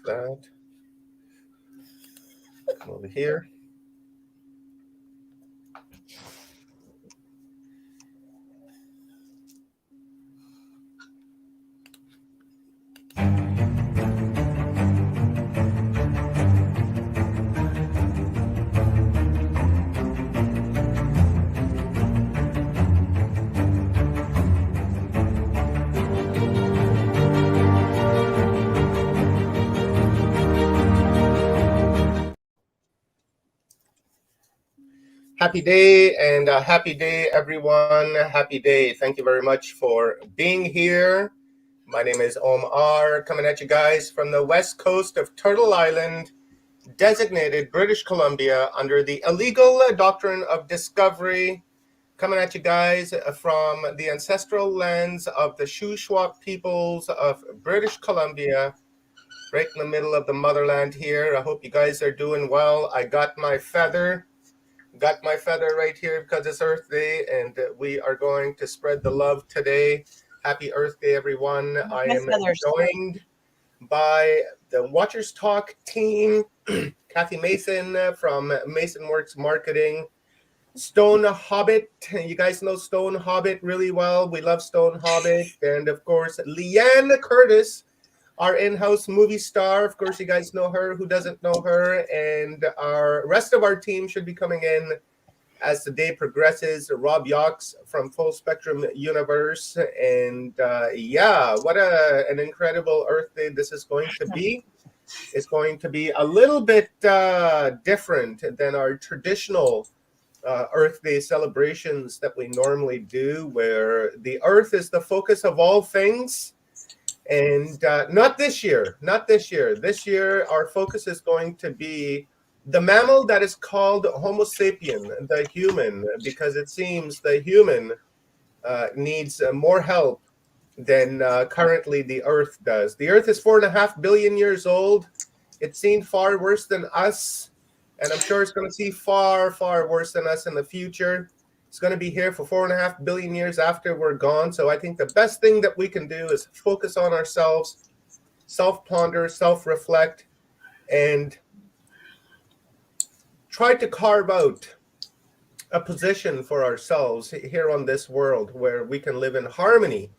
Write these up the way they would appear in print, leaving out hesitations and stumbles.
that. Come over here. Happy day and happy day, everyone. Happy day. Thank you very much for being here. My name is Omar, coming at you guys from the west coast of Turtle Island, designated British Columbia under the illegal doctrine of discovery. Coming at you guys from the ancestral lands of the Shuswap peoples of British Columbia, right in the middle of the motherland here. I hope you guys are doing well. I got my feather right here because it's Earth Day, and we are going to spread the love today. Happy Earth Day, everyone. I am joined by the Watchers Talk team, Kathy Mason from Mason Works Marketing, Stone Hobbit. You guys know Stone Hobbit really well. We love Stone Hobbit. And of course, Leanne Curtis, our in-house movie star. Of course, you guys know her. Who doesn't know her? And our rest of our team should be coming in as the day progresses. Rob Yox from Full Spectrum Universe. And yeah, what an incredible Earth Day this is going to be. It's going to be a little bit different than our traditional Earth Day celebrations that we normally do, where the Earth is the focus of all things. And not this year. This year, our focus is going to be the mammal that is called Homo sapien, the human, because it seems the human needs more help than currently the Earth does. The Earth is 4.5 billion years old. It's seen far worse than us, and I'm sure it's going to see far, far worse than us in the future. It's going to be here for 4.5 billion years after we're gone. So I think the best thing that we can do is focus on ourselves, self-ponder, self-reflect, and try to carve out a position for ourselves here on this world where we can live in harmony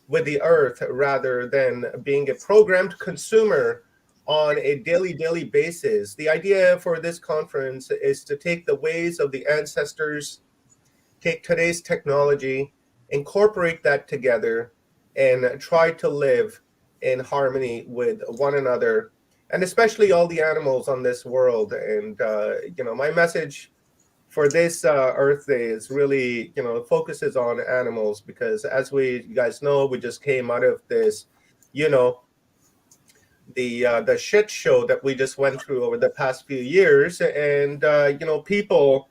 with the earth rather than being a programmed consumer on a daily basis. The idea for this conference is to take the ways of the ancestors, take today's technology, incorporate that together, and try to live in harmony with one another, and especially all the animals on this world. And, my message for this Earth Day is really, focuses on animals, because as you guys know, we just came out of this, the shit show that we just went through over the past few years. And, people,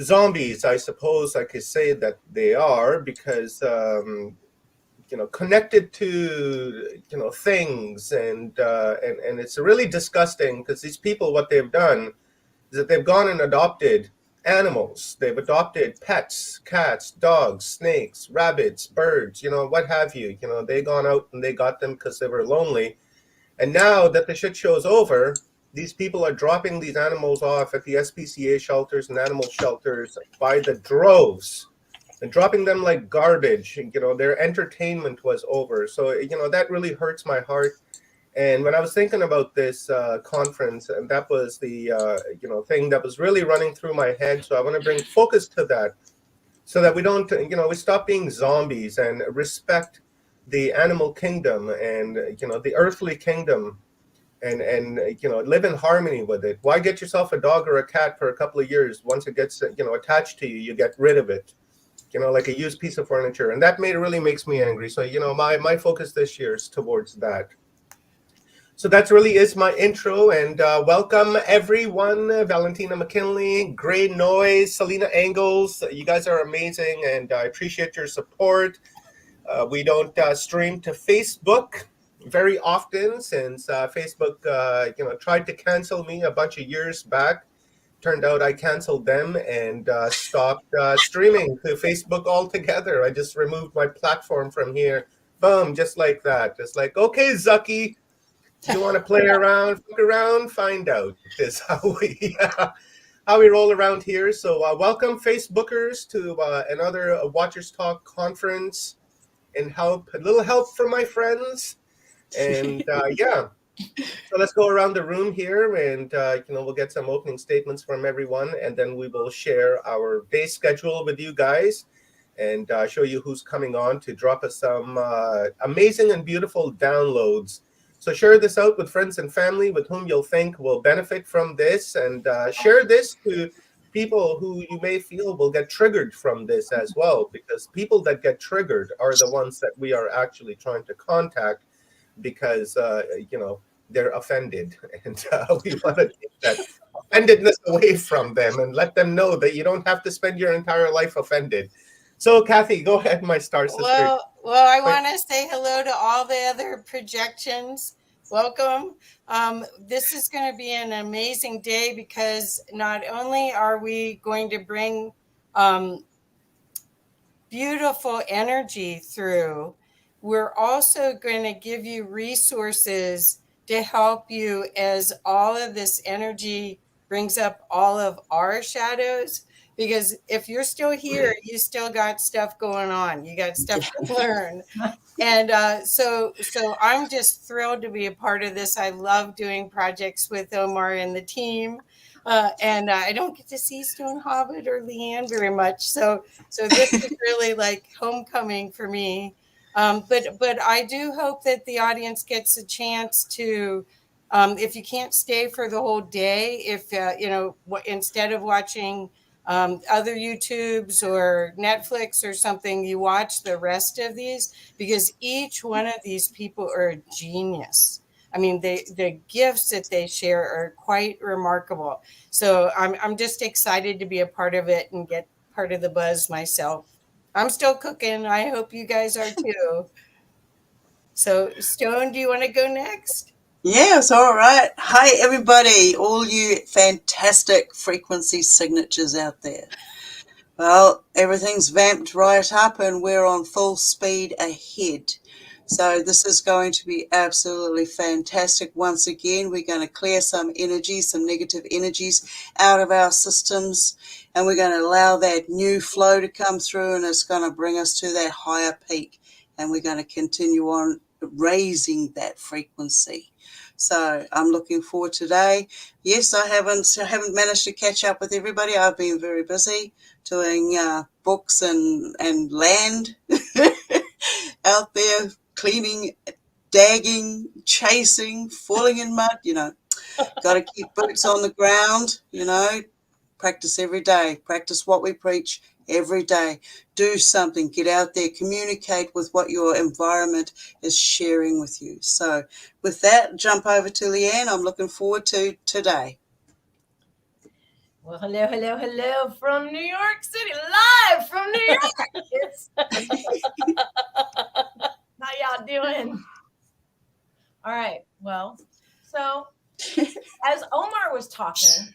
zombies, I suppose I could say that they are, because connected to things, and it's really disgusting, because these people, what they've done is that they've gone and adopted animals. They've adopted pets, cats, dogs, snakes, rabbits, birds, what have you. They gone out and they got them because they were lonely. And now that the shit show's over, these people are dropping these animals off at the SPCA shelters and animal shelters by the droves, and dropping them like garbage. Their entertainment was over. So, that really hurts my heart. And when I was thinking about this conference, and that was the, thing that was really running through my head. So I want to bring focus to that, so that we don't, we stop being zombies and respect the animal kingdom and, the earthly kingdom, and live in harmony with it. Why get yourself a dog or a cat for a couple of years? Once it gets, attached to you, you get rid of it, like a used piece of furniture. And that really makes me angry. So, my focus this year is towards that. So that really is my intro, and welcome everyone. Valentina McKinley, Gray Noise, Selena Angles. You guys are amazing, and I appreciate your support. We don't stream to Facebook very often, since Facebook, tried to cancel me a bunch of years back. Turned out I canceled them and stopped streaming to Facebook altogether. I just removed my platform from here. Boom, just like that. Just like, okay, Zucky, You want to play around, fuck around, find out. Is how we roll around here. So welcome, Facebookers, to another Watchers Talk conference, and a little help from my friends. And yeah, so let's go around the room here, and we'll get some opening statements from everyone, and then we will share our day schedule with you guys, and show you who's coming on to drop us some amazing and beautiful downloads. So share this out with friends and family with whom you'll think will benefit from this, and share this to people who you may feel will get triggered from this as well, because people that get triggered are the ones that we are actually trying to contact, because they're offended, and we want to take that offendedness away from them and let them know that you don't have to spend your entire life offended. So, Kathy, go ahead, my star sister. Well, I want to say hello to all the other projections. Welcome. This is going to be an amazing day, because not only are we going to bring beautiful energy through, we're also going to give you resources to help you as all of this energy brings up all of our shadows. Because if you're still here, you still got stuff going on. You got stuff to learn. And so I'm just thrilled to be a part of this. I love doing projects with Omar and the team. And I don't get to see Stone Hobbit or Leanne very much. So this is really like homecoming for me. But I do hope that the audience gets a chance to, if you can't stay for the whole day, if, instead of watching other YouTubes or Netflix or something, you watch the rest of these, because each one of these people are a genius. I mean, the gifts that they share are quite remarkable. So I'm just excited to be a part of it and get part of the buzz myself. I'm still cooking. I hope you guys are too. So, Stone, do you want to go next? Yes, all right. Hi, everybody, all you fantastic frequency signatures out there. Well, everything's vamped right up and we're on full speed ahead. So this is going to be absolutely fantastic. Once again, we're going to clear some energy, some negative energies out of our systems, and we're going to allow that new flow to come through, and it's going to bring us to that higher peak, and we're going to continue on raising that frequency. So I'm looking forward today. Yes, I haven't managed to catch up with everybody. I've been very busy doing books and land out there, cleaning, dagging, chasing, falling in mud, got to keep boots on the ground, practice every day, practice what we preach every day. Do something, get out there, communicate with what your environment is sharing with you. So with that, jump over to Leanne. I'm looking forward to today. Well, hello from New York City, live from New York. How y'all doing? All right. Well, so as Omar was talking,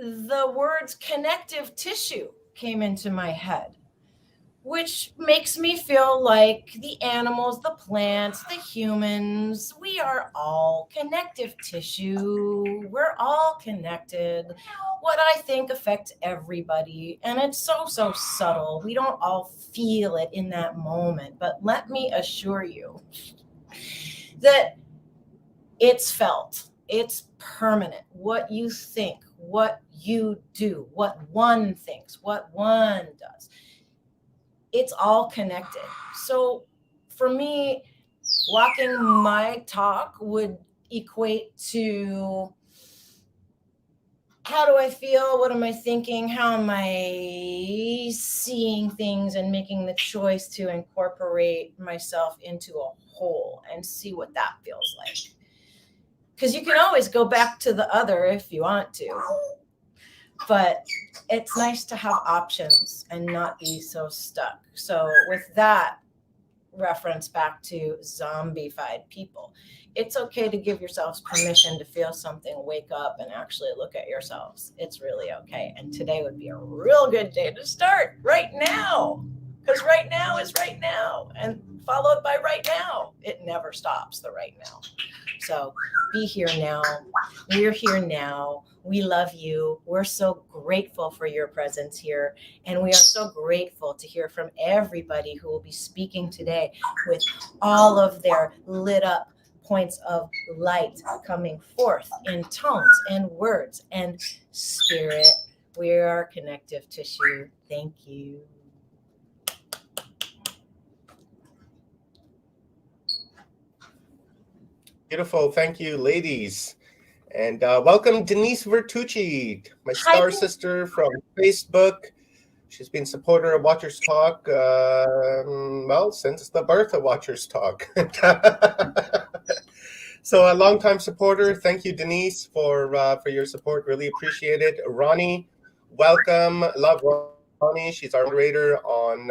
the words connective tissue came into my head, which makes me feel like the animals, the plants, the humans, we are all connective tissue. We're all connected. What I think affects everybody. And it's so subtle. We don't all feel it in that moment. But let me assure you that it's felt. It's permanent. What you think, what you do, what one thinks, what one does. It's all connected. So for me, walking my talk would equate to, how do I feel? What am I thinking? How am I seeing things and making the choice to incorporate myself into a whole and see what that feels like? Because you can always go back to the other if you want to. But it's nice to have options and not be so stuck. So with that reference back to zombified people, it's okay to give yourselves permission to feel something, wake up and actually look at yourselves. It's really okay. And today would be a real good day to start right now, because right now is right now. And followed by right now. It never stops, the right now. So be here now. We're here now. We love you. We're so grateful for your presence here. And we are so grateful to hear from everybody who will be speaking today with all of their lit up points of light coming forth in tones and words and spirit. We are connective tissue. Thank you. Beautiful. Thank you, ladies. And welcome, Denise Vertucci, my star sister from Facebook. She's been supporter of Watchers Talk, well, since the birth of Watchers Talk. So a longtime supporter. Thank you, Denise, for your support. Really appreciate it. Ronnie, welcome. Love Ronnie. She's our moderator on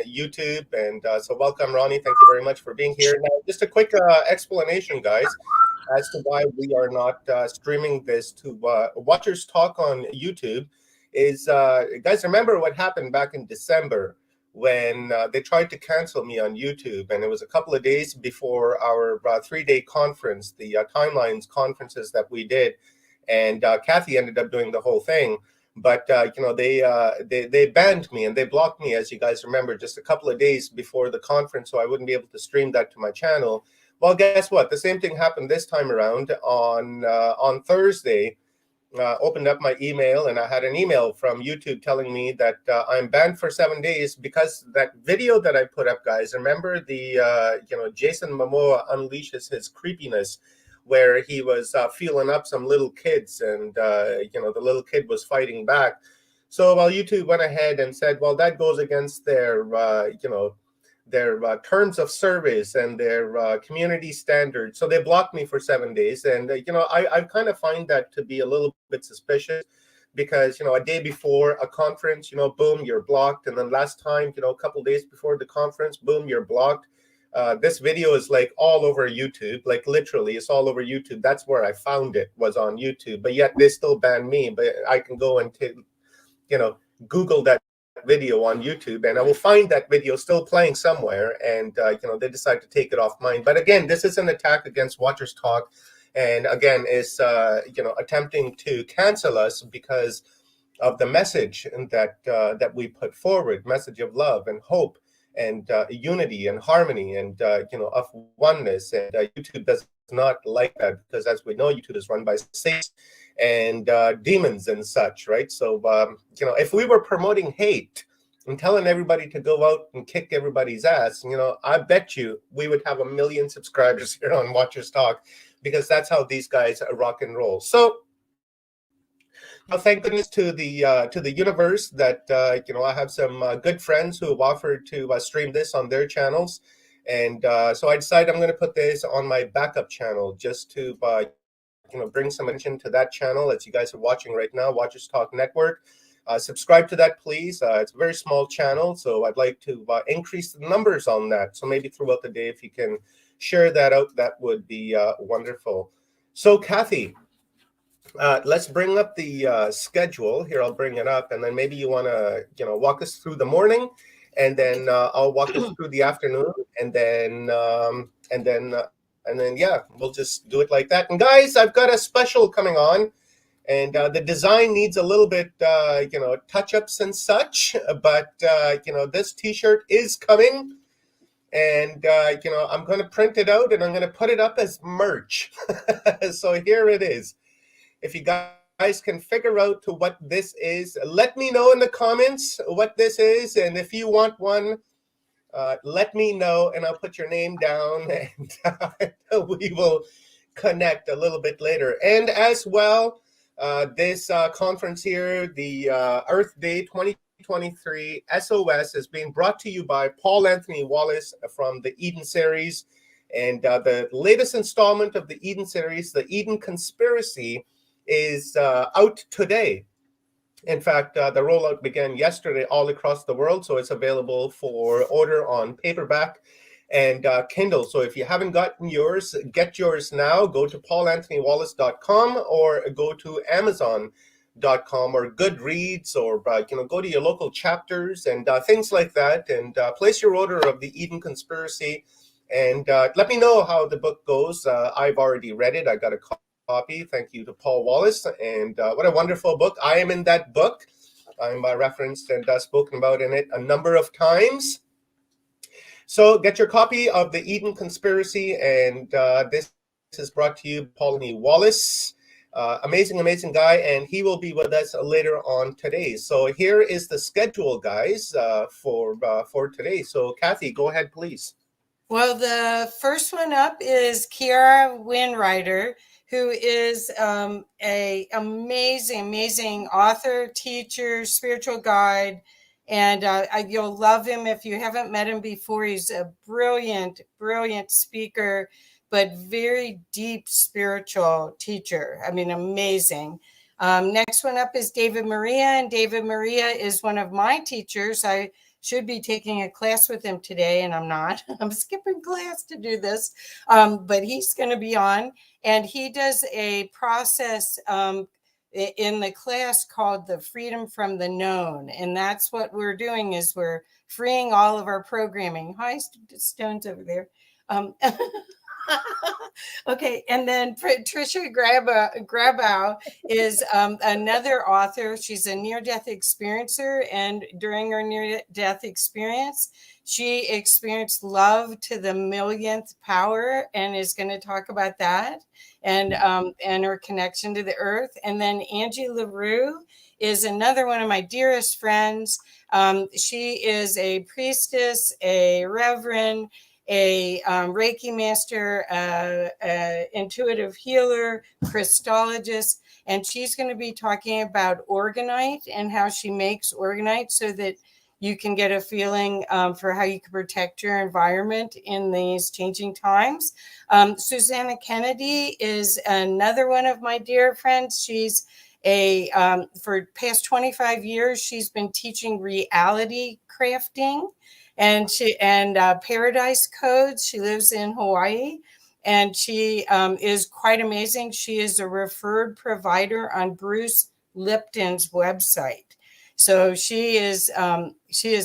YouTube, and so welcome, Ronnie. Thank you very much for being here. Now, just a quick explanation, guys, as to why we are not streaming this to Watchers Talk on YouTube. Is guys, remember what happened back in December when they tried to cancel me on YouTube, and it was a couple of days before our 3-day conference, the Timelines conferences that we did, and Kathy ended up doing the whole thing. But they banned me and they blocked me, as you guys remember, just a couple of days before the conference, so I wouldn't be able to stream that to my channel. Well, guess what? The same thing happened this time around on Thursday. Opened up my email and I had an email from YouTube telling me that I'm banned for 7 days because that video that I put up, guys, remember the Jason Momoa unleashes his creepiness, where he was feeling up some little kids, and the little kid was fighting back. So YouTube went ahead and said, well, that goes against their terms of service and their community standards. So they blocked me for 7 days. And, I kind of find that to be a little bit suspicious because, a day before a conference, boom, you're blocked. And then last time, a couple days before the conference, boom, you're blocked. This video is like all over YouTube, like literally it's all over YouTube. That's where I found it, was on YouTube, but yet they still banned me. But I can go and Google that video on YouTube and I will find that video still playing somewhere, and they decide to take it off mine. But again, this is an attack against Watchers Talk, and again is attempting to cancel us because of the message that we put forward, message of love and hope and unity and harmony and of oneness. And YouTube does not like that because, as we know, YouTube is run by Satan and demons and such, right? So if we were promoting hate and telling everybody to go out and kick everybody's ass, I bet you we would have 1 million subscribers here on Watchers Talk, because that's how these guys rock and roll. So thank goodness to the universe that I have some good friends who have offered to stream this on their channels, and so I decided I'm going to put this on my backup channel just to bring some attention to that channel, as you guys are watching right now, Watchers Talk Network. Subscribe to that, please. It's a very small channel, so I'd like to increase the numbers on that. So maybe throughout the day, if you can share that out, that would be wonderful. So Kathy, let's bring up the schedule here. I'll bring it up, and then maybe you want to walk us through the morning, and then I'll walk us through the afternoon, and then yeah, we'll just do it like that. And guys, I've got a special coming on, and the design needs a little bit touch-ups and such, but this t-shirt is coming, and I'm going to print it out and I'm going to put it up as merch. So here it is. If you guys can figure out to what this is, let me know in the comments what this is, and if you want one, let me know and I'll put your name down, and we will connect a little bit later. And as well, this conference here, the EarthDay 2023 SOS, is being brought to you by Paul Anthony Wallace from the Eden series, and the latest installment of the Eden series, the Eden Conspiracy, is out today. In fact, the rollout began yesterday all across the world, so it's available for order on paperback and Kindle. So if you haven't gotten yours, get yours now. Go to paulanthonywallace.com or go to Amazon or Goodreads, or go to your local chapters and things like that, and place your order of the Eden Conspiracy, and let me know how the book goes. I've already read it. I got a copy. Thank you to Paul Wallace, and what a wonderful book. I am in that book. I'm referenced and spoken about in it a number of times. So get your copy of the Eden Conspiracy, and this is brought to you by Paul Wallace. Amazing guy, and he will be with us later on today. So here is the schedule, guys, for today. So Kathy, go ahead, please. Well, the first one up is Kiara Winrider, who is a amazing author, teacher, spiritual guide, and you'll love him if you haven't met him before. He's a brilliant speaker, but very deep spiritual teacher. I mean, amazing. Next one up is David Maria, and David Maria is one of my teachers. I should be taking a class with him today, and I'm not. I'm skipping class to do this, but he's going to be on, and he does a process in the class called the Freedom from the Known, and that's what we're doing, is we're freeing all of our programming. Hi, Stone's over there. Okay, and then Patricia Grabow is another author. She's a near-death experiencer, and during her near-death experience, she experienced love to the millionth power, and is going to talk about that and her connection to the earth. And then Angie LaRue is another one of my dearest friends. She is a priestess, a reverend, a Reiki master, intuitive healer, Christologist, and she's going to be talking about organite and how she makes organite so that you can get a feeling for how you can protect your environment in these changing times. Susanna Kennedy is another one of my dear friends. She's for past 25 years, she's been teaching reality crafting and Paradise Codes. She lives in Hawaii, and she is quite amazing. She is a referred provider on Bruce Lipton's website. So she is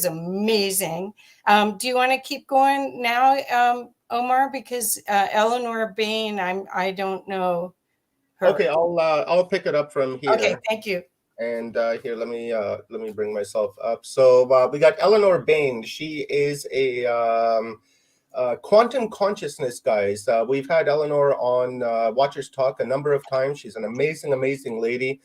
amazing. Do you want to keep going now, Omar? Because Eleanor Bain, I don't know her. Okay, I'll pick it up from here. Okay, thank you. And here, let me bring myself up. So we got Eleanor Bain. She is a quantum consciousness, guys. We've had Eleanor on Watchers Talk a number of times. She's an amazing lady.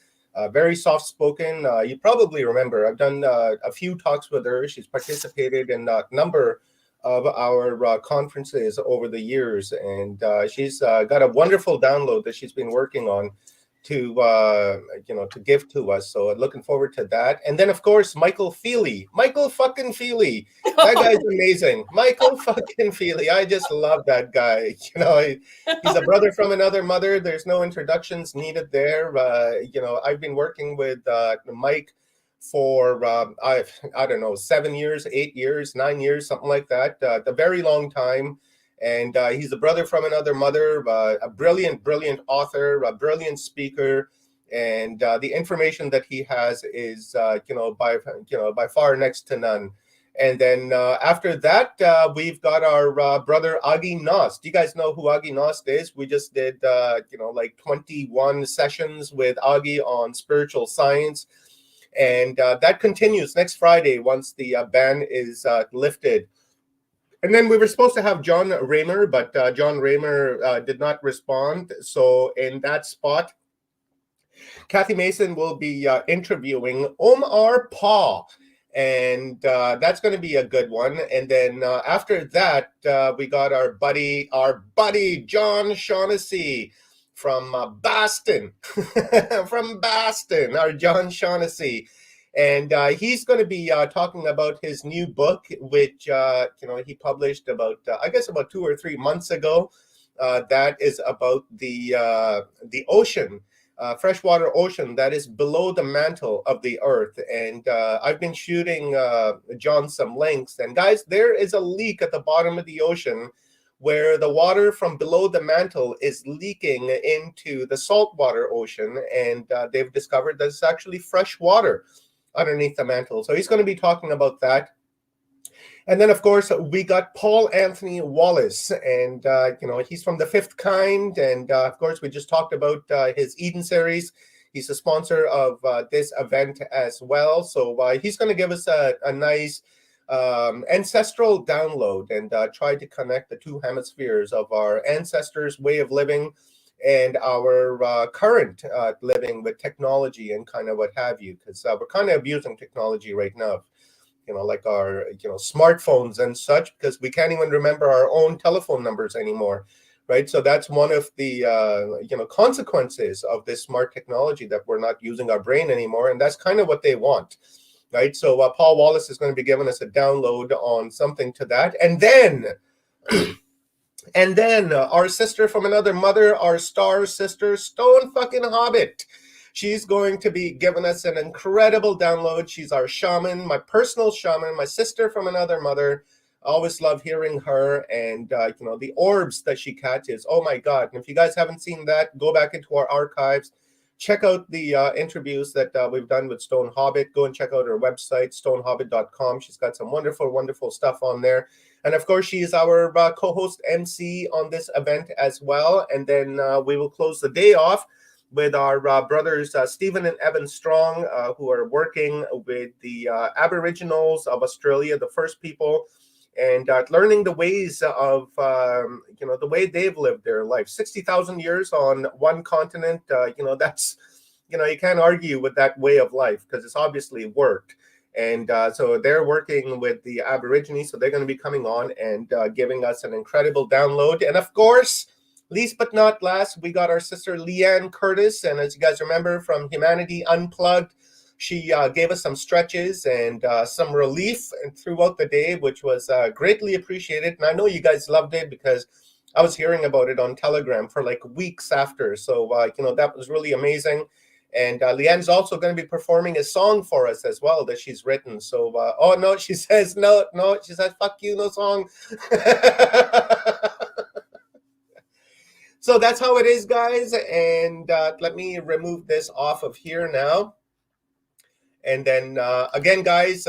Very soft-spoken. You probably remember, I've done a few talks with her. She's participated in a number of our conferences over the years, and she's got a wonderful download that she's been working on to give to us. So looking forward to that. And then, of course, Michael Feely. Michael fucking Feely. That guy's amazing. Michael fucking Feely. I just love that guy. He's a brother from another mother. There's no introductions needed there. I've been working with Mike for I don't know, 7 years, 8 years, 9 years, something like that. A very long time. And he's a brother from another mother, a brilliant author, a brilliant speaker, and the information that he has is by far next to none. And then after that, we've got our brother Agi Nost. Do you guys know who Agi Nost is? We just did 21 sessions with Agi on spiritual science, and that continues next Friday once the ban is lifted. And then we were supposed to have John Raymer, but John Raymer did not respond. So in that spot, Kathy Mason will be interviewing Omar Pa, and that's going to be a good one. And then after that, we got our buddy John Shaughnessy from Boston, our John Shaughnessy. And he's going to be talking about his new book, which he published about 2 or 3 months ago. That is about the ocean, freshwater ocean that is below the mantle of the earth. And I've been shooting John some links. And guys, there is a leak at the bottom of the ocean, where the water from below the mantle is leaking into the saltwater ocean, and they've discovered that it's actually fresh water underneath the mantle. So he's going to be talking about that. And then, of course, we got Paul Anthony Wallace, and he's from the Fifth Kind, and of course, we just talked about his Eden series. He's a sponsor of this event as well, so he's going to give us a nice ancestral download and try to connect the two hemispheres of our ancestors' way of living and our current living with technology and kind of what have you, because we're kind of abusing technology right now. Like our smartphones and such, because we can't even remember our own telephone numbers anymore, right? So that's one of the consequences of this smart technology, that we're not using our brain anymore, and that's kind of what they want, right? So Paul Wallace is going to be giving us a download on something to that, and then our sister from another mother, our star sister, Stone fucking Hobbit. She's going to be giving us an incredible download. She's our shaman, my personal shaman, my sister from another mother. I always love hearing her, and the orbs that she catches. Oh my God. And if you guys haven't seen that, go back into our archives. Check out the interviews that we've done with Stone Hobbit. Go and check out her website, stonehobbit.com. She's got some wonderful, wonderful stuff on there. And of course, she is our co-host MC on this event as well. And then we will close the day off with our brothers Stephen and Evan Strong, who are working with the Aboriginals of Australia, the first people, and learning the ways of, the way they've lived their life. 60,000 years on one continent, that's, you can't argue with that way of life, because it's obviously worked. And so they're working with the Aborigines, so they're going to be coming on and giving us an incredible download. And of course, least but not last, we got our sister Leanne Curtis, and as you guys remember from Humanity Unplugged, she gave us some stretches and some relief throughout the day, which was greatly appreciated. And I know you guys loved it, because I was hearing about it on Telegram for like weeks after. So, that was really amazing. And Leanne's also going to be performing a song for us as well that she's written. So, oh no, she says, no, she says, fuck you, no song. So that's how it is, guys. And let me remove this off of here now. And then again, guys,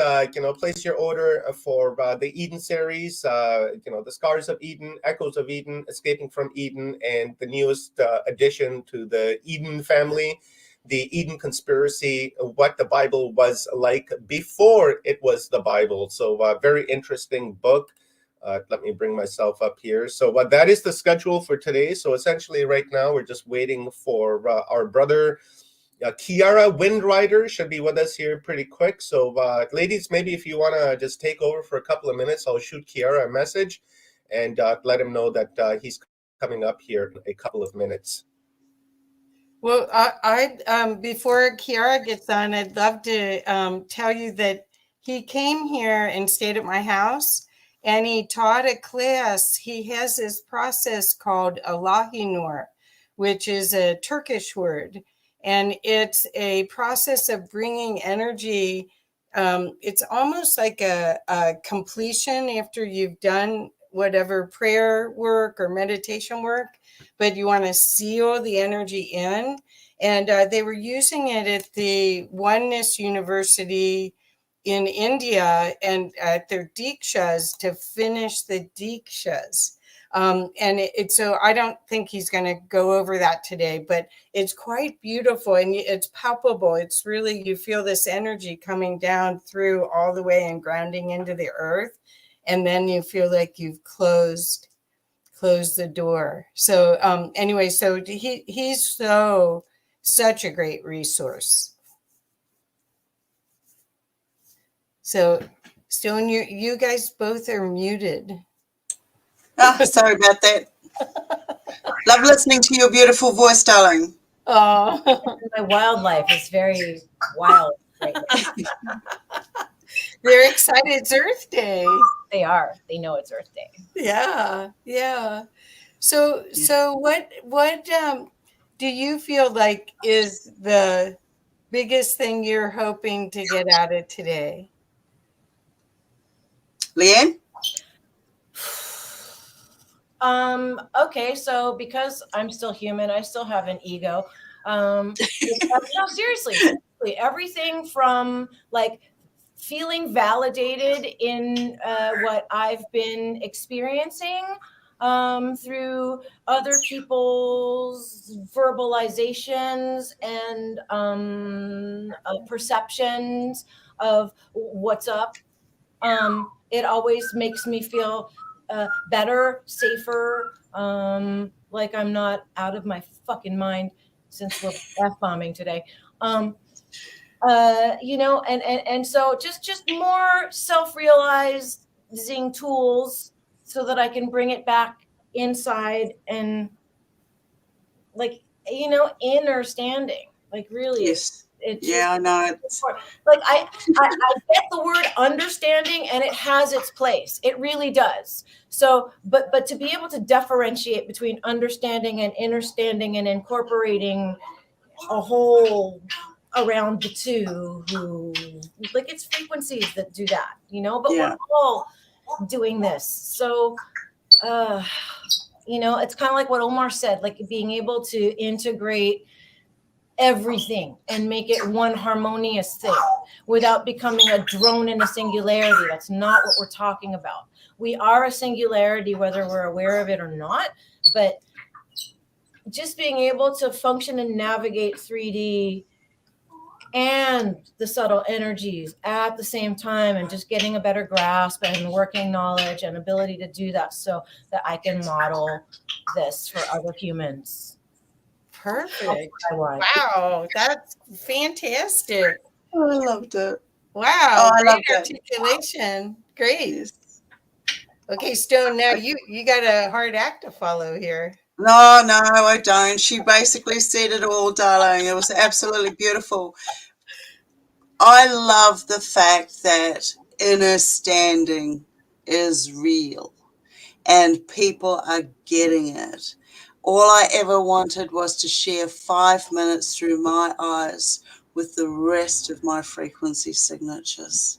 place your order for the Eden series, the Scars of Eden, Echoes of Eden, Escaping from Eden, and the newest addition to the Eden family, the Eden Conspiracy, what the Bible was like before it was the Bible. So very interesting book. Let me bring myself up here. So that is the schedule for today. So essentially right now, we're just waiting for our brother, Kiara Windrider should be with us here pretty quick. So ladies, maybe if you want to just take over for a couple of minutes, I'll shoot Kiara a message and let him know that he's coming up here in a couple of minutes. Well, I before Kiara gets on, I'd love to tell you that he came here and stayed at my house, and he taught a class. He has this process called Alahinur, which is a Turkish word, and it's a process of bringing energy. It's almost like a completion after you've done whatever prayer work or meditation work, but you want to seal the energy in. And they were using it at the Oneness University in India and at their Dikshas to finish the Dikshas. So I don't think he's going to go over that today, but it's quite beautiful and it's palpable. It's really, you feel this energy coming down through all the way and grounding into the earth. And then you feel like you've closed the door. So anyway, so he's such a great resource. So Stone, you guys both are muted. Oh, sorry about that. Love listening to your beautiful voice, darling. Oh, My wildlife is very wild right now. They're excited. It's Earth Day. They are. They know it's Earth Day. Yeah. So what do you feel like is the biggest thing you're hoping to get out of today? Leanne? Okay, so because I'm still human, I still have an ego. No, seriously, everything from like feeling validated in what I've been experiencing through other people's verbalizations and perceptions of what's up. It always makes me feel better, safer, like I'm not out of my fucking mind since we're F-bombing today. And so just more self-realizing tools so that I can bring it back inside and like, inner standing. Like really, Yes. it's Yeah, I know. like I get the word understanding and it has its place. It really does. So, but to be able to differentiate between understanding and understanding and incorporating a whole around the two, who like it's frequencies that do that, but Yeah. we're all doing this. So it's kind of like what Omar said, like being able to integrate everything and make it one harmonious thing without becoming a drone in a singularity. That's not what we're talking about. We are a singularity whether we're aware of it or not, but just being able to function and navigate 3D and the subtle energies at the same time, and just getting a better grasp and working knowledge and ability to do that so that I can model this for other humans. Perfect. I want. Wow, that's fantastic. Oh, I loved it. Wow, Oh, I great loved it. articulation. Great. Yes. Okay, Stone, now you got a hard act to follow here. No, I don't. She basically said it all, darling. It was absolutely beautiful. I love the fact that inner standing is real and people are getting it. All I ever wanted was to share 5 minutes through my eyes with the rest of my frequency signatures.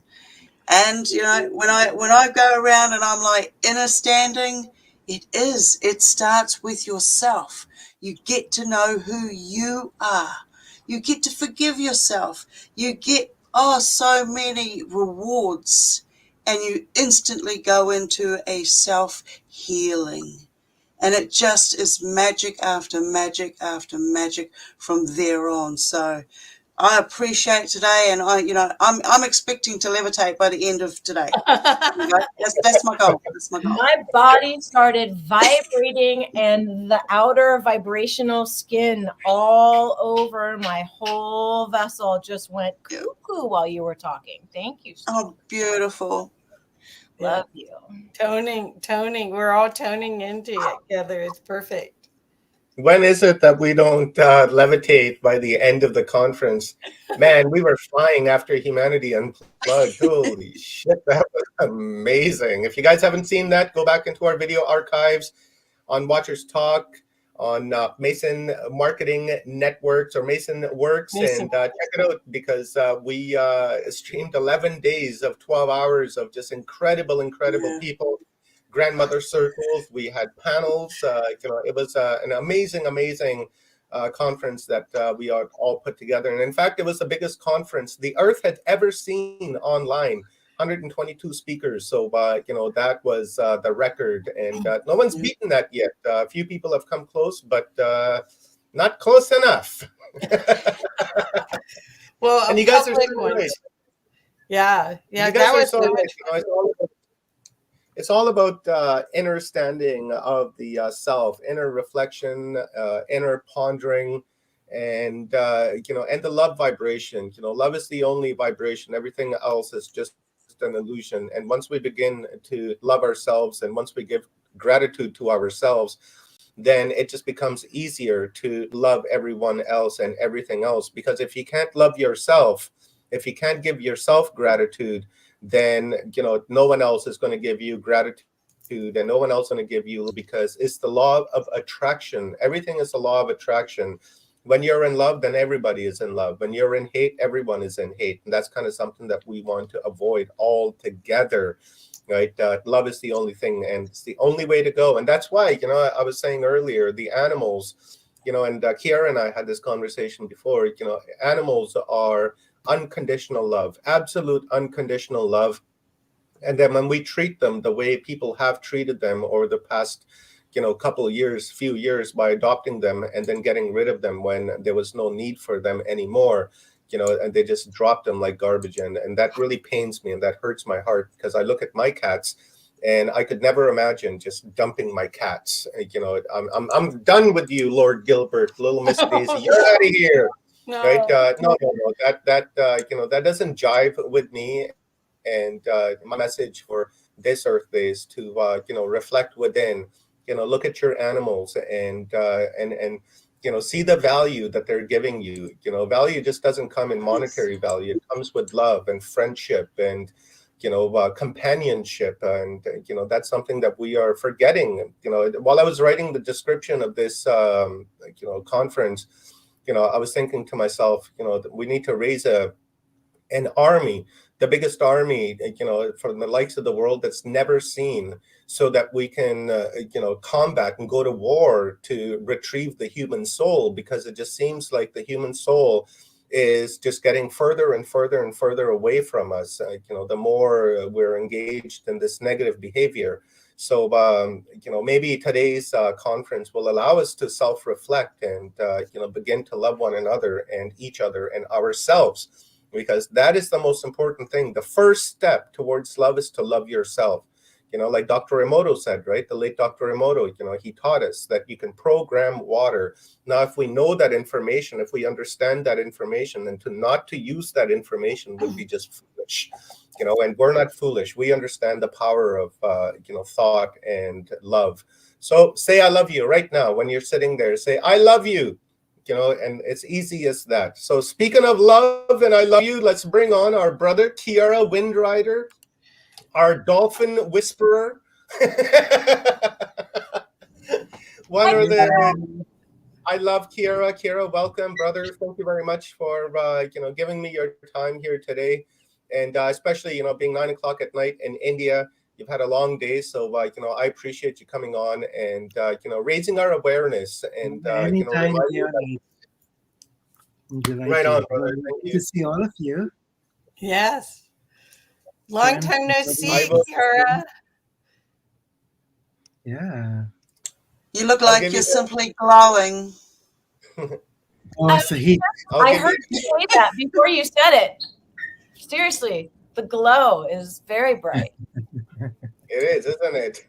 And when I go around and I'm like, inner standing, it starts with yourself. You get to know who you are. You get to forgive yourself. You get so many rewards, and you instantly go into a self-healing. And it just is magic after magic after magic from there on. So I appreciate today, and I'm expecting to levitate by the end of today. That's my goal. That's my goal. My body started vibrating, and the outer vibrational skin all over my whole vessel just went cuckoo while you were talking. Thank you. Oh, beautiful. Love you. Toning. We're all toning into it together. It's perfect. When is it that we don't levitate by the end of the conference? Man, we were flying after Humanity Unplugged. Holy shit, that was amazing. If you guys haven't seen that, go back into our video archives on Watchers Talk, on Mason Marketing Networks or Mason Works, and check it out, because we streamed 11 days of 12 hours of just incredible people. Grandmother circles, we had panels. It was an amazing conference that we all put together. And in fact, it was the biggest conference the Earth had ever seen online. 122 speakers. So, that was the record, and no one's beaten that yet. A few people have come close, but not close enough. Well, and you guys are so right. Yeah, you guys are so right. It's all about inner standing of the self, inner reflection, inner pondering, and and the love vibration. Love is the only vibration. Everything else is just an illusion. And once we begin to love ourselves, and once we give gratitude to ourselves, then it just becomes easier to love everyone else and everything else. Because if you can't love yourself, if you can't give yourself gratitude, then no one else is going to give you gratitude, and no one else is going to give you, because it's the law of attraction. Everything is the law of attraction. When you're in love, then everybody is in love. When you're in hate, everyone is in hate. And that's kind of something that we want to avoid altogether. right? Love is the only thing, and it's the only way to go. And that's why, I was saying earlier, the animals, and Kiara and I had this conversation before, animals are unconditional love, absolute unconditional love. And then when we treat them the way people have treated them over the past couple of years, few years, by adopting them and then getting rid of them when there was no need for them anymore, and they just dropped them like garbage. And that really pains me, and that hurts my heart, because I look at my cats and I could never imagine just dumping my cats. I'm done with you, Lord Gilbert, little Miss Daisy, you're out of here. No. Right? No. That doesn't jive with me. And my message for this Earth Day is to reflect within. Look at your animals and see the value that they're giving you. Value just doesn't come in monetary value. It comes with love and friendship and companionship, and that's something that we are forgetting. While I was writing the description of this conference, I was thinking to myself, that we need to raise an army, the biggest army, from the likes of the world that's never seen, so that we can, combat and go to war to retrieve the human soul, because it just seems like the human soul is just getting further and further and further away from us, the more we're engaged in this negative behavior. So, maybe today's conference will allow us to self-reflect and, begin to love one another and each other and ourselves, because that is the most important thing. The first step towards love is to love yourself. Like Dr. Emoto said, right? The late Dr. Emoto, he taught us that you can program water. Now, if we know that information, if we understand that information, then not to use that information would be just foolish. And we're not foolish. We understand the power of, thought and love. So say, I love you right now. When you're sitting there, say, I love you. And it's easy as that. So speaking of love and I love you, let's bring on our brother, Kiara Windrider, our dolphin whisperer. One of the, I love Kiara. Kiara, welcome, brother. Thank you very much for, giving me your time here today. And especially, being 9 o'clock at night in India. You've had a long day, so I appreciate you coming on and raising our awareness and anytime, right on, brother. Thank Good you. to see all of you. Yes. Long time no see, will- Kiara. Yeah. You look I'll like give you're you- simply glowing. Oh, it's the heat. I heard you say that before you said it. Seriously, the glow is very bright. It is, isn't it?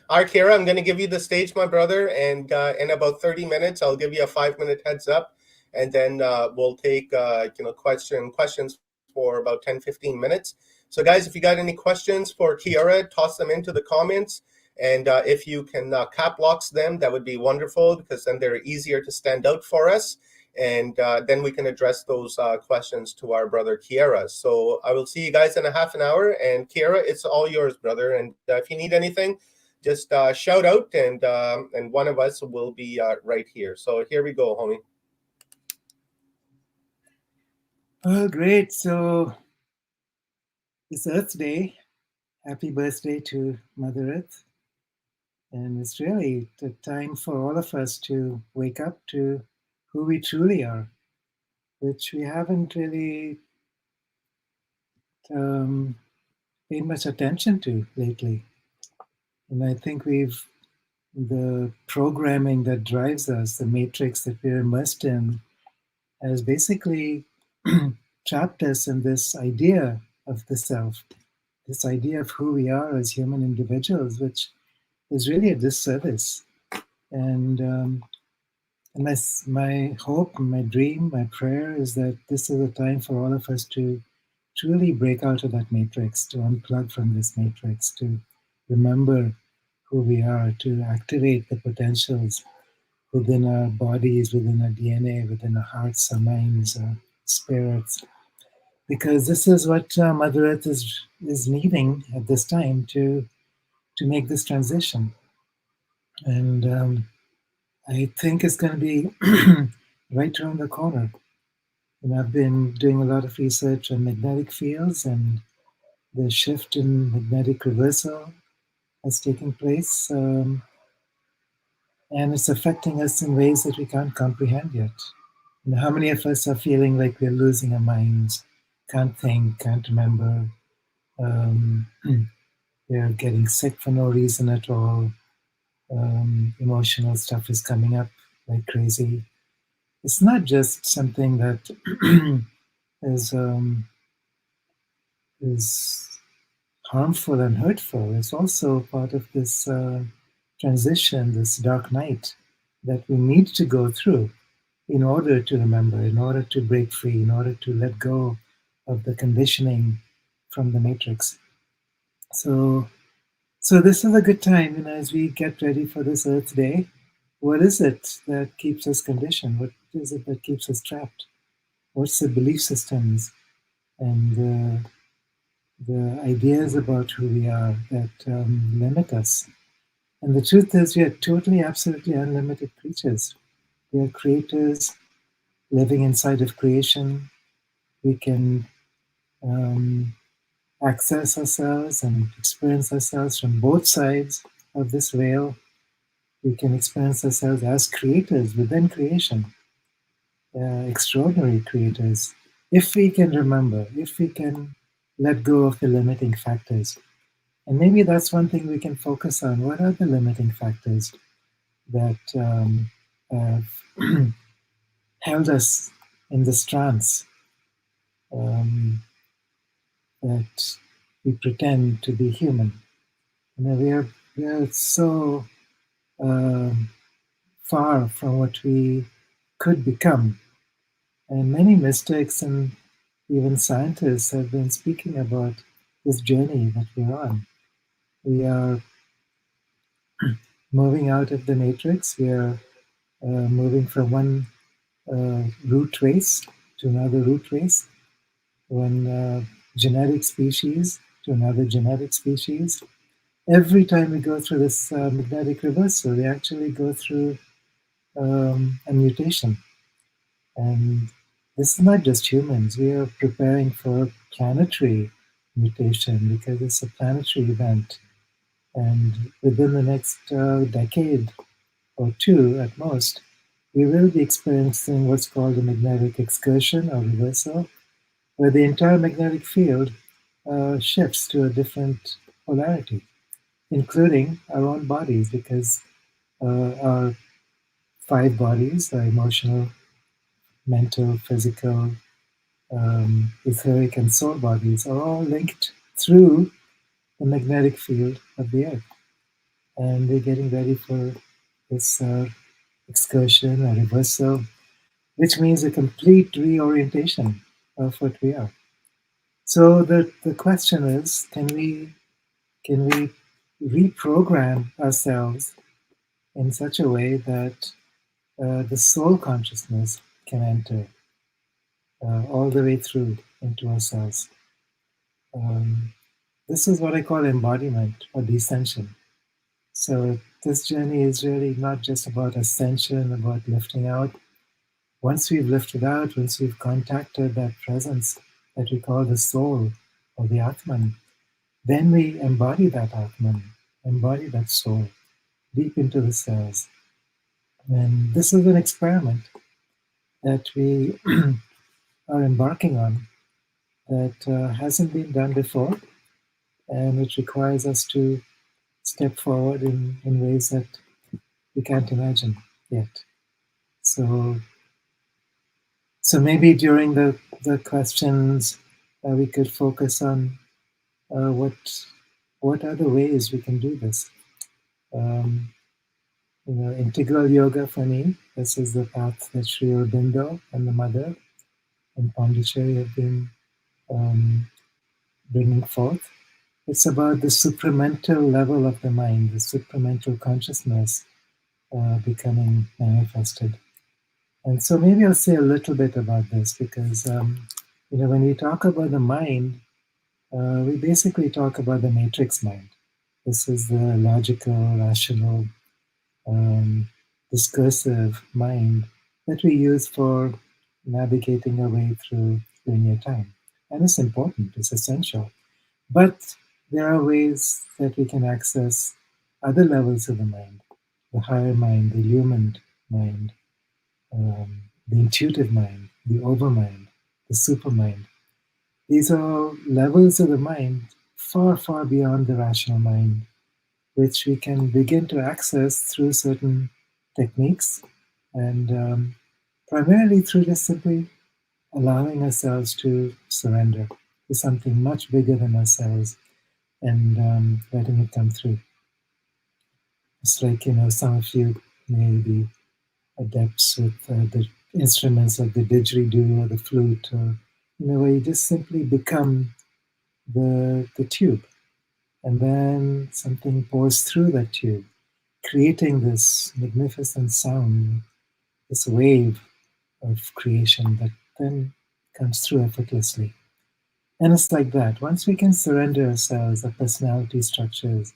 All right, Kiara, I'm going to give you the stage, my brother, and in about 30 minutes, I'll give you a 5-minute heads up, and then we'll take questions for about 10-15 minutes. So, guys, if you got any questions for Kiara, toss them into the comments, and if you can cap locks them, that would be wonderful, because then they're easier to stand out for us. And then we can address those questions to our brother Kiara. So I will see you guys in a half an hour. And Kiara, it's all yours, brother. And if you need anything, just shout out, and one of us will be right here. So here we go, homie. Oh, great. So it's Earth Day. Happy birthday to Mother Earth. And it's really the time for all of us to wake up to who we truly are, which we haven't really paid much attention to lately. And I think the programming that drives us, the matrix that we're immersed in, has basically trapped us in this idea of the self, this idea of who we are as human individuals, which is really a disservice. And my hope, my dream, my prayer is that this is a time for all of us to truly break out of that matrix, to unplug from this matrix, to remember who we are, to activate the potentials within our bodies, within our DNA, within our hearts, our minds, our spirits. Because this is what Mother Earth is needing at this time to make this transition. And I think it's going to be right around the corner. And I've been doing a lot of research on magnetic fields, and the shift in magnetic reversal that's taking place, and it's affecting us in ways that we can't comprehend yet. You know, how many of us are feeling like we're losing our minds, can't think, can't remember, we're getting sick for no reason at all, emotional stuff is coming up like crazy. It's not just something that is harmful and hurtful. It's also part of this transition, this dark night that we need to go through in order to remember, in order to break free, in order to let go of the conditioning from the matrix. So this is a good time, you know, as we get ready for this Earth Day. What is it that keeps us conditioned? What is it that keeps us trapped? What's the belief systems and the ideas about who we are that limit us? And the truth is, we are totally, absolutely unlimited creatures. We are creators living inside of creation. We can access ourselves and experience ourselves from both sides of this veil. We can experience ourselves as creators within creation, extraordinary creators, if we can remember, if we can let go of the limiting factors. And maybe that's one thing we can focus on. What are the limiting factors that have held us in this trance that we pretend to be human? You know, we are so far from what we could become. And many mystics and even scientists have been speaking about this journey that we're on. We are moving out of the matrix. We are moving from one root race to another root race, one genetic species to another genetic species. Every time we go through this magnetic reversal, we actually go through a mutation. And this is not just humans. We are preparing for a planetary mutation because it's a planetary event. And within the next decade or two at most, we will be experiencing what's called a magnetic excursion or reversal, where the entire magnetic field shifts to a different polarity, including our own bodies, because our 5 bodies, our emotional, mental, physical, etheric, and soul bodies, are all linked through the magnetic field of the Earth. And we're getting ready for this excursion, a reversal, which means a complete reorientation of what we are. So the question is, can we reprogram ourselves in such a way that the soul consciousness can enter all the way through into ourselves? This is what I call embodiment or descension. So this journey is really not just about ascension, about lifting out. Once we've lifted out, once we've contacted that presence that we call the soul or the Atman, then we embody that Atman, embody that soul deep into the cells. And this is an experiment that we are embarking on that hasn't been done before, and it requires us to step forward in ways that we can't imagine yet. So maybe during the questions, we could focus on what are the ways we can do this. Integral yoga for me, this is the path that Sri Aurobindo and the mother in Pondicherry have been bringing forth. It's about the supramental level of the mind, the supramental consciousness becoming manifested. And so maybe I'll say a little bit about this because, when we talk about the mind, we basically talk about the matrix mind. This is the logical, rational, discursive mind that we use for navigating our way through linear time. And it's important, it's essential. But there are ways that we can access other levels of the mind, the higher mind, the illumined mind, the intuitive mind, the overmind, the supermind. These are all levels of the mind far, far beyond the rational mind, which we can begin to access through certain techniques and primarily through just simply allowing ourselves to surrender to something much bigger than ourselves and letting it come through. It's like, some of you may be adepts with the instruments like the didgeridoo or the flute, or, where you just simply become the tube. And then something pours through that tube, creating this magnificent sound, this wave of creation that then comes through effortlessly. And it's like that. Once we can surrender ourselves, our personality structures,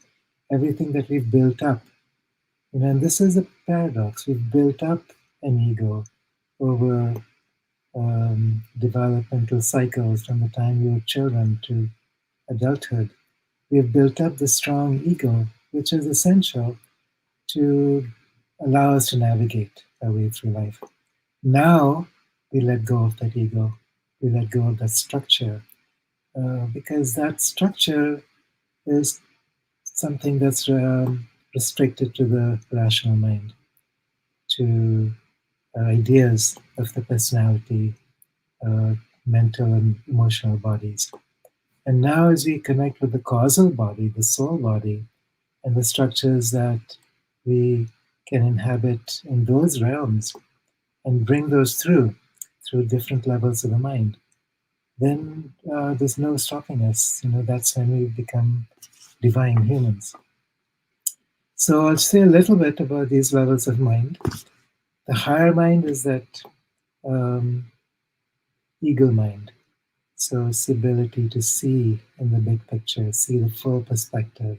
everything that we've built up, and this is a paradox. We've built up an ego over developmental cycles from the time we were children to adulthood. We've built up the strong ego, which is essential to allow us to navigate our way through life. Now we let go of that ego. We let go of that structure because that structure is something that's restricted to the rational mind, to ideas of the personality, mental and emotional bodies. And now, as we connect with the causal body, the soul body, and the structures that we can inhabit in those realms and bring those through different levels of the mind, then there's no stopping us. That's when we become divine humans. So I'll say a little bit about these levels of mind. The higher mind is that eagle mind. So it's the ability to see in the big picture, see the full perspective,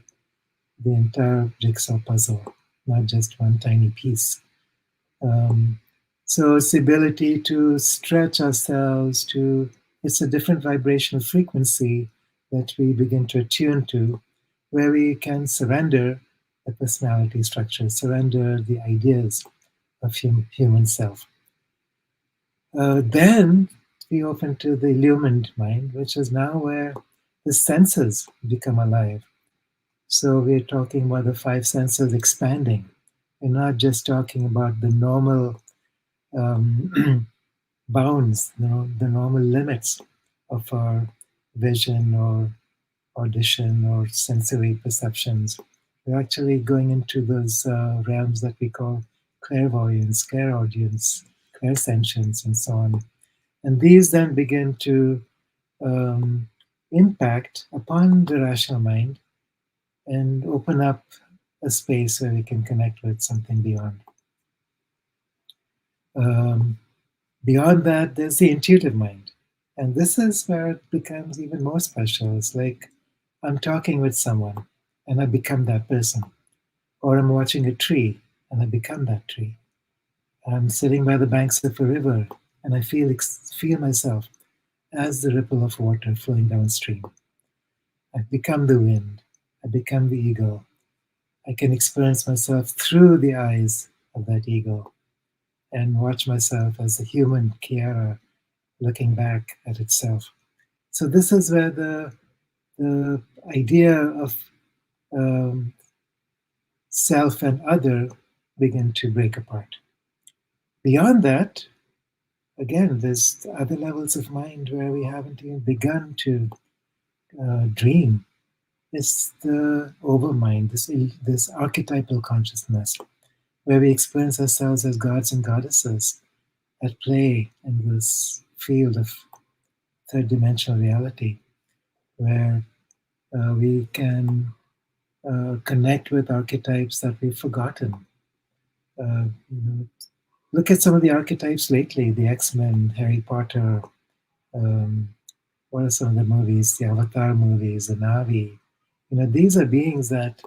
the entire jigsaw puzzle, not just one tiny piece. So it's the ability to stretch ourselves to, it's a different vibrational frequency that we begin to attune to, where we can surrender the personality structure, surrender the ideas of human self. Then we open to the illumined mind, which is now where the senses become alive. So we're talking about the five senses expanding. We're not just talking about the normal bounds, the normal limits of our vision or audition or sensory perceptions. We're actually going into those realms that we call clairvoyance, clairaudience, clairsentience, and so on. And these then begin to impact upon the rational mind and open up a space where we can connect with something beyond. Beyond that, there's the intuitive mind. And this is where it becomes even more special. It's like I'm talking with someone and I become that person. Or I'm watching a tree and I become that tree. I'm sitting by the banks of a river and I feel myself as the ripple of water flowing downstream. I become the wind. I become the eagle. I can experience myself through the eyes of that eagle and watch myself as a human Kiara looking back at itself. So this is where the idea of self and other begin to break apart. Beyond that, again, there's other levels of mind where we haven't even begun to dream. It's the overmind, this archetypal consciousness, where we experience ourselves as gods and goddesses at play in this field of third dimensional reality, where we can connect with archetypes that we've forgotten. Look at some of the archetypes lately, the X-Men, Harry Potter, what are some of the movies, the Avatar movies, the Na'vi. These are beings that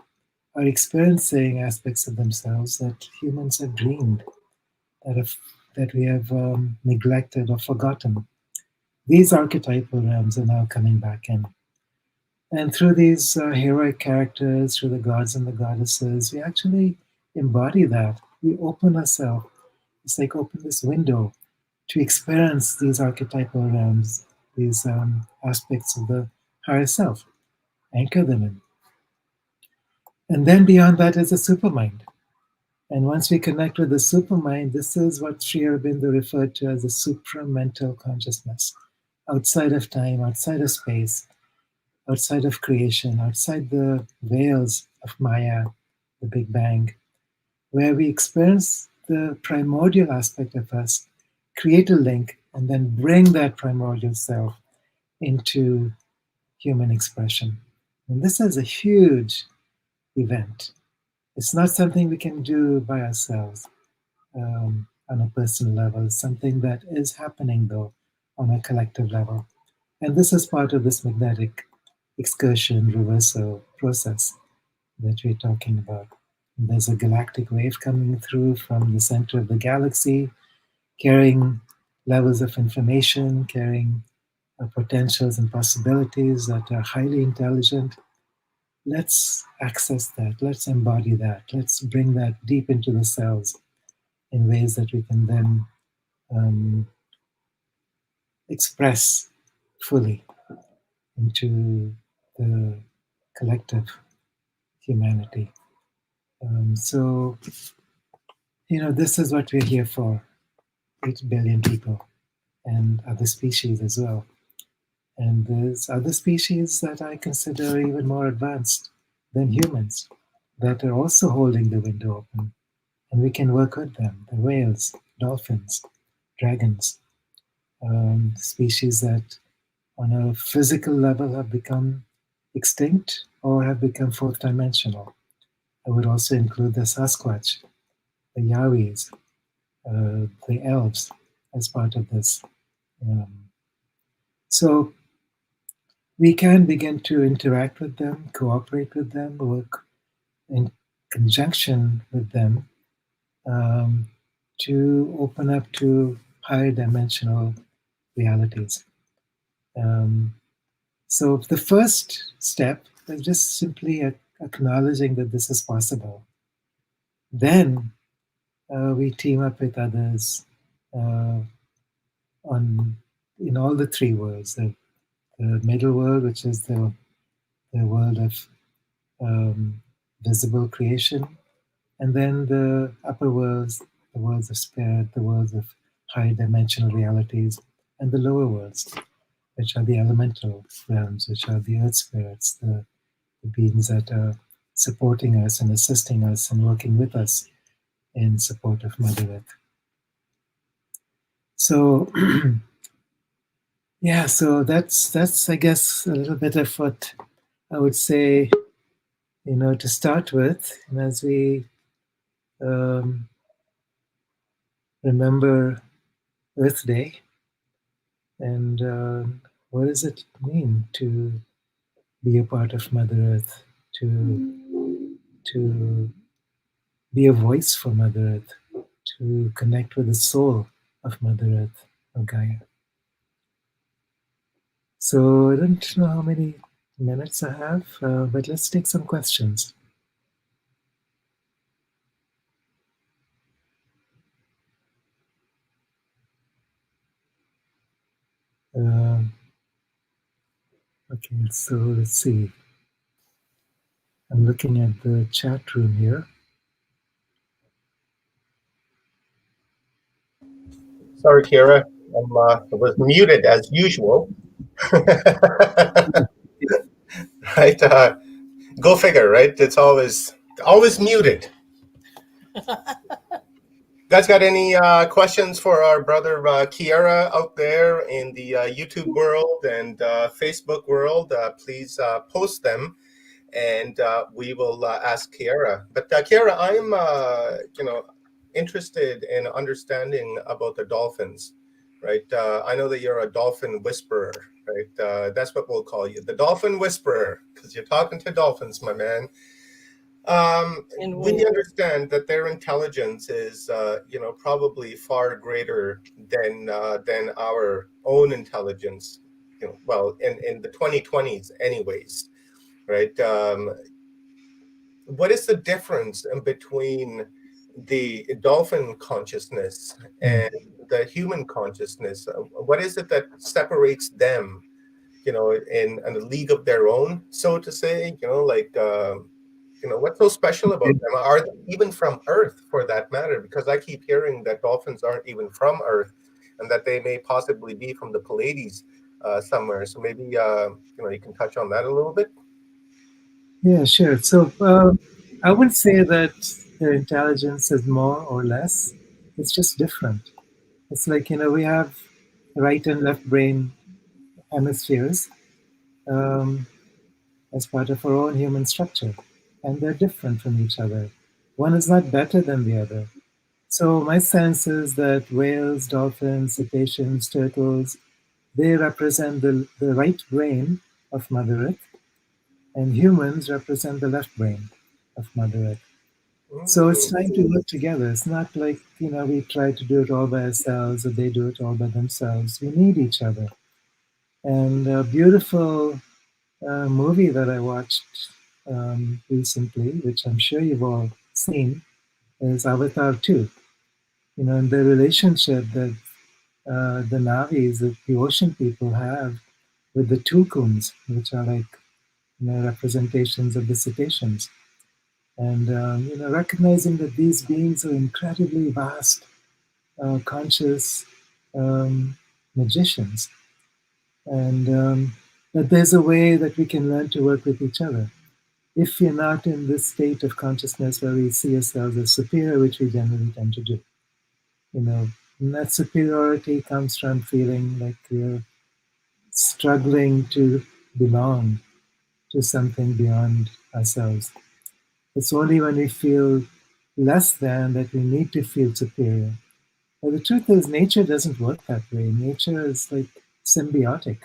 are experiencing aspects of themselves that humans have dreamed, that we have neglected or forgotten. These archetypal realms are now coming back in. And through these heroic characters, through the gods and the goddesses, we actually embody that. We open ourselves. It's like open this window to experience these archetypal realms, these aspects of the higher self, anchor them in. And then beyond that is the supermind. And once we connect with the supermind, this is what Sri Aurobindo referred to as the supramental consciousness, outside of time, outside of space, outside of creation, outside the veils of Maya, the Big Bang, where we experience the primordial aspect of us, create a link, and then bring that primordial self into human expression. And this is a huge event. It's not something we can do by ourselves on a personal level. It's something that is happening, though, on a collective level. And this is part of this magnetic excursion reversal process that we're talking about. And there's a galactic wave coming through from the center of the galaxy, carrying levels of information, carrying potentials and possibilities that are highly intelligent. Let's access that. Let's embody that. Let's bring that deep into the cells in ways that we can then express fully into the collective humanity. So, this is what we're here for, 8 billion people and other species as well. And there's other species that I consider even more advanced than humans that are also holding the window open. And we can work with them, the whales, dolphins, dragons, species that on a physical level have become extinct or have become fourth dimensional. I would also include the Sasquatch, the Yowies, the elves as part of this. So we can begin to interact with them, cooperate with them, work in conjunction with them to open up to higher dimensional realities. So the first step is just simply acknowledging that this is possible. Then we team up with others in all the three worlds, the middle world, which is the world of visible creation, and then the upper worlds, the worlds of spirit, the worlds of high dimensional realities, and the lower worlds, which are the elemental realms, which are the earth spirits, the beings that are supporting us and assisting us and working with us in support of Mother Earth. So, yeah, so that's I guess a little bit of what I would say, to start with, and as we remember Earth Day, and what does it mean to be a part of Mother Earth, to be a voice for Mother Earth, to connect with the soul of Mother Earth, or Gaia. So I don't know how many minutes I have, but let's take some questions. Okay, so let's see. I'm looking at the chat room here. Sorry, Kira, I was muted as usual. Right? Go figure, right? It's always muted. Guys, got any questions for our brother Kiera out there in the YouTube world and Facebook world? Please post them, and we will ask Kiera. But Kiera, I'm interested in understanding about the dolphins, right? I know that you're a dolphin whisperer, right? That's what we'll call you, the dolphin whisperer, because you're talking to dolphins, my man. We understand that their intelligence is, probably far greater than our own intelligence. Well, in the 2020s, anyways. right? What is the difference in between the dolphin consciousness and the human consciousness? What is it that separates them, in a league of their own, so to say? What's so special about them? Are they even from Earth, for that matter? Because I keep hearing that dolphins aren't even from Earth, and that they may possibly be from the Pleiades somewhere. So maybe you can touch on that a little bit. Yeah, sure. So I wouldn't say that their intelligence is more or less. It's just different. It's like, we have right and left brain hemispheres as part of our own human structure, and they're different from each other. One is not better than the other. So my sense is that whales, dolphins, cetaceans, turtles, they represent the right brain of Mother Earth, and humans represent the left brain of Mother Earth. So it's trying to work together. It's not like, we try to do it all by ourselves or they do it all by themselves. We need each other. And a beautiful movie that I watched recently, which I'm sure you've all seen, is Avatar 2. And the relationship that the Navis, the ocean people, have with the tulkuns, which are like representations of the cetaceans. And recognizing that these beings are incredibly vast, conscious magicians, and that there's a way that we can learn to work with each other. If we're not in this state of consciousness where we see ourselves as superior, which we generally tend to do, and that superiority comes from feeling like we're struggling to belong to something beyond ourselves. It's only when we feel less than that we need to feel superior. But the truth is, nature doesn't work that way. Nature is like symbiotic.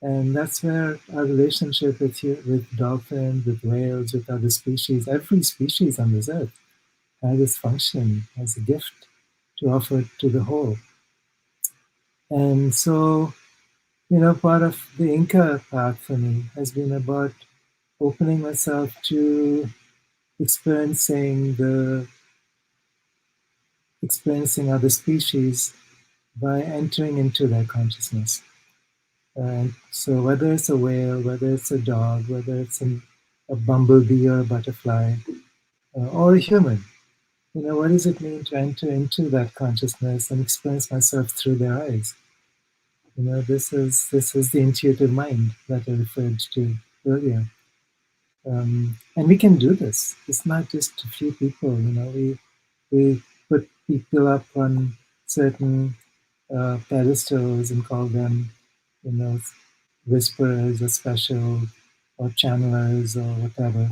And that's where our relationship with dolphins, with whales, with other species, every species on this earth has this function as a gift to offer to the whole. And so, part of the Inca path for me has been about opening myself to experiencing other species by entering into their consciousness. And so whether it's a whale, whether it's a dog, whether it's a bumblebee or a butterfly, or a human, what does it mean to enter into that consciousness and experience myself through their eyes? This is the intuitive mind that I referred to earlier. And we can do this. It's not just a few people. We put people up on certain pedestals and call them, whisperers or special or channelers or whatever.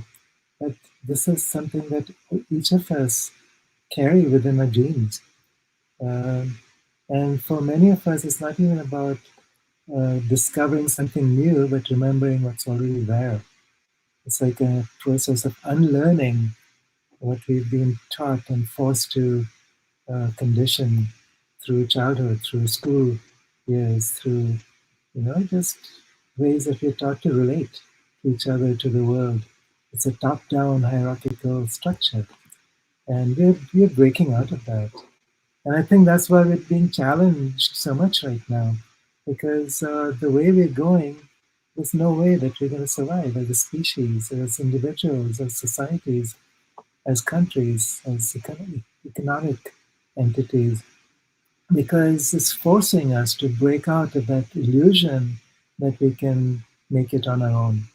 But this is something that each of us carry within our genes. And for many of us, it's not even about discovering something new, but remembering what's already there. It's like a process of unlearning what we've been taught and forced to condition through childhood, through school years, through, just ways that we're taught to relate to each other, to the world. It's a top-down hierarchical structure. And we're breaking out of that. And I think that's why we're being challenged so much right now. Because the way we're going, there's no way that we're going to survive as a species, as individuals, as societies, as countries, as economic entities, because it's forcing us to break out of that illusion that we can make it on our own.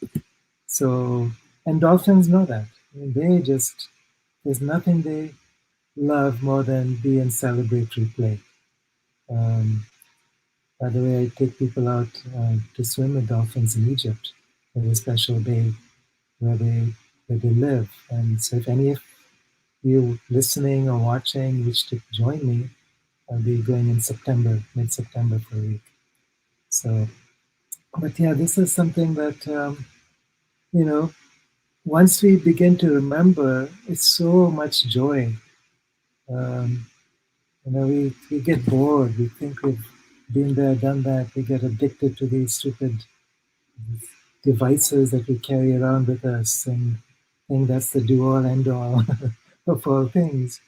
So, and dolphins know that. There's nothing they love more than be in celebratory play. By the way, I take people out to swim with dolphins in Egypt. There's a special bay where they live. And so if any of you listening or watching wish to join me, I'll be going in September, mid-September for a week. So, but yeah, this is something that, once we begin to remember, it's so much joy. We get bored. We think we've been there, done that. We get addicted to these stupid devices that we carry around with us and think that's the do all end all of all things.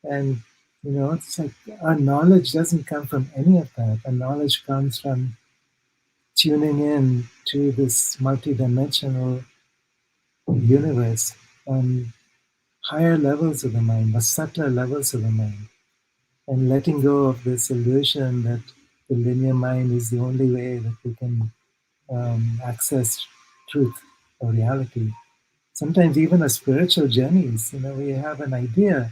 And it's like our knowledge doesn't come from any of that. Our knowledge comes from tuning in to this multidimensional universe on higher levels of the mind, the subtler levels of the mind, and letting go of this illusion that the linear mind is the only way that we can access truth or reality. Sometimes even our spiritual journeys, we have an idea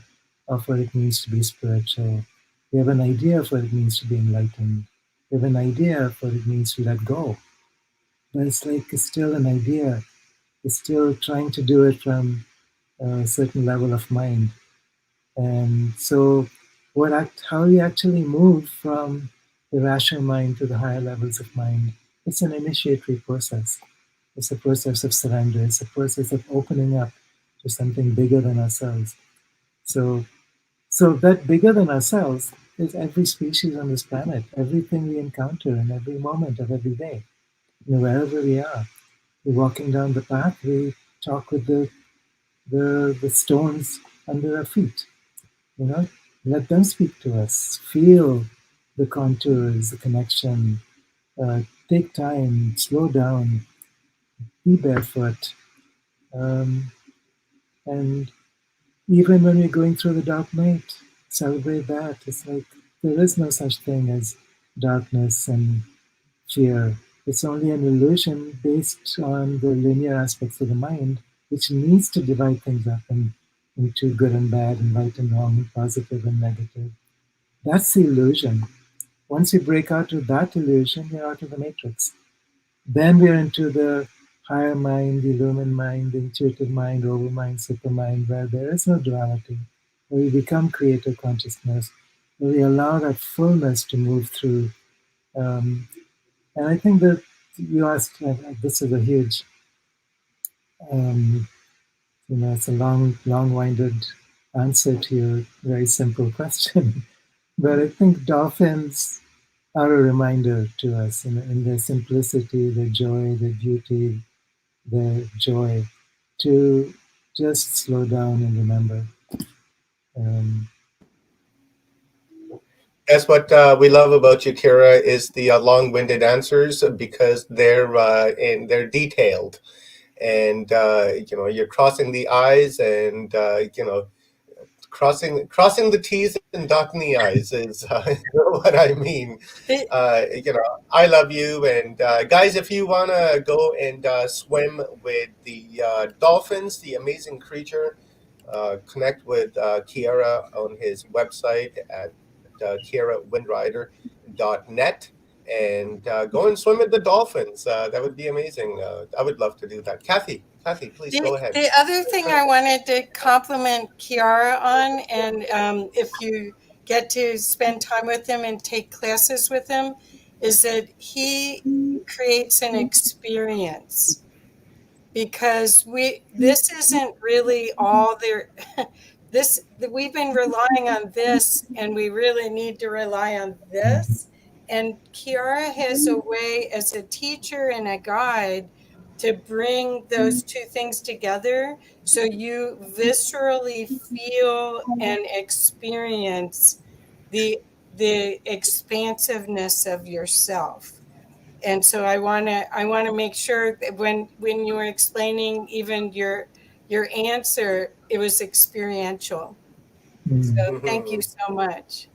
of what it means to be spiritual. We have an idea of what it means to be enlightened. We have an idea of what it means to let go. But it's like it's still an idea. It's still trying to do it from a certain level of mind. And so how we actually move from the rational mind to the higher levels of mind, it's an initiatory process. It's a process of surrender. It's a process of opening up to something bigger than ourselves. So that bigger than ourselves is every species on this planet, everything we encounter in every moment of every day, wherever we are. We're walking down the path, we talk with the stones under our feet. Let them speak to us. Feel the contours, the connection. Take time, slow down, be barefoot. And even when we're going through the dark night, celebrate that. It's like there is no such thing as darkness and fear. It's only an illusion based on the linear aspects of the mind, which needs to divide things up into good and bad, and right and wrong, and positive and negative. That's the illusion. Once you break out of that illusion, you're out of the matrix. Then we're into the higher mind, the illumined mind, the intuitive mind, overmind, supermind, where there is no duality, where we become creative consciousness, where we allow that fullness to move through. And I think that you asked, this is a huge, it's a long-winded answer to your very simple question. But I think dolphins are a reminder to us in their simplicity, their joy, their beauty, their joy, to just slow down and remember. That's what we love about you, Kira, is the long-winded answers, because they're detailed, and you're crossing the I's, and crossing the T's and dotting the I's is what I mean. I love you, and guys, if you want to go and swim with the dolphins, the amazing creature, connect with Kiara on his website at KiaraWindrider.net, and go and swim with the dolphins. That would be amazing. I would love to do that. Kathy, please go ahead. The other thing I wanted to compliment Kiara on, and if you get to spend time with him and take classes with him, is that he creates an experience. Because this isn't really all there. We've been relying on this, and we really need to rely on this. And Kiara has a way as a teacher and a guide to bring those two things together, so you viscerally feel and experience the expansiveness of yourself. And so I want to make sure that when you were explaining even your answer, it was experiential. So thank you so much.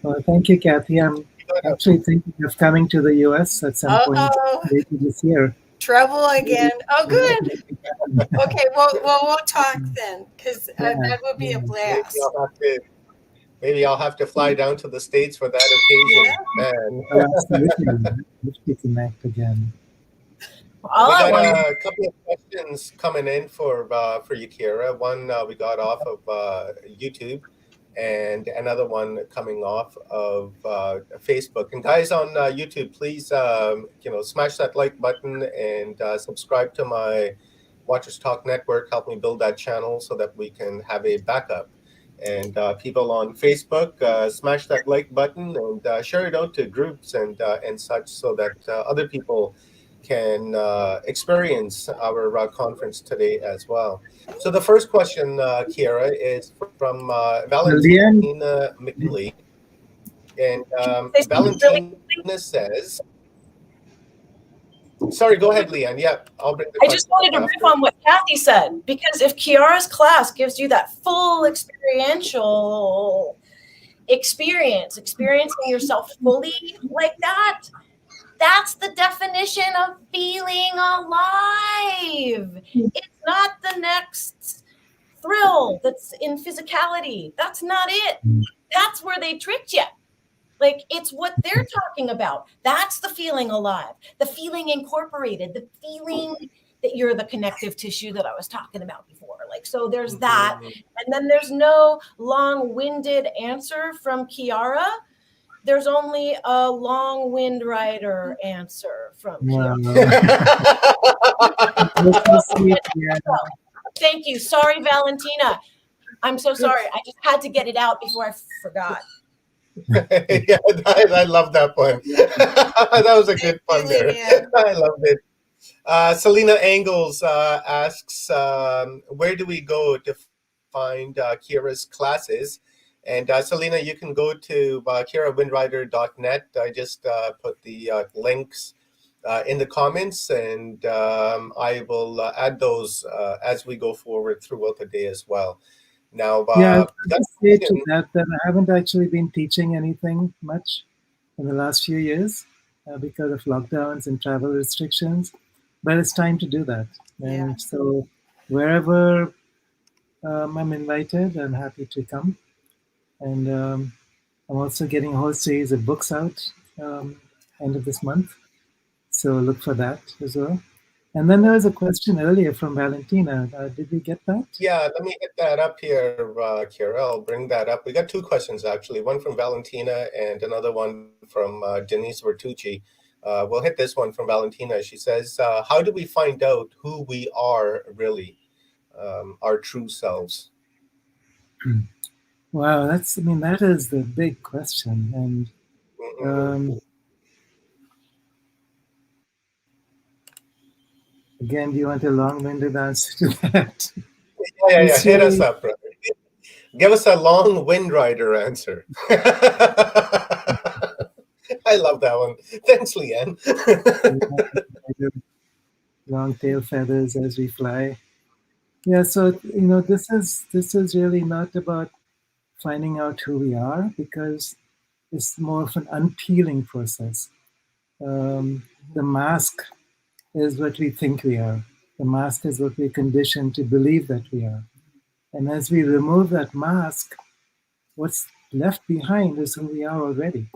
Well, thank you, Kathy. I'm actually thinking of coming to the US at some point later this year. Trouble again. Oh, good. Okay, well, we'll talk then, because that would be a blast. Maybe I'll have to fly down to the States for that occasion. Yeah. Absolutely. Let's connect again. We got a couple of questions coming in for you, Kira. One we got off of YouTube, and another one coming off of Facebook. And guys on YouTube, please smash that like button and subscribe to my Watchers Talk Network. Help me build that channel so that we can have a backup. And people on Facebook, smash that like button and share it out to groups and such, so that other people can experience our conference today as well. So the first question, Kiara, is from Leanne, Valentina McLean. And Say something really Valentina says, sorry, go ahead, Leanne. Yeah, I'll bring the I just question wanted to up riff after. on what Kathy said, because if Kiara's class gives you that full experiential experience, experiencing yourself fully like that, that's the definition of feeling alive. It's not the next thrill that's in physicality. That's not it. That's where they tricked you. Like, it's what they're talking about. That's the feeling alive, the feeling incorporated, the feeling that you're the connective tissue that I was talking about before. Like, so there's that. And then there's no long-winded answer from Kiara. There's only a long wind rider answer from Kiara. That's so sweet, yeah. Thank you. Sorry, Valentina. I'm so sorry. I just had to get it out before I forgot. Yeah, I love that one. That was a good pun there. I loved it. Selena Angles asks, where do we go to find Kira's classes? And Selena, you can go to kirawindrider.net. I just put the links in the comments, and I will add those as we go forward throughout the day as well. Now, Yeah, I'll just say to that I haven't actually been teaching anything much in the last few years because of lockdowns and travel restrictions, but it's time to do that. And so wherever I'm invited, I'm happy to come. And I'm also getting a whole series of books out end of this month. So look for that as well. And then there was a question earlier from Valentina. Did we get that? Yeah, let me hit that up here, Kira. I'll bring that up. We got two questions, actually. One from Valentina and another one from Denise Vertucci. We'll hit this one from Valentina. She says, how do we find out who we are really, our true selves? Wow, that is the big question. And again, do you want a long-winded answer to that? Yeah. Hit us up, brother. Give us a long Wind Rider answer. I love that one. Thanks, Leanne. Long tail feathers as we fly. Yeah, so this is really not about finding out who we are, because it's more of an unpeeling process. The mask is what we think we are. The mask is what we're conditioned to believe that we are. And as we remove that mask, what's left behind is who we are already.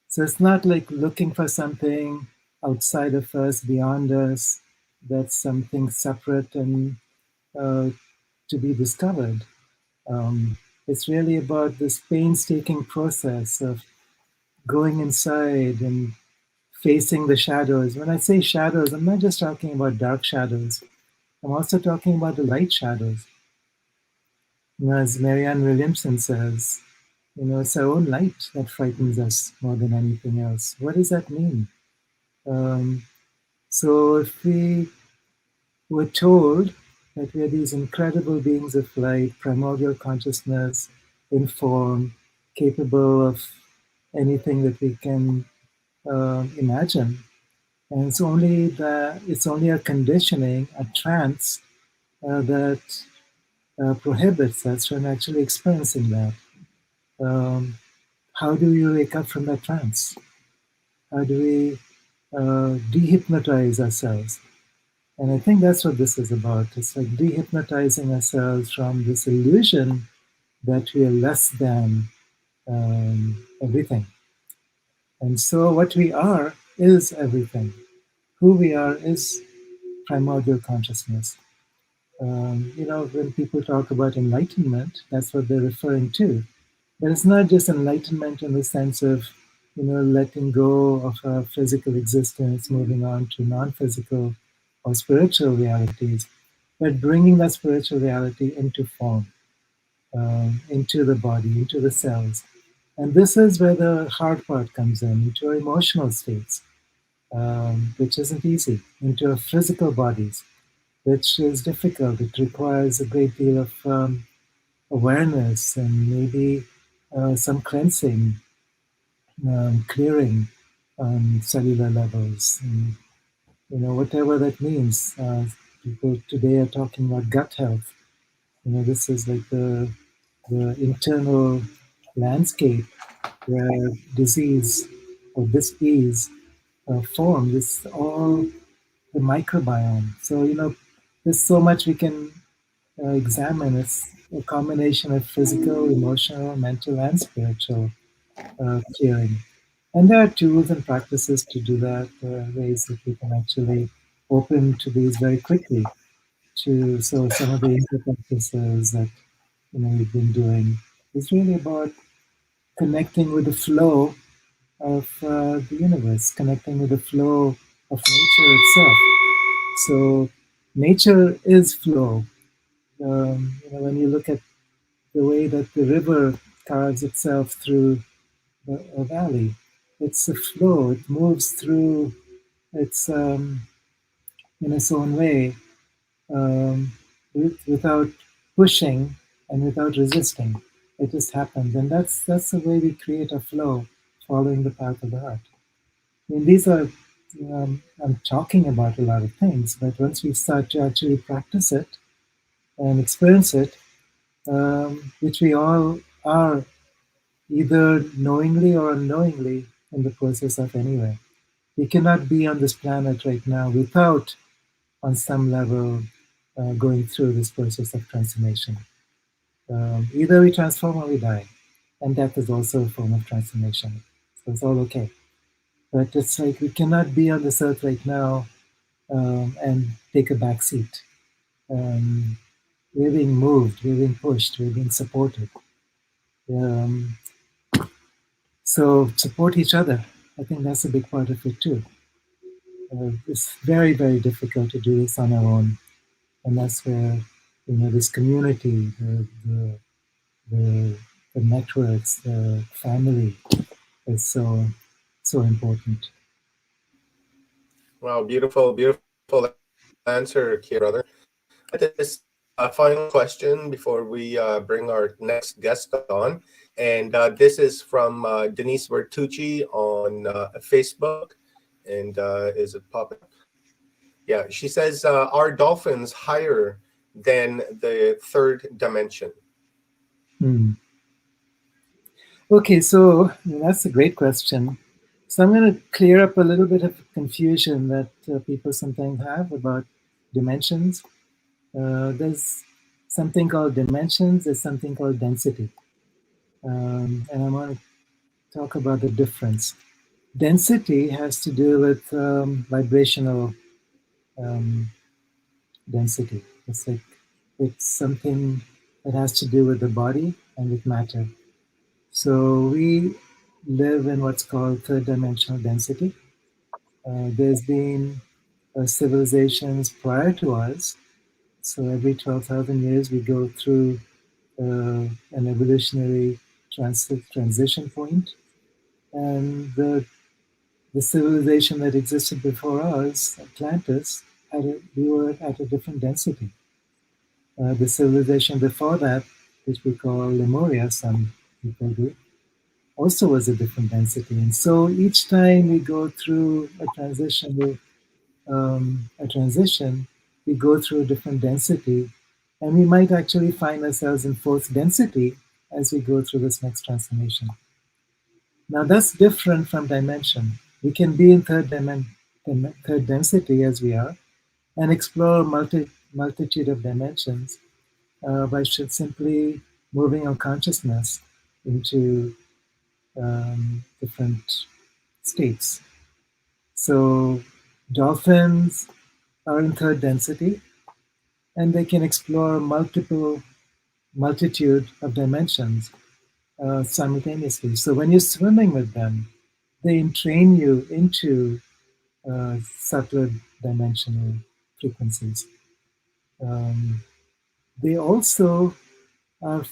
So it's not like looking for something outside of us, beyond us, that's something separate and to be discovered. It's really about this painstaking process of going inside and facing the shadows. When I say shadows, I'm not just talking about dark shadows. I'm also talking about the light shadows. As Marianne Williamson says, it's our own light that frightens us more than anything else. What does that mean? So if we were told that we are these incredible beings of light, primordial consciousness, informed, capable of anything that we can imagine, and it's only a conditioning, a trance that prohibits us from actually experiencing that. How do we wake up from that trance? How do we dehypnotize ourselves? And I think that's what this is about. It's like dehypnotizing ourselves from this illusion that we are less than everything. And so what we are is everything. Who we are is primordial consciousness. When people talk about enlightenment, that's what they're referring to. But it's not just enlightenment in the sense of, letting go of our physical existence, moving on to non-physical or spiritual realities, but bringing that spiritual reality into form, into the body, into the cells. And this is where the hard part comes into our emotional states. which isn't easy, into our physical bodies, which is difficult. It requires a great deal of awareness and maybe some cleansing, clearing on cellular levels, and whatever that means. People today are talking about gut health. This is like the internal landscape where disease or dis-ease forms. It's all the microbiome. So there's so much we can examine. It's a combination of physical, emotional, mental, and spiritual clearing. And there are tools and practices to do that, ways that we can actually open to these very quickly. So some of the yoga practices that we've been doing is really about connecting with the flow of the universe, connecting with the flow of nature itself. So nature is flow. When you look at the way that the river carves itself through a valley, it's a flow. It moves through its in its own way, without pushing and without resisting. It just happens, and that's the way we create a flow, following the path of the heart. I mean, these are I'm talking about a lot of things, but once we start to actually practice it and experience it, which we all are either knowingly or unknowingly in the process of anyway. We cannot be on this planet right now without, on some level, going through this process of transformation. Either we transform or we die, and death is also a form of transformation. So it's all okay. But it's like we cannot be on this earth right now and take a back seat. We're being moved, we're being pushed, we're being supported. Um, so support each other. I think that's a big part of it too. It's very, very difficult to do this on our own, and that's where this community, the, the networks, the family is so important. Wow, beautiful, beautiful answer, Kira, brother. This final question before we bring our next guest on. And this is from Denise Bertucci on Facebook. And is it popping up? Yeah, she says, are dolphins higher than the third dimension? Okay, so that's a great question. So I'm going to clear up a little bit of confusion that people sometimes have about dimensions. There's something called dimensions, there's something called density. And I want to talk about the difference. Density has to do with vibrational density. It's something that has to do with the body and with matter. So we live in what's called third dimensional density. There's been civilizations prior to us. So every 12,000 years we go through an evolutionary transition point. And the civilization that existed before us, Atlantis, we were at a different density. The civilization before that, which we call Lemuria, some people do, also was a different density. And so each time we go through a transition, we go through a different density, and we might actually find ourselves in fourth density as we go through this next transformation. Now that's different from dimension. We can be in third density as we are, and explore a multitude of dimensions by simply moving our consciousness into different states. So dolphins are in third density, and they can explore multitude of dimensions simultaneously. So when you're swimming with them, they entrain you into subtler dimensional frequencies. They also are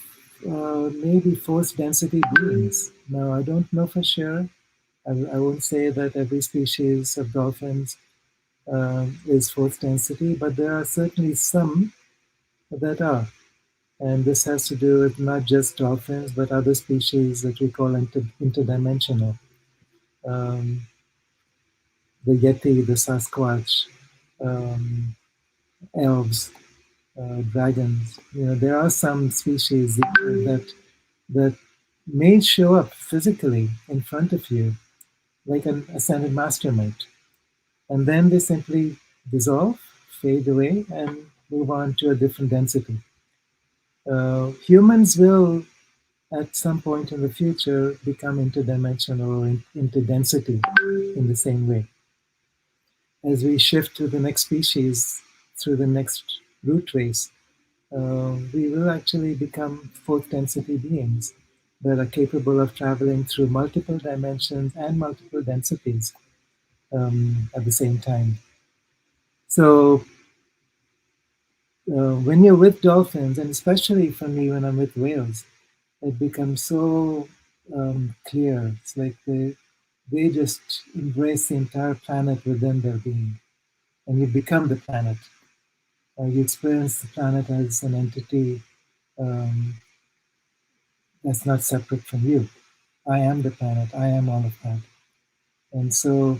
maybe fourth density beings. Now, I don't know for sure, I won't say that every species of dolphins is fourth density, but there are certainly some that are. And this has to do with not just dolphins, but other species that we call interdimensional. Um, the Yeti, the Sasquatch, um, elves, dragons. There are some species that may show up physically in front of you, like an ascended master might, and then they simply dissolve, fade away, and move on to a different density. Humans will, at some point in the future, become interdimensional or interdensity in the same way. As we shift to the next species through the next root race, we will actually become fourth density beings that are capable of traveling through multiple dimensions and multiple densities at the same time. So when you're with dolphins, and especially for me when I'm with whales, it becomes so clear. It's like they just embrace the entire planet within their being, and you become the planet. You experience the planet as an entity um, that's not separate from you. I am the planet. I am all of that. And so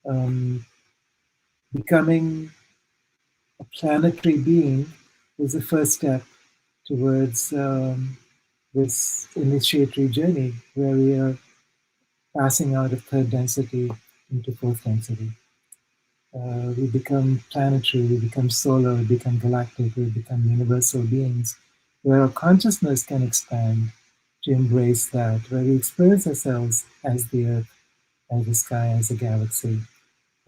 um, becoming a planetary being is the first step towards this initiatory journey where we are passing out of third density into fourth density. We become planetary, we become solar, we become galactic, we become universal beings where our consciousness can expand to embrace that, where we experience ourselves as the earth, as the sky, as a galaxy.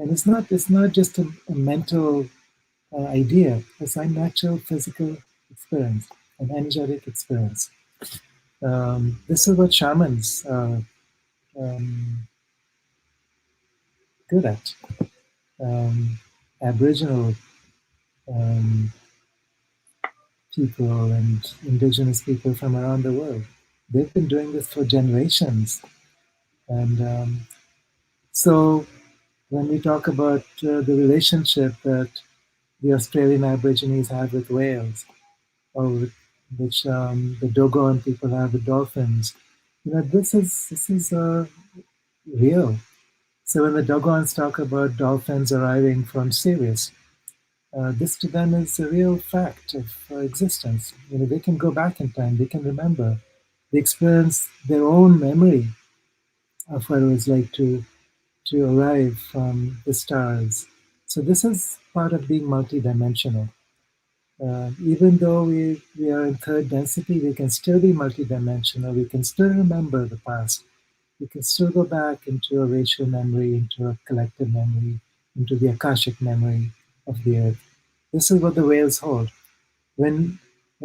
And it's not just a mental idea, it's a natural physical experience, an energetic experience. This is what shamans are good at. Aboriginal um, people and indigenous people from around the world. They've been doing this for generations. And so when we talk about the relationship that the Australian Aborigines have with whales, or which the Dogon people have with dolphins, this is real. So when the Dogons talk about dolphins arriving from Sirius, this to them is a real fact of existence. They can go back in time, they can remember, they experience their own memory of what it was like to arrive from the stars. So this is part of being multidimensional. Even though we are in third density, we can still be multidimensional. We can still remember the past. We can still go back into a racial memory, into a collective memory, into the Akashic memory of the earth. This is what the whales hold. When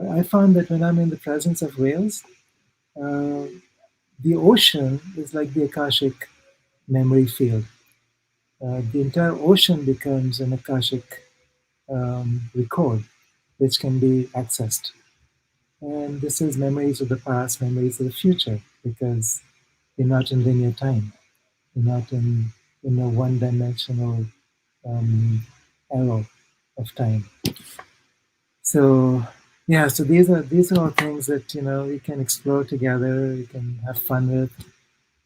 I found that when I'm in the presence of whales, uh, the ocean is like the Akashic memory field. The entire ocean becomes an Akashic record, which can be accessed. And this is memories of the past, memories of the future, because you're not in linear time. You're not in a one-dimensional arrow of time. So yeah, so these are all things that we can explore together, we can have fun with,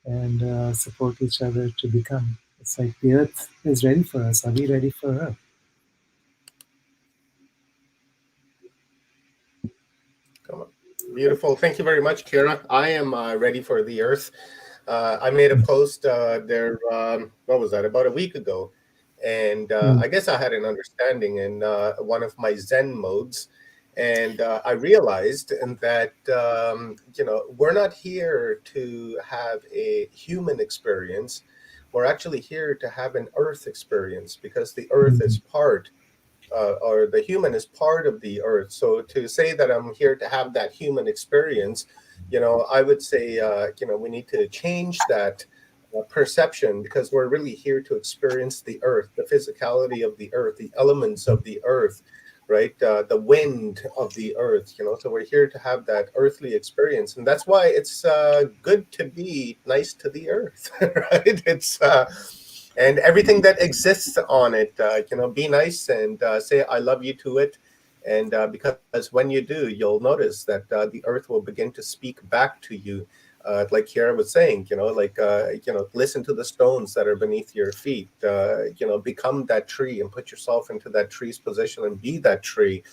and support each other to become. It's like the earth is ready for us. Are we ready for her? Come on. Beautiful. Thank you very much, Kira. I am ready for the earth. I made a post there, what was that, about a week ago. And I guess I had an understanding in one of my Zen modes. And I realized that, we're not here to have a human experience. We're actually here to have an earth experience because the earth is part or the human is part of the earth. So to say that I'm here to have that human experience, I would say, we need to change that perception because we're really here to experience the earth, the physicality of the earth, the elements of the earth. right? The wind of the earth, so we're here to have that earthly experience. And that's why it's good to be nice to the earth, right? And everything that exists on it, be nice and say, I love you to it. And because when you do, you'll notice that the earth will begin to speak back to you. Like Kiara was saying, listen to the stones that are beneath your feet, become that tree and put yourself into that tree's position and be that tree,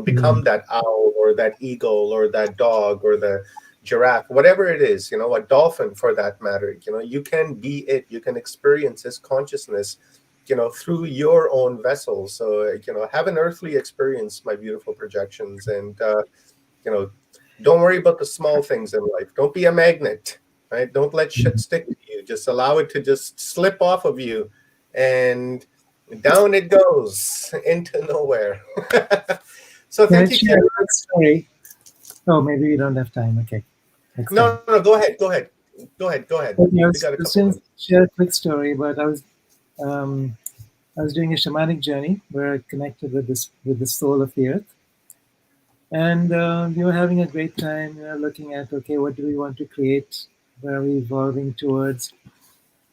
become that owl or that eagle or that dog or the giraffe, whatever it is, a dolphin for that matter, you can be it, you can experience this consciousness, through your own vessel. So, have an earthly experience, my beautiful projections. And, you know, don't worry about the small things in life. Don't be a magnet, right? Don't let shit stick to you. Just allow it to just slip off of you, and down it goes into nowhere. So Can I thank you, share Karen. a quick story? Oh, maybe we don't have time. Okay. Next time. No, go ahead. Go ahead. Okay, I We was got a just couple going to minutes. share a quick story, but I was doing a shamanic journey where I connected with the soul of the earth, and we were having a great time. Looking at, okay, what do we want to create? Where are we evolving towards?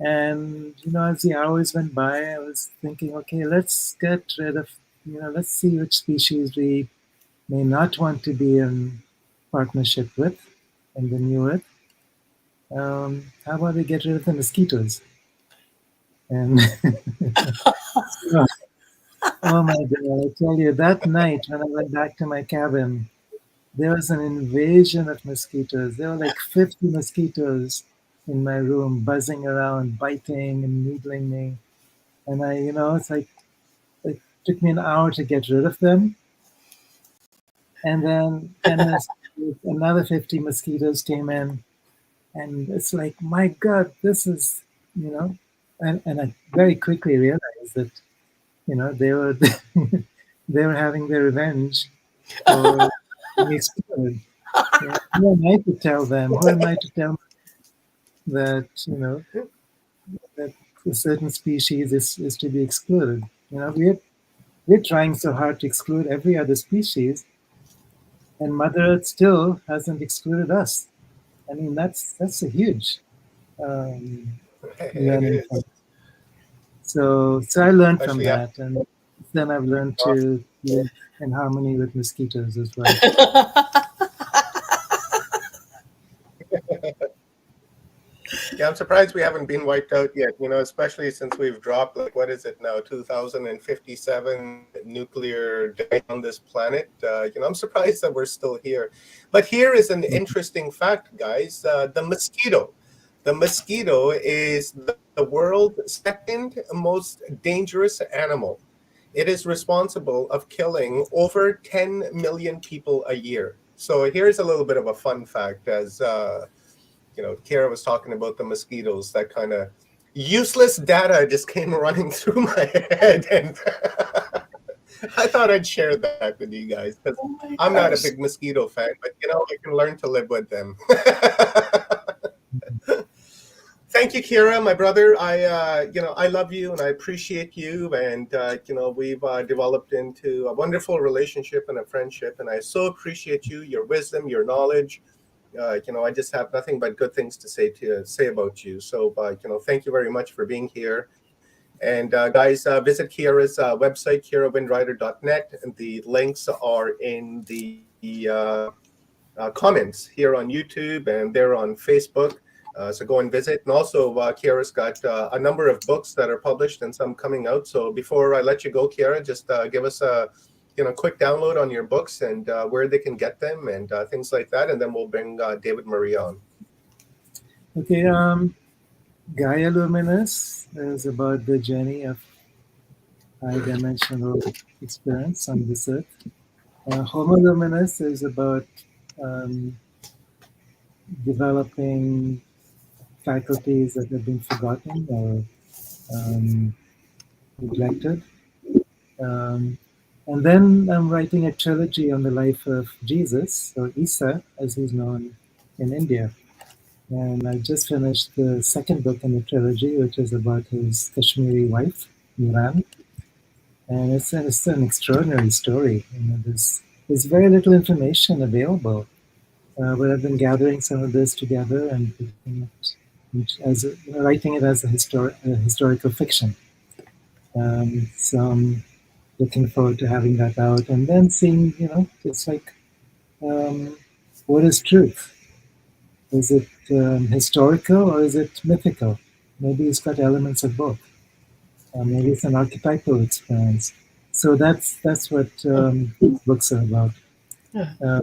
And as the hours went by, I was thinking, okay, let's get rid of, let's see which species we may not want to be in partnership with in the new earth. How about we get rid of the mosquitoes? And so, oh my God, I tell you, that night when I went back to my cabin, there was an invasion of mosquitoes. There were like 50 mosquitoes in my room, buzzing around, biting and needling me. And it's like it took me an hour to get rid of them. And then 10 minutes, another 50 mosquitoes came in. And it's like, my God, this is, and I very quickly realized that, they were they were having their revenge for being excluded. Who am I to tell them? Who am I to tell them that that a certain species is to be excluded? We're trying so hard to exclude every other species, and Mother Earth still hasn't excluded us. I mean, that's a huge um, It learning is, point. So I learned from especially after. that, and then I've learned to live in harmony with mosquitoes as well. Yeah, I'm surprised we haven't been wiped out yet, especially since we've dropped, like, what is it now, 2057 nuclear death on this planet. I'm surprised that we're still here. But here is an interesting fact, guys. The mosquito. The mosquito is the world's second most dangerous animal. It is responsible of killing over 10 million people a year. So here's a little bit of a fun fact as Kara was talking about the mosquitoes, that kind of useless data just came running through my head. And I thought I'd share that with you guys because I'm not a big mosquito fan, but I can learn to live with them. Thank you, Kira, my brother. I love you and I appreciate you. And, we've developed into a wonderful relationship and a friendship. And I so appreciate you, your wisdom, your knowledge. I just have nothing but good things to say about you. So, thank you very much for being here. And guys, visit Kiara's website, kirawindrider.net. And the links are in the comments here on YouTube, and they're on Facebook. So go and visit. And also, Kiara's got a number of books that are published and some coming out. So before I let you go, Kiara, just give us a quick download on your books and where they can get them and things like that. And then we'll bring David Marie on. Okay, Gaia Luminous is about the journey of high-dimensional experience on this earth. Homo Luminous is about developing faculties that have been forgotten or neglected. And then I'm writing a trilogy on the life of Jesus, or Isa, as he's known in India. And I just finished the second book in the trilogy, which is about his Kashmiri wife, Miran. And it's an extraordinary story. There's very little information available, but I've been gathering some of this together and putting writing it as a historical fiction. So I'm looking forward to having that out, and then seeing, it's like, what is truth? Is it historical or is it mythical? Maybe it's got elements of both. Maybe it's an archetypal experience. So that's what books are about. Um,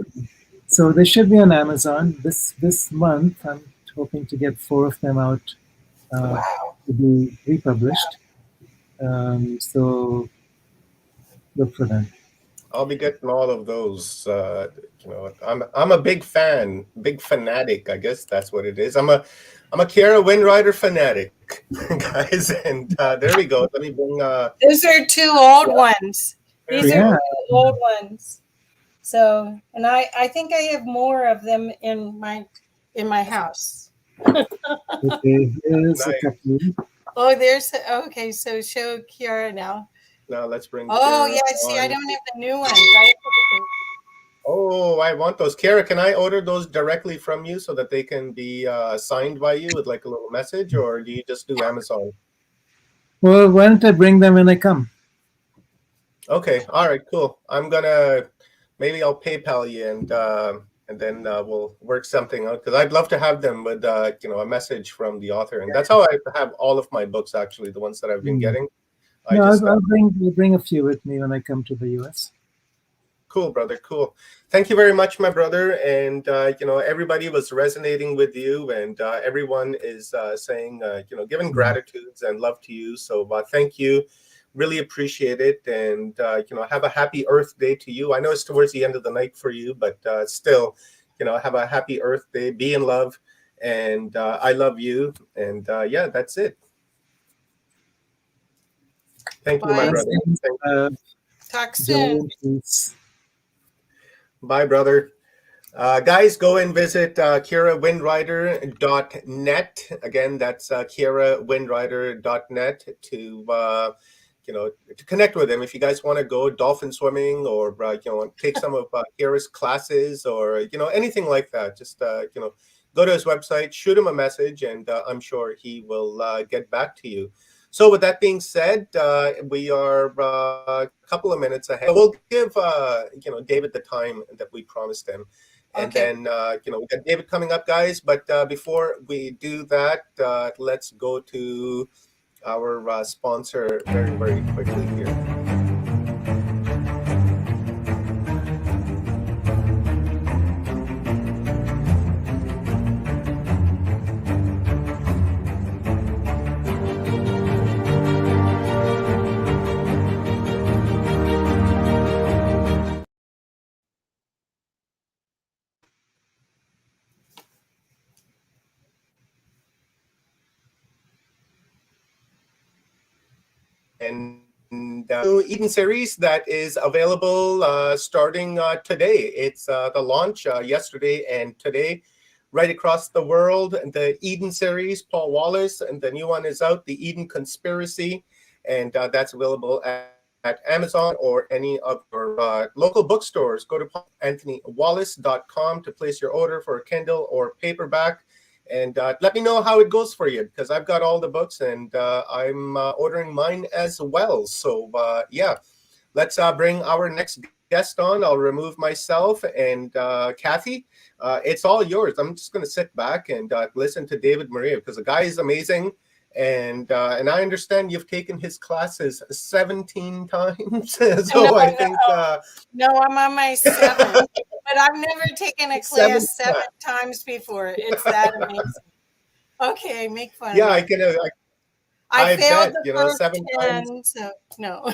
so they should be on Amazon this month. I'm hoping to get 4 of them out to be republished. So look for them. I'll be getting all of those. I'm a big fan, big fanatic. I guess that's what it is. I'm a Kiara Windrider fanatic, guys. And there we go. Let me bring. Those are 2 old ones. These are 2 old ones. So, and I think I have more of them in my house. Okay, here's a couple. Oh, there's okay. So show Kiara now. Now let's bring. Oh Kiara yeah, see, on. I don't have the new ones. Right? Oh, I want those. Kiara, can I order those directly from you so that they can be signed by you with like a little message, or do you just do Amazon? Well, why don't I bring them when I come? Okay, all right, cool. Maybe I'll PayPal you and then we'll work something out, because I'd love to have them with a message from the author, and that's how I have all of my books, actually, the ones that I've been getting. I'll bring a few with me when I come to the US. Cool, brother. Cool. Thank you very much, my brother. And everybody was resonating with you, and everyone is saying giving gratitudes and love to you. So thank you. Really appreciate it, and have a happy Earth Day to you. I know it's towards the end of the night for you, but still, have a happy Earth Day. Be in love, and I love you. And that's it. Thank you, my brother. Talk soon. Bye, brother. Guys, go and visit KiaraWindrider.net. Again, that's KiaraWindrider.net to connect with him. If you guys want to go dolphin swimming, or take some of Kiara's classes, or anything like that, just go to his website, shoot him a message, and I'm sure he will get back to you. So with that being said, we are a couple of minutes ahead. We'll give David the time that we promised him. And then, we got David coming up, guys. But before we do that, let's go to our sponsor very, very quickly here. And new Eden series that is available starting today. It's the launch yesterday and today, right across the world. The Eden series, Paul Wallace, and the new one is out, The Eden Conspiracy, and that's available at Amazon or any of your local bookstores. Go to paulanthonywallace.com to place your order for a Kindle or paperback. And let me know how it goes for you, because I've got all the books, and I'm ordering mine as well. So, let's bring our next guest on. I'll remove myself. And Kathy, it's all yours. I'm just going to sit back and listen to David Maria, because the guy is amazing. And I understand you've taken his classes 17 times. So I think... No, I'm on my 7th. But I've never taken a class 7 times before. It's that amazing. Okay, make fun. Yeah, I can. I failed bet, the first 7 10, times. so no.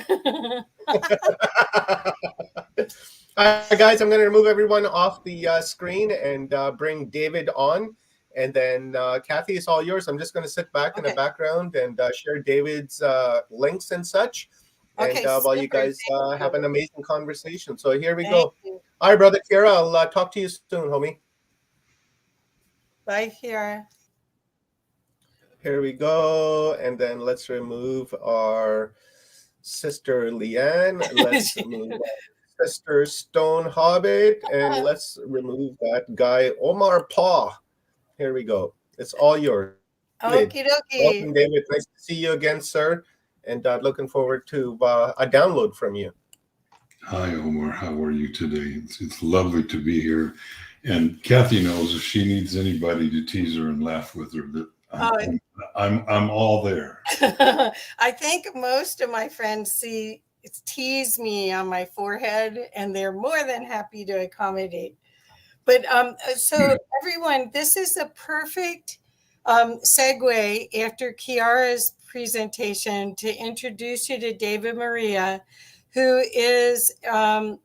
All right, guys, I'm going to remove everyone off the screen and bring David on. And then, Kathy, it's all yours. I'm just going to sit back in the background and share David's links and such. And while you guys have an amazing conversation. So here we go. All right, brother Kiara, I'll talk to you soon, homie. Bye, Kiara. Here we go. And then let's remove our Sister Leanne. Let's move on. Sister Stone Hobbit, and let's remove that guy Omar Paw. Here we go. It's all yours. David. Okie dokie. Welcome, David. Nice to see you again, sir. And looking forward to a download from you. Hi, Omar. How are you today? It's lovely to be here. And Kathy knows if she needs anybody to tease her and laugh with her, that I'm all there. I think most of my friends tease me on my forehead, and they're more than happy to accommodate. But so everyone, this is a perfect segue after Kiara's presentation to introduce you to David Maria, who is, I'm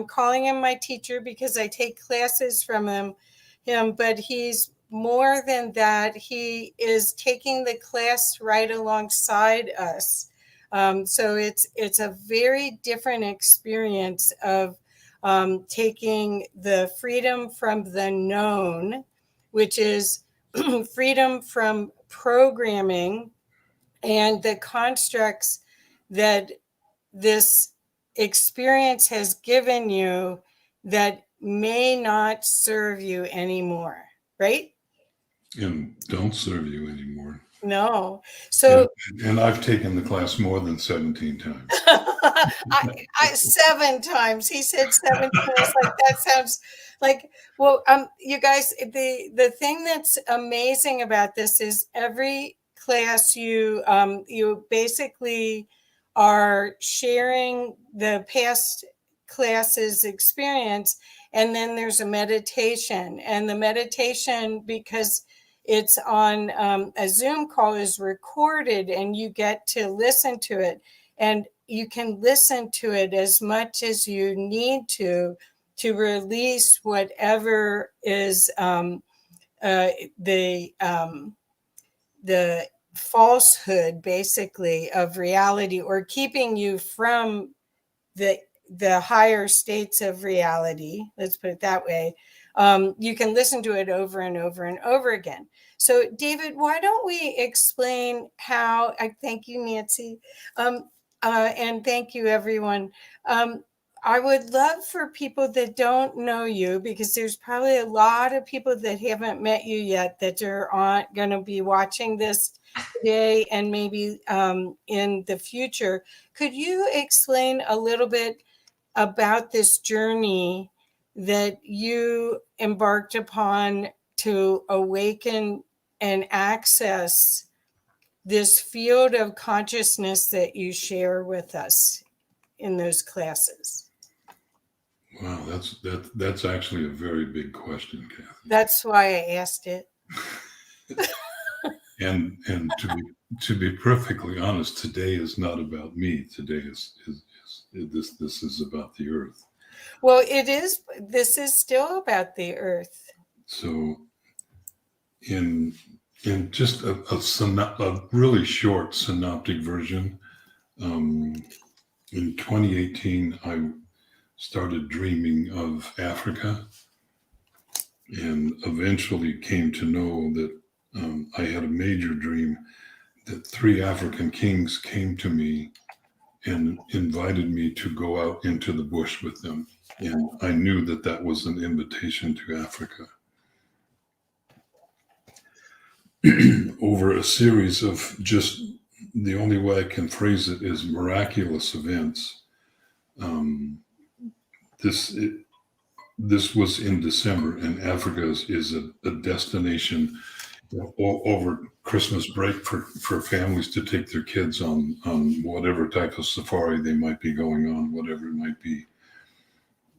calling him my teacher because I take classes from him, but he's more than that. He is taking the class right alongside us. So it's a very different experience of taking the freedom from the known, which is freedom from programming and the constructs that this experience has given you that may not serve you anymore, right? And don't serve you anymore. No. So and I've taken the class more than 17 times. I 7 times. He said 7 times. Like that sounds like, well, you guys, the thing that's amazing about this is every class you basically are sharing the past classes experience, and then there's a meditation, and the meditation, because it's on a Zoom call, is recorded, and you get to listen to it, and you can listen to it as much as you need to release whatever is the falsehood, basically, of reality, or keeping you from the higher states of reality. Let's put it that way. You can listen to it over and over and over again. So, David, why don't we explain how? Thank you, Nancy, and thank you, everyone. I would love for people that don't know you, because there's probably a lot of people that haven't met you yet that are going to be watching this today and maybe in the future. Could you explain a little bit about this journey that you embarked upon to awaken and access this field of consciousness that you share with us in those classes? Wow, that's actually a very big question, Kathy. That's why I asked it. and to be perfectly honest, today is not about me. Today is this is about the earth. Well, it is. This is still about the earth. So, in just a really short synoptic version, in 2018, I started dreaming of Africa, and eventually came to know that I had a major dream that 3 African kings came to me and invited me to go out into the bush with them. And I knew that that was an invitation to Africa. Over a series of just, the only way I can phrase it is miraculous events. This was in December, and Africa is a destination over Christmas break for families to take their kids on whatever type of safari they might be going on, whatever it might be.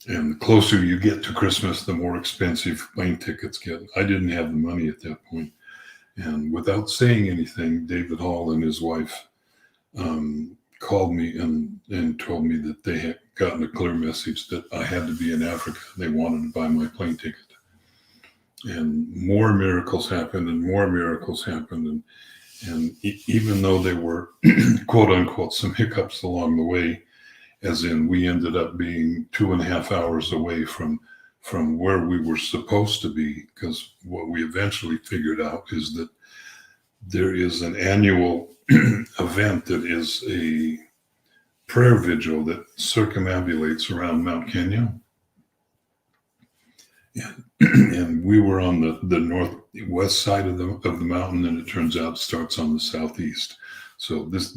And the closer you get to Christmas, the more expensive plane tickets get. I didn't have the money at that point. And without saying anything, David Hall and his wife called me and told me that they had gotten a clear message that I had to be in Africa. They wanted to buy my plane ticket. And more miracles happened, and more miracles happened. And even though there were, quote unquote, some hiccups along the way, as in we ended up being 2.5 hours away from where we were supposed to be, because what we eventually figured out is that there is an annual event that is prayer vigil that circumambulates around Mount Kenya. And we were on the northwest side of the mountain, and it turns out it starts on the southeast. So this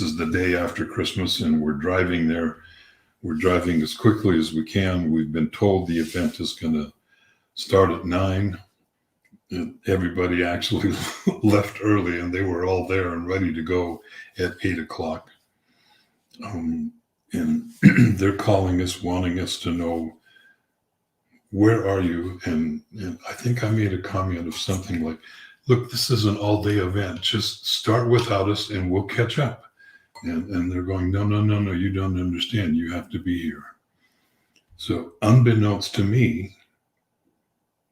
is the day after Christmas, and we're driving there. We're driving as quickly as we can. We've been told the event is going to start at 9. And everybody actually left early, and they were all there and ready to go at 8 o'clock. And they're calling us, wanting us to know, where are you? And I think I made a comment of something like, look, this is an all-day event. Just start without us and we'll catch up. And they're going, no, you don't understand. You have to be here. So unbeknownst to me,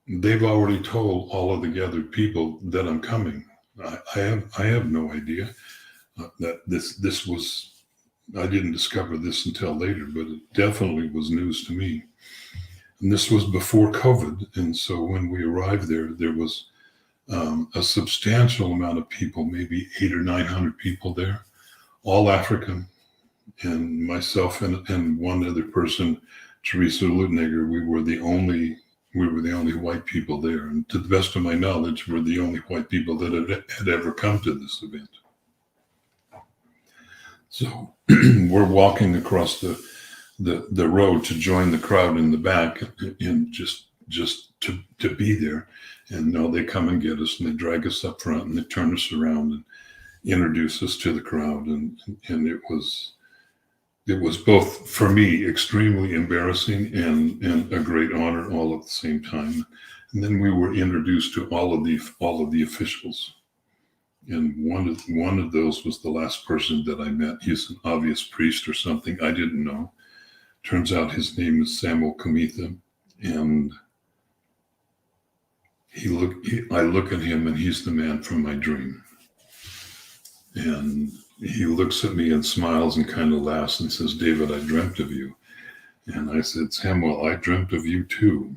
they've already told all of the gathered people that I'm coming. I have no idea that this was, I didn't discover this until later, but it definitely was news to me. And this was before COVID. And so when we arrived there was a substantial amount of people, maybe 800 or 900 people there, all African, and myself and one other person, Teresa Lutniger. We were the only white people there. And to the best of my knowledge, we're the only white people that had ever come to this event. So we're walking across the road to join the crowd in the back, and just to be there. And now they come and get us, and they drag us up front, and they turn us around and introduce us to the crowd. And it was both, for me, extremely embarrassing and a great honor all at the same time. And then we were introduced to all of the officials. And one of those was the last person that I met. He's an obvious priest or something. I didn't know. Turns out his name is Samuel Kamitha, and I look at him, and he's the man from my dream. And he looks at me and smiles and kind of laughs and says, "David, I dreamt of you." And I said, "Samuel, I dreamt of you too."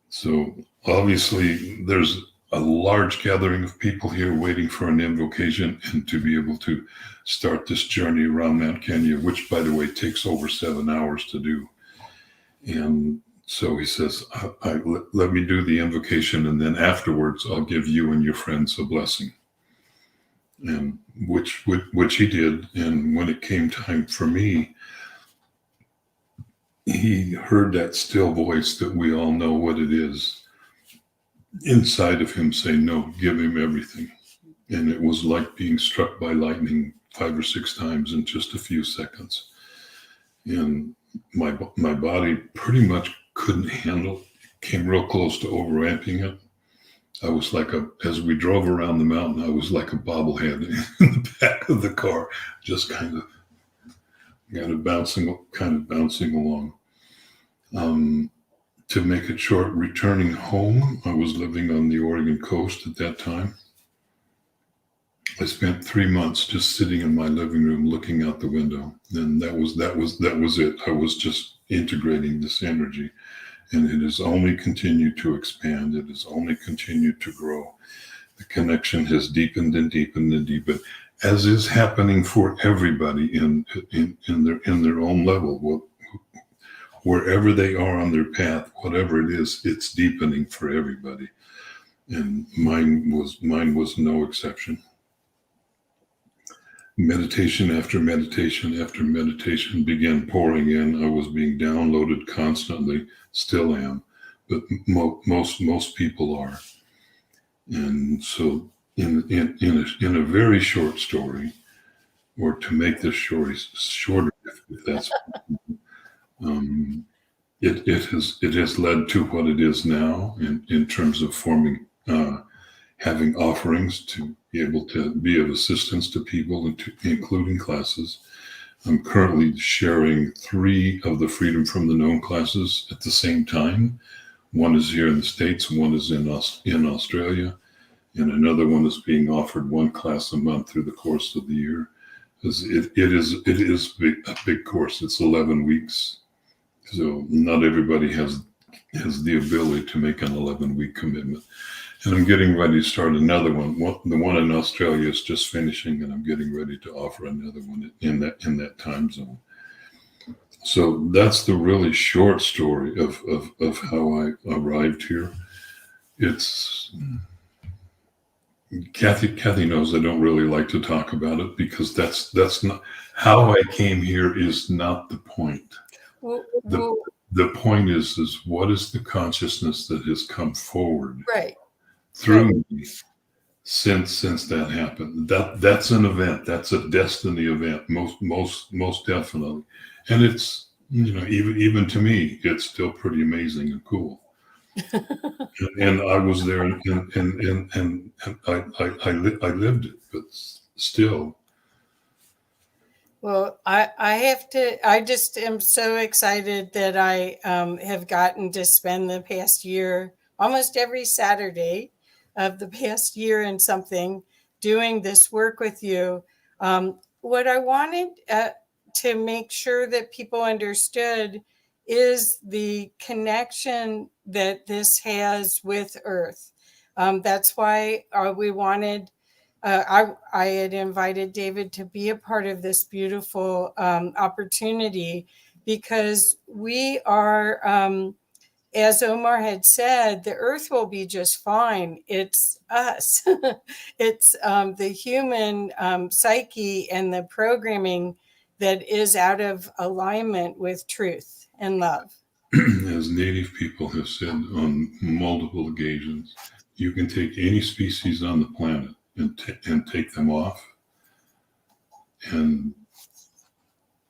So obviously there's a large gathering of people here waiting for an invocation and to be able to start this journey around Mount Kenya, which, by the way, takes over 7 hours to do. And so he says, let me do the invocation, and then afterwards I'll give you and your friends a blessing. And which he did. And when it came time for me, he heard that still voice that we all know what it is inside of him say, "No, give him everything." And it was like being struck by lightning 5 or 6 times in just a few seconds. And my body pretty much couldn't handle, came real close to overramping it. I was like as we drove around the mountain, I was like a bobblehead in the back of the car, just kind of bouncing along. To make it short, returning home, I was living on the Oregon coast at that time. I spent 3 months just sitting in my living room, looking out the window, and that was it. I was just integrating this energy, and it has only continued to expand. It has only continued to grow. The connection has deepened and deepened and deepened, as is happening for everybody in their own level. Wherever they are on their path, whatever it is, it's deepening for everybody. And mine was no exception. Meditation after meditation after meditation began pouring in. I was being downloaded constantly, still am, but most people are. And so in a very short story, or to make this story shorter, if that's it has led to what it is now in terms of forming, having offerings to be able to be of assistance to people, including classes. I'm currently sharing 3 of the Freedom from the Known classes at the same time. One is here in the States, one is in Australia, and another one is being offered 1 class a month through the course of the year. It is a big course. It's 11 weeks. So not everybody has has the ability to make an 11-week commitment. And I'm getting ready to start another one. The one in Australia is just finishing, and I'm getting ready to offer another one in that time zone. So that's the really short story of how I arrived here. It's Kathy knows I don't really like to talk about it, because that's not how I came here. Is not the point. The point is what is the consciousness that has come forward through me since that happened. That's an event. That's a destiny event. Most definitely. And it's, even to me, it's still pretty amazing and cool. And I was there, and I lived it, but still. Well, I just am so excited that I have gotten to spend the past year, almost every Saturday of the past year and something, doing this work with you. What I wanted to make sure that people understood is the connection that this has with Earth. That's why we wanted, I had invited David to be a part of this beautiful opportunity, because we are, as Omar had said, the Earth will be just fine. It's us. It's the human psyche and the programming that is out of alignment with truth and love. As Native people have said on multiple occasions, you can take any species on the planet and take them off, and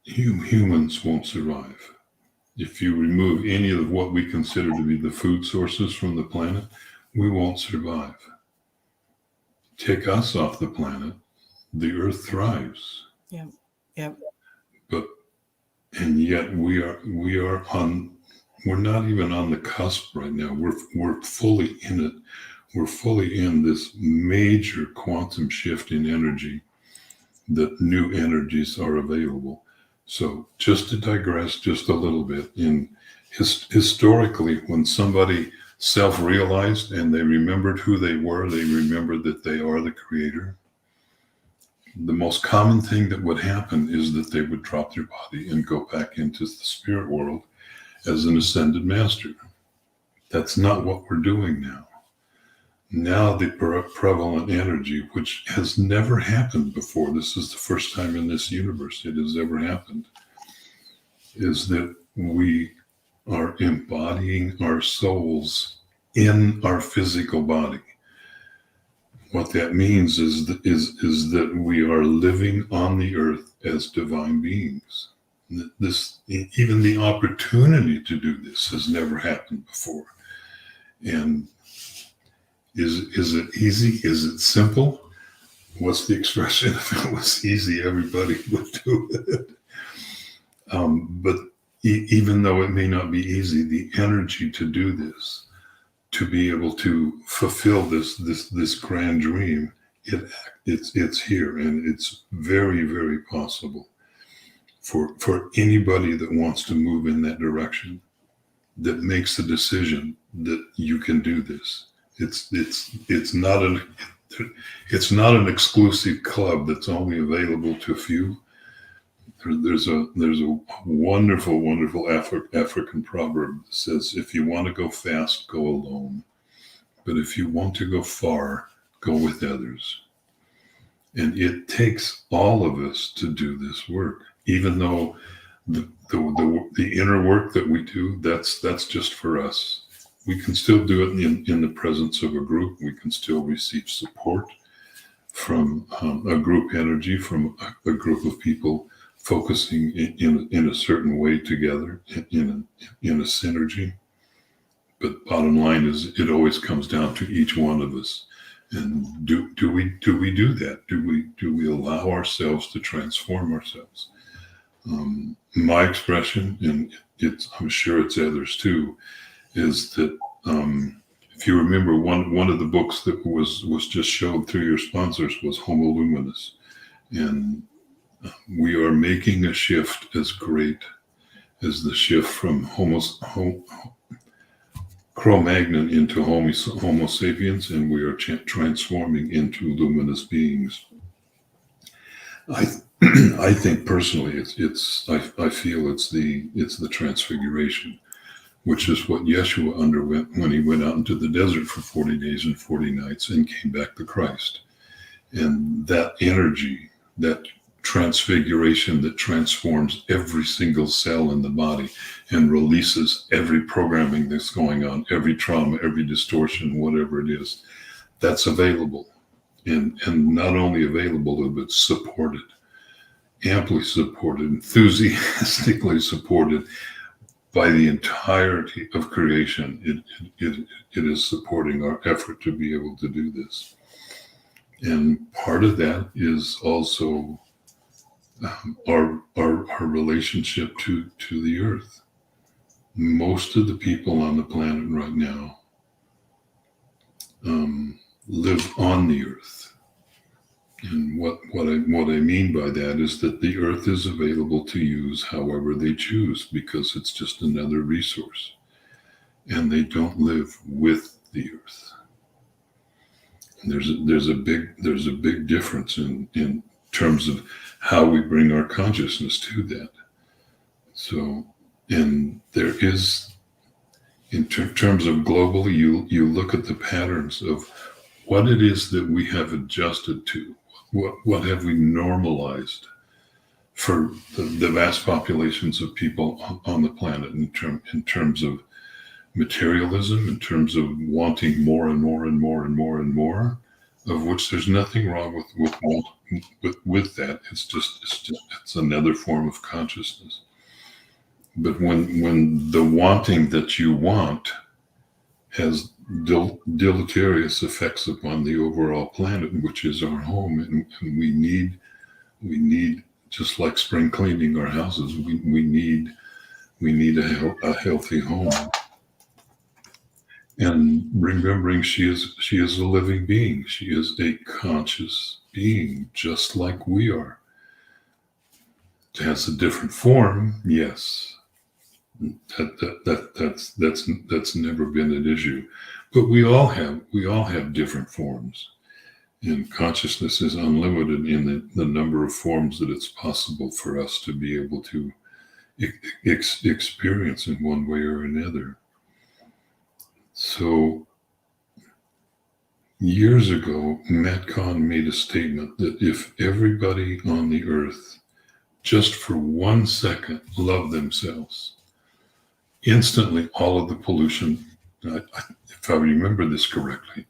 humans won't survive. If you remove any of what we consider to be the food sources from the planet, we won't survive. Take us off the planet, the Earth thrives. Yep. And yet we're not even on the cusp right now. We're fully in it. We're fully in this major quantum shift in energy, that new energies are available. So just to digress just a little bit, historically, when somebody self-realized and they remembered who they were, they remembered that they are the creator. The most common thing that would happen is that they would drop their body and go back into the spirit world as an ascended master. That's not what we're doing now. Now the prevalent energy, which has never happened before, this is the first time in this universe it has ever happened, is that we are embodying our souls in our physical body. What that means is that we are living on the earth as divine beings. Even the opportunity to do this has never happened before. And is it easy? Is it simple? What's the expression? If it was easy, everybody would do it. But even though it may not be easy, the energy to do this, to be able to fulfill this grand dream, it's here, and it's very, very possible for anybody that wants to move in that direction, that makes the decision that you can do this. It's not an exclusive club that's only available to a few. There's a wonderful African proverb that says, if you want to go fast, go alone. But if you want to go far, go with others. And it takes all of us to do this work, even though the inner work that we do, that's just for us. We can still do it in the presence of a group. We can still receive support from a group energy, from a group of people focusing in a certain way together, in a synergy. But bottom line is, it always comes down to each one of us. And do we do that? Do we allow ourselves to transform ourselves? My expression, and I'm sure it's others too, is that if you remember, one of the books that was just showed through your sponsors was Homo Luminous, and we are making a shift as great as the shift from Cro-Magnon into Homo sapiens, and we are transforming into luminous beings. I think personally, I feel it's the transfiguration, which is what Yeshua underwent when he went out into the desert for 40 days and 40 nights and came back to Christ. And that energy, that transfiguration that transforms every single cell in the body and releases every programming that's going on, every trauma, every distortion, whatever it is, that's available. And not only available, but supported, amply supported, enthusiastically supported by the entirety of creation. It is supporting our effort to be able to do this. And part of that is also our relationship to the earth. Most of the people on the planet right now live on the earth. And what I mean by that is that the earth is available to use however they choose, because it's just another resource. And they don't live with the earth. And there's a big difference in terms of how we bring our consciousness to that. So, and there is, in terms of globally, you look at the patterns of what it is that we have adjusted to, what have we normalized for the vast populations of people on the planet in terms of materialism, in terms of wanting more and more and more and more and more, of which there's nothing wrong with that. It's another form of consciousness. But when the wanting that you want has deleterious effects upon the overall planet, which is our home, and we need, just like spring cleaning our houses, we need a healthy home. And remembering she is a living being. She is a conscious being, just like we are. It has a different form, yes. That's never been an issue. But we all have different forms. And consciousness is unlimited in the number of forms that it's possible for us to be able to experience in one way or another. So years ago, Matt Kahn made a statement that if everybody on the earth just for 1 second loved themselves, instantly all of the pollution, if I remember this correctly,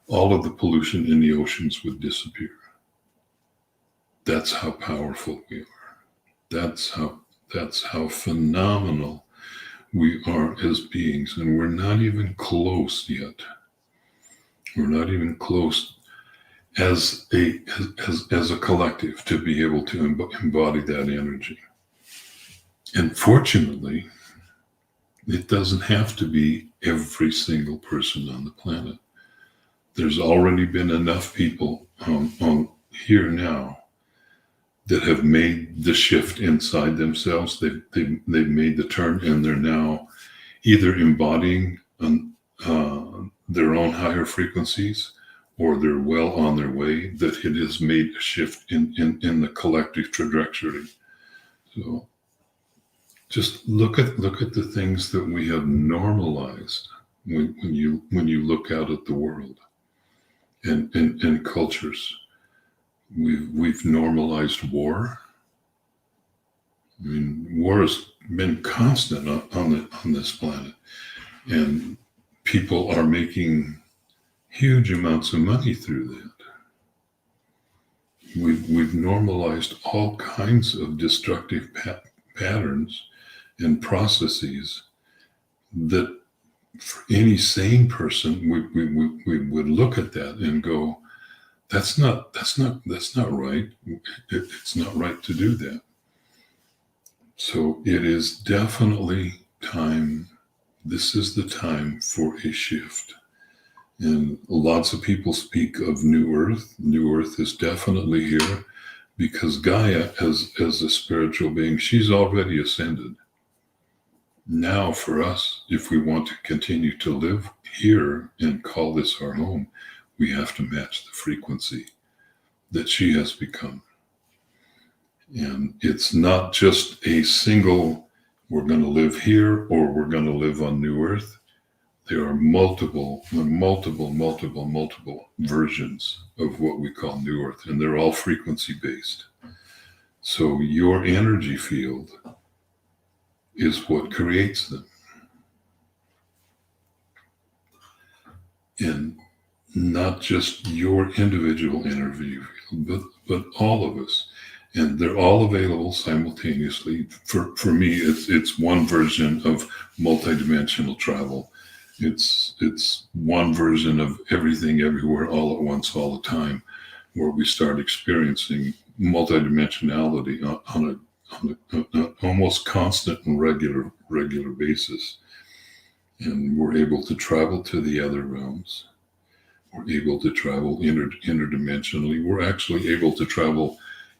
all of the pollution in the oceans would disappear. That's how powerful we are. That's how phenomenal we are as beings, and we're not even close yet. We're not even close as a collective to be able to embody that energy. And fortunately, it doesn't have to be every single person on the planet. There's already been enough people on here now that have made the shift inside themselves. They've made the turn, and they're now either embodying their own higher frequencies, or they're well on their way, that it has made a shift in the collective trajectory. So just look at the things that we have normalized when you look out at the world and cultures. We've normalized war. I mean, war has been constant on this planet, and people are making huge amounts of money through that. We've normalized all kinds of destructive patterns and processes that, for any sane person, we would look at that and go, that's not right. It's not right to do that. So it is definitely time. This is the time for a shift. And lots of people speak of New Earth. New Earth is definitely here, because Gaia, as a spiritual being, she's already ascended. Now for us, if we want to continue to live here and call this our home, we have to match the frequency that she has become. And it's not just a single, we're going to live here or we're going to live on New Earth. There are multiple versions of what we call New Earth, and they're all frequency based. So your energy field is what creates them. And not just your individual energy field, but all of us. And they're all available simultaneously. For me, it's one version of multidimensional travel. It's one version of everything, everywhere, all at once, all the time, where we start experiencing multidimensionality on an almost constant and regular basis. And we're able to travel to the other realms. We're able to travel interdimensionally. We're actually able to travel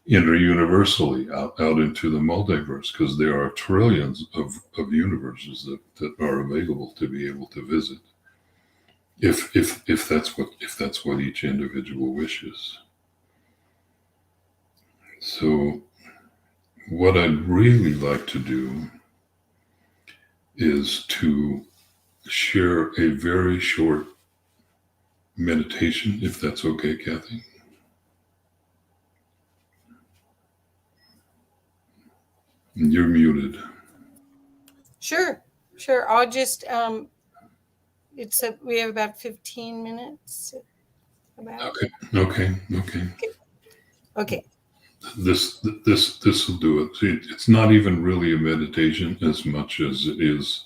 interuniversally out into the multiverse, because there are trillions of universes that are available to be able to visit, if that's what each individual wishes. So what I'd really like to do is to share a very short meditation, if that's okay, Kathy. You're muted. Sure. I'll just, we have about 15 minutes. Okay. This will do it. See, it's not even really a meditation as much as it is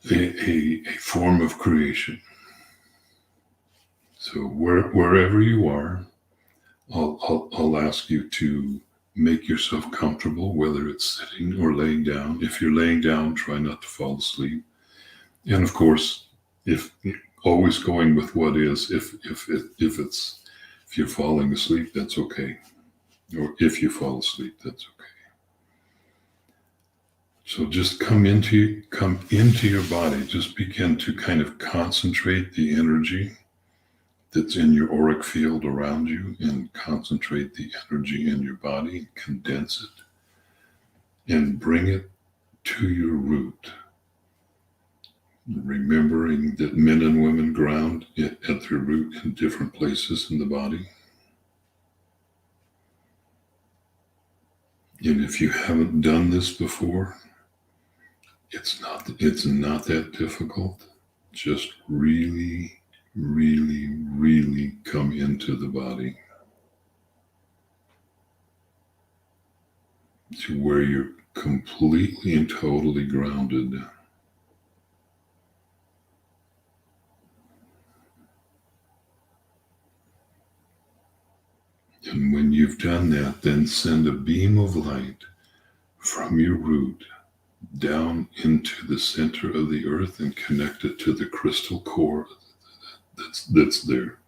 a form of creation. So wherever you are, I'll ask you to make yourself comfortable, whether it's sitting or laying down. If you're laying down, try not to fall asleep. And of course, if always going with what is, if you're falling asleep, that's okay. Or if you fall asleep, that's okay. So just come into your body. Just begin to kind of concentrate the energy that's in your auric field around you, and concentrate the energy in your body, condense it, and bring it to your root. Remembering that men and women ground at their root in different places in the body. And if you haven't done this before, it's not that difficult. Just really come into the body to where you're completely and totally grounded. And when you've done that, then send a beam of light from your root down into the center of the earth and connect it to the crystal core that's there.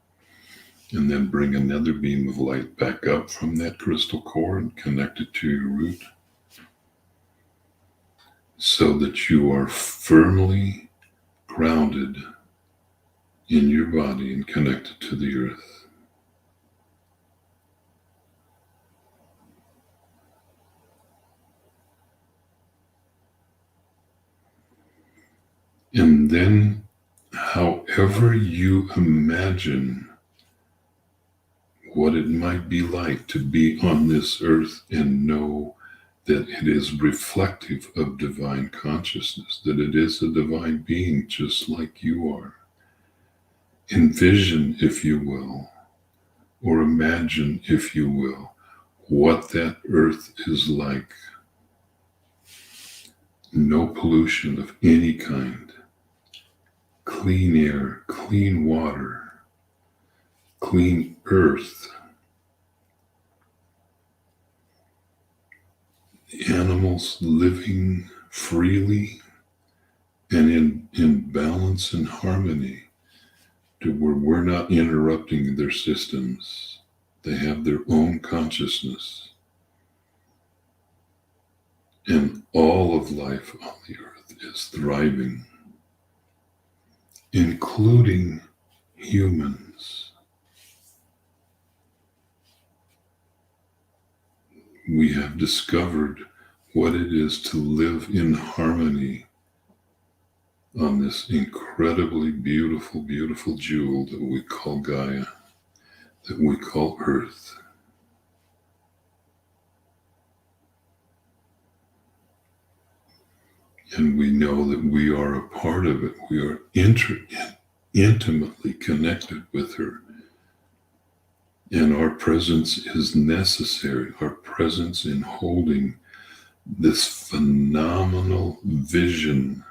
And then bring another beam of light back up from that crystal core and connect it to your root, so that you are firmly grounded in your body and connected to the earth. And then, however you imagine what it might be like to be on this earth, and know that it is reflective of divine consciousness, that it is a divine being just like you are. Envision, if you will, or imagine, if you will, what that earth is like. No pollution of any kind. Clean air, clean water, clean earth. Animals living freely and in balance and harmony, to where we're not interrupting their systems. They have their own consciousness. And all of life on the earth is thriving, including humans. We have discovered what it is to live in harmony on this incredibly beautiful, beautiful jewel that we call Gaia, that we call Earth. And we know that we are a part of it. We are intimately connected with her. And our presence is necessary. Our presence in holding this phenomenal vision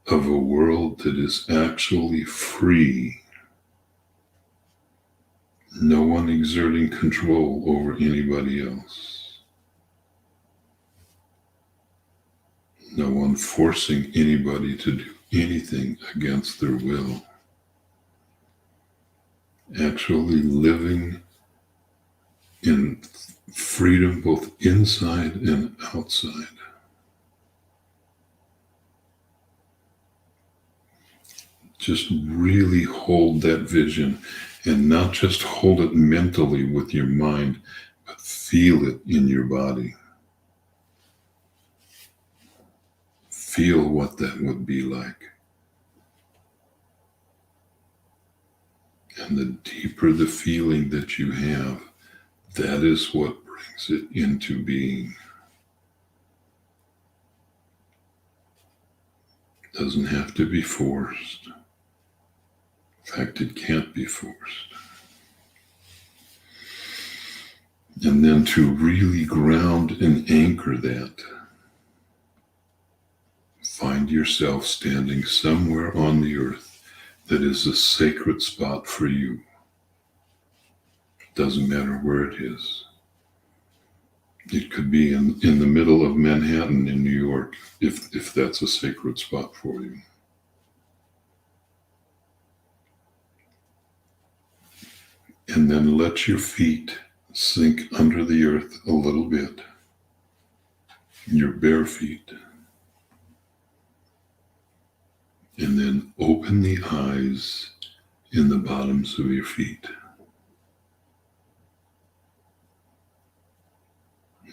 of a world that is actually free. No one exerting control over anybody else. No one forcing anybody to do anything against their will. Actually living in freedom both inside and outside. Just really hold that vision, and not just hold it mentally with your mind, but feel it in your body. Feel what that would be like. And the deeper the feeling that you have, that is what brings it into being. It doesn't have to be forced. In fact, it can't be forced. And then to really ground and anchor that, find yourself standing somewhere on the earth that is a sacred spot for you. It doesn't matter where it is. It could be in the middle of Manhattan in New York, if that's a sacred spot for you. And then let your feet sink under the earth a little bit. Your bare feet. And then open the eyes in the bottoms of your feet.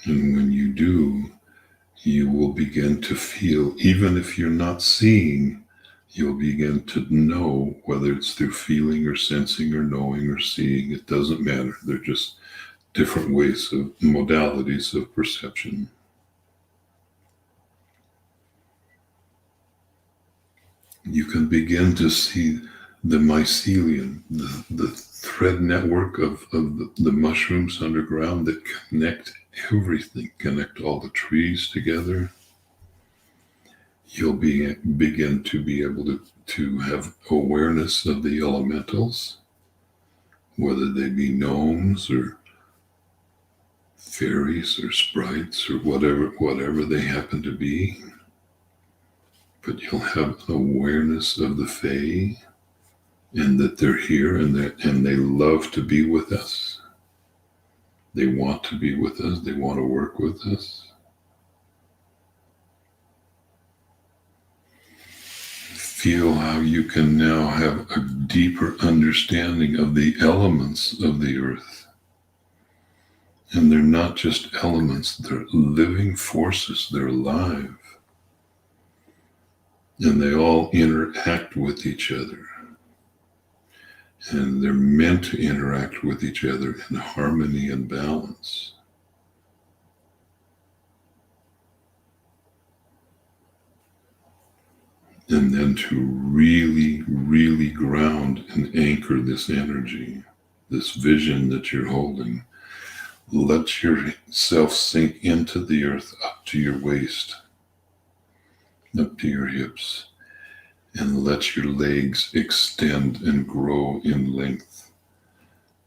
And when you do, you will begin to feel, even if you're not seeing, you'll begin to know, whether it's through feeling or sensing or knowing or seeing, it doesn't matter. They're just different ways of modalities of perception. You can begin to see the mycelium, the thread network of the mushrooms underground that connect everything, connect all the trees together. You'll begin to be able to have awareness of the elementals, whether they be gnomes or fairies or sprites or whatever they happen to be. But you'll have an awareness of the Fae, and that they're here, and they love to be with us. They want to be with us. They want to work with us. Feel how you can now have a deeper understanding of the elements of the earth. And they're not just elements, they're living forces, they're alive. And they all interact with each other. And they're meant to interact with each other in harmony and balance. And then to really, really ground and anchor this energy, this vision that you're holding. Let yourself sink into the earth up to your waist, up to your hips, and let your legs extend and grow in length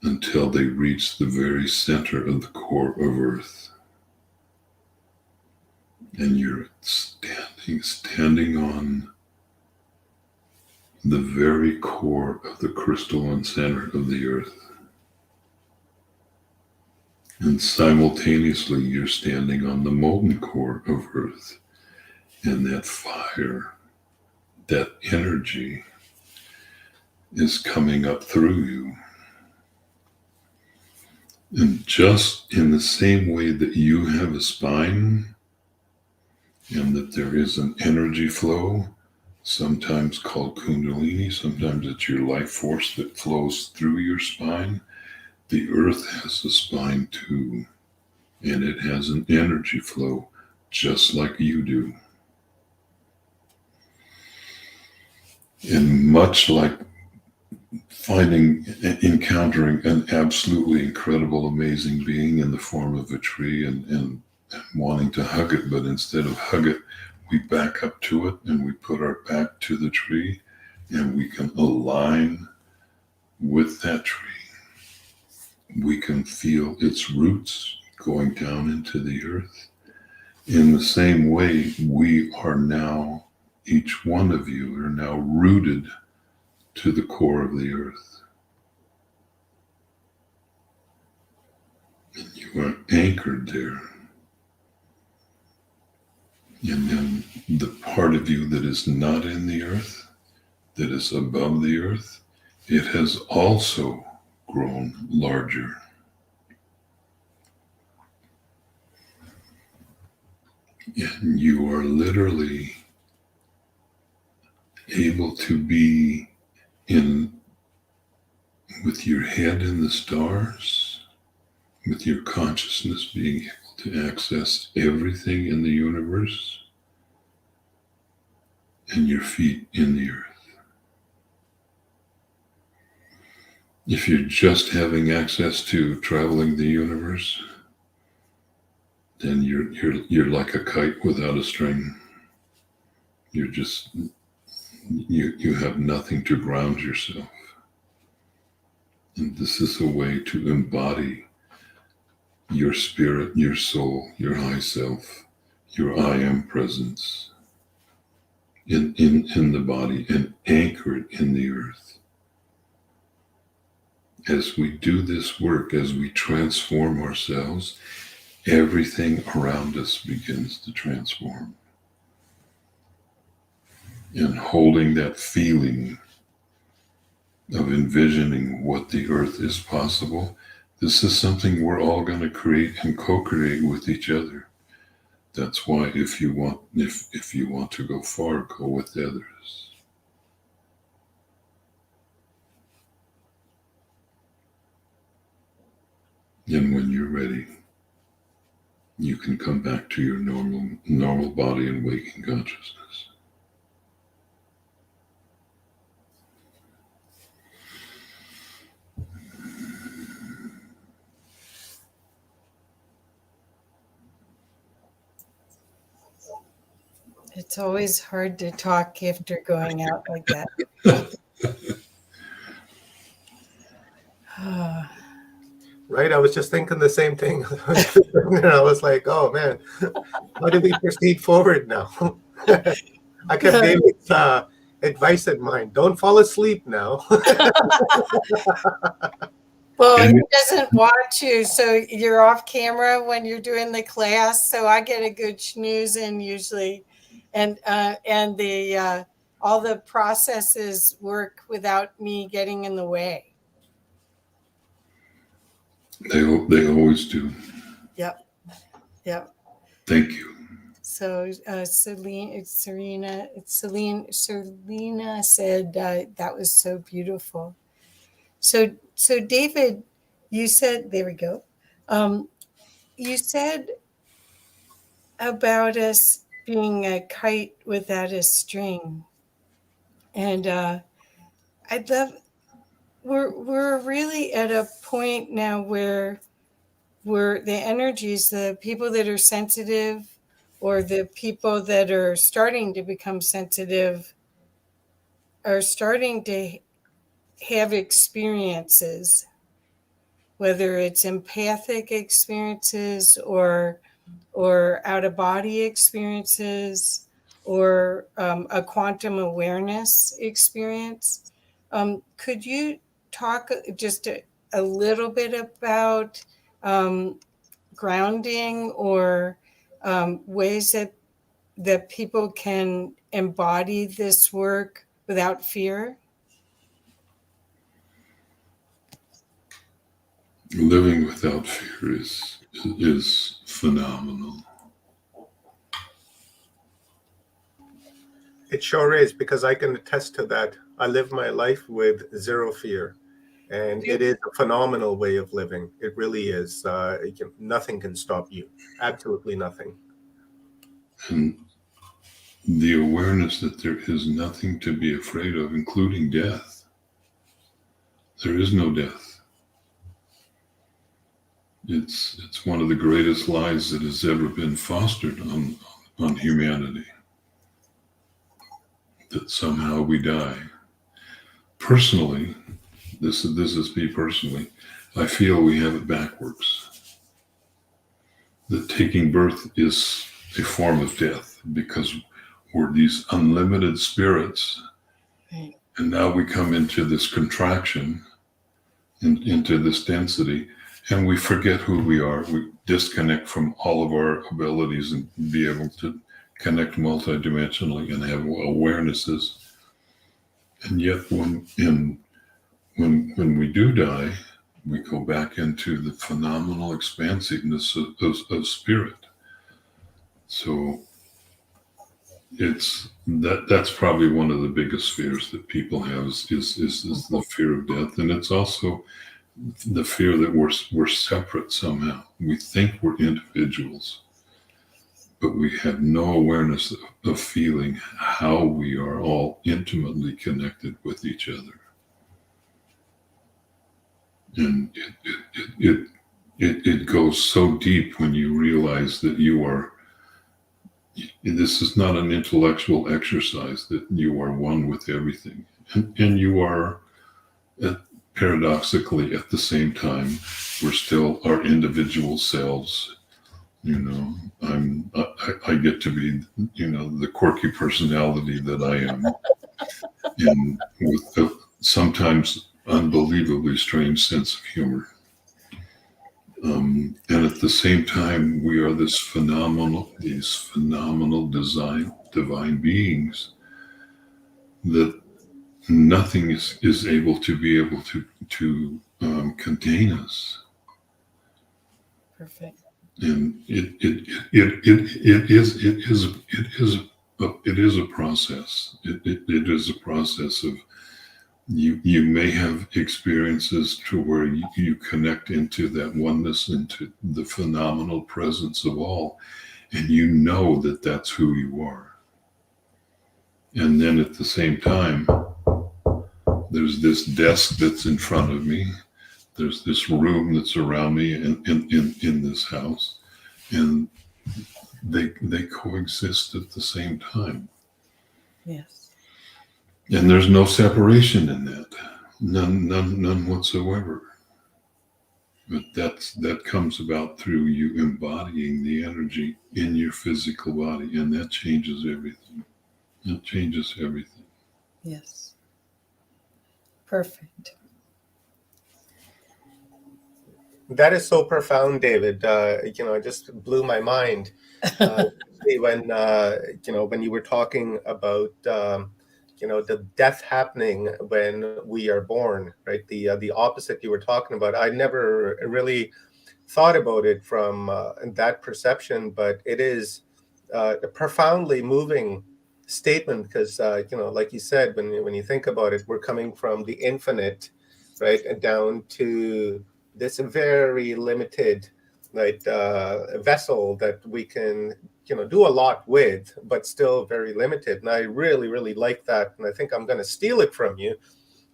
until they reach the very center of the core of Earth. And you're standing on the very core of the crystalline center of the earth. And simultaneously, you're standing on the molten core of Earth. And that fire, that energy is coming up through you. And just in the same way that you have a spine and that there is an energy flow, sometimes called Kundalini, sometimes it's your life force that flows through your spine, the earth has a spine too, and it has an energy flow just like you do. And much like encountering an absolutely incredible, amazing being in the form of a tree and wanting to hug it, but instead of hug it, we back up to it and we put our back to the tree and we can align with that tree. We can feel its roots going down into the earth. In the same way, we are now, each one of you are now rooted to the core of the earth. And you are anchored there. And then the part of you that is not in the earth, that is above the earth, it has also grown larger. And you are literally able to be in with your head in the stars, with your consciousness being able to access everything in the universe, and your feet in the earth. If you're just having access to traveling the universe, then you're like a kite without a string. You're just you have nothing to ground yourself. And this is a way to embody your spirit, your soul, your high self, your I am presence in the body and anchor it in the earth. As we do this work, as we transform ourselves, everything around us begins to transform. And holding that feeling of envisioning what the earth is possible, this is something we're all going to create and co-create with each other. That's why if you want to go far, go with the others. And when you're ready, you can come back to your normal body and waking consciousness. It's always hard to talk after going out like that. Right, I was just thinking the same thing. I was like, oh man, how do we proceed forward now? I kept David's advice in mind. Don't fall asleep now. Well, he doesn't watch you, so you're off camera when you're doing the class. So I get a good snooze in usually, and the all the processes work without me getting in the way. They always do. Yep. Thank you. So Selena said that was so beautiful. So David, you said, there we go. You said about us being a kite without a string, and I'd love. We're really at a point now where the energies, the people that are sensitive, or the people that are starting to become sensitive, are starting to have experiences, whether it's empathic experiences or out of body experiences or a quantum awareness experience. Could you talk just a little bit about grounding or ways that people can embody this work without fear? Living without fear is phenomenal. It sure is, because I can attest to that. I live my life with zero fear, and it is a phenomenal way of living. It really is. Nothing can stop you. Absolutely nothing. And the awareness that there is nothing to be afraid of, including death. There is no death. It's one of the greatest lies that has ever been fostered on humanity. That somehow we die. Personally, this is me personally, I feel we have it backwards. That taking birth is a form of death, because we're these unlimited spirits, Right. and now we come into this contraction, into this density, and we forget who we are. We disconnect from all of our abilities and be able to connect multidimensionally and have awarenesses. And yet when we do die, we go back into the phenomenal expansiveness of spirit. So that's probably one of the biggest fears that people have is the fear of death. And it's also the fear that we're separate somehow. We think we're individuals, but we have no awareness of feeling how we are all intimately connected with each other. And it goes so deep when you realize that this is not an intellectual exercise, that you are one with everything. And you are, paradoxically, at the same time, we're still our individual selves. You know, I get to be, the quirky personality that I am, and with a sometimes unbelievably strange sense of humor. And at the same time, we are these phenomenal divine beings that nothing is able to contain us. Perfect. And it is a process. It is a process of you may have experiences to where you connect into that oneness, into the phenomenal presence of all, and you know that that's who you are. And then at the same time, there's this desk that's in front of me. There's this room that's around me in this house, and they coexist at the same time. Yes. And there's no separation in that, none whatsoever. But that comes about through you embodying the energy in your physical body, and that changes everything. It changes everything. Yes. Perfect. That is so profound, David. It just blew my mind. When you were talking about the death happening when we are born, right? The opposite you were talking about. I never really thought about it from that perception, but it is a profoundly moving statement, because like you said, when you think about it, we're coming from the infinite, right, and down to this very limited, right, vessel that we can do a lot with, but still very limited. And I really, really like that, and I think I'm going to steal it from you,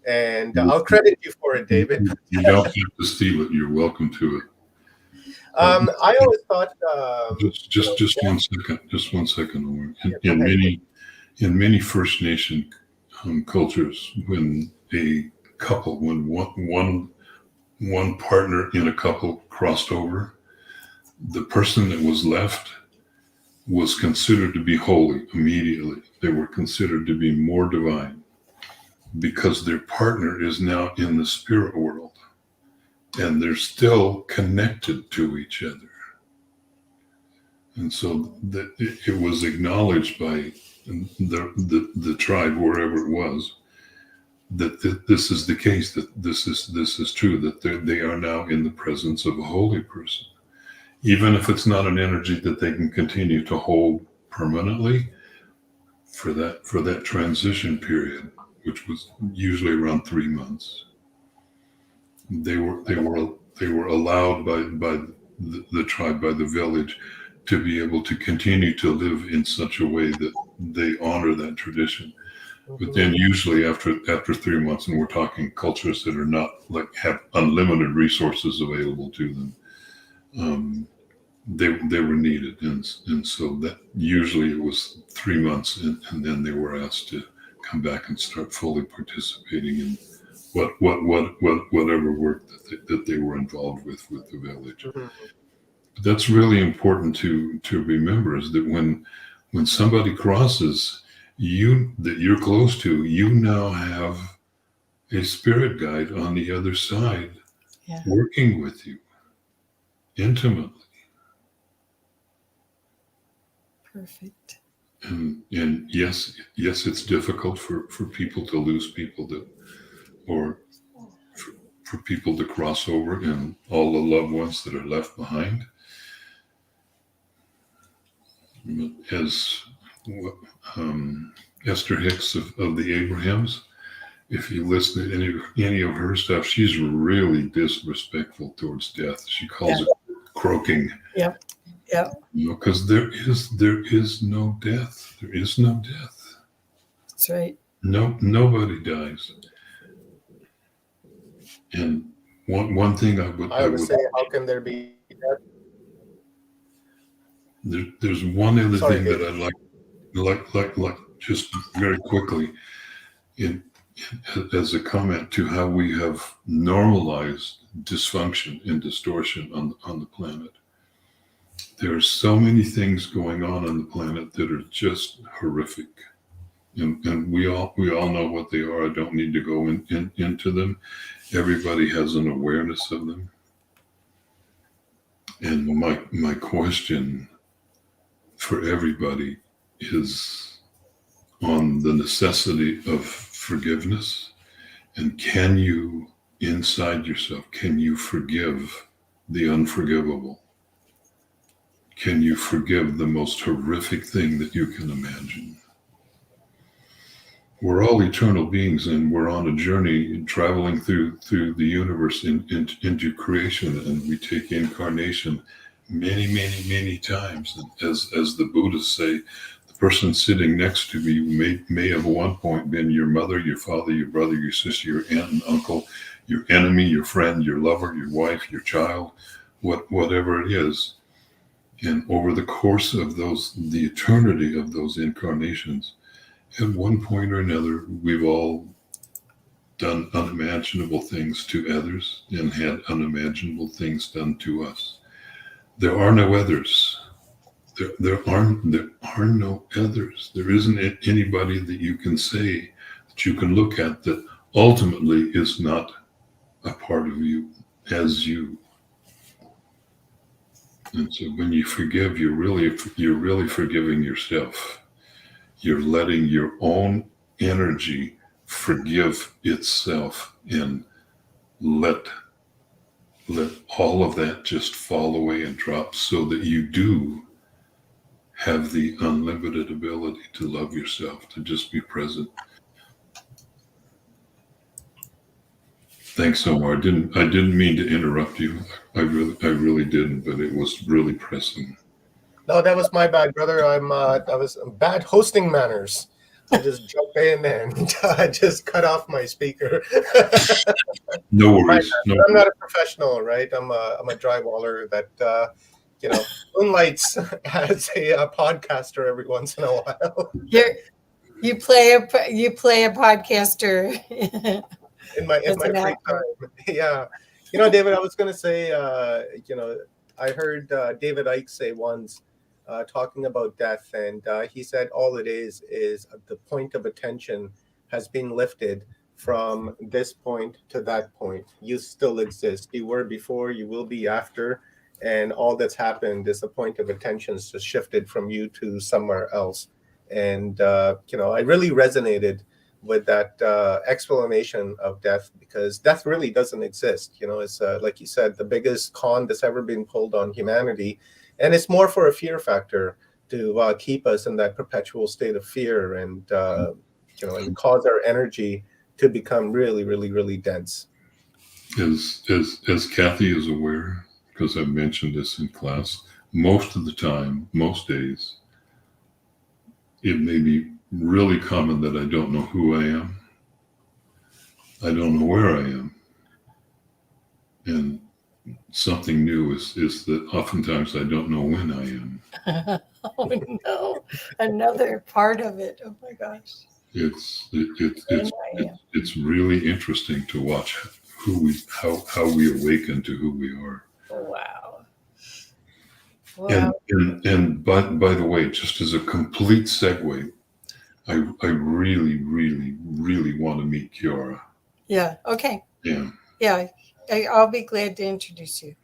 and I'll credit you for it, David. You don't have to steal it. You're welcome to it. I always thought just 1 second. Just 1 second, Omar. In many First Nation cultures, when one partner in a couple crossed over, the person that was left was considered to be holy immediately. They were considered to be more divine because their partner is now in the spirit world. and they're still connected to each other. And so that it was acknowledged by the tribe, wherever it was, that this is the case, that this is true, that they are now in the presence of a holy person. Even if it's not an energy that they can continue to hold permanently, for that transition period, which was usually around 3 months, they were allowed by the tribe, by the village, to be able to continue to live in such a way that they honor that tradition. But then usually after 3 months, and we're talking cultures that are not like have unlimited resources available to them, they were needed, and so that usually it was 3 months, and then they were asked to come back and start fully participating in whatever work that they were involved with the village. Mm-hmm. That's really important to remember, is that when somebody crosses you that you're close to, you now have a spirit guide on the other side, working with you intimately. Perfect. And yes, it's difficult for people to lose people, that, or for people to cross over, and all the loved ones that are left behind. As Esther Hicks of the Abrahams, if you listen to any of her stuff, she's really disrespectful towards death. She calls it croaking. Yep. Because there is no death. There is no death. That's right. Nobody dies. And one thing I would say, how can there be death? There's one other thing Dave. that I'd like just very quickly, as a comment to how we have normalized dysfunction and distortion on the planet. There are so many things going on the planet that are just horrific, and we all know what they are. I don't need to go into them. Everybody has an awareness of them. And my question for everybody is on the necessity of forgiveness, and can you, inside yourself, can you forgive the unforgivable? Can you forgive the most horrific thing that you can imagine? We're all eternal beings, and we're on a journey traveling through the universe into creation, and we take incarnation many times. And as the Buddhists say, the person sitting next to you may have at one point been your mother, your father, your brother, your sister, your aunt and uncle, your enemy, your friend, your lover, your wife, your child, whatever it is. And over the course of the eternity of those incarnations, at one point or another, we've all done unimaginable things to others and had unimaginable things done to us. There are no others. There are no others. There isn't anybody that you can say, that you can look at, that ultimately is not a part of you as you. And so when you forgive, you're really forgiving yourself. You're letting your own energy forgive itself, and let all of that just fall away and drop, so that you do have the unlimited ability to love yourself, to just be present. Thanks, Omar. I didn't mean to interrupt you. I really didn't, but it was really pressing. No, that was my bad, brother. I was bad hosting manners. I just jump in and just cut off my speaker. No worries. I'm not a professional, right? I'm a drywaller that moonlights as a podcaster every once in a while. You play a podcaster in my free time. Yeah. David, I was going to say, I heard David Icke say once, talking about death, and he said all it is the point of attention has been lifted from this point to that point. You still exist. You were before, you will be after, and all that's happened is the point of attention has just shifted from you to somewhere else. And I really resonated with that explanation of death, because death really doesn't exist. It's like you said, the biggest con that's ever been pulled on humanity, and it's more for a fear factor to keep us in that perpetual state of fear, and and cause our energy to become really, really, really dense. As Kathy is aware, because I've mentioned this in class, most of the time, most days, it may be really common that I don't know who I am. I don't know where I am. And something new is that oftentimes I don't know when I am. Oh no, another part of it. Oh my gosh. It's really interesting to watch how we awaken to who we are. Wow. Wow. And by the way, just as a complete segue, I really, really, really want to meet Kiara. Yeah. Okay. Yeah. Yeah. I'll be glad to introduce you.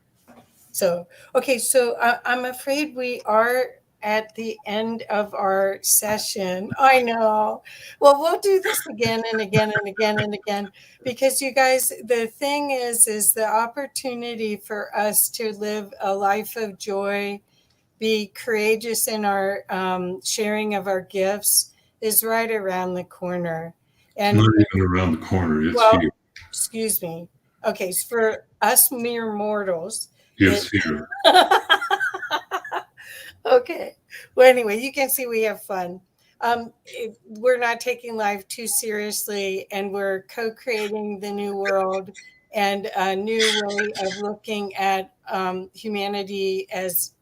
So, okay. So I'm afraid we are at the end of our session. I know. Well, we'll do this again and again and again and again, because you guys, the thing is the opportunity for us to live a life of joy, be courageous in our sharing of our gifts is right around the corner. And not even around the corner. It's here. Excuse me. Okay, so for us mere mortals, it's here. Okay. Well, anyway, you can see we have fun. We're not taking life too seriously, and we're co-creating the new world and a new way of looking at humanity as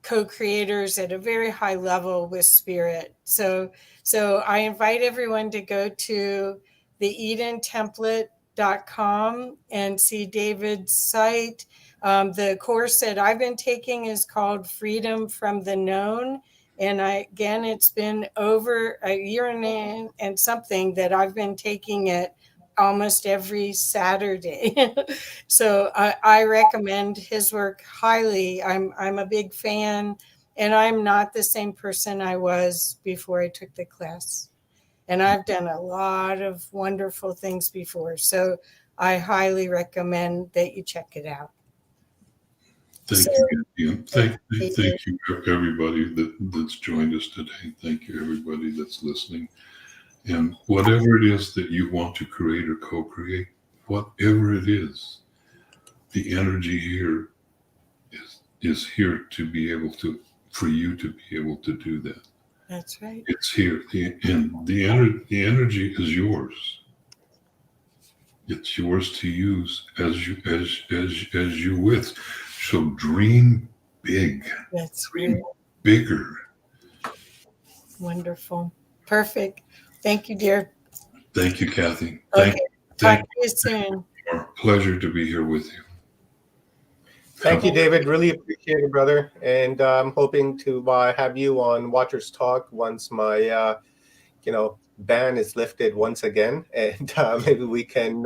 co-creators at a very high level with spirit. So I invite everyone to go to the EdenTemplate.com and see David's site. The course that I've been taking is called Freedom from the Known. And again, it's been over a year and something that I've been taking it almost every Saturday. So I recommend his work highly. I'm a big fan, and I'm not the same person I was before I took the class. And I've done a lot of wonderful things before. So I highly recommend that you check it out. Thank you. Thank you, everybody that's joined us today. Thank you, everybody that's listening. And whatever it is that you want to create or co-create, whatever it is, the energy here is here to be able to, for you to be able to do that. That's right. It's here, and the energy is yours. It's yours to use as you with. So dream big. That's dream right. Bigger. Wonderful. Perfect. Thank you, dear. Thank you, Kathy. Okay. Talk to you soon. Pleasure to be here with you. Thank you, David. Really appreciate it, brother. And I'm hoping to have you on Watchers Talk once my, ban is lifted once again, and maybe we can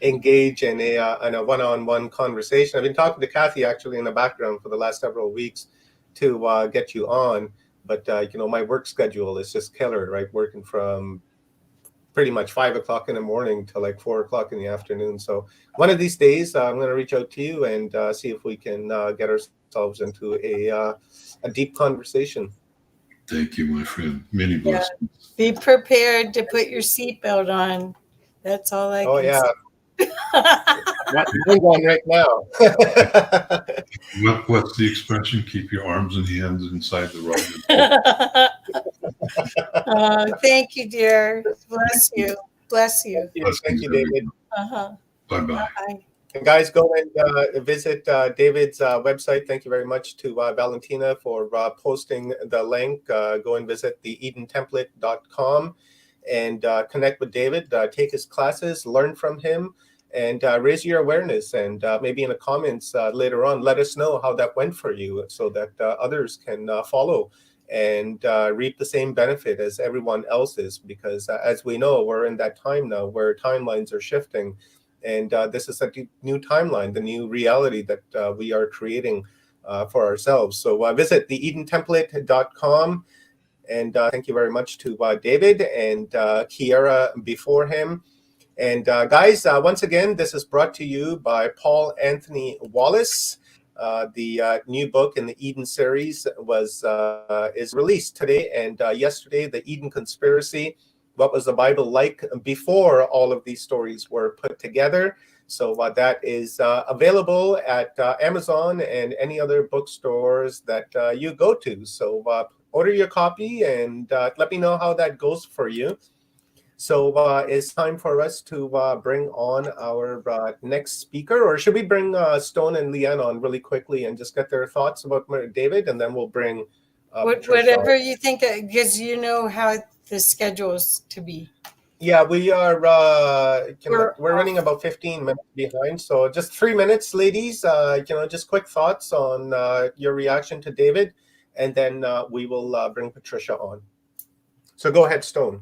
engage in a one-on-one conversation. I've been talking to Kathy actually in the background for the last several weeks to get you on, but my work schedule is just killer, right? Working from pretty much 5 o'clock in the morning to like 4 o'clock in the afternoon. So one of these days, I'm going to reach out to you and see if we can get ourselves into a deep conversation. Thank you, my friend. Many blessings. Yeah. Be prepared to put your seatbelt on. That's all I can say. That's on right now. What's the expression? Keep your arms and hands inside the rug. Thank you, dear. Bless you. Bless you. Thank you, David. Bye-bye. Bye. And guys, go and visit David's website. Thank you very much to Valentina for posting the link. Go and visit the EdenTemplate.com and connect with David, take his classes, learn from him, and raise your awareness. And maybe in the comments later on, let us know how that went for you so that others can follow and reap the same benefit as everyone else is, because as we know, we're in that time now where timelines are shifting, and this is a new timeline, the new reality that we are creating for ourselves. So visit theedentemplate.com, and thank you very much to David and Kiera before him. And guys, once again, this is brought to you by Paul Anthony Wallace. The new book in the Eden series is released today and yesterday. The Eden Conspiracy: What Was the Bible Like Before All of These Stories Were Put Together? So that is available at Amazon and any other bookstores that you go to. So order your copy and let me know how that goes for you. So it's time for us to bring on our next speaker, or should we bring Stone and Leanne on really quickly and just get their thoughts about David, and then we'll bring whatever you think, because you know how the schedule's to be. Yeah, we are. We're running about 15 minutes behind, so just 3 minutes, ladies. Just quick thoughts on your reaction to David, and then we will bring Patricia on. So go ahead, Stone.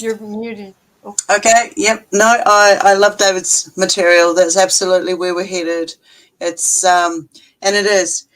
You're muted. Oh. Okay, yep. No, I love David's material. That's absolutely where we're headed. It's and it is.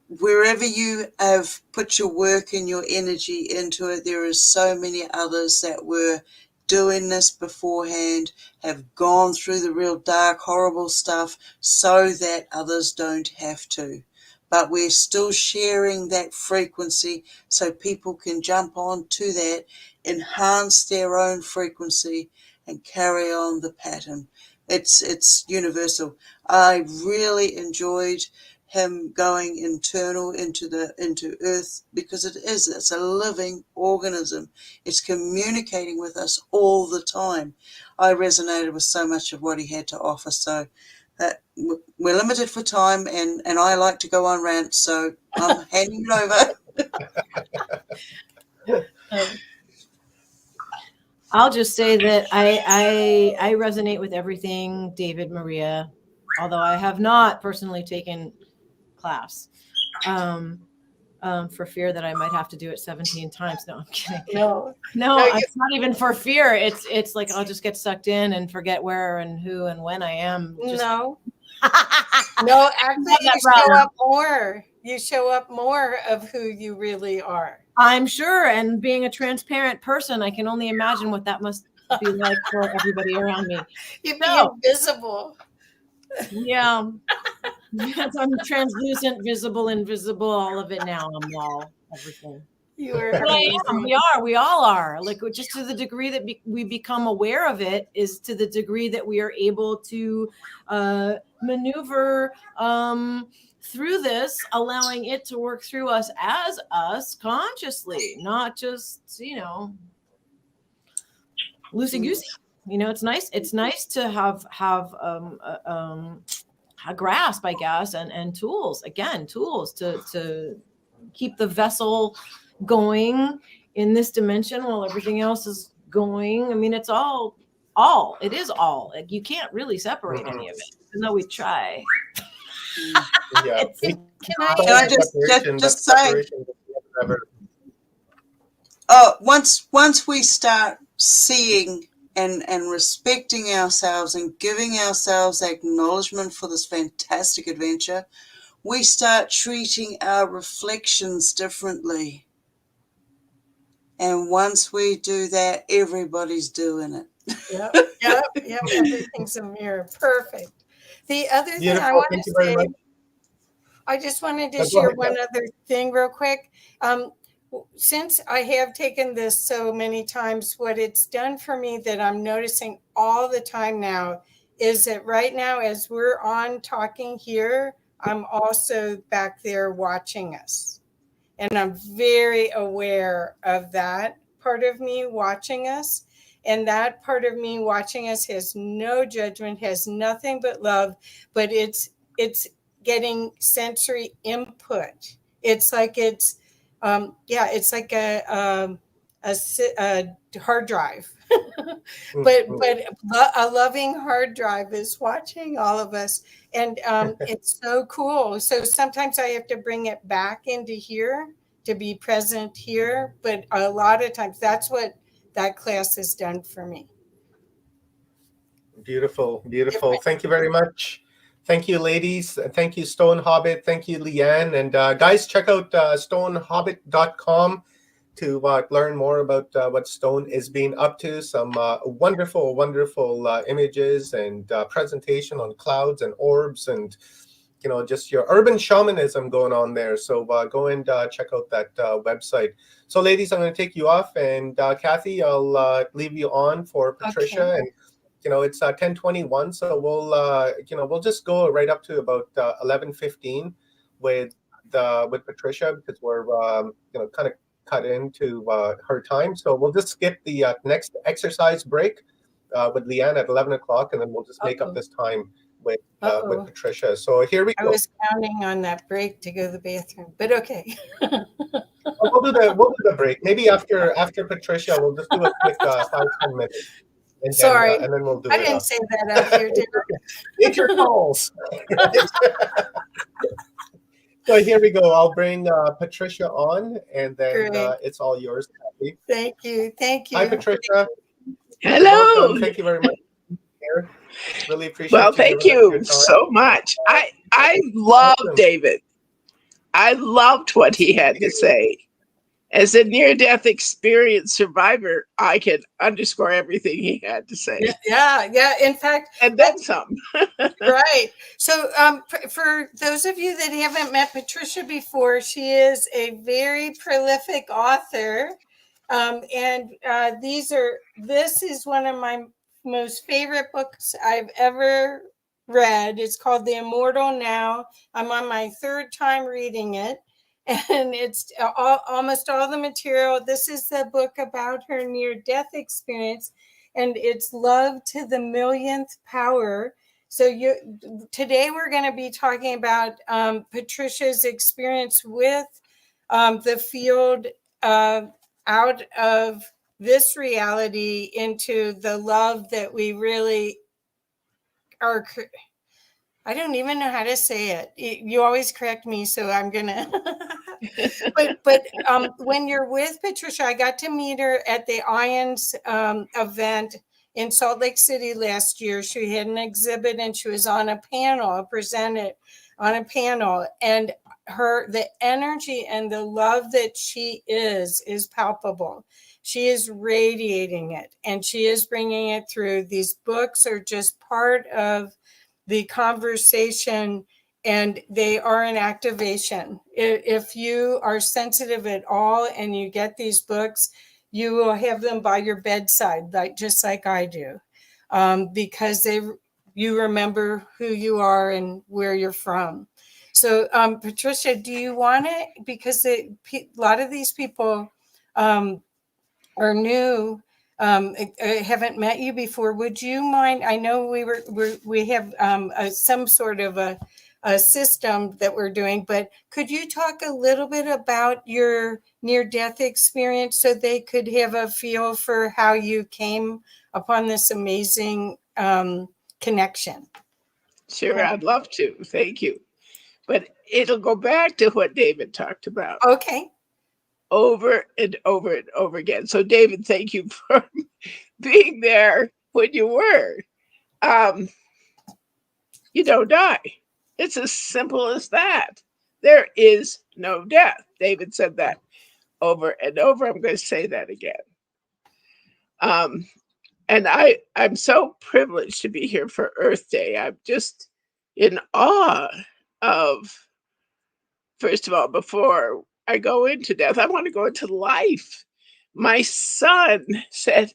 Wherever you have put your work and your energy into it, there is so many others that were doing this beforehand, have gone through the real dark, horrible stuff so that others don't have to. But we're still sharing that frequency so people can jump on to that, enhance their own frequency, and carry on the pattern. It's universal. I really enjoyed him going internal into Earth, because it's a living organism. It's communicating with us all the time. I resonated with so much of what he had to offer. So we're limited for time, and I like to go on rants, so I'm handing it over. I'll just say that I resonate with everything David, Maria, although I have not personally taken class for fear that I might have to do it 17 times. No, I'm kidding. No, it's not even for fear. It's like I'll just get sucked in and forget where and who and when I am. No, actually, you show up more of who you really are. I'm sure. And being a transparent person, I can only imagine what that must be like for everybody around me. You'd be invisible. Yeah. Yes, I'm translucent, visible, invisible, all of it now. I'm all everything. You are. We all are. Like, just to the degree that we become aware of it is to the degree that we are able to maneuver through this, allowing it to work through us as us consciously, not just, loosey-goosey. It's nice. It's nice to have a grasp, I guess, and tools to keep the vessel going in this dimension while everything else is going. I mean, it's all. It is all. Like, you can't really separate any of it, even though we try. Yeah. Can I just say? Once we start seeing and respecting ourselves and giving ourselves acknowledgement for this fantastic adventure, we start treating our reflections differently. And once we do that, everybody's doing it. Yep. Everything's a mirror. Perfect. The other thing I want to say, I just wanted to share one other thing real quick. Since I have taken this so many times, what it's done for me that I'm noticing all the time now is that right now, as we're on talking here, I'm also back there watching us. And I'm very aware of that part of me watching us. And that part of me watching us has no judgment, has nothing but love, but it's getting sensory input. It's like it's like a hard drive, but a loving hard drive is watching all of us, and it's so cool. So sometimes I have to bring it back into here to be present here, but a lot of times that's what that class has done for me. Beautiful, beautiful. Thank you very much. Thank you, ladies. Thank you, Stone Hobbit. Thank you, Leanne. And guys, check out stonehobbit.com to learn more about what Stone is being up to. Some wonderful, wonderful images and presentation on clouds and orbs and, you know, just your urban shamanism going on there. So go and check out that website. So, ladies, I'm going to take you off. And Kathy, I'll leave you on for Patricia. Okay. And you know, it's 10:21, so we'll just go right up to about 11:15 with Patricia, because we're kind of cut into her time. So we'll just skip the next exercise break with Leanne at 11 o'clock, and then we'll just make up this time with Patricia. So here we go. I was counting on that break to go to the bathroom, but okay. We'll do the break. Maybe after Patricia, we'll just do a quick 5-10 minutes. And Sorry, then, and then we'll do I didn't say that out here, did I? It's your calls. So here we go. I'll bring Patricia on, and then it's all yours, Kathy. Thank you. Thank you. Hi, Patricia. Hello. Welcome. Thank you very much. Really appreciate Well, thank you so much. I love David. I loved what he had to say. As a near-death experience survivor, I can underscore everything he had to say. Yeah. In fact, and then some. Right. So, for those of you that haven't met Patricia before, she is a very prolific author, and this is one of my most favorite books I've ever read. It's called The Immortal Now. I'm on my third time reading it. And it's almost all the material. This is the book about her near-death experience, and it's Love to the Millionth Power. So today we're going to be talking about Patricia's experience with the field out of this reality into the love that we really are. I don't even know how to say it. You always correct me, so I'm gonna. but when you're with Patricia, I got to meet her at the Ions event in Salt Lake City last year. She had an exhibit, and she was on a panel, presented on a panel, and the energy and the love that she is palpable. She is radiating it, and she is bringing it through. These books are just part of the conversation, and they are an activation. If you are sensitive at all and you get these books, you will have them by your bedside, just like I do, because you remember who you are and where you're from. So, Patricia, do you want to? Because a lot of these people are new. I haven't met you before. Would you mind? I know we have some sort of a system that we're doing, but could you talk a little bit about your near-death experience so they could have a feel for how you came upon this amazing connection? Sure, I'd love to. Thank you. But it'll go back to what David talked about. Okay. Over and over and over again. So, David, thank you for being there when you were. You don't die. It's as simple as that. There is no death. David said that over and over. I'm going to say that again. And I'm so privileged to be here for Earth Day. I'm just in awe of, first of all, before I go into death, I want to go into life. My son said,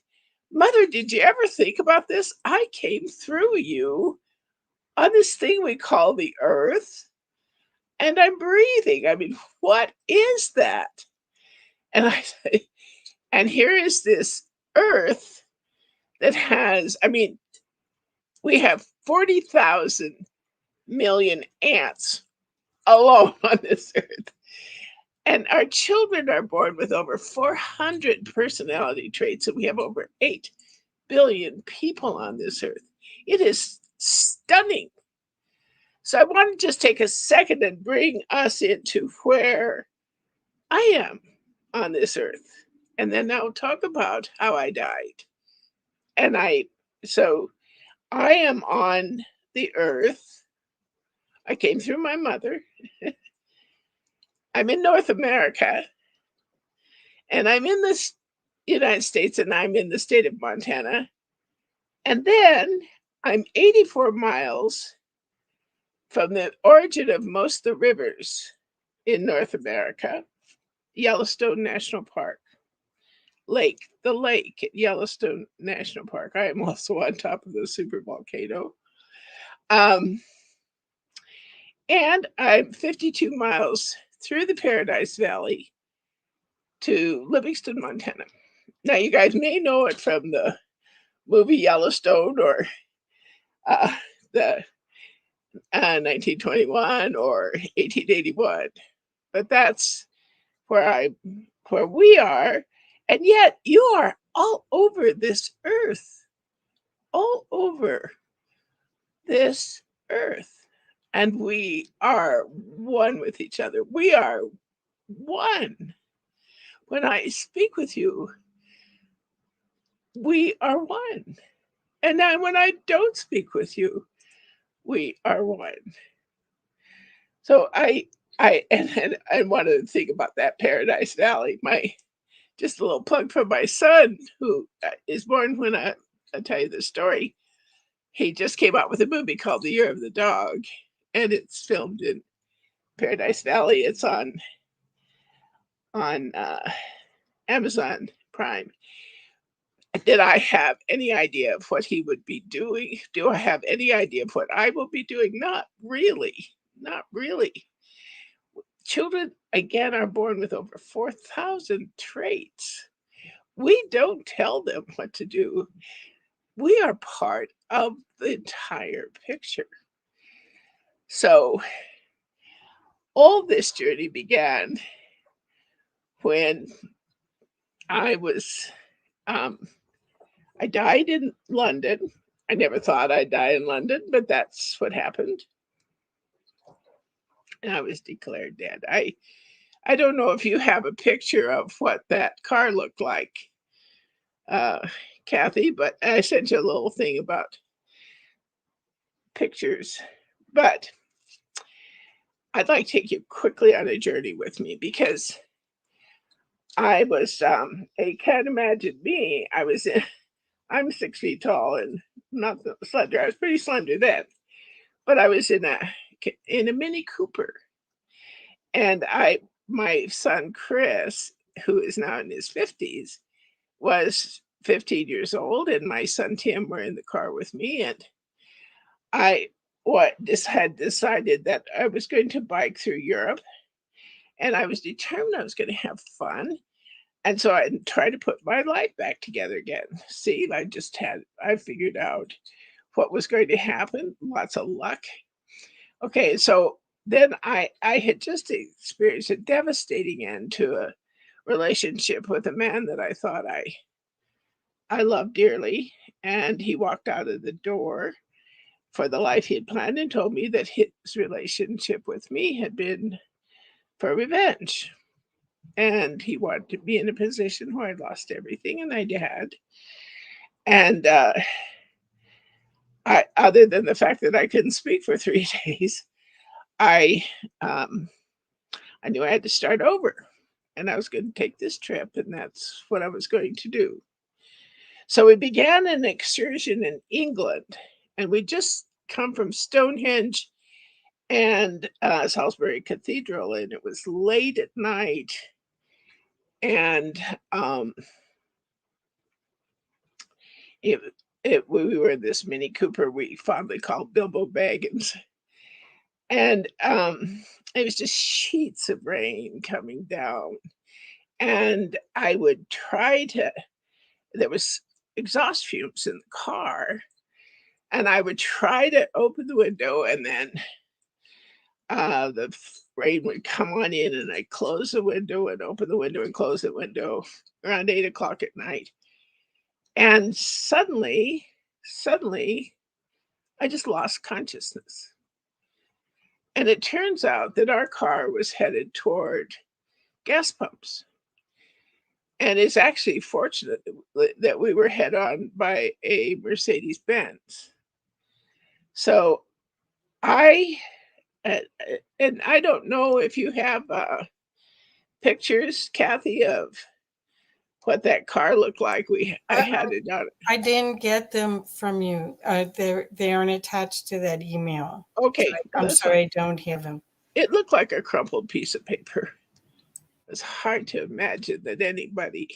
Mother, did you ever think about this? I came through you on this thing we call the earth, and I'm breathing. I mean, what is that? And I say, and here is this earth that has, I mean, we have 40,000 million ants alone on this earth. And our children are born with over 400 personality traits, and we have over 8 billion people on this earth. It is stunning. So I want to just take a second and bring us into where I am on this earth. And then I'll talk about how I died. And so I am on the earth. I came through my mother. I'm in North America, and I'm in the United States, and I'm in the state of Montana. And then I'm 84 miles from the origin of most of the rivers in North America, Yellowstone National Park. The lake at Yellowstone National Park. I am also on top of the super volcano. Um, and I'm 52 miles through the Paradise Valley to Livingston, Montana. Now, you guys may know it from the movie Yellowstone or the 1921 or 1881, but that's where we are. And yet you are all over this earth, all over this earth. And we are one with each other. We are one. When I speak with you, we are one. And then when I don't speak with you, we are one. So and one of the thing about that Paradise Valley, just a little plug for my son, who is born when I tell you the story. He just came out with a movie called The Year of the Dog, and it's filmed in Paradise Valley. It's on Amazon Prime. Did I have any idea of what he would be doing? Do I have any idea of what I will be doing? Not really. Not really. Children, again, are born with over 4,000 traits. We don't tell them what to do. We are part of the entire picture. So, all this journey began when I died in London. I never thought I'd die in London, but that's what happened. And I was declared dead. I don't know if you have a picture of what that car looked like, Kathy, but I sent you a little thing about pictures. But I'd like to take you quickly on a journey with me, because I was you can't imagine me. I'm 6 feet tall and not slender. I was pretty slender then, but I was in a Mini Cooper, and my son Chris, who is now in his 50s, was 15 years old, and my son Tim were in the car with me, and I had decided that I was going to bike through Europe, and I was determined I was going to have fun. And so I tried to put my life back together again. See, I figured out what was going to happen. Lots of luck. Okay, so then I had just experienced a devastating end to a relationship with a man that I thought I loved dearly. And he walked out of the door for the life he had planned and told me that his relationship with me had been for revenge. And he wanted to be in a position where I'd lost everything, and I had. And other than the fact that I couldn't speak for 3 days, I knew I had to start over, and I was going to take this trip, and that's what I was going to do. So we began an excursion in England, and we just come from Stonehenge and Salisbury Cathedral, and it was late at night. And we were in this Mini Cooper we fondly called Bilbo Baggins. And it was just sheets of rain coming down. And I would there was exhaust fumes in the car. And I would try to open the window, and then the rain would come on in, and I'd close the window and open the window and close the window around 8 o'clock at night. And suddenly, I just lost consciousness. And it turns out that our car was headed toward gas pumps. And it's actually fortunate that we were head on by a Mercedes Benz. So I, and I don't know if you have pictures, Kathy, of what that car looked like. I had it on. I didn't get them from you. They aren't attached to that email. Okay, So I'm sorry, I don't have them. It looked like a crumpled piece of paper. It's hard to imagine that anybody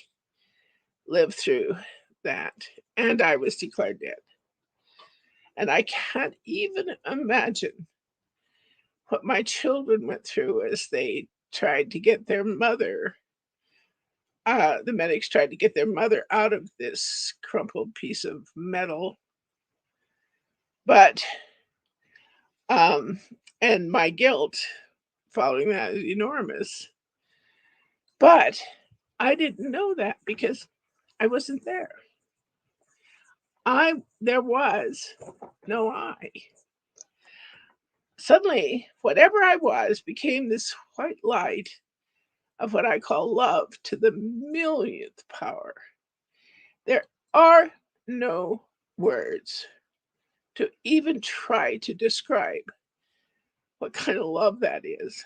lived through that. And I was declared dead. And I can't even imagine what my children went through as they tried to get their mother. The medics tried to get their mother out of this crumpled piece of metal. But, and my guilt following that is enormous. But I didn't know that because I wasn't there. There was no I. Suddenly, whatever I was became this white light of what I call love to the millionth power. There are no words to even try to describe what kind of love that is.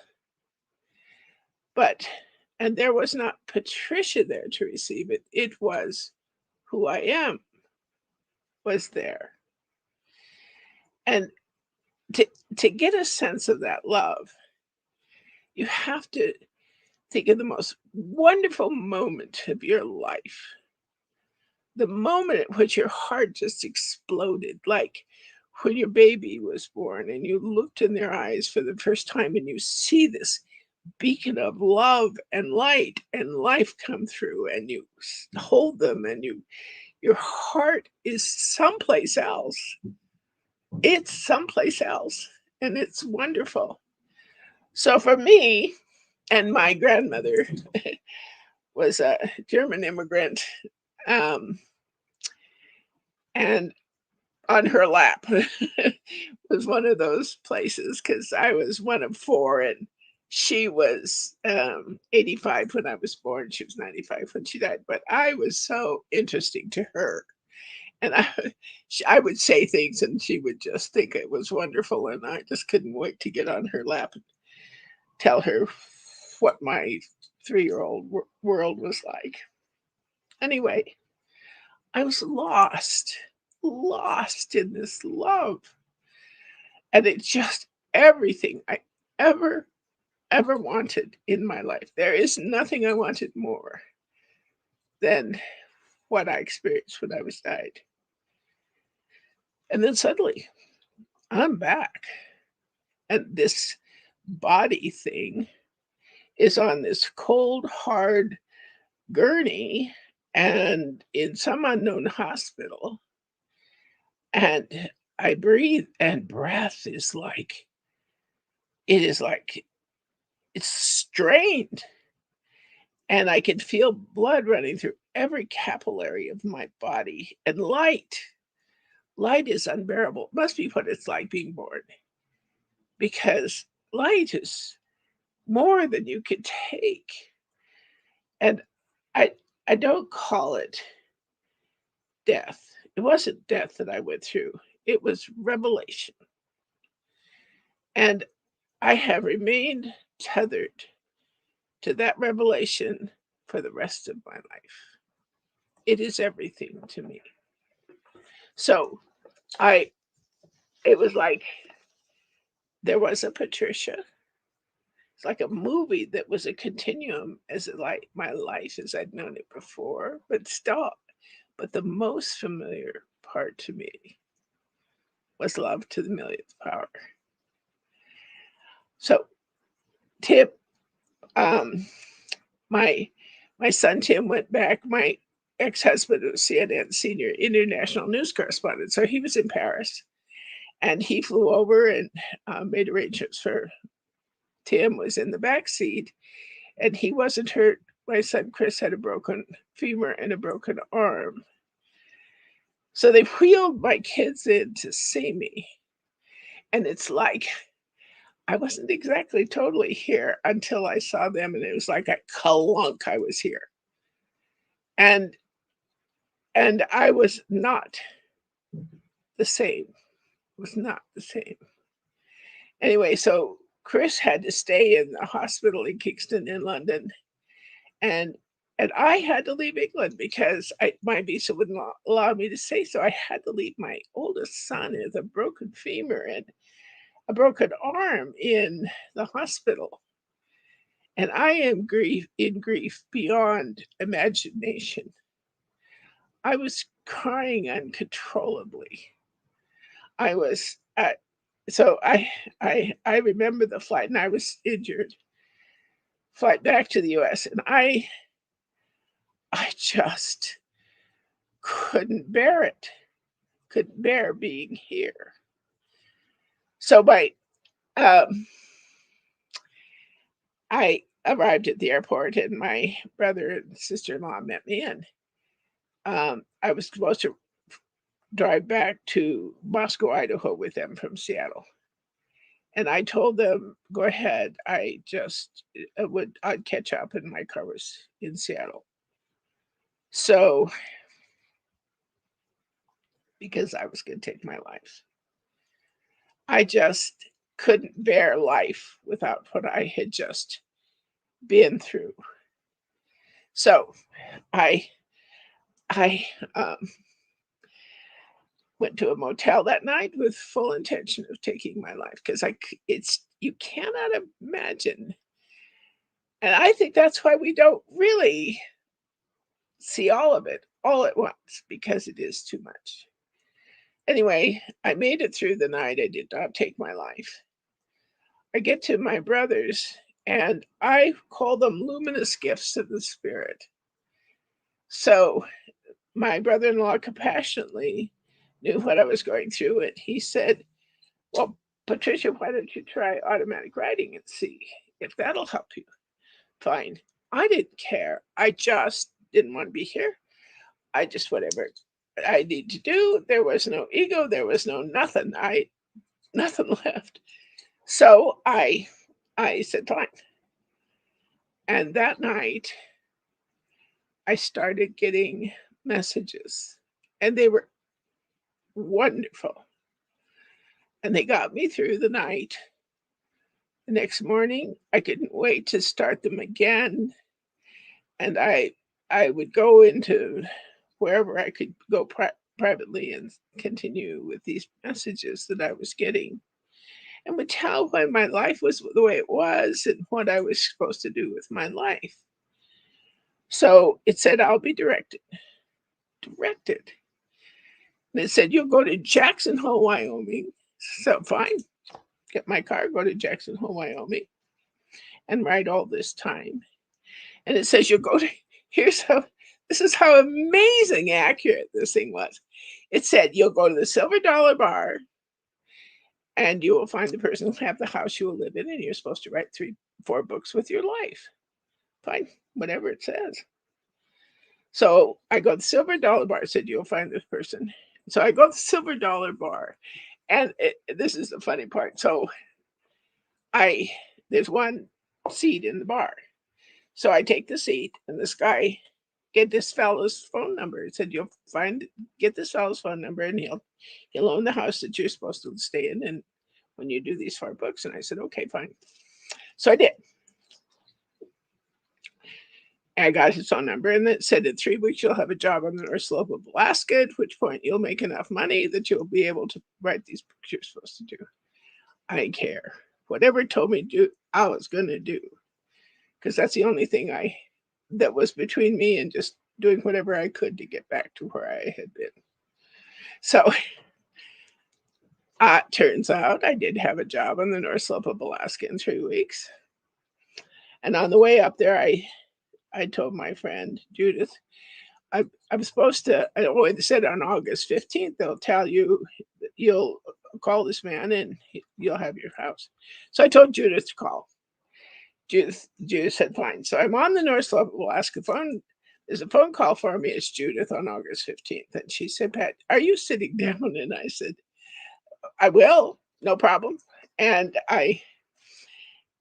And there was not Patricia there to receive it. It was who I am was there. And to get a sense of that love, you have to think of the most wonderful moment of your life. The moment at which your heart just exploded, like when your baby was born and you looked in their eyes for the first time and you see this beacon of love and light and life come through, and you hold them, and your heart is someplace else. It's someplace else, and it's wonderful. So for me, and my grandmother was a German immigrant, and on her lap was one of those places, because I was one of four, and she was 85 when I was born. She was 95 when she died, but I was so interesting to her. And I would say things and she would just think it was wonderful, and I just couldn't wait to get on her lap and tell her what my 3-year-old world was like. Anyway, I was lost in this love. And it's just everything I ever wanted in my life. There is nothing I wanted more than what I experienced when I was died. And then suddenly, I'm back. And this body thing is on this cold, hard gurney and in some unknown hospital. And I breathe, and breath is like, it's strained. And I can feel blood running through every capillary of my body. And light is unbearable. It must be what it's like being born. Because light is more than you can take. And I don't call it death. It wasn't death that I went through. It was revelation. And I have remained tethered to that revelation for the rest of my life. It is everything to me. So it was like there was a Patricia. It's like a movie that was a continuum as like my life as I'd known it before, but the most familiar part to me was love to the millionth power. So Tim, my son Tim went back. My ex-husband was CNN senior international news correspondent, so he was in Paris, and he flew over and made arrangements for Tim. Was in the back seat, and he wasn't hurt. My son Chris had a broken femur and a broken arm. So they wheeled my kids in to see me. And it's like I wasn't exactly totally here until I saw them, and it was like a clunk, I was here. And I was not the same. Was not the same. Anyway, so Chris had to stay in the hospital in Kingston in London, and I had to leave England because my visa wouldn't allow me to stay. So I had to leave my oldest son with a broken femur and a broken arm in the hospital. And I am in grief beyond imagination. I was crying uncontrollably. I was so I remember the flight, and I was injured. Flight back to the U.S. and I just couldn't bear it. Couldn't bear being here. So I arrived at the airport, and my brother and sister-in-law met me, and I was supposed to drive back to Moscow, Idaho with them from Seattle. And I told them, go ahead. I'd catch up, and my car was in Seattle. So, because I was going to take my life, I just couldn't bear life without what I had just been through. So I went to a motel that night with full intention of taking my life, because you cannot imagine. And I think that's why we don't really see all of it all at once, because it is too much. Anyway, I made it through the night. I did not take my life. I get to my brother's, and I call them luminous gifts of the spirit. So my brother-in-law compassionately knew what I was going through, and he said, well, Patricia, why don't you try automatic writing and see if that'll help you? Fine. I didn't care. I just didn't want to be here. I just, whatever I need to do. There was no ego. There was no nothing. Nothing left. So I said, fine. And that night, I started getting messages, and they were wonderful. And they got me through the night. The next morning, I couldn't wait to start them again. And I would go into wherever I could go privately and continue with these messages that I was getting, and would tell why my life was the way it was and what I was supposed to do with my life. So it said, I'll be directed. And it said, you'll go to Jackson Hole, Wyoming. So fine, get my car, go to Jackson Hole, Wyoming, and write all this time. And it says, you'll go to, this is how amazing accurate this thing was. It said, you'll go to the Silver Dollar Bar, and you will find the person who have the house you will live in, and you're supposed to write 3-4 books with your life. Fine, whatever it says. So I go to the Silver Dollar Bar. It said, you'll find this person. So I go to the Silver Dollar Bar, and this is the funny part. So there's one seat in the bar. So I take the seat, and this guy, get this fellow's phone number. It said, you'll get this fellow's phone number, and he'll own the house that you're supposed to stay in, and when you do these 4 books. And I said, okay, fine. So I did. I got his phone number, and it said in 3 weeks you'll have a job on the North Slope of Alaska, at which point you'll make enough money that you'll be able to write these books you're supposed to do. I didn't care. Whatever it told me to do, I was going to do, because that's the only thing that was between me and just doing whatever I could to get back to where I had been. So turns out I did have a job on the North Slope of Alaska in 3 weeks. And on the way up there, I told my friend Judith, I'm supposed to, they said on August 15th, they'll tell you, you'll call this man and you'll have your house. So I told Judith to call. Judith said, fine. So I'm on the North Slope of Alaska phone. There's a phone call for me. It's Judith on August 15th. And she said, Pat, are you sitting down? And I said, I will, no problem. And I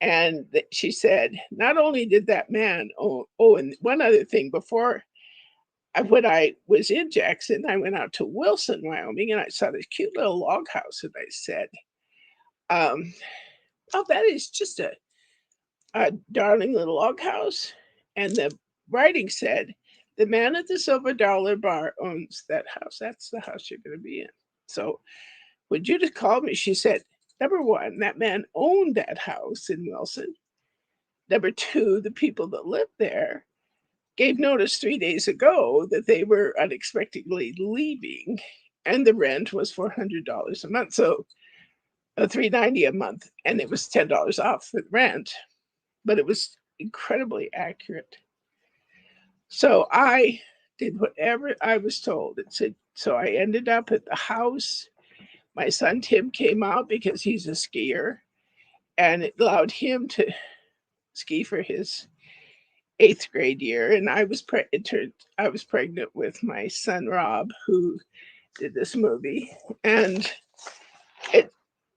And she said, not only did that man, and one other thing, when I was in Jackson, I went out to Wilson, Wyoming, and I saw this cute little log house, and I said, um, "Oh, that is just a darling little log house." And the writing said, "The man at the Silver Dollar Bar owns that house. That's the house you're going to be in." So when Judith called me, she said, number one, that man owned that house in Wilson. Number two, the people that lived there gave notice 3 days ago that they were unexpectedly leaving, and the rent was $400 a month, so $390 a month, and it was $10 off for the rent, but it was incredibly accurate. So I did whatever I was told. It said so. I ended up at the house. My son Tim came out because he's a skier, and it allowed him to ski for his 8th grade year, and I was pregnant with my son Rob, who did this movie, and it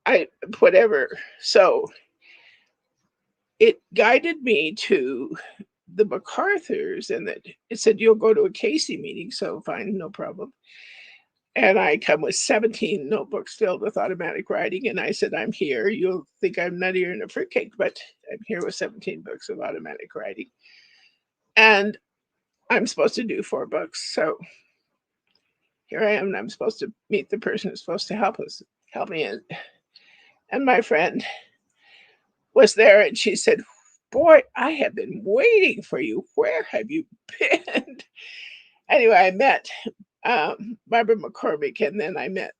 I whatever. So it guided me to the MacArthur's, and that it said you'll go to a Casey meeting, so fine, no problem. And I come with 17 notebooks filled with automatic writing, and I said, I'm here. You'll think I'm nuttier than a fruitcake, but I'm here with 17 books of automatic writing. And I'm supposed to do 4 books. So here I am, and I'm supposed to meet the person who's supposed to help me. And my friend was there, and she said, boy, I have been waiting for you. Where have you been? Anyway, I met Barbara McCormick, and then I met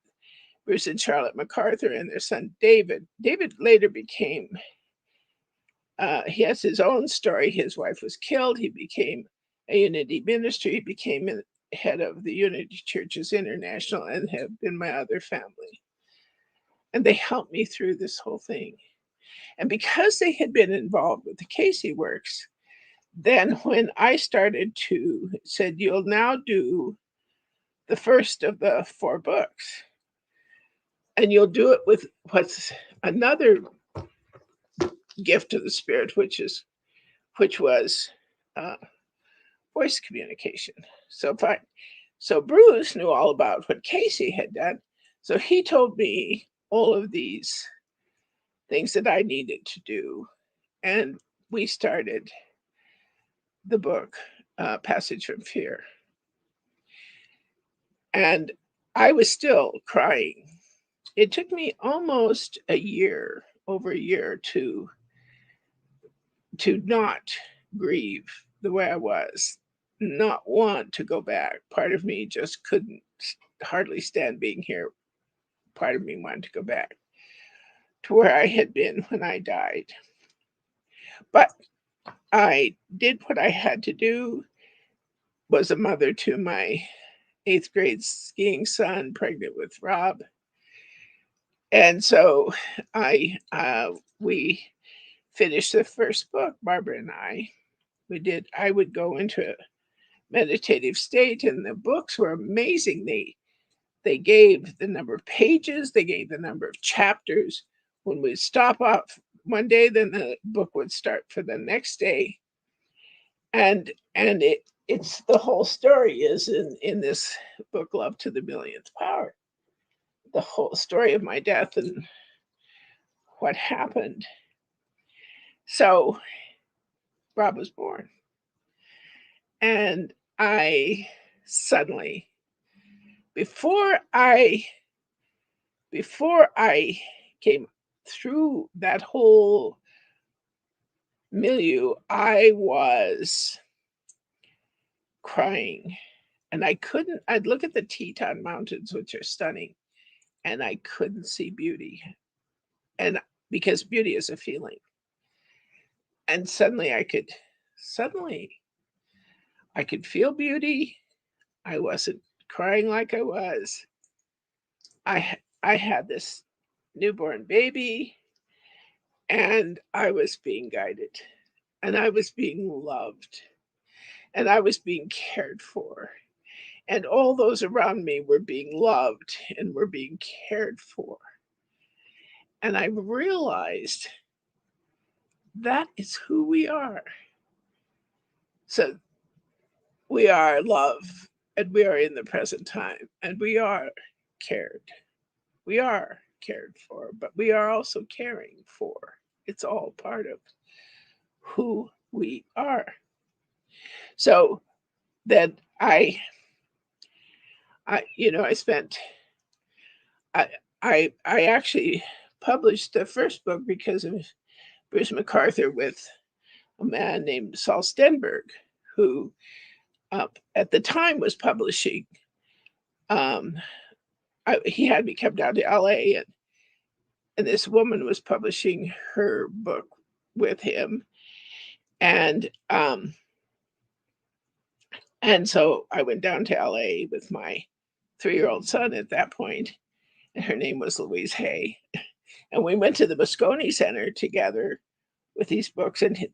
Bruce and Charlotte MacArthur and their son David. David later became, he has his own story. His wife was killed. He became a Unity ministry. He became head of the Unity Churches International and have been my other family. And they helped me through this whole thing. And because they had been involved with the Casey Works, then when I started to said, you'll now do the first of the 4 books, and you'll do it with what's another gift of the Spirit, which was voice communication. So fine. So Bruce knew all about what Casey had done. So he told me all of these things that I needed to do. And we started the book, Passage from Fear. And I was still crying. It took me almost over a year to not grieve the way I was, not want to go back. Part of me just couldn't hardly stand being here. Part of me wanted to go back to where I had been when I died. But I did what I had to do, was a mother to my 8th grade skiing son, pregnant with Rob. And so we finished the first book, Barbara and I. I would go into a meditative state, and the books were amazing. They gave the number of pages, they gave the number of chapters. When we'd stop off one day, then the book would start for the next day. And it's the whole story is in this book, Love to the Millionth Power. The whole story of my death and what happened. So Rob was born. And I suddenly, before I came through that whole milieu, I was crying. And I'd look at the Teton Mountains, which are stunning, and I couldn't see beauty. And because beauty is a feeling. And suddenly I could feel beauty. I wasn't crying like I was. I had this newborn baby, and I was being guided, and I was being loved, and I was being cared for. And all those around me were being loved and were being cared for. And I realized that is who we are. So we are love, and we are in the present time, and we are cared. We are cared for, but we are also caring for. It's all part of who we are. So then I spent I I actually published the first book because of Bruce MacArthur with a man named Saul Stenberg, who at the time was publishing. Um, he had me come down to LA, and this woman was publishing her book with him, and so I went down to LA with my 3-year-old son at that point, and her name was Louise Hay, and we went to the Moscone Center together with these books. And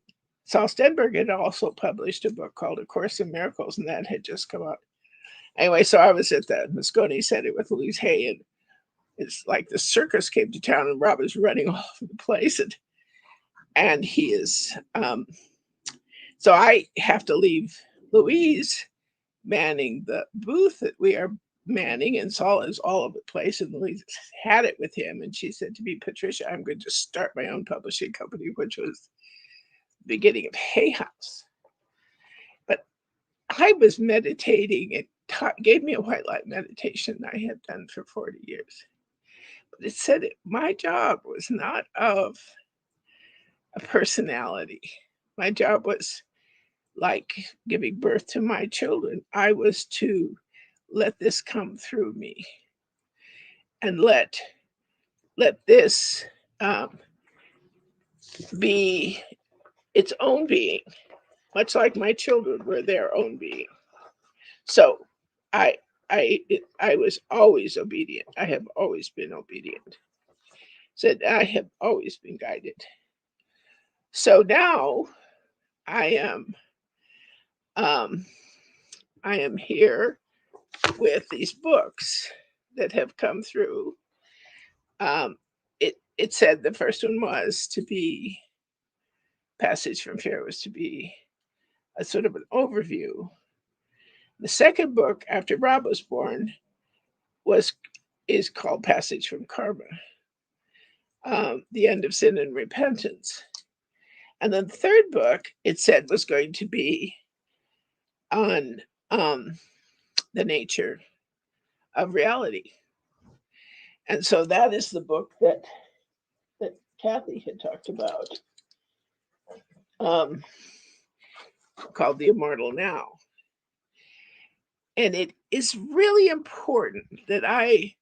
Saul Stenberg had also published a book called A Course in Miracles, and that had just come out. Anyway, so I was at the Moscone Center with Louise Hay, and it's like the circus came to town, and Rob was running all over the place, and he is. So I have to leave Louise manning the booth that we are manning, and Saul is all over the place, and Louise had it with him, and she said to me, Patricia, I'm going to start my own publishing company, which was the beginning of Hay House. But I was meditating. It gave me a white light meditation I had done for 40 years. But it said my job was not of a personality. My job was like giving birth to my children. I was to let this come through me, and let this be its own being, much like my children were their own being. So I was always obedient. I have always been obedient. Said I have always been guided. So now I am here with these books that have come through. It said the first one was to be Passage from Fear, was to be a sort of an overview. The second book, after Rob was born, is called Passage from Karma, the end of sin and repentance. And then the third book, it said, was going to be on the nature of reality. And so that is the book that Kathy had talked about, called The Immortal Now. And it is really important that I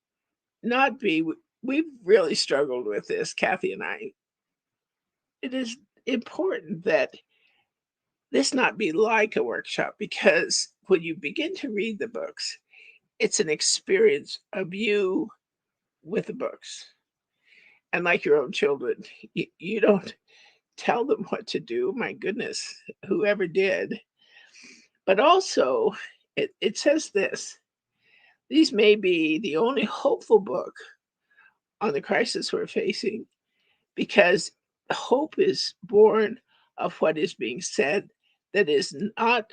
not be, we've really struggled with this, Kathy and I. It is important that this not be like a workshop, because when you begin to read the books, it's an experience of you with the books. And like your own children, you don't tell them what to do. My goodness, whoever did. But also, it says this: these may be the only hopeful book on the crisis we're facing, because hope is born of what is being said that is not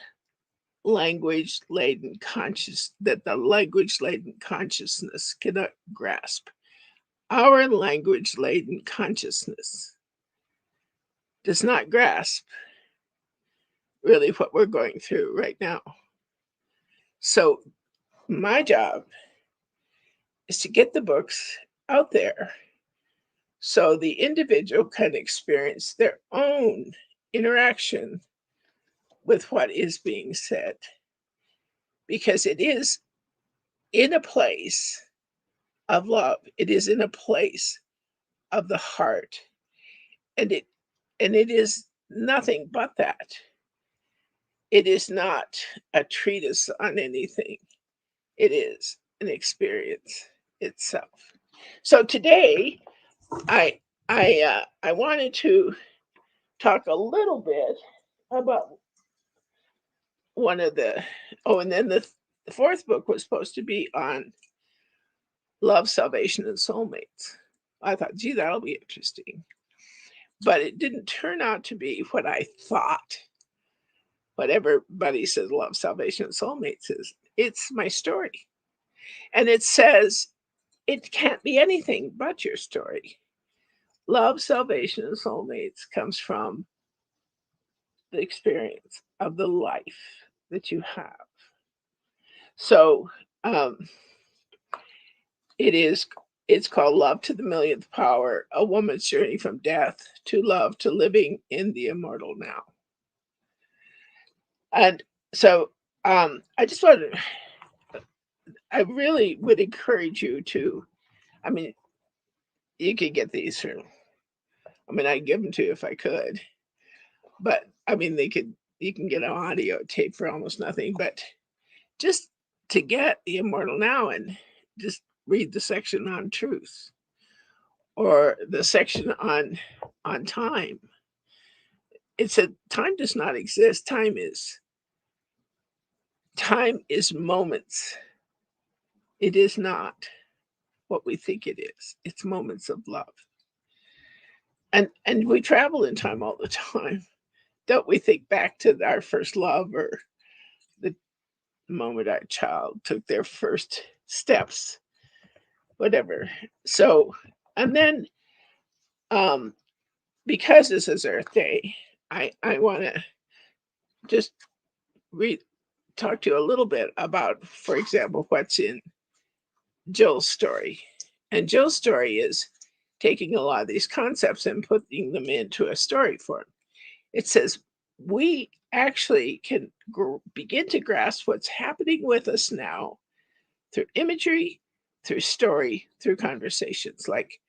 language laden conscious, that the language laden consciousness cannot grasp. Our language laden consciousness does not grasp really what we're going through right now. So my job is to get the books out there so the individual can experience their own interaction with what is being said, because it is in a place of love. It is in a place of the heart, and it is nothing but that. It is not a treatise on anything. It is an experience itself. So today, I wanted to talk a little bit about one of the, and then the fourth book was supposed to be on love, salvation, and soulmates. I thought, gee, that'll be interesting. but it didn't turn out to be what I thought. What everybody says love, salvation, and soulmates is. It's my story. And it says it can't be anything but your story. Love, salvation, and soulmates comes from the experience of the life that you have. So it's called Love to the Millionth Power, a woman's journey from death to love to living in the immortal now. And so I just wanted I really would encourage you to, I mean, you could get these from, I mean, I'd give them to you if I could, but I mean, you can get an audio tape for almost nothing, but just to get the immortal now and just read the section on truth or the section on time. It said time does not exist. Time is moments. It is not what we think it is. It's moments of love. And we travel in time all the time. Don't we think back to our first love or the moment our child took their first steps, whatever. So, and then because this is Earth Day, I want to just talk to you a little bit about, for example, what's in Jill's story. And Jill's story is taking a lot of these concepts and putting them into a story form. It says we actually can begin to grasp what's happening with us now through imagery, through story, through conversations. Like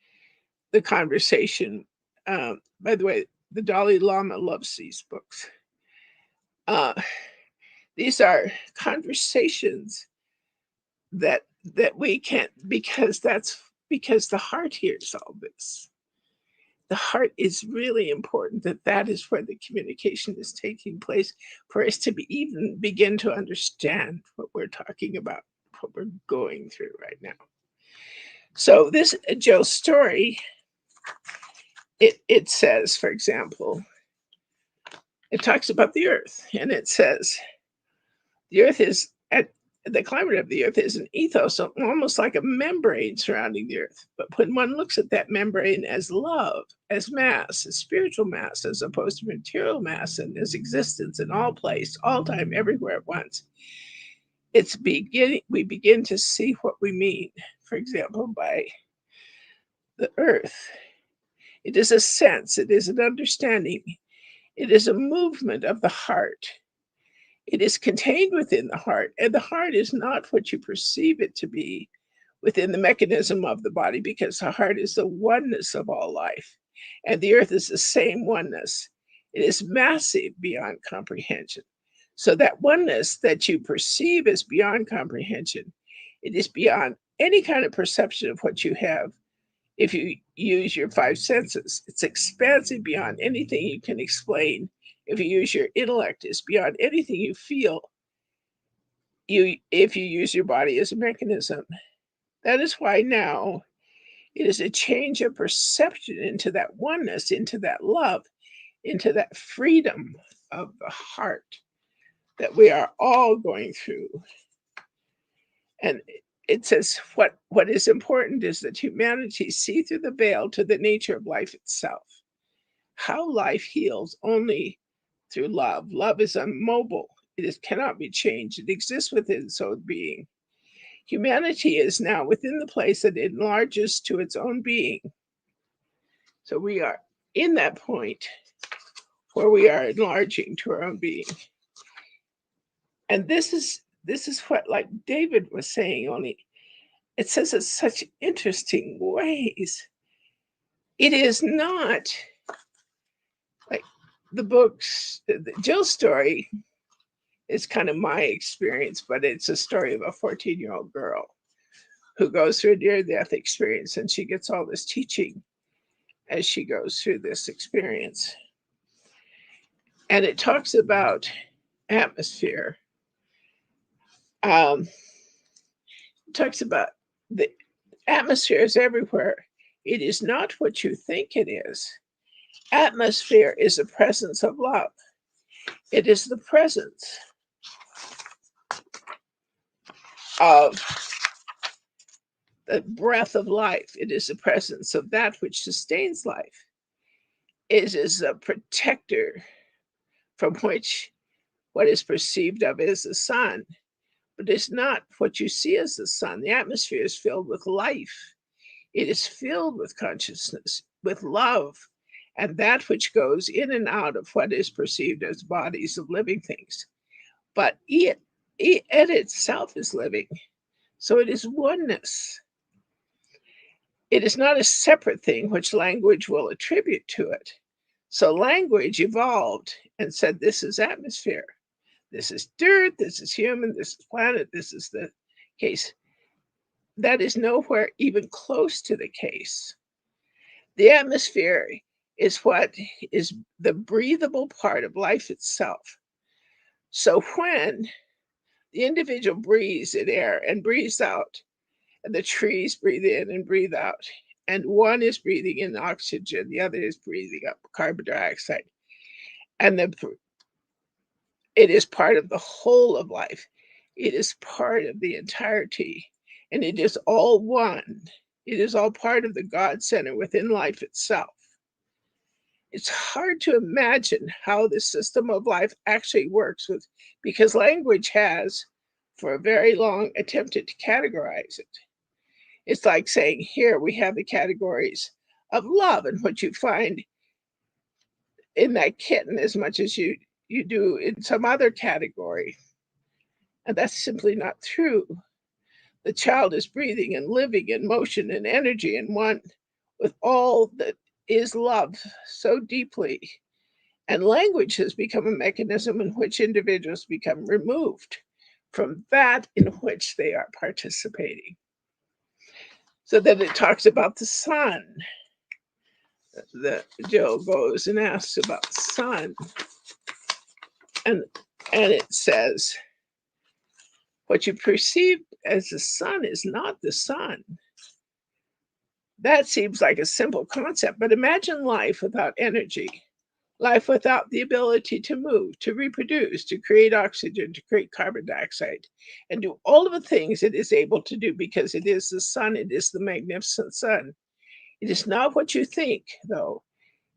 the conversation, by the way, the Dalai Lama loves these books. These are conversations that we can't, because the heart hears all this. The heart is really important, that is where the communication is taking place for us to even begin to understand what we're talking about, what we're going through right now. So this Joe's story, it says, for example, it talks about the earth, and it says the earth is the climate of the earth is an ethos, almost like a membrane surrounding the earth. But when one looks at that membrane as love, as mass, as spiritual mass, as opposed to material mass, and as existence in all place, all time, everywhere at once, we begin to see what we mean, for example, by the earth. It is a sense, it is an understanding, it is a movement of the heart. It is contained within the heart, and the heart is not what you perceive it to be within the mechanism of the body, because the heart is the oneness of all life, and the earth is the same oneness. It is massive beyond comprehension. So that oneness that you perceive as beyond comprehension, it is beyond any kind of perception of what you have if you use your five senses. It's expansive beyond anything you can explain. If you use your intellect, it's beyond anything you feel. If you use your body as a mechanism. That is why now it is a change of perception into that oneness, into that love, into that freedom of the heart that we are all going through. And it says what is important is that humanity see through the veil to the nature of life itself. How life heals only through love. Love is immobile. Cannot be changed. It exists within its own being. Humanity is now within the place that it enlarges to its own being. So we are in that point where we are enlarging to our own being. And this is what, like David was saying, only it says it such interesting ways. It is not like the books, Jill's story is kind of my experience, but it's a story of a 14-year-old girl who goes through a near-death experience, and she gets all this teaching as she goes through this experience. And it talks about atmosphere. It talks about the atmosphere is everywhere. It is not what you think it is. Atmosphere is the presence of love. It is the presence of the breath of life. It is the presence of that which sustains life. It is a protector from which what is perceived of as the sun, but it's not what you see as the sun. The atmosphere is filled with life. It is filled with consciousness, with love, and that which goes in and out of what is perceived as bodies of living things. But it itself is living, so it is oneness. It is not a separate thing which language will attribute to it. So language evolved and said, this is atmosphere, this is dirt, this is human, this is planet, this is the case. That is nowhere even close to the case. The atmosphere is what is the breathable part of life itself. So when the individual breathes in air and breathes out, and the trees breathe in and breathe out, and one is breathing in oxygen, the other is breathing up carbon dioxide, and it is part of the whole of life. It is part of the entirety, and it is all one. It is all part of the God center within life itself. It's hard to imagine how the system of life actually works because language has, for a very long, attempted to categorize it. It's like saying, here we have the categories of love, and what you find in that kitten as much as you do in some other category. And that's simply not true. The child is breathing and living in motion and energy and one with all that is love so deeply. And language has become a mechanism in which individuals become removed from that in which they are participating. So then it talks about the sun. Joe goes and asks about the sun. And it says, what you perceive as the sun is not the sun. That seems like a simple concept, but imagine life without energy, life without the ability to move, to reproduce, to create oxygen, to create carbon dioxide, and do all of the things it is able to do because it is the sun, it is the magnificent sun. It is not what you think, though.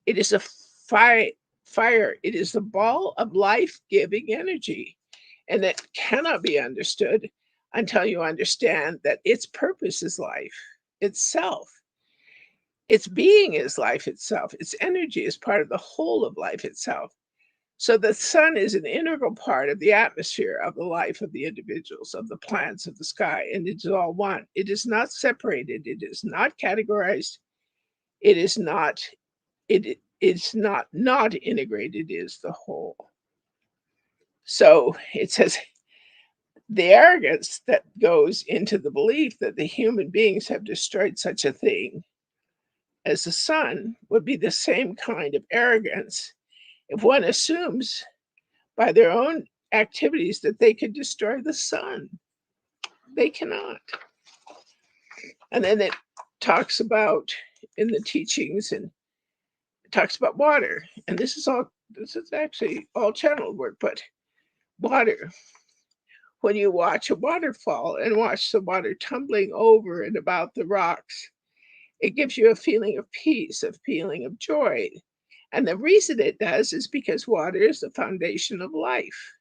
It is a fire. It is the ball of life-giving energy, and it cannot be understood until you understand that its purpose is life itself. Its being is life itself. Its energy is part of the whole of life itself. So the sun is an integral part of the atmosphere of the life of the individuals, of the plants, of the sky, and it is all one. It is not separated. It is not categorized. It is not not integrated. It is the whole. So it says the arrogance that goes into the belief that the human beings have destroyed such a thing as the sun would be the same kind of arrogance if one assumes by their own activities that they could destroy the sun. They cannot. And then it talks about in the teachings, and it talks about water. And this is actually all channeled work, but water. When you watch a waterfall and watch the water tumbling over and about the rocks, it gives you a feeling of peace, a feeling of joy. And the reason it does is because water is the foundation of life.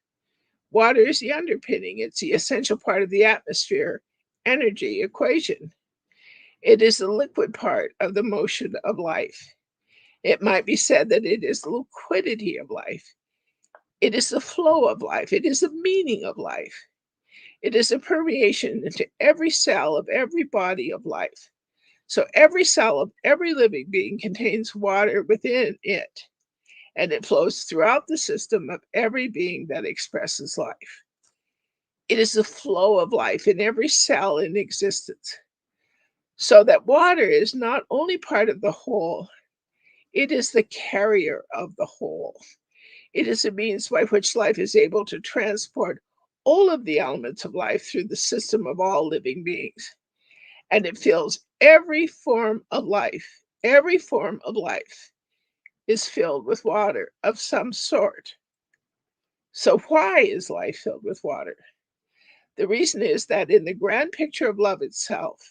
Water is the underpinning. It's the essential part of the atmosphere energy equation. It is the liquid part of the motion of life. It might be said that it is the liquidity of life. It is the flow of life. It is the meaning of life. It is a permeation into every cell of every body of life. So every cell of every living being contains water within it, and it flows throughout the system of every being that expresses life. It is the flow of life in every cell in existence. So that water is not only part of the whole, it is the carrier of the whole. It is a means by which life is able to transport all of the elements of life through the system of all living beings. And it fills every form of life is filled with water of some sort. So, why is life filled with water? The reason is that in the grand picture of love itself,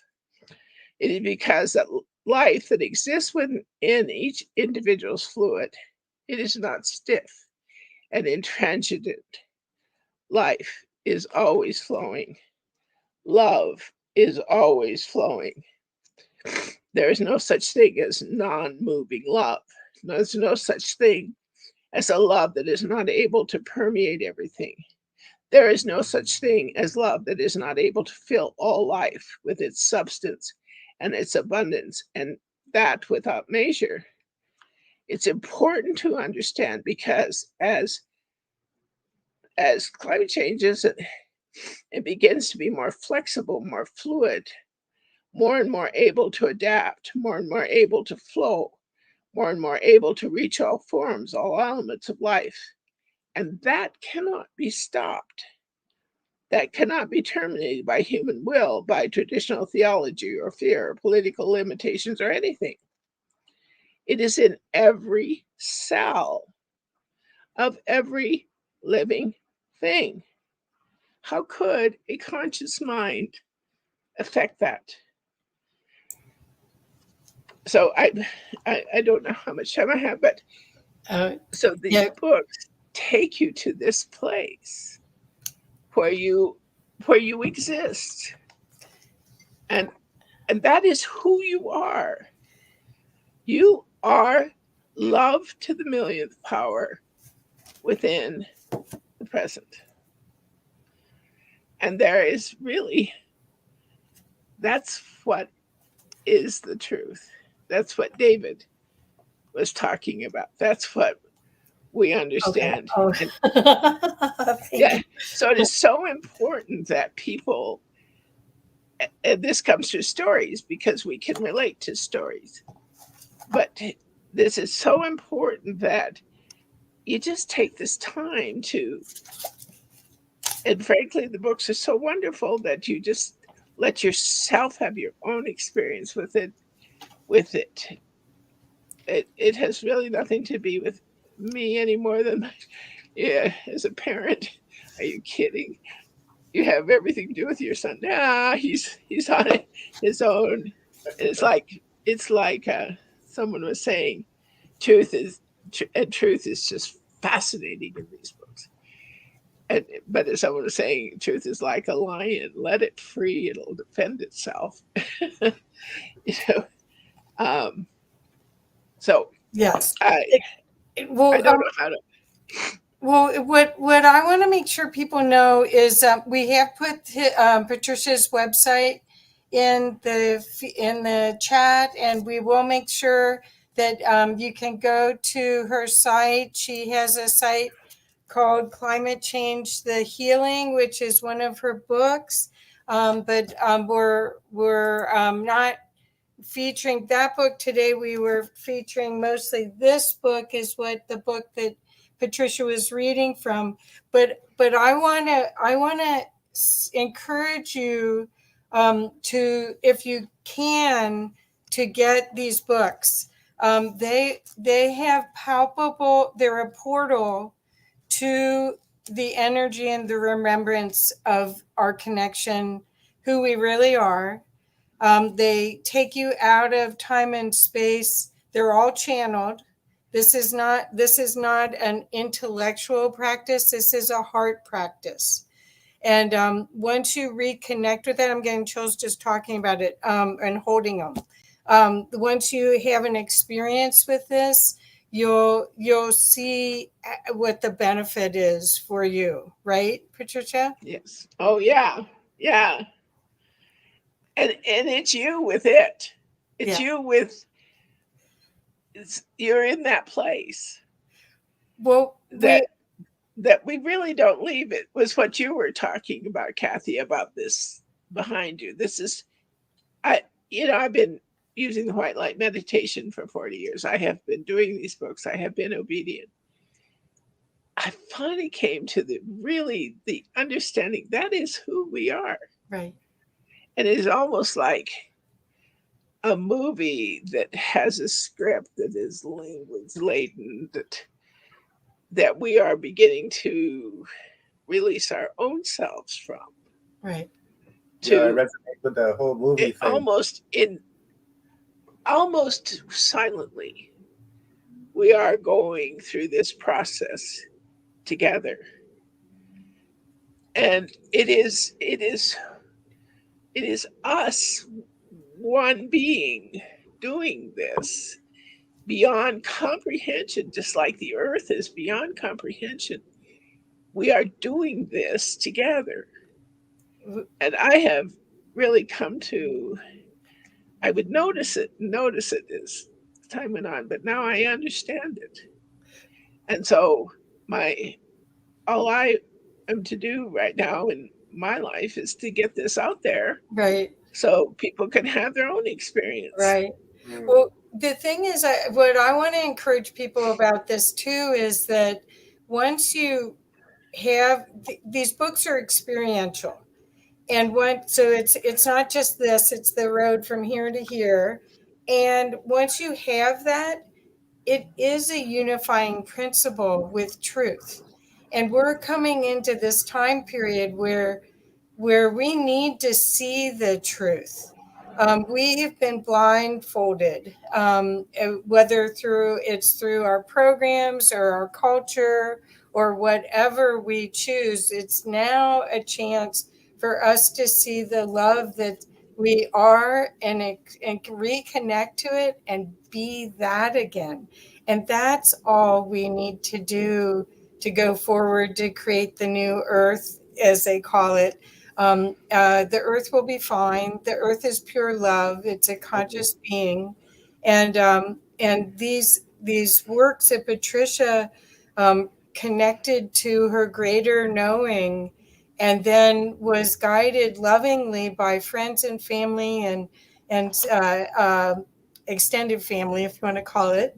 it is because that life that exists within each individual's fluid, it is not stiff and intransigent. Life is always flowing. Love is always flowing. There is no such thing as non-moving love. There's no such thing as a love that is not able to permeate everything. There is no such thing as love that is not able to fill all life with its substance and its abundance, and that without measure. It's important to understand because as climate changes, it begins to be more flexible, more fluid, more and more able to adapt, more and more able to flow, more and more able to reach all forms, all elements of life. And that cannot be stopped. That cannot be terminated by human will, by traditional theology or fear, or political limitations, or anything. It is in every cell of every living thing. How could a conscious mind affect that? So I don't know how much time I have, but so these yeah. books take you to this place where you exist, and that is who you are. You are love to the millionth power within the present. And there is really, that's what is the truth. That's what David was talking about. That's what we understand. Okay. Yeah. So it is so important that people, and this comes through stories because we can relate to stories. But this is so important that you just take this time to, and frankly, the books are so wonderful that you just let yourself have your own experience with it. It has really nothing to be with me any more than yeah, as a parent. Are you kidding? You have everything to do with your son. Nah, he's on his own. It's like someone was saying, truth is just fascinating in these books. But as someone was saying, truth is like a lion. Let it free; it'll defend itself. you know. So Yes. I Well, don't know how to. Well, what I want to make sure people know is we have put Patricia's website in the chat, and we will make sure that you can go to her site. She has a site called Climate Change: The Healing, which is one of her books. But we're not featuring that book today. We were featuring mostly this book, is what the book that Patricia was reading from. But I want to encourage you to, if you can, to get these books. They have palpable. They're a portal to the energy and the remembrance of our connection, who we really are. They take you out of time and space. They're all channeled. This is not an intellectual practice. This is a heart practice. And once you reconnect with that, I'm getting chills just talking about it and holding them. Once you have an experience with this, you'll see what the benefit is for you, right, Patricia? Yes. Oh yeah, yeah. And it's you with it. It's you with. You're in that place. Well, that we really don't leave. It was what you were talking about, Kathy, about this behind you. This is, I've been using the white light meditation for 40 years. I have been doing these books. I have been obedient. I finally came to the understanding that is who we are. Right. And it is almost like a movie that has a script that is language laden, that we are beginning to release our own selves from, Right. Yeah, I to resonate with the whole movie it, thing. almost silently, we are going through this process together. And it is us, one being, doing this beyond comprehension, just like the earth is beyond comprehension. We are doing this together. And I have really come to, I would notice it as time went on, but now I understand it. And so my all I am to do right now in my life is to get this out there Right. so people can have their own experience. Right. Mm. Well, the thing is, what I want to encourage people about this too is that once you have these books are experiential, and so it's not just this; it's the road from here to here. And once you have that, it is a unifying principle with truth. And we're coming into this time period where we need to see the truth. We have been blindfolded, whether through our programs or our culture or whatever we choose. It's now a chance for us to see the love that we are and reconnect to it and be that again. And that's all we need to do to go forward to create the new earth, as they call it. The earth will be fine. The earth is pure love. It's a conscious being, and these works that Patricia connected to her greater knowing, and then was guided lovingly by friends and family and extended family, if you want to call it,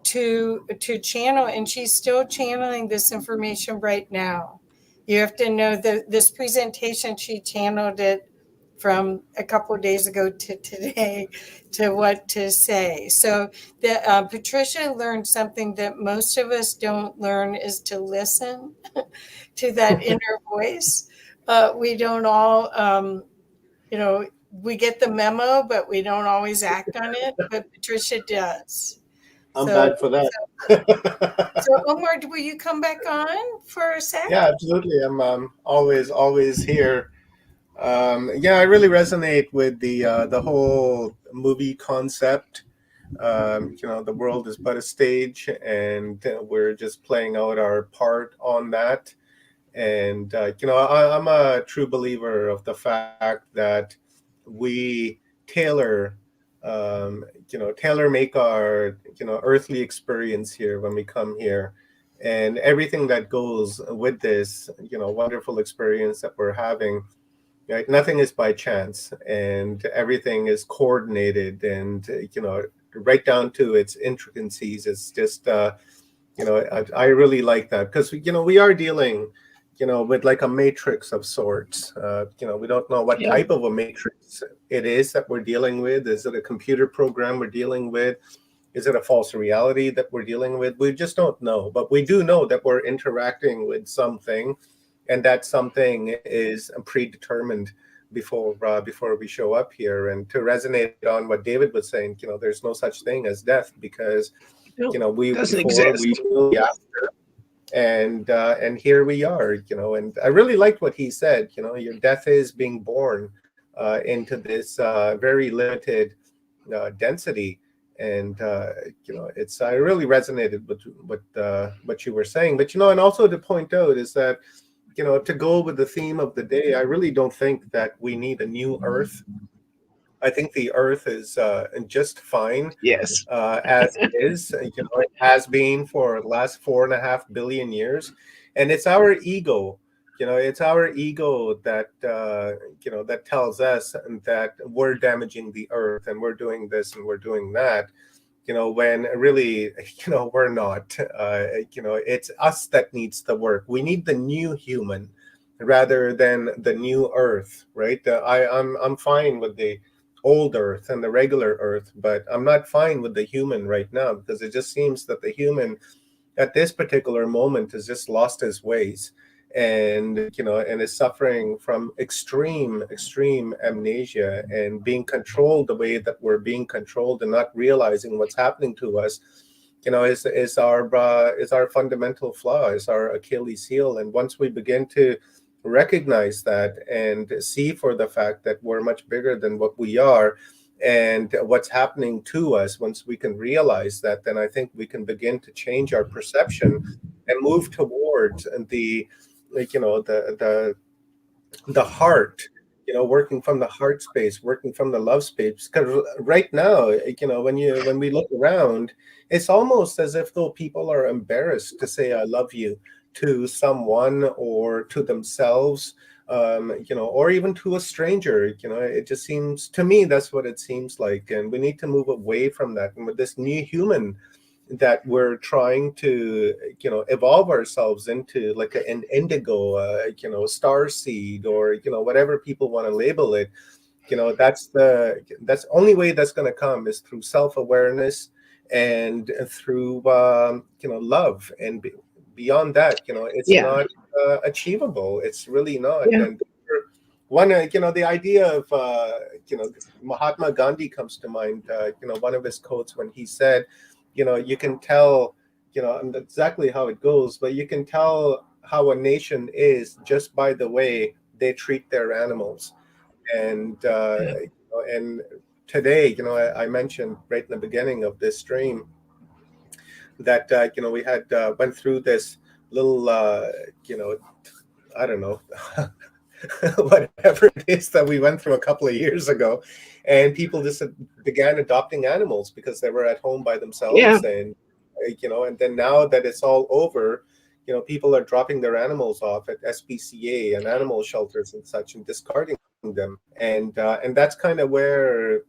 to channel, and she's still channeling this information right now. You have to know that this presentation, she channeled it from a couple of days ago to today to what to say. So Patricia learned something that most of us don't learn, is to listen to that inner voice. We don't all, we get the memo, but we don't always act on it. But Patricia does. I'm So, bad for that. so Omar, will you come back on for a sec? Yeah, absolutely. I'm always here. Yeah, I really resonate with the whole movie concept. The world is but a stage, and we're just playing out our part on that. And I'm a true believer of the fact that we tailor, tailor make our earthly experience here when we come here, and everything that goes with this wonderful experience that we're having. Right, nothing is by chance, and everything is coordinated, and right down to its intricacies. It's just I really like that, because we are dealing with like a matrix of sorts. We don't know what Yeah. type of a matrix it is that we're dealing with. Is it a computer program we're dealing with? Is it a false reality that we're dealing with? We just don't know, but we do know that we're interacting with something, and that something is predetermined before we show up here. And to resonate on what David was saying, there's no such thing as death, because No, we doesn't before, we exist. will be after, and here we are. And I really liked what he said. Your death is being born into this very limited density. And it's I really resonated with what you were saying. But and also to point out is that to go with the theme of the day, I really don't think that we need a new Earth. I think the Earth is just fine Yes. as it is. It has been for the last 4.5 billion years, and it's our ego. It's our ego that that tells us that we're damaging the Earth, and we're doing this and we're doing that. When really, we're not. It's us that needs the work. We need the new human rather than the new Earth, right? I'm fine with the old Earth and the regular Earth, but I'm not fine with the human right now, because it just seems that the human at this particular moment has just lost his ways, and and is suffering from extreme amnesia and being controlled the way that we're being controlled, and not realizing what's happening to us. Is our fundamental flaw, is our Achilles heel. And once we begin to recognize that and see for the fact that we're much bigger than what we are and what's happening to us, once we can realize that, then I think we can begin to change our perception and move towards the the heart, working from the heart space, working from the love space. Because right now, when we look around, it's almost as if though people are embarrassed to say I love you to someone or to themselves, or even to a stranger. It just seems to me, that's what it seems like, and we need to move away from that. And with this new human that we're trying to evolve ourselves into, like an indigo, star seed, or whatever people want to label it, that's the only way that's going to come is through self-awareness and through love. And beyond that, it's Yeah. not achievable. It's really not. Yeah. And one the idea of Mahatma Gandhi comes to mind. One of his quotes, when he said, you can tell, and exactly how it goes, but you can tell how a nation is just by the way they treat their animals. And Yeah. and today, I mentioned right in the beginning of this stream that we had went through this little I don't know whatever it is that we went through a couple of years ago, and people just began adopting animals because they were at home by Yeah. themselves. And and then now that it's all over, people are dropping their animals off at SPCA and animal shelters and such, and discarding them. And that's kind of where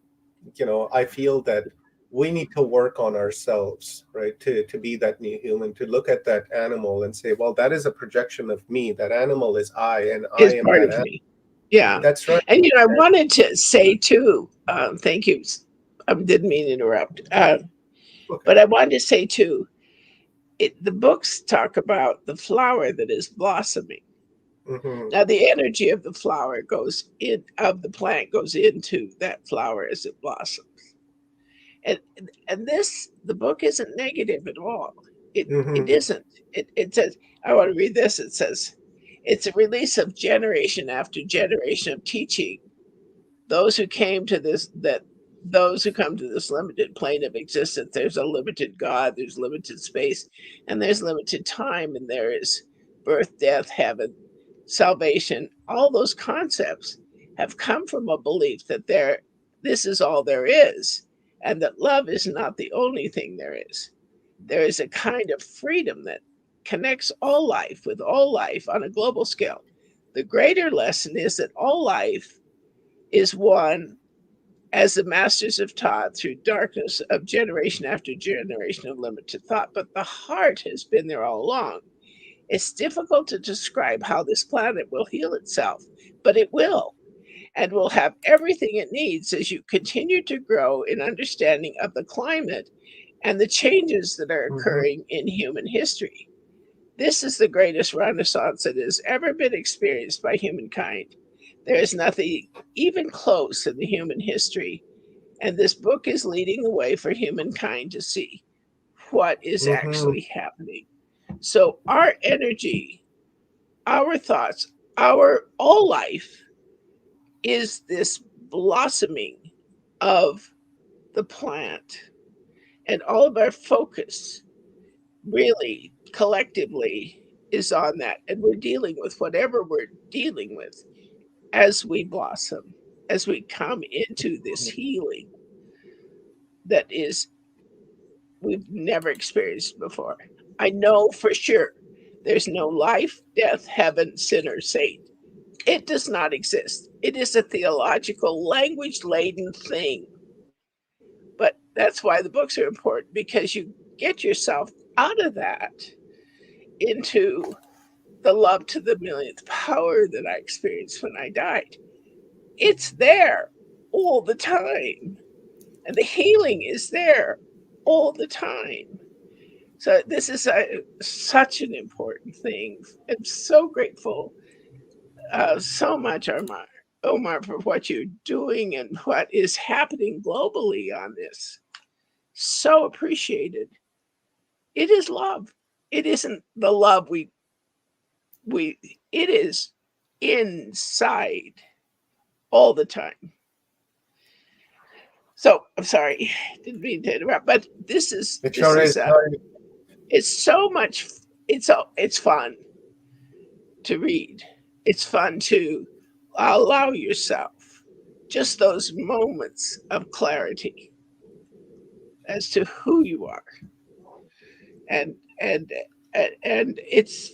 I feel that we need to work on ourselves, right? To be that new human, to look at that animal and say, well, that is a projection of me. That animal is I, and I Is am part that of animal. me. Yeah. That's right. And I wanted to say too, thank you. I didn't mean to interrupt. Okay. But I wanted to say too, the books talk about the flower that is blossoming. Mm-hmm. Now, the energy of the flower of the plant goes into that flower as it blossoms. And the book isn't negative at all. It Mm-hmm. isn't. It says, I want to read this. It says, it's a release of generation after generation of teaching. Those who came to this that those who come to this limited plane of existence, there's a limited God, there's limited space, and there's limited time, and there is birth, death, heaven, salvation. All those concepts have come from a belief that this is all there is, and that love is not the only thing there is. There is a kind of freedom that connects all life with all life on a global scale. The greater lesson is that all life is one, as the masters have taught, through darkness of generation after generation of limited thought. But the heart has been there all along. It's difficult to describe how this planet will heal itself, but it will, and will have everything it needs as you continue to grow in understanding of the climate and the changes that are Mm-hmm. occurring in human history. This is the greatest renaissance that has ever been experienced by humankind. There is nothing even close in the human history, and this book is leading the way for humankind to see what is Mm-hmm. actually happening. So, our energy, our thoughts, our all life is this blossoming of the plant, and all of our focus really collectively is on that. And we're dealing with whatever we're dealing with as we blossom, as we come into this healing that is we've never experienced before. I know for sure there's no life, death, heaven, sin, or saint. It does not exist. It is a theological, language laden thing. But that's why the books are important, because you get yourself out of that into the love to the millionth power that I experienced when I died. It's there. all the time, and the healing is there all the time. So this is such an important thing. I'm so grateful, so much, Omar, for what you're doing and what is happening globally on this. So appreciated. It is love. It isn't the love we it is inside all the time. So I'm sorry, didn't mean to interrupt, but It sure is. it's so much. It's fun to read. It's fun to allow yourself just those moments of clarity as to who you are, and and and it's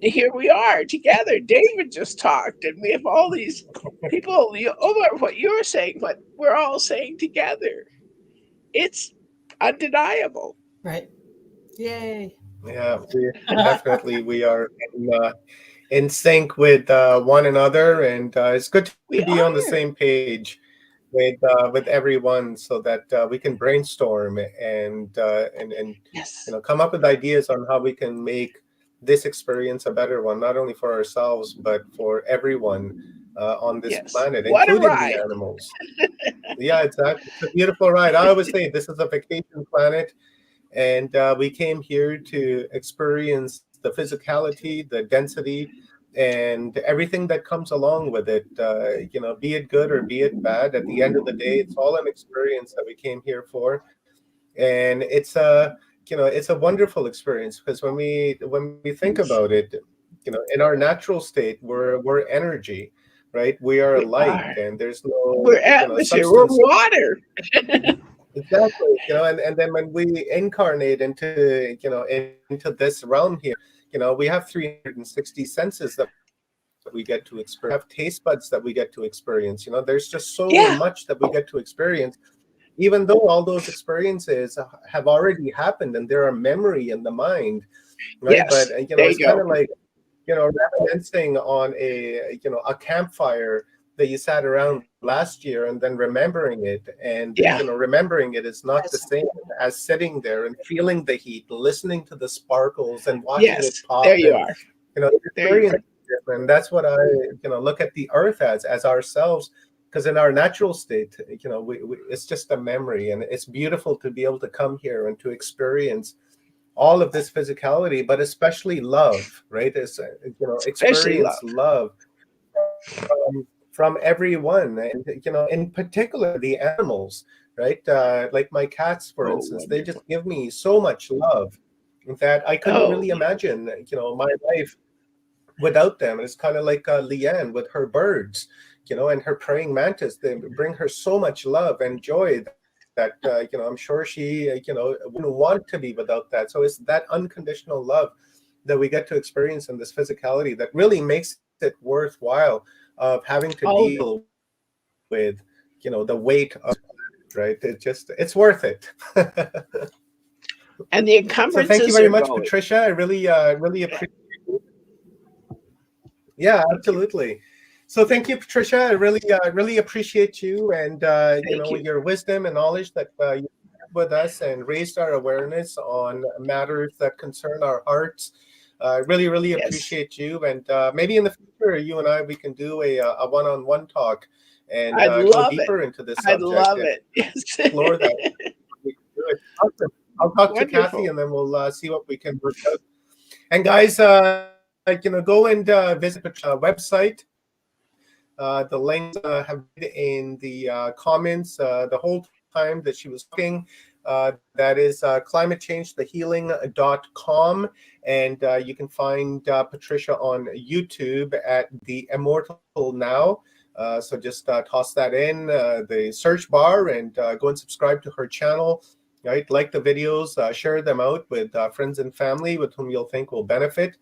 here we are together. David just talked, and we have all these people over what you're saying, what we're all saying together. It's undeniable. Right. Yay. Yeah, we are in sync with one another, and it's good We to be on the are. same page with everyone, so that we can brainstorm and Yes. come up with ideas on how we can make this experience a better one, not only for ourselves but for everyone on this Yes. planet, What a including the ride. animals. Yeah, exactly. It's a beautiful ride. I always say this is a vacation planet, and we came here to experience the physicality, the density, and everything that comes along with it. Be it good or be it bad. At the end of the day, it's all an experience that we came here for, and it's a wonderful experience, because when we think Yes. about it, in our natural state, we're energy, right? We are We light, are. and there's no We're atmosphere. We're substance. water. Exactly, and then when we incarnate into this realm here, we have 360 senses that we get to experience. We have taste buds that we get to experience. There's just so Yeah. much that we get to experience, even though all those experiences have already happened and there are memory in the mind, right? But Yes. There it's you kind go. of like reminiscing on a campfire that you sat around last year, and then remembering it, and Yeah. remembering it is not the Yes. same as sitting there and feeling the heat, listening to the sparkles and watching it Yes. There pop, you and are. the There you experience are. is different. That's what I look at the earth as ourselves, because in our natural state, it's just a memory, and it's beautiful to be able to come here and to experience all of this physicality, but especially love, right? Is Especially experience love. love from everyone, and in particular the animals, right? Like my cats, for Oh, instance, they wonderful. just give me so much love that I couldn't Oh, really beautiful. imagine, my life without them. It's kind of like Leanne with her birds, and her praying mantis. They bring her so much love and joy that I'm sure she wouldn't want to be without that. So it's that unconditional love that we get to experience in this physicality that really makes it worthwhile of having to All of it. deal with the weight of it, right? It's worth it. And the So thank you encumbrances very are much, going. Patricia. I really Yeah. appreciate. Yeah, Thank you. absolutely. So thank you, Patricia. I really appreciate you, and Thank you. your wisdom and knowledge that you shared with us and raised our awareness on matters that concern our hearts. I really Yes. appreciate you, and maybe in the future, you and I, we can do a one-on-one talk and I'd go love it. deeper into this I'd subject love and it. explore that. Yes. We can do it. Awesome. I'll talk to Kathy, Wonderful. and then we'll see what we can work out. And guys, go and visit the website. The links have been in the comments the whole time that she was talking. That is climatechangethehealing.com. And you can find Patricia on YouTube at The Immortal Now. So just toss that in the search bar and go and subscribe to her channel. Right, like the videos, share them out with friends and family with whom you'll think will benefit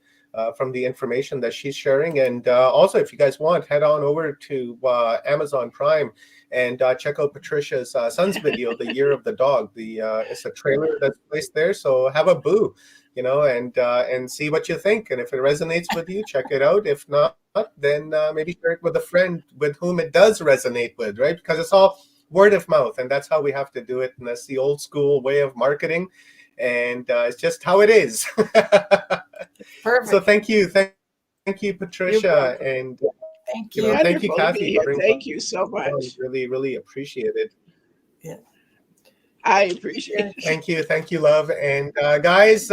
from the information that she's sharing. And also, if you guys want, head on over to Amazon Prime and check out Patricia's son's video, "The Year of the Dog." It's a trailer that's placed there, so have a boo. and see what you think. And if it resonates with you, check it out. If not, then maybe share it with a friend with whom it does resonate with, right? Because it's all word of mouth, and that's how we have to do it. And that's the old school way of marketing, and it's just how it is. Perfect. So thank you, Patricia, and Thank you. thank you, Wonderful to Kathy, be for here. bringing Thank you so much. Really, really appreciate it. Yeah. I appreciate it. Thank you, love. And guys,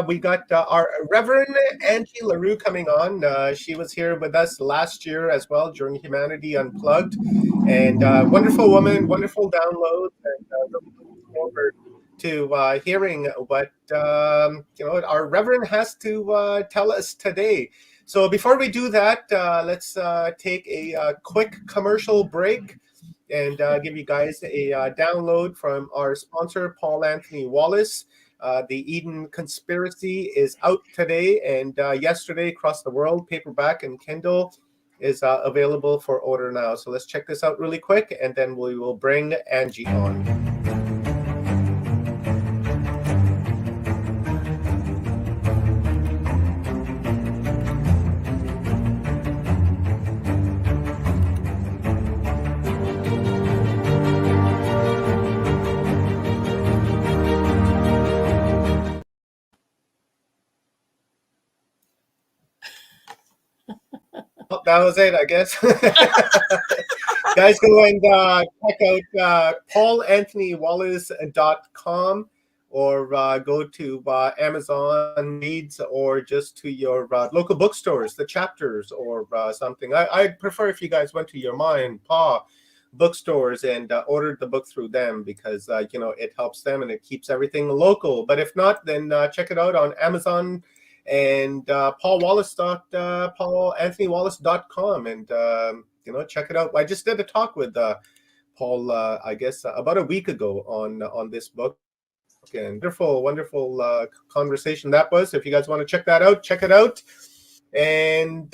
we got our Reverend Angie LaRue coming on. She was here with us last year as well during Humanity Unplugged, and wonderful woman, wonderful downloads, and really looking forward to hearing what our Reverend has to tell us today. So before we do that, let's take a quick commercial break and give you guys a download from our sponsor, Paul Anthony Wallace. The Eden Conspiracy is out today and yesterday across the world. Paperback and Kindle is available for order now. So let's check this out really quick, and then we will bring Angie on. That was it, I guess. Guys, go and check out paulanthonywallace.com or go to Amazon Reads or just to your local bookstores, the Chapters or something. I'd prefer if you guys went to your Ma and Pa bookstores and ordered the book through them because, it helps them and it keeps everything local. But if not, then check it out on Amazon and paulanthonywallace.com and check it out. I just did a talk with Paul I guess about a week ago on this book, and wonderful conversation that was. If you guys want to check that out, check it out. And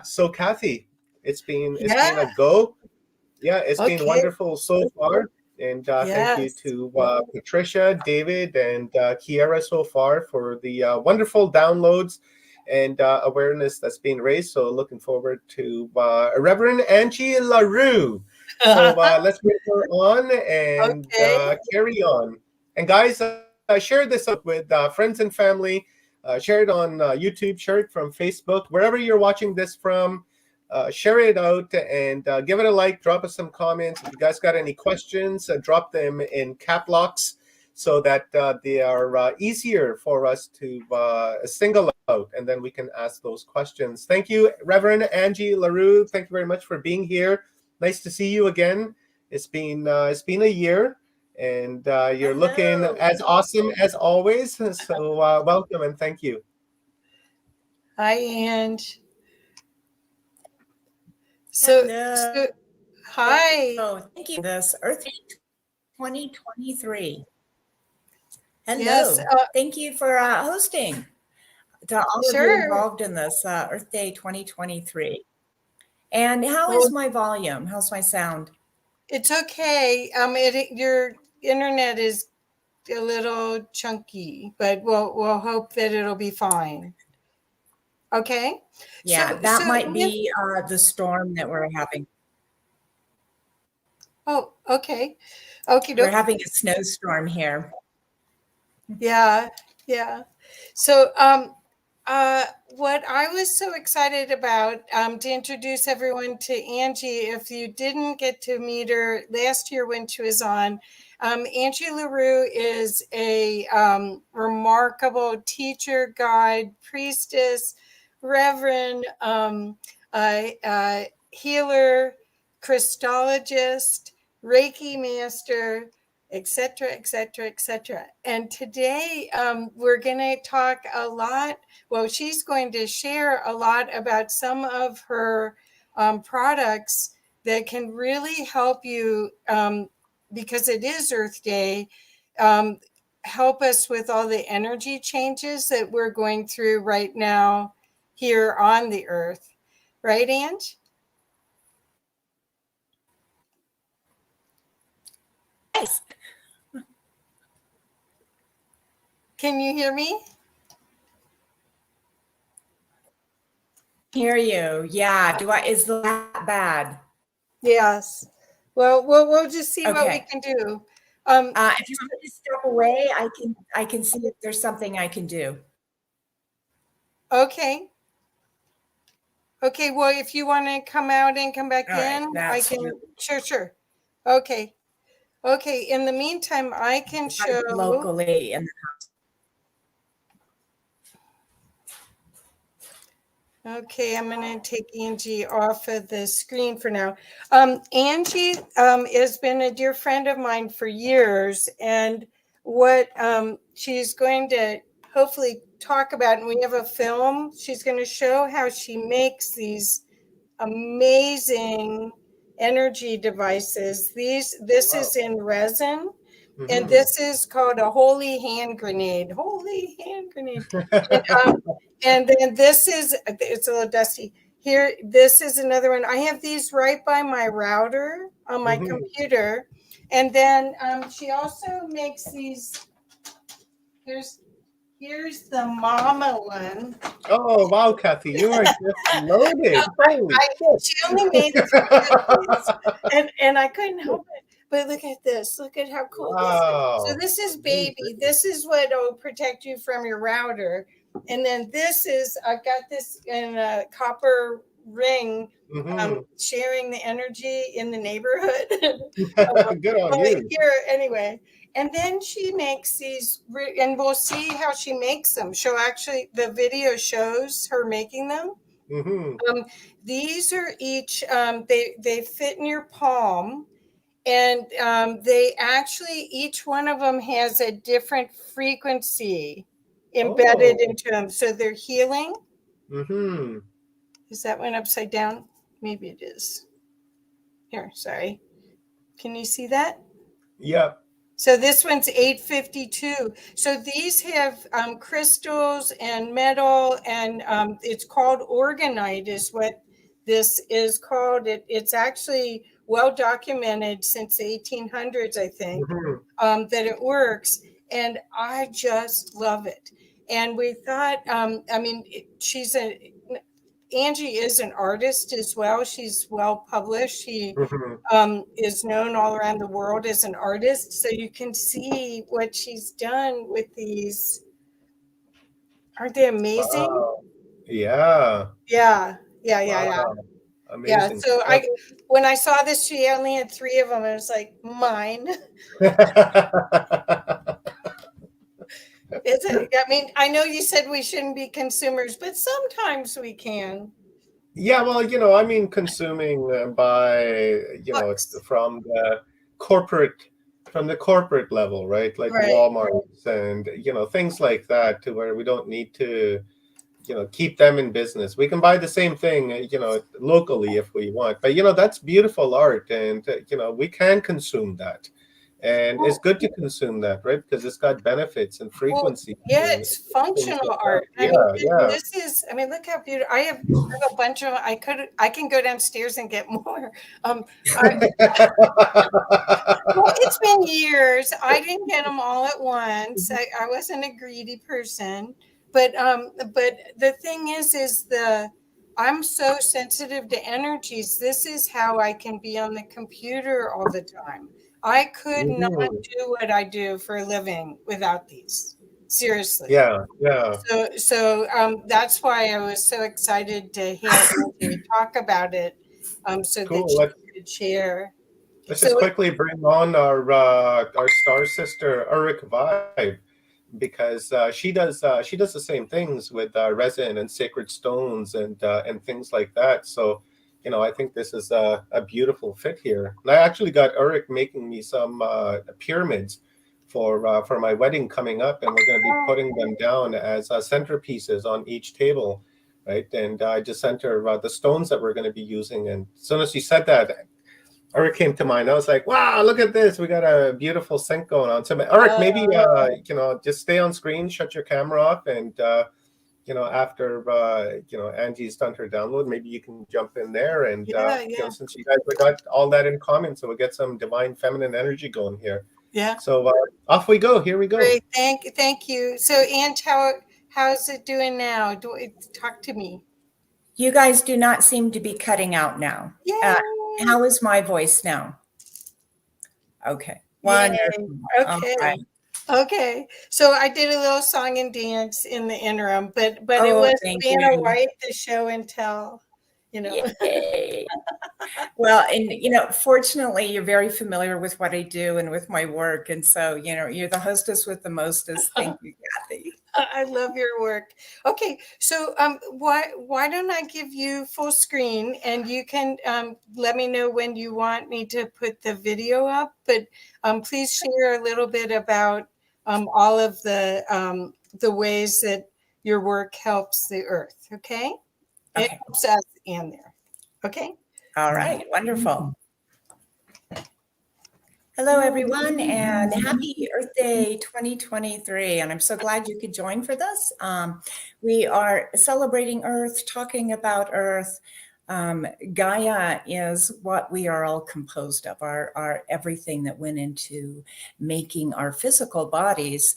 so Kathy, it's been a go. It's been wonderful so far. And thank you to Patricia, David, and Kiera so far for the wonderful downloads and awareness that's being raised. So looking forward to Reverend Angie LaRue. So let's bring her on and carry on. And guys, share this up with friends and family. Share it on YouTube, share it from Facebook, wherever you're watching this from. Share it out and give it a like. Drop us some comments. If you guys got any questions, drop them in cap locks so that they are easier for us to single out, and then we can ask those questions. Thank you, Reverend Angie LaRue. Thank you very much for being here. Nice to see you again. It's been a year, and you're looking as awesome as always. So welcome and thank you. Hi, Ange. So hi. Oh, thank you. This EarthDay 2023. Hello. Yes, thank you for hosting. To all of you involved in this EarthDay 2023. And how is my volume? How's my sound? It's okay. Your internet is a little chunky, but we'll hope that it'll be fine. Okay. Yeah, that might be the storm that we're having. Oh, okay. Okay. We're having a snowstorm here. Yeah. So, what I was so excited about to introduce everyone to Angie, if you didn't get to meet her last year when she was on, Angie LaRue is a remarkable teacher, guide, priestess, reverend, healer, Christologist, Reiki master, etc., etc., etc. And today we're going to talk a lot. Well, she's going to share a lot about some of her products that can really help you because it is Earth Day. Help us with all the energy changes that we're going through right now here on the earth. Right, Ange? Yes. Can you hear me? Hear you. Yeah. Is that bad? Yes. Well, we'll just see what we Okay. can do. If you want me to step away, I can see if there's something I can do. Okay. Okay. Well, if you want to come out and come back All right, in, I that's can. true. Sure. Okay. Okay. In the meantime, I can show Locally and Okay, I'm going to take Angie off of the screen for now. Angie has been a dear friend of mine for years, and what she's going to hopefully talk about, and we have a film, she's going to show how she makes these amazing energy devices. This is in resin, and this is called a holy hand grenade. Holy hand grenade. And then this is, it's a little dusty. Here, this is another one. I have these right by my router on my computer. And then she also makes these, here's the mama one. Oh, wow, Kathy, you are just loaded. She only made a few of these, and I couldn't help it. But look at this. Look at how cool this is. So this is baby. This is what will protect you from your router. And then this is, I've got this in a copper ring, sharing the energy in the neighborhood. Good on you. Here, anyway. And then she makes these, and we'll see how she makes them. She'll actually, the video shows her making them. These are each, they fit in your palm. And they actually, each one of them has a different frequency embedded into them. So they're healing. Is that one upside down? Maybe it is. Here, sorry. Can you see that? Yep. So this one's 852. So these have crystals and metal, and it's called orgonite is what this is called. It's actually well documented since the 1800s, I think, that it works. And I just love it. And we thought, I mean, Angie is an artist as well. She's well published. She is known all around the world as an artist. So you can see what she's done with these. Aren't they amazing? Wow. Yeah. Wow. Amazing. So when I saw this, she only had 3 of them. I was like, mine. Is it? I mean, I know you said we shouldn't be consumers, but sometimes we can. Yeah, well, I mean, consuming by, it's from the corporate level, right? Like Walmart and, things like that, to where we don't need to, keep them in business. We can buy the same thing, locally if we want. But, that's beautiful art, and, we can consume that. And it's good to consume that, right? Because it's got benefits and frequency. It's functional art. This is, look how beautiful. I have a bunch of, I can go downstairs and get more. Well, it's been years. I didn't get them all at once. I wasn't a greedy person. But the thing is I'm so sensitive to energies. This is how I can be on the computer all the time. I could not do what I do for a living without these. Seriously. Yeah. So that why I was so excited to hear you talk about it. So that you could share. Let's just quickly bring on our star sister Eric Vibe, because she does the same things with resin and sacred stones and things like that. So I think this is a beautiful fit here. And I actually got Eric making me some pyramids for my wedding coming up, and we're going to be putting them down as centerpieces on each table, right? And I just sent her the stones that we're going to be using. And as soon as she said that, Eric came to mind. I was like, wow, look at this. We got a beautiful sync going on. So Eric, maybe, just stay on screen, shut your camera off, and after Angie's done her download, maybe you can jump in there and since you guys got all that in common, so we'll get some divine feminine energy going here. Yeah. So off we go. Here we go. Great. Thank you. So, Aunt, how's it doing now? Talk to me. You guys do not seem to be cutting out now. Yay. How is my voice now? Okay. Wonderful. Okay. Okay. Okay. So I did a little song and dance in the interim, but it Oh, was thank Vanna you. White, the show and tell, you know. Yay. Well, and fortunately, you're very familiar with what I do and with my work, and so you're the hostess with the mostest. Thank you, Kathy. I love your work. Okay, so why don't I give you full screen and you can let me know when you want me to put the video up, but please share a little bit about all of the ways that your work helps the earth, okay? It helps us and there, okay? All right, wonderful. Hello, everyone, and happy Earth Day 2023. And I'm so glad you could join for this. We are celebrating Earth, talking about Earth. Gaia is what we are all composed of, our everything that went into making our physical bodies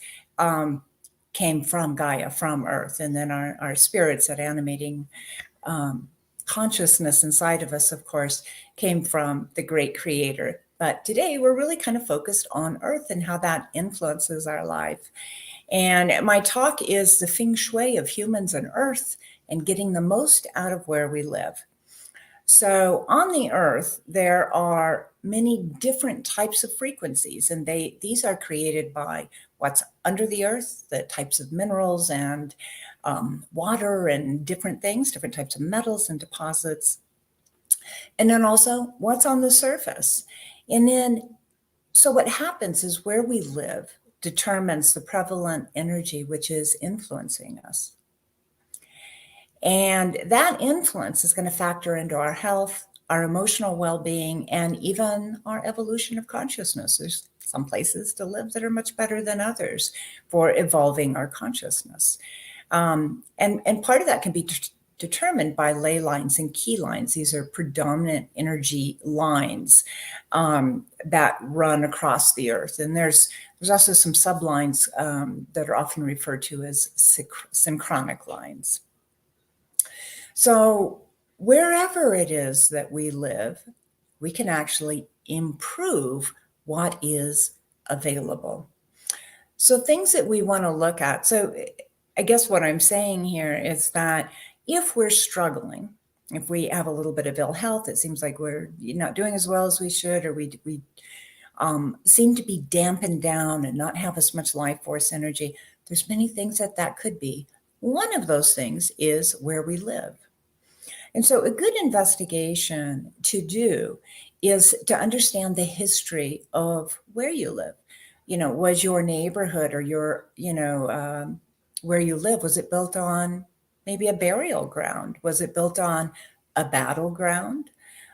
came from Gaia, from Earth. And then our spirits that animating consciousness inside of us, of course, came from the great creator. But today we're really kind of focused on Earth and how that influences our life. And my talk is the feng shui of humans and Earth and getting the most out of where we live. So on the Earth, there are many different types of frequencies, and these are created by what's under the Earth, the types of minerals and water and different things, different types of metals and deposits. And then also what's on the surface. And then, so what happens is where we live determines the prevalent energy which is influencing us. And that influence is going to factor into our health, our emotional well-being, and even our evolution of consciousness. There's some places to live that are much better than others for evolving our consciousness. And part of that can be determined by ley lines and key lines. These are predominant energy lines that run across the Earth. And there's also some sublines that are often referred to as synchronic lines. So wherever it is that we live, we can actually improve what is available. So things that we want to look at. So I guess what I'm saying here is that if we're struggling, if we have a little bit of ill health, it seems like we're not doing as well as we should, or we seem to be dampened down and not have as much life force energy, there's many things that could be. One of those things is where we live. And so a good investigation to do is to understand the history of where you live. Was your neighborhood or your, where you live, was it built on maybe a burial ground? Was it built on a battleground?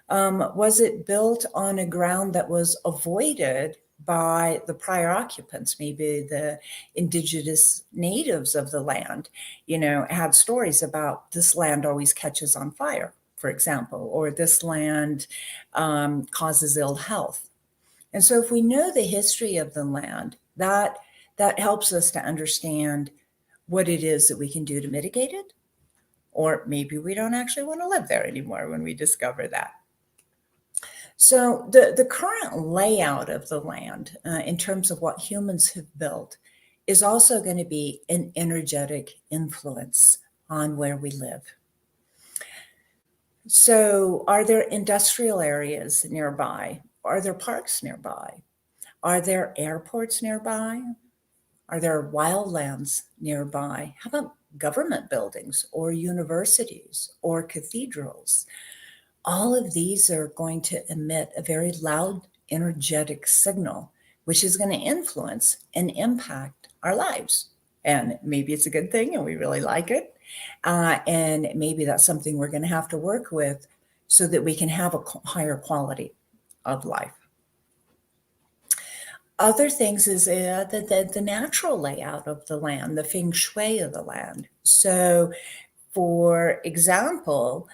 Was it built on a ground that was avoided by the prior occupants? Maybe the indigenous natives of the land, had stories about this land always catches on fire, for example, or this land causes ill health. And so if we know the history of the land, that helps us to understand what it is that we can do to mitigate it. Or maybe we don't actually want to live there anymore when we discover that. So the current layout of the land in terms of what humans have built is also going to be an energetic influence on where we live. So are there industrial areas nearby? Are there parks nearby? Are there airports nearby? Are there wildlands nearby? How about government buildings or universities or cathedrals? All of these are going to emit a very loud, energetic signal, which is going to influence and impact our lives. And maybe it's a good thing and we really like it. And maybe that's something we're going to have to work with so that we can have a higher quality of life. Other things is the natural layout of the land, the feng shui of the land. So, for example,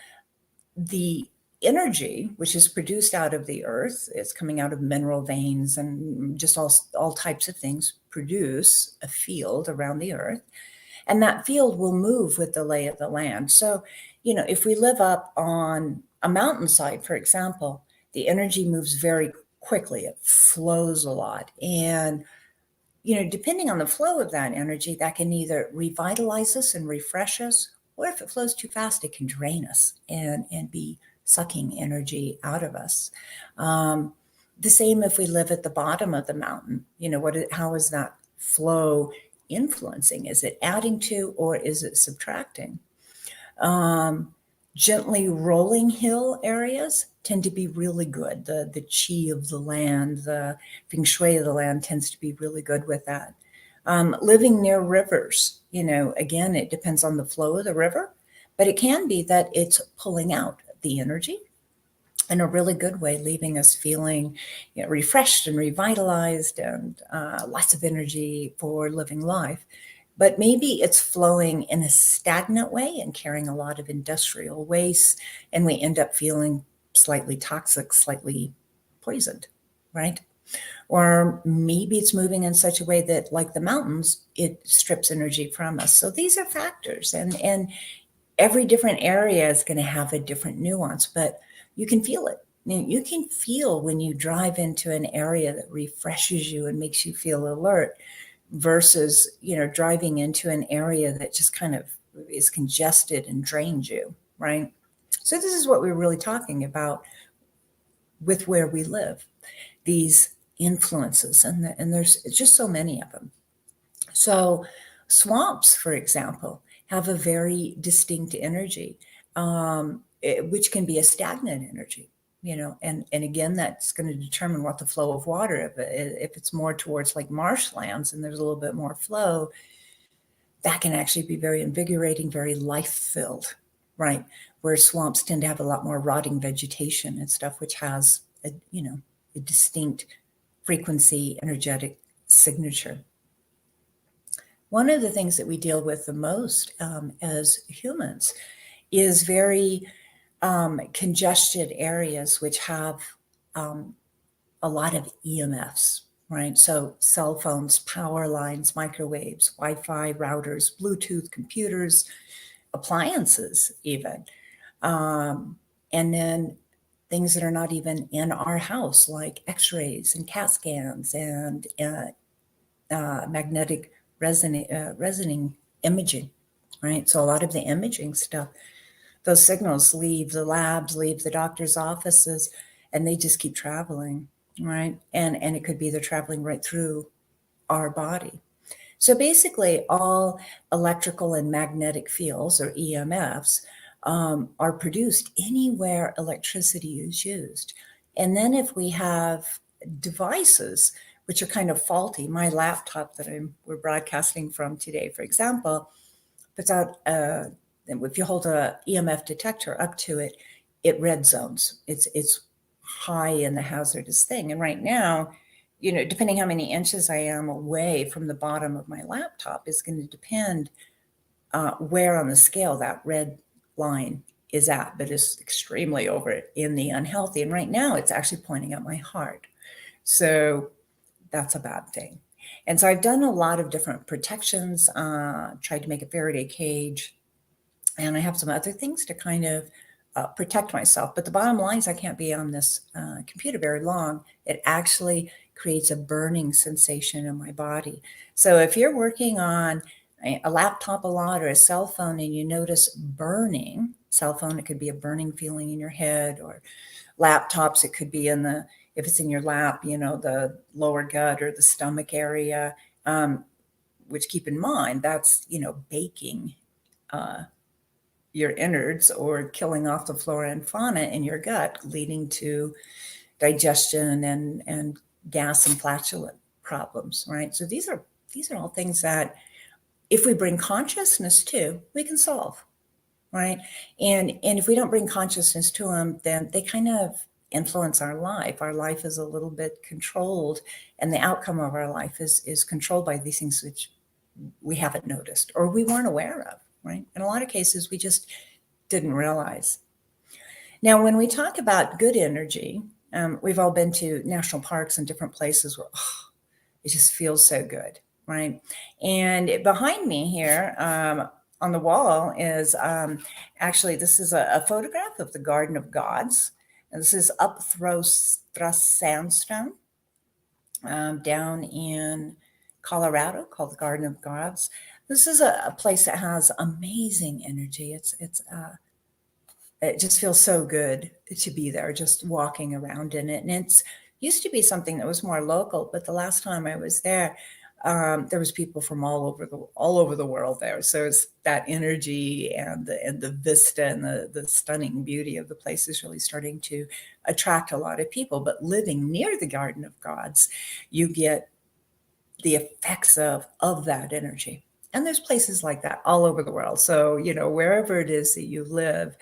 the energy, which is produced out of the earth, it's coming out of mineral veins and just all types of things produce a field around the earth. And that field will move with the lay of the land. So, if we live up on a mountainside, for example, the energy moves very quickly. It flows a lot. And, depending on the flow of that energy, that can either revitalize us and refresh us, or if it flows too fast, it can drain us and be sucking energy out of us. The same if we live at the bottom of the mountain. How is that flow influencing? Is it adding to, or is it subtracting? Gently rolling hill areas tend to be really good. The chi of the land, the feng shui of the land tends to be really good with that. Living near rivers, again, it depends on the flow of the river, but it can be that it's pulling out the energy in a really good way, leaving us feeling refreshed and revitalized and lots of energy for living life. But maybe it's flowing in a stagnant way and carrying a lot of industrial waste, and we end up feeling slightly toxic, slightly poisoned, right? Or maybe it's moving in such a way that, like the mountains, it strips energy from us. So these are factors, and every different area is going to have a different nuance, but you can feel it. You can feel when you drive into an area that refreshes you and makes you feel alert versus, driving into an area that just kind of is congested and drains you, right? So this is what we're really talking about with where we live, these influences, and there's just so many of them. So swamps, for example, have a very distinct energy, which can be a stagnant energy, and again, that's going to determine what the flow of water, if it's more towards like marshlands and there's a little bit more flow, that can actually be very invigorating, very life-filled, right? Where swamps tend to have a lot more rotting vegetation and stuff, which has a distinct frequency, energetic signature. One of the things that we deal with the most as humans is very congested areas which have a lot of EMFs, right? So cell phones, power lines, microwaves, Wi-Fi, routers, Bluetooth, computers, appliances even. And then things that are not even in our house, like x-rays and CAT scans and magnetic resonating imaging, right? So a lot of the imaging stuff, those signals leave the labs, leave the doctor's offices, and they just keep traveling, right? And it could be they're traveling right through our body. So basically all electrical and magnetic fields, or EMFs, are produced anywhere electricity is used. And then if we have devices which are kind of faulty, my laptop that we're broadcasting from today, for example, puts out if you hold a EMF detector up to it, it red zones. It's high in the hazardous thing. And right now, depending how many inches I am away from the bottom of my laptop is going to depend where on the scale that red line is at, but it's extremely over in the unhealthy. And right now it's actually pointing at my heart. So that's a bad thing. And so I've done a lot of different protections, tried to make a Faraday cage, and I have some other things to kind of protect myself. But the bottom line is I can't be on this computer very long. It actually creates a burning sensation in my body. So if you're working on a laptop a lot or a cell phone and you notice burning, cell phone, it could be a burning feeling in your head, or laptops, it could be if it's in your lap, the lower gut or the stomach area, which keep in mind, that's, baking your innards or killing off the flora and fauna in your gut, leading to digestion and gas and flatulent problems, right? So these are all things that if we bring consciousness to, we can solve, right? And if we don't bring consciousness to them, then they kind of influence our life. Our life is a little bit controlled, and the outcome of our life is controlled by these things which we haven't noticed or we weren't aware of, right? In a lot of cases, we just didn't realize. Now, when we talk about good energy, we've all been to national parks and different places where it just feels so good, right? And behind me here on the wall is actually, this is a photograph of the Garden of Gods. And this is up Thrust Sandstone down in Colorado, called the Garden of Gods. This is a place that has amazing energy. It just feels so good to be there, just walking around in it. And it's used to be something that was more local, but the last time I was there was people from all over the world there. So it's that energy and the vista and the stunning beauty of the place is really starting to attract a lot of people. But living near the Garden of Gods, you get the effects of that energy. And there's places like that all over the world. So, wherever it is that you live,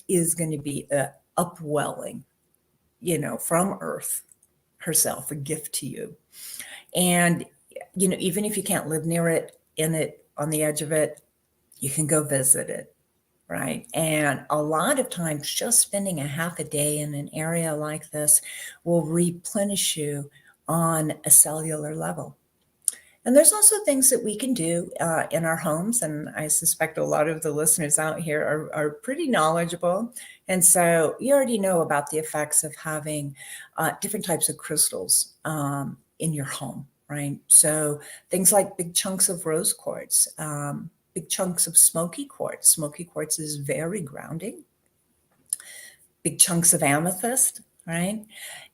is going to be a upwelling, from Earth herself, a gift to you. And, even if you can't live near it, in it, on the edge of it, you can go visit it, right? And a lot of times just spending a half a day in an area like this will replenish you on a cellular level. And there's also things that we can do in our homes. And I suspect a lot of the listeners out here are pretty knowledgeable. And so you already know about the effects of having different types of crystals in your home, right? So things like big chunks of rose quartz, big chunks of smoky quartz. Smoky quartz is very grounding. Big chunks of amethyst, right?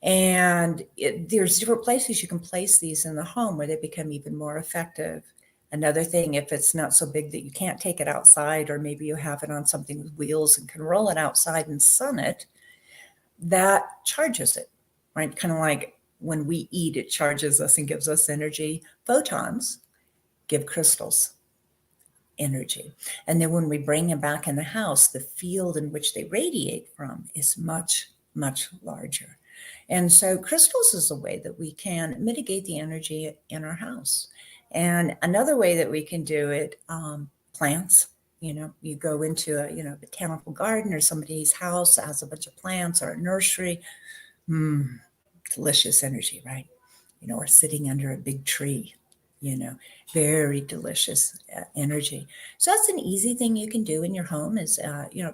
And there's different places you can place these in the home where they become even more effective. Another thing, if it's not so big that you can't take it outside, or maybe you have it on something with wheels and can roll it outside and sun it, that charges it, right? Kind of like when we eat, it charges us and gives us energy. Photons give crystals energy. And then when we bring them back in the house, the field in which they radiate from is much, much larger. And so crystals is a way that we can mitigate the energy in our house. And another way that we can do it, plants. You go into a botanical garden or somebody's house that has a bunch of plants, or a nursery. Delicious energy, right? Or sitting under a big tree, very delicious energy. So that's an easy thing you can do in your home is,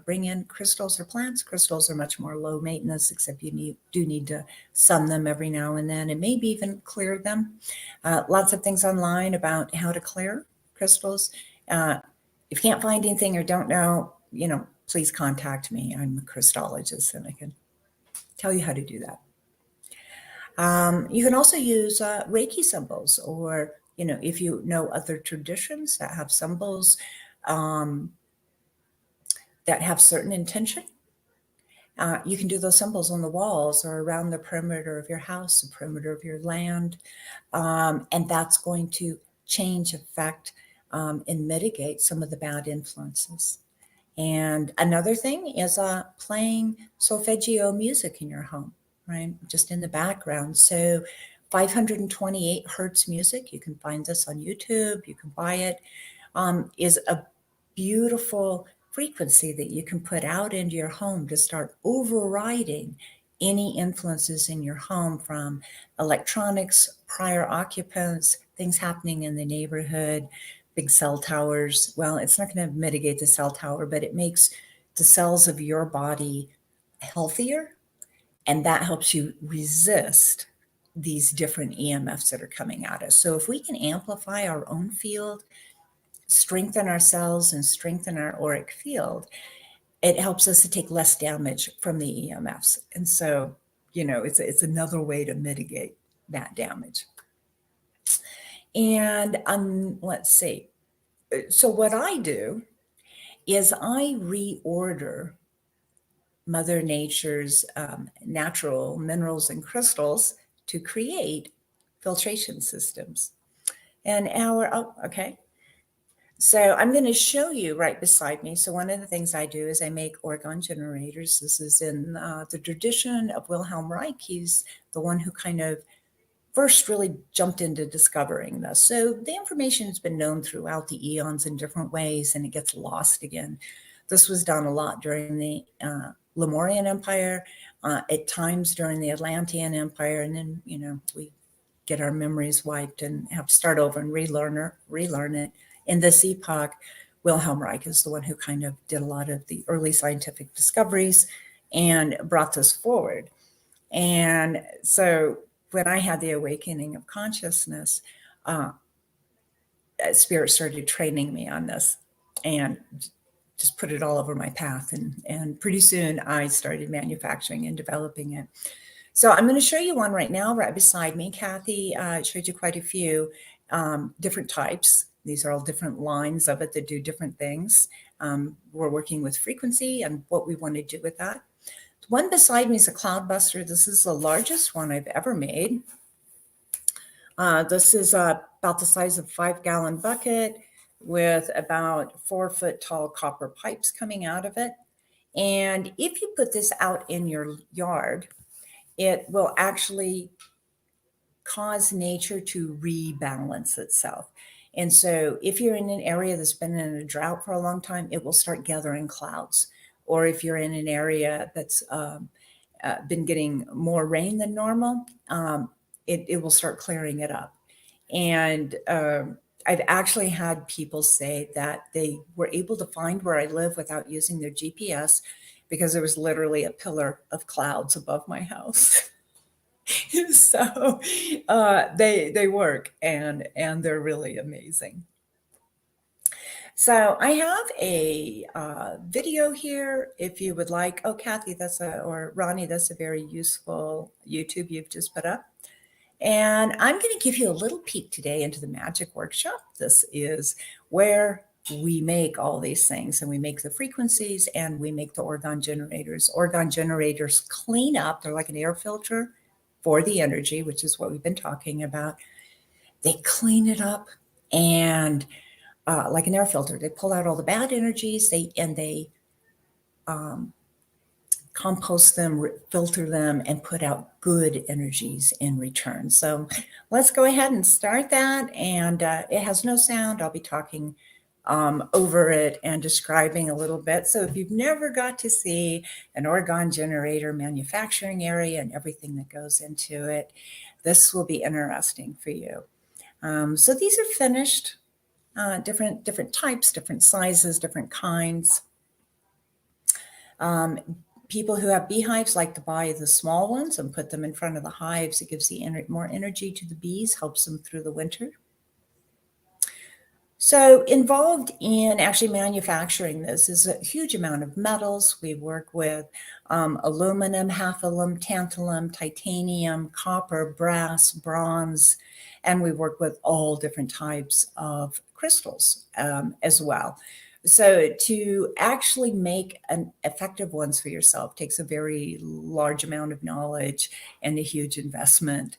bring in crystals or plants. Crystals are much more low maintenance, except you do need to sun them every now and then, and maybe even clear them. Lots of things online about how to clear crystals. If you can't find anything or don't know, please contact me. I'm a crystallologist and I can tell you how to do that. You can also use Reiki symbols, or, if you know other traditions that have symbols that have certain intention, you can do those symbols on the walls or around the perimeter of your house, the perimeter of your land. And that's going to change, affect, and mitigate some of the bad influences. And another thing is playing solfeggio music in your home, right? Just in the background. So 528 hertz music, you can find this on YouTube, you can buy it, is a beautiful frequency that you can put out into your home to start overriding any influences in your home from electronics, prior occupants, things happening in the neighborhood, big cell towers. Well, it's not going to mitigate the cell tower, but it makes the cells of your body healthier. And that helps you resist these different EMFs that are coming at us. So if we can amplify our own field, strengthen our cells, and strengthen our auric field, it helps us to take less damage from the EMFs. And so, it's another way to mitigate that damage. And let's see. So what I do is I reorder Mother Nature's natural minerals and crystals to create filtration systems. And okay. So I'm going to show you right beside me. So one of the things I do is I make orgone generators. This is in the tradition of Wilhelm Reich. He's the one who kind of first really jumped into discovering this. So the information has been known throughout the eons in different ways, and it gets lost again. This was done a lot during the Lemurian Empire, at times during the Atlantean Empire, and then, we get our memories wiped and have to start over and relearn it. In this epoch, Wilhelm Reich is the one who kind of did a lot of the early scientific discoveries and brought this forward. And so when I had the awakening of consciousness, Spirit started training me on this and just put it all over my path. And pretty soon I started manufacturing and developing it. So I'm going to show you one right now right beside me. Kathy showed you quite a few different types. These are all different lines of it that do different things. We're working with frequency and what we want to do with that. The one beside me is a Cloudbuster. This is the largest one I've ever made. This is about the size of a 5-gallon bucket with about 4-foot tall copper pipes coming out of it. And if you put this out in your yard, it will actually cause nature to rebalance itself. And so if you're in an area that's been in a drought for a long time, it will start gathering clouds. Or if you're in an area that's been getting more rain than normal, it will start clearing it up. And I've actually had people say that they were able to find where I live without using their GPS because there was literally a pillar of clouds above my house. So they work and they're really amazing. So I have a video here if you would like. Oh, Kathy, or Ronnie, that's a very useful YouTube you've just put up. And I'm going to give you a little peek today into the magic workshop. This is where we make all these things, and we make the frequencies and we make the orgone generators. Orgone generators clean up. They're like an air filter for the energy, which is what we've been talking about. They clean it up and like an air filter, they pull out all the bad energies, they compost them, filter them, and put out good energies in return. So let's go ahead and start that. And it has no sound. I'll be talking over it and describing a little bit. So if you've never got to see an orgone generator manufacturing area and everything that goes into it, this will be interesting for you. So these are finished, different types, different sizes, different kinds. People who have beehives like to buy the small ones and put them in front of the hives. It gives more energy to the bees, helps them through the winter. So involved in actually manufacturing this is a huge amount of metals. We work with aluminum, half-aluminum, tantalum, titanium, copper, brass, bronze, and we work with all different types of crystals as well. So to actually make an effective ones for yourself takes a very large amount of knowledge and a huge investment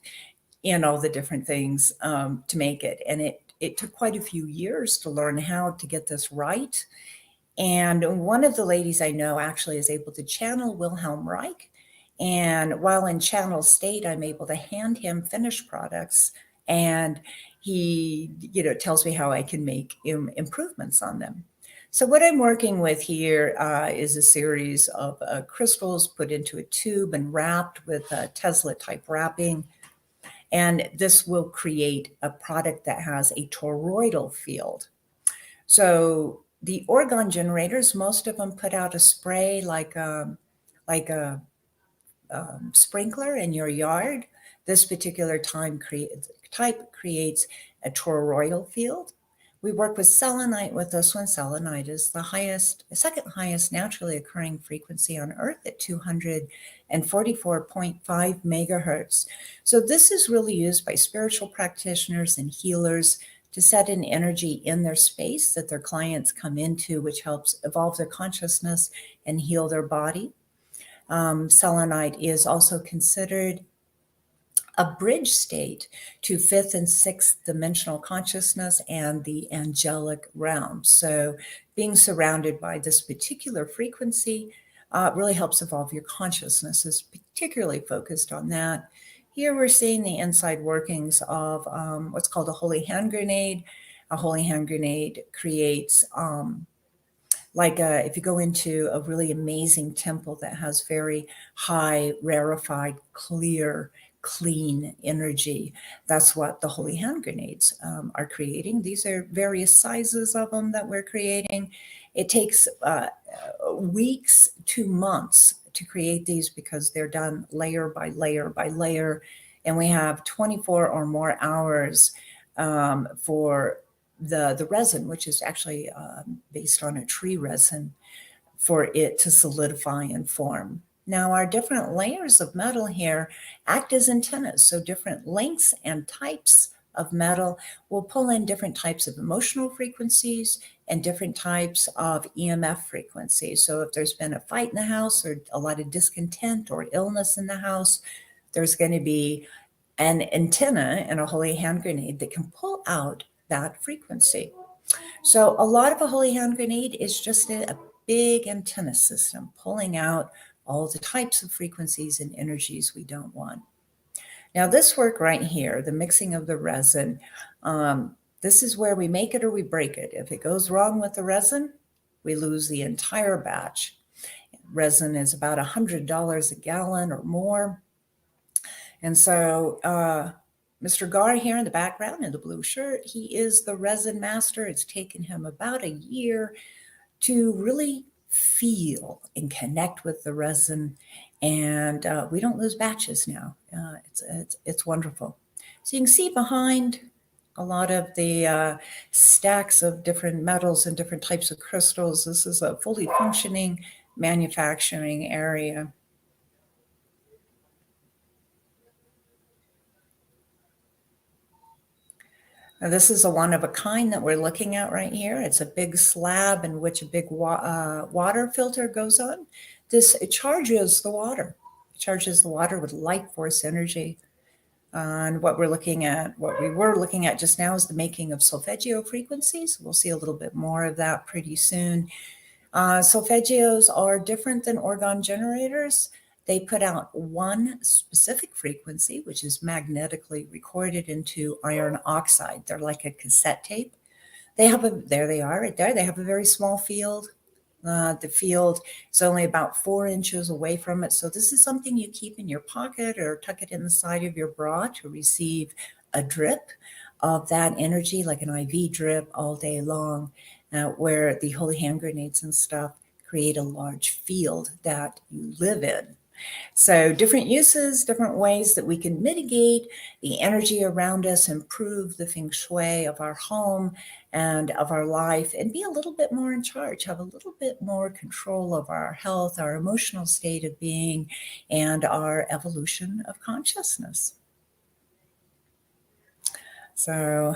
in all the different things to make it. And it took quite a few years to learn how to get this right. And one of the ladies I know actually is able to channel Wilhelm Reich. And while in channel state, I'm able to hand him finished products. And he, tells me how I can make improvements on them. So what I'm working with here is a series of crystals put into a tube and wrapped with Tesla type wrapping. And this will create a product that has a toroidal field. So the orgone generators, most of them put out a spray like a sprinkler in your yard. This particular type creates a toroidal field. We work with selenite with this one. Selenite is the second highest naturally occurring frequency on Earth at 244.5 megahertz. So this is really used by spiritual practitioners and healers to set an energy in their space that their clients come into, which helps evolve their consciousness and heal their body. Selenite is also considered a bridge state to 5th and 6th dimensional consciousness and the angelic realm. So being surrounded by this particular frequency really helps evolve your consciousnness, is particularly focused on that. Here we're seeing the inside workings of what's called a holy hand grenade. A holy hand grenade creates Like if you go into a really amazing temple that has very high, rarefied, clear, clean energy, that's what the holy hand grenades are creating. These are various sizes of them that we're creating. It takes weeks to months to create these because they're done layer by layer by layer. And we have 24 or more hours for the resin, which is actually based on a tree resin, for it to solidify and form. Now, our different layers of metal here act as antennas. So different lengths and types of metal will pull in different types of emotional frequencies and different types of EMF frequencies. So if there's been a fight in the house or a lot of discontent or illness in the house, there's going to be an antenna and a holy hand grenade that can pull out that frequency. So a lot of a holy hand grenade is just a big antenna system pulling out all the types of frequencies and energies we don't want. Now this work right here, the mixing of the resin, this is where we make it or we break it. If it goes wrong with the resin, we lose the entire batch. Resin is about $100 a gallon or more. And so Mr. Gar here in the background in the blue shirt, he is the resin master. It's taken him about a year to really feel and connect with the resin. And we don't lose batches now. It's wonderful. So you can see behind a lot of the stacks of different metals and different types of crystals. This is a fully functioning manufacturing area. Now, this is a one of a kind that we're looking at right here. It's a big slab in which a big water filter goes on. It charges the water. It charges the water with light force energy. And what we were looking at just now is the making of solfeggio frequencies. We'll see a little bit more of that pretty soon. Solfeggios are different than orgone generators. They put out one specific frequency, which is magnetically recorded into iron oxide. They're like a cassette tape. There they are right there. They have a very small field. The field is only about 4 inches away from it. So this is something you keep in your pocket or tuck it in the side of your bra to receive a drip of that energy, like an IV drip all day long, where the holy hand grenades and stuff create a large field that you live in. So different uses, different ways that we can mitigate the energy around us, improve the feng shui of our home and of our life, and be a little bit more in charge, have a little bit more control of our health, our emotional state of being, and our evolution of consciousness. So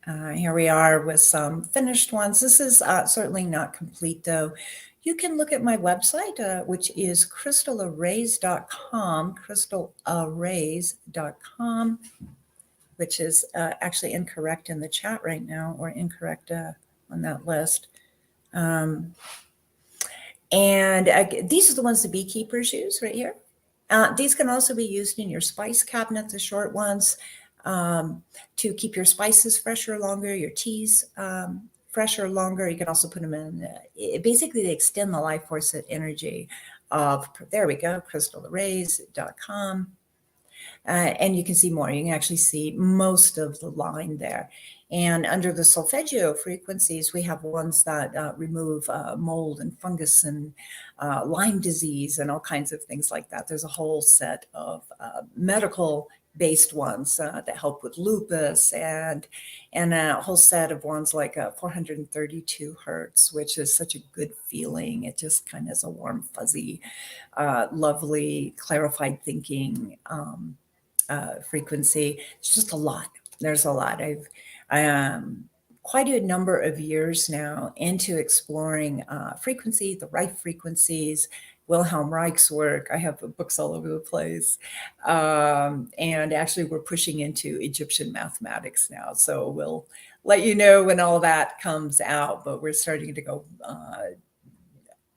here we are with some finished ones. This is certainly not complete though. You can look at my website, which is crystalarrays.com, crystalarrays.com, which is actually incorrect in the chat right now, or incorrect on that list. And these are the ones the beekeepers use right here. These can also be used in your spice cabinet, the short ones, to keep your spices fresher longer, your teas fresher longer. You can also put them in, basically they extend the life force and energy of, there we go, crystalarrays.com. And you can see more. You can actually see most of the line there. And under the solfeggio frequencies, we have ones that remove mold and fungus and Lyme disease and all kinds of things like that. There's a whole set of medical based ones that help with lupus, and a whole set of ones like 432 hertz, which is such a good feeling. It just kind of is a warm, fuzzy, lovely, clarified thinking frequency. It's just a lot. There's a lot. I am quite a number of years now into exploring frequency, the right frequencies, Wilhelm Reich's work. I have books all over the place. And actually we're pushing into Egyptian mathematics now. So we'll let you know when all that comes out, but we're starting to go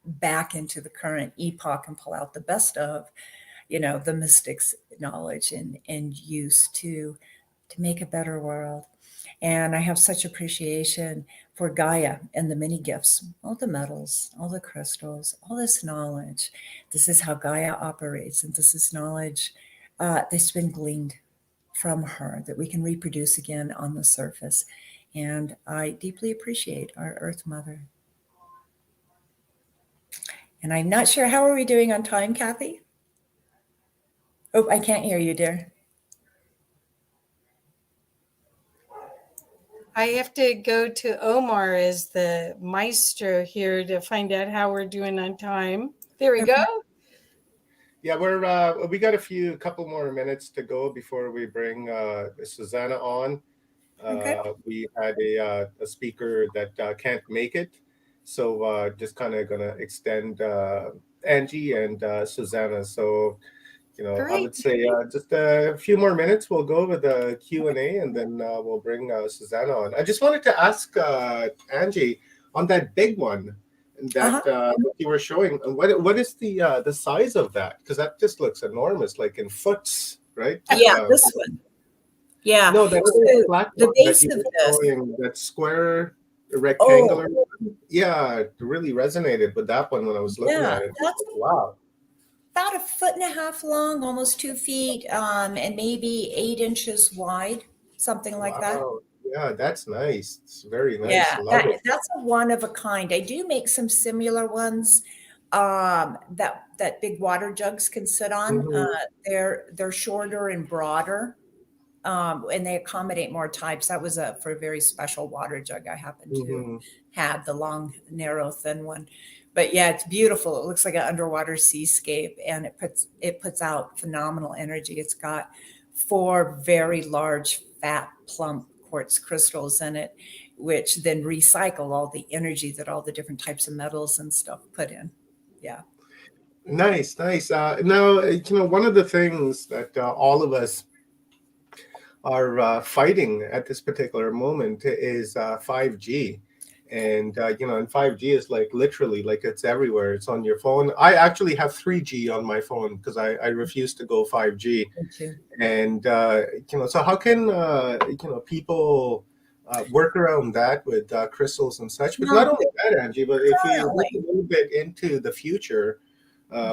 back into the current epoch and pull out the best of, the mystics' knowledge and use to make a better world. And I have such appreciation for Gaia and the many gifts, all the metals, all the crystals, all this knowledge. This is how Gaia operates, and this is knowledge that's been gleaned from her that we can reproduce again on the surface. And I deeply appreciate our Earth Mother. And I'm not sure, how are we doing on time, Kathy? Oh, I can't hear you, dear. I have to go to Omar as the maestro here to find out how we're doing on time. There we go. Yeah, we got a couple more minutes to go before we bring Susanna on. We had a speaker that can't make it, so just kind of gonna extend Angie and Susanna. So, I would say just a few more minutes. We'll go with the Q&A, and then we'll bring Susanna on. I just wanted to ask Angie on that big one that you were showing. What is the size of that? Because that just looks enormous, like in foots, right? Yeah, this one. Yeah. No, that black the one base that you of were this. showing, that square rectangular. Yeah, it really resonated with that one when I was looking at it. That's Wow. about 1.5 feet long, almost 2 feet, and maybe 8 inches wide, something like that. Yeah, that's nice. It's very nice. Yeah, Love it. that's a one of a kind. I do make some similar ones that big water jugs can sit on. They're shorter and broader, and they accommodate more types. That was for a very special water jug I happen to have, the long, narrow, thin one. But yeah, it's beautiful. It looks like an underwater seascape, and it puts out phenomenal energy. It's got 4 very large, fat, plump quartz crystals in it, which then recycle all the energy that all the different types of metals and stuff put in. Yeah. Nice. Now, one of the things that all of us are fighting at this particular moment is 5G. And, and 5G is like literally like it's everywhere. It's on your phone. I actually have 3G on my phone because I refuse to go 5G. And, so how can, people work around that with crystals and such? But not only that, Angie, but if we look a little bit into the future,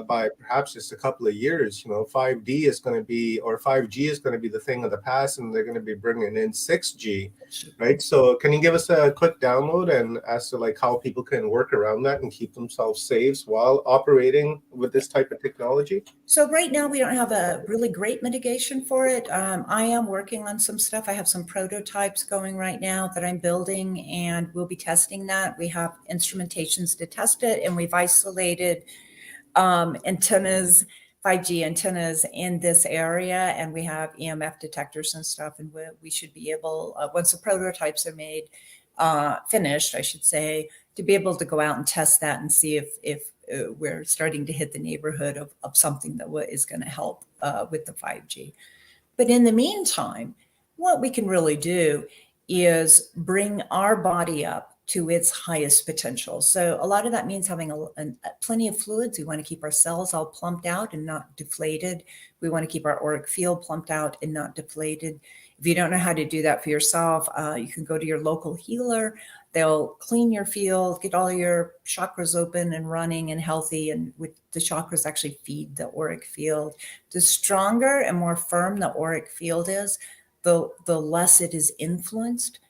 by perhaps just a couple of years, 5G is going to be the thing of the past, and they're going to be bringing in 6G, right? So can you give us a quick download and as to like how people can work around that and keep themselves safe while operating with this type of technology? So right now we don't have a really great mitigation for it. I am working on some stuff. I have some prototypes going right now that I'm building, and we'll be testing that. We have instrumentations to test it, and we've isolated antennas, 5G antennas in this area, and we have EMF detectors and stuff, and we should be able, once the prototypes are made, finished, I should say, to be able to go out and test that and see if we're starting to hit the neighborhood of something that is going to help with the 5G. But in the meantime, what we can really do is bring our body up to its highest potential. So a lot of that means having plenty of fluids. We want to keep our cells all plumped out and not deflated. We want to keep our auric field plumped out and not deflated. If you don't know how to do that for yourself, you can go to your local healer. They'll clean your field, get all your chakras open and running and healthy. And with the chakras actually feed the auric field. The stronger and more firm the auric field is, the less it is influenced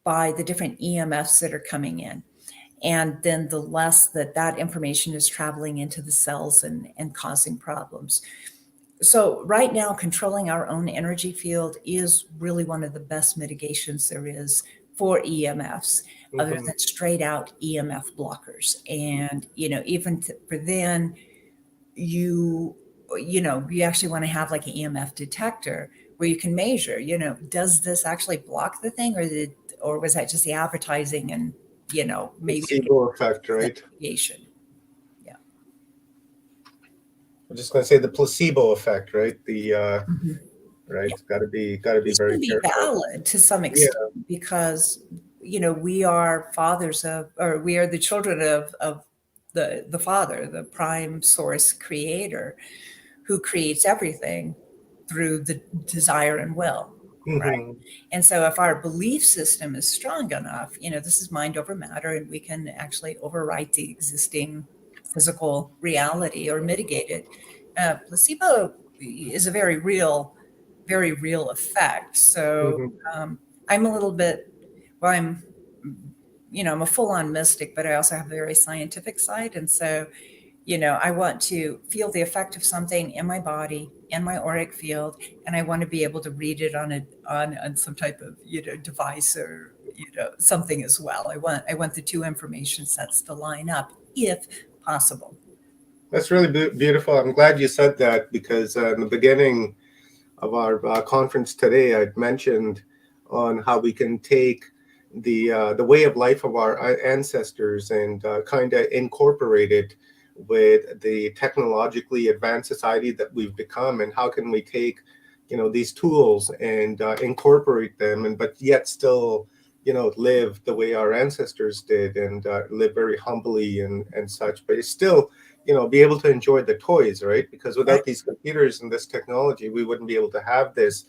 by the different EMFs that are coming in. And then the less that information is traveling into the cells and causing problems. So right now, controlling our own energy field is really one of the best mitigations there is for EMFs, other than straight out EMF blockers. And, even for then, you actually want to have like an EMF detector where you can measure, does this actually block the thing, or was that just the advertising and, maybe placebo effect, right? Yeah. I'm just going to say the placebo effect, right? Right. Got to be very careful. Valid to some extent, because, we are we are the children of the Father, the prime source creator, who creates everything through the desire and will. right? Mhm. And so if our belief system is strong enough, this is mind over matter, and we can actually overwrite the existing physical reality or mitigate it. Placebo is a very real effect. So Mhm. I'm a little bit, well, I'm a full-on mystic, but I also have a very scientific side. And so, I want to feel the effect of something in my body, in my auric field, and I want to be able to read it on some type of, device or, something as well. I want the two information sets to line up if possible. That's really beautiful. I'm glad you said that because in the beginning of our conference today, I'd mentioned on how we can take the way of life of our ancestors and kind of incorporate it with the technologically advanced society that we've become, and how can we take these tools and incorporate them, and but yet still live the way our ancestors did, and live very humbly and such, but it's still be able to enjoy the toys, right? Because Right. without these computers and this technology, we wouldn't be able to have this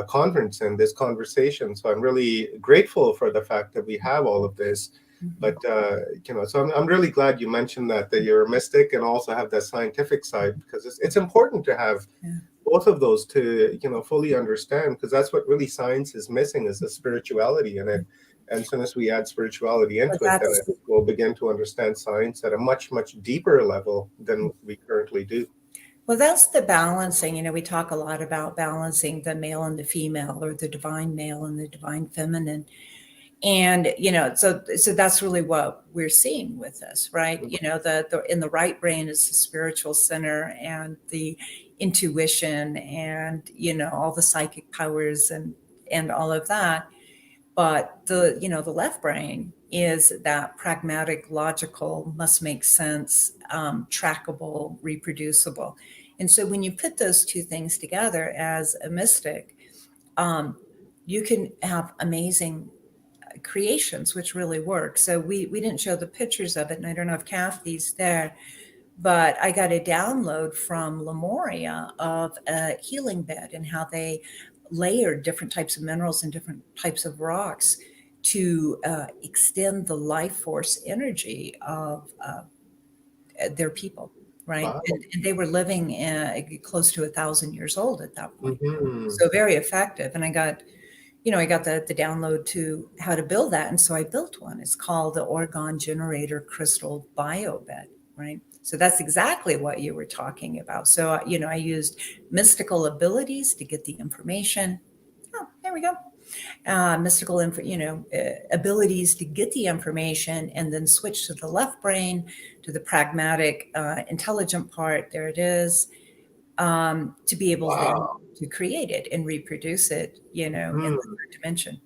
conference and this conversation. So I'm really grateful for the fact that we have all of this. But so I'm really glad you mentioned that you're a mystic and also have that scientific side, because it's important to have Yeah. both of those to fully understand, because that's what really science is missing, is the spirituality in it. And as soon as we add spirituality But into it, then I that's think we'll begin to understand science at a much, much deeper level than we currently do. Well, that's the balancing. We talk a lot about balancing the male and the female, or the divine male and the divine feminine. And, so that's really what we're seeing with this, right? The in the right brain is the spiritual center and the intuition and, all the psychic powers and all of that. But the left brain is that pragmatic, logical, must make sense, trackable, reproducible. And so when you put those two things together as a mystic, you can have amazing creations, which really work. So we didn't show the pictures of it, and I don't know if Kathy's there, but I got a download from Lemuria of a healing bed and how they layered different types of minerals and different types of rocks to extend the life force energy of their people, right? Wow. And they were living close to 1,000 years old at that point. Hmm. So very effective. And I got the download to how to build that. And so I built one. It's called the Orgone Generator Crystal Biobed, right? So that's exactly what you were talking about. So, I used mystical abilities to get the information. Oh, there we go. Abilities to get the information, and then switch to the left brain, to the pragmatic, intelligent part. There it is. To be able then Wow. to create it and reproduce it, in the Mm, third dimension.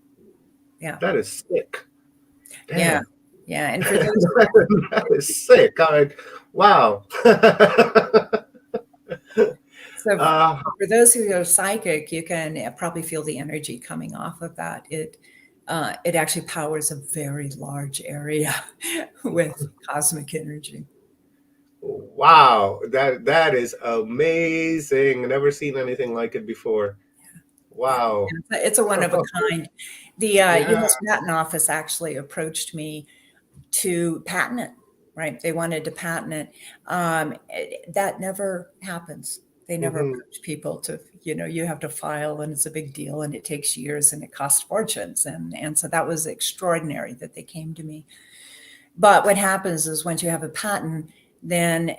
Yeah. that is sick. Yeah. Damn. Yeah. And for those, That is sick. Wow. so uh, for those who are psychic, you can probably feel the energy coming off of that. It actually powers a very large area with cosmic energy. wow. That is amazing. Never seen anything like it before. Yeah. Wow. It's a one of a kind. The Yeah. U.S. Patent Office actually approached me to patent it, right? They wanted to patent it. That never happens. They never Hmm. approach people to, you have to file, and it's a big deal, and it takes years, and it costs fortunes. And so that was extraordinary that they came to me. But what happens is, once you have a patent, then,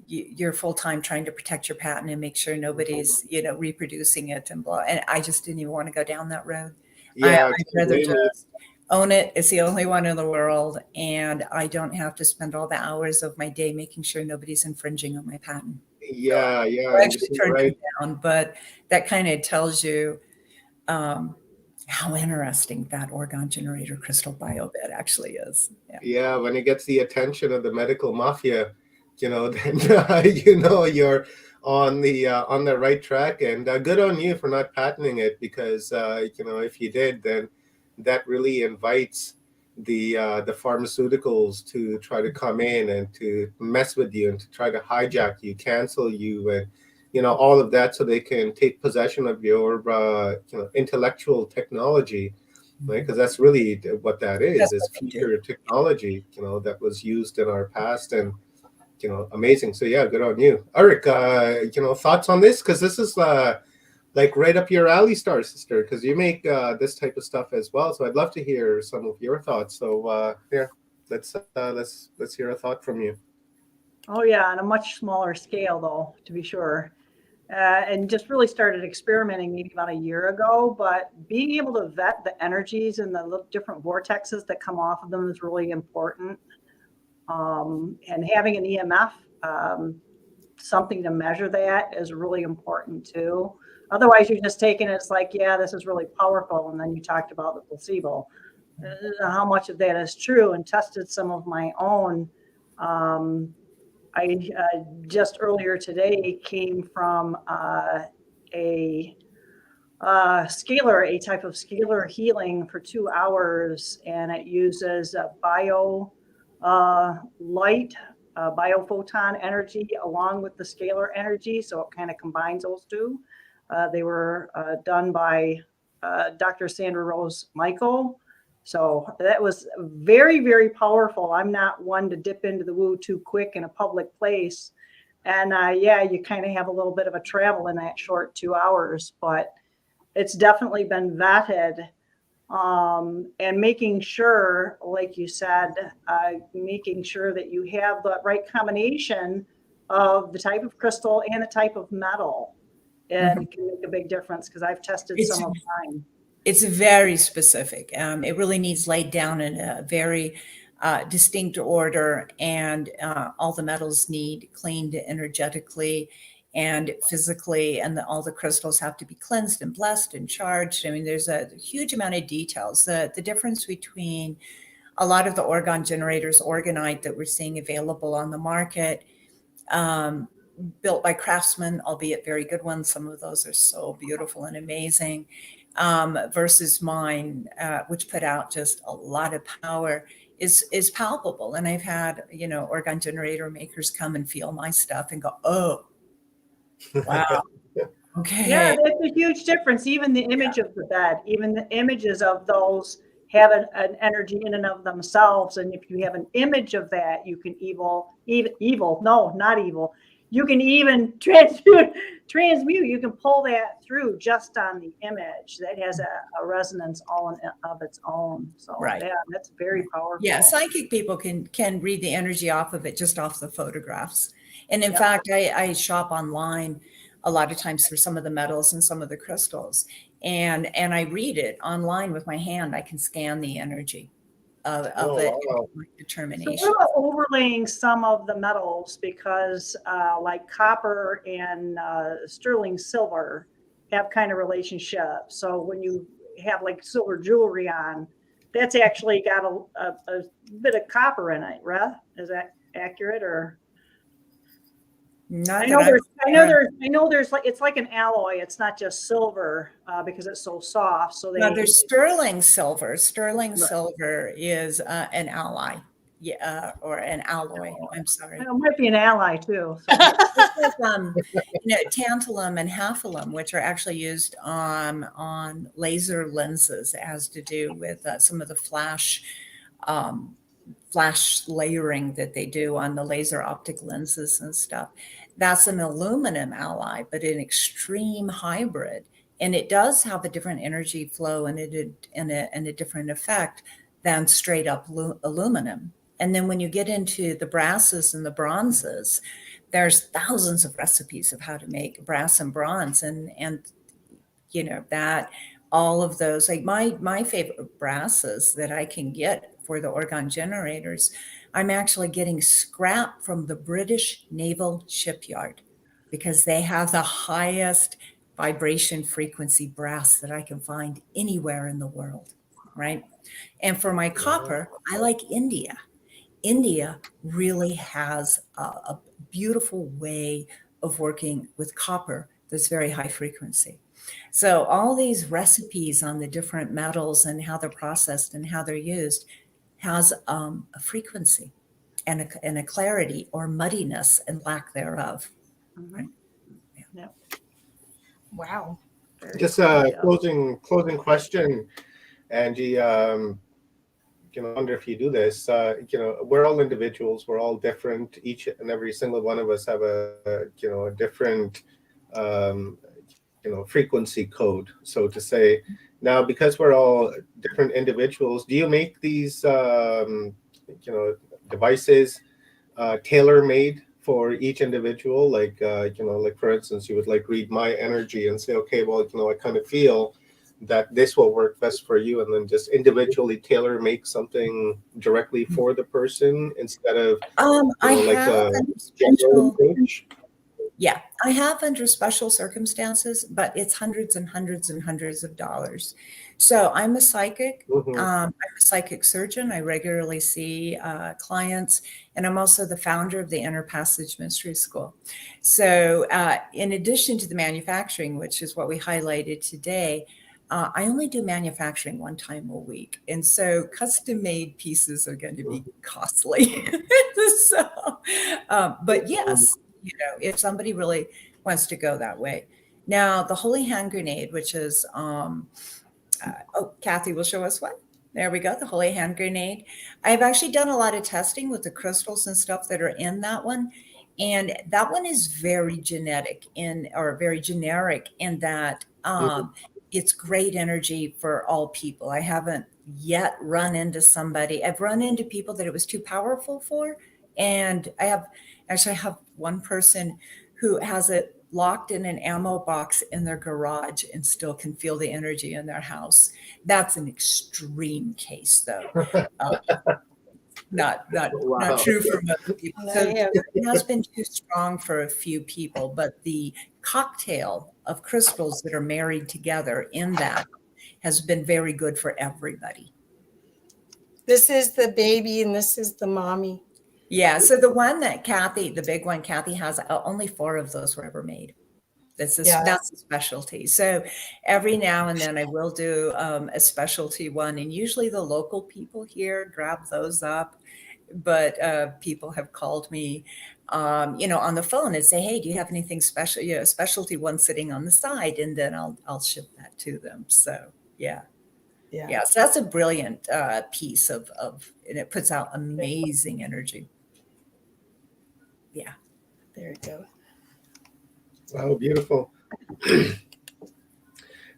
you're full time trying to protect your patent and make sure nobody's, reproducing it and blah. And I just didn't even want to go down that road. Yeah. I'd Don't rather blame me. just own it. It's the only one in the world, and I don't have to spend all the hours of my day making sure nobody's infringing on my patent. So Yeah. Yeah. I And you actually see, turned right. it down, but that kind of tells you how interesting that Orgone Generator Crystal Biobed actually is. Yeah. Yeah, when it gets the attention of the medical mafia, then you're on the right track, and good on you for not patenting it, because if you did, then that really invites the pharmaceuticals to try to come in and to mess with you and to try to hijack you, cancel you, all of that so they can take possession of your, intellectual technology, right? Because that's really what that is future technology, that was used in our past, and, amazing. So yeah, good on you. Eric, thoughts on this? Because this is like right up your alley, Star Sister, because you make this type of stuff as well. So I'd love to hear some of your thoughts. So yeah, let's hear a thought from you. Oh yeah, on a much smaller scale though, to be sure. And just really started experimenting maybe about a year ago, but being able to vet the energies and the different vortexes that come off of them is really important. And having an EMF, something to measure that is really important too. Otherwise, you're just taking it, it's like, yeah, this is really powerful. And then you talked about the placebo. How much of that is true, and tested some of my own. I just earlier today came from a type of scalar healing for 2 hours, and it uses a light, biophoton energy along with the scalar energy. So it kind of combines those two. They were done by Dr. Sandra Rose Michael. So that was very, very powerful. I'm not one to dip into the woo too quick in a public place. And yeah, you kind of have a little bit of a travel in that short 2 hours, but it's definitely been vetted. And making sure, like you said, making sure that you have the right combination of the type of crystal and the type of metal. And it can make a big difference, because I've tested some of mine. It's very specific. It really needs laid down in a very distinct order, and all the metals need cleaned energetically and physically, and all the crystals have to be cleansed and blessed and charged. I mean, there's a huge amount of details. The difference between a lot of the orgone generators, orgonite, that we're seeing available on the market, built by craftsmen, albeit very good ones. Some of those are so beautiful and amazing, versus mine, which put out just a lot of power, is palpable. And I've had, orgone generator makers come and feel my stuff and go, oh, wow. Okay. Yeah, that's a huge difference. Even the image of the bed, even the images of those have an energy in and of themselves. And if you have an image of that, you can you can even transmute. You can pull that through just on the image. That has a resonance all of its own. So right. Yeah, that's very powerful. Yeah, psychic people can read the energy off of it just off the photographs. And in fact, I shop online a lot of times for some of the metals and some of the crystals, and I read it online with my hand. I can scan the energy of it. Wow. Determination. So what about overlaying some of the metals, because like copper and sterling silver have kind of relationship. So when you have like silver jewelry on, that's actually got a bit of copper in it, right? Is that accurate? Or I know there's like, it's like an alloy. It's not just silver because it's so soft. So there's sterling silver. Sterling silver is an ally, or an alloy. I'm sorry. It might be an ally too. So. Tantalum and hafalum, which are actually used on laser lenses, it has to do with some of the flash layering that they do on the laser optic lenses and stuff. That's an aluminum ally, but an extreme hybrid. And it does have a different energy flow and a different effect than straight up aluminum. And then when you get into the brasses and the bronzes, there's thousands of recipes of how to make brass and bronze. And that all of those, like my favorite brasses that I can get for the orgone generators, I'm actually getting scrap from the British Naval Shipyard, because they have the highest vibration frequency brass that I can find anywhere in the world, right? And for my copper, I like India. India really has a beautiful way of working with copper that's very high frequency. So all these recipes on the different metals and how they're processed and how they're used has a frequency and a clarity or muddiness and lack thereof. Mm-hmm. Right? Wow. Just cool, a yeah. closing question, Angie. I wonder if you do this. We're all individuals. We're all different. Each and every single one of us have a different, um, frequency code, so to say. Now, because we're all different individuals, do you make these, devices tailor-made for each individual? Like, like for instance, you would like read my energy and say, okay, well, I kind of feel that this will work best for you, and then just individually tailor make something directly for the person instead of I like have a under general special, approach. yeah, I have under special circumstances, but it's hundreds and hundreds and hundreds of dollars. So I'm a psychic. Mhm. I'm a psychic surgeon. I regularly see clients, and I'm also the founder of the Inner Passage Mystery School. So, in addition to the manufacturing, which is what we highlighted today, I only do manufacturing one time a week. And so custom made pieces are going to be costly. So, but yes, if somebody really wants to go that way. Now, the holy hand grenade, which is, Kathy will show us one. There we go, the holy hand grenade. I've actually done a lot of testing with the crystals and stuff that are in that one. And that one is very very generic in that it's great energy for all people. I haven't yet run into somebody. I've run into people that it was too powerful for. And I have one person who has it locked in an ammo box in their garage and still can feel the energy in their house. That's an extreme case, though. Not Wow. true for most people. So Yeah. it has been too strong for a few people, but the cocktail of crystals that are married together in that has been very good for everybody. This is the baby and this is the mommy. Yeah. So the one that the big one Kathy has, only 4 of those were ever made. That's a specialty. So every now and then I will do a specialty one, and usually the local people here grab those up. But people have called me, on the phone and say, "Hey, do you have anything special? A specialty one sitting on the side," and then I'll ship that to them. So yeah. So that's a brilliant piece of, and it puts out amazing energy. Yeah. There you go. Wow, beautiful.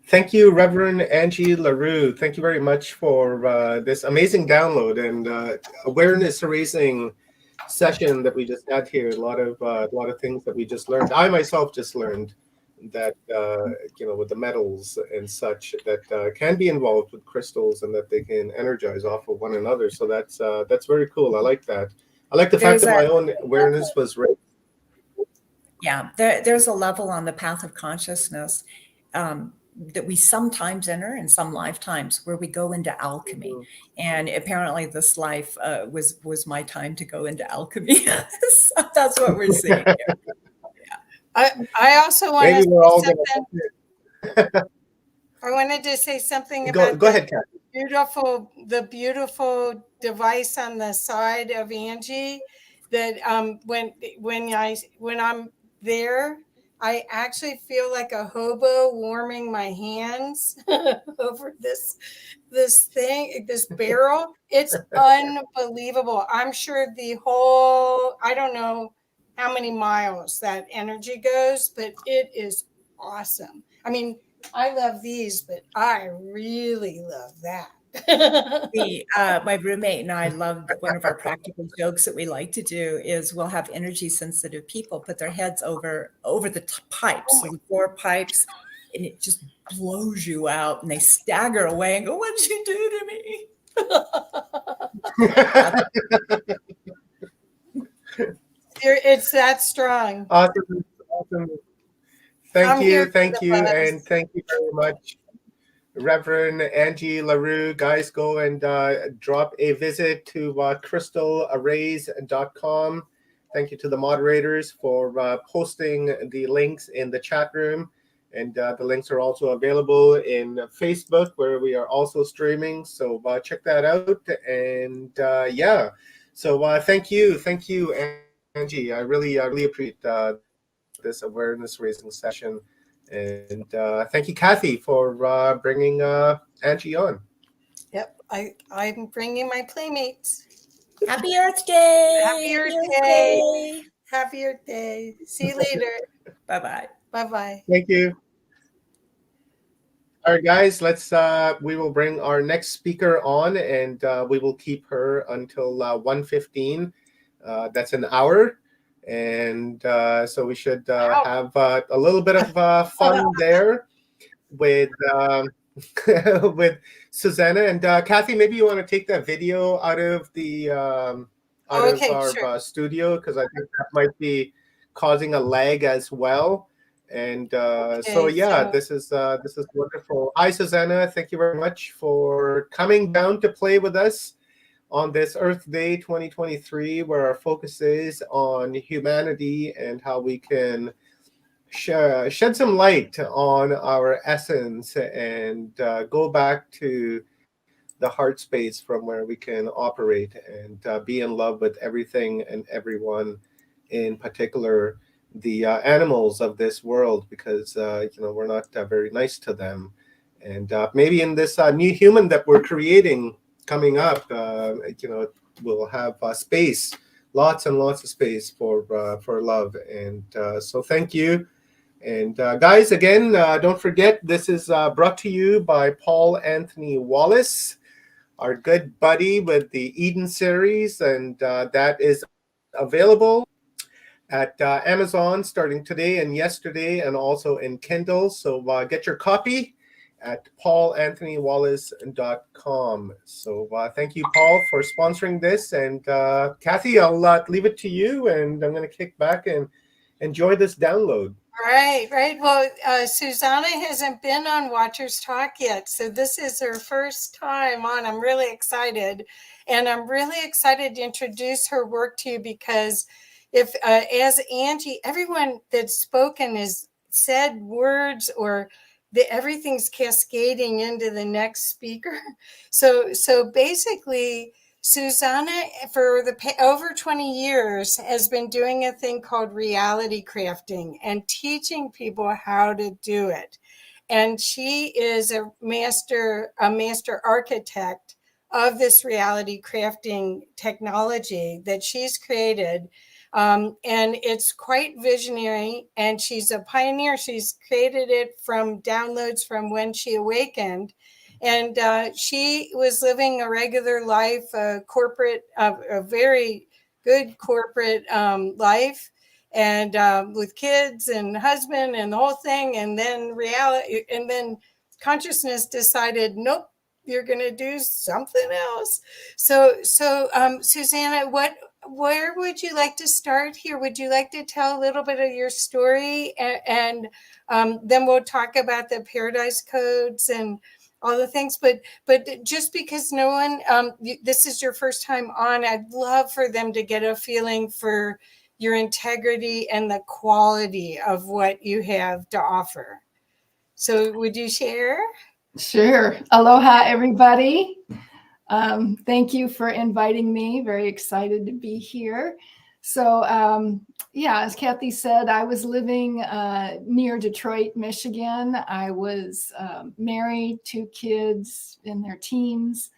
Thank you, Reverend Angie LaRue. Thank you very much for this amazing download and awareness-raising session that we just had here. A lot of things that we just learned. I myself just learned that with the metals and such that can be involved with crystals and that they can energize off of one another. So that's very cool. I like that. I like the fact that my own awareness was raised. Yeah, there's a level on the path of consciousness that we sometimes enter in some lifetimes where we go into alchemy. And apparently this life was my time to go into alchemy. So that's what we're seeing here. I also want Maybe to we're all say gonna. I wanted to say something about Go ahead, Kathy. the beautiful device on the side of Angie that when I'm there, I actually feel like a hobo warming my hands over this barrel. It's unbelievable. I'm sure I don't know how many miles that energy goes, but it is awesome. I mean, I love these, but I really love that. My roommate and I love one of our practical jokes that we like to do is we'll have energy sensitive people put their heads over the pipes, so the 4 pipes, and it just blows you out, and they stagger away and go, "What'd you do to me?" It's that strong. Awesome. Thank you, and thank you very much, Reverend Angie LaRue. Guys, go and drop a visit to crystalarrays.com. Thank you to the moderators for posting the links in the chat room. And the links are also available in Facebook, where we are also streaming. So check that out. And so thank you, Angie. I really appreciate this awareness raising session. And thank you, Kathy, for bringing Angie on. Yep, I'm bringing my playmates. Happy Earth Day! Happy Earth Day! Happy Earth Day. See you later. Bye-bye. Bye-bye. Thank you. All right, guys, let's we will bring our next speaker on, and we will keep her until 1:15. That's an hour, and so we should have a little bit of fun there with with Susanna and Kathy. Maybe you want to take that video out of the Okay, our sure. studio, because I think that might be causing a lag as well. And so Okay, yeah, so- this is wonderful. Hi, Susanna. Thank you very much for coming down to play with us on this Earth Day 2023, where our focus is on humanity and how we can shed some light on our essence and go back to the heart space from where we can operate and be in love with everything and everyone, in particular the animals of this world, because we're not very nice to them. And maybe in this new human that we're creating coming up, we'll have space, lots and lots of space for love. And so thank you. And guys, again, don't forget, this is brought to you by Paul Anthony Wallace, our good buddy with the Eden series, and that is available at Amazon starting today and yesterday, and also in Kindle. So get your copy at paulanthonywallace.com. So thank you, Paul, for sponsoring this. And Kathy, I'll leave it to you, and I'm going to kick back and enjoy this download. Right. Well, Susanna hasn't been on Watchers Talk yet, so this is her first time on. I'm really excited, and I'm really excited to introduce her work to you, because if, as Angie, everyone that's spoken has said words, or everything's cascading into the next speaker. So basically, Susanna, for over 20 years, has been doing a thing called reality crafting and teaching people how to do it. And she is a master architect of this reality crafting technology that she's created. And it's quite visionary, and she's a pioneer. She's created it from downloads from when she awakened. And she was living a regular life, a very good corporate life, and with kids and husband and the whole thing. And then consciousness decided, nope, you're going to do something else. So Susanna, where would you like to start here? Would you like to tell a little bit of your story, and then we'll talk about the Paradise Codes and all the things, but just because no one, this is your first time on, I'd love for them to get a feeling for your integrity and the quality of what you have to offer. So would you share? Sure. Aloha, everybody. Thank you for inviting me. Very excited to be here. So as Kathy said, I was living near Detroit, Michigan. I was married, 2 kids in their teens,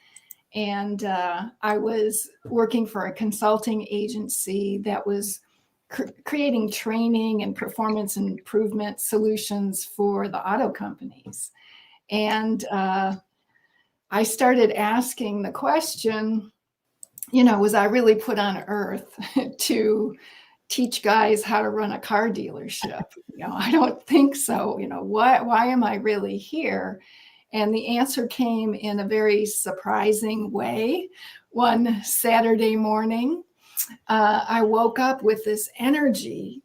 and I was working for a consulting agency that was creating training and performance improvement solutions for the auto companies. And I started asking the question, was I really put on earth to teach guys how to run a car dealership? I don't think so. Why am I really here? And the answer came in a very surprising way. One Saturday morning, I woke up with this energy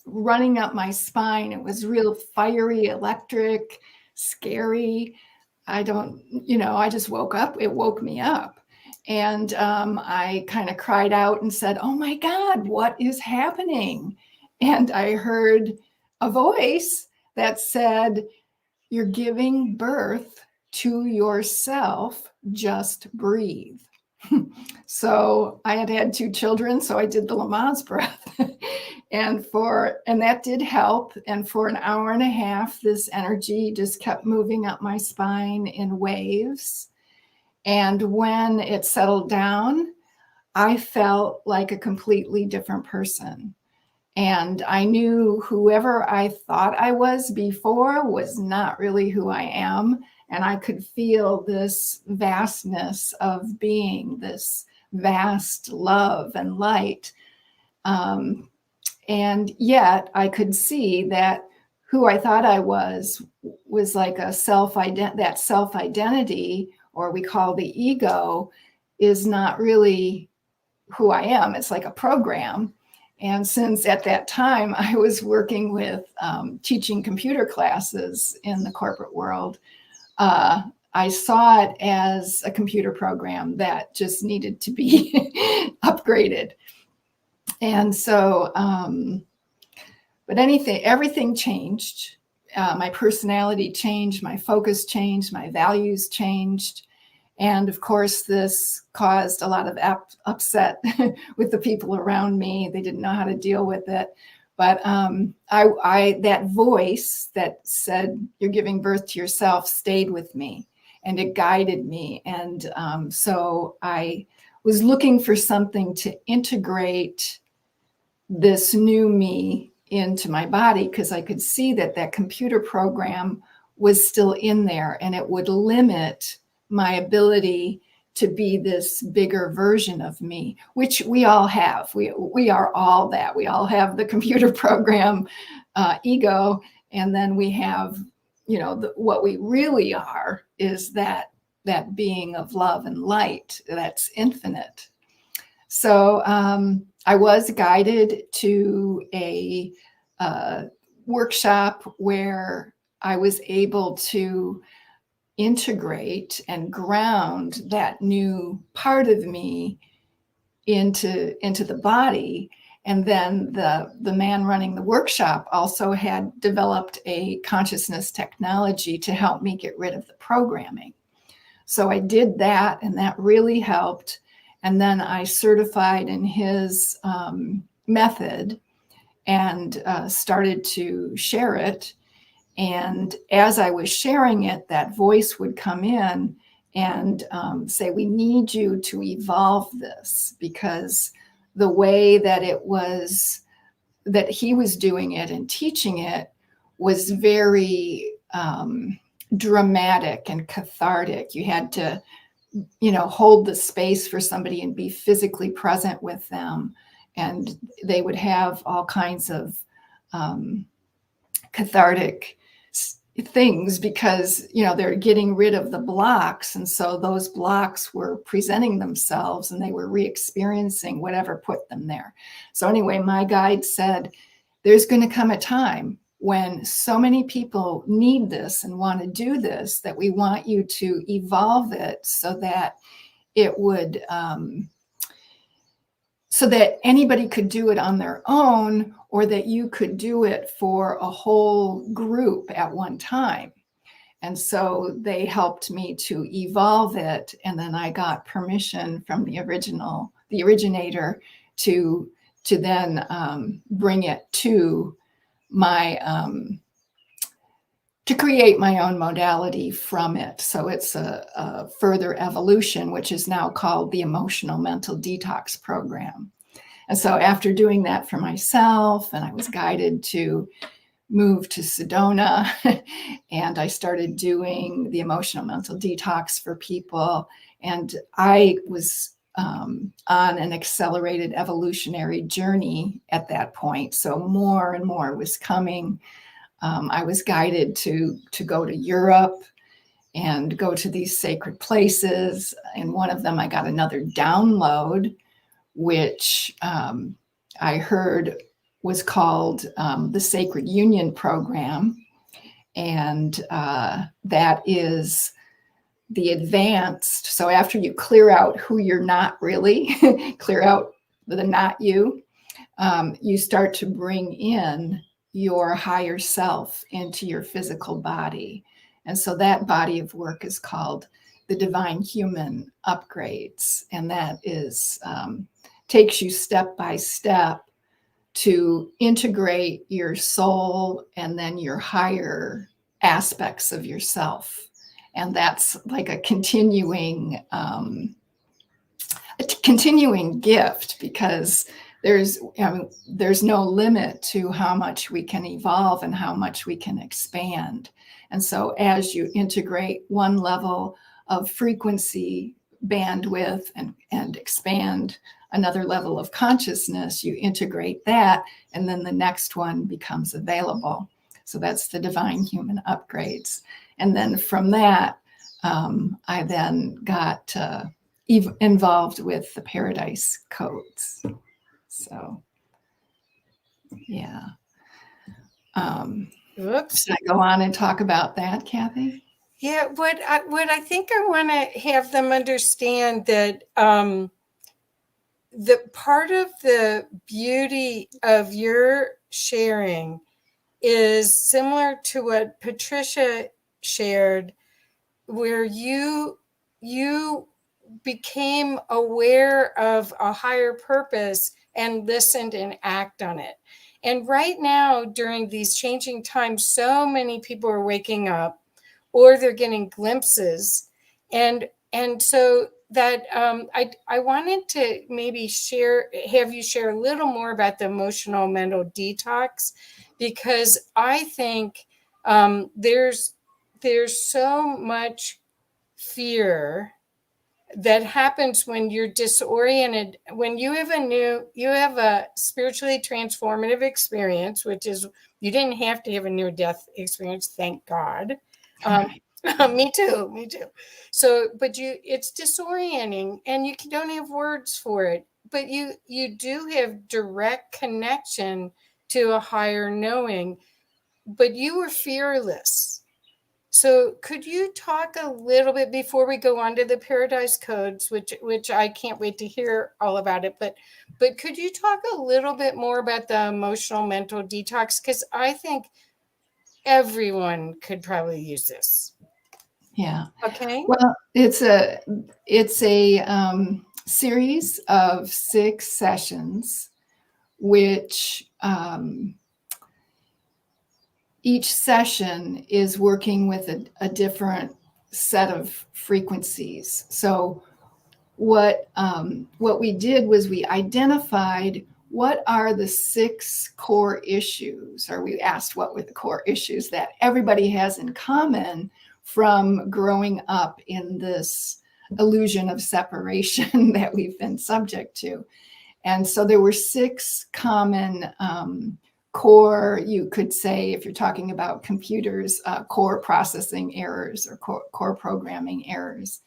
running up my spine. It was real fiery, electric, scary. I just woke up. It woke me up. And I kind of cried out and said, oh my God, what is happening? And I heard a voice that said, you're giving birth to yourself, just breathe. So I had 2 children, so I did the Lamaze breath. and that did help. And for an hour and a half, this energy just kept moving up my spine in waves. And when it settled down, I felt like a completely different person. And I knew whoever I thought I was before was not really who I am. And I could feel this vastness of being, this vast love and light. And yet I could see that who I thought I was like that self-identity, or we call the ego, is not really who I am. It's like a program. And since at that time I was working with teaching computer classes in the corporate world, I saw it as a computer program that just needed to be upgraded. And so, but everything changed. My personality changed, my focus changed, my values changed. And of course, this caused a lot of upset with the people around me. They didn't know how to deal with it. But that voice that said, "You're giving birth to yourself," stayed with me, and it guided me. And so I was looking for something to integrate this new me into my body, because I could see that computer program was still in there, and it would limit my ability to be this bigger version of me, which we all have. We are all that. We all have the computer program ego, and then we have, what we really are is that being of love and light that's infinite. So I was guided to a workshop where I was able to integrate and ground that new part of me into the body. And then the man running the workshop also had developed a consciousness technology to help me get rid of the programming. So I did that, and that really helped. And then I certified in his method and started to share it. And as I was sharing it, that voice would come in and say, "We need you to evolve this," because the way that that he was doing it and teaching it was very dramatic and cathartic. You had to, hold the space for somebody and be physically present with them. And they would have all kinds of cathartic things because, they're getting rid of the blocks. And so those blocks were presenting themselves, and they were re-experiencing whatever put them there. So anyway, my guide said, there's going to come a time when so many people need this and want to do this, that we want you to evolve it so that it would, so that anybody could do it on their own, or that you could do it for a whole group at one time. And so they helped me to evolve it. And then I got permission from the originator to then bring it to to create my own modality from it. So it's a further evolution, which is now called the Emotional Mental Detox Program. And so after doing that for myself, and I was guided to move to Sedona, and I started doing the Emotional Mental Detox for people. And I was on an accelerated evolutionary journey at that point. So more and more was coming. I was guided to go to Europe and go to these sacred places. In one of them, I got another download, which I heard was called the Sacred Union Program. And that is the advanced. So after you clear out who you're not really, clear out the not you, you start to bring in your higher self into your physical body. And so that body of work is called the divine human upgrades. And that is takes you step by step to integrate your soul and then your higher aspects of yourself. And that's like a continuing gift, because there's no limit to how much we can evolve and how much we can expand. And so as you integrate one level of frequency bandwidth and expand another level of consciousness, you integrate that, and then the next one becomes available. So that's the divine human upgrades. And then from that, I then got involved with the Paradise Codes. So, yeah. Whoops. Should I go on and talk about that, Kathy? Yeah, what I think I want to have them understand that the part of the beauty of your sharing is similar to what Patricia shared, where you became aware of a higher purpose and listened and act on it. And right now, during these changing times, so many people are waking up, or they're getting glimpses. And so that I wanted to maybe have you share a little more about the emotional mental detox, because I think there's so much fear that happens when you're disoriented, when you have a spiritually transformative experience, which is, you didn't have to have a near-death experience, thank God. Me too. So, but it's disorienting, and you don't have words for it, but you do have direct connection to a higher knowing, but you were fearless. So could you talk a little bit before we go on to the Paradise Codes, which I can't wait to hear all about it, but could you talk a little bit more about the emotional mental detox? Because I think everyone could probably use this. Yeah. Okay. Well, it's a series of 6 sessions, which each session is working with a different set of frequencies. So what we did was we identified what are the 6 core issues, or we asked what were the core issues that everybody has in common from growing up in this illusion of separation that we've been subject to. And so there were 6 common core, you could say, if you're talking about computers, core processing errors or core programming errors.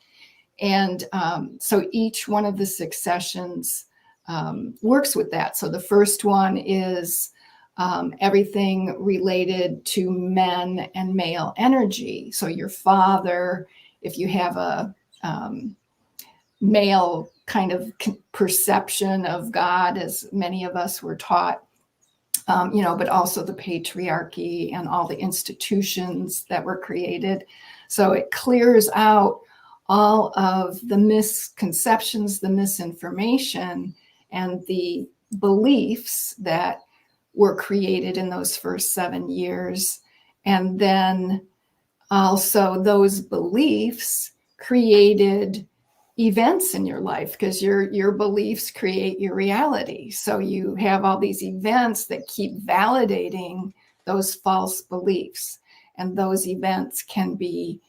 And so each one of the 6 sessions works with that. So the first one is everything related to men and male energy. So your father, if you have a male kind of perception of God, as many of us were taught, but also the patriarchy and all the institutions that were created. So it clears out all of the misconceptions, the misinformation, and the beliefs that were created in those first 7 years. And then also those beliefs created events in your life, because your beliefs create your reality. So you have all these events that keep validating those false beliefs, and those events can be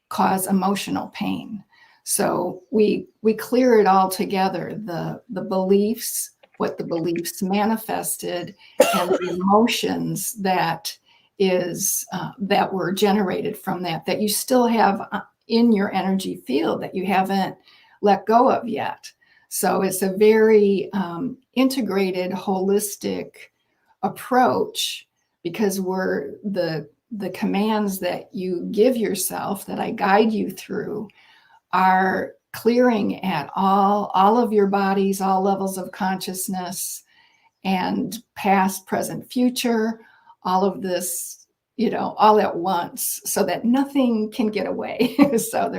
cause emotional pain. So we clear it all together, the beliefs, what the beliefs manifested, and the emotions that were generated from that you still have in your energy field that you haven't let go of yet. So it's a very integrated, holistic approach, because we're the commands that you give yourself, that I guide you through, are clearing at all of your bodies, all levels of consciousness, and past, present, future, all of this all at once, so that nothing can get away. So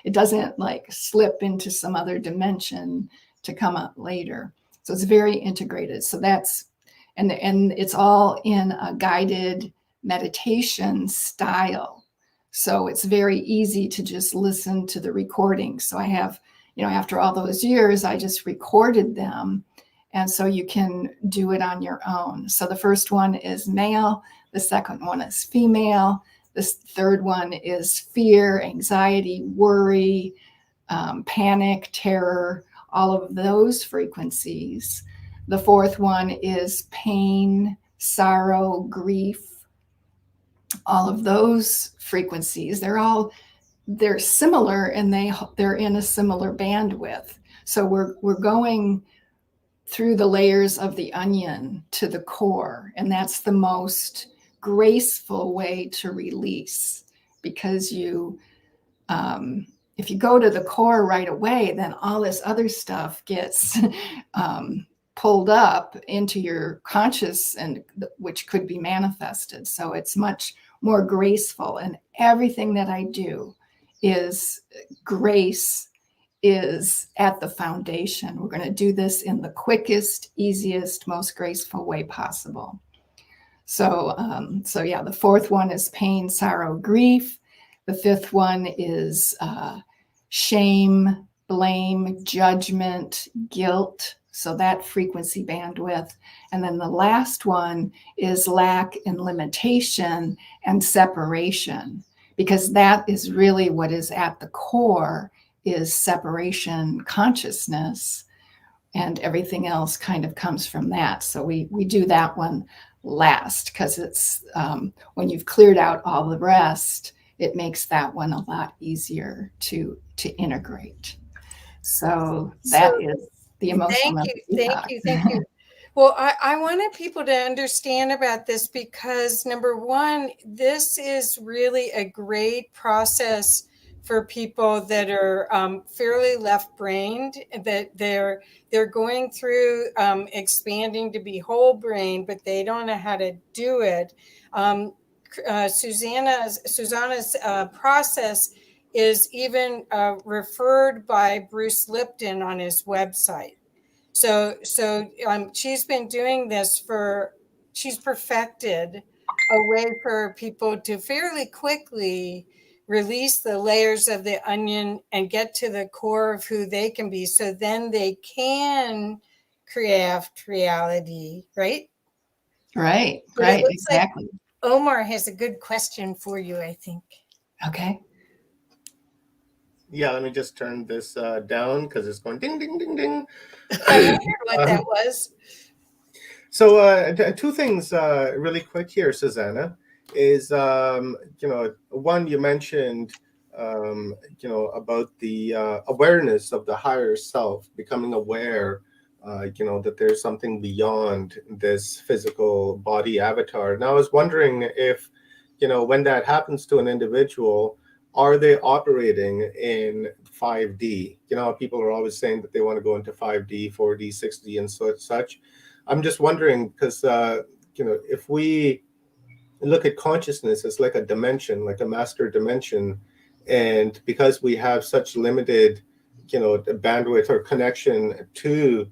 it doesn't like slip into some other dimension to come up later. So it's very integrated. So and it's all in a guided meditation style. So it's very easy to just listen to the recording. So I have, after all those years, I just recorded them. And so you can do it on your own. So the first one is male. The second one is female. The third one is fear, anxiety, worry, panic, terror, all of those frequencies. The fourth one is pain, sorrow, grief, all of those frequencies. They're similar, and they're in a similar bandwidth. So we're going through the layers of the onion to the core, and that's the most graceful way to release, because if you go to the core right away, then all this other stuff gets pulled up into your conscious, and which could be manifested. So it's much more graceful, and everything that I do is grace is at the foundation. We're going to do this in the quickest, easiest, most graceful way possible. So yeah, the fourth one is pain, sorrow, grief. The fifth one is shame, blame, judgment, guilt. So that frequency bandwidth. And then the last one is lack and limitation and separation, because that is really what is at the core, is separation consciousness, and everything else kind of comes from that. So we do that one last, because it's when you've cleared out all the rest, it makes that one a lot easier to integrate. So that is the emotional. Thank you. Well, I wanted people to understand about this, because number one, this is really a great process for people that are fairly left-brained, that they're going through expanding to be whole brain, but they don't know how to do it. Susanna's process is even referred by Bruce Lipton on his website. So she's been doing this she's perfected a way for people to fairly quickly release the layers of the onion and get to the core of who they can be, so then they can craft reality, right? Right, exactly. Like Omar has a good question for you, I think. Okay. Yeah, let me just turn this down, because it's going ding, ding, ding, ding. I wondered what that was. So two things really quick here, Susanna, is, one, you mentioned, about the awareness of the higher self, becoming aware, that there's something beyond this physical body avatar. Now, I was wondering if, when that happens to an individual, are they operating in 5D? People are always saying that they want to go into 5D, 4D, 6D, and such. I'm just wondering, because, if we look at consciousness as like a dimension, like a master dimension, and because we have such limited, bandwidth or connection to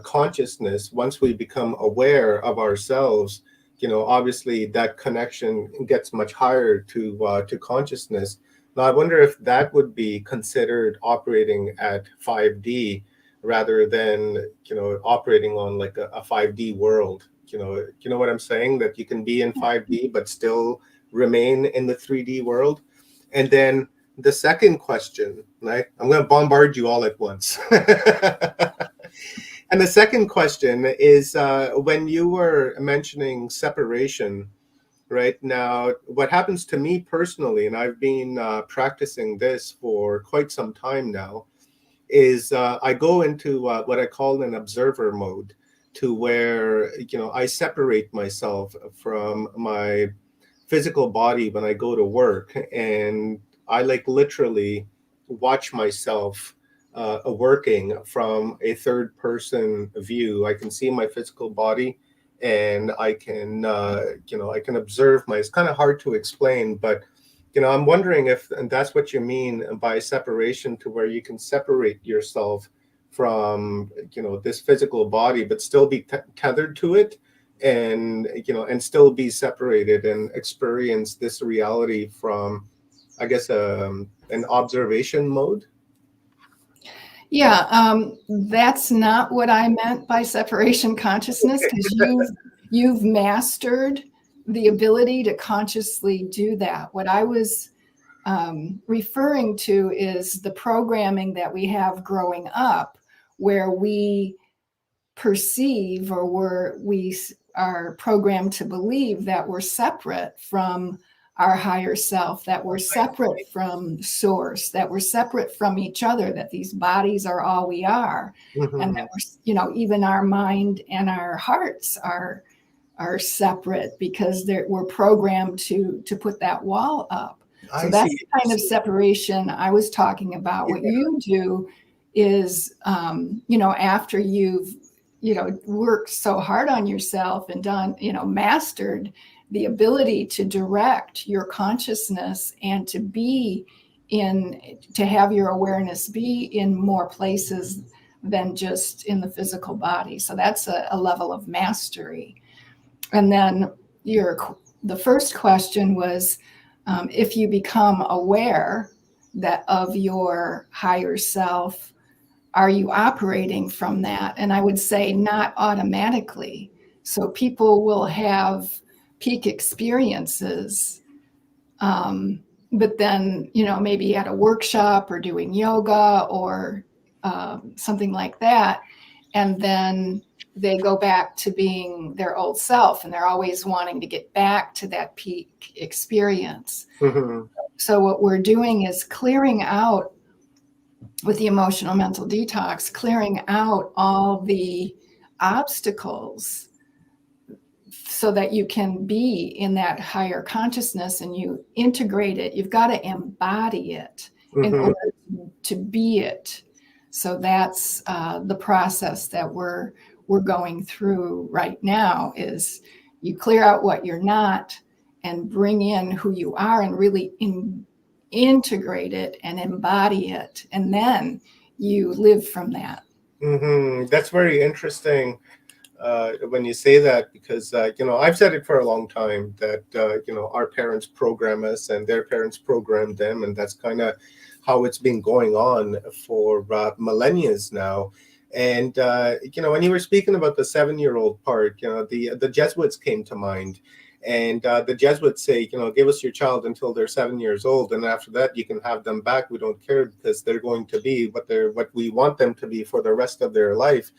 consciousness, once we become aware of ourselves, obviously that connection gets much higher to consciousness. Now, I wonder if that would be considered operating at 5D rather than, operating on like a 5D world. You know what I'm saying? That you can be in 5D but still remain in the 3D world. And then the second question, right? I'm going to bombard you all at once. And the second question is, when you were mentioning separation, right now, what happens to me personally, and I've been practicing this for quite some time now, is I go into what I call an observer mode, to where, I separate myself from my physical body when I go to work, and I like literally watch myself working from a third person view. I can see my physical body, and I can, I can observe my, it's kind of hard to explain, but, I'm wondering if, and that's what you mean by separation, to where you can separate yourself from, this physical body, but still be tethered to it, and, and still be separated and experience this reality from, I guess, an observation mode. Yeah, that's not what I meant by separation consciousness, because you've mastered the ability to consciously do that. What I was referring to is the programming that we have growing up, where we perceive, or we are programmed to believe that we're separate from our higher self, that we're separate from source, that we're separate from each other, that these bodies are all we are, and that we're, even our mind and our hearts are separate, because we're programmed to put that wall up. So that's the kind of separation I was talking about. What you do is, after you've, worked so hard on yourself and done, mastered the ability to direct your consciousness and to have your awareness be in more places than just in the physical body. So that's a level of mastery. And then the first question was, if you become aware of your higher self, are you operating from that? And I would say not automatically. So people will have peak experiences, but then, maybe at a workshop or doing yoga or something like that, and then they go back to being their old self, and they're always wanting to get back to that peak experience. Mm-hmm. So what we're doing is clearing out, with the emotional mental detox, clearing out all the obstacles so that you can be in that higher consciousness, and you integrate it. You've got to embody it in order to be it. So that's the process that we're going through right now, is you clear out what you're not and bring in who you are, and really integrate it and embody it. And then you live from that. Mm-hmm. That's very interesting when you say that, because, I've said it for a long time that, our parents program us and their parents programmed them. And that's kind of how it's been going on for millennia now. And, when you were speaking about the 7-year-old part, the Jesuits came to mind. And the Jesuits say, give us your child until they're 7 years old. And after that, you can have them back. We don't care, because they're going to be what we want them to be for the rest of their life.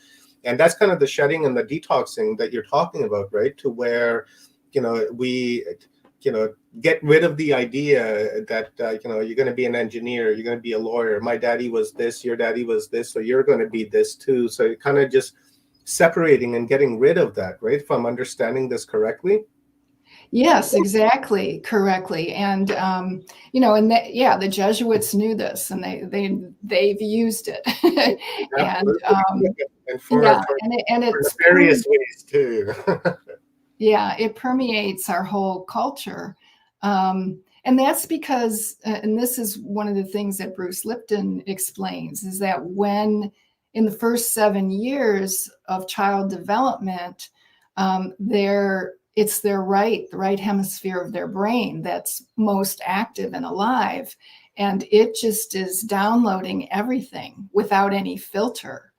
And that's kind of the shedding and the detoxing that you're talking about, right? To where, we, get rid of the idea that, you're going to be an engineer, you're going to be a lawyer. My daddy was this, your daddy was this, so you're going to be this too. So you're kind of just separating and getting rid of that, right? If I'm understanding this correctly. Yes, exactly, correctly. And the Jesuits knew this, and they've used it. and it's various ways too. Yeah, it permeates our whole culture. And that's because, and this is one of the things that Bruce Lipton explains, is that when in the first 7 years of child development, it's the right hemisphere of their brain that's most active and alive. And it just is downloading everything without any filter.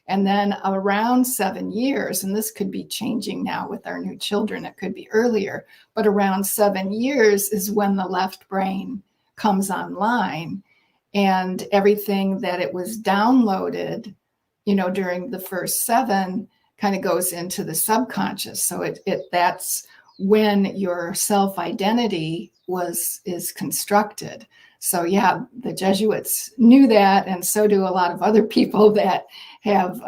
And then around 7 years, and this could be changing now with our new children, it could be earlier, but around 7 years is when the left brain comes online, and everything that it was downloaded, during the first 7 kind of goes into the subconscious. So that's when your self-identity is constructed. So yeah, the Jesuits knew that, and so do a lot of other people that have,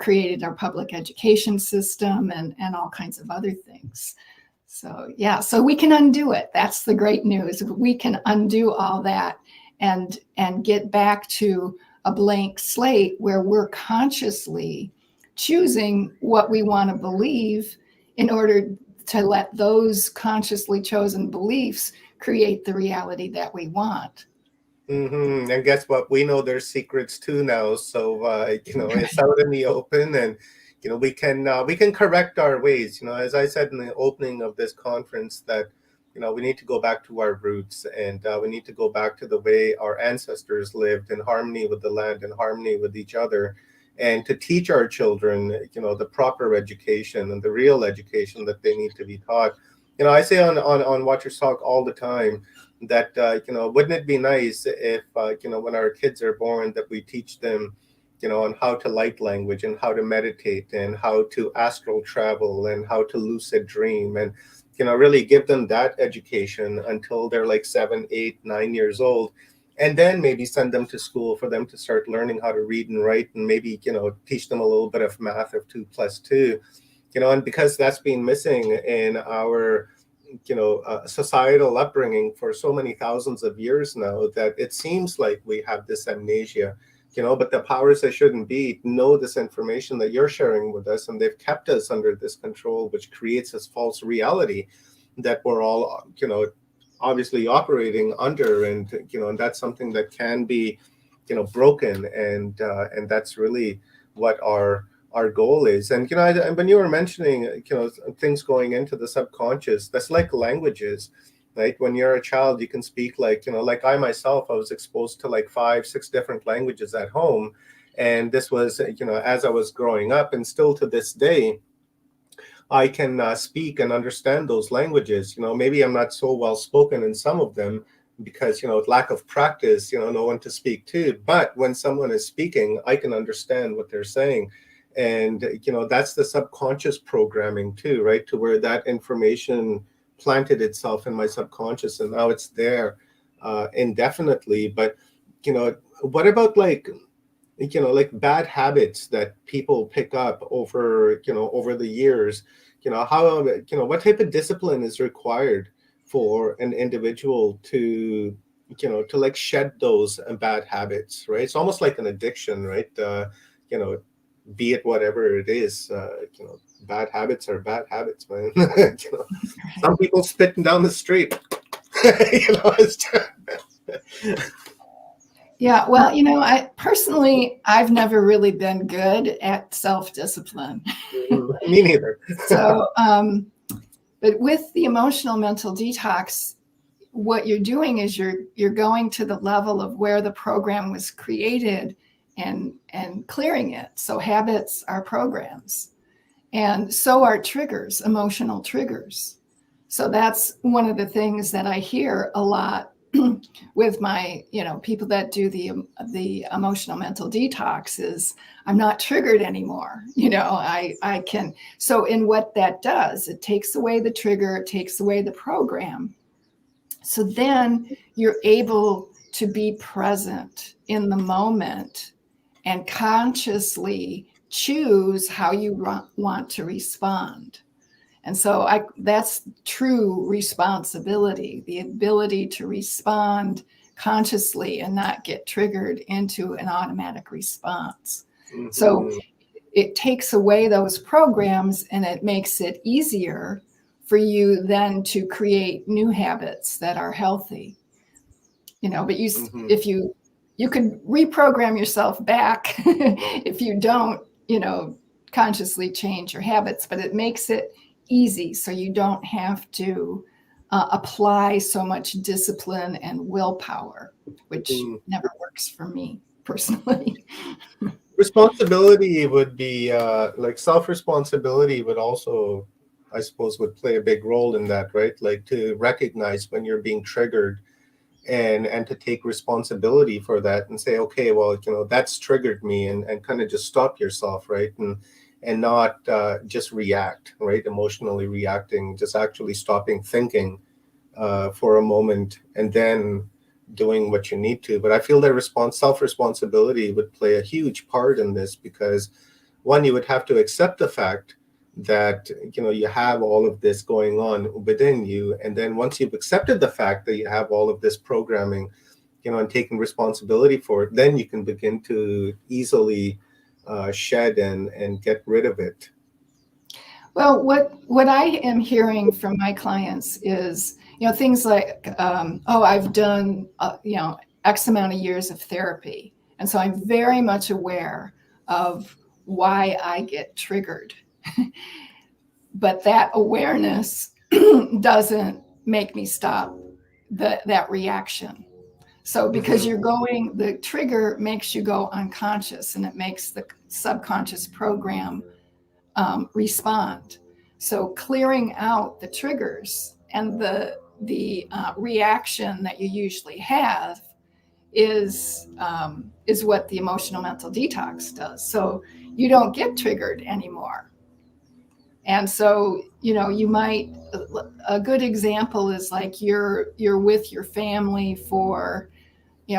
created our public education system and all kinds of other things. So yeah, so we can undo it. That's the great news. We can undo all that and get back to a blank slate where we're consciously choosing what we want to believe in order to let those consciously chosen beliefs create the reality that we want. And guess what? We know there's secrets too now. So it's out in the open, and we can correct our ways. As I said in the opening of this conference, that we need to go back to our roots, and we need to go back to the way our ancestors lived, in harmony with the land, in harmony with each other, and to teach our children, the proper education and the real education that they need to be taught. I say on Watchers Talk all the time that wouldn't it be nice if when our kids are born, that we teach them on how to light language, and how to meditate, and how to astral travel, and how to lucid dream, and really give them that education until they're like 7, 8, 9 years old, and then maybe send them to school for them to start learning how to read and write, and maybe teach them a little bit of math of 2 + 2, and because that's been missing in our societal upbringing for so many thousands of years now, that it seems like we have this amnesia, but the powers that shouldn't be know this information that you're sharing with us, and they've kept us under this control, which creates this false reality that we're all obviously operating under, and and that's something that can be broken, and that's really what our goal is. And when you were mentioning things going into the subconscious, that's like languages, right? When you're a child, you can speak like like I myself, I was exposed to like 5, 6 different languages at home, and this was as I was growing up, and still to this day I can speak and understand those languages. Maybe I'm not so well spoken in some of them because lack of practice, no one to speak to, but when someone is speaking, I can understand what they're saying. And that's the subconscious programming too, right? To where that information planted itself in my subconscious, and now it's there indefinitely. But what about like bad habits that people pick up over over the years? How what type of discipline is required for an individual to to like shed those bad habits, right? It's almost like an addiction, right? Be it whatever it is, bad habits are bad habits, man. Some people spitting down the street. It's Yeah, well, I've never really been good at self-discipline. Me neither. So, but with the emotional mental detox, what you're doing is you're going to the level of where the program was created and clearing it. So habits are programs, and so are triggers, emotional triggers. So that's one of the things that I hear a lot with my people that do the emotional mental detox is, I'm not triggered anymore. I can. So in what that does, it takes away the trigger, it takes away the program. So then you're able to be present in the moment and consciously choose how you want to respond. And so that's true responsibility, the ability to respond consciously and not get triggered into an automatic response. Mm-hmm. So it takes away those programs, and it makes it easier for you then to create new habits that are healthy. But if you could reprogram yourself back if you don't, consciously change your habits, but it makes it easy, so you don't have to apply so much discipline and willpower, which never works for me personally. Responsibility would be like self-responsibility would also, I suppose, would play a big role in that, right? Like to recognize when you're being triggered and to take responsibility for that and say, okay, well, that's triggered me, and kind of just stop yourself, right? And not just react, right? Emotionally reacting, just actually stopping thinking for a moment and then doing what you need to. But I feel that self-responsibility would play a huge part in this, because one, you would have to accept the fact that you have all of this going on within you, and then once you've accepted the fact that you have all of this programming, and taking responsibility for it, then you can begin to easily shed and get rid of it. Well, what I am hearing from my clients is, things like, oh, I've done, X amount of years of therapy. And so I'm very much aware of why I get triggered. But that awareness doesn't make me stop that reaction. So because the trigger makes you go unconscious, and it makes the subconscious program respond. So clearing out the triggers and the reaction that you usually have is what the emotional mental detox does. So you don't get triggered anymore. And so, you might, a good example is like you're with your family for,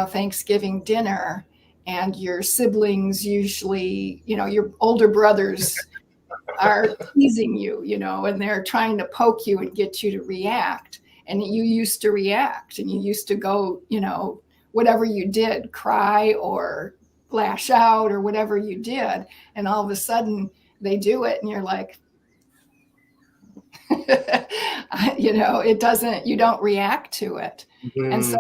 Thanksgiving dinner, and your siblings usually, your older brothers are teasing you, and they're trying to poke you and get you to react. And you used to react, and you used to go, whatever you did, cry or lash out or whatever you did. And all of a sudden they do it, and you're like, it doesn't, you don't react to it. And so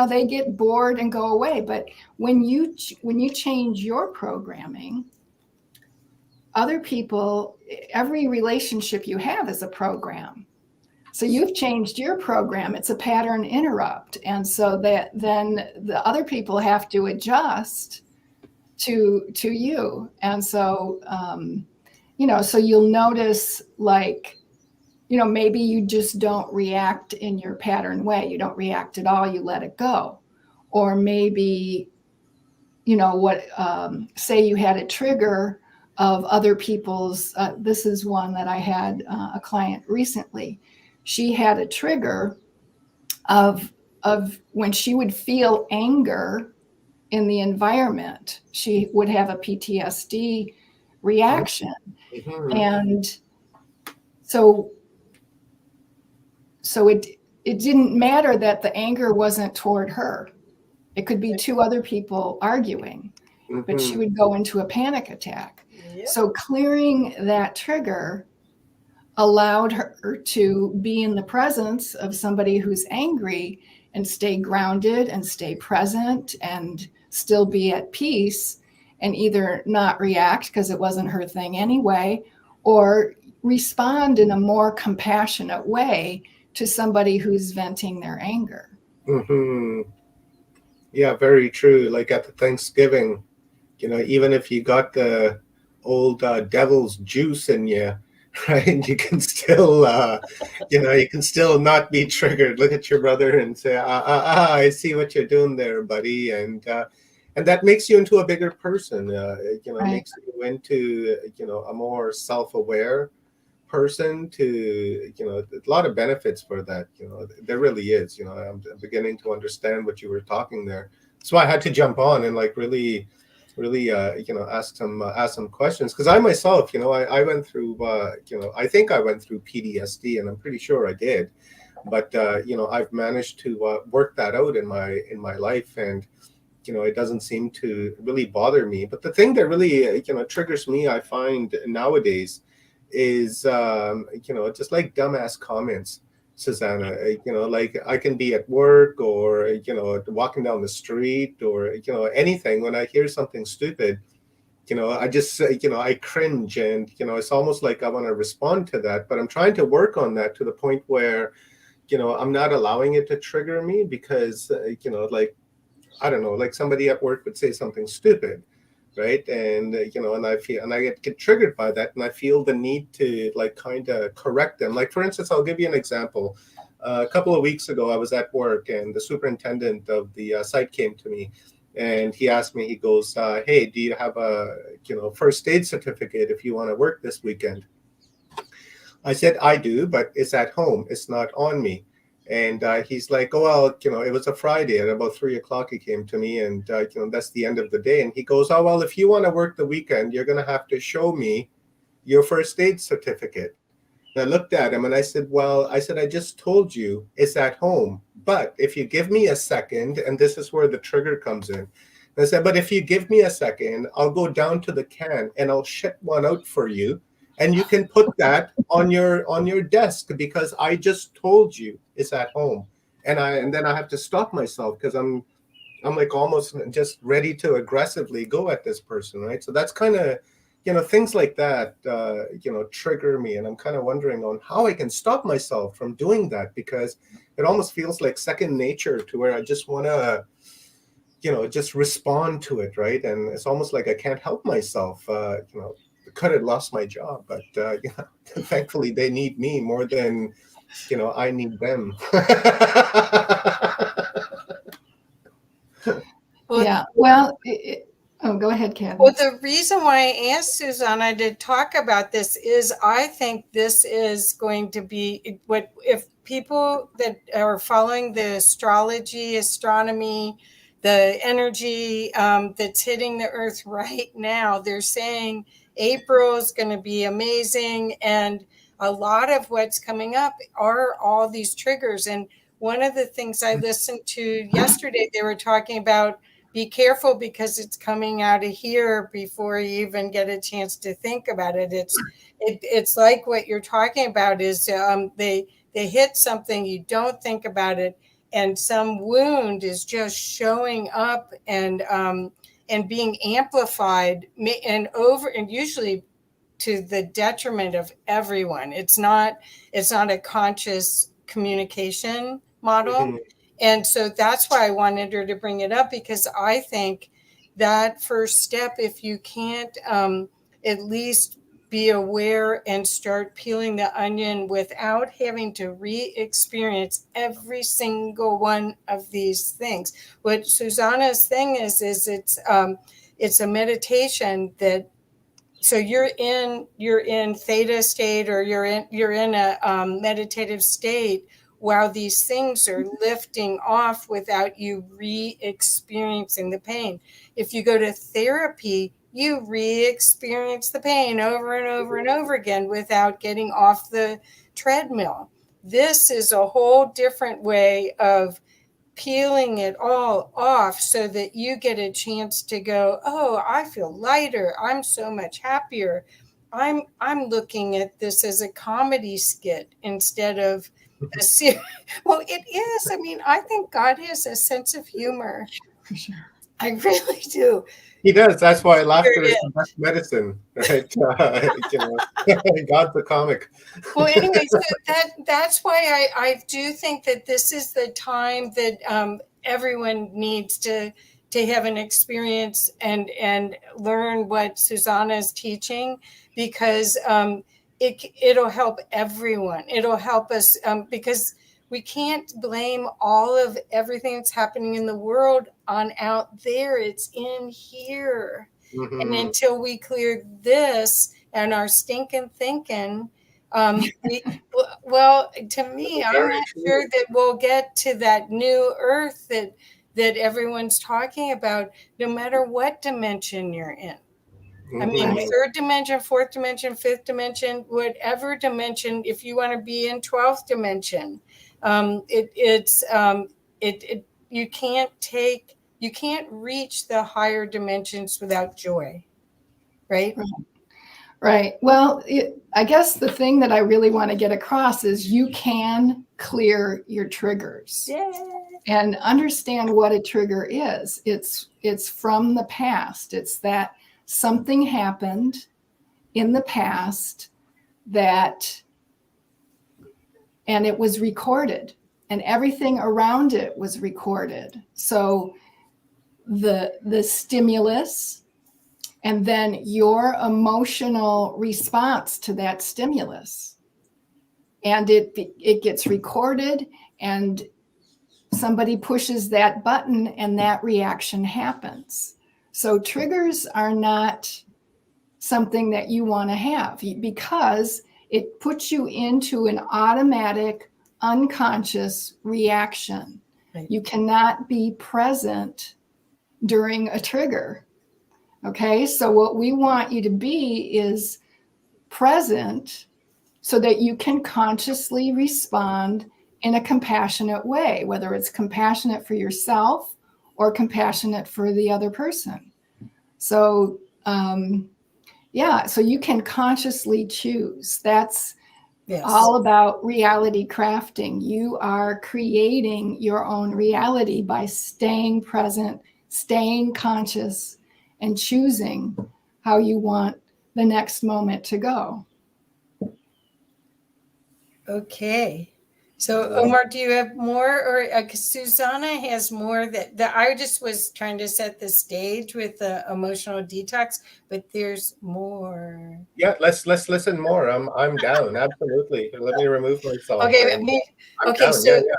they get bored and go away. But when you change your programming, other people, every relationship you have is a program. So you've changed your program. It's a pattern interrupt. And so that then the other people have to adjust to you. And so, so you'll notice, like, maybe you just don't react in your pattern way. You don't react at all. You let it go. Or maybe, say you had a trigger of other people's, this is one that I had a client recently. She had a trigger of when she would feel anger in the environment, she would have a PTSD reaction. And so it didn't matter that the anger wasn't toward her. It could be two other people arguing, but she would go into a panic attack. Yep. So clearing that trigger allowed her to be in the presence of somebody who's angry and stay grounded and stay present and still be at peace, and either not react because it wasn't her thing anyway, or respond in a more compassionate way to somebody who's venting their anger. Yeah, very true. Like at the Thanksgiving, even if you got the old devil's juice in you, right, you can still, you can still not be triggered. Look at your brother and say, I see what you're doing there, buddy. And that makes you into a bigger person. Right. Makes you into, a more self-aware person. To a lot of benefits for that. There really is. I'm beginning to understand what you were talking there. So I had to jump on and like really ask some questions, because I myself, I went through I think I went through PTSD, and I'm pretty sure I did, but I've managed to work that out in my life, and it doesn't seem to really bother me. But the thing that really triggers me, I find nowadays, is just like dumbass comments, Susanna. Like I can be at work or walking down the street or anything. When I hear something stupid, I just I cringe, and it's almost like I want to respond to that. But I'm trying to work on that to the point where I'm not allowing it to trigger me, because like, I don't know, like somebody at work would say something stupid, right? And and I get triggered by that, and I feel the need to like kind of correct them. Like, for instance, I'll give you an example. A couple of weeks ago, I was at work, and the superintendent of the site came to me, and he asked me. He goes, "Hey, do you have a first aid certificate if you want to work this weekend?" I said, "I do, but it's at home. It's not on me." And he's like, "Oh, well, it was a Friday at about 3:00. He came to me, and that's the end of the day." And he goes, "Oh, well, if you want to work the weekend, you're going to have to show me your first aid certificate." And I looked at him and I said, "Well, I just told you it's at home. But if you give me a second," and this is where the trigger comes in. And I said, "But if you give me a second, I'll go down to the can and I'll ship one out for you. and you can put that on your desk, because I just told you it's at home, and then I have to stop myself because I'm like almost just ready to aggressively go at this person, right? So that's kind of, things like that, trigger me, and I'm kind of wondering on how I can stop myself from doing that, because it almost feels like second nature, to where I just want to, just respond to it, right? And it's almost like I can't help myself. Could have lost my job, but thankfully they need me more than, I need them. Yeah. Well, oh, go ahead, Kathy. Well, the reason why I asked Susanna to talk about this is I think this is going to be what, if people that are following the astrology, astronomy, the energy that's hitting the earth right now, they're saying April is going to be amazing. And a lot of what's coming up are all these triggers. And one of the things I listened to yesterday, they were talking about, be careful because it's coming out of here before you even get a chance to think about it. It's like what you're talking about is they hit something, you don't think about it, and some wound is just showing up and being amplified and usually to the detriment of everyone. It's not a conscious communication model. Mm-hmm. And so that's why I wanted her to bring it up, because I think that first step, if you can't at least be aware and start peeling the onion without having to re-experience every single one of these things. What Susanna's thing is it's a meditation that, so you're in theta state, or you're in a meditative state while these things are lifting off without you re-experiencing the pain. If you go to therapy, you re-experience the pain over and over and over again without getting off the treadmill. This is a whole different way of peeling it all off so that you get a chance to go, oh, I feel lighter. I'm so much happier. I'm looking at this as a comedy skit instead of a serious. Well, it is. I mean, I think God has a sense of humor. For sure. I really do. He does. That's why laughter is the best medicine, right? God's a comic. Well, anyway, so that's why I do think that this is the time that everyone needs to have an experience and learn what Susanna is teaching, because it'll help everyone. It'll help us because we can't blame all of everything that's happening in the world on out there. It's in here. Mm-hmm. And until we clear this and our stinking thinking, well, to me, I'm not sure that we'll get to that new earth that everyone's talking about, no matter what dimension you're in. I mean, third dimension, fourth dimension, fifth dimension, whatever dimension, if you want to be in 12th dimension, you can't reach the higher dimensions without joy. Right? Right. Well, I guess the thing that I really want to get across is you can clear your triggers. Yay. And understand what a trigger is. It's from the past. It's that something happened in the past and it was recorded, and everything around it was recorded. So the stimulus, and then your emotional response to that stimulus, and it gets recorded, and somebody pushes that button and that reaction happens. So triggers are not something that you want to have, because it puts you into an automatic, unconscious reaction. Right. You cannot be present during a trigger. Okay, so what we want you to be is present so that you can consciously respond in a compassionate way, whether it's compassionate for yourself or compassionate for the other person. So yeah, so you can consciously choose. That's Yes. all about reality crafting. You are creating your own reality by staying present, staying conscious, and choosing how you want the next moment to go. Okay. So Omar, do you have more, or Susanna has more that I just was trying to set the stage with the emotional detox, but there's more. Yeah, let's listen more. I'm down. Absolutely. Let me remove myself. Okay, And me, I'm okay, down. so Yeah, yeah.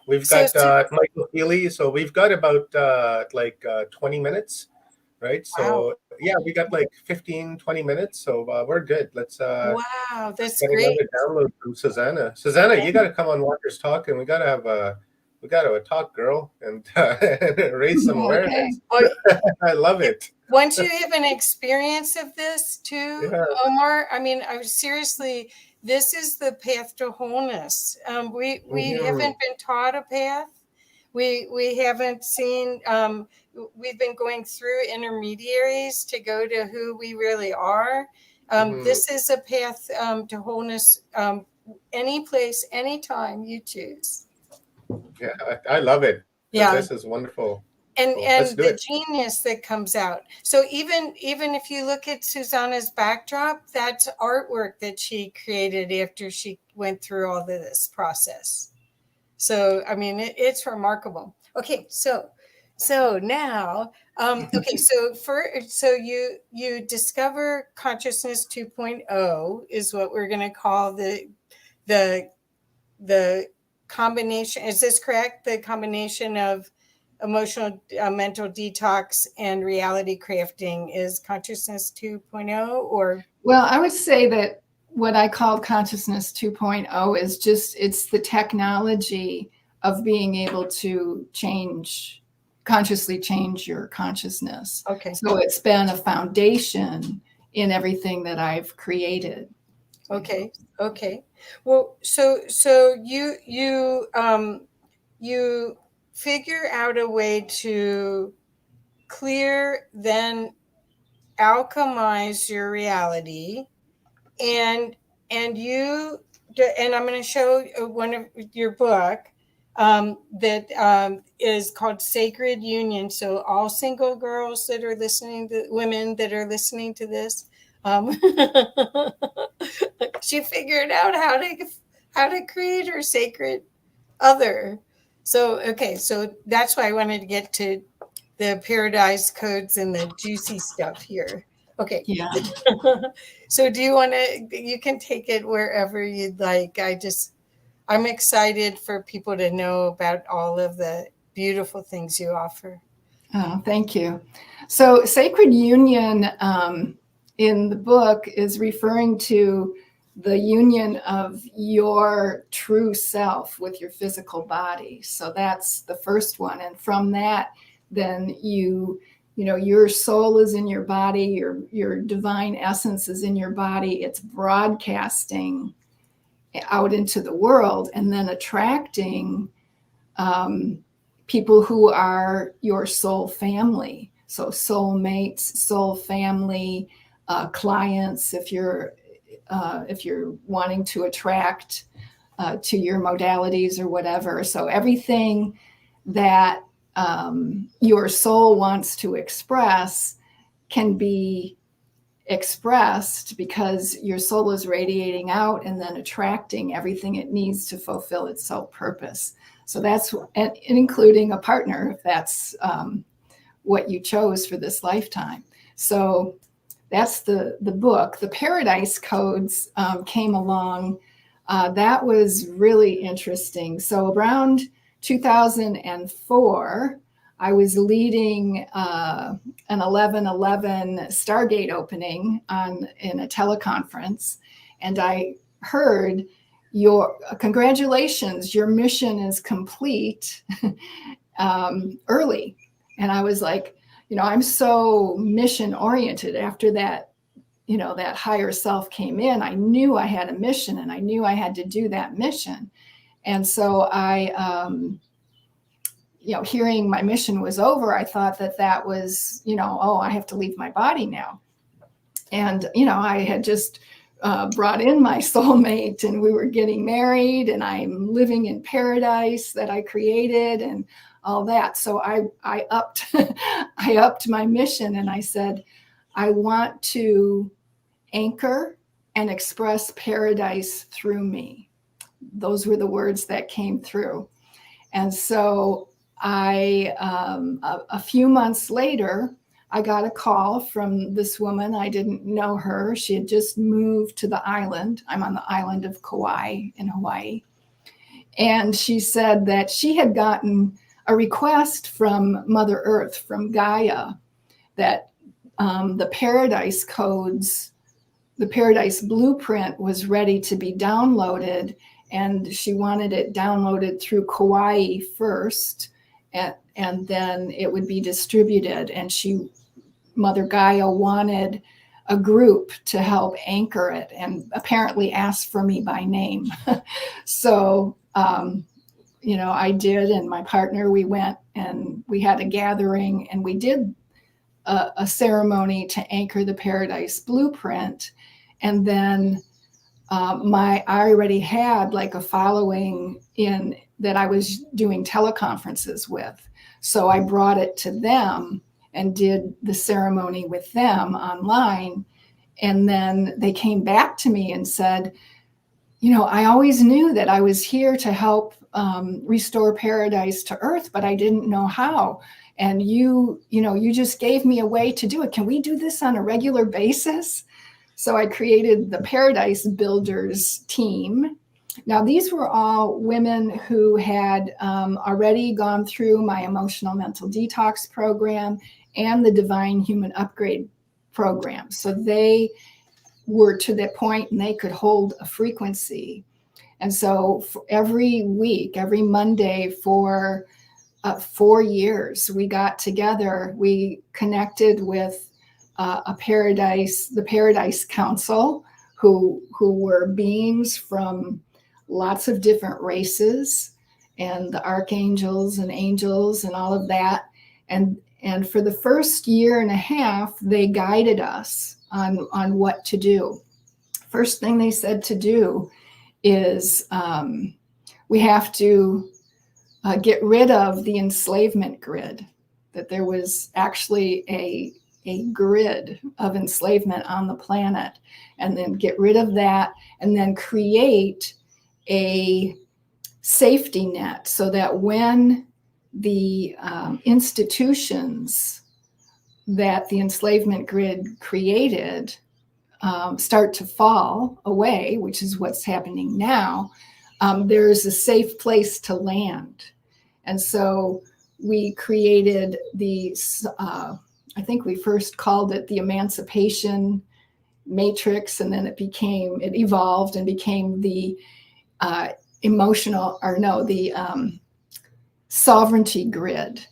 We've so got Michael Healy, so we've got about 20 minutes, right? wow, So yeah, we got like 15, 20 minutes, so we're good. Let's wow, that's get great. another download from Susanna. Susanna, you got to come on Walker's Talk, and we got to have a talk, girl, and raise some Okay. awareness. I love it. Once you have an experience of this too, Yeah. Omar, I mean, I seriously, this is the path to wholeness. We Mhm. haven't been taught a path. We haven't seen. We've been going through intermediaries to go to who we really are. Mhm. This is a path to wholeness. Any place, anytime you choose. Yeah, I love it. Yeah. This is wonderful. And So let's do the it. genius that comes out. So even if you look at Susanna's backdrop, that's artwork that she created after she went through all of this process. So I mean, it's remarkable. Okay, so now, okay, so you discover consciousness 2.0 is what we're going to call the combination. Is this correct? The combination of emotional mental detox and reality crafting is consciousness 2.0, or Well, I would say that what I call consciousness 2.0 is just, it's the technology of being able to consciously change your consciousness. okay. So it's been a foundation in everything that I've created. Okay. Well, so you figure out a way to clear, then alchemize your reality, and you, and I'm going to show one of your book that is called Sacred Union. So all single girls that are listening, to women that are listening to this, she figured out how to create her sacred other. So okay, so that's why I wanted to get to the paradise codes and the juicy stuff here. Okay. Yeah. So do you want to, you can take it wherever you'd like. I'm excited for people to know about all of the beautiful things you offer. Oh, thank you. So Sacred Union in the book is referring to the union of your true self with your physical body. So that's the first one. And from that, then you know, your soul is in your body, your divine essence is in your body. It's broadcasting out into the world and then attracting people who are your soul family. So soulmates, soul family, clients, if you're wanting to attract to your modalities or whatever. So everything that your soul wants to express can be expressed because your soul is radiating out and then attracting everything it needs to fulfill its soul purpose. So that's, and including a partner, if that's what you chose for this lifetime. So that's the book. The Paradise Codes came along. That was really interesting. So around 2004, I was leading an 11/11 Stargate opening in a teleconference, and I heard, your congratulations, your mission is complete early. And I was like, you know, I'm so mission oriented. After that, you know, that higher self came in, I knew I had a mission and I knew I had to do that mission. And so I, you know, hearing my mission was over, I thought that was, you know, oh, I have to leave my body now. And, I had just brought in my soulmate, and we were getting married, and I'm living in paradise that I created and all that. So I upped, I upped my mission, and I said, I want to anchor and express paradise through me. Those were the words that came through. And so a few months later, I got a call from this woman. I didn't know her. She had just moved to the island. I'm on the island of Kauai in Hawaii. And she said that she had gotten a request from Mother Earth, from Gaia, that the Paradise codes, the Paradise blueprint was ready to be downloaded, and she wanted it downloaded through Kauai first, and then it would be distributed. And Mother Gaia wanted a group to help anchor it, and apparently asked for me by name. So, I did, and my partner, we went and we had a gathering, and we did a ceremony to anchor the Paradise blueprint. And then I already had like a following in that I was doing teleconferences with. So I brought it to them and did the ceremony with them online. And then they came back to me and said, I always knew that I was here to help restore paradise to Earth, but I didn't know how. And you just gave me a way to do it. Can we do this on a regular basis? So I created the Paradise Builders team. Now, these were all women who had already gone through my emotional mental detox program and the Divine Human Upgrade program. So they were to that point and they could hold a frequency. And so every week, every Monday for 4 years, we got together, we connected with the Paradise Council, who were beings from lots of different races, and the archangels and angels and all of that. And for the first year and a half, they guided us on what to do. First thing they said to do is we have to get rid of the enslavement grid, that there was actually a grid of enslavement on the planet, and then get rid of that, and then create a safety net so that when the institutions that the enslavement grid created start to fall away, which is what's happening now, there's a safe place to land. And so we created I think we first called it the Emancipation Matrix, and then it evolved and became the Sovereignty Grid.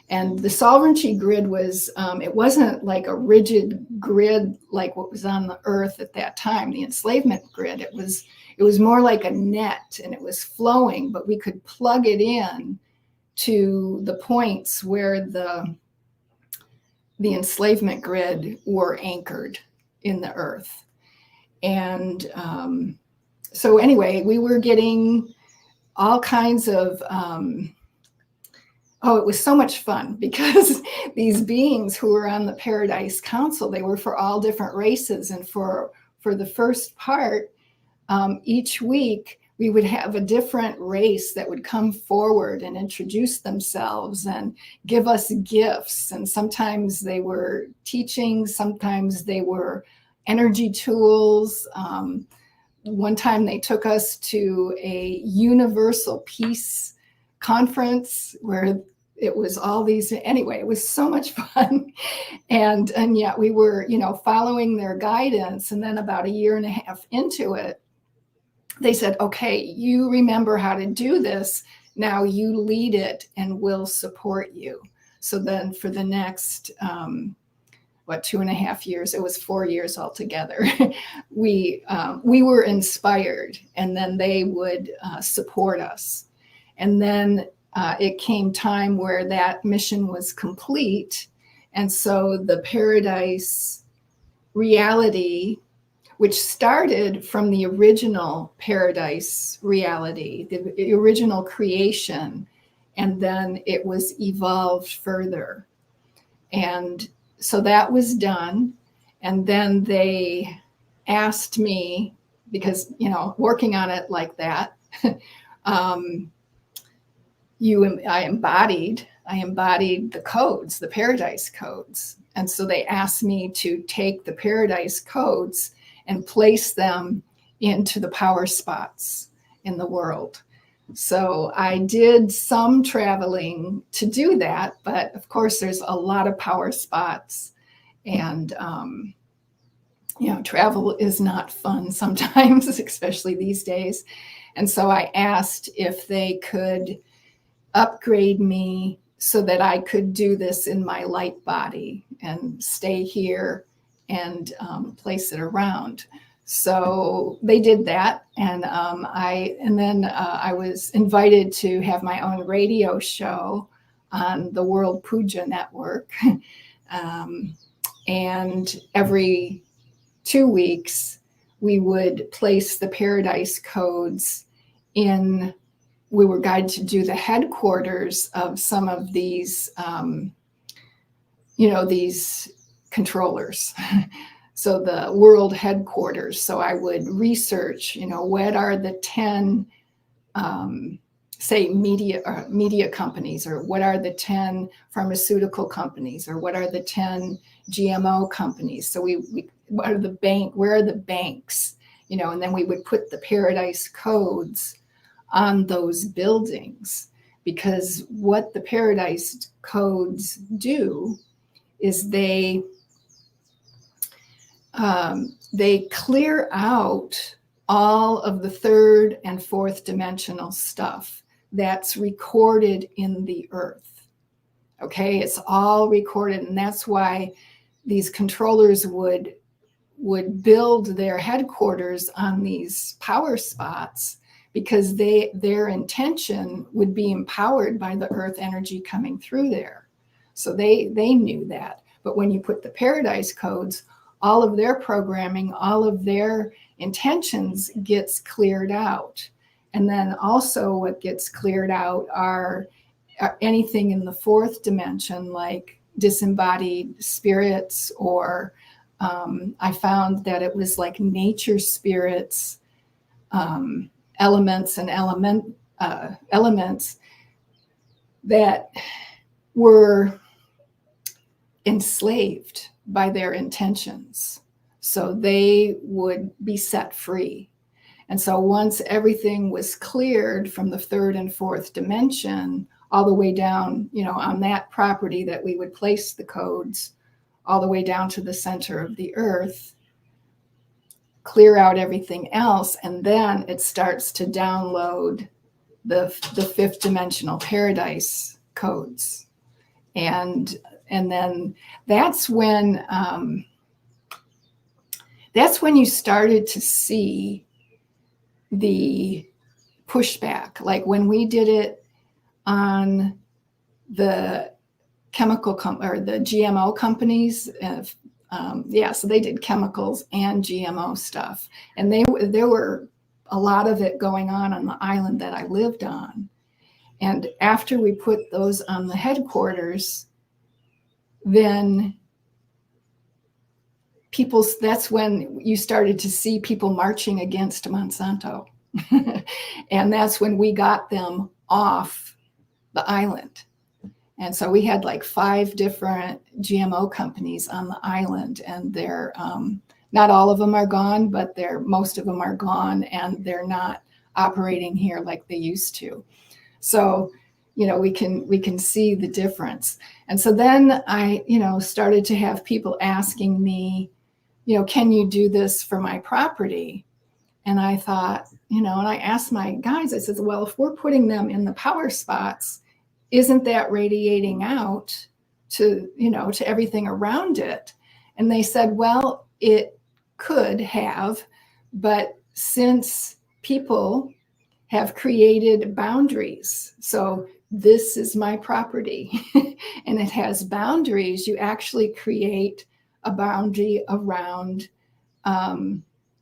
And the Sovereignty Grid was, it wasn't like a rigid grid like what was on the Earth at that time, the enslavement grid. It was more like a net, and it was flowing, but we could plug it in to the points where the enslavement grid were anchored in the Earth. And so anyway, we were getting all kinds of, it was so much fun, because these beings who were on the Paradise Council, they were for all different races. And for the first part, each week, we would have a different race that would come forward and introduce themselves and give us gifts. And sometimes they were teachings, sometimes they were energy tools. One time they took us to a universal peace conference where it was all these, anyway, it was so much fun. And yet we were, following their guidance. And then about a year and a half into it, they said, okay, you remember how to do this. Now you lead it and we'll support you. So then for the next, 2.5 years, it was 4 years altogether, we were inspired, and then they would support us. And then it came time where that mission was complete. And so the Paradise reality, which started from the original paradise reality, the original creation, and then it was evolved further. And so that was done. And then they asked me, because, you know, working on it like that, I embodied the codes, the paradise codes. And so they asked me to take the paradise codes and place them into the power spots in the world. So I did some traveling to do that, but of course there's a lot of power spots, and you know, travel is not fun sometimes, especially these days. And so I asked if they could upgrade me so that I could do this in my light body and stay here and place it around. So they did that, and then I was invited to have my own radio show on the World Puja Network, and every 2 weeks we would place the paradise codes in. We were guided to do the headquarters of some of these, these controllers. So the world headquarters. So I would research, what are the 10, say, media companies, or what are the 10 pharmaceutical companies, or what are the 10 GMO companies. So where are the banks, and then we would put the paradise codes on those buildings, because what the paradise codes do is they clear out all of the third and fourth dimensional stuff that's recorded in the earth. Okay, it's all recorded, and that's why these controllers would build their headquarters on these power spots, because their intention would be empowered by the earth energy coming through there. So they knew that. But when you put the paradise codes, all of their programming, all of their intentions gets cleared out. And then also what gets cleared out are anything in the fourth dimension, like disembodied spirits, or I found that it was like nature spirits, elements that were enslaved by their intentions. So they would be set free. And so once everything was cleared from the third and fourth dimension, all the way down, on that property that we would place the codes, all the way down to the center of the earth, clear out everything else, and then it starts to download the fifth dimensional paradise codes. And then that's when you started to see the pushback. Like when we did it on the chemical or the GMO companies, so they did chemicals and GMO stuff, and there were a lot of it going on the island that I lived on. And after we put those on the headquarters, then that's when you started to see people marching against Monsanto. And that's when we got them off the island. And so we had like 5 different GMO companies on the island, and they're not all of them are gone, but most of them are gone, and they're not operating here like they used to. So, we can see the difference. And so then I, started to have people asking me, can you do this for my property? And I thought, and I asked my guys, I said, well, if we're putting them in the power spots, isn't that radiating out to everything around it? And they said, well, it could have, but since people have created boundaries, so this is my property and it has boundaries, you actually create a boundary around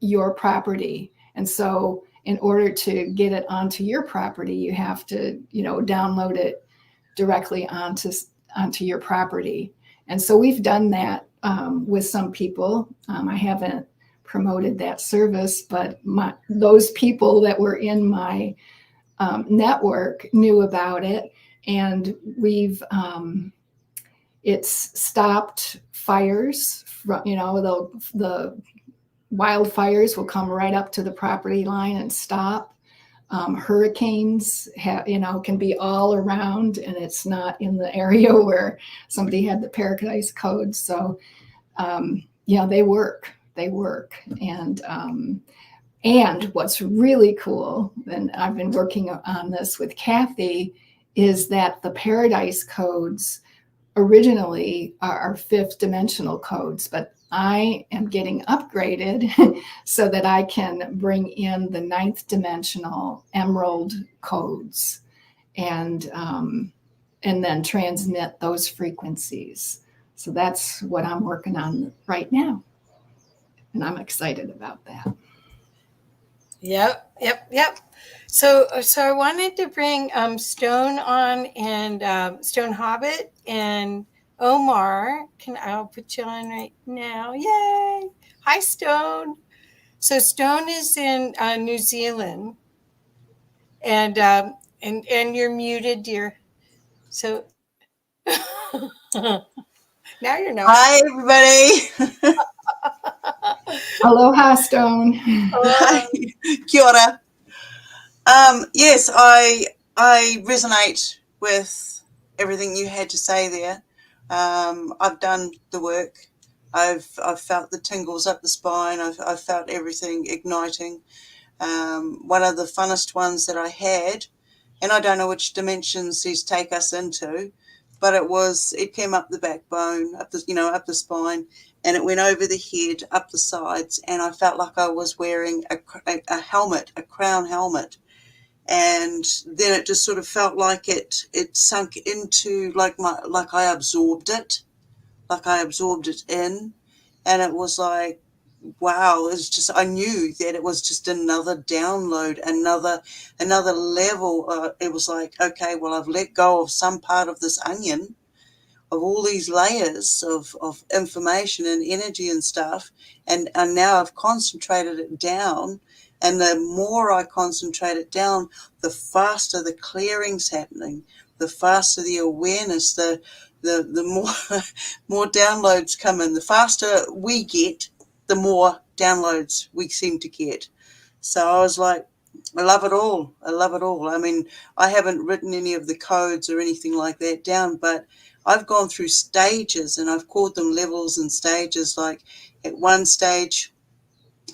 your property. And so in order to get it onto your property, you have to, download it directly onto your property. And so we've done that with some people. I haven't promoted that service, but those people that were in my network knew about it, and it's stopped fires from, the wildfires will come right up to the property line and stop. Hurricanes can be all around, and it's not in the area where somebody had the paradise code. So they work. And what's really cool, and I've been working on this with Kathy, is that the paradise codes originally are fifth dimensional codes, but I am getting upgraded so that I can bring in the ninth dimensional emerald codes and then transmit those frequencies. So that's what I'm working on right now. And I'm excited about that. Yep. So I wanted to bring Stone on, and Stone Hobbit and Omar. I'll put you on right now. Yay! Hi, Stone. So Stone is in New Zealand, and you're muted, dear. So now you're not. Hi, everybody. Aloha, Stone. Hi. Kia ora. Yes, I resonate with everything you had to say there. I've done the work. I've felt the tingles up the spine. I've felt everything igniting. One of the funnest ones that I had, and I don't know which dimensions these take us into, but it came up the backbone, up the spine, and it went over the head, up the sides, and I felt like I was wearing a helmet, a crown helmet. And then it just sort of felt like it sunk into like I absorbed it in, and it was like, wow, it's just, I knew that it was just another download, another level. It was like, okay, well, I've let go of some part of this onion, of all these layers of information and energy and stuff, and now I've concentrated it down. And the more I concentrate it down, the faster the clearing's happening, the faster the awareness, the more downloads come in. The faster we get, the more downloads we seem to get. So I was like, I love it all. I mean, I haven't written any of the codes or anything like that down, but I've gone through stages, and I've called them levels and stages. Like at one stage,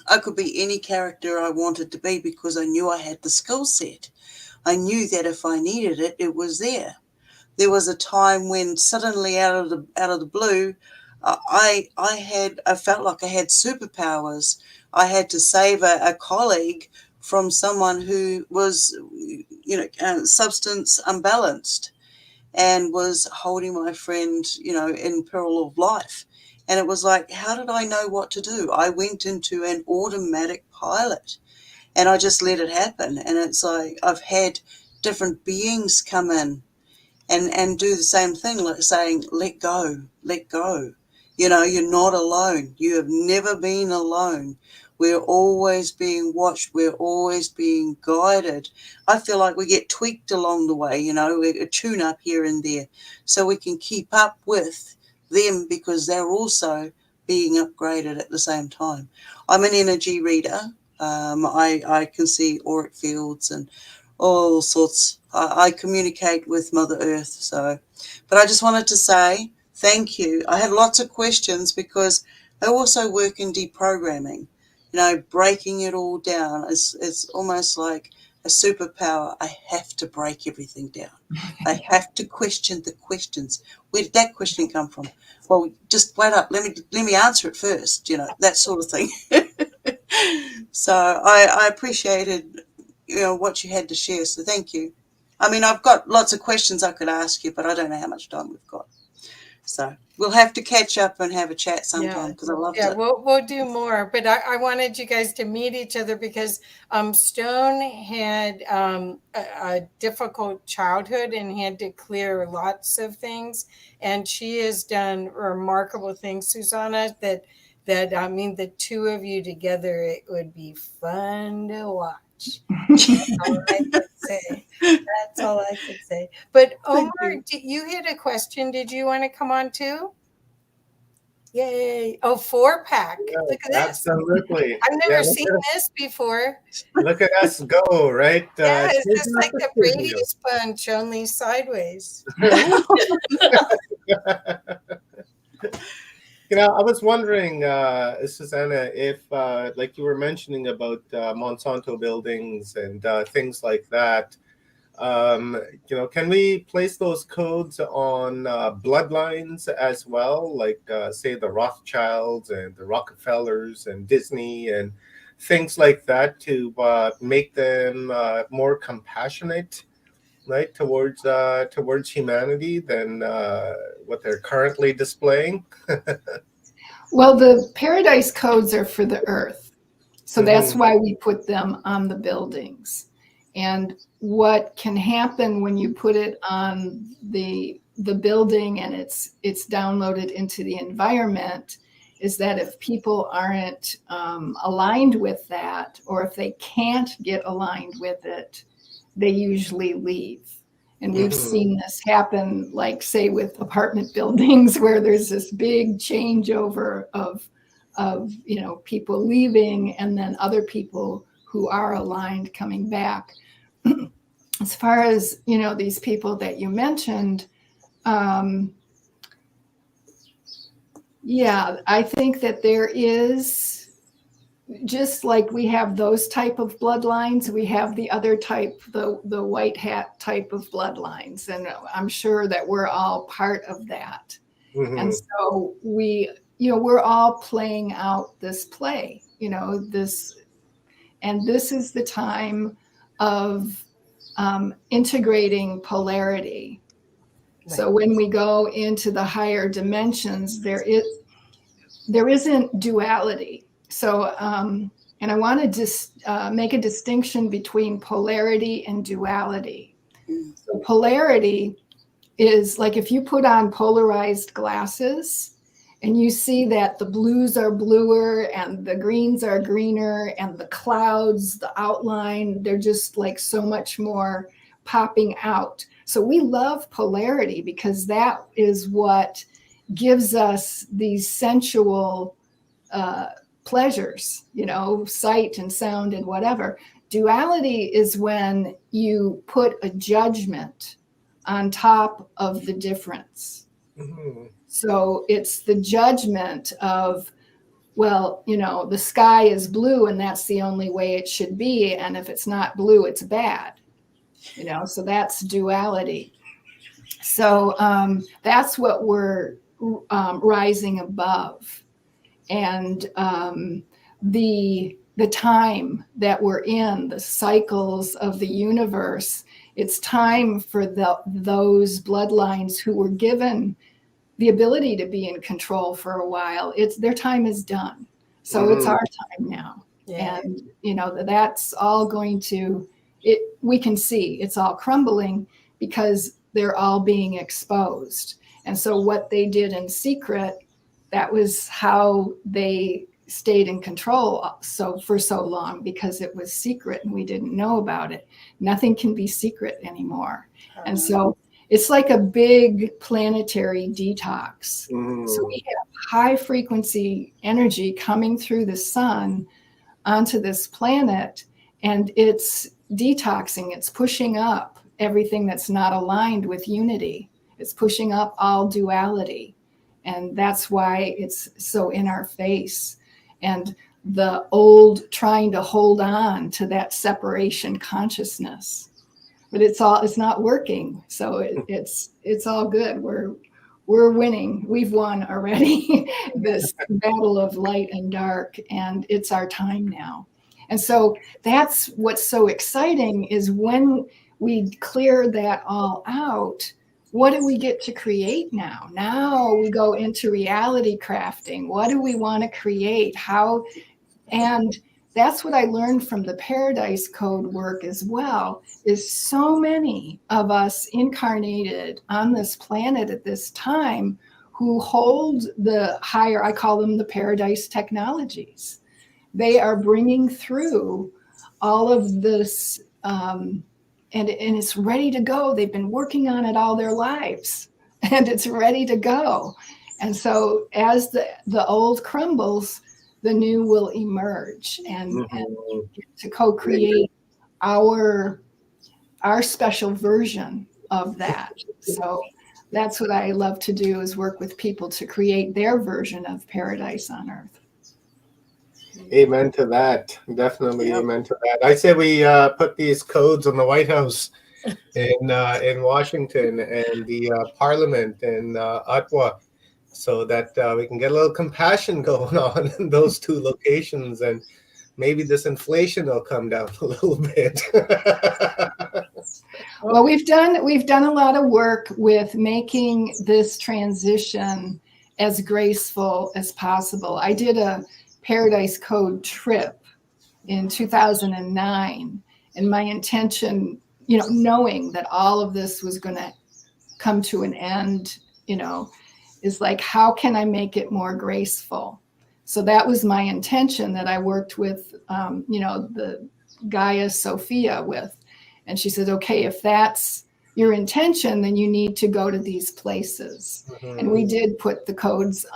I could be any character I wanted to be because I knew I had the skill set. I knew that if I needed it, it was there. There was a time when suddenly out of the blue, I felt like I had superpowers. I had to save a colleague from someone who was, substance unbalanced, and was holding my friend, in peril of life. And it was like, how did I know what to do? I went into an automatic pilot, and I just let it happen. And it's like I've had different beings come in and do the same thing, like saying, let go. You're not alone. You have never been alone. We're always being watched. We're always being guided. I feel like we get tweaked along the way, a tune up here and there, so we can keep up with them because they're also being upgraded at the same time. I'm an energy reader. I can see auric fields and all sorts. I communicate with Mother Earth. So, but I just wanted to say thank you. I had lots of questions because I also work in deprogramming, breaking it all down. It's almost like a superpower. I have to break everything down. I have to question the questions. Where did that question come from? Well, just wait up. Let me answer it first, that sort of thing. So I appreciated, what you had to share. So thank you. I mean, I've got lots of questions I could ask you, but I don't know how much time we've got. So we'll have to catch up and have a chat sometime because I loved it. We'll do more. But I wanted you guys to meet each other because Stone had a difficult childhood and had to clear lots of things. And she has done remarkable things, Susanna, that I mean, the two of you together, it would be fun to watch. That's all I could say. That's all I could say. But Omar, you had a question. Did you want to come on too? Yay. Oh, 4-pack. Yeah, look at this. absolutely. I've never Yeah, look seen at us- this before. Look at us go, right? Yeah, it's changing just up like the the studio. Brady's Bunch, only sideways. You know, I was wondering, Susanna, if like you were mentioning about Monsanto buildings and things like that, you know, can we place those codes on bloodlines as well, like say the Rothschilds and the Rockefellers and Disney and things like that, to make them more compassionate, right, towards humanity than what they're currently displaying? Well, the paradise codes are for the earth. So that's Mhm. why we put them on the buildings. And what can happen when you put it on the building and it's downloaded into the environment is that if people aren't aligned with that, or if they can't get aligned with it, they usually leave. And we've seen this happen, like say with apartment buildings, where there's this big changeover of you know, people leaving and then other people who are aligned coming back. As far as, you know, these people that you mentioned, yeah, I think that there is, just like we have those type of bloodlines, we have the other type, the white hat type of bloodlines. And I'm sure that we're all part of that. And so we, you know, we're all playing out this play, you know, and this is the time of integrating polarity. Right. So when we go into the higher dimensions, there isn't duality. So, and I want to just make a distinction between polarity and duality. So polarity is like if you put on polarized glasses and you see that the blues are bluer and the greens are greener and the clouds, the outline, they're just like so much more popping out. So we love polarity because that is what gives us these sensual pleasures, you know, sight and sound and whatever. Duality is when you put a judgment on top of the difference. So it's the judgment of, well, you know, the sky is blue and that's the only way it should be. And if it's not blue, it's bad, you know, so that's duality. So that's what we're rising above. And the time that we're in, the cycles of the universe, it's time for those bloodlines who were given the ability to be in control for a while. Their time is done. So it's our time now. Yeah. And, you know, that's all going to, we can see it's all crumbling because they're all being exposed. And so what they did in secret, that was how they stayed in control for so long, because it was secret and we didn't know about it. Nothing can be secret anymore. And so it's like a big planetary detox. So we have high frequency energy coming through the sun onto this planet, and it's detoxing. It's pushing up everything that's not aligned with unity. It's pushing up all duality. And that's why it's so in our face. And the old trying to hold on to that separation consciousness, but it's not working. So it's all good. We're winning. We've won already this battle of light and dark, and it's our time now. And so that's what's so exciting, is when we clear that all out, what do we get to create now? Now we go into reality crafting. What do we want to create? How? And that's what I learned from the Paradise Code work as well, is so many of us incarnated on this planet at this time who hold the higher, I call them the Paradise technologies. They are bringing through all of this, and it's ready to go. They've been working on it all their lives, and it's ready to go. And so as the old crumbles, the new will emerge, and to co-create our special version of that. So that's what I love to do, is work with people to create their version of paradise on earth. Amen to that. Definitely amen to that. I say we put these codes on the White House in Washington and the Parliament in Ottawa, so that we can get a little compassion going on in those two locations, and maybe this inflation will come down a little bit. Well, we've done a lot of work with making this transition as graceful as possible. I did a Paradise Code trip in 2009, and my intention, knowing that all of this was going to come to an end, is like, how can I make it more graceful? So that was my intention that I worked with, the Gaia Sophia with. And she said, okay, if that's your intention, then you need to go to these places. And we did put the codes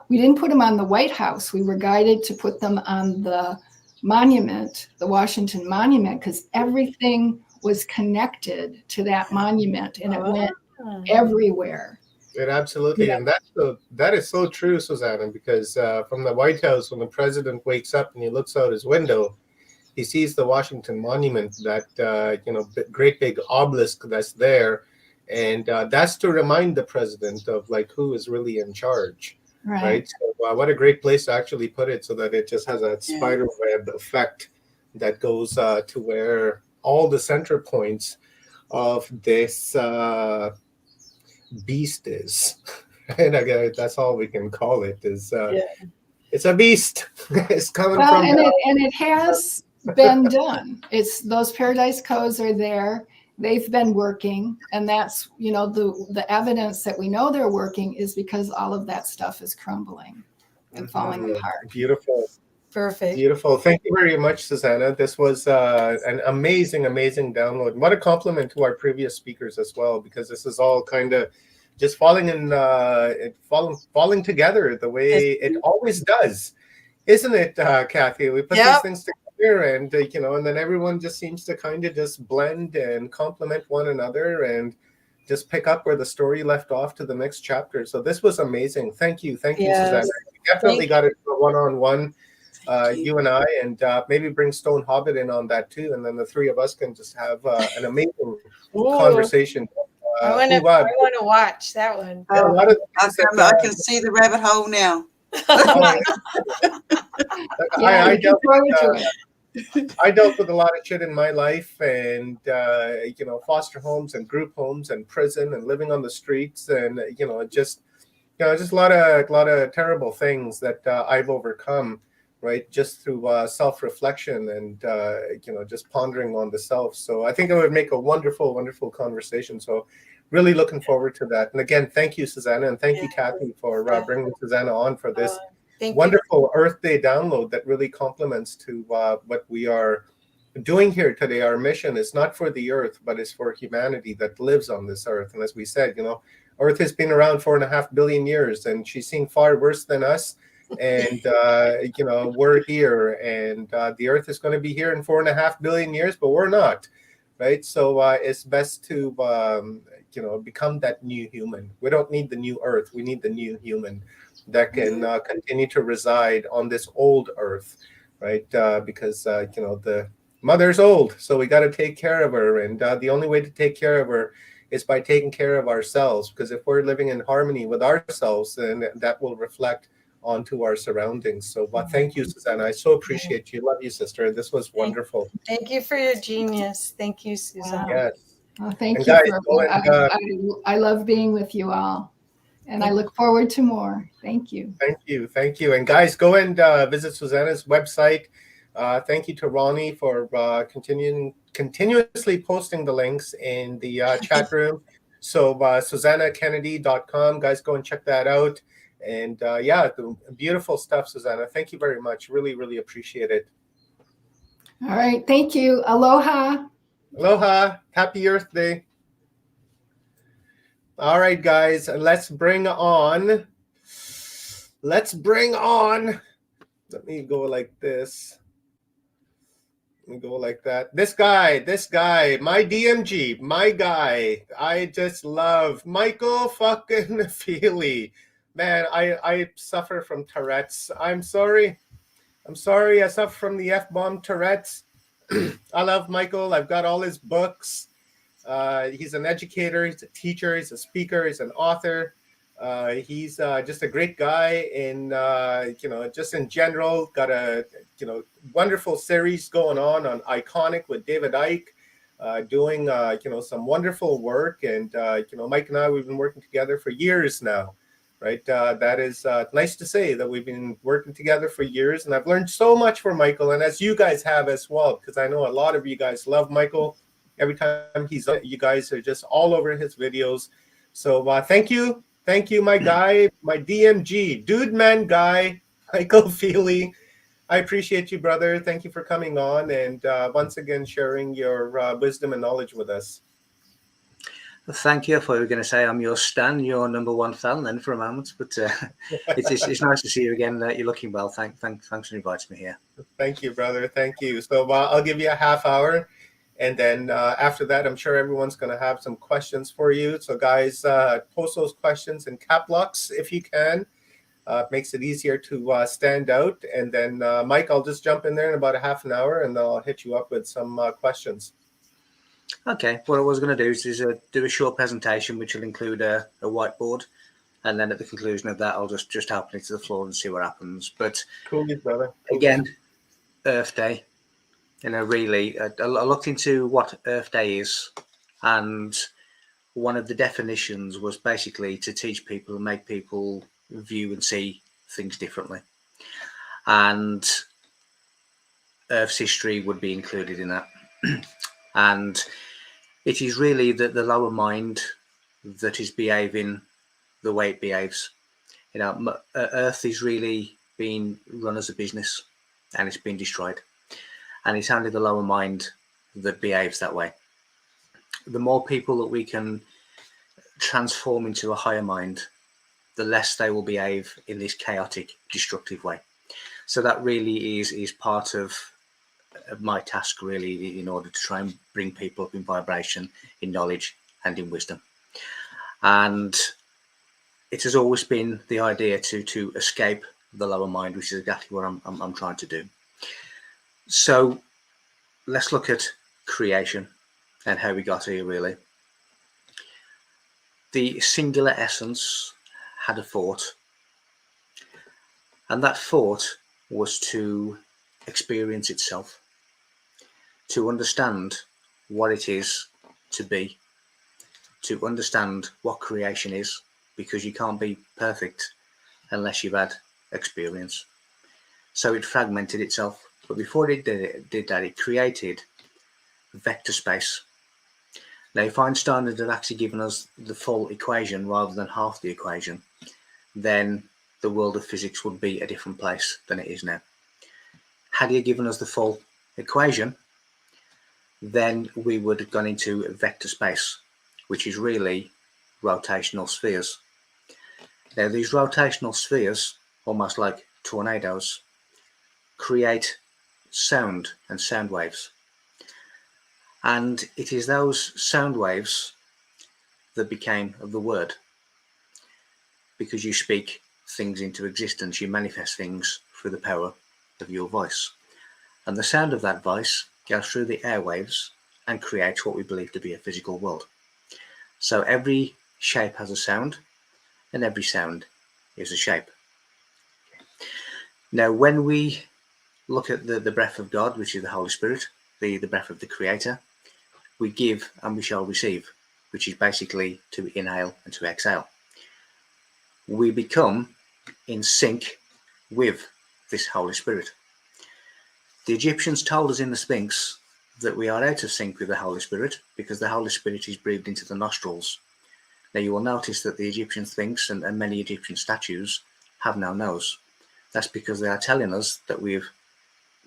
we didn't put them on the White House. We were guided to put them on the monument, the Washington Monument, because everything was connected to that monument, and it went everywhere. It absolutely, and that is so true, Susanna, because from the White House, when the president wakes up and he looks out his window, he sees the Washington Monument, that great big obelisk that's there, and that's to remind the president of like who is really in charge, right? So what a great place to actually put it, so that it just has that spider web effect that goes to where all the center points of this beast is. And again, that's all we can call it, is it's a beast. It's coming from and it has been done. It's those Paradise Codes are there. They've been working, and that's the evidence that we know they're working is because all of that stuff is crumbling and falling apart. Beautiful. Perfect. Beautiful. Thank you very much, Susanna. This was an amazing download. What a compliment to our previous speakers as well, because this is all kind of just falling together the way it always does, isn't it, Kathy? We put these things together, and and then everyone just seems to kind of just blend and complement one another, and just pick up where the story left off to the next chapter. So this was amazing. Thank you, Susanna. We definitely got it one-on-one. You and I, and maybe bring Stone Hobbit in on that too, and then the three of us can just have an amazing conversation. I want to watch that one. I can see the rabbit hole now. I dealt with a lot of shit in my life, and foster homes and group homes and prison and living on the streets, and just a lot of terrible things that I've overcome. Right, just through self-reflection and just pondering on the self. So I think it would make a wonderful, wonderful conversation. So really looking forward to that. And again, thank you, Susanna, and thank you, Kathy, for bringing Susanna on for this wonderful Earth Day download that really complements to what we are doing here today. Our mission is not for the Earth, but it's for humanity that lives on this Earth. And as we said, Earth has been around 4.5 billion years, and she's seen far worse than us. And we're here, and the Earth is going to be here in 4.5 billion years, but we're not, right? So it's best to become that new human. We don't need the new Earth. We need the new human that can continue to reside on this old Earth, right? Because the mother's old, so we got to take care of her, and the only way to take care of her is by taking care of ourselves. Because if we're living in harmony with ourselves, then that will reflect onto our surroundings. So thank you, Susanna. I so appreciate you. Love you, sister. This was wonderful. Thank you for your genius. Thank you, Susanna. Yes. Well, thank And you guys, for go and I love being with you all, and I look forward to more. Thank you. thank you. And guys, go and visit Susanna's website. Thank you to Ronnie for continuously posting the links in the chat room. So SusannaKennedy.com, guys, go and check that out. And yeah, the beautiful stuff, Susanna. Thank you very much. Really, really appreciate it. All right, thank you. Aloha. Aloha. Happy Earth Day. All right, guys, let's bring on. Let me go like this. Let me go like that. This guy, my DMG, my guy. I just love Michael fucking Feely. Man, I suffer from Tourette's. I'm sorry. I suffer from the F-bomb Tourette's. I love Michael. I've got all his books. He's an educator, he's a teacher, he's a speaker, he's an author. He's just a great guy, and just in general, got a wonderful series going on Iconic with David Icke, doing some wonderful work. And Mike and I, we've been working together for years now, right? That is nice to say that we've been working together for years, and I've learned so much from Michael, and as you guys have as well, because I know a lot of you guys love Michael. Every time he's on, you guys are just all over his videos. So thank you, my guy, my DMG, dude man guy, Michael Feely. I appreciate you, brother. Thank you for coming on and once again sharing your wisdom and knowledge with us. Thank you. I thought you were going to say I'm your stan, your number one fan then for a moment, but it's nice to see you again. You're looking well. Thanks for inviting me here. Thank you, brother. Thank you. So I'll give you a half hour. And then after that, I'm sure everyone's going to have some questions for you. So guys, post those questions in cap locks if you can. Makes it easier to stand out. And then Mike, I'll just jump in there in about a half an hour and I'll hit you up with some questions. Okay. What I was going to do is do a short presentation, which will include a whiteboard. And then at the conclusion of that, I'll just open it to the floor and see what happens. But cool, brother. Again, Earth Day. Really, I looked into what Earth Day is, and one of the definitions was basically to teach people and make people view and see things differently. And Earth's history would be included in that. And it is really the lower mind that is behaving the way it behaves. Earth is really being run as a business, and it's been destroyed. And it's only the lower mind that behaves that way. The more people that we can transform into a higher mind, the less they will behave in this chaotic, destructive way. So that really is part of my task, really, in order to try and bring people up in vibration, in knowledge, and in wisdom. And it has always been the idea to escape the lower mind, which is exactly what I'm trying to do. So let's look at creation and how we got here, really. The singular essence had a thought, and that thought was to experience itself, to understand what it is to be, to understand what creation is, because you can't be perfect unless you've had experience. So it fragmented itself. But before it did that, it created vector space. Now, if Einstein had actually given us the full equation rather than half the equation, then the world of physics would be a different place than it is now. Had he given us the full equation, then we would have gone into vector space, which is really rotational spheres. Now, these rotational spheres, almost like tornadoes, create sound and sound waves. And it is those sound waves that became of the word. Because you speak things into existence, you manifest things through the power of your voice. And the sound of that voice goes through the airwaves and creates what we believe to be a physical world. So every shape has a sound, and every sound is a shape. Now, when we look at the breath of God, which is the Holy Spirit, the breath of the Creator, we give and we shall receive, which is basically to inhale and to exhale. We become in sync with this Holy Spirit. The Egyptians told us in the Sphinx that we are out of sync with the Holy Spirit because the Holy Spirit is breathed into the nostrils. Now you will notice that the Egyptian Sphinx and many Egyptian statues have no nose. That's because they are telling us that we've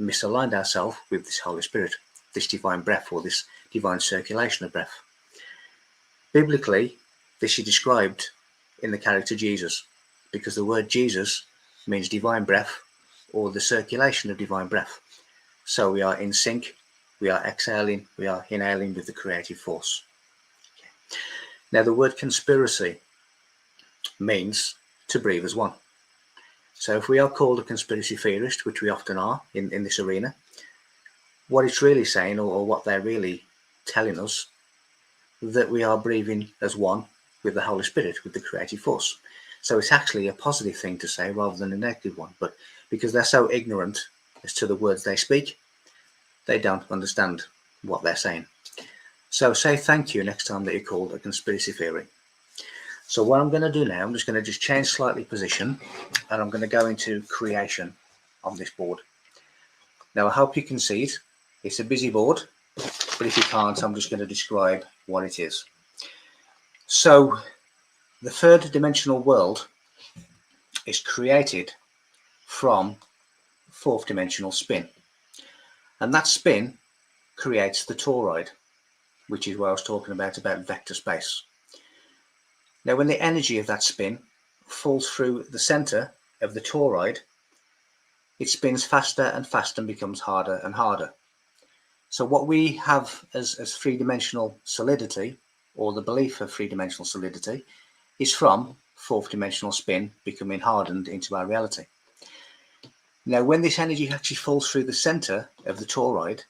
misaligned ourselves with this Holy Spirit, this divine breath, or this divine circulation of breath. Biblically, this is described in the character Jesus, because the word Jesus means divine breath, or the circulation of divine breath. So we are in sync, we are exhaling, we are inhaling with the creative force. Okay. Now the word conspiracy means to breathe as one. So if we are called a conspiracy theorist, which we often are in this arena, what it's really saying, or what they're really telling us, that we are breathing as one with the Holy Spirit, with the creative force. So it's actually a positive thing to say rather than a negative one. But because they're so ignorant as to the words they speak, they don't understand what they're saying. So say thank you next time that you're called a conspiracy theory. So what I'm going to do now, I'm just going to change slightly position, and I'm going to go into creation on this board. Now I hope you can see it. It's a busy board, but if you can't, I'm just going to describe what it is. So the third dimensional world is created from fourth dimensional spin, and that spin creates the toroid, which is what I was talking about vector space. Now when the energy of that spin falls through the center of the toroid, it spins faster and faster and becomes harder and harder. So what we have as three-dimensional solidity, or the belief of three-dimensional solidity, is from fourth dimensional spin becoming hardened into our reality. Now when this energy actually falls through the center of the toroid,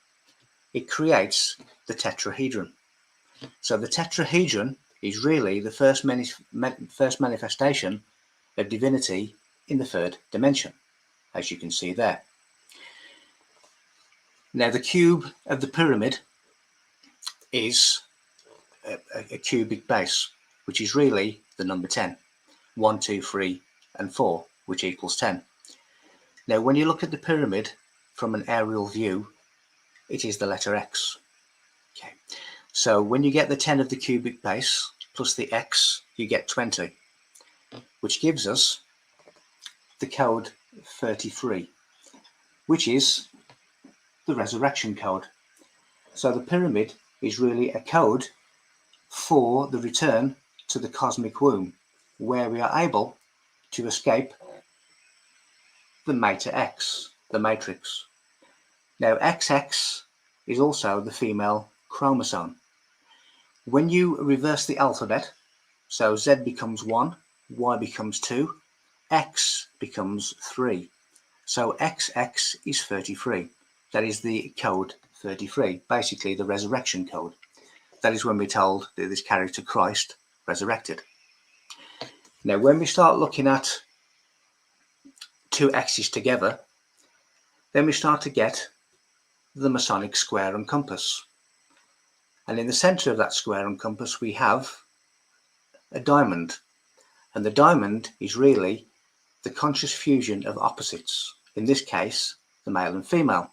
it creates the tetrahedron. So the tetrahedron is really the first manifestation of divinity in the third dimension, as you can see there. Now the cube of the pyramid is a cubic base, which is really the number 10. 1, 2, 3, and 4, which equals 10. Now when you look at the pyramid from an aerial view, it is the letter X. Okay. So when you get the 10 of the cubic base plus the X, you get 20, which gives us the code 33, which is the resurrection code. So the pyramid is really a code for the return to the cosmic womb, where we are able to escape the mater X, the matrix. Now XX is also the female chromosome. When you reverse the alphabet, so Z becomes 1, Y becomes 2, X becomes 3. So XX is 33. That is the code 33, basically the resurrection code. That is when we're told that this character Christ resurrected. Now when we start looking at two X's together, then we start to get the Masonic square and compass. And in the center of that square and compass we have a diamond. And the diamond is really the conscious fusion of opposites, in this case the male and female,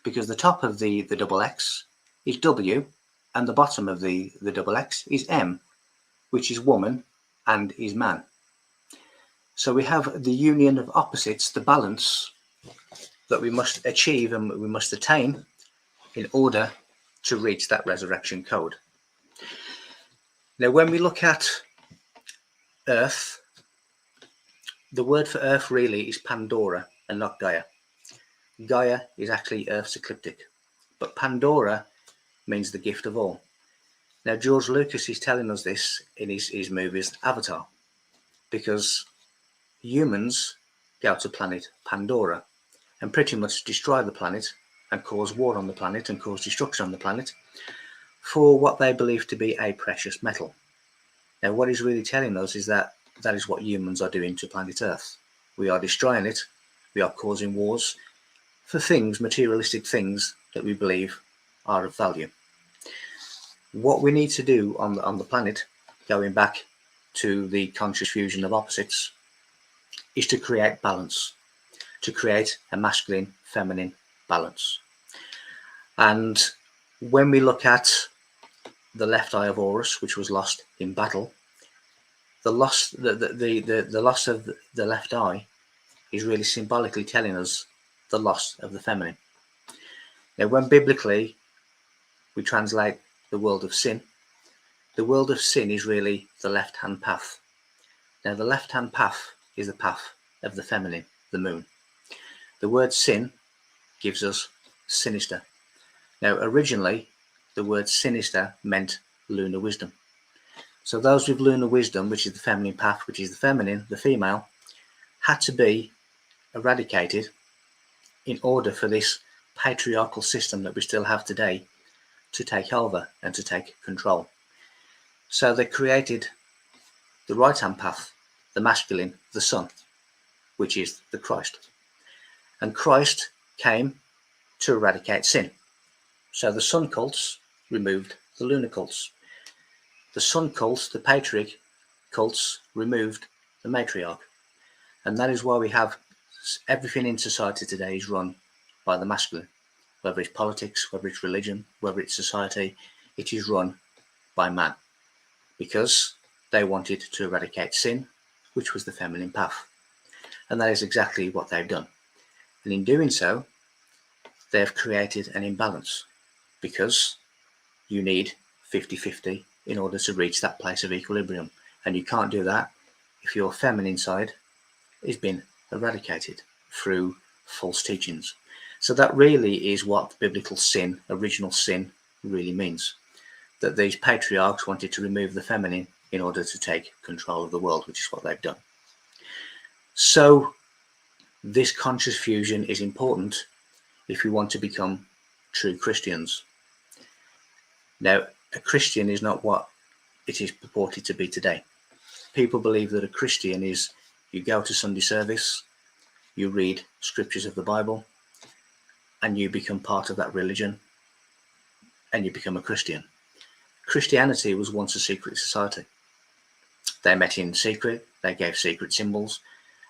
because the top of the double X is W and the bottom of the double X is M, which is woman and is man. So we have the union of opposites, the balance that we must achieve and we must attain in order to reach that resurrection code. Now when we look at Earth, the word for Earth really is Pandora and not Gaia. Gaia is actually Earth's ecliptic, but Pandora means the gift of all. Now George Lucas is telling us this in his movies Avatar, because humans go to planet Pandora and pretty much destroy the planet and cause war on the planet and cause destruction on the planet for what they believe to be a precious metal. Now what he's really telling us is that that is what humans are doing to planet Earth. We are destroying it. We are causing wars for things, materialistic things that we believe are of value. What we need to do on the planet, going back to the conscious fusion of opposites, is to create balance, to create a masculine feminine balance. And when we look at the left eye of Horus, which was lost in battle, the loss of the left eye is really symbolically telling us the loss of the feminine. Now, when biblically we translate the world of sin is really the left-hand path. Now, the left-hand path is the path of the feminine, the moon. The word sin gives us sinister. Now, originally, the word sinister meant lunar wisdom. So those with lunar wisdom, which is the feminine path, which is the feminine, the female, had to be eradicated in order for this patriarchal system that we still have today to take over and to take control. So they created the right-hand path, the masculine, the sun, which is the Christ. And Christ came to eradicate sin. So the sun cults removed the lunar cults. The sun cults, the patriarch cults, removed the matriarch. And that is why we have everything in society today is run by the masculine. Whether it's politics, whether it's religion, whether it's society, it is run by man. Because they wanted to eradicate sin, which was the feminine path. And that is exactly what they've done. And in doing so, they've created an imbalance, because you need 50-50 in order to reach that place of equilibrium. And you can't do that if your feminine side has been eradicated through false teachings. So that really is what biblical sin, original sin, really means. That these patriarchs wanted to remove the feminine in order to take control of the world, which is what they've done. So this conscious fusion is important if we want to become true Christians. Now, a Christian is not what it is purported to be today. People believe that a Christian is, you go to Sunday service, you read scriptures of the Bible, and you become part of that religion, and you become a Christian. Christianity was once a secret society. They met in secret, they gave secret symbols,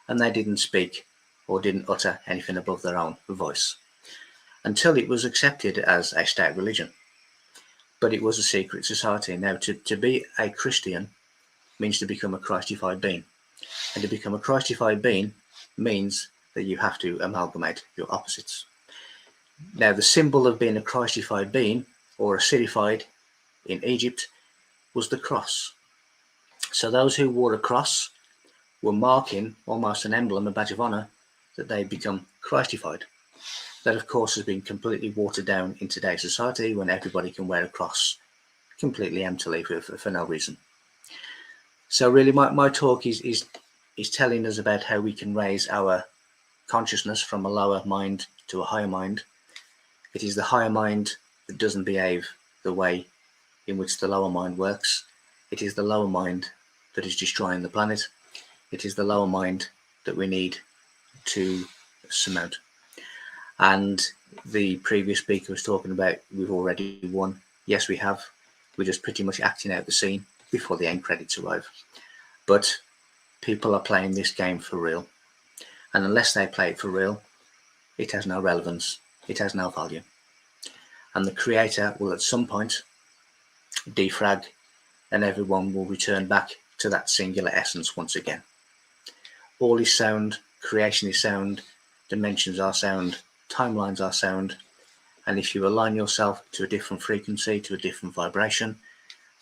and they didn't speak or didn't utter anything above their own voice until it was accepted as a state religion. But it was a secret society. Now, to be a Christian means to become a Christified being. And to become a Christified being means that you have to amalgamate your opposites. Now, the symbol of being a Christified being, or acidified in Egypt, was the cross. So those who wore a cross were marking, almost an emblem, a badge of honor, that they become Christified. That, of course, has been completely watered down in today's society, when everybody can wear a cross completely emptily for no reason. So really my talk is telling us about how we can raise our consciousness from a lower mind to a higher mind. It is the higher mind that doesn't behave the way in which the lower mind works. It is the lower mind that is destroying the planet. It is the lower mind that we need to surmount. And the previous speaker was talking about, we've already won. Yes, we have. We're just pretty much acting out the scene before the end credits arrive. But people are playing this game for real. And unless they play it for real, it has no relevance. It has no value. And the creator will at some point defrag, and everyone will return back to that singular essence once again. All is sound, creation is sound, dimensions are sound, timelines are sound, and if you align yourself to a different frequency, to a different vibration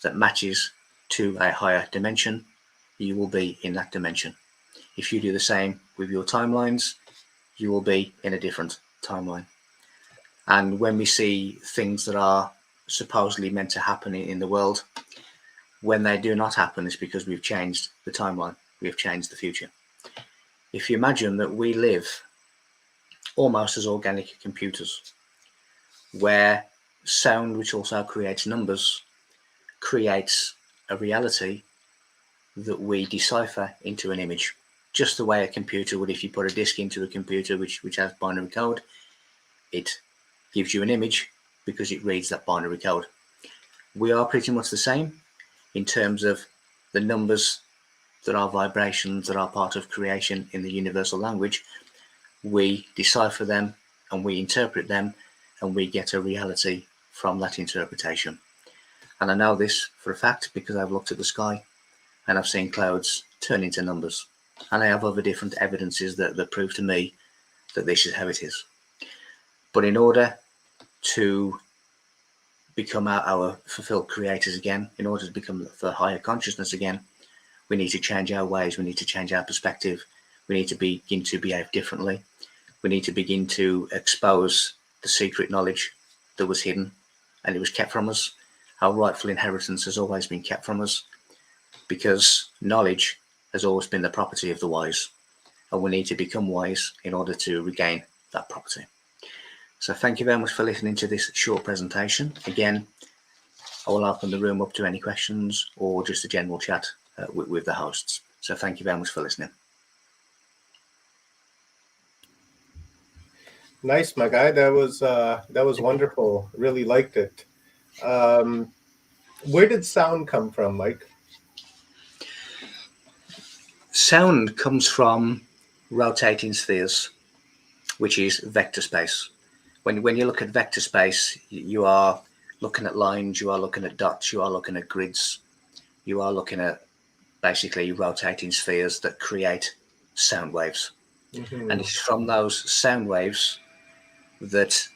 that matches to a higher dimension, you will be in that dimension. If you do the same with your timelines, you will be in a different timeline. And when we see things that are supposedly meant to happen in the world, when they do not happen, it's because we've changed the timeline, we've changed the future. If you imagine that we live almost as organic computers, where sound, which also creates numbers, creates a reality that we decipher into an image, just the way a computer would. If you put a disk into a computer which has binary code, it gives you an image because it reads that binary code. We are pretty much the same in terms of the numbers that are vibrations that are part of creation in the universal language. We decipher them and we interpret them, and we get a reality from that interpretation. And I know this for a fact because I've looked at the sky and I've seen clouds turn into numbers. And I have other different evidences that prove to me that this is how it is. But in order to become our fulfilled creators again, in order to become the higher consciousness again, we need to change our ways. We need to change our perspective. We need to begin to behave differently. We need to begin to expose the secret knowledge that was hidden and it was kept from us. Our rightful inheritance has always been kept from us because knowledge has always been the property of the wise, and we need to become wise in order to regain that property. So thank you very much for listening to this short presentation. Again, I will open the room up to any questions or just a general chat with the hosts. So thank you very much for listening. Nice, my guy. That was wonderful. Really liked it. Where did sound come from, Mike? Sound comes from rotating spheres, which is vector space. When you look at vector space, you are looking at lines, you are looking at dots, you are looking at grids, you are looking at basically rotating spheres that create sound waves. And it's from those sound waves that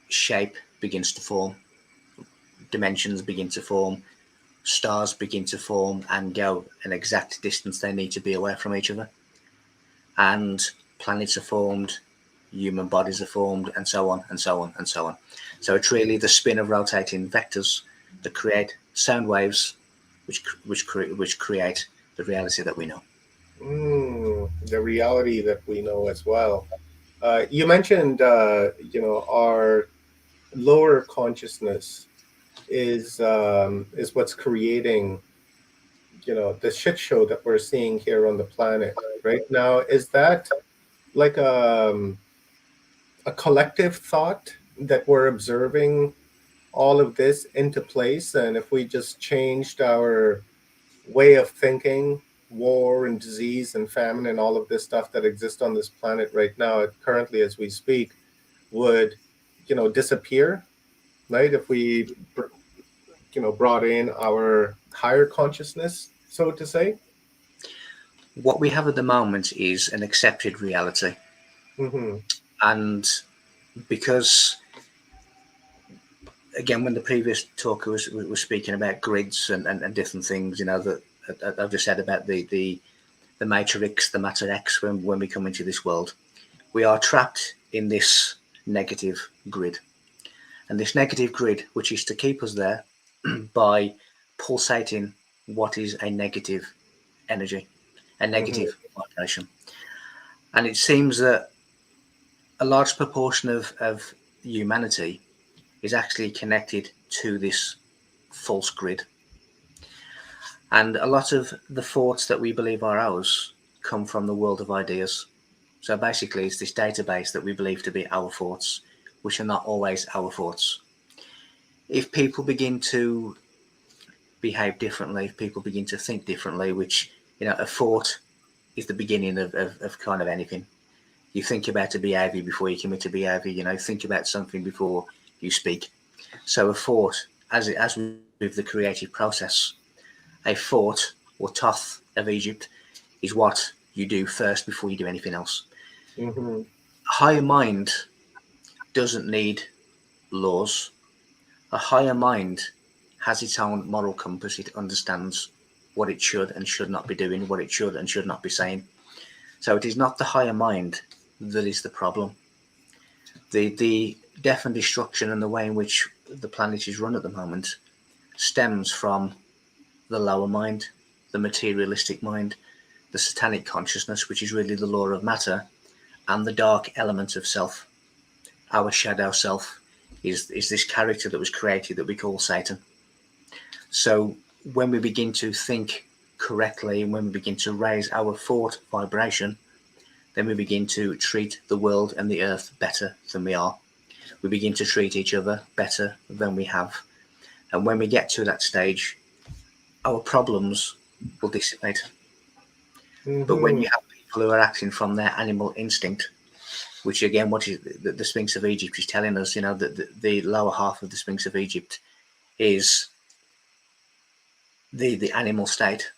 shape begins to form, dimensions begin to form, stars begin to form and go an exact distance they need to be away from each other. And planets are formed, human bodies are formed, and so on and so on and so on. So it's really the spin of rotating vectors that create sound waves, which create the reality that we know. The reality that we know as well. You mentioned, our lower consciousness is what's creating, the shit show that we're seeing here on the planet right now. Is that like a collective thought that we're observing all of this into place? And if we just changed our way of thinking, war and disease and famine and all of this stuff that exists on this planet right now, currently as we speak, would, disappear, right? If we, brought in our higher consciousness, so to say. What we have at the moment is an accepted reality. And because, again, when the previous talker was speaking about grids and different things, that I've just said about the matrix, the matter X, when we come into this world, we are trapped in this negative grid. And this negative grid, which is to keep us there by pulsating what is a negative energy, a negative vibration. And it seems that a large proportion of humanity is actually connected to this false grid. And a lot of the thoughts that we believe are ours come from the world of ideas. So basically, it's this database that we believe to be our thoughts, which are not always our thoughts. If people begin to behave differently, if people begin to think differently, which, a thought is the beginning of kind of anything. You think about a behavior before you commit a behavior, think about something before you speak. So a thought, as with the creative process, a thought, or Thoth of Egypt, is what you do first before you do anything else. Higher mind doesn't need laws. A higher mind has its own moral compass. It understands what it should and should not be doing, what it should and should not be saying. So it is not the higher mind that is the problem. The death and destruction and the way in which the planet is run at the moment stems from the lower mind, the materialistic mind, the satanic consciousness, which is really the law of matter, and the dark element of self. Our shadow self is this character that was created that we call Satan. So when we begin to think correctly and when we begin to raise our thought vibration, then we begin to treat the world and the earth better than we are. We begin to treat each other better than we have. And when we get to that stage, our problems will dissipate. But when you have people who are acting from their animal instinct, which again, what is the Sphinx of Egypt is telling us, that the lower half of the Sphinx of Egypt is the animal state,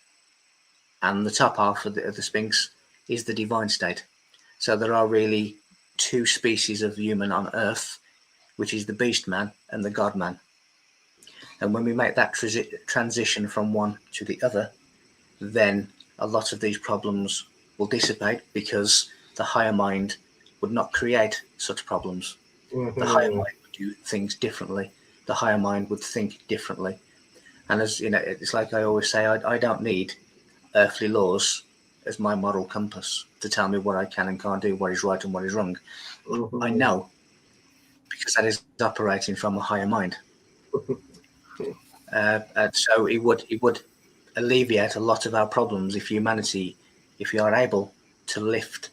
and the top half of the Sphinx is the divine state. So there are really two species of human on Earth, which is the beast man and the God man. And when we make that transition from one to the other, then a lot of these problems will dissipate, because the higher mind would not create such problems. The higher mind would do things differently. The higher mind would think differently. And as you know, it's like I always say, I don't need earthly laws as my moral compass to tell me what I can and can't do, what is right and what is wrong. I know, because that is operating from a higher mind. And so it would alleviate a lot of our problems if humanity, if you are able to lift,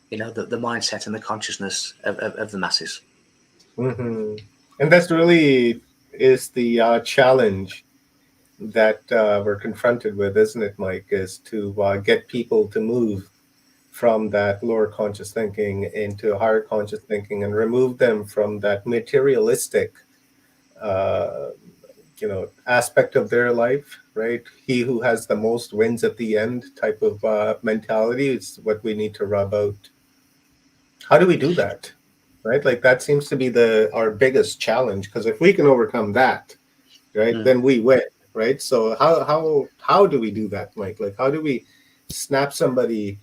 the mindset and the consciousness of the masses. And that's really is the challenge that we're confronted with, isn't it, Mike? Is to get people to move from that lower conscious thinking into higher conscious thinking and remove them from that materialistic aspect of their life, right? He who has the most wins at the end type of mentality is what we need to rub out. How do we do that, right? Like that seems to be our biggest challenge, because if we can overcome that, right, then we win, right? So how do we do that, Mike? Like how do we snap somebody,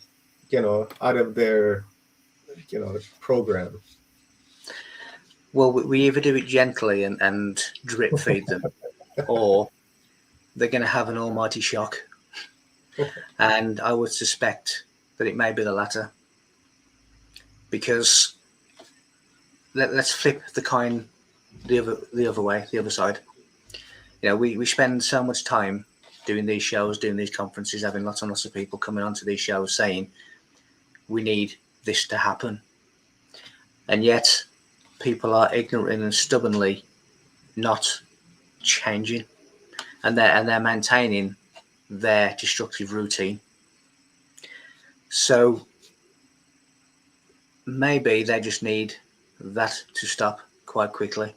out of their, program? Well, we either do it gently and drip feed them, or they're going to have an almighty shock. And I would suspect that it may be the latter, because let's flip the coin the other way, the other side. We spend so much time doing these shows, doing these conferences, having lots and lots of people coming onto these shows saying we need this to happen, and yet people are ignorant and stubbornly not changing, and they're maintaining their destructive routine. So maybe they just need that to stop quite quickly.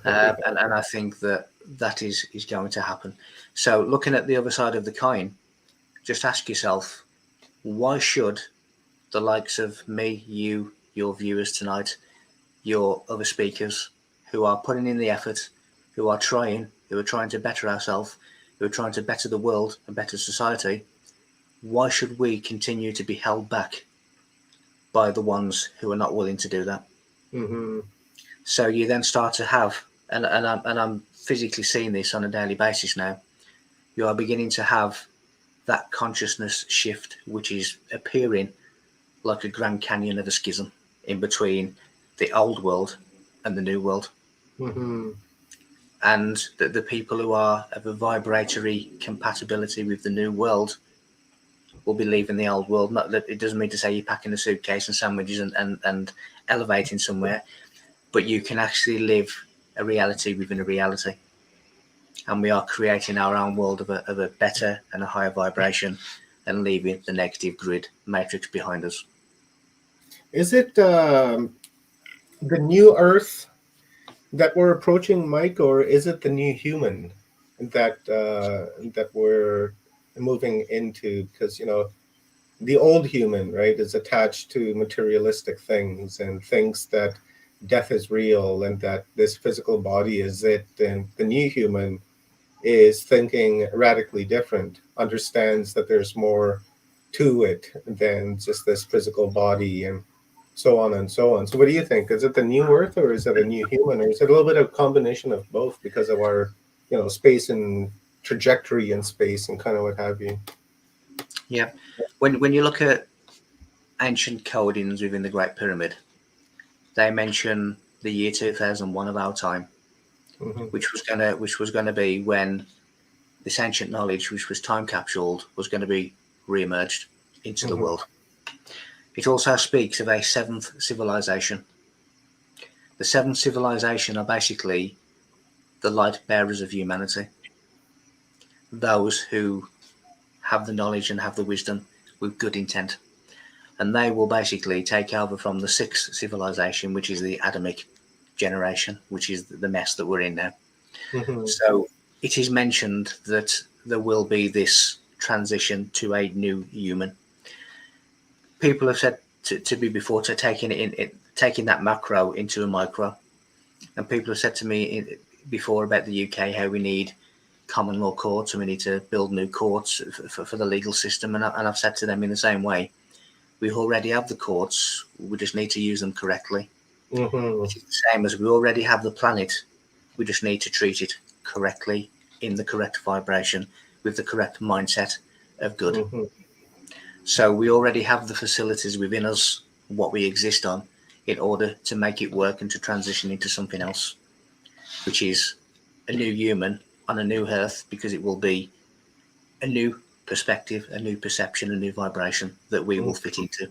And I think that is going to happen. So looking at the other side of the coin, just ask yourself, why should the likes of me, you, your viewers tonight, your other speakers who are putting in the effort, who are trying to better ourselves, who are trying to better the world and better society, why should we continue to be held back by the ones who are not willing to do that? So you then start to have, and I'm physically seeing this on a daily basis now, you are beginning to have that consciousness shift, which is appearing like a Grand Canyon of a schism in between the old world and the new world. And the people who are of a vibratory compatibility with the new world will be leaving the old world. Not that it doesn't mean to say you're packing a suitcase and sandwiches and elevating somewhere, but you can actually live a reality within a reality. And we are creating our own world of a better and a higher vibration, and leaving the negative grid matrix behind us. Is it the new Earth that we're approaching, Mike, or is it the new human that we're moving into? Because the old human, right, is attached to materialistic things and thinks that death is real and that this physical body is it, and the new human is thinking radically different, understands that there's more to it than just this physical body, and so on and so on. So what do you think? Is it the new Earth, or is it a new human, or is it a little bit of a combination of both because of our, space and trajectory in space and kind of what have you? Yeah. When you look at ancient codings within the Great Pyramid, they mention the year 2001 of our time, which was gonna be when this ancient knowledge, which was time capsuled, was going to be re-emerged into the world. It also speaks of a seventh civilization. The seventh civilization are basically the light bearers of humanity, those who have the knowledge and have the wisdom with good intent. And they will basically take over from the sixth civilization, which is the Adamic generation, which is the mess that we're in now. Mm-hmm. So it is mentioned that there will be this transition to a new human. People have said to me before, to taking that macro into a micro. And people have said to me before about the UK, how we need common law courts and we need to build new courts for the legal system. And I've said to them in the same way, we already have the courts, we just need to use them correctly. Mm-hmm. It's the same as we already have the planet, we just need to treat it correctly, in the correct vibration, with the correct mindset of good. Mm-hmm. So we already have the facilities within us, what we exist on, in order to make it work and to transition into something else, which is a new human on a new earth, because it will be a new perspective, a new perception, a new vibration that we will fit into.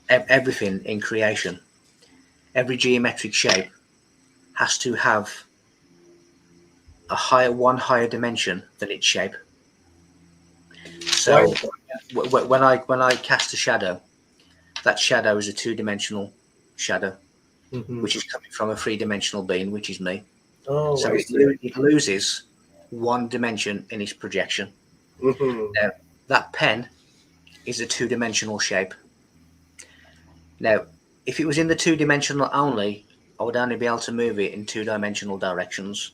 Everything in creation, every geometric shape has to have one higher dimension than its shape. So when I cast a shadow, that shadow is a two-dimensional shadow, Mm-hmm. which is coming from a three-dimensional being, which is me. Oh, so it loses one dimension in its projection. Mm-hmm. Now, that pen is a two-dimensional shape. Now, if it was in the two-dimensional only, I would only be able to move it in two-dimensional directions.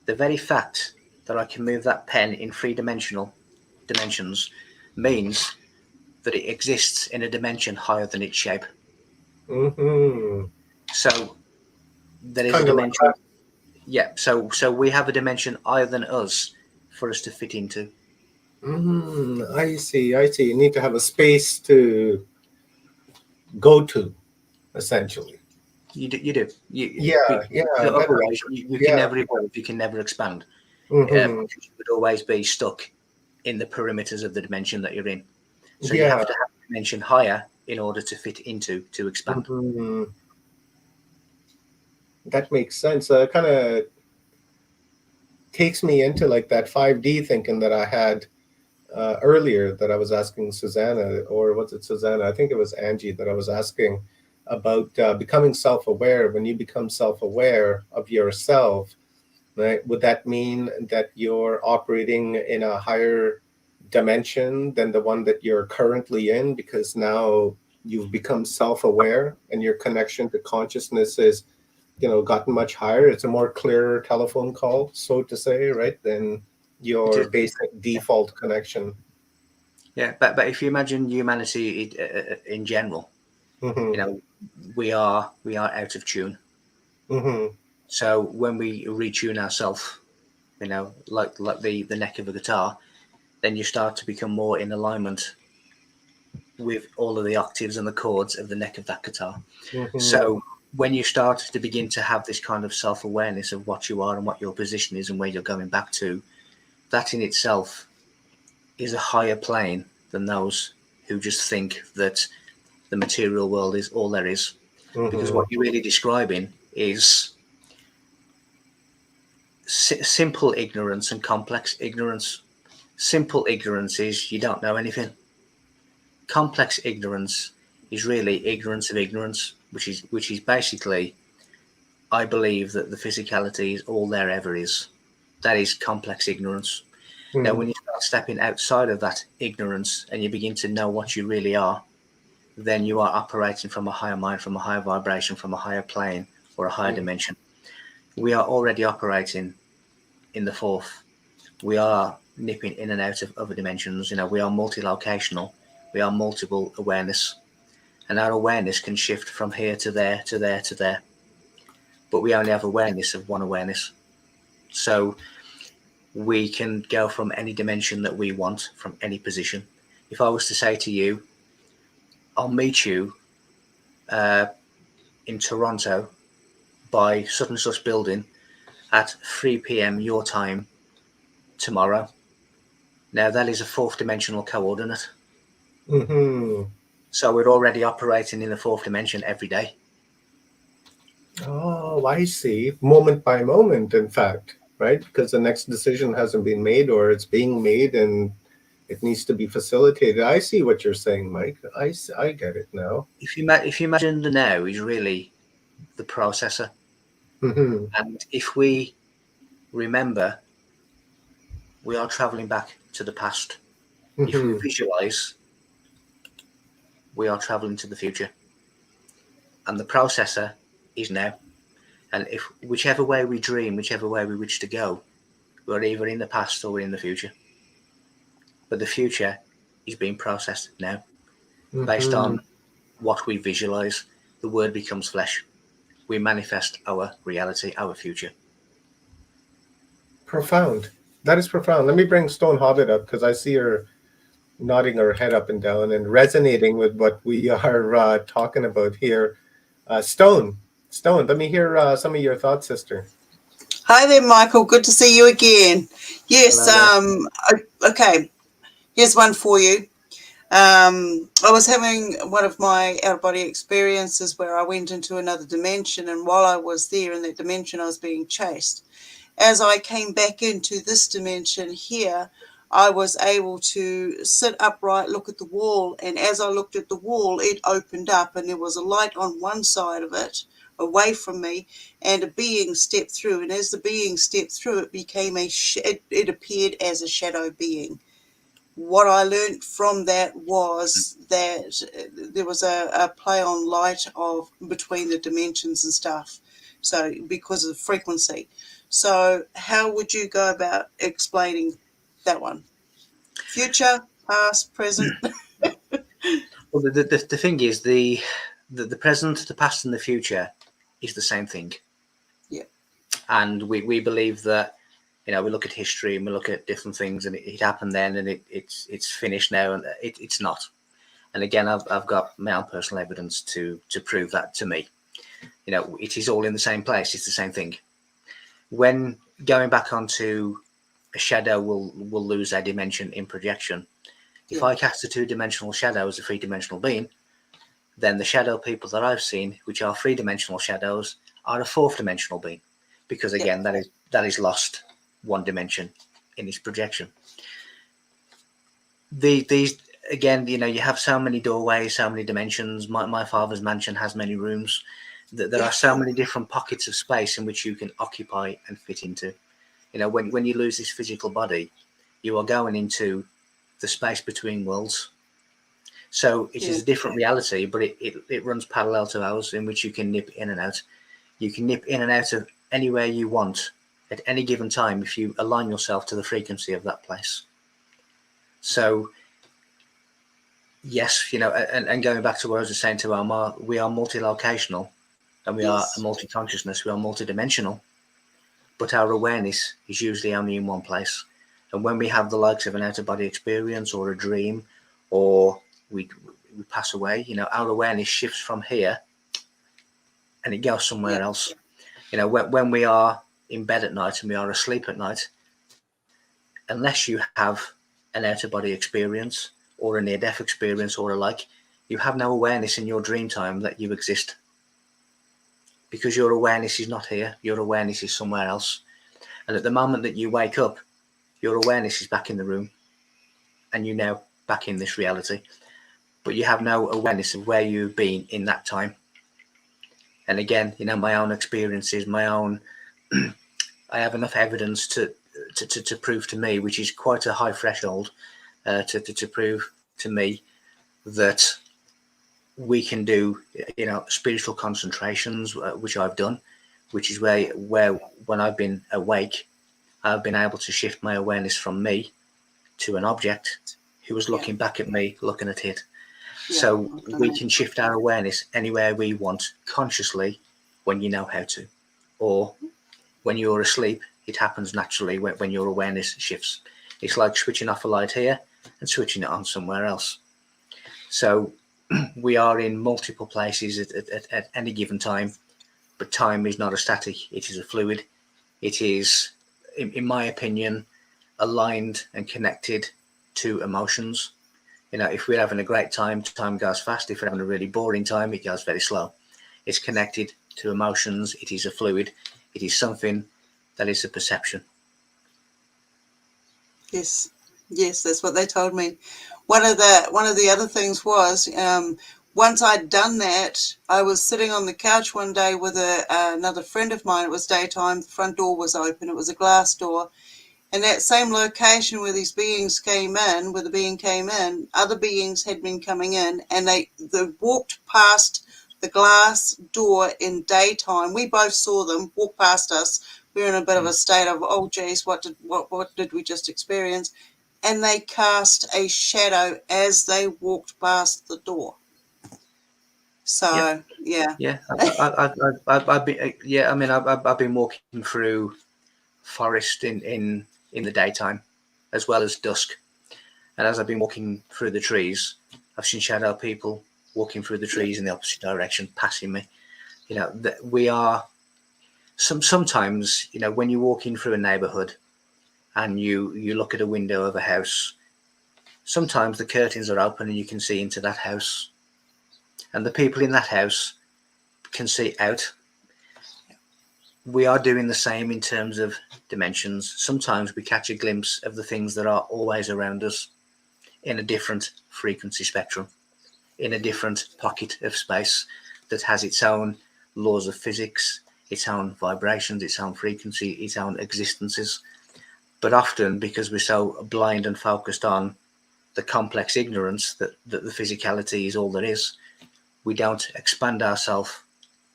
The very fact that I can move that pen in three-dimensional dimensions means that it exists in a dimension higher than its shape. Mm-hmm. So there is Kind a of dimension. Yeah. So we have a dimension higher than us for us to fit into. I see. You need to have a space to go to, essentially. You do. Yeah. Otherwise, you can never evolve. You can never expand. Mm-hmm. You would always be stuck in the perimeters of the dimension that you're in. So you Yeah. have to have a dimension higher in order to fit into, to expand. Mm-hmm. That makes sense. Kind of takes me into like that 5D thinking that I had earlier, that I was asking Susanna, or was it Susanna? I think it was Angie that I was asking about becoming self-aware. When you become self-aware of yourself, right, would that mean that you're operating in a higher dimension than the one that you're currently in, because now you've become self-aware and your connection to consciousness is, gotten much higher? It's a more clearer telephone call, so to say, right, than your basic default connection. Yeah, but if you imagine humanity in general, Mm-hmm. we are out of tune. Mm-hmm. So when we retune ourselves, like the neck of a guitar, then you start to become more in alignment with all of the octaves and the chords of the neck of that guitar. Mm-hmm. So when you start to begin to have this kind of self-awareness of what you are and what your position is and where you're going back to, that in itself is a higher plane than those who just think that the material world is all there is. Mm-hmm. Because what you're really describing is simple ignorance and complex ignorance. Simple ignorance is you don't know anything. Complex ignorance is really ignorance of ignorance, which is basically, I believe that the physicality is all there ever is. That is complex ignorance. Mm-hmm. Now, when you start stepping outside of that ignorance and you begin to know what you really are, then you are operating from a higher mind, from a higher vibration, from a higher plane or a higher dimension. We are already operating in the fourth. We are nipping in and out of other dimensions. We are multi-locational. We are multiple awareness. And our awareness can shift from here to there, to there, to there. But we only have awareness of one awareness. So we can go from any dimension that we want, from any position. If I was to say to you, I'll meet you in Toronto by such and such building at 3 p.m. your time tomorrow. Now that is a fourth dimensional coordinate. Mm-hmm. So we're already operating in the fourth dimension every day. Oh, I see. Moment by moment, in fact, right? Because the next decision hasn't been made, or it's being made and it needs to be facilitated. I see what you're saying, Mike. I get it now. If you imagine the now is really the processor, Hmm. and if we remember, we are traveling back to the past. If we Hmm. visualize, we are traveling to the future, and the processor is now. And if whichever way we dream, whichever way we wish to go, we're either in the past or we're in the future. But the future is being processed now based Hmm. on what we visualize. The word becomes flesh. We manifest our reality, our future. Profound. That is profound. Let me bring Stone Hobbit up because I see her nodding her head up and down and resonating with what we are talking about here. Stone, let me hear some of your thoughts, sister. Hi there, Michael. Good to see you again. Yes. Hello there. Okay. Here's one for you. I was having one of my out-of-body experiences where I went into another dimension, and while I was there in that dimension, I was being chased. As I came back into this dimension here, I was able to sit upright, look at the wall, and as I looked at the wall, it opened up, and there was a light on one side of it, away from me, and a being stepped through. And as the being stepped through, it became it appeared as a shadow being. What I learned from that was that there was a play on light of between the dimensions and stuff. So because of frequency. So how would you go about explaining that one? Future, past, present? Well, the thing is, the present, the past, and the future is the same thing. Yeah. And we believe that, you know, we look at history and we look at different things, and it happened then, and it's finished now, and it's not. And again, I've got my own personal evidence to prove that to me. You know, it is all in the same place. It's the same thing. When going back onto a shadow will lose a dimension in projection. If Yeah. I cast a two-dimensional shadow as a three-dimensional being, then the shadow people that I've seen, which are three-dimensional shadows, are a fourth-dimensional being, because again, that is lost one dimension in its projection. These again, you know, you have so many doorways, so many dimensions. My father's mansion has many rooms. There are so many different pockets of space in which you can occupy and fit into. You know, when you lose this physical body, you are going into the space between worlds. So it is a different reality, but it runs parallel to ours, in which you can nip in and out. You can nip in and out of anywhere you want at any given time if you align yourself to the frequency of that place. So yes, you know, and going back to what I was saying to Omar, we are multi-locational, and we are a multi-consciousness, we are multi-dimensional, but our awareness is usually only in one place. And when we have the likes of an out-of-body experience or a dream, or we pass away, you know, our awareness shifts from here and it goes somewhere else. You know, when we are in bed at night and we are asleep at night, unless you have an out-of-body experience or a near-death experience or a like, you have no awareness in your dream time that you exist, because your awareness is not here. Your awareness is somewhere else. And at the moment that you wake up, your awareness is back in the room and you're now back in this reality, but you have no awareness of where you've been in that time. And again, you know, my own experiences, my own, I have enough evidence to prove to me, which is quite a high threshold, to prove to me that we can do, you know, spiritual concentrations, which I've done, which is where when I've been awake, I've been able to shift my awareness from me to an object who was looking back at me, looking at it. So we can shift our awareness anywhere we want consciously when you know how to. Or when you're asleep, it happens naturally when your awareness shifts. It's like switching off a light here and switching it on somewhere else. So we are in multiple places at any given time, but time is not a static. It is a fluid. It is, in my opinion, aligned and connected to emotions. You know, if we're having a great time, time goes fast. If we're having a really boring time, it goes very slow. It's connected to emotions. It is a fluid. It is something that is a perception. Yes, yes, that's what they told me. One of the other things was, once I'd done that, I was sitting on the couch one day with another friend of mine. It was daytime. The front door was open. It was a glass door. And that same location where these beings came in, where the being came in, other beings had been coming in, and they walked past the glass door in daytime. We both saw them walk past us. We were in a bit of a state of, oh geez, what did we just experience? And they cast a shadow as they walked past the door. So yeah. I've been walking through forest in the daytime as well as dusk, and as I've been walking through the trees, I've seen shadow people walking through the trees in the opposite direction, passing me. We are sometimes, when you're walking through a neighborhood and you look at a window of a house, sometimes the curtains are open and you can see into that house, and the people in that house can see out. We are doing the same in terms of dimensions. Sometimes we catch a glimpse of the things that are always around us in a different frequency spectrum, in a different pocket of space that has its own laws of physics, its own vibrations, its own frequency, its own existences. But often, because we're so blind and focused on the complex ignorance that the physicality is all there is, we don't expand ourselves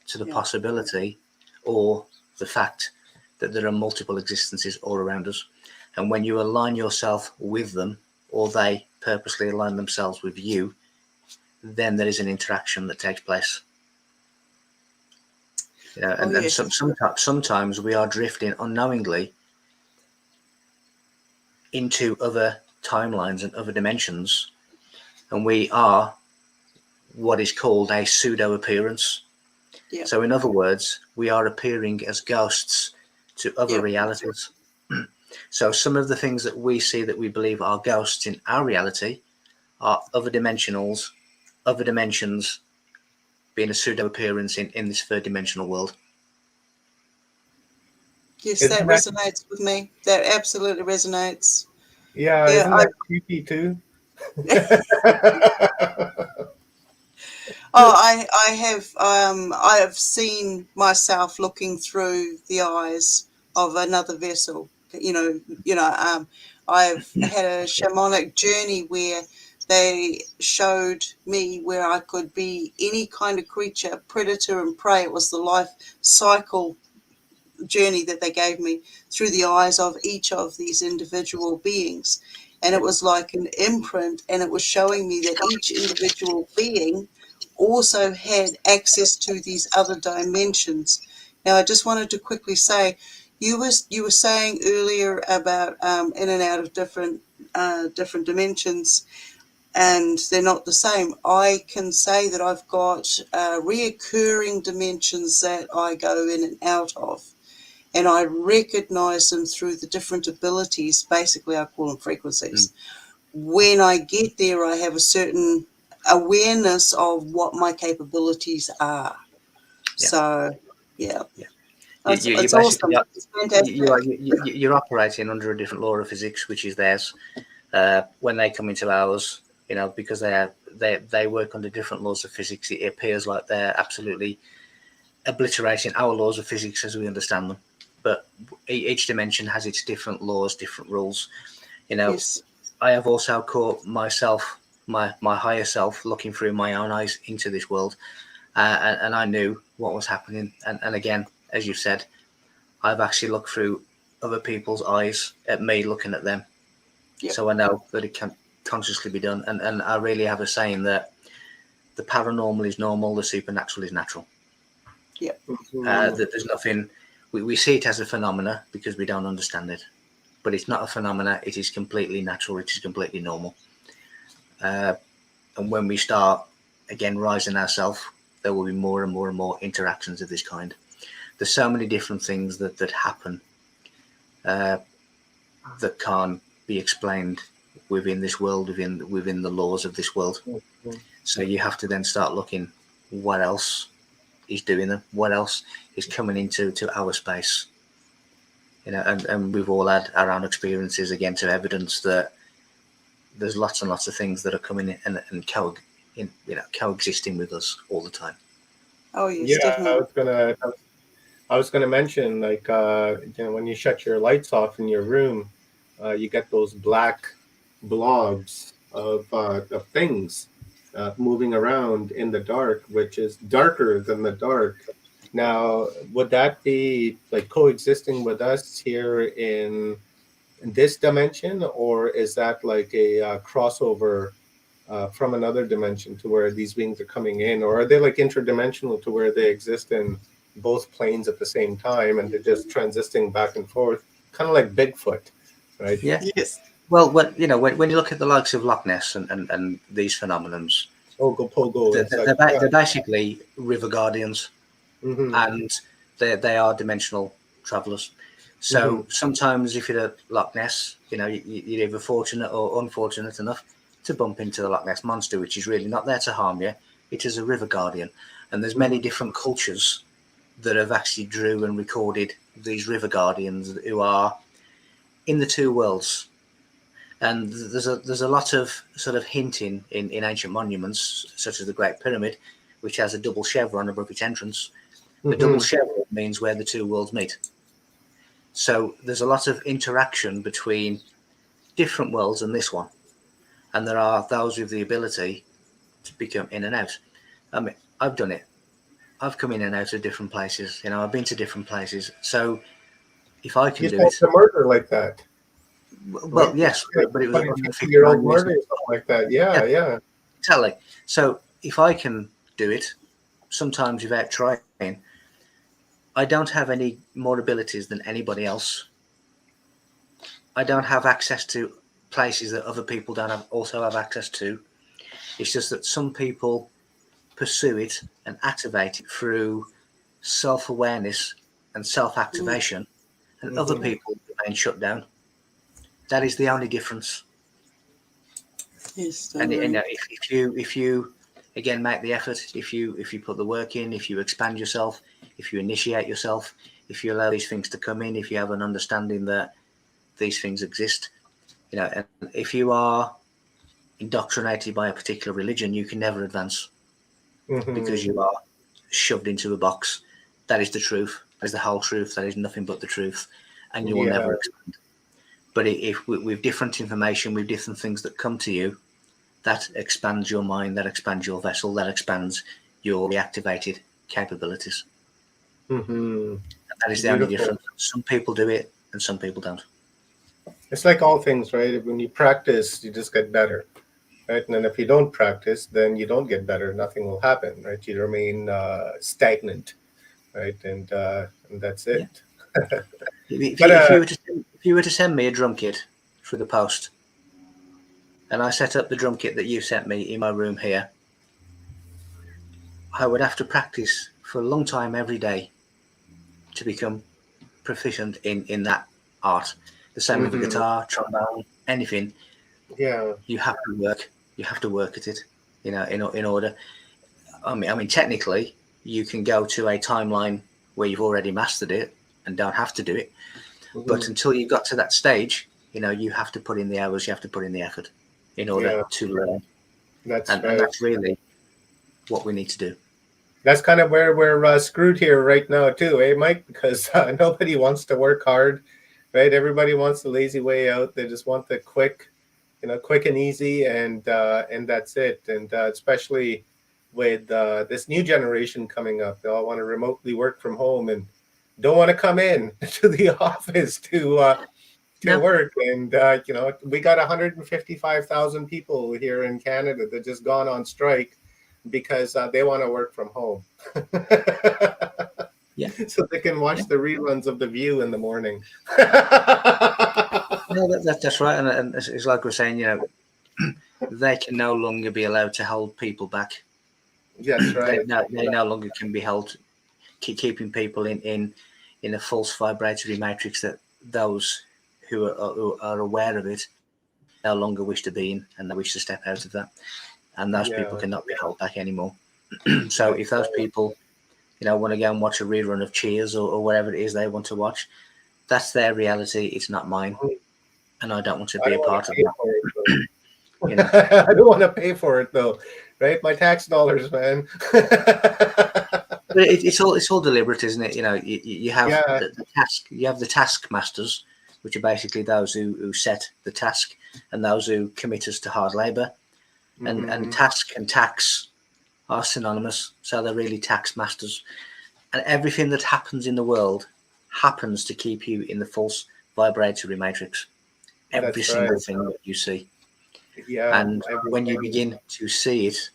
to the possibility or the fact that there are multiple existences all around us. And when you align yourself with them, or they purposely align themselves with you, then there is an interaction that takes place. Sometimes we are drifting unknowingly into other timelines and other dimensions, and we are what is called a pseudo appearance. Yeah. So in other words, we are appearing as ghosts to other realities. So some of the things that we see that we believe are ghosts in our reality are other dimensions being a pseudo appearance in this third dimensional world. Yes, that resonates with me. That absolutely resonates. Yeah, isn't that creepy too? Oh, I have seen myself looking through the eyes of another vessel. I've had a shamanic journey where they showed me where I could be any kind of creature, predator and prey. It was the life cycle journey that they gave me through the eyes of each of these individual beings. And it was like an imprint, and it was showing me that each individual being also had access to these other dimensions. Now, I just wanted to quickly say, you were saying earlier about in and out of different dimensions, and they're not the same. I can say that I've got reoccurring dimensions that I go in and out of, and I recognize them through the different abilities. Basically, I call them frequencies. When I get there, I have a certain awareness of what my capabilities are. So, it's awesome. It's fantastic. You're operating under a different law of physics, which is theirs. When they come into ours, because they work under different laws of physics, it appears like they're absolutely obliterating our laws of physics as we understand them. But each dimension has its different laws, different rules. Yes. I have also caught myself, my higher self, looking through my own eyes into this world, and I knew what was happening. And again, as you said, I've actually looked through other people's eyes at me looking at them. Yep. So I know that it can consciously be done. And I really have a saying that the paranormal is normal, the supernatural is natural. Yep. That there's nothing, we see it as a phenomena because we don't understand it. But it's not a phenomena, it is completely natural, it is completely normal. And when we start, again, rising ourselves, there will be more and more and more interactions of this kind. There's so many different things that happen that can't be explained within this world, within the laws of this world. So you have to then start looking, what else is doing them? What else is coming into our space? And we've all had our own experiences again to evidence that there's lots and lots of things that are coming in and coexisting with us all the time. Oh, yes, Yeah, definitely. I was gonna mention, like, when you shut your lights off in your room, you get those black blobs of things moving around in the dark, which is darker than the dark. Now, would that be like coexisting with us here in this dimension, or is that like a crossover from another dimension to where these beings are coming in, or are they like interdimensional to where they exist in both planes at the same time and they're just transiting back and forth, kind of like Bigfoot, right? Yeah. Yes. Well, when you look at the likes of Loch Ness and these phenomenons, Ogopogo and such. they're basically river guardians, Mm-hmm. and they are dimensional travelers. So sometimes if you're at Loch Ness, you're either fortunate or unfortunate enough to bump into the Loch Ness monster, which is really not there to harm you. It is a river guardian. And there's many different cultures that have actually drew and recorded these river guardians who are in the two worlds. And there's a lot of sort of hinting in ancient monuments, such as the Great Pyramid, which has a double chevron above its entrance. The double chevron means where the two worlds meet. So there's a lot of interaction between different worlds and this one. And there are those with the ability to become in and out. I mean, I've done it. I've come in and out of different places. I've been to different places. So if I can do it, a murder like that. Well, right? yes, but it was a 150-year-old murder or something like that. Yeah. Exactly. So if I can do it, sometimes without trying, I don't have any more abilities than anybody else. I don't have access to places that other people also have access to. It's just that some people pursue it and activate it through self-awareness and self-activation, and other people remain shut down. That is the only difference. Yes. And if you again make the effort, if you put the work in, if you expand yourself, if you initiate yourself, if you allow these things to come in, if you have an understanding that these things exist, and if you are indoctrinated by a particular religion, you can never advance because you are shoved into a box. That is the truth. That is the whole truth. That is nothing but the truth, and you will never expand. But if with different information, with different things that come to you, that expands your mind, that expands your vessel, that expands your reactivated capabilities. And that is the only difference. Some people do it and some people don't. It's like all things, right? When you practice, you just get better, right? And then if you don't practice, then you don't get better. Nothing will happen, right? You remain stagnant, right? And that's it. Yeah. If you were to send me a drum kit through the post, and I set up the drum kit that you sent me in my room here, I would have to practice for a long time every day to become proficient in that art. The same with the guitar, trombone, anything. Yeah. You have to work. You have to work at it, in order. I mean, technically, you can go to a timeline where you've already mastered it and don't have to do it. But until you got to that stage, you have to put in the hours, you have to put in the effort in order to learn. And that's really what we need to do. That's kind of where we're screwed here right now too, Mike? Because nobody wants to work hard, right? Everybody wants the lazy way out. They just want the quick and easy, and that's it. And especially with this new generation coming up, they all want to remotely work from home and don't want to come in to the office to work. And we got 155,000 people here in Canada that just gone on strike because they want to work from home. So they can watch the reruns of The View in the morning. No, that's right. And it's like we're saying, they can no longer be allowed to hold people back. That's right. They no longer can be held, keeping people in a false vibratory matrix that those who are aware of it no longer wish to be in, and they wish to step out of that. And those people cannot be held back anymore. So if those people want to go and watch a rerun of Cheers or whatever it is they want to watch. That's their reality. It's not mine, and I don't want to be a part of that. I don't want to pay for it though, right? My tax dollars, man. But it's all deliberate, isn't it? You have Yeah. the task. You have the taskmasters, which are basically those who set the task and those who commit us to hard labour. And task and tax are synonymous, so they're really tax masters. And everything that happens in the world happens to keep you in the false vibratory matrix. Every That's single right. thing that you see. Yeah. And when you begin to see it,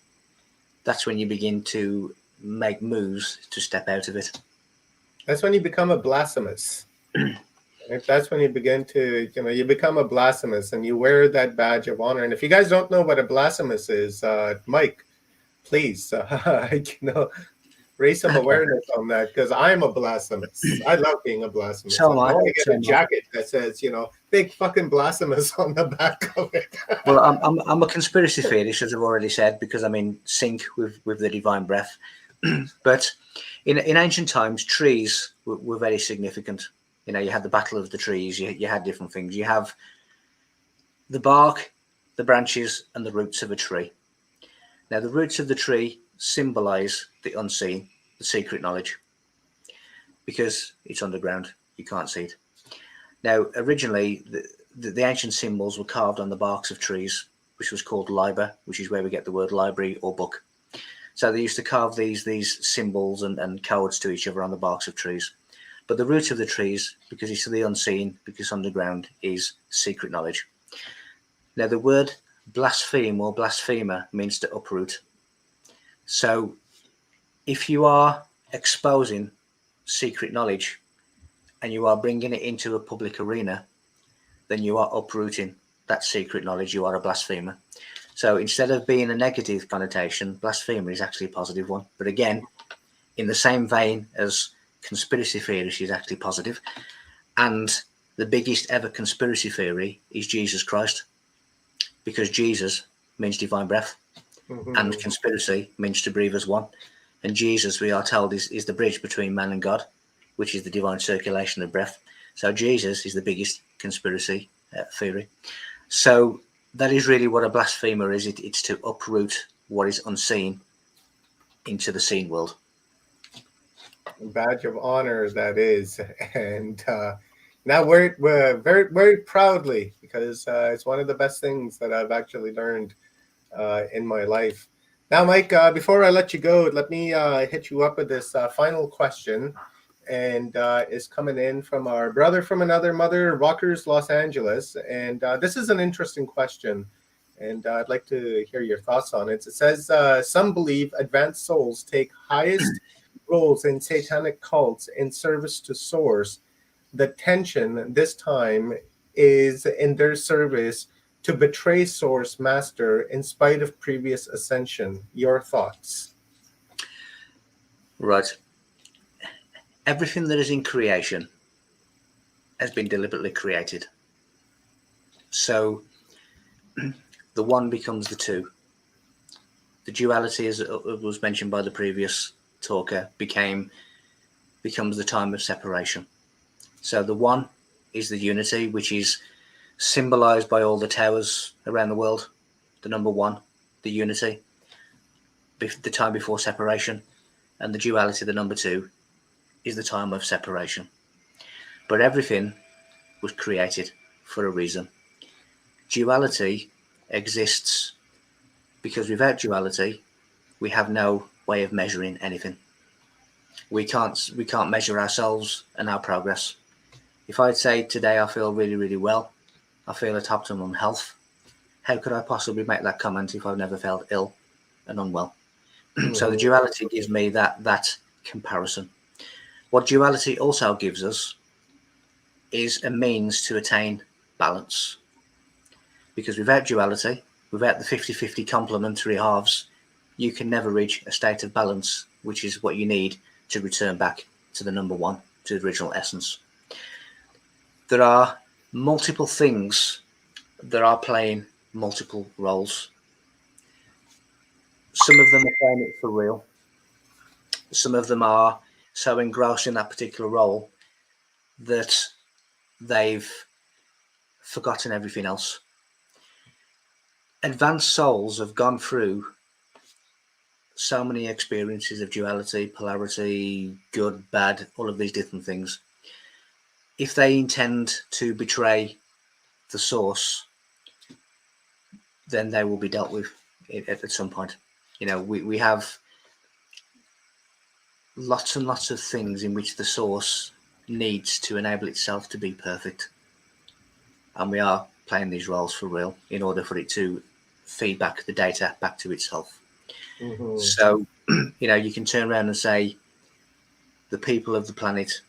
that's when you begin to make moves to step out of it. That's when you become a blasphemous. That's when you begin to, you become a blasphemous and you wear that badge of honor. And if you guys don't know what a blasphemous is, Mike, please, raise some awareness on that, because I'm a blasphemous. I love being a blasphemous. So I am I. want to get a jacket that says, big fucking blasphemous on the back of it. Well, I'm a conspiracy theorist, as I've already said, because I'm in sync with the divine breath. But in ancient times, trees were very significant. You had the battle of the trees. You had different things. You have the bark, the branches, and the roots of a tree. Now, the roots of the tree symbolize the unseen, the secret knowledge, because it's underground. You can't see it. Now, originally, the ancient symbols were carved on the barks of trees, which was called liber, which is where we get the word library or book. So they used to carve these symbols and codes to each other on the barks of trees. But the root of the trees, because it's the unseen, because underground, is secret knowledge. Now, the word blaspheme or blasphemer means to uproot. So if you are exposing secret knowledge and you are bringing it into a public arena, then you are uprooting that secret knowledge. You are a blasphemer. So instead of being a negative connotation, blasphemer is actually a positive one. But again, in the same vein as conspiracy theory is actually positive. And the biggest ever conspiracy theory is Jesus Christ, because Jesus means divine breath, and conspiracy means to breathe as one. And Jesus, we are told, is the bridge between man and God, which is the divine circulation of breath. So Jesus is the biggest conspiracy theory. So that is really what a blasphemer is. It's to uproot what is unseen into the seen world. Badge of honor, that is. And now we're very, very proudly, because it's one of the best things that I've actually learned in my life. Now, Mike, before I let you go, let me hit you up with this final question. And is coming in from our brother from another mother, Rockers, Los Angeles. And this is an interesting question, and I'd like to hear your thoughts on it. It says, some believe advanced souls take highest roles in satanic cults in service to Source. The tension this time is in their service to betray Source Master in spite of previous ascension. Your thoughts? Right. Everything that is in creation has been deliberately created. So the one becomes the two. The duality, as was mentioned by the previous talker, becomes the time of separation. So the one is the unity, which is symbolized by all the towers around the world. The number one, the unity, the time before separation, and the duality, the number two, is the time of separation. But everything was created for a reason. Duality exists because without duality, we have no way of measuring anything. We can't measure ourselves and our progress. If I'd say today I feel really, really well, I feel at optimum health, how could I possibly make that comment if I've never felt ill and unwell? So the duality gives me that comparison. What duality also gives us is a means to attain balance. Because without duality, without the 50-50 complementary halves, you can never reach a state of balance, which is what you need to return back to the number one, to the original essence. There are multiple things that are playing multiple roles. Some of them are playing it for real. Some of them are so engrossed in that particular role that they've forgotten everything else. Advanced souls have gone through so many experiences of duality, polarity, good, bad, all of these different things. If they intend to betray the source, then they will be dealt with at some point. You know, we have lots and lots of things in which the source needs to enable itself to be perfect. And we are playing these roles for real in order for it to feed back the data back to itself. Mm-hmm. So, you know, you can turn around and say the people of the planet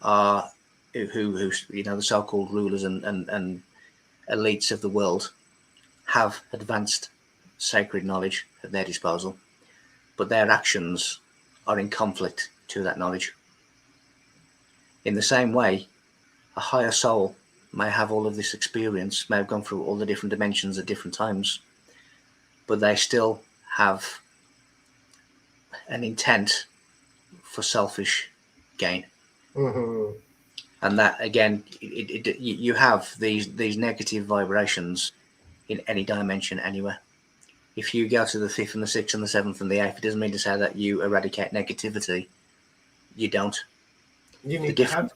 are who you know, the so-called rulers and elites of the world have advanced sacred knowledge at their disposal, but their actions are in conflict to that knowledge. In the same way, a higher soul may have all of this experience, may have gone through all the different dimensions at different times, but they still have an intent for selfish gain. Mm-hmm. And that, again, you have these negative vibrations in any dimension anywhere. If you go to the 5th and the 6th and the 7th and the 8th, it doesn't mean to say that you eradicate negativity. You don't. You The need to have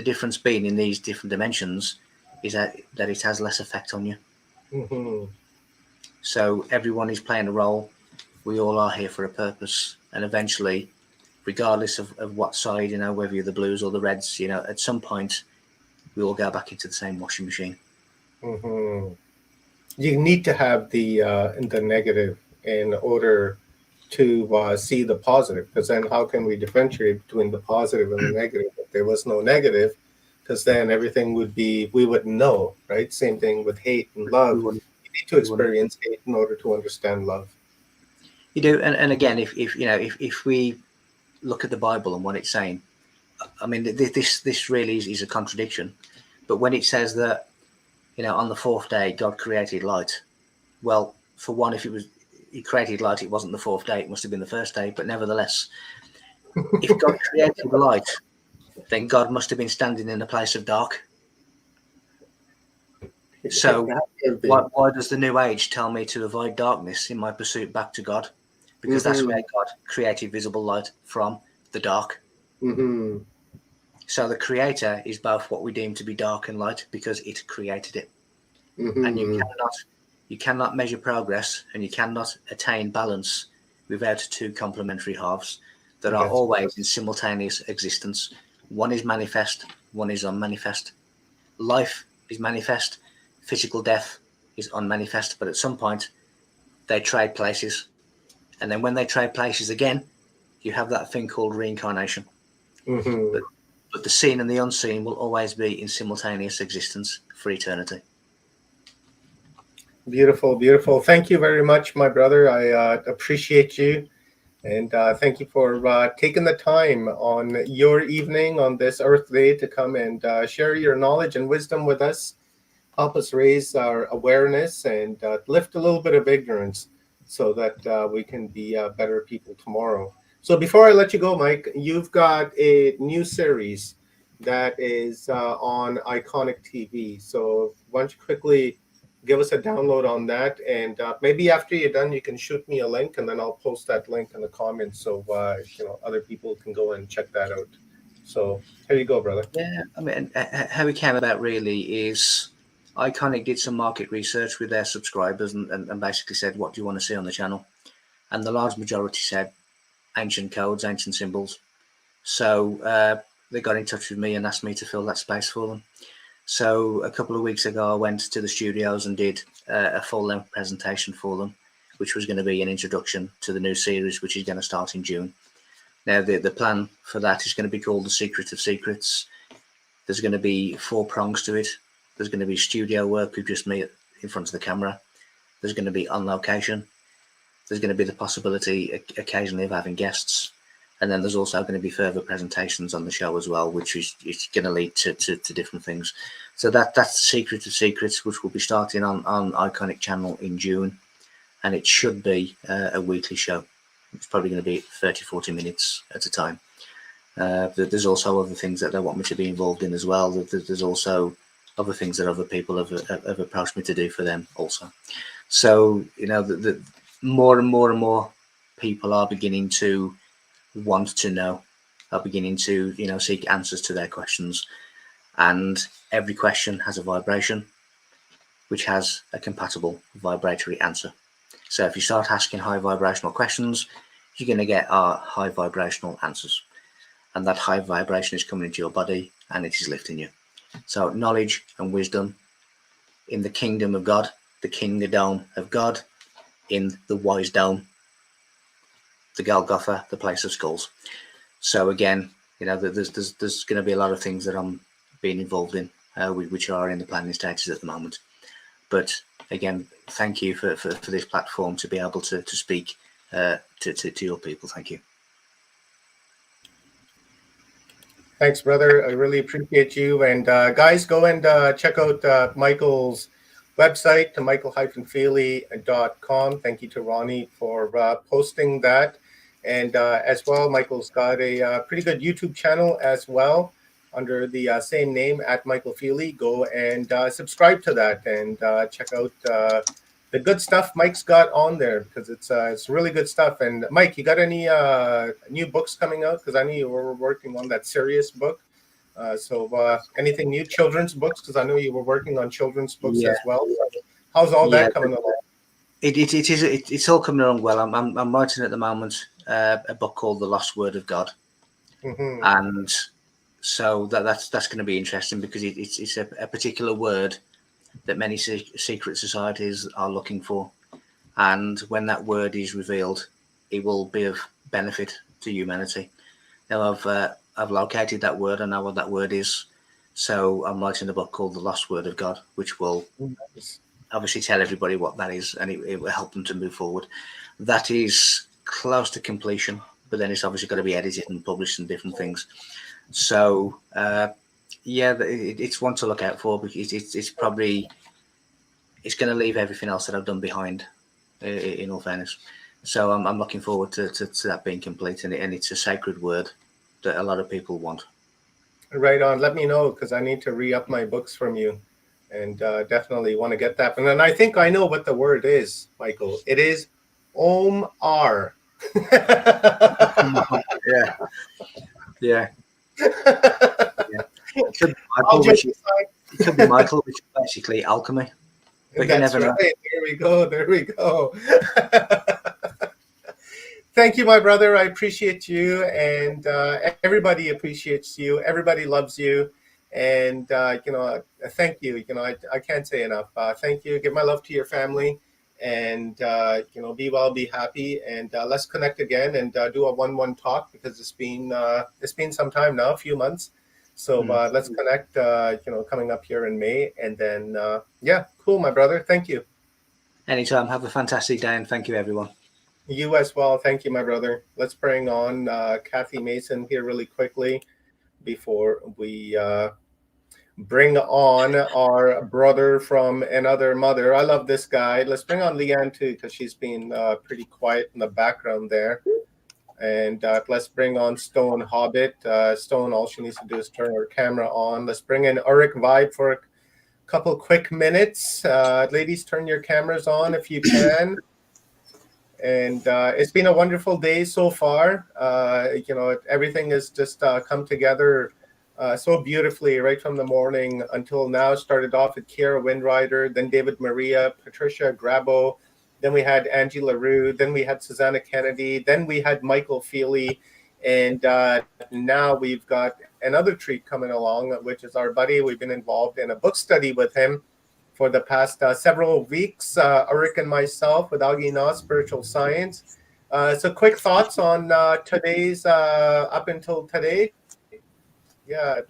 difference being in these different dimensions is that it has less effect on you. Mm-hmm. So everyone is playing a role. We all are here for a purpose, and eventually, regardless of what side, you know, whether you're the blues or the reds, you know, at some point we all go back into the same washing machine. Mm-hmm. You need to have the negative in order to see the positive, because then how can we differentiate between the positive and the negative? If there was no negative, because then everything would be, we wouldn't know, right? Same thing with hate and love. You need to experience hate in order to understand love. You do, and again, if you know, if we look at the Bible and what it's saying, I mean, this really is a contradiction. But when it says that, you know, on the 4th day God created light, well, for one, if he created light, it wasn't the 4th day; it must have been the 1st day. But nevertheless, if God created light, then God must have been standing in a place of dark. So why does the New Age tell me to avoid darkness in my pursuit back to God? Because that's where God created visible light from, the dark. Mm-hmm. So the Creator is both what we deem to be dark and light because it created it. Mm-hmm. And you cannot measure progress and you cannot attain balance without two complementary halves that are always in simultaneous existence. One is manifest, one is unmanifest. Life is manifest, physical death is unmanifest, but at some point they trade places. And then when they trade places again, you have that thing called reincarnation. Mm-hmm. But the seen and the unseen will always be in simultaneous existence for eternity. Beautiful, beautiful. Thank you very much, my brother. I appreciate you. And thank you for taking the time on your evening on this Earth Day to come and share your knowledge and wisdom with us. Help us raise our awareness and lift a little bit of ignorance so that we can be better people tomorrow. So before I let you go, Mike, you've got a new series that is on Iconic TV. So why don't you quickly give us a download on that, and maybe after you're done, you can shoot me a link, and then I'll post that link in the comments so you know, other people can go and check that out. So here you go, brother. Yeah, I mean, how it came about really is Iconic did some market research with their subscribers and basically said, what do you want to see on the channel? And the large majority said ancient codes, ancient symbols. So they got in touch with me and asked me to fill that space for them. So a couple of weeks ago, I went to the studios and did a full-length presentation for them, which was going to be an introduction to the new series, which is going to start in June. Now, the plan for that is going to be called The Secret of Secrets. There's going to be 4 prongs to it. There's going to be studio work with just me in front of the camera. There's going to be on location. There's going to be the possibility occasionally of having guests. And then there's also going to be further presentations on the show as well, which is going to lead to different things. So that's The Secret of Secrets, which will be starting on Iconic channel in June. And it should be a weekly show. It's probably going to be 30, 40 minutes at a time. There's also other things that they want me to be involved in as well. There's also other things that other people have approached me to do for them also. So, the more and more and more people are beginning to want to know, are beginning to, seek answers to their questions. And every question has a vibration, which has a compatible vibratory answer. So if you start asking high vibrational questions, you're going to get high vibrational answers. And that high vibration is coming into your body and it is lifting you. So knowledge and wisdom in the kingdom of God, the kingdom of God, in the wise dome, the Golgotha, the place of skulls. So again, there's going to be a lot of things that I'm being involved in, which are in the planning stages at the moment. But again, thank you for this platform to be able to speak to your people. Thank you. Thanks, brother. I really appreciate you. And guys, go and check out Michael's website, to michael-feely.com. Thank you to Ronnie for posting that. And as well, Michael's got a pretty good YouTube channel as well under the same name, at Michael Feely. Go and subscribe to that and check out the good stuff Mike's got on there, because it's really good stuff. And Mike, you got any new books coming out? Because I know you were working on that serious book. So anything new, children's books? Because I know you were working on children's books as well. How's all that coming along? It's all coming along well. I'm writing at the moment a book called The Lost Word of God, and so that's going to be interesting, because it's a particular word that many secret societies are looking for, and when that word is revealed, it will be of benefit to humanity. Now I've located that word. I know what that word is, so I'm writing a book called The Lost Word of God, which will obviously tell everybody what that is, and it will help them to move forward. That is close to completion, but then it's obviously got to be edited and published and different things. So it's one to look out for, because it's going to leave everything else that I've done behind, in all fairness. So I'm looking forward to that being complete, and it's a sacred word that a lot of people want. Right on. Let me know, because I need to re-up my books from you, and definitely want to get that. And then I think I know what the word is, Michael. It is Om-R. Yeah. It could be Michael, which is basically alchemy. But that's you never right. know. There we go. Thank you, my brother. I appreciate you, and everybody appreciates you. Everybody loves you, and thank you. I can't say enough. Thank you. Give my love to your family, and be well, be happy, and let's connect again and do a 1-1 talk, because it's been some time now, a few months. So let's connect. Coming up here in May, and then cool, my brother. Thank you. Anytime. Have a fantastic day, and thank you, everyone. You as well. Thank you, my brother. Let's bring on Kathy Mason here really quickly before we bring on our brother from another mother. I love this guy. Let's bring on Leanne too, because she's been pretty quiet in the background there. And let's bring on Stone Hobbit. Stone, all she needs to do is turn her camera on. Let's bring in Ulrich Vibe for a couple quick minutes. Ladies, turn your cameras on if you can. And it's been a wonderful day so far. Everything has just come together so beautifully right from the morning until now. Started off with Kiera Windrider, then David Maria, Patricia Grabo, then we had Angie LaRue, then we had Susanna Kennedy, then we had Michael Feely, and now we've got another treat coming along, which is our buddy. We've been involved in a book study with him for the past several weeks, Ulrich and myself, with Augie Na, Spiritual Science. So quick thoughts on today's, up until today. Yeah,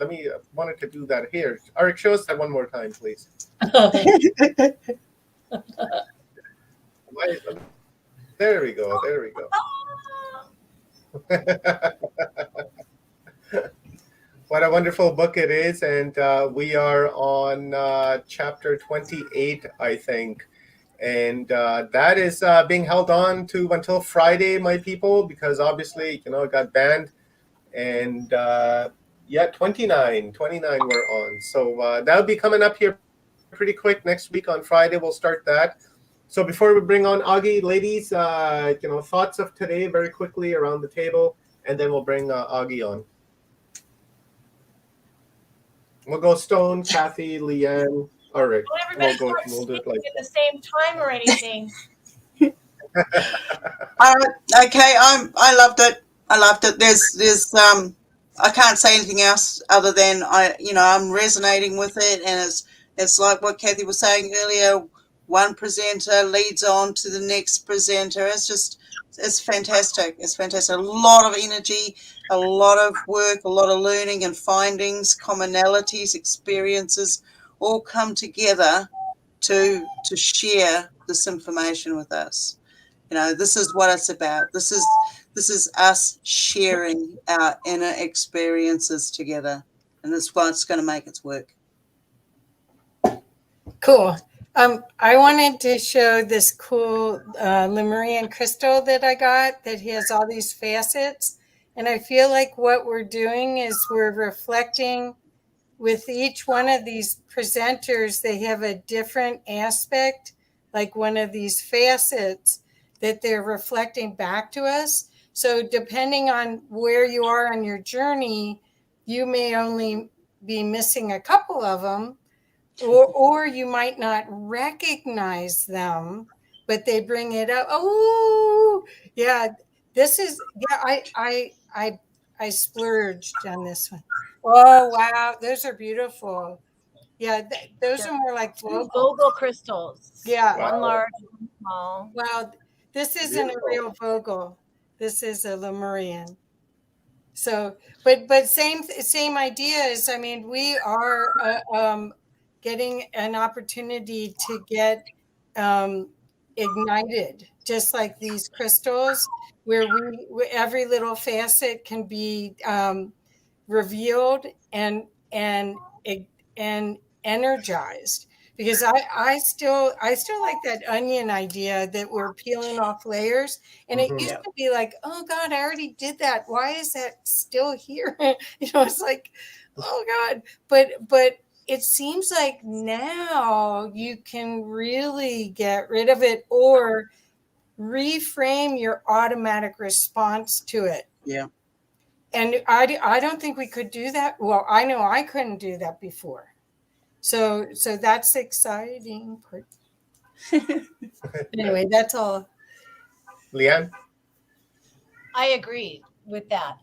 wanted to do that here. Ulrich, show us that one more time, please. There we go. What a wonderful book it is. And we are on chapter 28, I think. And that is being held on to until Friday, my people, because obviously, it got banned. And yeah, 29 we're on. So that'll be coming up here pretty quick next week on Friday. We'll start that. So before we bring on Augie, ladies, thoughts of today very quickly around the table, and then we'll bring Augie on. We'll go Stone, Kathy, Leanne. All right. Don't everybody start We'll do it speaking like at the same time or anything. Okay, I loved it. I loved it. There's I can't say anything else other than I'm resonating with it, and it's like what Kathy was saying earlier. One presenter leads on to the next presenter. It's fantastic. It's fantastic. A lot of energy, a lot of work, a lot of learning and findings, commonalities, experiences all come together to share this information with us. This is what it's about. This is us sharing our inner experiences together, and that's what's going to make it work. Cool. I wanted to show this cool Lemurian crystal that I got that has all these facets. And I feel like what we're doing is we're reflecting with each one of these presenters. They have a different aspect, like one of these facets that they're reflecting back to us. So depending on where you are on your journey, you may only be missing a couple of them. Or you might not recognize them, but they bring it up. Oh, yeah. This is I splurged on this one. Oh wow, those are beautiful. Yeah, those are more like Vogel crystals. Yeah. One large, one small. Wow, this isn't a real Vogel. This is a Lemurian. So, but same idea is, we are getting an opportunity to get ignited, just like these crystals, where every little facet can be revealed and energized. Because I still like that onion idea that we're peeling off layers, and it used to be like, oh God, I already did that. Why is that still here? It's like, oh God. But it seems like now you can really get rid of it or reframe your automatic response to it. Yeah. And I don't think we could do that. Well, I know I couldn't do that before. So that's the exciting part. Anyway, that's all. Leanne? I agree with that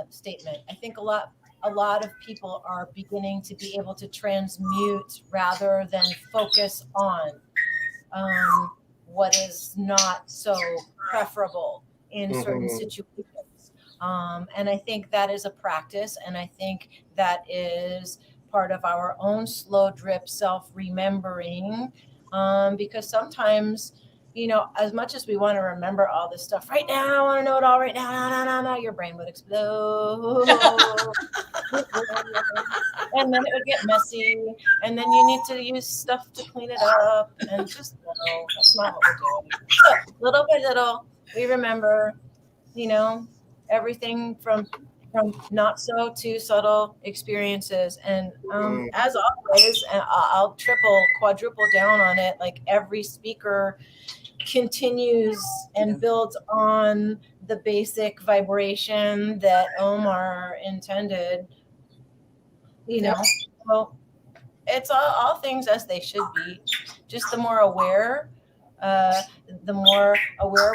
statement. I think a lot of people are beginning to be able to transmute rather than focus on what is not so preferable in certain situations. And I think that is a practice, and I think that is part of our own slow drip self-remembering, because sometimes, as much as we want to remember all this stuff right now, I want to know it all right now, no, your brain would explode. And then it would get messy, and then you need to use stuff to clean it up, and just, that's not what we're doing. So little by little, we remember, everything from not so too subtle experiences. And as always, and I'll triple, quadruple down on it, like every speaker continues and builds on the basic vibration that Omar intended, So it's all things as they should be. Just the more aware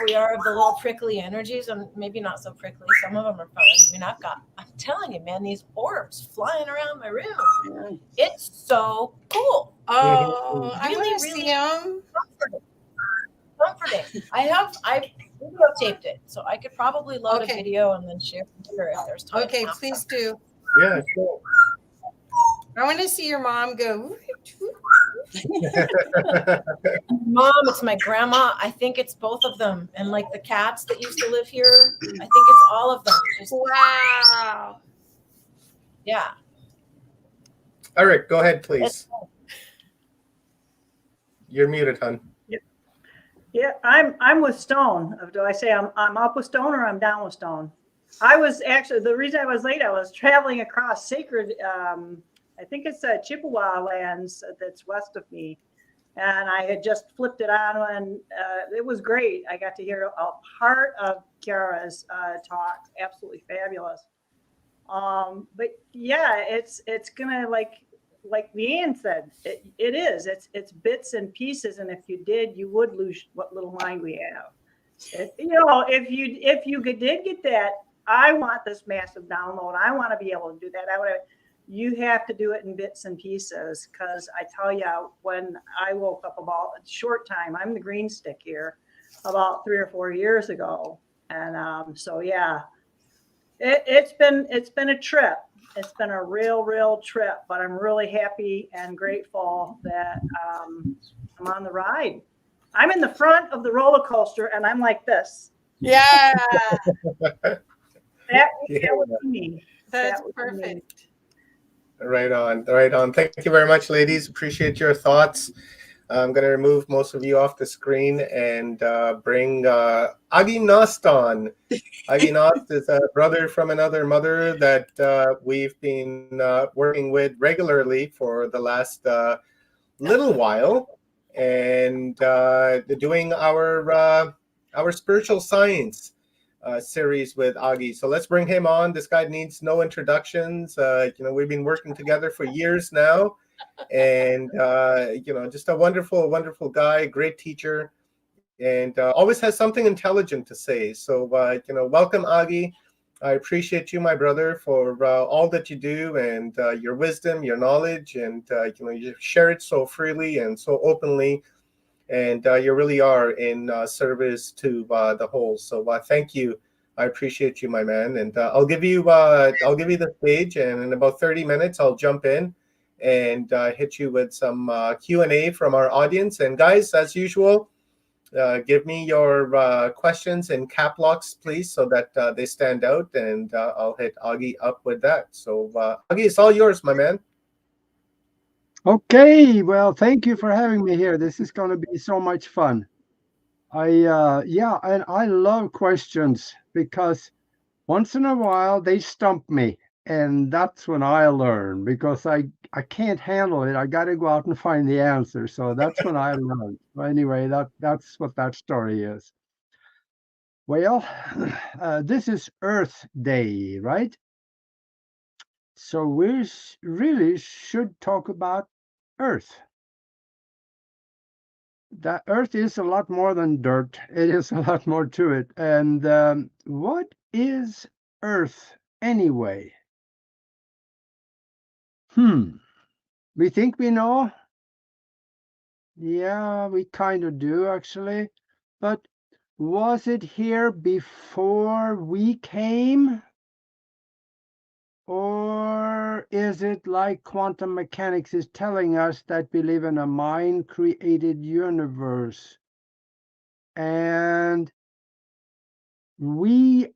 we are of the little prickly energies, and maybe not so prickly. Some of them are fun. I'm telling you, man, these orbs flying around my room. It's so cool. Oh, really, I want to see them. Comforting. I videotaped it, so I could probably load a video and then share it if there's time. Okay, please do. Yeah, sure. I want to see your mom go. Mom, it's my grandma. I think it's both of them. And like the cats that used to live here, I think it's all of them. Wow. Yeah. All right, go ahead, please. You're muted, hon. Yeah, I'm with Stone. Do I say I'm up with Stone or I'm down with Stone? I was actually, the reason I was late, I was traveling across sacred, I think it's Chippewa lands that's west of me. And I had just flipped it on and it was great. I got to hear a part of Kiara's talk. Absolutely fabulous. But yeah, it's gonna like Leanne said, it is. It's bits and pieces, and if you did, you would lose what little mind we have. If you did get that, I want this massive download. I want to be able to do that. You have to do it in bits and pieces because I tell you, when I woke up about a short time, I'm the green stick here, about 3 or 4 years ago, and so yeah. It's been a trip. It's been a real trip, but I'm really happy and grateful that I'm on the ride. I'm in the front of the roller coaster and I'm like this. Yeah, That would be me. that's That would be perfect. me. Right on, right on. Thank you very much, ladies. Appreciate your thoughts. I'm going to remove most of you off the screen and bring Agi Nost on. Agi Nost is a brother from another mother that we've been working with regularly for the last little while, and doing our spiritual science series with Agi. So let's bring him on. This guy needs no introductions. We've been working together for years now, and just a wonderful guy, great teacher, and always has something intelligent to say. So welcome, Agi. I appreciate you, my brother, for all that you do and your wisdom, your knowledge, and you share it so freely and so openly, and you really are in service to the whole. So thank you. I appreciate you, my man, and I'll give you the stage, and in about 30 minutes I'll jump in and hit you with some Q&A from our audience. And guys, as usual, give me your questions in cap locks, please, so that they stand out, and I'll hit Agi up with that. So Agi, it's all yours, my man. Okay, well, thank you for having me here. This is going to be so much fun. And I love questions because once in a while they stump me, and that's when I learn because I can't handle it. I got to go out and find the answer. So that's when I learn. Anyway, that's what that story is. Well, this is Earth Day, right? So we really should talk about Earth. That Earth is a lot more than dirt. It is a lot more to it. And what is Earth anyway? We think we know? Yeah, we kind of do actually. But was it here before we came? Or is it like quantum mechanics is telling us that we live in a mind-created universe? And we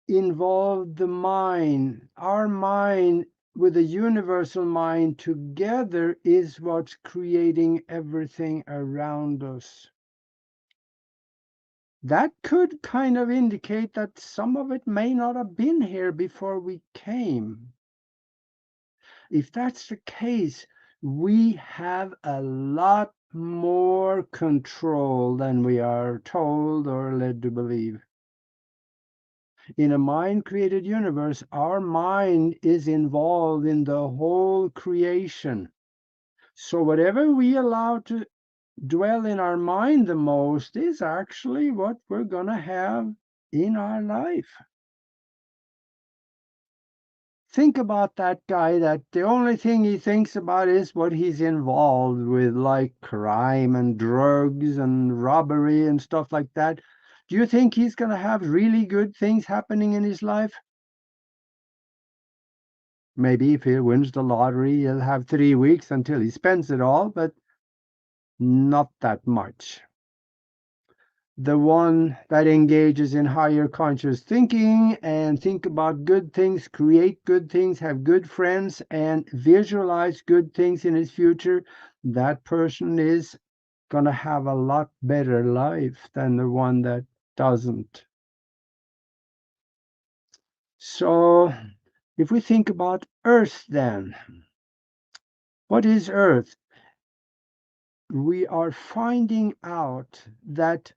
involve the mind. Our mind with the universal mind together is what's creating everything around us. That could kind of indicate that some of it may not have been here before we came. If that's the case, we have a lot more control than we are told or led to believe. In a mind-created universe, our mind is involved in the whole creation. So whatever we allow to dwell in our mind the most is actually what we're going to have in our life. Think about that guy that the only thing he thinks about is what he's involved with, like crime and drugs and robbery and stuff like that. Do you think he's going to have really good things happening in his life? Maybe if he wins the lottery, he'll have 3 weeks until he spends it all, but not that much. The one that engages in higher conscious thinking and think about good things, create good things, have good friends, and visualize good things in his future, that person is going to have a lot better life than the one that doesn't. So if we think about Earth then, what is Earth? We are finding out that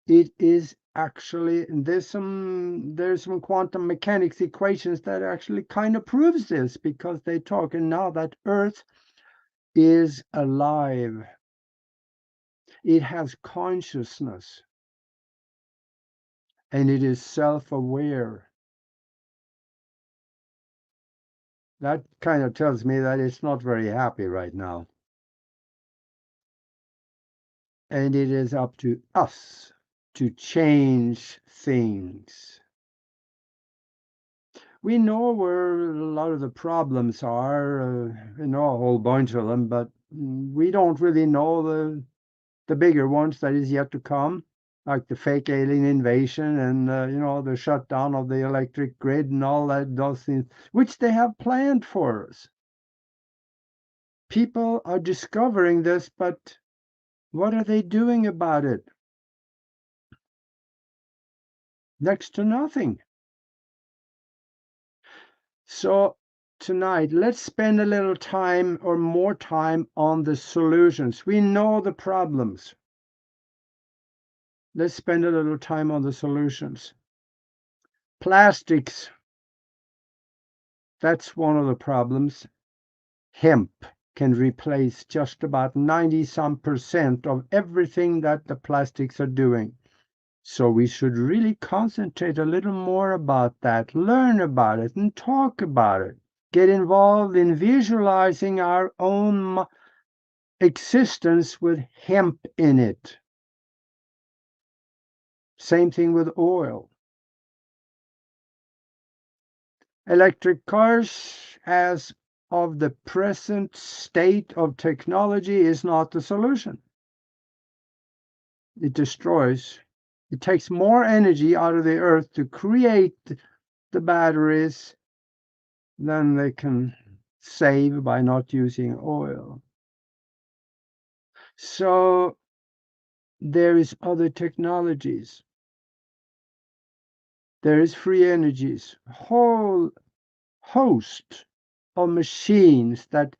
it is actually, and there's some quantum mechanics equations that actually kind of proves this, because they talk, and now that Earth is alive. It has consciousness, and it is self-aware. That kind of tells me that it's not very happy right now. And it is up to us to change things. We know where a lot of the problems are, we know a whole bunch of them, but we don't really know the bigger ones that is yet to come, like the fake alien invasion and the shutdown of the electric grid and all that, those things, which they have planned for us. People are discovering this, but what are they doing about it? Next to nothing. So tonight, let's spend a little time or more time on the solutions. We know the problems. Let's spend a little time on the solutions. Plastics. That's one of the problems. Hemp can replace just about 90% of everything that the plastics are doing. So we should really concentrate a little more about that, learn about it, and talk about it. Get involved in visualizing our own existence with hemp in it. Same thing with oil. Electric cars, as of the present state of technology, is not the solution. It destroys. It takes more energy out of the earth to create the batteries than they can save by not using oil. So there is other technologies. There is free energies, a whole host of machines that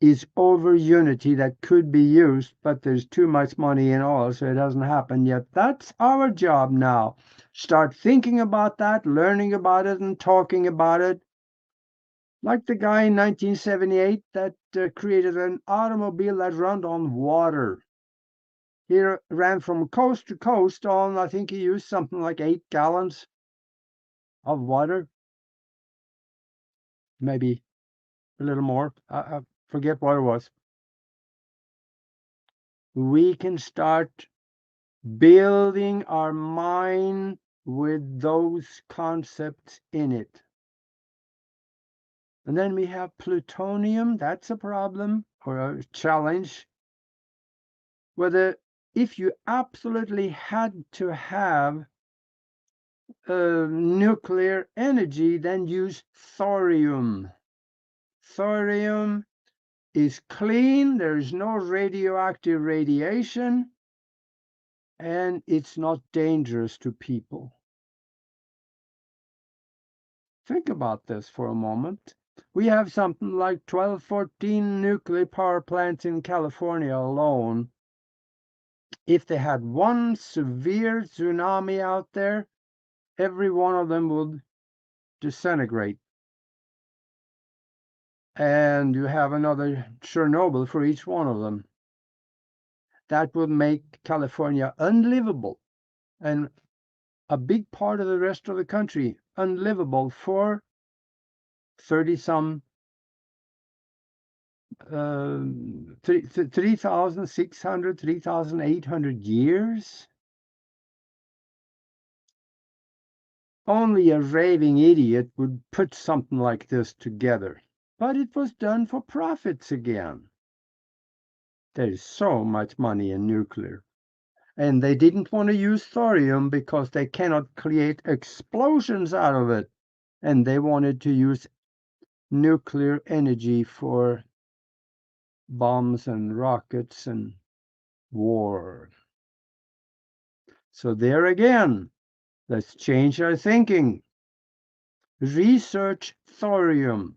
is over unity that could be used, but there's too much money in oil, so it doesn't happen yet. That's our job now. Start thinking about that, learning about it, and talking about it. Like the guy in 1978 that created an automobile that ran on water. He ran from coast to coast on, I think he used something like 8 gallons of water. Maybe a little more. I forget what it was. We can start building our mind with those concepts in it. And then we have plutonium. That's a problem or a challenge. Whether if you absolutely had to have nuclear energy, then use thorium. Thorium is clean. There's no radioactive radiation. And it's not dangerous to people. Think about this for a moment. We have something like 12, 14 nuclear power plants in California alone. If they had one severe tsunami out there, every one of them would disintegrate. And you have another Chernobyl for each one of them. That would make California unlivable, and a big part of the rest of the country unlivable for 30-some 3,600, 3,800 years. Only a raving idiot would put something like this together. But it was done for profits again. There's so much money in nuclear. And they didn't want to use thorium because they cannot create explosions out of it. And they wanted to use nuclear energy for bombs and rockets and war. So there again, let's change our thinking. Research thorium.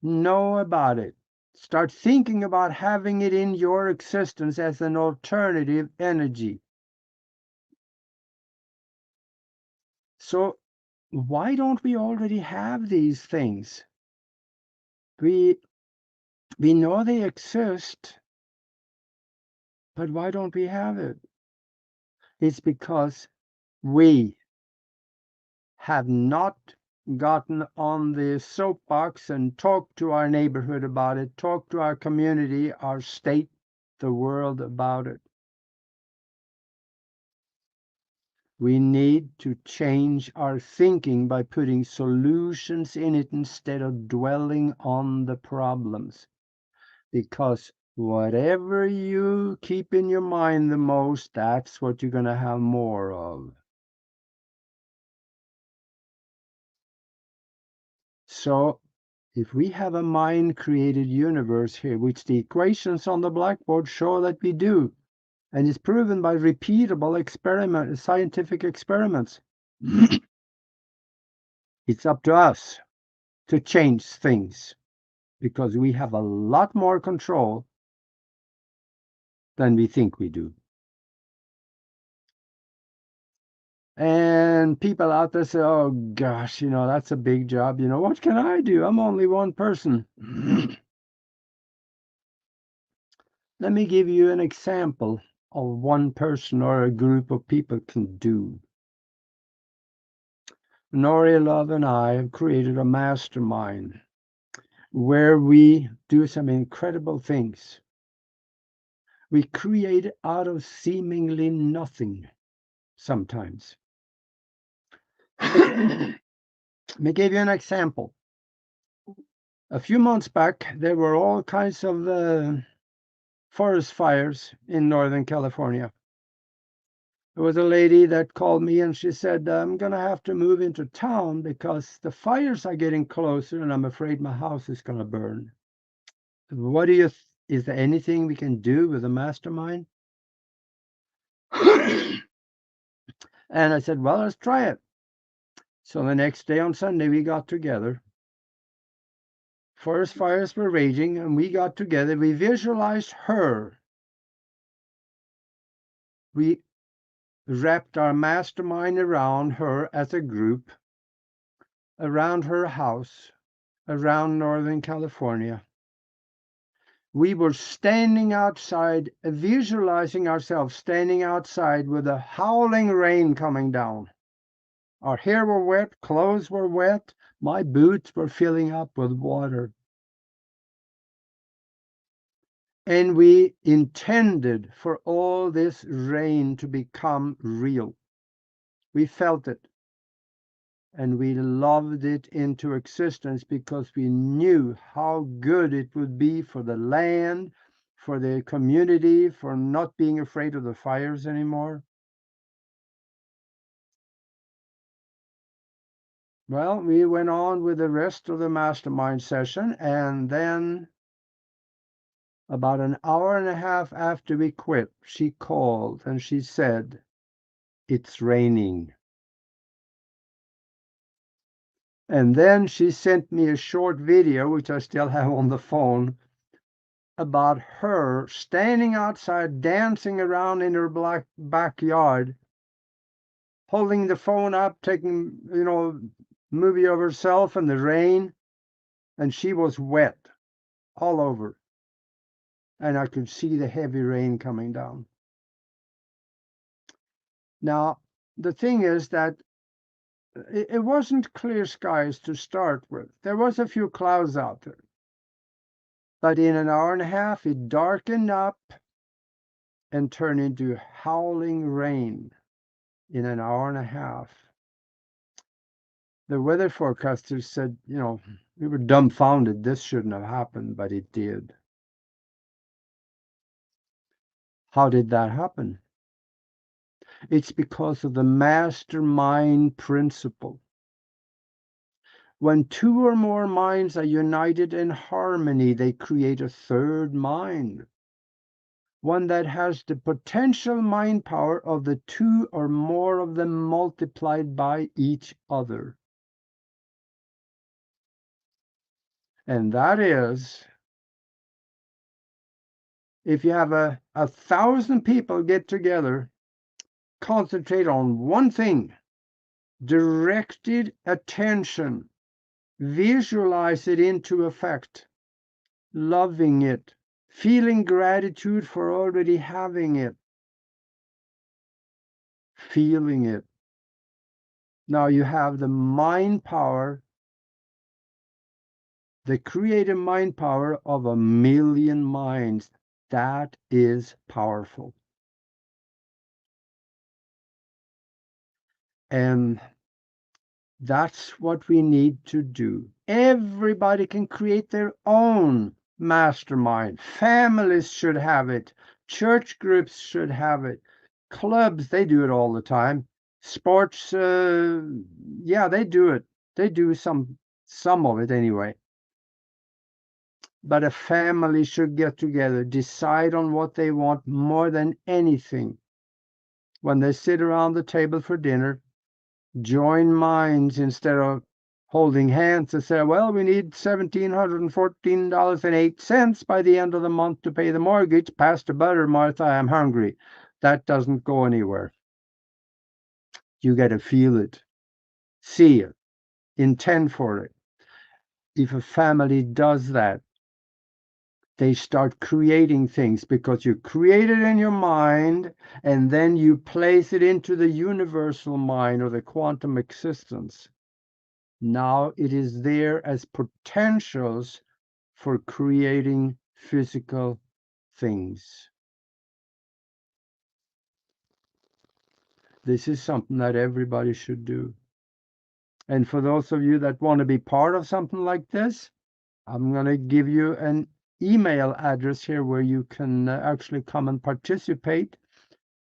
Know about it. Start thinking about having it in your existence as an alternative energy. So why don't we already have these things? We know they exist, but why don't we have it? It's because we have not gotten on the soapbox and talked to our neighborhood about it, talked to our community, our state, the world about it. We need to change our thinking by putting solutions in it instead of dwelling on the problems. Because whatever you keep in your mind the most, that's what you're going to have more of. So if we have a mind-created universe here, which the equations on the blackboard show that we do, and is proven by repeatable scientific experiments, it's up to us to change things, because we have a lot more control than we think we do. And people out there say, oh gosh, that's a big job. What can I do? I'm only one person. Let me give you an example of one person or a group of people can do. Nori Love and I have created a mastermind where we do some incredible things. We create out of seemingly nothing sometimes. Let me give you an example. A few months back, there were all kinds of forest fires in Northern California. There was a lady that called me and she said, I'm going to have to move into town because the fires are getting closer and I'm afraid my house is going to burn. What do you, is there anything we can do with the mastermind? And I said, well, let's try it. So the next day on Sunday, we got together. Forest fires were raging and we got together. We visualized her. We wrapped our mastermind around her as a group, around her house, around Northern California. We were standing outside, visualizing ourselves standing outside with a howling rain coming down. Our hair were wet, clothes were wet, my boots were filling up with water. And we intended for all this rain to become real. We felt it. And we loved it into existence because we knew how good it would be for the land, for the community, for not being afraid of the fires anymore. Well, we went on with the rest of the mastermind session, and then about an hour and a half after we quit, she called and she said, it's raining. And then she sent me a short video, which I still have on the phone, about her standing outside, dancing around in her black backyard, holding the phone up, taking, movie of herself in the rain, and she was wet all over. And I could see the heavy rain coming down. Now, the thing is that it wasn't clear skies to start with. There was a few clouds out there. But in an hour and a half, it darkened up and turned into howling rain in an hour and a half. The weather forecasters said, we were dumbfounded. This shouldn't have happened, but it did. How did that happen? It's because of the mastermind principle. When two or more minds are united in harmony, they create a third mind. one that has the potential mind power of the two or more of them multiplied by each other. And that is, if you have 1,000 people get together, concentrate on one thing, directed attention, visualize it into effect, loving it, feeling gratitude for already having it, feeling it. Now you have the mind power, the creative mind power of 1,000,000 minds. That is powerful. And that's what we need to do. Everybody can create their own mastermind. Families should have it. Church groups should have it. Clubs, they do it all the time. Sports, yeah, they do it. They do some of it anyway. But a family should get together, decide on what they want more than anything. When they sit around the table for dinner, join minds instead of holding hands and say, well, we need $1,714.08 by the end of the month to pay the mortgage. Pass the butter, Martha, I'm hungry. That doesn't go anywhere. You got to feel it, see it, intend for it. If a family does that, they start creating things because you create it in your mind and then you place it into the universal mind or the quantum existence. Now it is there as potentials for creating physical things. This is something that everybody should do. And for those of you that want to be part of something like this, I'm going to give you an email address here where you can actually come and participate,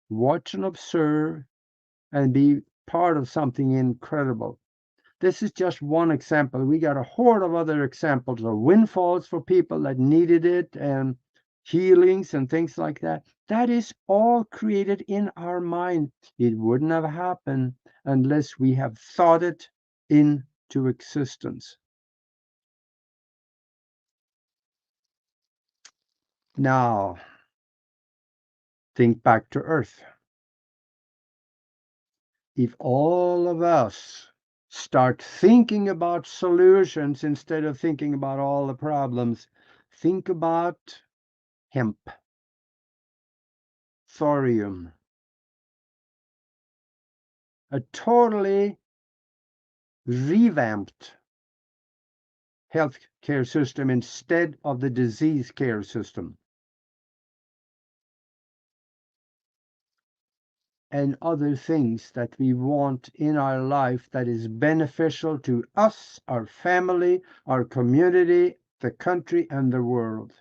watch and observe, and be part of something incredible. This is just one example. We got a horde of other examples of windfalls for people that needed it and healings and things like that. That is all created in our mind. It wouldn't have happened unless we have thought it into existence. Now, think back to Earth. If all of us start thinking about solutions instead of thinking about all the problems, think about hemp, thorium, a totally revamped healthcare system instead of the disease care system. And other things that we want in our life that is beneficial to us, our family, our community, the country, and the world.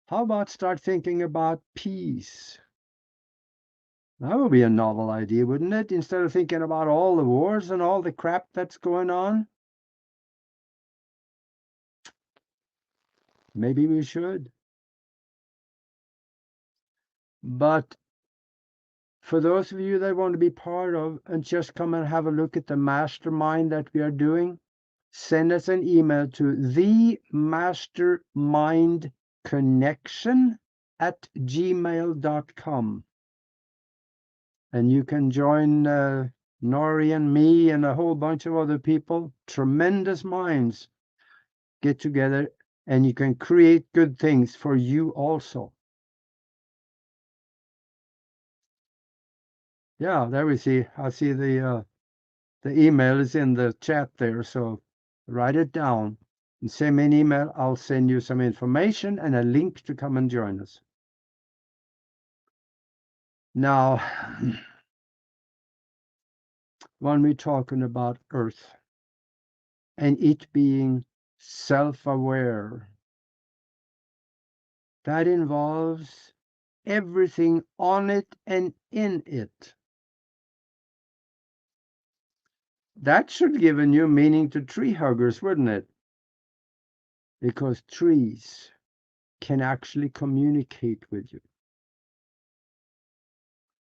How about start thinking about peace? That would be a novel idea, wouldn't it? Instead of thinking about all the wars and all the crap that's going on. Maybe we should. But for those of you that want to be part of and just come and have a look at the mastermind that we are doing, send us an email to themastermindconnection@gmail.com. And you can join Nori and me and a whole bunch of other people, tremendous minds, get together and you can create good things for you also. Yeah, there we see. I see the email is in the chat there, so write it down and send me an email. I'll send you some information and a link to come and join us. Now, when we're talking about Earth and it being self-aware, that involves everything on it and in it. That should give a new meaning to tree huggers, wouldn't it? Because trees can actually communicate with you.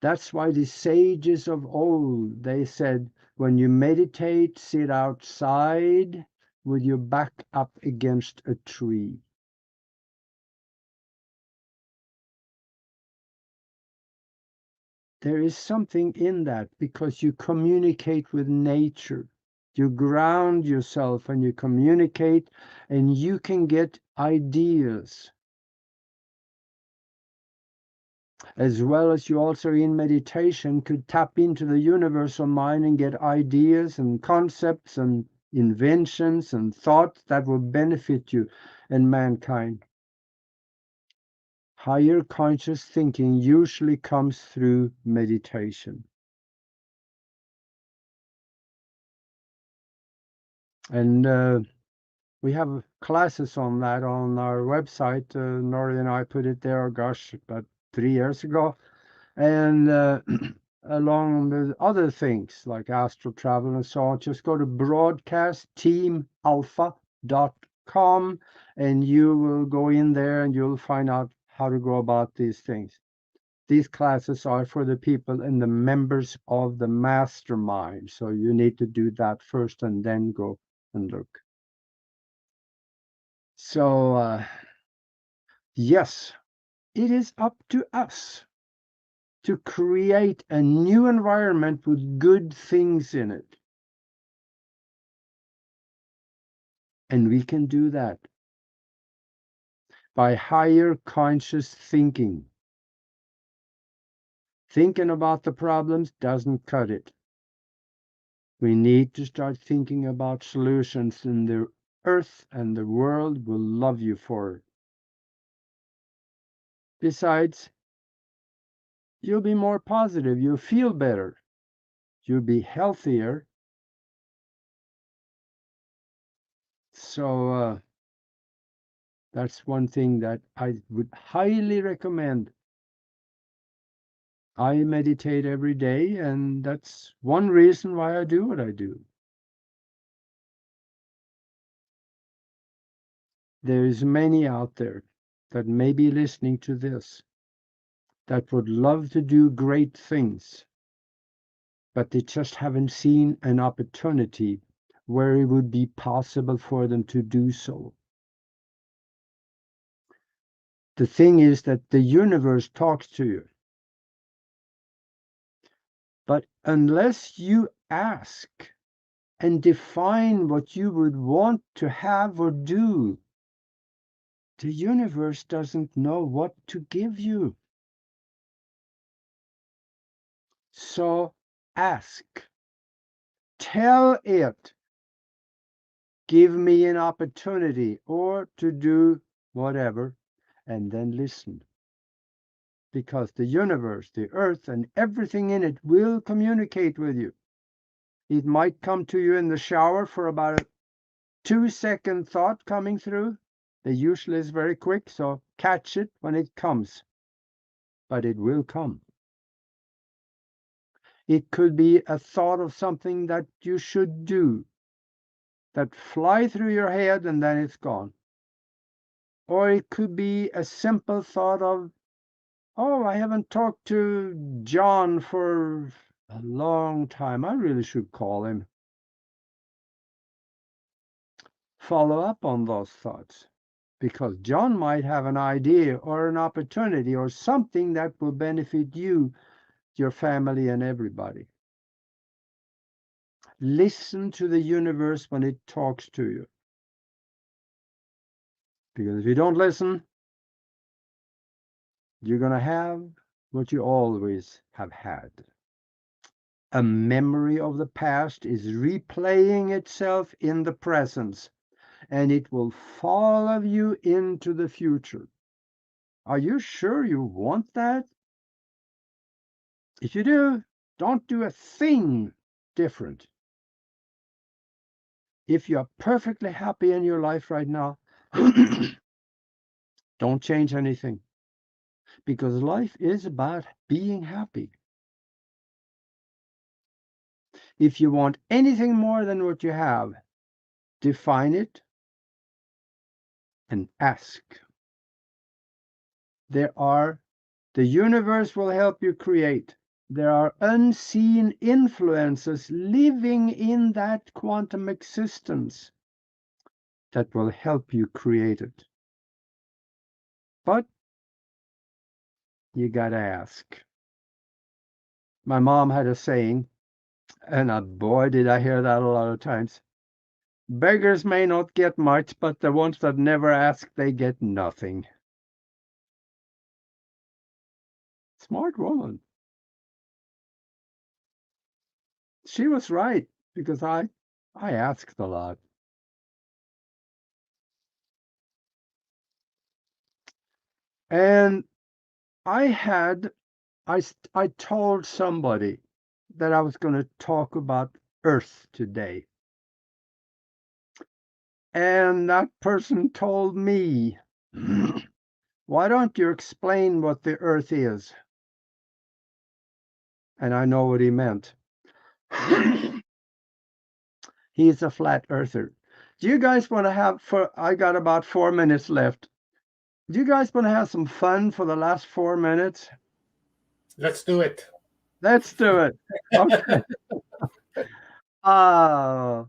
That's why the sages of old, they said, when you meditate, sit outside with your back up against a tree. There is something in that because you communicate with nature. You ground yourself and you communicate, and you can get ideas. As well as you also in meditation could tap into the universal mind and get ideas and concepts and inventions and thoughts that will benefit you and mankind. Higher conscious thinking usually comes through meditation. And we have classes on that on our website. Nori and I put it there, gosh, about 3 years ago. And along with other things like astral travel and so on, just go to broadcastteamalpha.com and you will go in there and you'll find out how to go about these things. These classes are for the people and the members of the mastermind. So you need to do that first and then go and look. So, yes, it is up to us to create a new environment with good things in it. And we can do that by higher conscious thinking. Thinking about the problems doesn't cut it. We need to start thinking about solutions, and the earth and the world will love you for it. Besides, you'll be more positive, you'll feel better, you'll be healthier. So that's one thing that I would highly recommend. I meditate every day, and that's one reason why I do what I do. There's many out there that may be listening to this that would love to do great things, but they just haven't seen an opportunity where it would be possible for them to do so. The thing is that the universe talks to you. But unless you ask and define what you would want to have or do, the universe doesn't know what to give you. So ask. Tell it, give me an opportunity or to do whatever, and then listen. Because the universe, the earth, and everything in it will communicate with you. It might come to you in the shower for about a 2-second thought coming through. It usually is very quick, so catch it when it comes. But it will come. It could be a thought of something that you should do that fly through your head and then it's gone. Or it could be a simple thought of, oh, I haven't talked to John for a long time. I really should call him. Follow up on those thoughts, because John might have an idea or an opportunity or something that will benefit you, your family, and everybody. Listen to the universe when it talks to you. Because if you don't listen, you're going to have what you always have had. A memory of the past is replaying itself in the present, and it will follow you into the future. Are you sure you want that? If you do, don't do a thing different. If you're perfectly happy in your life right now, don't change anything. Because life is about being happy. If you want anything more than what you have, define it and ask. The universe will help you create. There are unseen influences living in that quantum existence that will help you create it. But you gotta ask. My mom had a saying, and boy, did I hear that a lot of times. Beggars may not get much, but the ones that never ask, they get nothing. Smart woman. She was right, because I asked a lot. And I told somebody that I was going to talk about Earth today. And that person told me, why don't you explain what the Earth is? And I know what he meant. He's a flat earther. Do you guys want to I got about 4 minutes left. Do you guys want to have some fun for the last 4 minutes? Let's do it. Let's do it. Okay. I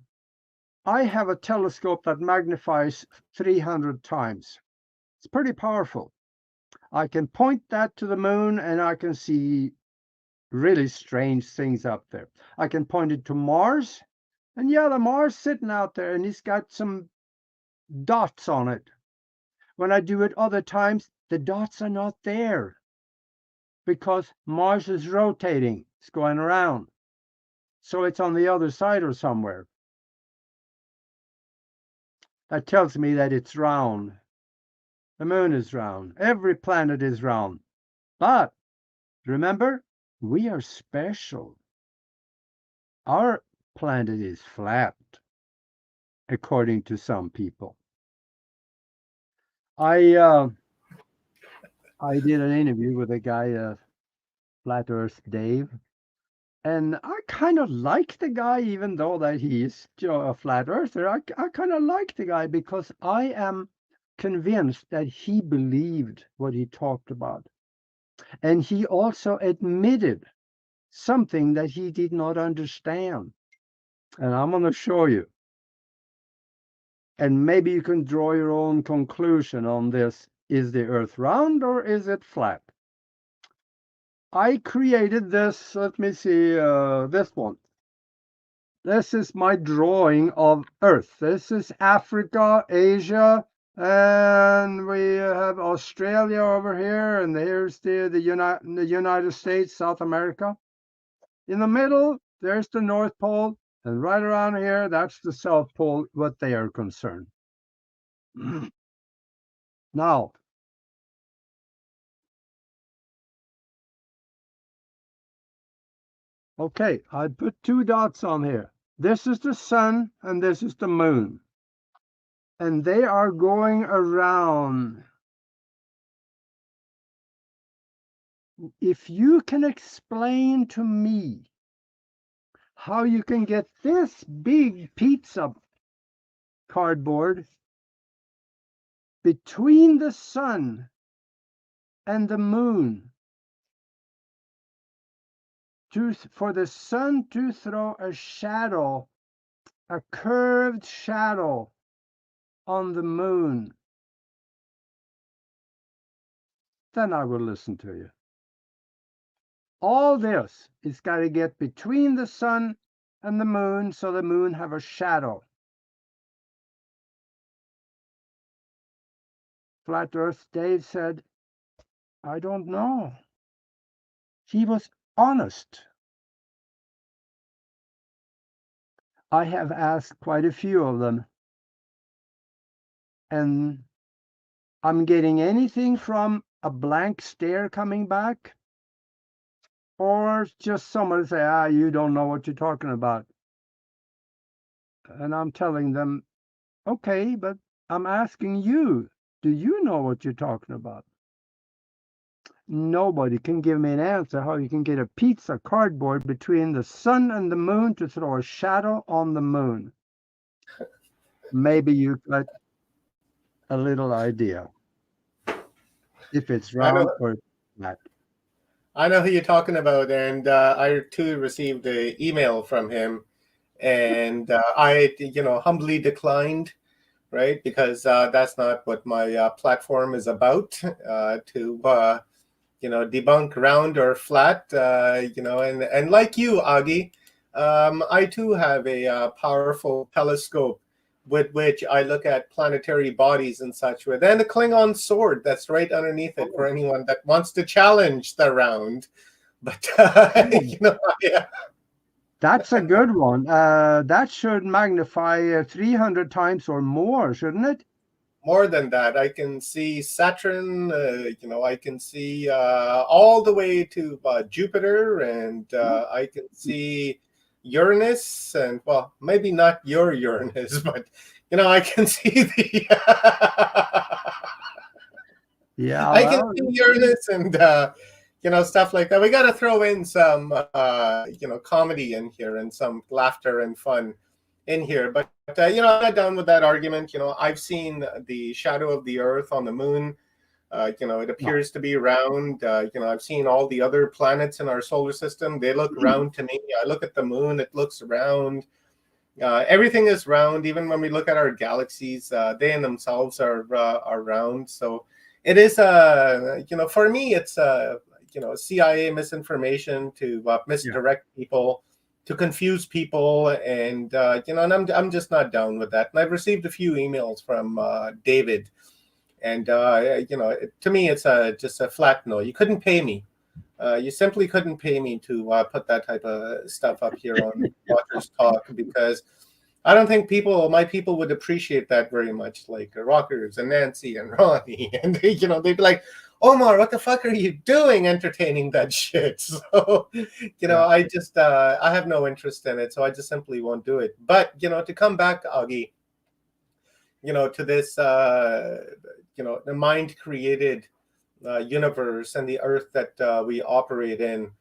have a telescope that magnifies 300 times. It's pretty powerful. I can point that to the moon and I can see really strange things up there. I can point it to Mars, and yeah, the Mars sitting out there and it's got some dots on it. When I do it other times, the dots are not there because Mars is rotating. It's going around. So it's on the other side or somewhere. That tells me that it's round. The moon is round. Every planet is round. But remember, we are special. Our planet is flat, according to some people. I did an interview with a guy, Flat Earth Dave, and I kind of like the guy, even though that he's a flat earther. I kind of like the guy because I am convinced that he believed what he talked about. And he also admitted something that he did not understand. And I'm going to show you. And maybe you can draw your own conclusion on this. Is the Earth round or is it flat? I created this, let me see, this one. This is my drawing of Earth. This is Africa, Asia, and we have Australia over here, and here's the United States, South America. In the middle, there's the North Pole, and right around here, that's the South Pole, what they are concerned. Now, okay, I put 2 dots on here. This is the sun, and this is the moon. And they are going around. If you can explain to me how you can get this big pizza cardboard between the sun and the moon for the sun to throw a shadow, a curved shadow on the moon, then I will listen to you. All this is got to get between the sun and the moon so the moon have a shadow. Flat Earth Dave said, I don't know. He was honest. I have asked quite a few of them, and I'm getting anything from a blank stare coming back, or just someone say, you don't know what you're talking about. And I'm telling them, okay, but I'm asking you, do you know what you're talking about? Nobody can give me an answer how you can get a pizza cardboard between the sun and the moon to throw a shadow on the moon. Maybe you got a little idea. if it's I round know, or flat. I know who you're talking about, and I too received an email from him, and I, humbly declined, right? Because that's not what my platform is about, to debunk round or flat, and like you, Augie, I too have a powerful telescope with which I look at planetary bodies and such with, and a Klingon sword that's right underneath it for anyone that wants to challenge the round. But yeah. That's a good one. That should magnify 300 times or more, shouldn't it? More than that, I can see Saturn. I can see all the way to Jupiter, and I can see Uranus, and well, maybe not your Uranus, but I can see the. Yeah, I can well, see Uranus and stuff like that. We got to throw in some comedy in here and some laughter and fun in here. But I'm not done with that argument. I've seen the shadow of the Earth on the moon. It appears to be round. I've seen all the other planets in our solar system. They look round to me. I look at the moon. It looks round. Everything is round. Even when we look at our galaxies, they in themselves are round. So it is, for me, it's CIA misinformation to misdirect people, to confuse people, and and I'm just not down with that. And I've received a few emails from David, and to me, it's just a flat no. You couldn't pay me. You simply couldn't pay me to put that type of stuff up here on Rockers Talk, because I don't think my people would appreciate that very much, like Rockers and Nancy and Ronnie. And they'd be like, Omar, what the fuck are you doing entertaining that shit? So, I just, I have no interest in it. So I just simply won't do it. But, to come back, Augie, to this, the mind created universe and the earth that we operate in,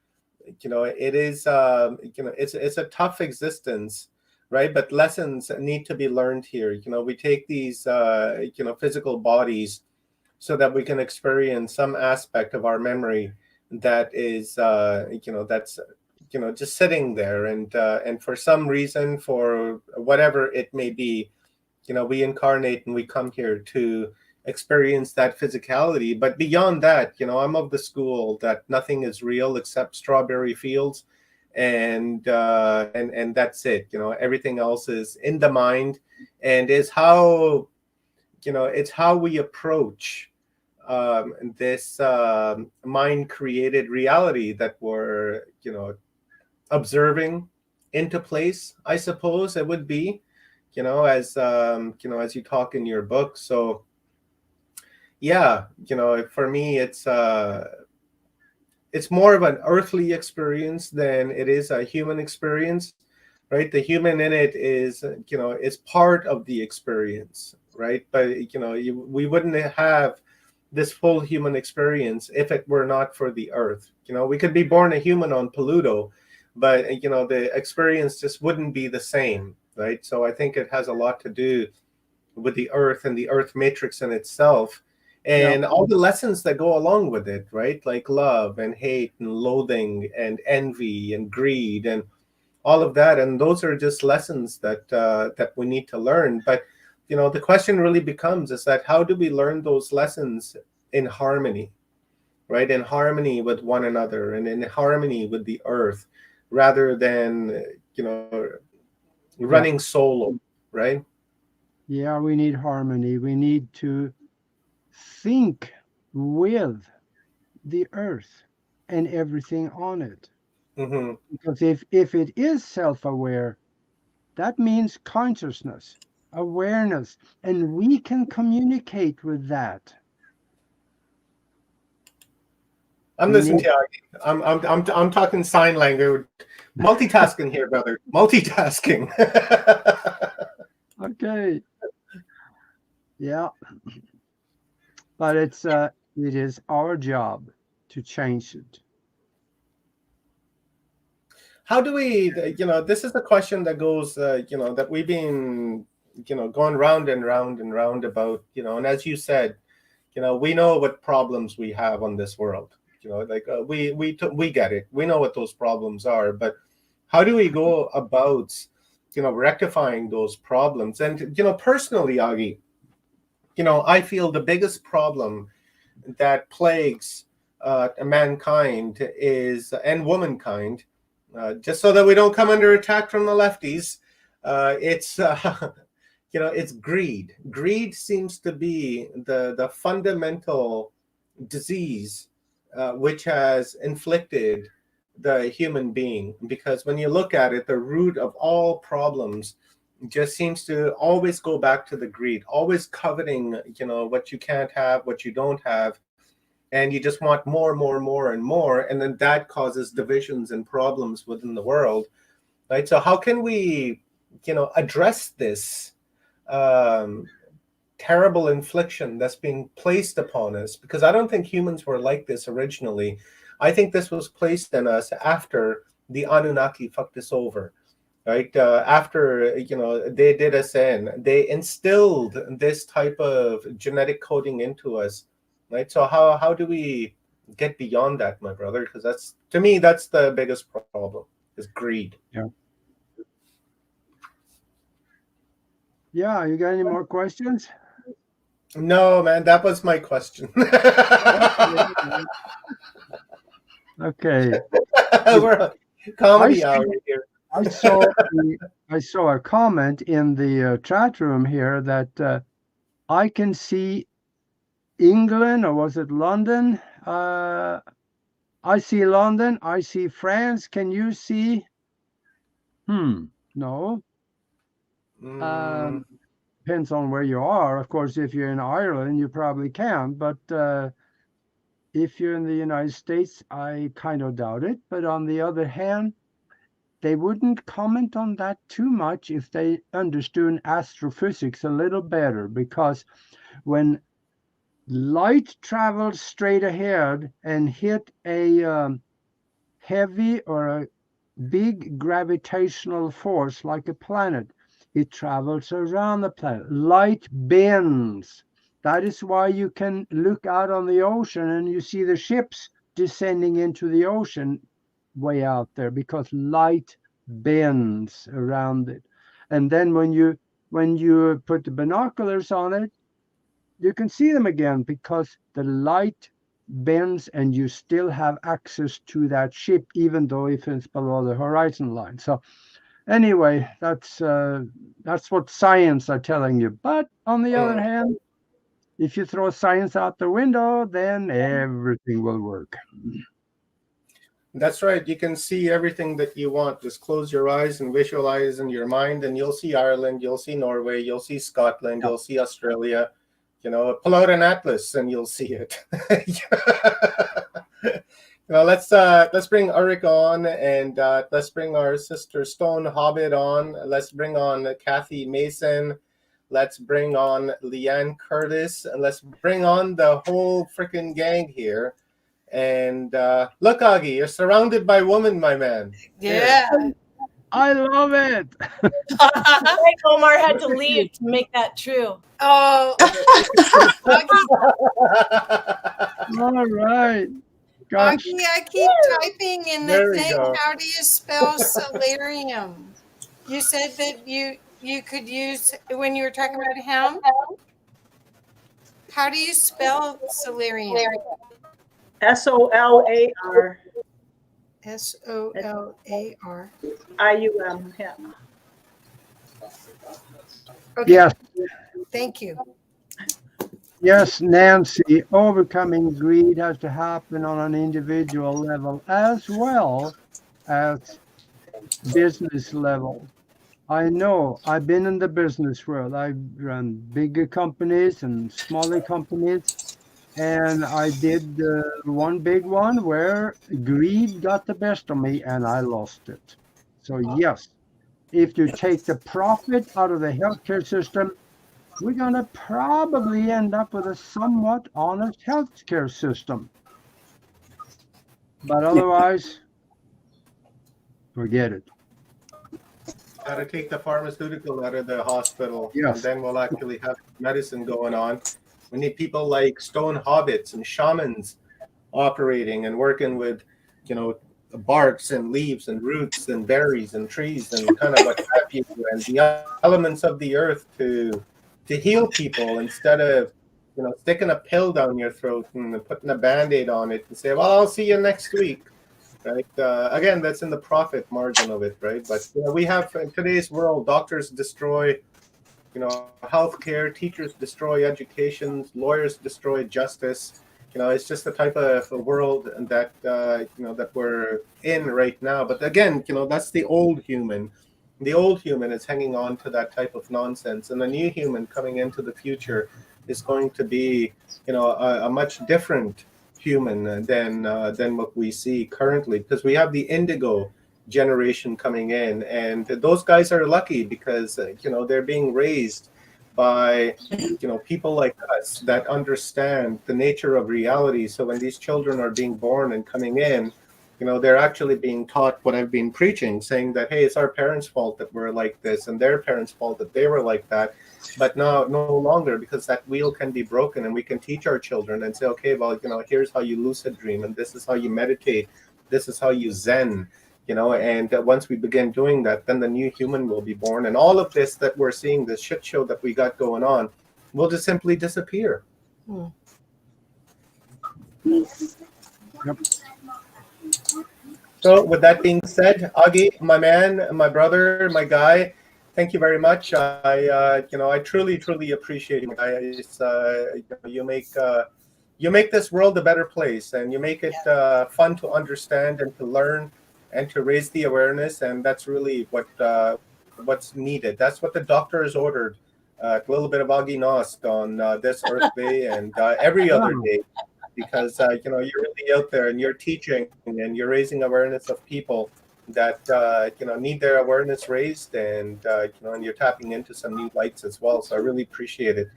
it is, it's a tough existence, right? But lessons need to be learned here. We take these, physical bodies so that we can experience some aspect of our memory that is, that's, just sitting there. And for some reason, for whatever it may be, we incarnate and we come here to experience that physicality. But beyond that, I'm of the school that nothing is real except strawberry fields, and that's it. Everything else is in the mind, and is how it's how we approach this mind created reality that we're observing into place, I suppose it would be, as as you talk in your book. So yeah, for me, it's more of an earthly experience than it is a human experience, right? The human in it is, is part of the experience, right? But we wouldn't have this full human experience if it were not for the earth. We could be born a human on Pluto, but the experience just wouldn't be the same, right? So I think it has a lot to do with the earth and the earth matrix in itself, and all the lessons that go along with it, right? Like love and hate and loathing and envy and greed and all of that. And those are just lessons that that we need to learn. But the question really becomes, is that how do we learn those lessons in harmony, right? In harmony with one another and in harmony with the earth, rather than running solo, right? Yeah, we need harmony. We need to think with the earth and everything on it. Mm-hmm. Because if it is self-aware, that means consciousness, awareness, and we can communicate with that. I'm listening to you. I'm talking sign language, multitasking here, brother. Multitasking. Okay. Yeah. But it is our job to change it. How do we, this is a question that goes, that we've been, going round and round and round about, and as you said, we know what problems we have on this world. Like we get it. We know what those problems are, but how do we go about, rectifying those problems? And personally, Agi, I feel the biggest problem that plagues mankind is, and womankind, just so that we don't come under attack from the lefties, it's it's greed. Greed seems to be the fundamental disease which has inflicted the human being. Because when you look at it, the root of all problems just seems to always go back to the greed, always coveting, what you can't have, what you don't have, and you just want more, more, more, and more, and then that causes divisions and problems within the world, right? So how can we, address this terrible infliction that's being placed upon us? Because I don't think humans were like this originally. I think this was placed in us after the Anunnaki fucked us over, right? After they did us in, they instilled this type of genetic coding into us, right? So how do we get beyond that, my brother? Because that's, to me, that's the biggest problem, is greed. Yeah, you got any more questions? No, man, that was my question. Okay. We're on comedy hour here. I saw a comment in the chat room here that I can see England, or was it London? I see London. I see France. Can you see? No. Depends on where you are. Of course, if you're in Ireland, you probably can. But if you're in the United States, I kind of doubt it. But on the other hand, they wouldn't comment on that too much if they understood astrophysics a little better, because when light travels straight ahead and hit a heavy or a big gravitational force like a planet, it travels around the planet. Light bends. That is why you can look out on the ocean and you see the ships descending into the ocean way out there, because light bends around it. And then when you put the binoculars on it, you can see them again, because the light bends and you still have access to that ship, even though if it's below the horizon line. So anyway, that's what science are telling you. But on the other hand, if you throw science out the window, then everything will work. That's right. You can see everything that you want. Just close your eyes and visualize in your mind, and you'll see Ireland, you'll see Norway, you'll see Scotland, you'll see Australia. Pull out an atlas and you'll see it. Let's bring Ulrich on, and let's bring our sister Stone Hobbit on. Let's bring on Kathy Mason. Let's bring on Leanne Curtis, and let's bring on the whole freaking gang here. And look, Augie, you're surrounded by women, my man. Yeah. I love it. Omar had to leave to make that true. Oh. All right. Gosh. Augie, I keep typing in the thing. How do you spell solarium? You said that you could use, when you were talking about hemp. How do you spell solarium? SOLAR. SOLAR. IUM. Yeah. Okay. Yes. Thank you. Yes, Nancy, overcoming greed has to happen on an individual level as well as business level. I know, I've been in the business world. I've run bigger companies and smaller companies. And I did one big one where greed got the best of me and I lost it. So yes, if you take the profit out of the healthcare system, we're going to probably end up with a somewhat honest healthcare system. But otherwise, forget it. Got to take the pharmaceutical out of the hospital, Yes. and then we'll actually have medicine going on. We need people like stone hobbits and shamans operating and working with, barks and leaves and roots and berries and trees and kind of what have you, and the elements of the earth to heal people instead of, sticking a pill down your throat and putting a Band-Aid on it and say, well, I'll see you next week. Right. Again, that's in the profit margin of it, right? But we have in today's world, doctors destroy, healthcare, teachers destroy education, lawyers destroy justice. It's just the type of a world that that we're in right now. But again, that's the old human. The old human is hanging on to that type of nonsense, and the new human coming into the future is going to be, a much different human than what we see currently, because we have the indigo generation coming in, and those guys are lucky because they're being raised by people like us that understand the nature of reality. So when these children are being born and coming in, they're actually being taught what I've been preaching, saying that, hey, it's our parents' fault that we're like this and their parents' fault that they were like that. But now no longer, because that wheel can be broken, and we can teach our children and say, okay, well, here's how you lucid dream, and this is how you meditate, this is how you zen, and once we begin doing that, then the new human will be born, and all of this that we're seeing, this shit show that we got going on, will just simply disappear. Yep. So with that being said, Augie, my man, my brother, my guy, thank you very much. I truly appreciate you guys. You make this world a better place, and you make it fun to understand and to learn and to raise the awareness, and that's really what's needed. That's what the doctor has ordered. A little bit of Augie Nost on this Earth Day and every other day, because you're really out there and you're teaching and you're raising awareness of people that need their awareness raised, and and you're tapping into some new lights as well. So I really appreciate it.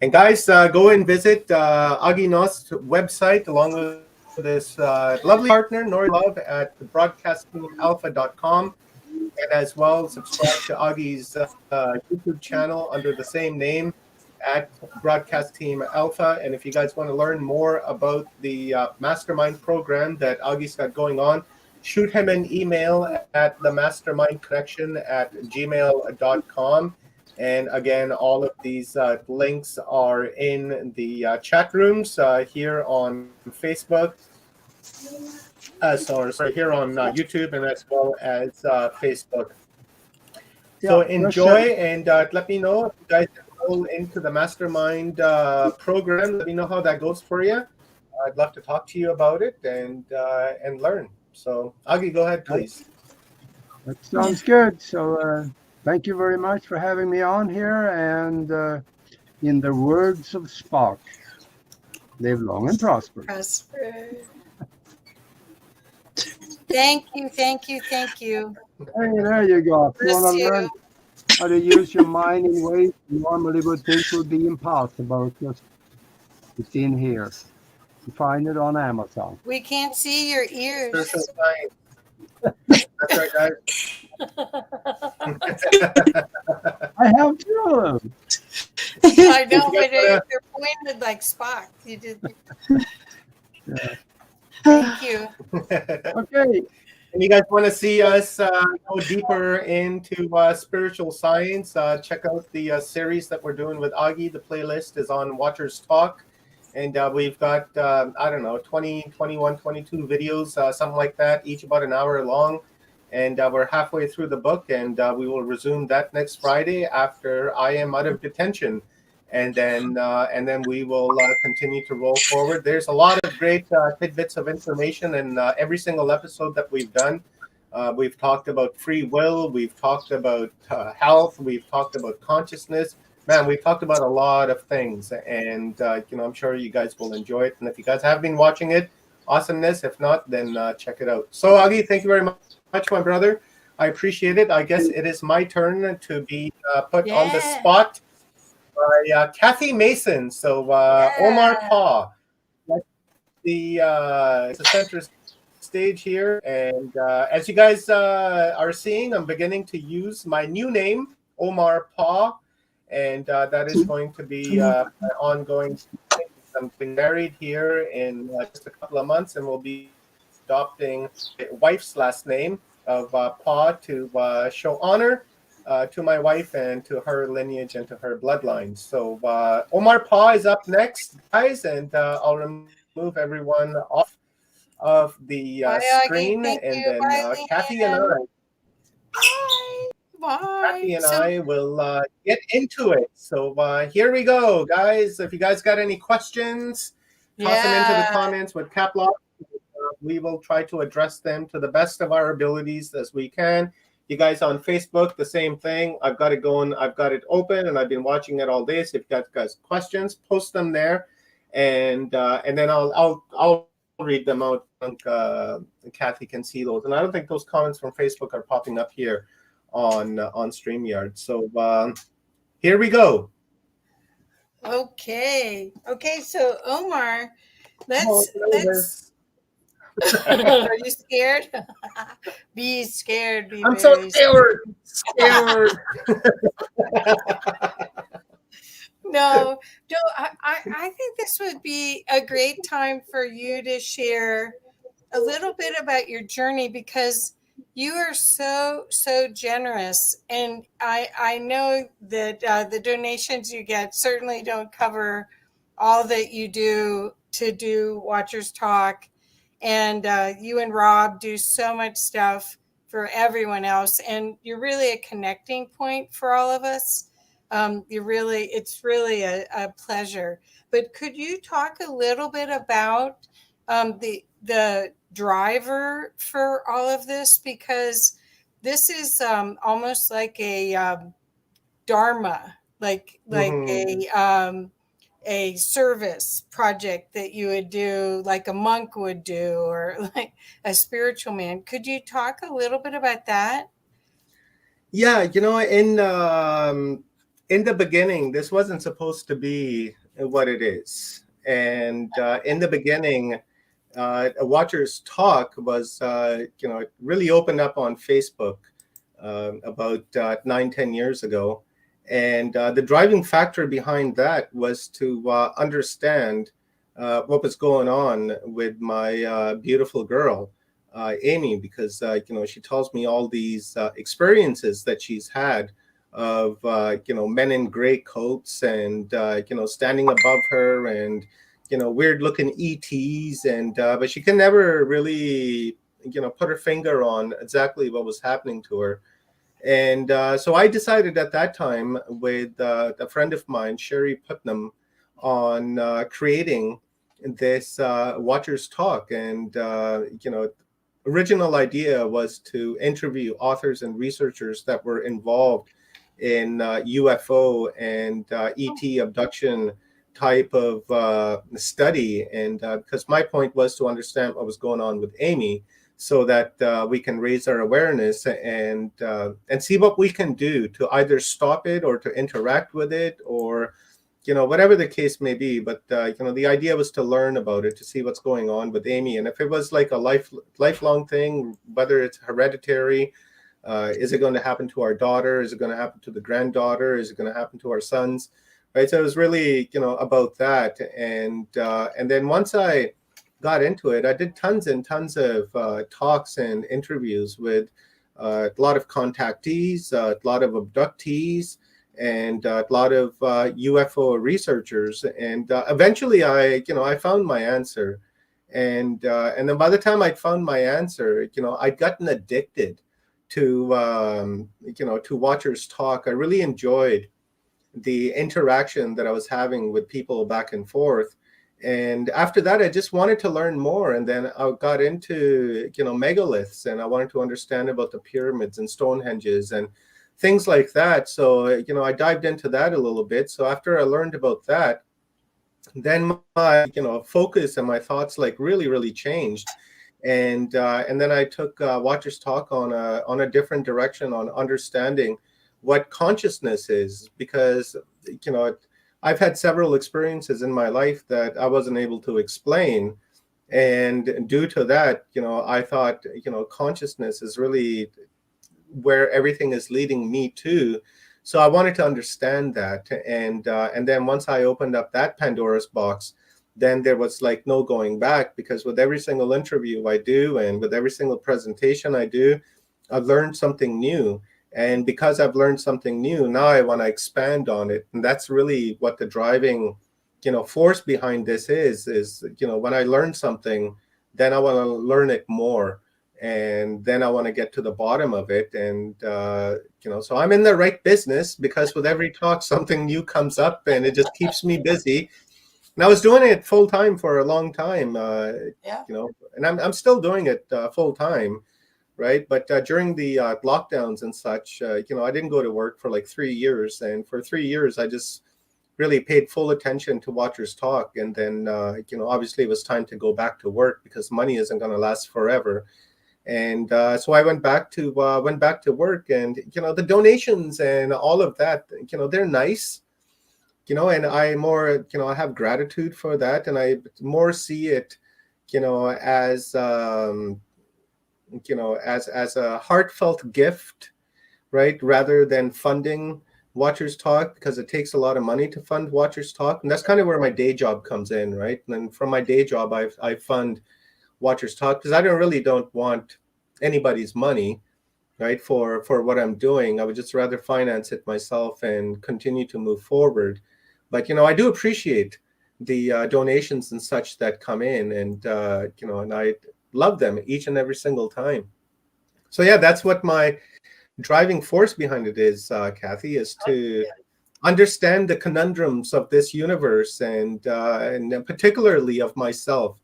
And guys, go and visit Augie Nost's website along with this lovely partner, Nori Love, at broadcastingalpha.com, and as well subscribe to Augie's YouTube channel under the same name at Broadcast Team Alpha. And if you guys want to learn more about the mastermind program that Augie's got going on, shoot him an email at themastermindconnection@gmail.com. And again, all of these links are in the chat rooms here on Facebook. Sorry, here on YouTube, and as well as Facebook. So enjoy, and let me know if you guys go into the mastermind program. Let me know how that goes for you. I'd love to talk to you about it and learn. So Augie, go ahead, please. That sounds good. So thank you very much for having me on here. And in the words of Spock, live long and prosper. Thank you, thank you, thank you. Hey, there you go. If you want to learn how to use your mind in ways you normally would think would be impossible, it's in here. You find it on Amazon. We can't see your ears. That's right, guys. I have two of them. I know, but they're pointed like Spock. You did. Yeah. Thank you. Okay. And you guys want to see us go deeper into spiritual science, check out the series that we're doing with Augie. The playlist is on Watchers Talk. And we've got, 20, 21, 22 videos, something like that, each about an hour long. And we're halfway through the book, and we will resume that next Friday after I am out of detention. And then we will continue to roll forward. There's a lot of great tidbits of information in every single episode that we've done. We've talked about free will. We've talked about health. We've talked about consciousness. Man, we've talked about a lot of things, and I'm sure you guys will enjoy it. And if you guys have been watching it, awesomeness. If not, then check it out. So, Augie, thank you very much, my brother. I appreciate it. I guess it is my turn to be put on the spot by Kathy Mason. So, Omar Pa, the center stage here. And as you guys are seeing, I'm beginning to use my new name, Omar Pa. and that is going to be an ongoing thing. I'm getting married here in just a couple of months, and we'll be adopting my wife's last name of Pa to show honor to my wife and to her lineage and to her bloodline. So Omar Pa is up next, guys, and I'll remove everyone off of the Bye, Augie. screen, Thank and you. then Bye, Kathy and Leanne. I. Bye. Kathy and So, I will get into it. So here we go, guys. If you guys got any questions, toss them into the yeah. comments with cap lock. We will try to address them to the best of our abilities as we can. You guys on Facebook, the same thing. I've got it going. I've got it open, and I've been watching it all day. So if you guys questions, post them there, and then I'll read them out. I think Kathy can see those, and I don't think those comments from Facebook are popping up here on StreamYard. So here we go. Okay. So Omar, let's. Are you scared? Be scared. Be I'm so very scared. No, I think this would be a great time for you to share a little bit about your journey, because you are so generous, and I know that the donations you get certainly don't cover all that you do to do Watchers Talk, and you and Rob do so much stuff for everyone else, and you're really a connecting point for all of us. It's really a pleasure. But could you talk a little bit about the driver for all of this, because this is almost like a dharma, like a service project that you would do, like a monk would do, or like a spiritual man. Could you talk a little bit about that? Yeah, in the beginning, this wasn't supposed to be what it is, and in the beginning, a Watchers Talk was really opened up on Facebook about 9-10 years ago, and the driving factor behind that was to understand what was going on with my beautiful girl, Amy, because she tells me all these experiences that she's had of men in gray coats and standing above her, and weird looking ETs, and but she can never really put her finger on exactly what was happening to her. And so I decided at that time with a friend of mine, Sherry Putnam, on creating this Watchers Talk. And original idea was to interview authors and researchers that were involved in UFO and ET abduction type of study. And because my point was to understand what was going on with Amy, so that we can raise our awareness and see what we can do to either stop it or to interact with it, or whatever the case may be. But the idea was to learn about it, to see what's going on with Amy, and if it was like a lifelong thing, whether it's hereditary, is it going to happen to our daughter, is it going to happen to the granddaughter, is it going to happen to our sons, right? So it was really about that. And then once I got into it, I did tons and tons of talks and interviews with a lot of contactees, a lot of abductees, and a lot of UFO researchers. And eventually I found my answer. And then by the time I'd found my answer, I'd gotten addicted to to Watchers Talk. I really enjoyed the interaction that I was having with people back and forth. And after that, I just wanted to learn more. And then I got into, megaliths, and I wanted to understand about the pyramids and Stonehenges and things like that. So, I dived into that a little bit. So after I learned about that, then my, focus and my thoughts really changed. And then I took Watchers Talk on a different direction, on understanding what consciousness is, because, I've had several experiences in my life that I wasn't able to explain. And due to that, I thought, consciousness is really where everything is leading me to. So I wanted to understand that, and then once I opened up that Pandora's box, then there was like no going back, because with every single interview I do and with every single presentation I do, I've learned something new. And because I've learned something new, now I want to expand on it. And that's really what the driving, force behind this is, when I learn something, then I want to learn it more. And then I want to get to the bottom of it. And, so I'm in the right business, because with every talk, something new comes up and it just keeps me busy. And I was doing it full time for a long time, and I'm still doing it full time. Right. But during the lockdowns and such, I didn't go to work for like 3 years. And for 3 years, I just really paid full attention to Watchers Talk. And then, obviously it was time to go back to work, because money isn't going to last forever. And so I went back to work, and, the donations and all of that, they're nice, and I more, I have gratitude for that. And I more see it, as, as a heartfelt gift, right, rather than funding Watchers Talk, because it takes a lot of money to fund Watchers Talk. And that's kind of where my day job comes in, right? And then from my day job, I fund Watchers Talk, because I don't want anybody's money, right, for what I'm doing. I would just rather finance it myself and continue to move forward. But I do appreciate the donations and such that come in, and and I love them each and every single time. So yeah, that's what my driving force behind it is, Kathy, is to understand the conundrums of this universe, and particularly of myself,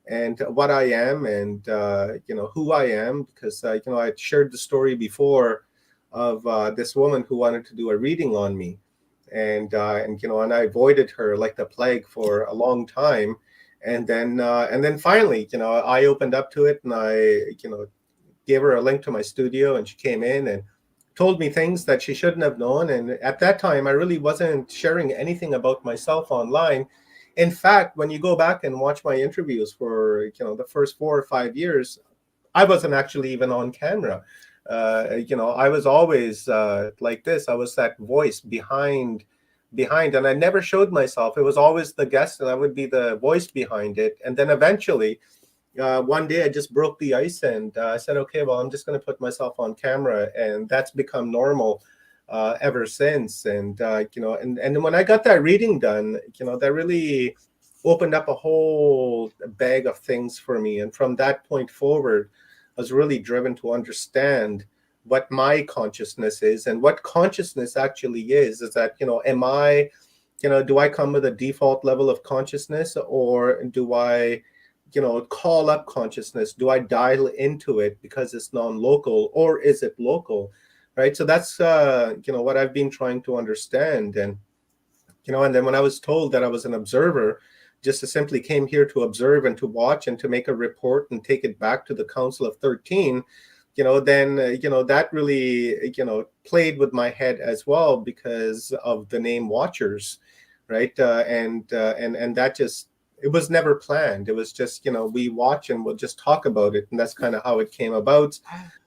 and what I am, and who I am. Because I shared the story before of this woman who wanted to do a reading on me, and I avoided her like the plague for a long time. And then finally, I opened up to it, and I gave her a link to my studio, and she came in and told me things that she shouldn't have known. And at that time, I really wasn't sharing anything about myself online. In fact, when you go back and watch my interviews for the first 4 or 5 years, I wasn't actually even on camera. I was always like this. I was that voice behind, and I never showed myself. It was always the guest, and I would be the voice behind it. And then eventually, one day I just broke the ice, and I said, okay, well, I'm just going to put myself on camera, and that's become normal ever since. And and when I got that reading done, that really opened up a whole bag of things for me. And from that point forward, I was really driven to understand what my consciousness is, and what consciousness actually is that, am I, do I come with a default level of consciousness, or do I, call up consciousness? Do I dial into it because it's non-local, or is it local? Right. So that's, what I've been trying to understand. And, and then when I was told that I was an observer, just to simply came here to observe and to watch and to make a report and take it back to the Council of 13, then, that really, played with my head as well, because of the name Watchers. Right. And that just, it was never planned. It was just, we watch and we'll just talk about it. And that's kind of how it came about.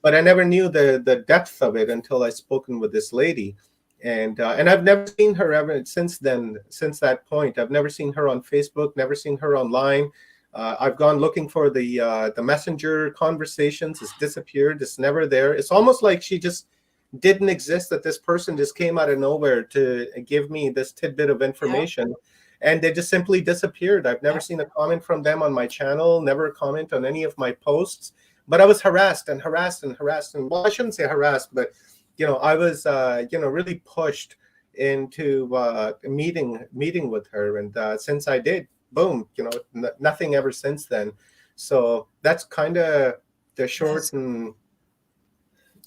But I never knew the depth of it until I spoken with this lady. And I've never seen her ever since then. Since that point, I've never seen her on Facebook, never seen her online. I've gone looking for the messenger conversations. It's disappeared. It's never there. It's almost like she just didn't exist, that this person just came out of nowhere to give me this tidbit of information. And they just simply disappeared. I've never seen a comment from them on my channel, never a comment on any of my posts. But I was harassed and harassed and harassed. And well, I shouldn't say harassed, but, I was, really pushed into meeting with her. And since I did, boom, nothing ever since then. So that's kind of the short and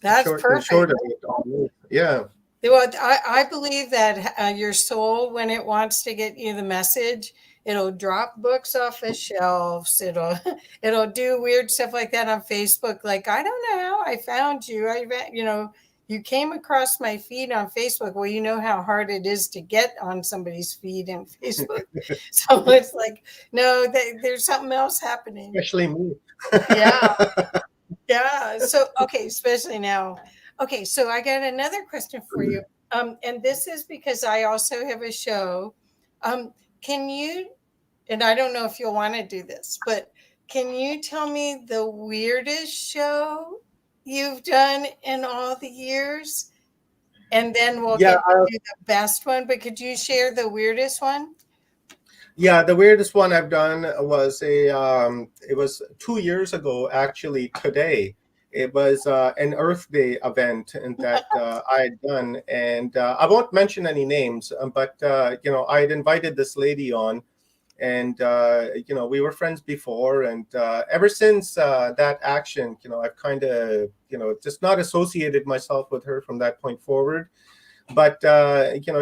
perfect. Short of it. Yeah. Well, I believe that your soul, when it wants to get you the message, it'll drop books off of shelves. It'll do weird stuff like that on Facebook. Like, I don't know how I found you. You came across my feed on Facebook. Well, you know how hard it is to get on somebody's feed in Facebook. So it's like, no, there's something else happening. Especially me. Yeah. Yeah. So, okay, especially now. Okay, so I got another question for you. And this is because I also have a show. Can you, and I don't know if you'll want to do this, but can you tell me the weirdest show you've done in all the years? And then we'll Yeah, get to do the best one. But could you share the weirdest one? yeah. The weirdest one I've done was it was 2 years ago, actually. Today, it was an Earth Day event, and that I had done, and I won't mention any names, but I had invited this lady on, and we were friends before, and ever since that action, I've kind of just not associated myself with her from that point forward. But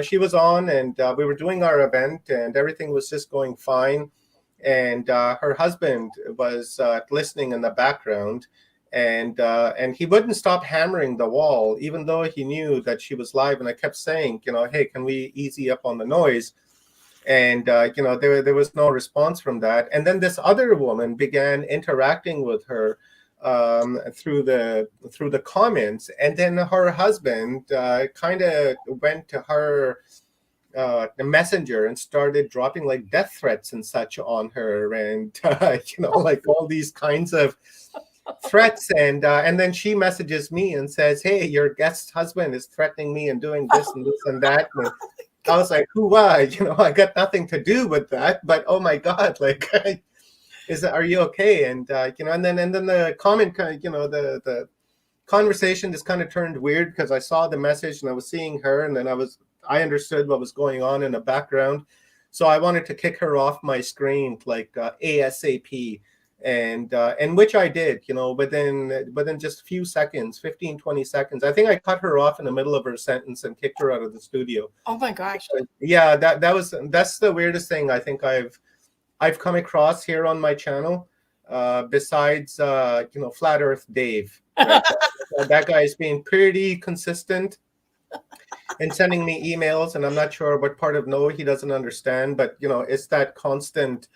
she was on, and we were doing our event, and everything was just going fine. And her husband was listening in the background, and he wouldn't stop hammering the wall, even though he knew that she was live. And I kept saying, hey, can we easy up on the noise? And there was no response from that. And then this other woman began interacting with her through the comments, and then her husband kind of went to her the messenger and started dropping like death threats and such on her, and like all these kinds of threats. And then she messages me and says, hey, your guest husband is threatening me and doing this and this and that. And I was like, who? I got nothing to do with that, but oh my God, like are you okay? And and then the comment the conversation just kind of turned weird, because I saw the message and I was seeing her, and then I understood what was going on in the background, so I wanted to kick her off my screen like ASAP, and which I did, within just a few seconds, 15-20 seconds. I think I cut her off in the middle of her sentence and kicked her out of the studio. Oh my gosh. Yeah, that's the weirdest thing I think I've come across here on my channel, besides Flat Earth Dave. Right? That guy is being pretty consistent and sending me emails, and I'm not sure what part of no he doesn't understand, but it's that constant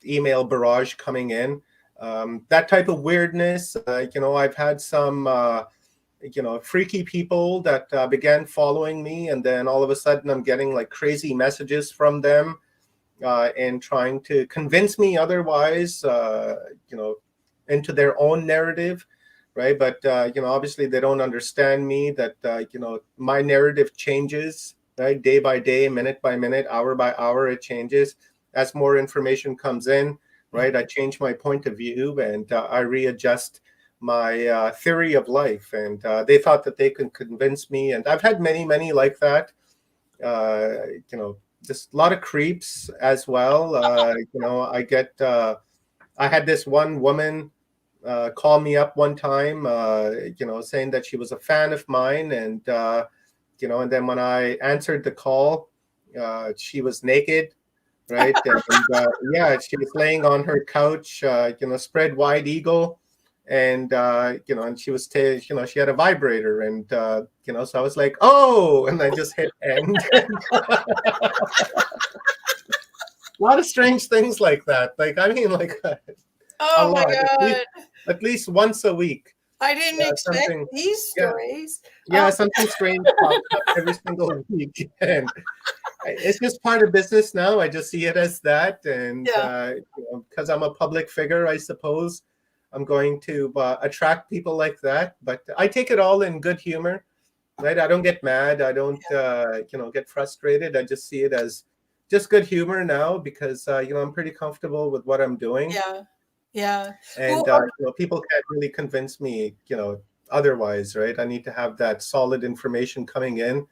email barrage coming in, that type of weirdness. I've had some freaky people that began following me, and then all of a sudden I'm getting like crazy messages from them, and trying to convince me otherwise, into their own narrative, right? But obviously they don't understand me, that my narrative changes, right? Day by day, minute by minute, hour by hour, it changes as more information comes in, right? I change my point of view, and I readjust my theory of life. And they thought that they could convince me, and I've had many like that. Just a lot of creeps as well. I had this one woman call me up one time, saying that she was a fan of mine, and and then when I answered the call, she was naked, right? And yeah, she was laying on her couch, spread wide eagle, and and she was she had a vibrator, and so I was like, oh, and I just hit end. A lot of strange things like that. Like, I mean, like Oh my God. At least once a week. I didn't expect these stories. Yeah, something strange pops up every single week. And it's just part of business now. I just see it as that. And because I'm a public figure, I suppose I'm going to attract people like that. But I take it all in good humor, right? I don't get mad. I don't, get frustrated. I just see it as just good humor now, because, I'm pretty comfortable with what I'm doing. Yeah. Yeah. And people can't really convince me, otherwise, right? I need to have that solid information coming in,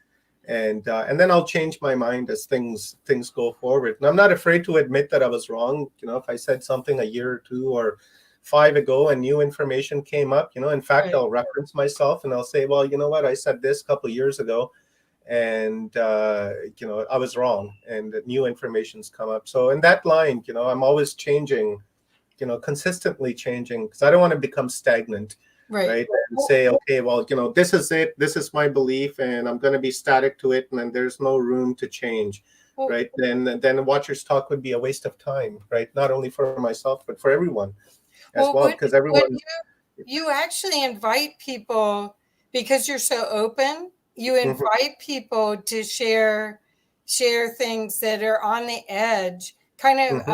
and then I'll change my mind as things go forward. And I'm not afraid to admit that I was wrong. If I said something a year or 2 or 5 ago and new information came up, in fact, I'll reference myself and I'll say, well, you know what, I said this a couple of years ago, and I was wrong, and new information's come up. So in that line, I'm always changing, consistently changing, because I don't want to become stagnant, right? And say, okay, well, this is it, this is my belief, and I'm going to be static to it, and then there's no room to change, right? Then Watchers Talk would be a waste of time, right? Not only for myself, but for everyone as well, because everyone. You actually invite people, because you're so open, you invite people to share things that are on the edge, kind of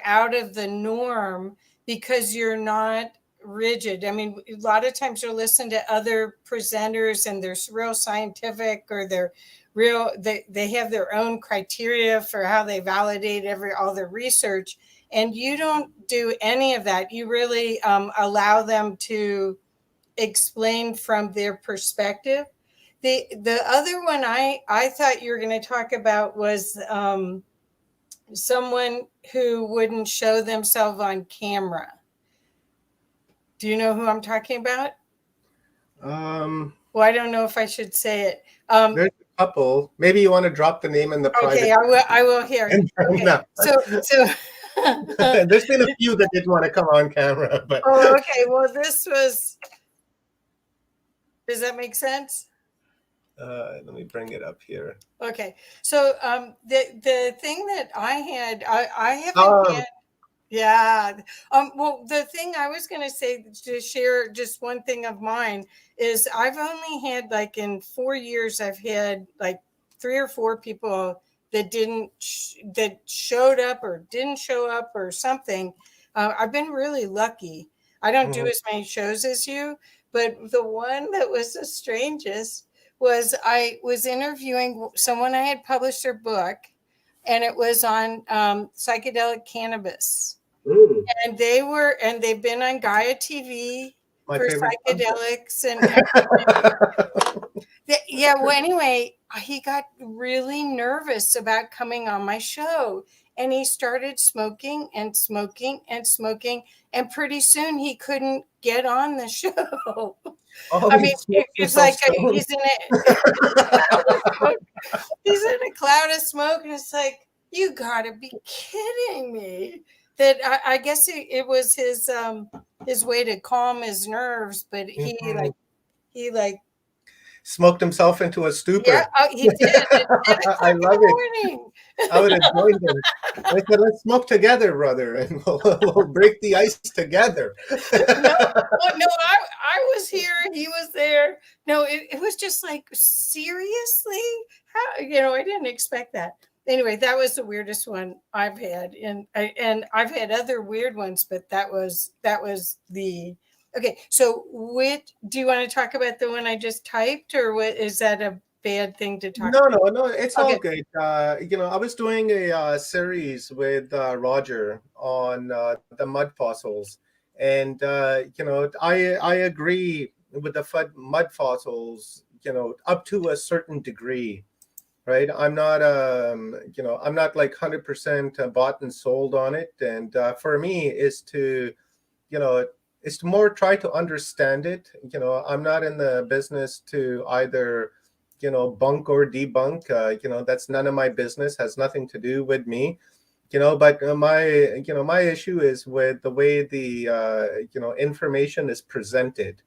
out of the norm, because you're not rigid. I mean, a lot of times you'll listen to other presenters and they're real scientific, or they're real, they have their own criteria for how they validate all their research. And you don't do any of that. You really allow them to explain from their perspective. The other one I thought you were going to talk about was someone who wouldn't show themselves on camera. Do you know who I'm talking about? Well, I don't know if I should say it. There's a couple. Maybe you want to drop the name in the private. Okay, I will hear. Okay. No. So there's been a few that didn't want to come on camera, but okay. Well, this was. Does that make sense? Let me bring it up here. Okay, so the thing that I haven't had. Yeah. Well, the thing I was going to say, to share just one thing of mine, is I've only had, like, in 4 years, I've had like 3 or 4 people that that showed up or didn't show up or something. I've been really lucky. I don't do as many shows as you, but the one that was the strangest was I was interviewing someone. I had published their book, and it was on psychedelic cannabis. And they've been on Gaia TV for psychedelics and yeah. Well, anyway, he got really nervous about coming on my show, and he started smoking and smoking and smoking, and pretty soon he couldn't get on the show. I mean, it's like he's in a cloud of smoke, and it's like, you gotta be kidding me. That I guess it was his way to calm his nerves, but he smoked himself into a stupor. Yeah, he did. I love it. I would have joined him. I said, let's smoke together, brother, and we'll break the ice together. No, I was here. He was there. No, it was just like, seriously? How? I didn't expect that. Anyway, that was the weirdest one I've had, and I've had other weird ones, but that was the. Okay, so do you want to talk about the one I just typed, or what, is that a bad thing to talk about? No, it's all good. I was doing a series with Roger on the mud fossils, and I agree with the mud fossils, up to a certain degree, right? I'm not I'm not like 100% bought and sold on it, and for me is to is to more try to understand it. I'm not in the business to either, bunk or debunk. That's none of my business, has nothing to do with me. But my issue is with the way the, information is presented.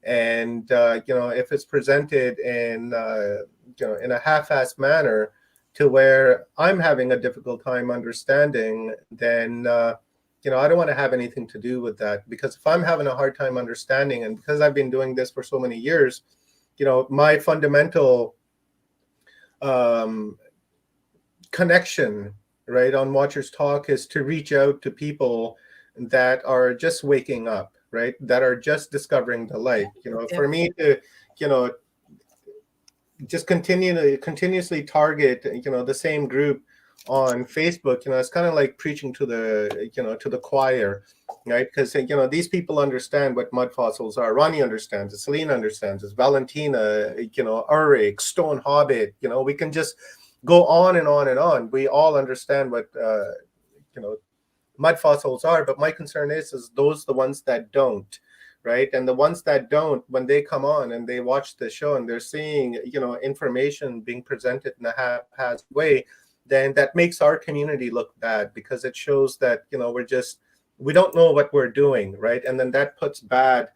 And, if it's presented in, in a half-assed manner to where I'm having a difficult time understanding, then, I don't want to have anything to do with that, because if I'm having a hard time understanding, and because I've been doing this for so many years, my fundamental connection, right, on Watchers Talk is to reach out to people that are just waking up, right, that are just discovering the light. For me to, just continuously target, the same group on Facebook, it's kind of like preaching to the, to the choir, right? Because, these people understand what mud fossils are. Ronnie understands it. Celine understands it. Valentina, Ulrich, Stone Hobbit, we can just go on and on and on. We all understand what, mud fossils are. But my concern is those the ones that don't, right? And the ones that don't, when they come on and they watch the show and they're seeing, information being presented in a haphazard way, then that makes our community look bad, because it shows that, we don't know what we're doing, right? And then that puts bad,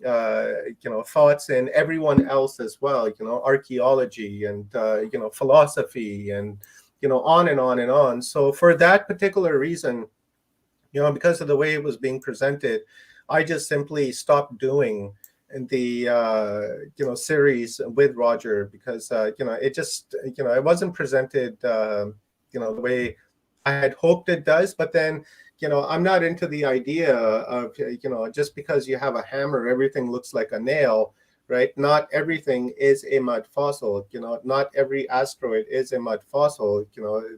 thoughts in everyone else as well, archaeology and, philosophy and, on and on and on. So for that particular reason, because of the way it was being presented, I just simply stopped doing, series with Roger, because it just it wasn't presented the way I had hoped it does. But then I'm not into the idea of just because you have a hammer, everything looks like a nail, right? Not everything is a mud fossil. Not every asteroid is a mud fossil.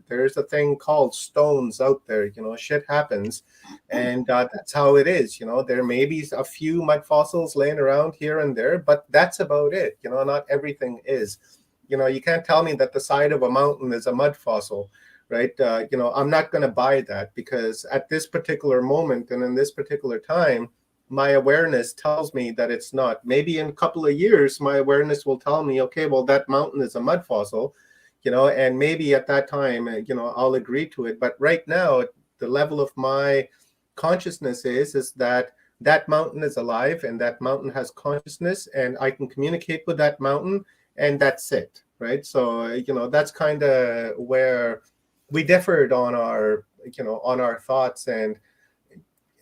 There's a thing called stones out there. Shit happens, and that's how it is. There may be a few mud fossils laying around here and there, but that's about it. Not everything is. You can't tell me that the side of a mountain is a mud fossil, right? I'm not going to buy that, because at this particular moment and in this particular time, my awareness tells me that it's not. Maybe in a couple of years, my awareness will tell me, okay, well, that mountain is a mud fossil, and maybe at that time, I'll agree to it. But right now, the level of my consciousness is that that mountain is alive, and that mountain has consciousness, and I can communicate with that mountain, and that's it, right? So, that's kind of where we differed on our thoughts.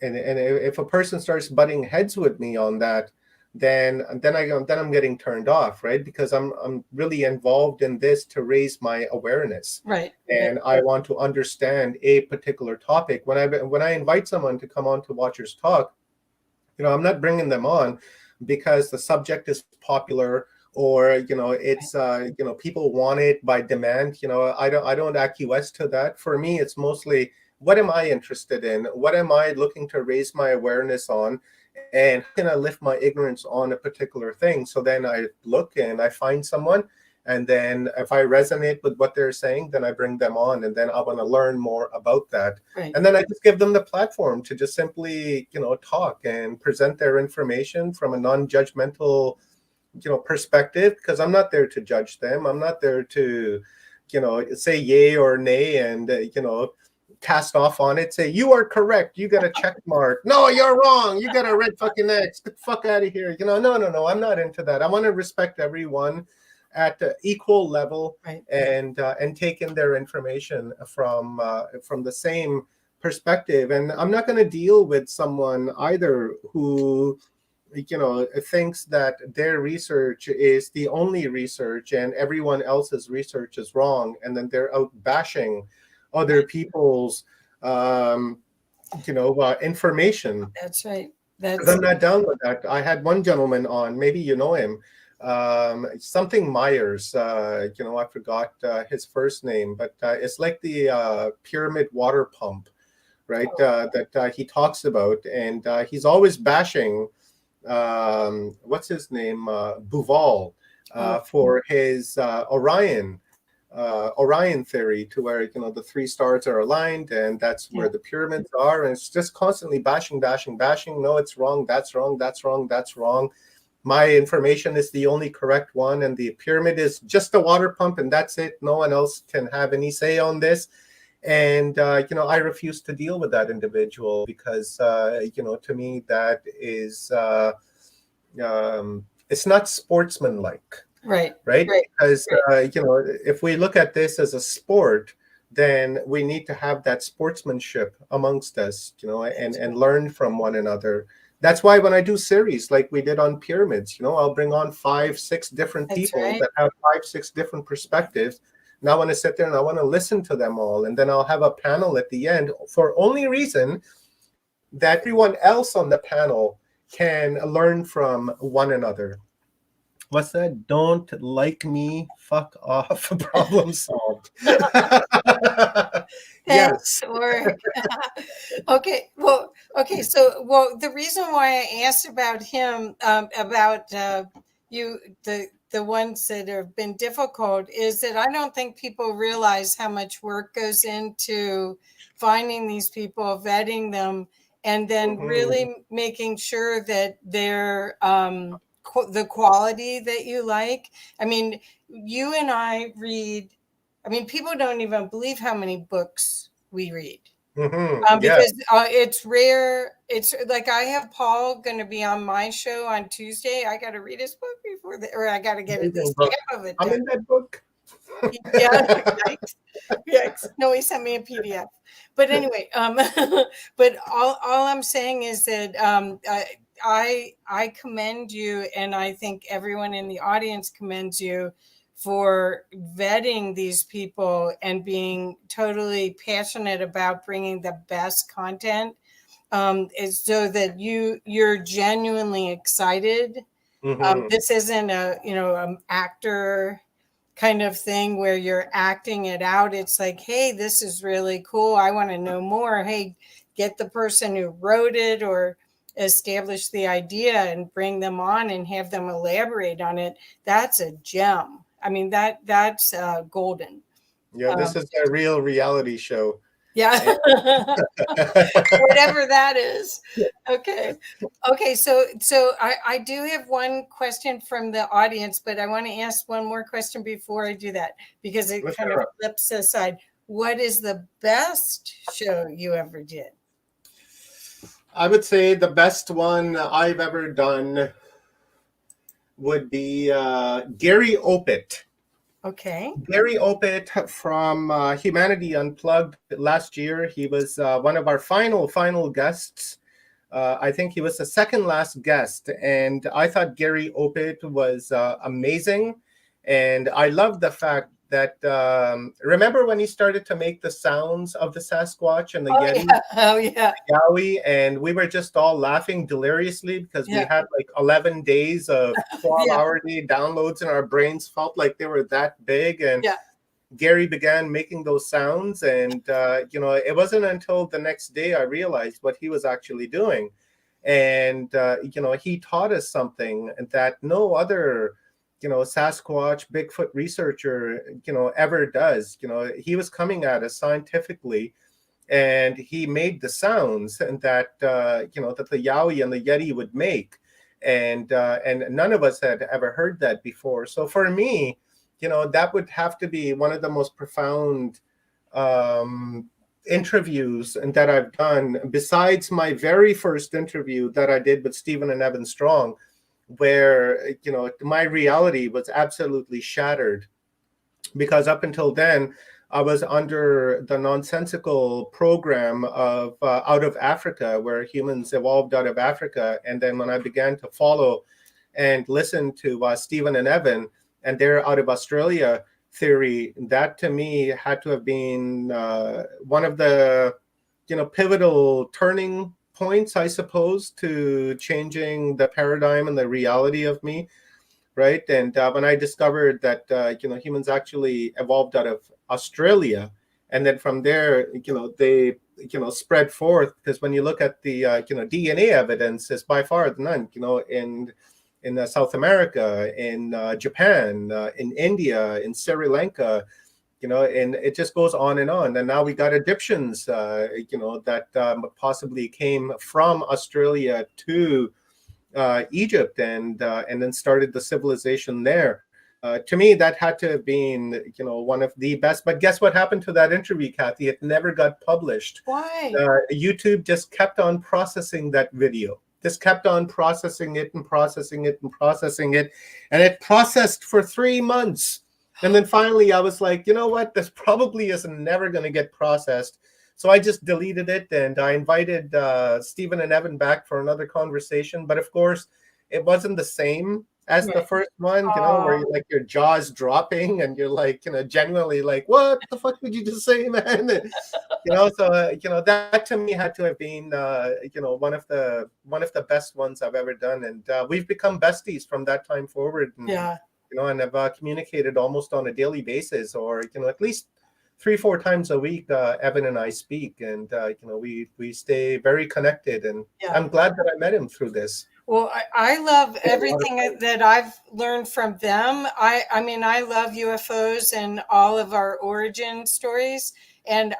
And if a person starts butting heads with me on that, then I'm getting turned off, right? Because I'm really involved in this to raise my awareness, Right. And I want to understand a particular topic. When I invite someone to come on to Watchers Talk, I'm not bringing them on because the subject is popular, or it's people want it by demand. I don't acquiesce to that. For me, it's mostly, what am I interested in? What am I looking to raise my awareness on? And how can I lift my ignorance on a particular thing? So then I look and I find someone, and then if I resonate with what they're saying, then I bring them on, and then I want to learn more about that. Right. And then I just give them the platform to just simply, talk and present their information from a non-judgmental, perspective, because I'm not there to judge them. I'm not there to, say yay or nay and, cast off on it, say, you are correct, you got a check mark. No, you're wrong. You got a red fucking X. Get the fuck out of here. No, I'm not into that. I want to respect everyone at the equal level, Right. and take in their information from the same perspective. And I'm not going to deal with someone either who thinks that their research is the only research and everyone else's research is wrong, and then they're out bashing other people's information. That's right. I'm not down with that. I had one gentleman on, maybe you know him, something Myers, I forgot his first name, but it's like the pyramid water pump, right? That he talks about, and he's always bashing what's his name, Buval, for his Orion theory, to where the three stars are aligned, and that's where the pyramids are, and it's just constantly bashing. No, it's wrong, that's wrong. My information is the only correct one, and the pyramid is just a water pump, and that's it. No one else can have any say on this. And I refuse to deal with that individual, because to me that is it's not sportsmanlike. Right. Because if we look at this as a sport, then we need to have that sportsmanship amongst us, and learn from one another. That's why when I do series like we did on pyramids, I'll bring on 5-6 different people that have 5-6 different perspectives. And I want to sit there and I want to listen to them all. And then I'll have a panel at the end, for only reason that everyone else on the panel can learn from one another. What's that? Don't like me, fuck off. Problem solved. Yes. Okay. Well, okay. So, the reason why I asked about him, about the ones that have been difficult, is that I don't think people realize how much work goes into finding these people, vetting them, and then really making sure that they're the quality that you like. I mean, you and I read. I mean, people don't even believe how many books we read. Because it's rare. It's like, I have Paul going to be on my show on Tuesday. I got to read his book or I got to get at least half of it done. I'm in that book. No, he sent me a PDF. But anyway, but all I'm saying is that I commend you, and I think everyone in the audience commends you for vetting these people and being totally passionate about bringing the best content, is so that you're genuinely excited. This isn't an actor kind of thing where you're acting it out. It's like, hey, this is really cool. I want to know more. Hey, get the person who wrote it or established the idea and bring them on and have them elaborate on it. That's a gem. I mean, that's golden. Yeah, this is a real reality show. Yeah. Whatever that is. Okay. So I do have one question from the audience, but I want to ask one more question before I do that, because it kind of flips aside. What is the best show you ever did? I would say the best one I've ever done would be Gary Opit. Okay. Gary Opit from Humanity Unplugged last year. He was one of our final guests. I think he was the second last guest, and I thought Gary Opit was amazing. And I love the fact that, remember when he started to make the sounds of the Sasquatch and the Yeti? Yeah. Oh, yeah. Yowie, and we were just all laughing deliriously because we had like 11 days of 12-hour-day downloads, and our brains felt like they were that big. And Gary began making those sounds, and it wasn't until the next day I realized what he was actually doing. And he taught us something that no other Sasquatch Bigfoot researcher ever does. He was coming at us scientifically, and he made the sounds and that that the Yowie and the Yeti would make, and none of us had ever heard that before. So for me, that would have to be one of the most profound interviews and that I've done, besides my very first interview that I did with Stephen and Evan Strong, where my reality was absolutely shattered, because up until then I was under the nonsensical program of out of Africa, where humans evolved out of Africa. And then when I began to follow and listen to Stephen and Evan and their out of Australia theory, that to me had to have been one of the pivotal turning points, I suppose, to changing the paradigm and the reality of me, right? And when I discovered that humans actually evolved out of Australia, and then from there they spread forth, because when you look at the DNA evidence, is by far none in South America, in Japan, in India, in Sri Lanka, and it just goes on. And now we got Egyptians, that possibly came from Australia to Egypt, and then started the civilization there. To me, that had to have been, one of the best. But guess what happened to that interview, Kathy? It never got published. Why? YouTube just kept on processing that video. Just kept on processing it and processing it and processing it, and it processed for 3 months. And then finally, I was like, you know what? This probably is never going to get processed. So I just deleted it, and I invited Stephen and Evan back for another conversation. But of course, it wasn't the same as the first one, where you're like, your jaw's dropping and you're like, genuinely like, what the fuck did you just say, man? So that to me had to have been one of the best ones I've ever done. And we've become besties from that time forward. And, and have communicated almost on a daily basis, or at least 3-4 times a week. Evan and I speak, and we stay very connected. And I'm glad that I met him through this. Well, I love everything that I've learned from them. I mean, I love UFOs and all of our origin stories, and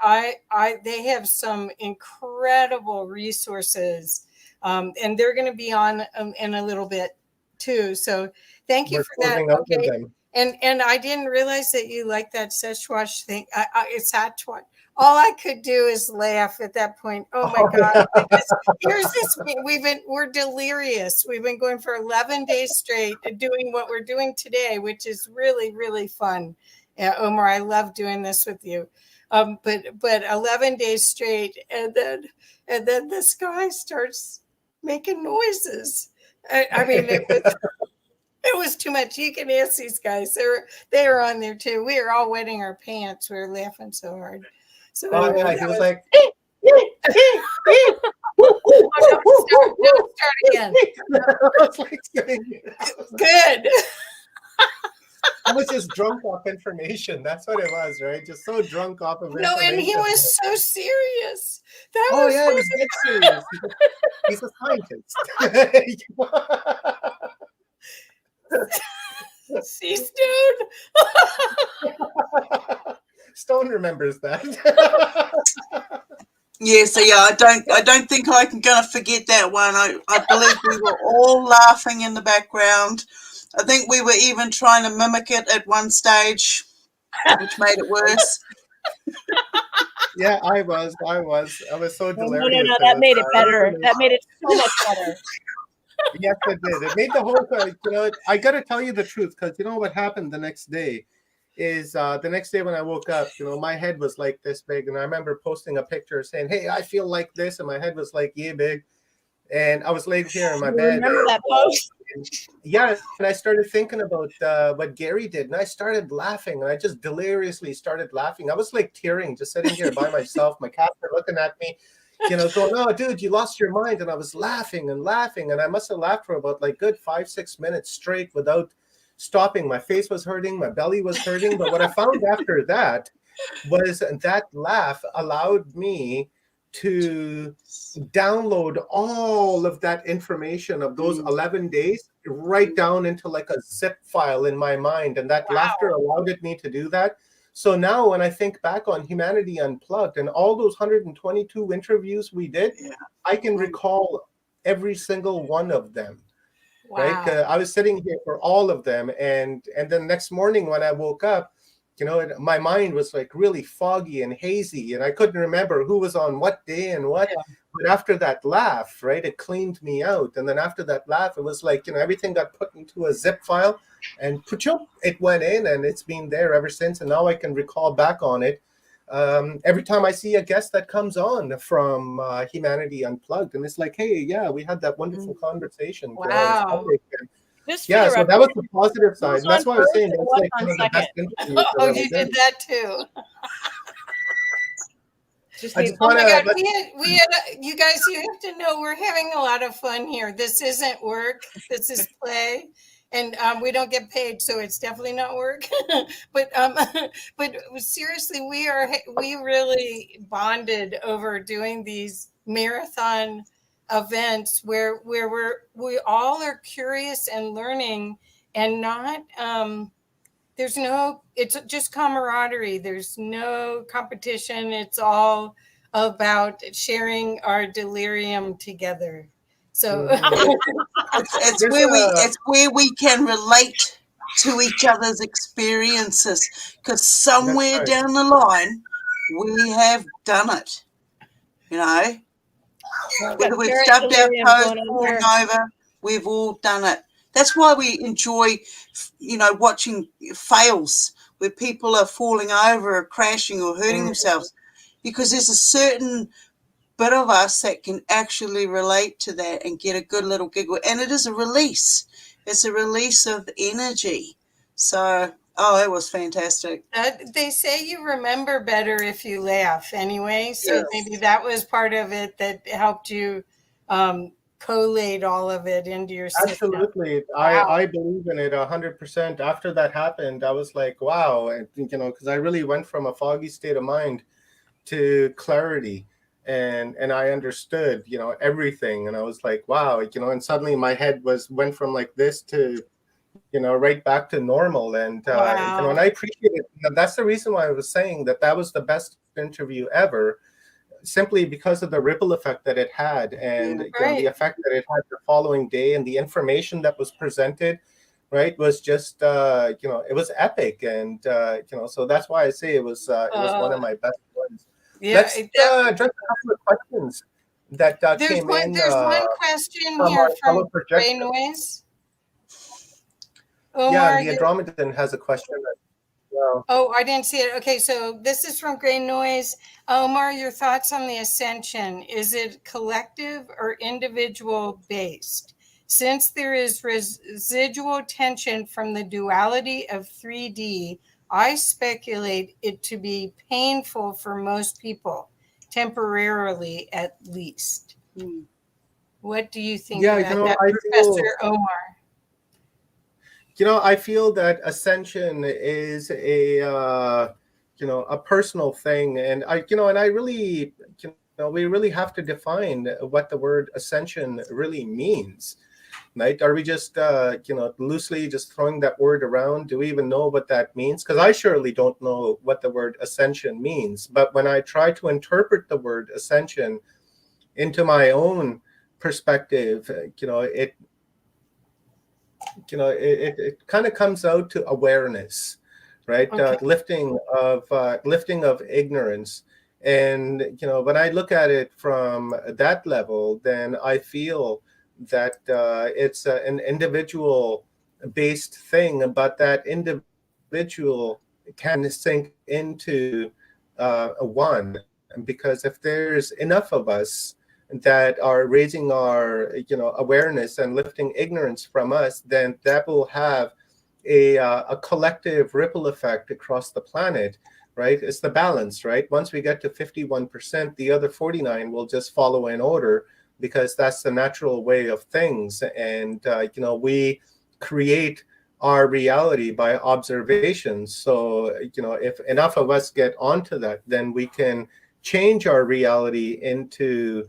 they have some incredible resources, and they're going to be on in a little bit too. So thank you for that. Okay. And I didn't realize that you like that Sasquatch thing. It's Sasquatch. All I could do is laugh at that point. Oh my God! Here's this. We're delirious. We've been going for 11 days straight, doing what we're doing today, which is really, really fun. Yeah, Omar, I love doing this with you. But 11 days straight, and then the sky starts making noises. I mean, it was too much. You can ask these guys. They were on there too. We were all wetting our pants. We were laughing so hard. So Oh anyway, yeah, he was like, don't start again. I was like saying, Good. I was just drunk off information. That's what it was, right? Just so drunk off of No, information. and he was so serious. That Oh was yeah, he was dead serious. He's a scientist. See, Stone? Stone remembers that. Yeah, so yeah, I don't think I'm gonna forget that one. I believe we were all laughing in the background. I think we were even trying to mimic it at one stage, which made it worse. Yeah, I was so delirious. No, that made it better. That made it so much better. Yes, it did. It made the whole, I got to tell you the truth, because you know what happened the next day is the next day when I woke up, my head was like this big. And I remember posting a picture saying, hey, I feel like this. And my head was like, yeah, big. And I was laying here in my bed. Remember that post? Yeah, and I started thinking about what Gary did. And I started laughing. And I just deliriously started laughing. I was like tearing, just sitting here by myself. My cats were looking at me. Going, oh, dude, you lost your mind. And I was laughing and laughing. And I must have laughed for about like good 5-6 minutes straight without stopping. My face was hurting. My belly was hurting. But what I found after that was that laugh allowed me to download all of that information of those 11 days right down into like a zip file in my mind. And that laughter allowed me to do that. So now when I think back on Humanity Unplugged and all those 122 interviews we did, I can recall every single one of them. Wow. Right? I was sitting here for all of them. And then next morning when I woke up, my mind was like really foggy and hazy, and I couldn't remember who was on what day and what. Yeah. But after that laugh, right, it cleaned me out. And then after that laugh, it was like, everything got put into a zip file and it went in, and it's been there ever since. And now I can recall back on it every time I see a guest that comes on from Humanity Unplugged. And it's like, hey, yeah, we had that wonderful conversation. Wow. Yeah, so that was the positive side. And that's why I was saying that's like one of the best interviews. Oh, you did that too. Oh my God, we had, you guys, you have to know we're having a lot of fun here. This isn't work. This is play. And we don't get paid, so it's definitely not work. but seriously, we really bonded over doing these marathon events where we all are curious and learning, and not it's just camaraderie. There's no competition. It's all about sharing our delirium together. So it's where we can relate to each other's experiences, because somewhere down the line we have done it, whether we've stubbed our toes, fallen over, we've all done it. That's why we enjoy, watching fails where people are falling over or crashing or hurting themselves, because there's a certain bit of us that can actually relate to that and get a good little giggle. And it is a release. It's a release of energy. So, it was fantastic. They say you remember better if you laugh anyway. So maybe that was part of it that helped you collate all of it into your system. Absolutely. Wow. I believe in it 100%. After that happened, I was like, wow. And, because I really went from a foggy state of mind to clarity. And I understood, everything. And I was like, wow, and suddenly my head went from like this to, right back to normal. And, wow. And I appreciate it. That's the reason why I was saying that was the best interview ever, simply because of the ripple effect that it had, and the effect that it had the following day, and the information that was presented, right, was just, it was epic. And, so that's why I say it was one of my best ones. Yeah, let's address a couple of questions that came in. There's one question here from Ray Noise. Yeah, the Andromedan has a question. well. Oh, I didn't see it. Okay, so this is from Gray Noise. Omar, your thoughts on the ascension. Is it collective or individual based? Since there is residual tension from the duality of 3D, I speculate it to be painful for most people, temporarily at least. What do you think Yeah, about that, I Professor feel, Omar? I feel that ascension is a, a personal thing, and I really, we really have to define what the word ascension really means. Right? Are we just, loosely just throwing that word around? Do we even know what that means? Because I surely don't know what the word ascension means. But when I try to interpret the word ascension into my own perspective, it kind of comes out to awareness, right? Okay. Lifting of ignorance. And when I look at it from that level, then I feel that it's an individual based thing, but that individual can sink into a one, because if there's enough of us that are raising our awareness and lifting ignorance from us, then that will have a collective ripple effect across the planet, right? It's the balance, right? Once we get to 51%, the other 49 will just follow in order, because that's the natural way of things. And we create our reality by observation. So if enough of us get onto that, then we can change our reality into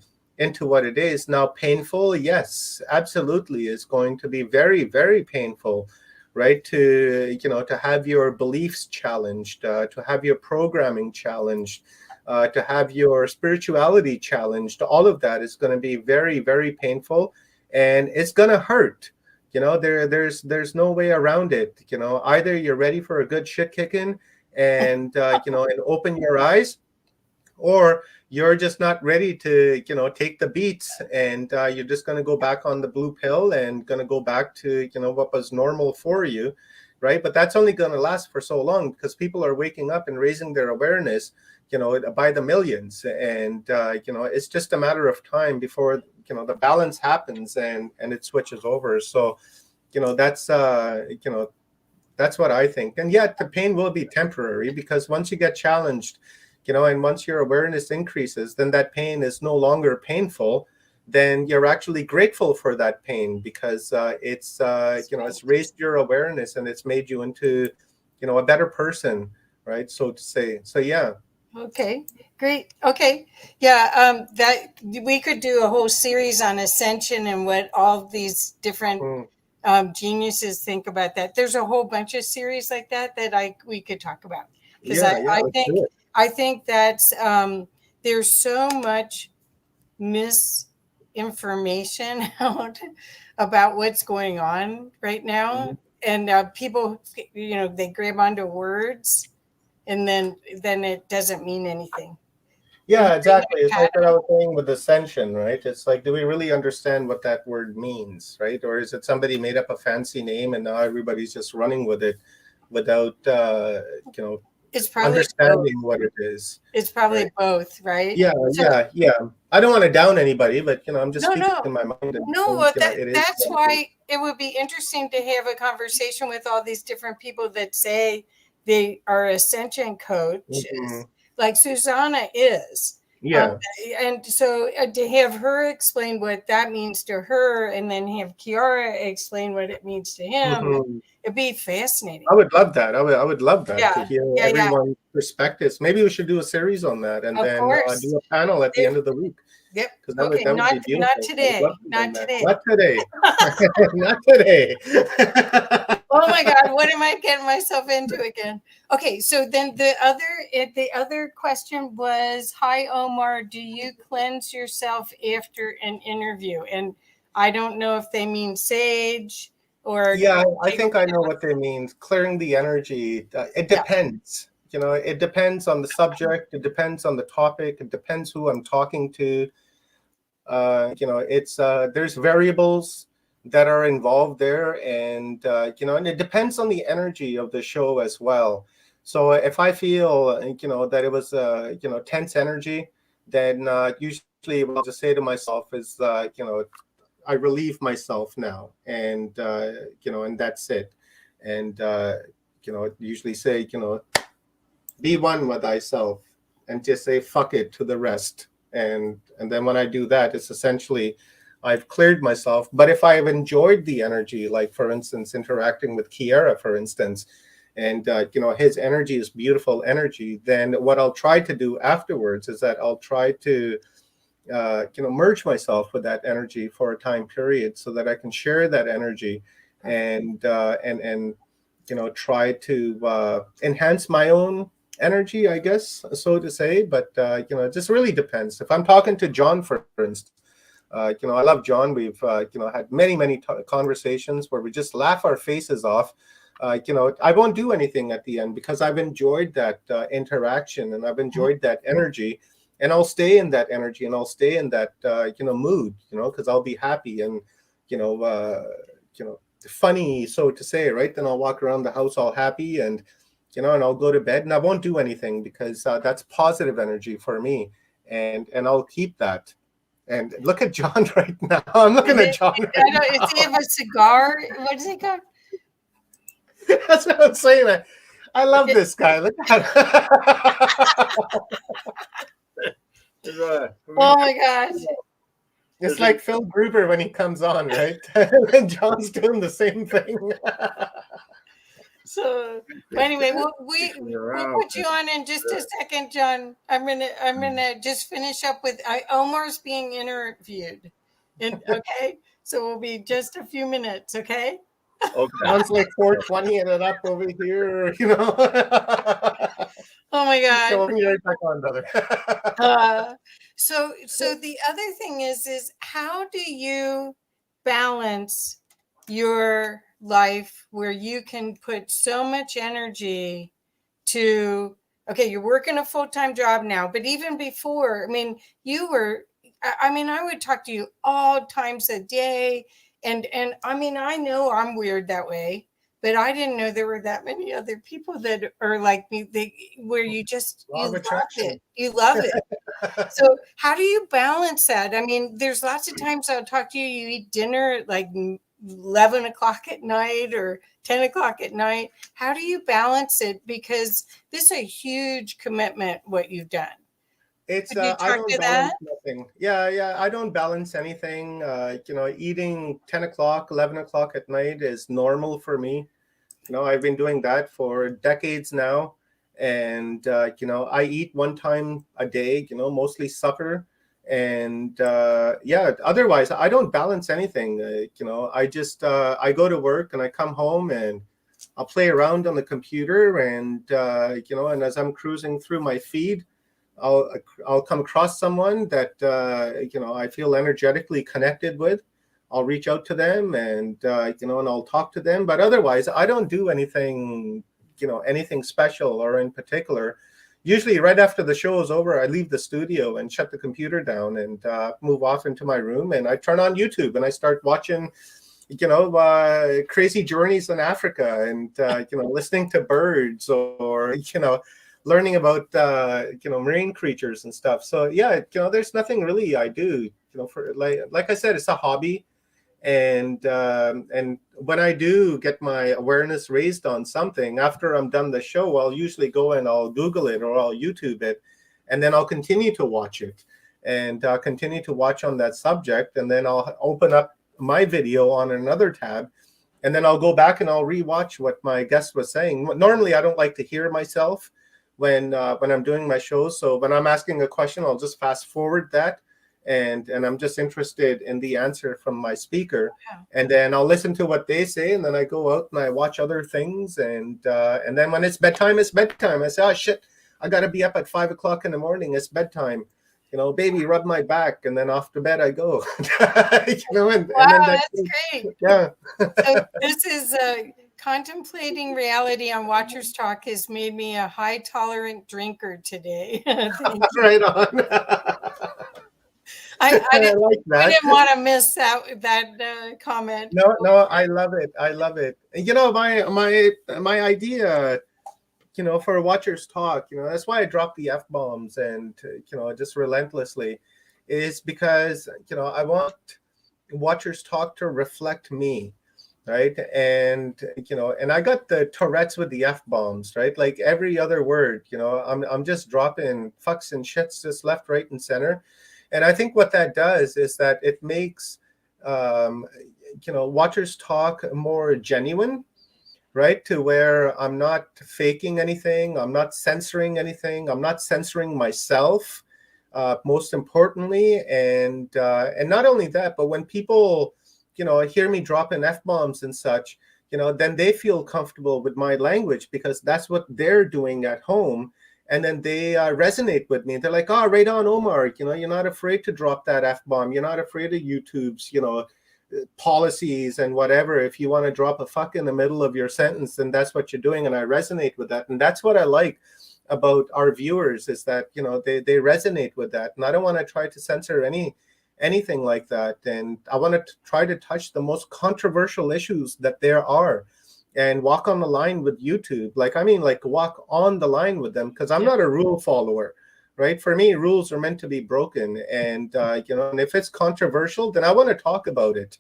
what it is. Now, painful, yes, absolutely, is going to be very, very painful, right? To have your beliefs challenged, to have your programming challenged, to have your spirituality challenged. All of that is going to be very, very painful, and it's going to hurt. There's no way around it. Either you're ready for a good shit kicking, and and open your eyes, or you're just not ready to take the beats, and you're just going to go back on the blue pill and going to go back to what was normal for you, right? But that's only going to last for so long, because people are waking up and raising their awareness by the millions, and it's just a matter of time before the balance happens, and it switches over. So that's that's what I think. And yet the pain will be temporary, because once you get challenged, and once your awareness increases, then that pain is no longer painful. Then you're actually grateful for that pain, because it's it's raised your awareness, and it's made you into a better person, right? So to say. So yeah. Okay, great. Okay, yeah, that we could do a whole series on ascension and what all these different geniuses think about that. There's a whole bunch of series like that we could talk about, because I think that's there's so much misinformation out about what's going on right now, and people they grab onto words, and then it doesn't mean anything. Yeah, exactly. It's like what I was saying with ascension, right? It's like, do we really understand what that word means, right? Or is it somebody made up a fancy name and now everybody's just running with it without it's probably understanding both. what it is? It's probably both, right? Yeah, yeah. I don't want to down anybody, but I'm just speaking in my mind. And that's why it would be interesting to have a conversation with all these different people that say they are ascension coaches, like Susanna is. Yeah. And so to have her explain what that means to her, and then have Kiara explain what it means to him, it'd be fascinating. I would love that. I would love that, to hear everyone's perspectives. Maybe we should do a series on that, and then do a panel at the end of the week. Yep. Okay. Not today. Not today. Not today. Not today. Oh my God! What am I getting myself into again? Okay, so then the other question was, "Hi Omar, do you cleanse yourself after an interview?" And I don't know if they mean sage or. Yeah, I think I know what they mean. Clearing the energy. It depends. It depends on the subject. It depends on the topic. It depends who I'm talking to. It's there's variables that are involved there, and and it depends on the energy of the show as well. So if I feel, that it was, tense energy, then usually what I'll just say to myself is, I relieve myself now, and and that's it. And usually say, be one with thyself, and just say fuck it to the rest. And then when I do that, it's essentially I've cleared myself. But if I have enjoyed the energy, like for instance, interacting with Kiera, for instance, and his energy is beautiful energy, then what I'll try to do afterwards is that I'll try to merge myself with that energy for a time period, so that I can share that energy and try to enhance my own energy, I guess, so to say. But it just really depends. If I'm talking to John, for instance, I love John. We've had many conversations where we just laugh our faces off. I won't do anything at the end because I've enjoyed that interaction, and I've enjoyed that energy, and I'll stay in that energy, and I'll stay in that mood, because I'll be happy and funny, so to say, right? Then I'll walk around the house all happy, and and I'll go to bed, and I won't do anything because that's positive energy for me, and I'll keep that. And look at John right now. I'm looking at John right now. Is he have a cigar? What does he got? That's what I'm saying. I love this guy. Look at Oh my gosh. It's like Phil Gruber when he comes on, right? And John's doing the same thing. So anyway, we'll put you on in just a second, John. I'm gonna just finish up with Omar's being interviewed. Okay, so we'll be just a few minutes. Okay. Okay. Sounds like 420 and it up over here. Oh my God. So you're right back on, brother. So the other thing is how do you balance your life where you can put so much energy to, okay, you're working a full-time job now, but even before, I mean, I would talk to you all times a day. And I mean, I know I'm weird that way, but I didn't know there were that many other people that are like me, where you love it. You love it. So how do you balance that? I mean, there's lots of times I'll talk to you, you eat dinner at like 11 o'clock at night or 10 o'clock at night. How do you balance it? Because this is a huge commitment, what you've done. It's I don't balance nothing. Yeah, I don't balance anything. Eating 10 o'clock, 11 o'clock at night is normal for me. I've been doing that for decades now. And, I eat one time a day, mostly supper. And otherwise I don't balance anything. I just, I go to work and I come home and I'll play around on the computer, and, and as I'm cruising through my feed, I'll come across someone that I feel energetically connected with. I'll reach out to them, and and I'll talk to them. But otherwise, I don't do anything anything special or in particular. Usually, right after the show is over, I leave the studio and shut the computer down and move off into my room, and I turn on YouTube and I start watching crazy journeys in Africa, and listening to birds, or learning about marine creatures and stuff. So yeah, there's nothing really I do. For like I said, it's a hobby, and when I do get my awareness raised on something, after I'm done the show, I'll usually go and I'll Google it or I'll YouTube it, and then I'll continue to watch it and continue to watch on that subject, and then I'll open up my video on another tab, and then I'll go back and I'll rewatch what my guest was saying. Normally, I don't like to hear myself when I'm doing my shows. So when I'm asking a question, I'll just fast forward that, and I'm just interested in the answer from my speaker. Wow. And then I'll listen to what they say, and then I go out and I watch other things, and then when it's bedtime, it's bedtime. I say, oh shit, I got to be up at 5 o'clock in the morning. It's bedtime. Baby, rub my back, and then off to bed I go. Wow, and then that's great. Yeah. So this is contemplating reality on Watchers Talk has made me a high tolerant drinker today. Right on. I didn't want to miss that comment. No, I love it. I love it. My idea, for Watchers Talk, that's why I drop the F-bombs and, just relentlessly, is because, I want Watchers Talk to reflect me, right? And, and I got the Tourette's with the F-bombs, right? Like every other word, I'm just dropping fucks and shits just left, right, and center. And I think what that does is that it makes, Watchers Talk more genuine, right? To where I'm not faking anything, I'm not censoring anything, I'm not censoring myself, most importantly. And not only that, but when people, hear me dropping F-bombs and such, then they feel comfortable with my language because that's what they're doing at home. And then they resonate with me. They're like, oh, right on, Omar, you're not afraid to drop that F-bomb. You're not afraid of YouTube's, policies and whatever. If you want to drop a fuck in the middle of your sentence, then that's what you're doing. And I resonate with that. And that's what I like about our viewers, is that, they resonate with that. And I don't want to try to censor anything like that. And I want to try to touch the most controversial issues that there are and walk on the line with YouTube. Like walk on the line with them, because I'm not a rule follower. Right? For me, rules are meant to be broken. And, and if it's controversial, then I want to talk about it.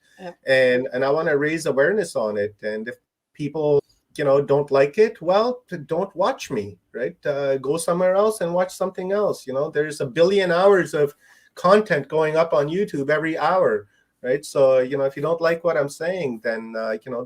And I want to raise awareness on it. And if people, don't like it, well, don't watch me, right? Go somewhere else and watch something else. There's 1 billion hours of content going up on YouTube every hour, right? So, if you don't like what I'm saying, then,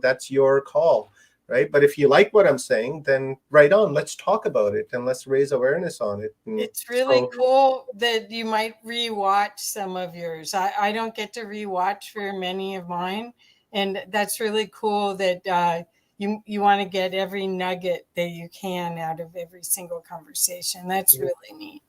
that's your call. Right. But if you like what I'm saying, then right on, let's talk about it and let's raise awareness on it. And it's really cool that you might rewatch some of yours. I don't get to rewatch very many of mine. And that's really cool that you want to get every nugget that you can out of every single conversation. That's really neat.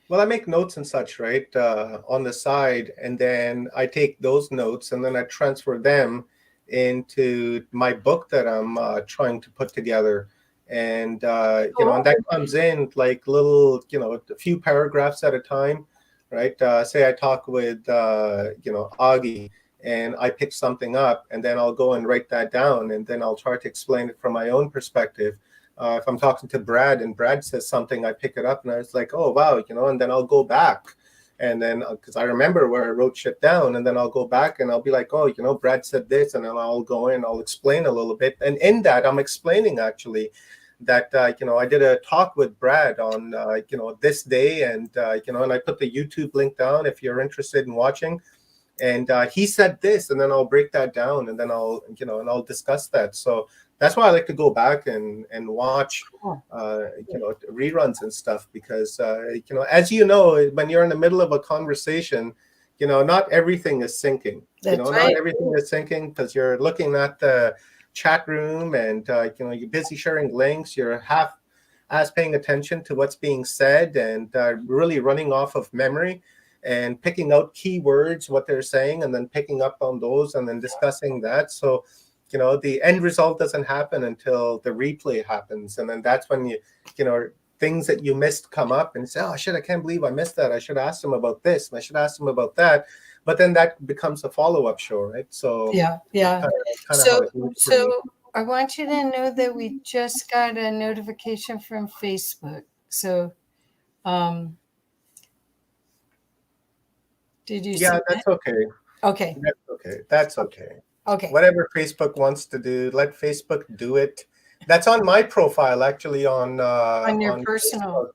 Well, I make notes and such, right, on the side. And then I take those notes and then I transfer them into my book that I'm trying to put together. And, and that comes in like little, a few paragraphs at a time, right? Say I talk with, Augie, and I pick something up, and then I'll go and write that down, and then I'll try to explain it from my own perspective. If I'm talking to Brad and Brad says something, I pick it up and I was like, oh, wow, and then I'll go back. And then, because I remember where I wrote shit down, and then I'll go back and I'll be like, oh, Brad said this, and then I'll go in, I'll explain a little bit. And in that, I'm explaining actually that, I did a talk with Brad on, this day, and, and I put the YouTube link down if you're interested in watching. And he said this, and then I'll break that down, and then I'll, and I'll discuss that. So that's why I like to go back and watch, reruns and stuff, because, as when you're in the middle of a conversation, not everything is syncing. Not everything is syncing because you're looking at the chat room and, you're busy sharing links. You're half-ass paying attention to what's being said and really running off of memory and picking out keywords, what they're saying, and then picking up on those and then discussing that. So, the end result doesn't happen until the replay happens. And then that's when things that you missed come up and say, oh, shit, I can't believe I missed that. I should ask them about this and I should ask them about that. But then that becomes a follow-up show, right? So yeah. So I want you to know that we just got a notification from Facebook. So did you see that? That's okay. Okay. That's okay. Okay. Whatever Facebook wants to do, let Facebook do it. That's on my profile, actually, on your personal. Facebook.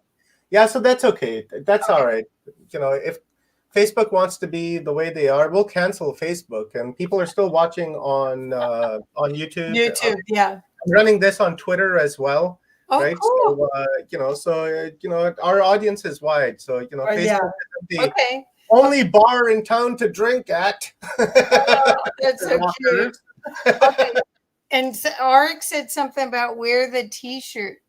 Yeah, so that's okay. That's all right. If Facebook wants to be the way they are, we'll cancel Facebook, and people are still watching on YouTube. Yeah. I'm running this on Twitter as well. Oh, right? cool. So, our audience is wide. So, Facebook isn't the only bar in town to drink at. Oh, that's so cute. Okay. And Arik said something about wear the T-shirt.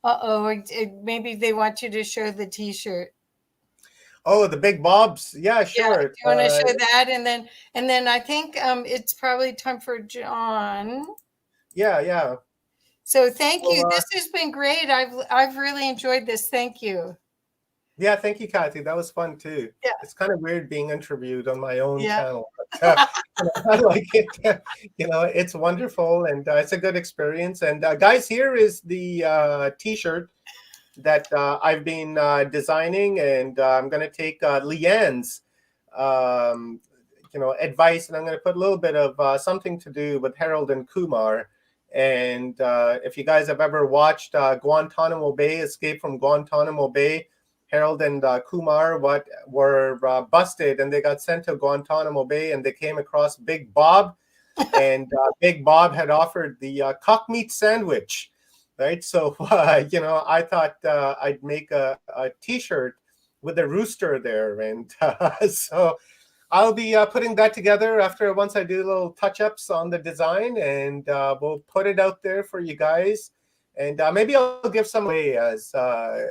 Maybe they want you to show the T-shirt. Oh, the big bobs. Yeah, sure. Yeah, do you want to show that? And then I think it's probably time for John. Yeah. So thank you. This has been great. I've really enjoyed this. Thank you. Yeah, thank you, Kathy. That was fun too. Yeah. It's kind of weird being interviewed on my own channel. I like it. It's wonderful, and it's a good experience. And guys, here is the T-shirt that I've been designing, and I'm going to take Leanne's, advice, and I'm going to put a little bit of something to do with Harold and Kumar. And if you guys have ever watched Guantanamo Bay, Escape from Guantanamo Bay, Harold and Kumar were busted, and they got sent to Guantanamo Bay, and they came across Big Bob, and Big Bob had offered the cock meat sandwich, right? So I thought I'd make a T-shirt with a rooster there, and so I'll be putting that together once I do little touch-ups on the design, and we'll put it out there for you guys. And maybe I'll give some away as fun,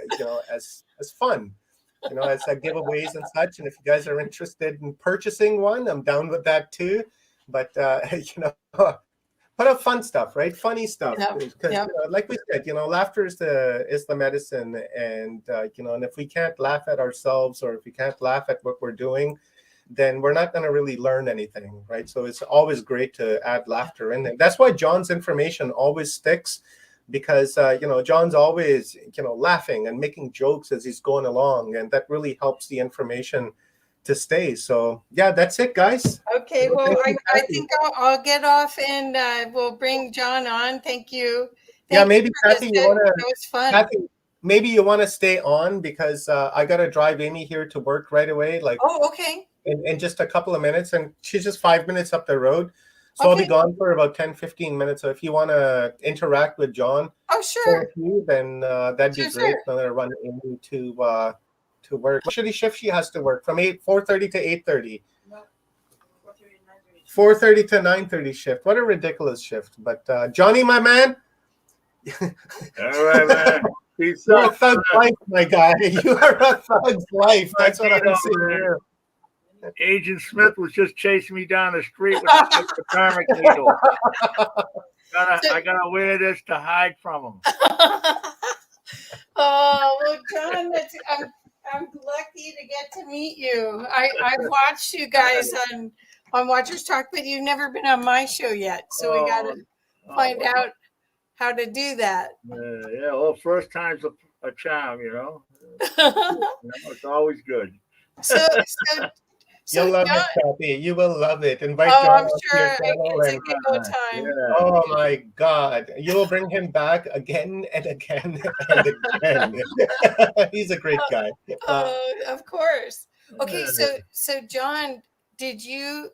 as giveaways and such. And if you guys are interested in purchasing one, I'm down with that too. But put up fun stuff, right? Funny stuff, because like we said, laughter is the medicine, and and if we can't laugh at ourselves, or if we can't laugh at what we're doing, then we're not going to really learn anything, right? So it's always great to add laughter in there. That's why John's information always sticks, because John's always laughing and making jokes as he's going along, and that really helps the information to stay. So yeah, that's it, guys. Okay, well, I think I'll get off, and we'll bring John on. Thank you. Maybe Kathy, that was fun. Kathy, maybe you want to stay on, because I got to drive Amy here to work right away. Okay. In just a couple of minutes, and she's just 5 minutes up the road. So Okay. I'll be gone for about 10-15 minutes. So if you want to interact with John, sure, then that'd be great. Sure. I'm going to run Amy to work. What shitty shift she has to work? From 4:30 to 8:30. 4:30 to 9:30 shift. What a ridiculous shift. But Johnny, my man. All right, man. Peace You're out. a thug's life, my guy. You are a thug's life. That's what I'm saying here. Agent Smith was just chasing me down the street with a hypodermic needle. I gotta wear this to hide from him. Oh, well, John, I'm lucky to get to meet you. I watched you guys on Watchers Talk, but you've never been on my show yet, so we got to find out how to do that. Yeah, well, first time's a charm, It's always good. You'll love it, Kathy. You will love it. Invite John. I'm sure it's a good time. Yeah. Oh my God. You will bring him back again and again and again. He's a great guy. Of course. Okay, so John, did you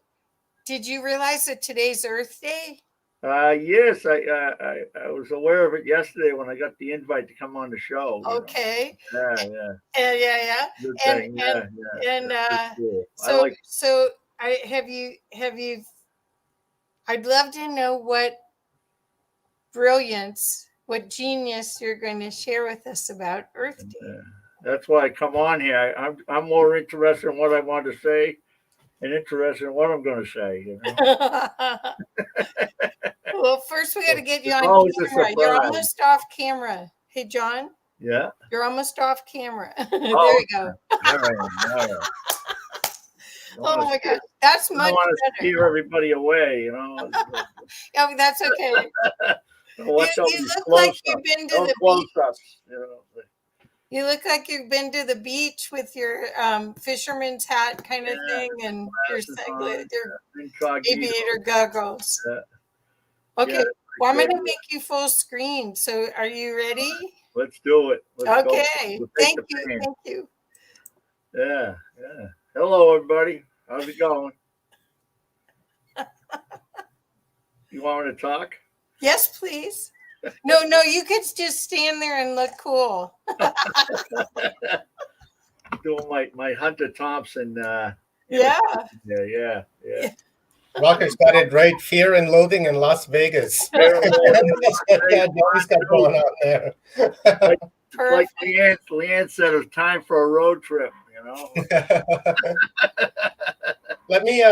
realize that today's Earth Day? Yes, I was aware of it yesterday when I got the invite to come on the show. Okay. Yeah. Good thing. So have you I'd love to know what brilliance, what genius you're going to share with us about Earth Day. That's why I come on here. I'm more interested in what I want to say and interested in what I'm going to say. Well, first we got to get you on camera. You're almost off camera. Hey, John. Yeah. You're almost off camera. There you go. All right. Oh my God, that's much better. I want to steer everybody away, Oh, that's okay. You look like you've been to the beach. You look like you've been to the beach with your fisherman's hat kind of thing, and your aviator goggles. Okay, well, I'm going to make you full screen. So are you ready? Let's do it. Okay, thank you. Yeah. Hello, everybody. How's it going? You want me to talk? Yes, please. No, you could just stand there and look cool. Doing my Hunter Thompson. Yeah. Rocker's got it right. Fear and Loathing in Las Vegas. He's got going on there. like Leanne said, it's time for a road trip. Let me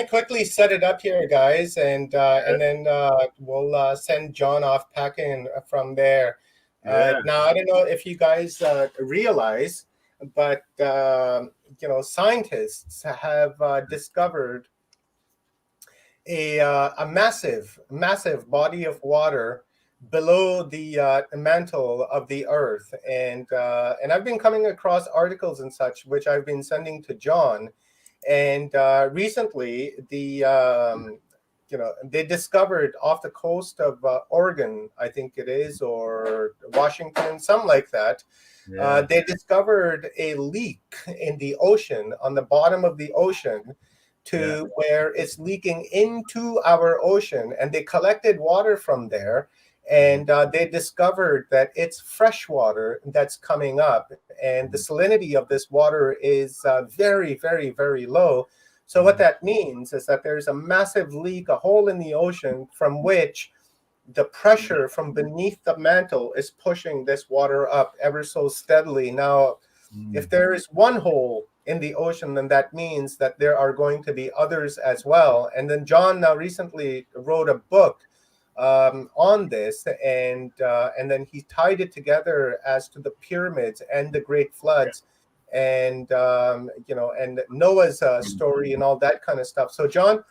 quickly set it up here, guys, and then we'll send John off packing from there. Now I don't know if you guys realize, but scientists have discovered a massive body of water below the mantle of the Earth, and I've been coming across articles and such, which I've been sending to John, and recently they discovered off the coast of Oregon, I think it is, or Washington, something like that. Yeah. They discovered a leak in the ocean, on the bottom of the ocean, to where it's leaking into our ocean, and they collected water from there, and they discovered that it's fresh water that's coming up, and the salinity of this water is very, very, very low. So what that means is that there's a massive leak, a hole in the ocean, from which the pressure from beneath the mantle is pushing this water up ever so steadily. Now, if there is one hole in the ocean, then that means that there are going to be others as well. And then John now recently wrote a book on this, and then he tied it together as to the pyramids and the great floods, and and Noah's story and all that kind of stuff. So John,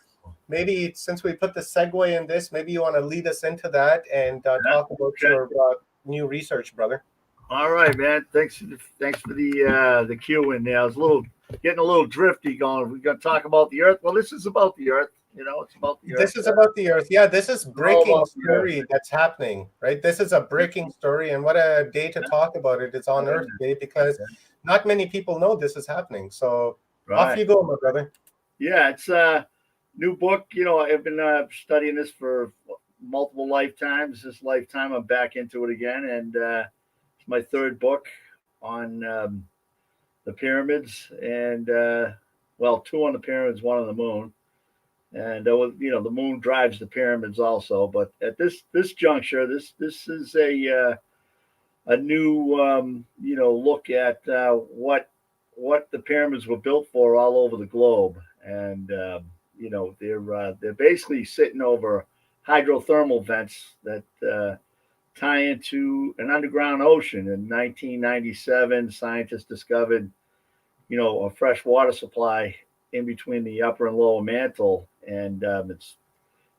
maybe since we put the segue in this, maybe you want to lead us into that and talk about your new research, brother. All right, man. Thanks for the cue in there. I was getting a little drifty going. We're gonna talk about the Earth. Well, this is about the Earth. It's about the Earth. This is about the Earth. Yeah, this is breaking story that's happening, right? This is a breaking story, and what a day to talk about it. It's on Earth Day, because not many people know this is happening. So off you go, my brother. Yeah, it's a new book. I've been studying this for multiple lifetimes. This lifetime, I'm back into it again, and it's my third book on the pyramids, and two on the pyramids, one on the moon. And the moon drives the pyramids also. But at this juncture, this is a new look at what the pyramids were built for all over the globe. And they're basically sitting over hydrothermal vents that tie into an underground ocean. In 1997, scientists discovered a fresh water supply in between the upper and lower mantle, and it's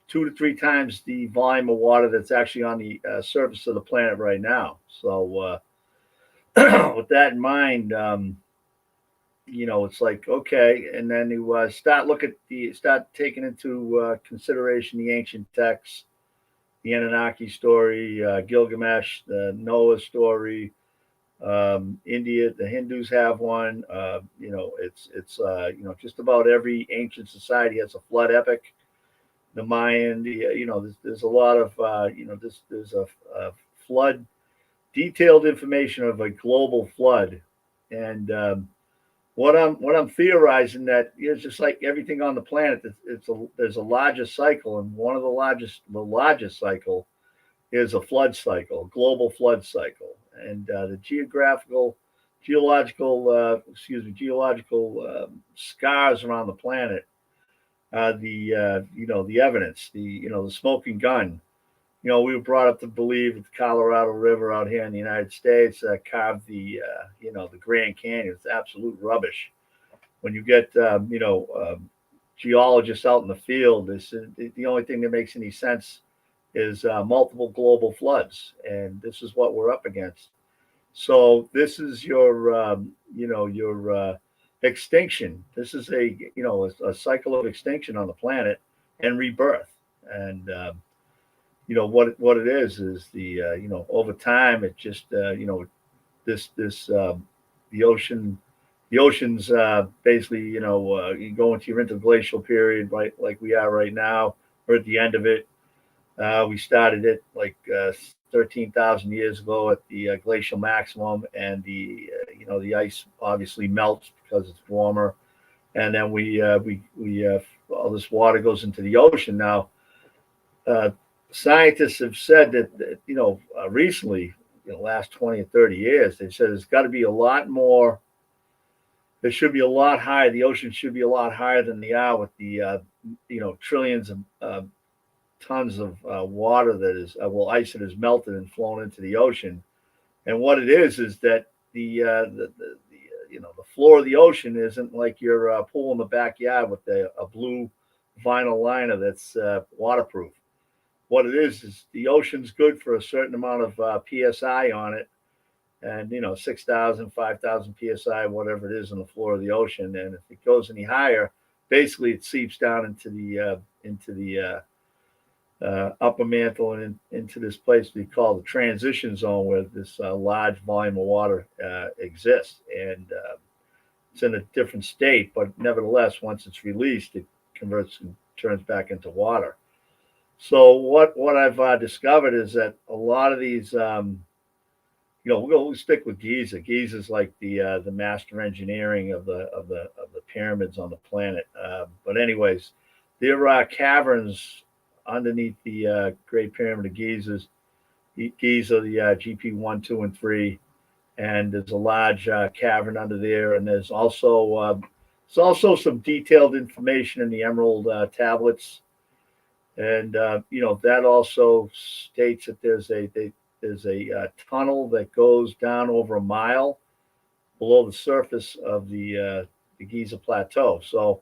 2 to 3 times the volume of water that's actually on the surface of the planet right now. So with that in mind, it's like, okay, and then you start taking into consideration the ancient texts, the Anunnaki story, Gilgamesh, the Noah story. India, the Hindus have one. It's just about every ancient society has a flood epic. The Mayan, there's a lot of there's a flood, detailed information of a global flood, and what I'm theorizing, that it's just like everything on the planet. There's a larger cycle, and one of the largest cycle is a flood cycle, global flood cycle. And the geological scars around the planet, the evidence, the smoking gun. We were brought up to believe that the Colorado River out here in the United States carved the Grand Canyon. It's absolute rubbish. When you get geologists out in the field, the only thing that makes any sense is multiple global floods, and this is what we're up against. So this is your extinction. This is a cycle of extinction on the planet and rebirth. And what it is the over time, it just the ocean's basically you go into your interglacial period, right, like we are right now. We're at the end of it. We started it like 13,000 years ago at the glacial maximum, and the ice obviously melts because it's warmer, and then we all this water goes into the ocean. Now, scientists have said that recently, last 20 or 30 years, they said there's got to be a lot more. There should be a lot higher. The ocean should be a lot higher than they are, with the trillions of tons of water that is ice that is melted and flown into the ocean. And what it is that the floor of the ocean isn't like your pool in the backyard with a blue vinyl liner that's waterproof. What it is the ocean's good for a certain amount of psi on it, and 6,000, 5,000 psi, whatever it is on the floor of the ocean. And if it goes any higher, basically it seeps down into the upper mantle and into this place we call the transition zone, where this large volume of water exists, and it's in a different state, but nevertheless, once it's released, it converts and turns back into water. So what I've discovered is that a lot of these, we'll stick with Giza. Giza is like the master engineering of the pyramids on the planet. But anyways, there are caverns underneath the Great Pyramid of Giza, the GP 1, 2, and 3, and there's a large cavern under there, and there's also some detailed information in the emerald tablets, and that also states that there's a tunnel that goes down over a mile below the surface of the Giza Plateau. So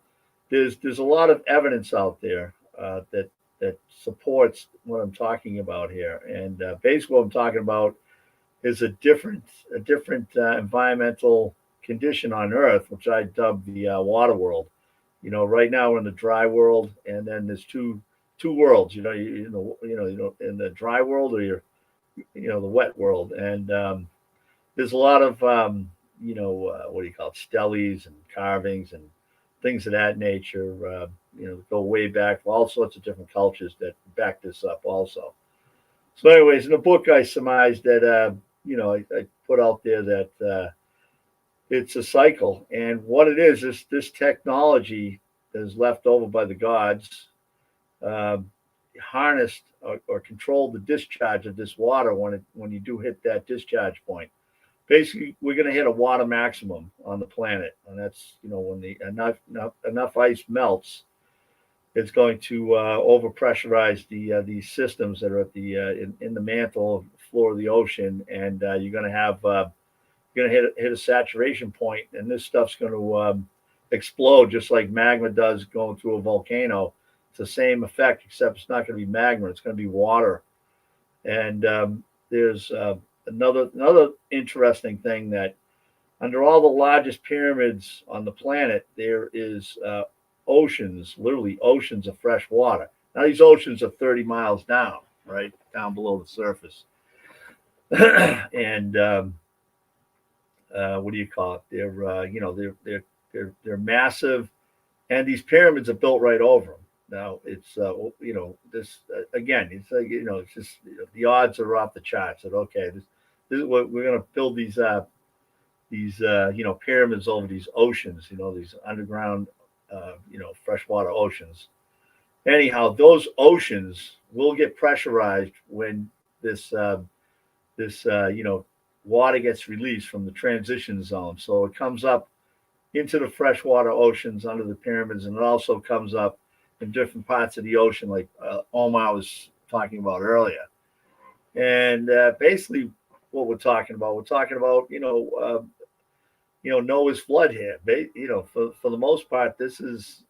there's a lot of evidence out there that supports what I'm talking about here. And basically, what I'm talking about is a different environmental condition on Earth, which I dub the water world. Right now we're in the dry world, and then there's two worlds. In the dry world, or the wet world, and there's a lot of what do you call it, steles and carvings and things of that nature. Go way back, all sorts of different cultures that back this up also. So, anyways, in the book, I surmised that I put out there that it's a cycle, and what it is this technology that is left over by the gods harnessed or controlled the discharge of this water when you do hit that discharge point. Basically, we're going to hit a water maximum on the planet, and that's when enough ice melts, it's going to overpressurize these systems that are at the in the mantle floor of the ocean, and you're going to hit a saturation point, and this stuff's going to explode just like magma does going through a volcano. It's the same effect, except it's not going to be magma; it's going to be water. And there's another interesting thing, that under all the largest pyramids on the planet, there is oceans, literally oceans of fresh water. Now these oceans are 30 miles down, right down below the surface, and what do you call it? They're massive, and these pyramids are built right over them. Now it's this again. It's like it's just the odds are off the charts. That okay, this is what we're going to build these pyramids over these oceans. These underground freshwater oceans. Anyhow, those oceans will get pressurized when this water gets released from the transition zone. So it comes up into the freshwater oceans under the pyramids, and it also comes up in different parts of the ocean, like Omar was talking about earlier. And basically, what we're talking about, Noah's flood here. For the most part, this is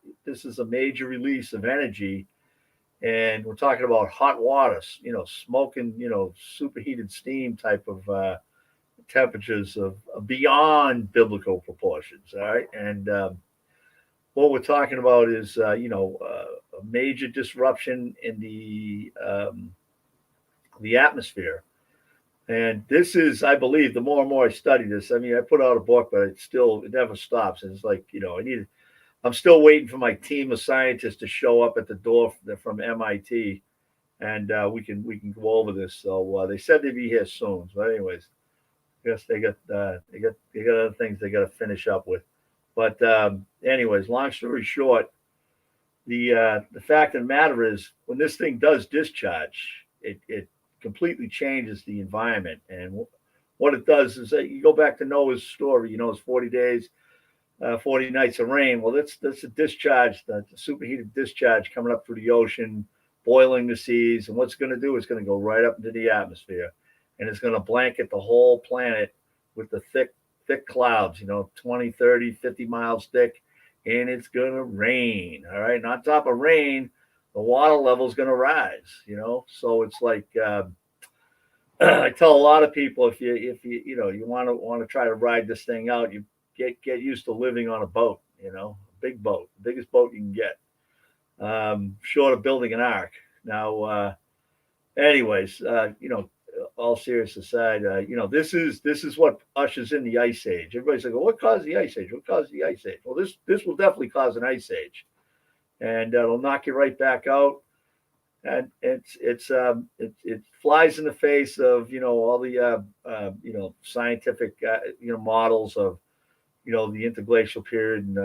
a major release of energy, and we're talking about hot water, smoking, superheated steam type of temperatures of beyond biblical proportions. All right, and what we're talking about is a major disruption in the atmosphere. And this is, I believe, the more and more I study this. I mean, I put out a book, but it never stops. And it's like, I'm still waiting for my team of scientists to show up at the door from MIT, and we can go over this. So they said they'd be here soon. But anyways, I guess they got other things they got to finish up with. But anyways, long story short, the fact of the matter is, when this thing does discharge, it completely changes the environment. And what it does is that you go back to Noah's story. It's 40 days, 40 nights of rain. Well, that's a discharge, the superheated discharge coming up through the ocean, boiling the seas. And what's going to do is going to go right up into the atmosphere, and it's going to blanket the whole planet with the thick clouds, 20, 30, 50 miles thick. and it's going to rain. All right. And on top of rain, the water level is going to rise, you know? So it's like, I tell a lot of people, if you want to try to ride this thing out, you get used to living on a boat, you know, a big boat, the biggest boat you can get, short of building an ark. Now, anyways, all serious aside, this is what ushers in the ice age. Everybody's like, well, what caused the ice age? What caused the ice age? Well, this will definitely cause an ice age, and it'll knock you right back out. And it flies in the face of all the scientific models of the interglacial period and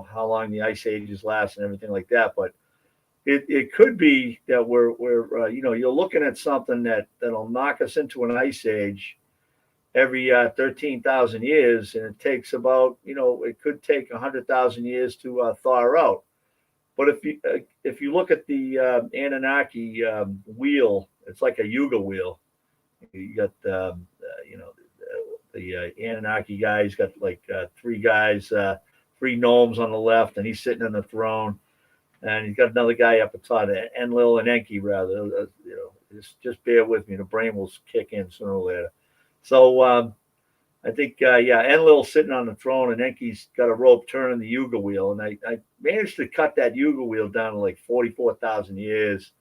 how long the ice ages last and everything like that. But it could be that we're you're looking at something that'll knock us into an ice age every 13,000 years, and it takes about it could take 100,000 years to thaw out. But if you look at the Anunnaki wheel, it's like a Yuga wheel. You got the Anunnaki guy. He's got like three guys, three gnomes on the left, and he's sitting on the throne. And he's got another guy up at top, Enlil and Enki, rather. Just bear with me. The brain will kick in sooner or later. So I think, Enlil's sitting on the throne, and Enki's got a rope turning the Yuga wheel. And I managed to cut that Yuga wheel down to like 44,000 years.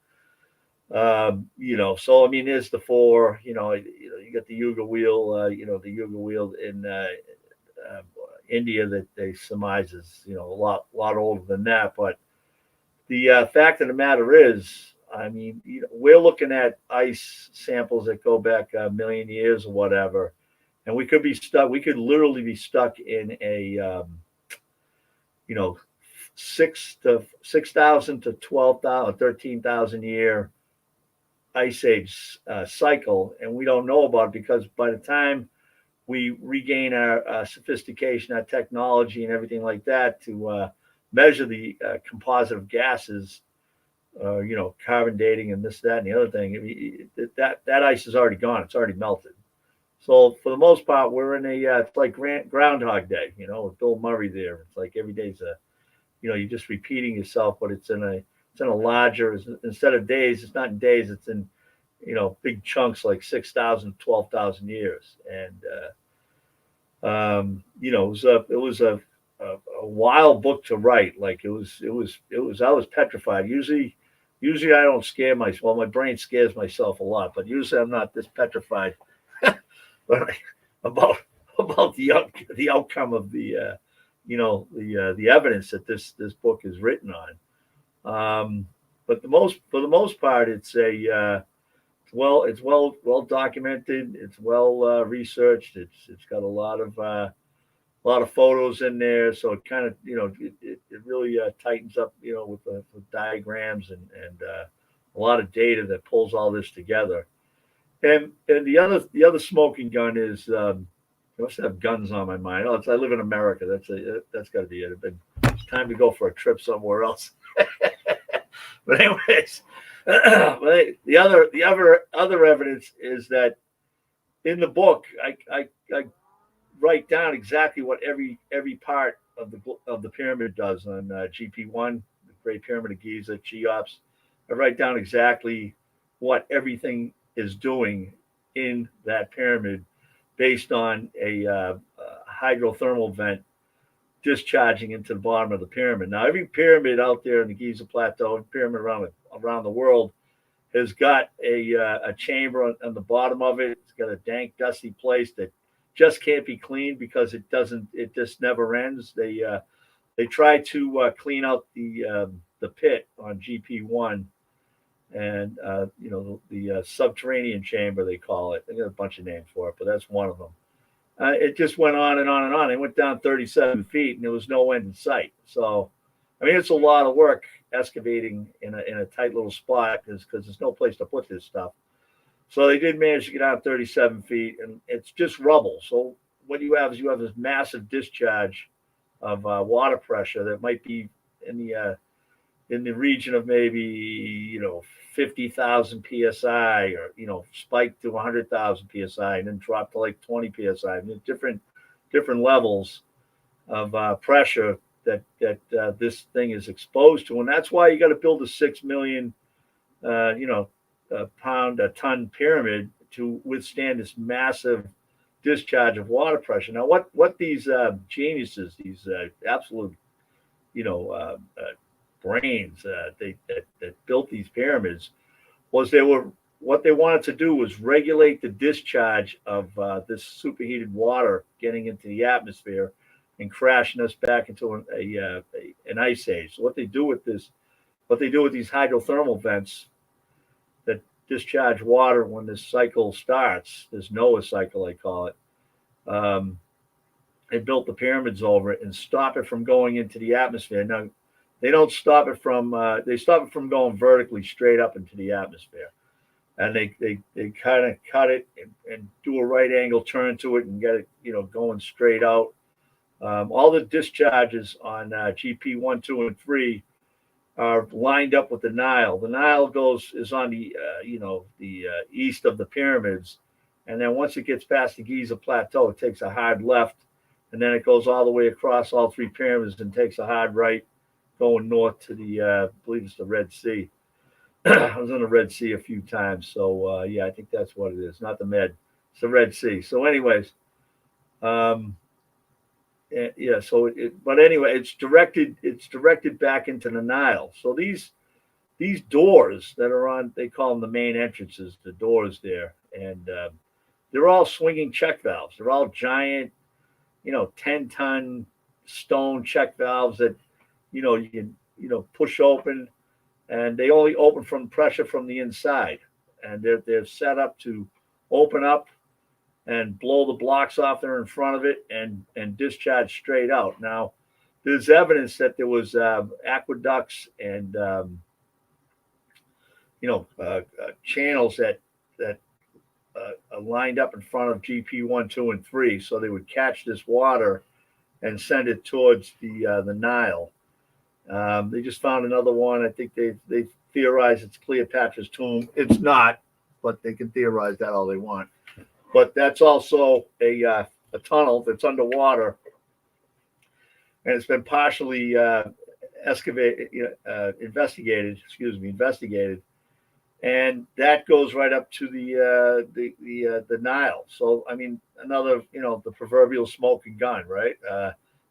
So I mean, there's the four. You got the Yuga wheel. The Yuga wheel in India that they surmise is a lot older than that. But the fact of the matter is, I mean, we're looking at ice samples that go back a million years or whatever. And we could be stuck. We could literally be stuck in a, 6,000 to 12,000, 13,000 year ice age cycle, and we don't know about it because by the time we regain our sophistication, our technology, and everything like that to measure the composite of gases, carbon dating and this, that, and the other thing, that ice is already gone. It's already melted. So for the most part, we're in it's like Groundhog Day, with Bill Murray there. It's like every day's you're just repeating yourself, but it's in a larger, instead of days, it's not in days, it's in, big chunks like 6,000, 12,000 years. And, it was a wild book to write. Like I was petrified. Usually I don't scare myself. Well, my brain scares myself a lot, but usually I'm not this petrified. But about the outcome of the the evidence that this book is written on, but for the most part, it's well documented. It's well researched. It's got a lot of photos in there, so it kind of it really tightens up with diagrams and a lot of data that pulls all this together. And the other smoking gun is I must have guns on my mind. Oh, I live in America. That's got to be it. It's time to go for a trip somewhere else. But anyways, the other evidence is that in the book I write down exactly what every part of the pyramid does on GP1, the Great Pyramid of Giza, Cheops. I write down exactly what everything is doing in that pyramid based on a hydrothermal vent discharging into the bottom of the pyramid. Now, every pyramid out there in the Giza Plateau, every pyramid around the world, has got a chamber on the bottom of it. It's got a dank, dusty place that just can't be cleaned because it just never ends. They try to clean out the pit on GP1. And the subterranean chamber, they call it. They got a bunch of names for it, but that's one of them. It just went on and on and on. It went down 37 feet, and there was no end in sight. So, I mean, it's a lot of work excavating in a tight little spot because there's no place to put this stuff. So they did manage to get out 37 feet, and it's just rubble. So what you have is this massive discharge of water pressure that might be in the region of maybe 50,000 psi, or spiked to 100,000 psi, and then dropped to like 20 psi. And different levels of pressure this thing is exposed to, and that's why you got to build a 6 million, ton pyramid to withstand this massive discharge of water pressure. Now, what these geniuses, these absolute, brains that built these pyramids, was what they wanted to do was regulate the discharge of this superheated water getting into the atmosphere and crashing us back into an ice age. So what they do with these hydrothermal vents that discharge water when this cycle starts, this Noah cycle, I call it, they built the pyramids over it and stop it from going into the atmosphere. Now, they don't stop it from, they stop it from going vertically straight up into the atmosphere. And they kind of cut it and do a right angle turn to it and get it, going straight out. All the discharges on GP 1, 2, and 3 are lined up with the Nile. The Nile is on the east of the pyramids, and then once it gets past the Giza Plateau, it takes a hard left, and then it goes all the way across all 3 pyramids and takes a hard right, going north to the I believe it's the Red Sea. I was in the Red Sea a few times, so I think that's what it is. Not the Med, it's the Red Sea. So, anyways, but anyway, it's directed back into the Nile. So these doors that are on, they call them the main entrances, the doors there, and they're all swinging check valves. They're all giant, 10-ton stone check valves that you can push open, and they only open from pressure from the inside, and they're set up to open up and blow the blocks off there in front of it and discharge straight out. Now, there's evidence that there was aqueducts and channels that lined up in front of GP 1, 2, and 3, so they would catch this water and send it towards the Nile. They just found another one. I think they theorize it's Cleopatra's tomb. It's not, but they can theorize that all they want. But that's also a tunnel that's underwater, and it's been partially investigated, and that goes right up to the Nile. So I mean, another the proverbial smoking gun, right?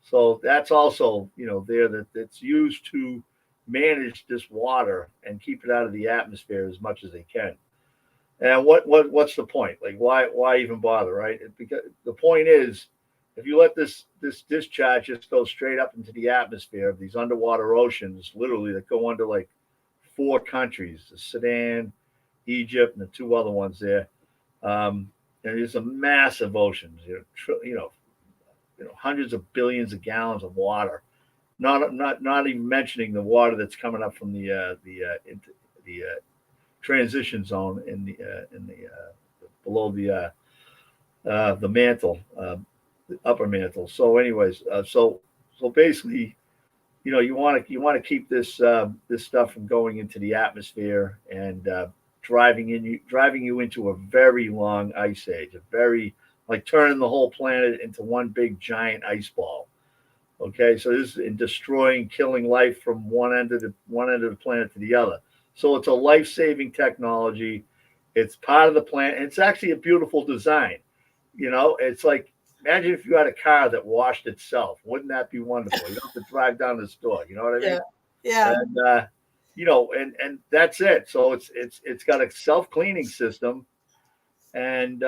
So that's also there that's used to manage this water and keep it out of the atmosphere as much as they can. And what's the point? Like, why even bother, right? Because the point is, if you let this discharge just go straight up into the atmosphere of these underwater oceans, literally that go under like 4 countries, the Sudan, Egypt, and the 2 other ones there. And it's a massive oceans, hundreds of billions of gallons of water. Not even mentioning the water that's coming up from the transition zone in the below the mantle, the upper mantle. So, anyways, so basically, you want to keep this stuff from going into the atmosphere and driving you into a very long ice age, like turning the whole planet into one big giant ice ball. Okay, so this is in destroying, killing life from one end of the planet to the other. So it's a life-saving technology. It's part of the planet. And it's actually a beautiful design. It's like, imagine if you had a car that washed itself. Wouldn't that be wonderful? You don't have to drive down to the store. You know what I mean? Yeah. And and that's it. So it's got a self-cleaning system, and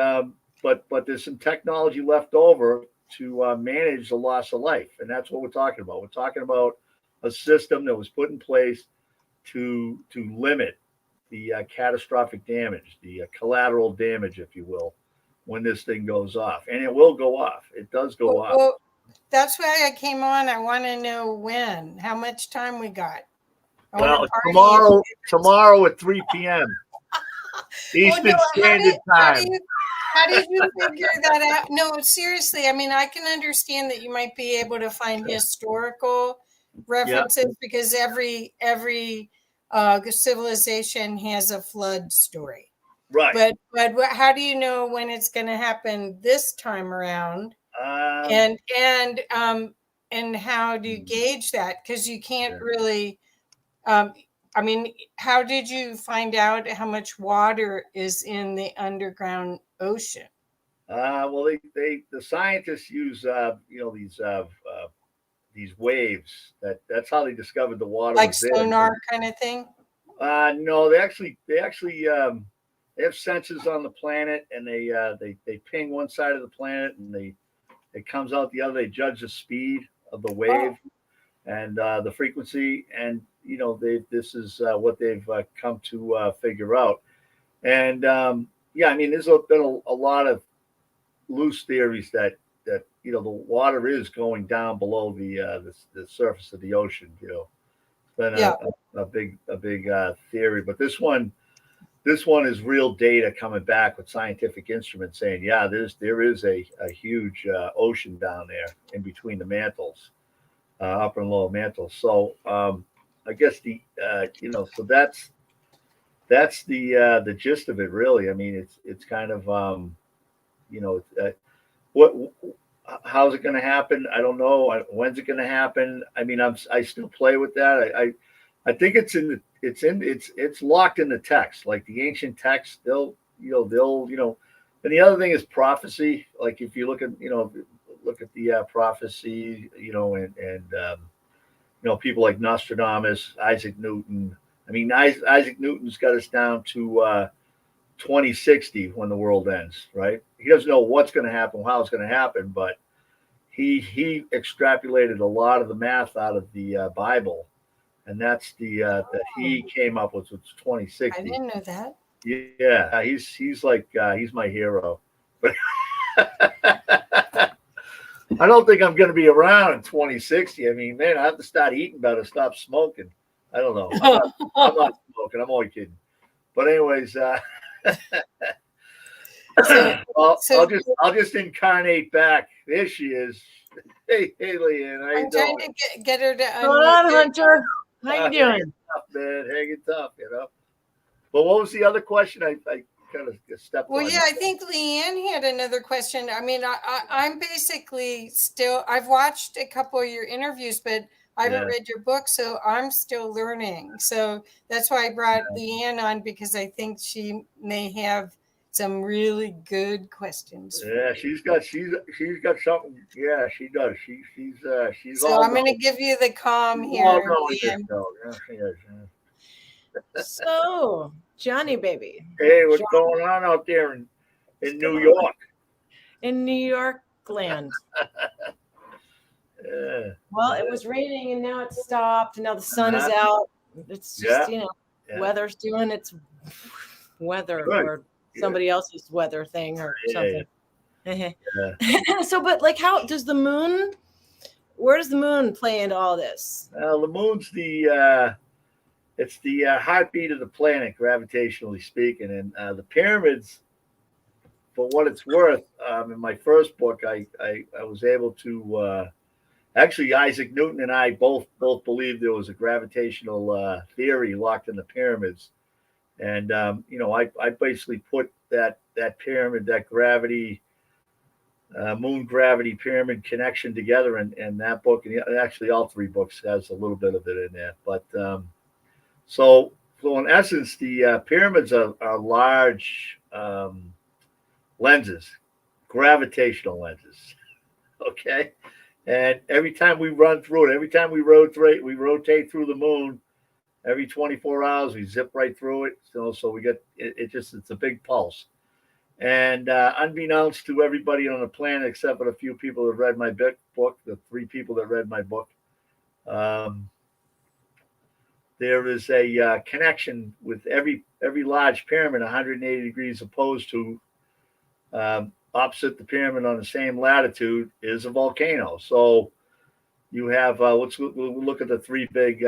but there's some technology left over to manage the loss of life, and that's what we're talking about. We're talking about a system that was put in place to limit the catastrophic damage, the collateral damage, if you will, when this thing goes off. And it will go off. It does go off. Well, that's why I came on. I want to know when, how much time we got. Well, tomorrow at 3 p.m. Eastern Standard Time. How did you figure that out? No, seriously. I mean, I can understand that you might be able to find historical references because every civilization has a flood story. Right. But how do you know when it's going to happen this time around? And and how do you gauge that? Because you can't Yeah. really, I mean, how did you find out how much water is in the underground ocean? Well, the scientists use these waves. That's how they discovered the water Like was there. sonar kind of thing? No, they actually they have sensors on the planet, and they ping one side of the planet, and it comes out the other. They judge the speed of the wave and the frequency, and this is what they've come to figure out. And yeah, I mean, there's been a lot of loose theories that the water is going down below the surface of the ocean. It's been a big theory, but this one is real data coming back with scientific instruments saying, yeah, there is a huge ocean down there in between the mantles, upper and lower mantles. So I guess so that's the gist of it, really. I mean, it's kind of what how's it going to happen? I don't know. When's it going to happen? I mean, I still play with that. I think it's locked in the text, like the ancient text. They'll and the other thing is prophecy. Like if you look at the prophecy, and people like Nostradamus, Isaac Newton. I mean, Isaac Newton's got us down to 2060 when the world ends, right? He doesn't know what's going to happen, how it's going to happen, but he extrapolated a lot of the math out of the Bible, and that's that he came up with 2060. I didn't know that. Yeah, he's like he's my hero, but I don't think I'm going to be around in 2060. I mean, man, I have to start eating better, stop smoking. I don't know. I'm not smoking. I'm only kidding. But anyways, I'll just incarnate back. There she is. Hey, Leanne, how you I'm doing? trying to get her to Hold on, Hunter. How you doing? Hanging tough, man. Hanging tough, But what was the other question? I kind of stepped on. Well, yeah, I think Leanne had another question. I mean, I'm basically still, I've watched a couple of your interviews, but I haven't read your book, so I'm still learning. So that's why I brought Leanne on, because I think she may have some really good questions. Yeah, she's got something. Yeah, she does. She's so I'm going to give you the calm here. Leanne. So, Johnny, baby. Hey, what's going on out there in New York? In New York land. Yeah. Well, it was raining and now it's stopped, and now the sun is out. It's just, weather's doing its weather or somebody else's weather thing or something. So, but like, how does the moon? Where does the moon play into all this? Well, the moon's it's the heartbeat of the planet, gravitationally speaking, and the pyramids. For what it's worth, in my first book, I was able to. Actually, Isaac Newton and I both believed there was a gravitational theory locked in the pyramids, and I basically put that pyramid, that gravity, moon gravity pyramid connection together in that book, and actually all three books has a little bit of it in there. But so in essence, the pyramids are large lenses, gravitational lenses. Okay. And every time we run through it, every time we rotate through the moon, every 24 hours, we zip right through it. So we get it's a big pulse. And unbeknownst to everybody on the planet, except for a few people that read my book, the 3 people that read my book, there is a connection with every large pyramid 180 degrees opposed to opposite the pyramid on the same latitude is a volcano. So you have we'll look at the 3 big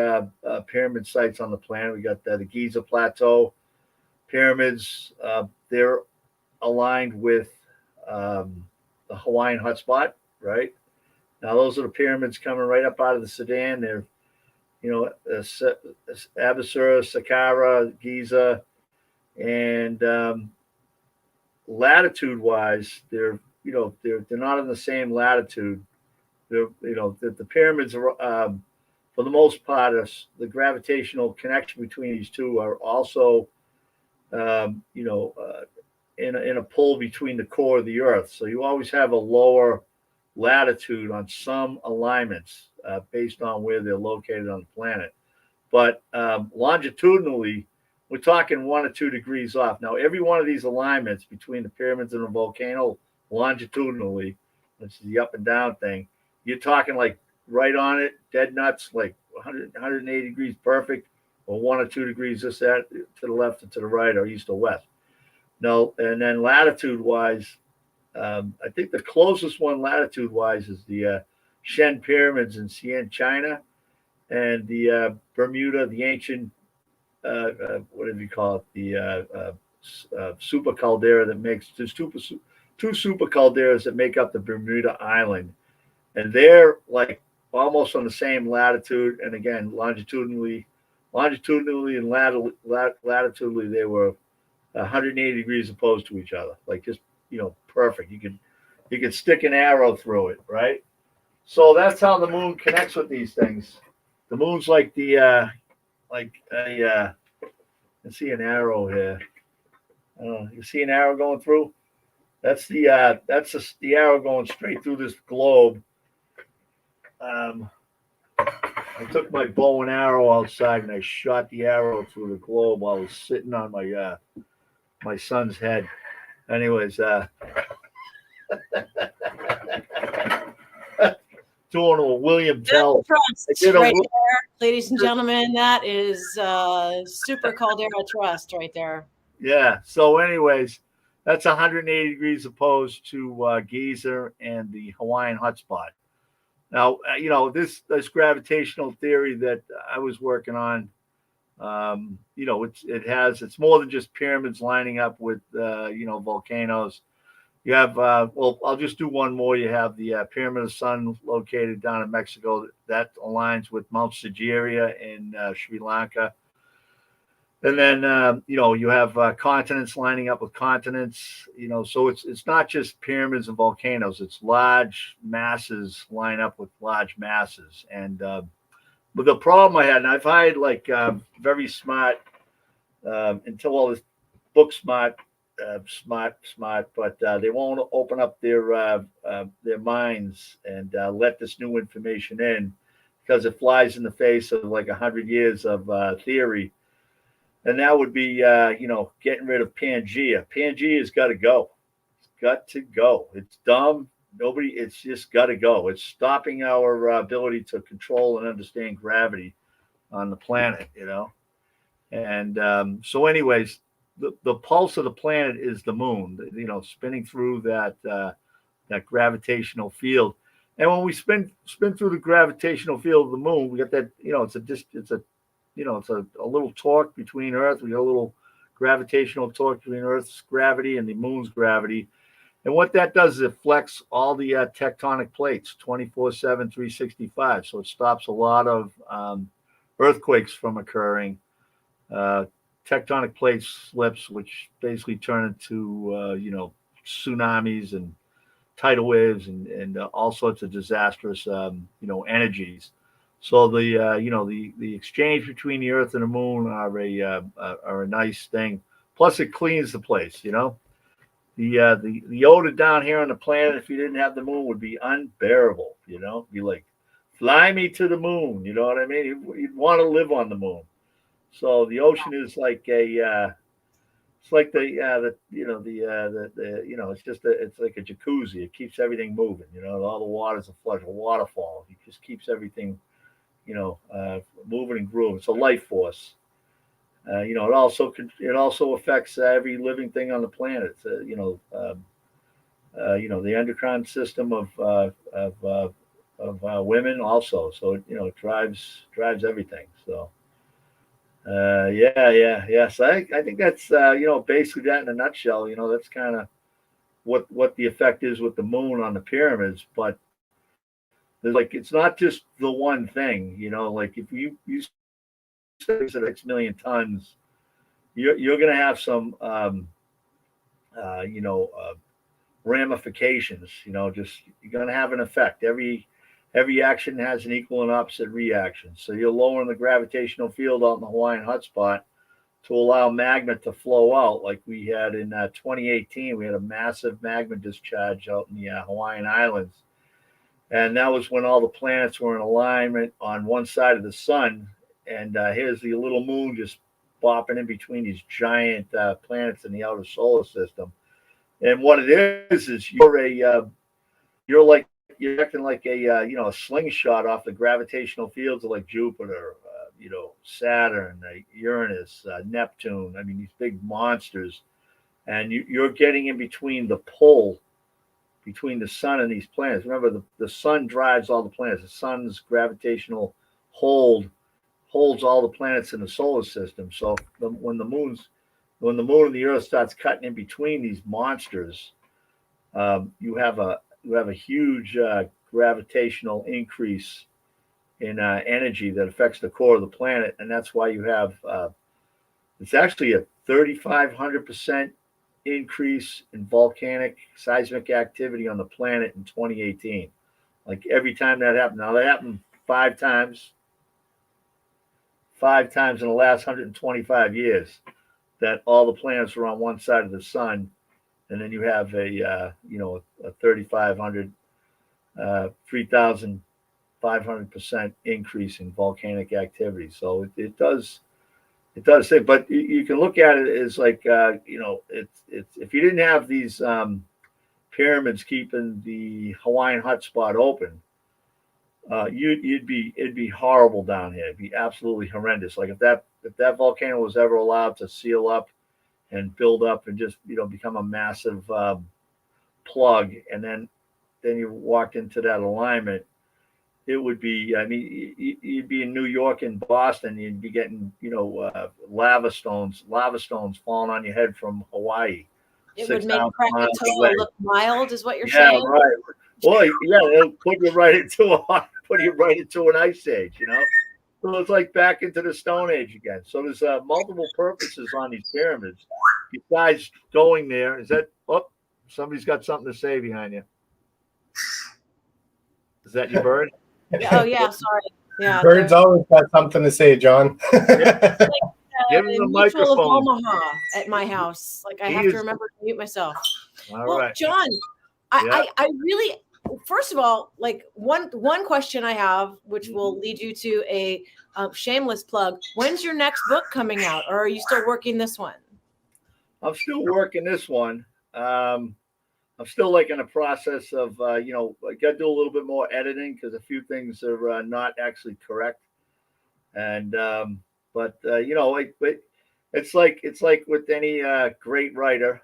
pyramid sites on the planet. We got the Giza Plateau pyramids. They're aligned with the Hawaiian hotspot, right? Now those are the pyramids coming right up out of the Sudan. They're Abusir, Saqqara, Giza, and latitude wise, they're not in the same latitude the pyramids are, for the most part, the gravitational connection between these two are also, in a pull between the core of the Earth. So you always have a lower latitude on some alignments based on where they're located on the planet. But longitudinally, we're talking 1 or 2 degrees off. Now, every one of these alignments between the pyramids and the volcano, longitudinally, which is the up and down thing, you're talking like right on it, dead nuts, like 180 degrees perfect, or 1 or 2 degrees just to the left and to the right, or east or west. No, and then latitude-wise, I think the closest one latitude-wise is the Shen Pyramids in Xi'an, China, and the Bermuda, the ancient, what do you call it? The super caldera that makes, there's two super calderas that make up the Bermuda Island. And they're like almost on the same latitude. And again, longitudinally and latitudinally, they were 180 degrees opposed to each other. Like just, perfect. You can stick an arrow through it, right? So that's how the moon connects with these things. The moon's like I see an arrow here. You see an arrow going through? That's the arrow going straight through this globe. I took my bow and arrow outside and I shot the arrow through the globe while I was sitting on my son's head. Anyways, doing a William Tell. Right there, ladies and gentlemen, that is super caldera trust right there. Yeah. So, anyways, that's 180 degrees opposed to Giza and the Hawaiian hotspot. Now, this gravitational theory that I was working on, it's more than just pyramids lining up with volcanoes. You have, I'll just do one more. You have the Pyramid of the Sun located down in Mexico. That aligns with Mount Sigiriya in Sri Lanka. And then, you have continents lining up with continents, so it's not just pyramids and volcanoes. It's large masses line up with large masses. And but the problem I had, and I've hired like very smart, until all this book smart, but they won't open up their minds and let this new information in because it flies in the face of like 100 years of theory. And that would be, getting rid of Pangea. Pangea's got to go. It's got to go. It's dumb. It's just got to go. It's stopping our ability to control and understand gravity on the planet, And so anyways, the pulse of the planet is the moon, spinning through that gravitational field. And when we spin through the gravitational field of the moon, we get that, it's a little torque between Earth. We got a little gravitational torque between Earth's gravity and the moon's gravity. And what that does is it flex all the tectonic plates 24/7, 365. So it stops a lot of earthquakes from occurring. Tectonic plate slips, which basically turn into, tsunamis and tidal waves and all sorts of disastrous, energies. So the exchange between the Earth and the Moon are a nice thing. Plus, it cleans the place. The odor down here on the planet, if you didn't have the moon, would be unbearable. Be like, fly me to the moon. You know what I mean? You'd want to live on the moon. So the ocean is like it's like it's like a jacuzzi. It keeps everything moving. All the water's a flush, a waterfall. It just keeps everything moving and grooving. It's a life force. It also affects every living thing on the planet. The endocrine system of women also. So it drives everything. So yeah. So I think that's basically that in a nutshell. That's kind of what the effect is with the moon on the pyramids, but. It's not just the one thing, like if you say that it's 1 million tons, you're going to have some, ramifications, just you're going to have an effect. Every every action has an equal and opposite reaction. So you're lowering the gravitational field out in the Hawaiian hotspot to allow magma to flow out, like we had in 2018. We had a massive magma discharge out in the Hawaiian Islands. And that was when all the planets were in alignment on one side of the sun. And here's the little moon just bopping in between these giant planets in the outer solar system. And what it is you're acting like a slingshot off the gravitational fields of like Jupiter, Saturn, Uranus, Neptune. I mean, these big monsters, and you're getting in between the pull between the sun and these planets. Remember, the sun drives all the planets. The sun's gravitational hold holds all the planets in the solar system. So when the moon and the Earth starts cutting in between these monsters, you have a huge gravitational increase in energy that affects the core of the planet, and that's why you have it's actually a 3,500% increase in volcanic seismic activity on the planet in 2018. Like every time that happened. Now that happened five times in the last 125 years, that all the planets were on one side of the sun, and then you have a 3,500% increase in volcanic activity. So it does say, but you can look at it as like it's if you didn't have these pyramids keeping the Hawaiian hotspot open, it'd be horrible down here. It'd be absolutely horrendous. Like if that volcano was ever allowed to seal up and build up and just become a massive plug, and then you walked into that alignment, it would be, I mean, you'd be in New York and Boston, you'd be getting lava stones falling on your head from Hawaii. It would make Krakatoa look mild, is what you're yeah, saying? Right. Well, yeah, it'll put you right into an ice age, So it's like back into the Stone Age again. So there's multiple purposes on these pyramids besides going there. Is that, somebody's got something to say behind you. Is that your bird? Oh, yeah, sorry. Yeah, Birds always got something to say, John. Give him the microphone. Of Omaha at my house. Like I have to remember to mute myself. All right. John, I really, first of all, like one question I have, which will lead you to a shameless plug. When's your next book coming out, or are you still working this one? I'm still working this one. I'm still like in a process of, I got to do a little bit more editing because a few things are not actually correct. And, but it's like with any great writer.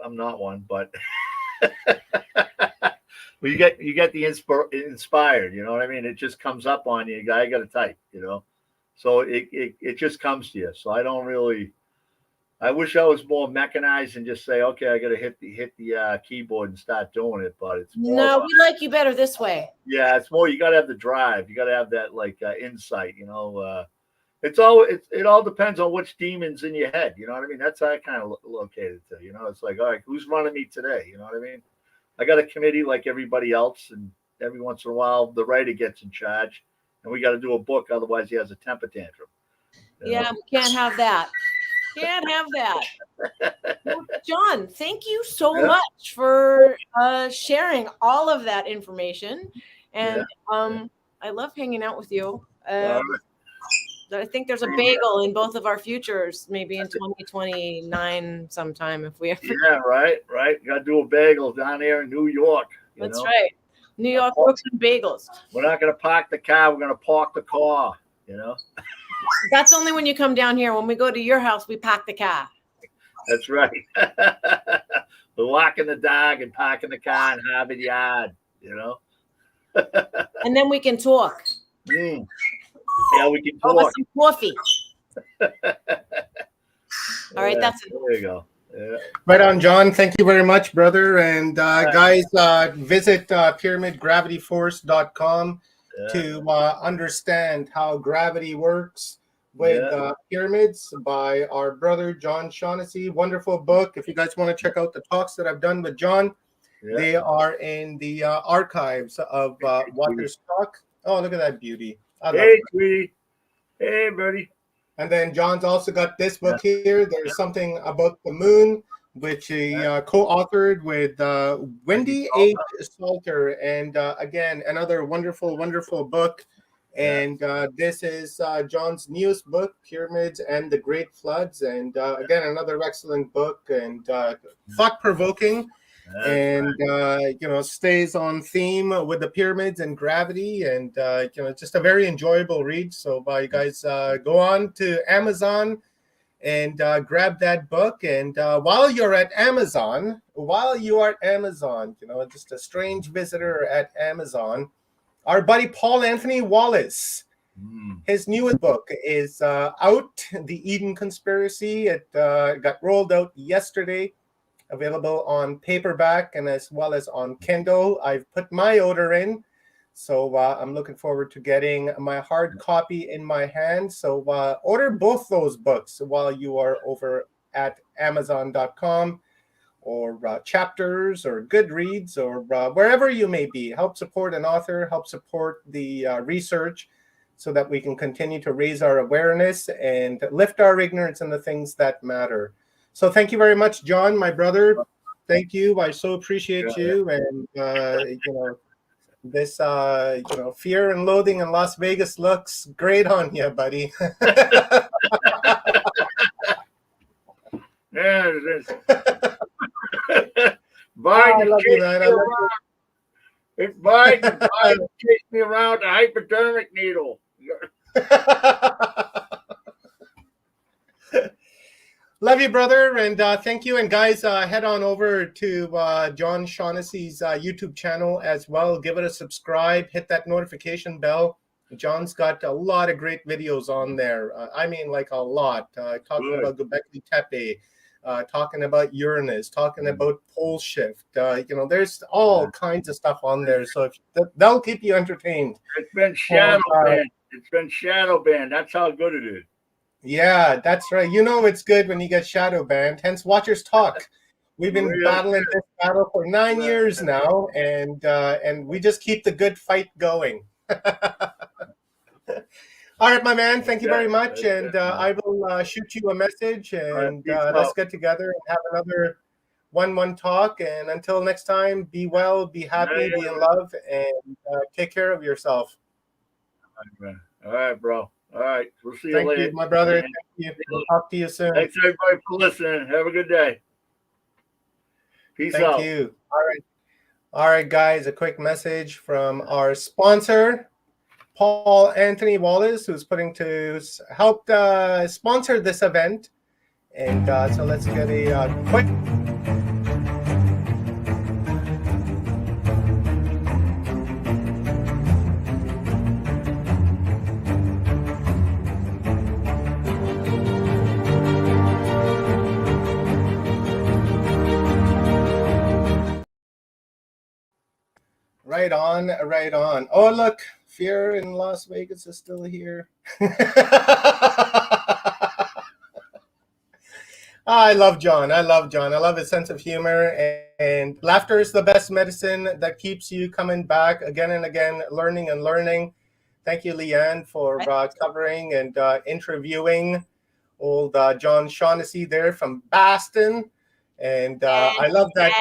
I'm not one, but well, you get the inspired, you know what I mean? It just comes up on you. I got to type, so it just comes to you. So I don't really. I wish I was more mechanized and just say, okay, I got to hit the keyboard and start doing it. But it's more no, we like you better this way. Yeah, it's more. You got to have the drive. You got to have that insight. It all depends on which demon's in your head. You know what I mean? That's how I kind of locate it to. It's like, all right, who's running me today? You know what I mean? I got a committee like everybody else, and every once in a while the writer gets in charge, and we got to do a book. Otherwise, he has a temper tantrum. Yeah, we can't have that. Can't have that. Well, John, thank you so much for sharing all of that information. And I love hanging out with you. I think there's a bagel in both of our futures, maybe in 2029 sometime if we ever. Yeah, right. Got to do a bagel down there in New York. That's right. New York Brooklyn bagels. We're not going to park the car. We're going to park the car, That's only when you come down here. When we go to your house, we park the car. That's right. We're walking the dog and parking the car in Harvard Yard, And then we can talk. Yeah, we can talk. Over some coffee. All right, that's it. There you go. Yeah. Right on, John. Thank you very much, brother. And guys, visit pyramidgravityforce.com to understand how gravity works with pyramids by our brother John Shaughnessy. Wonderful book. If you guys want to check out the talks that I've done with John, Yeah. They are in the archives of Waters Talk. Oh, look at that beauty. I love Hey, her. sweetie. Hey, buddy. And then John's also got this book here. There's something about the moon, which he co-authored with Wendy H. Salter. And again, another wonderful, wonderful book. And this is John's newest book, Pyramids and the Great Floods. And again, another excellent book and thought-provoking. And stays on theme with the pyramids and gravity, and just a very enjoyable read. So you guys go on to Amazon and grab that book. And while you are at Amazon, just a strange visitor at Amazon, our buddy Paul Anthony Wallace. His newest book is out, The Eden Conspiracy. It got rolled out yesterday. Available on paperback and as well as on Kindle. I've put my order in, so I'm looking forward to getting my hard copy in my hand. So order both those books while you are over at Amazon.com or Chapters or Goodreads or wherever you may be. Help support an author, help support the research so that we can continue to raise our awareness and lift our ignorance in the things that matter. So thank you very much, John, my brother. Thank you. I so appreciate you. And, this, Fear and Loathing in Las Vegas looks great on you, buddy. Yeah, it is. I love you, man. I love you. If Biden chased me around a hypodermic needle. Love you, brother, and thank you. And guys, head on over to John Shaughnessy's YouTube channel as well. Give it a subscribe. Hit that notification bell. John's got a lot of great videos on there. I mean, like a lot. Talking about Göbekli Tepe, talking about Uranus, talking about pole shift. There's all kinds of stuff on there. So they'll keep you entertained. It's been shadow banned. It's been shadow banned. That's how good it is. Yeah, that's right. It's good when you get shadow banned. Hence, Watchers Talk. We've been battling this battle for 9 years now, and we just keep the good fight going. All right, my man. Thank you very much, and I will shoot you a message, and let's get together and have another one-on-one talk. And until next time, be well, be happy, be in love, and take care of yourself. All right, bro. All right. We'll see you Thank later. you, my brother. Thank you. We'll talk to you soon. Thanks, everybody, for listening. Have a good day. Peace out. Thank you. All right, guys. A quick message from our sponsor, Paul Anthony Wallace, who's helped sponsor this event. And so let's get a quick. Right on, right on. Oh, look, Fear in Las Vegas is still here. I love John. I love his sense of humor, and laughter is the best medicine that keeps you coming back again and again, learning and learning. Thank you, Leanne, for covering and interviewing old John Shaughnessy there from Boston. And I love that.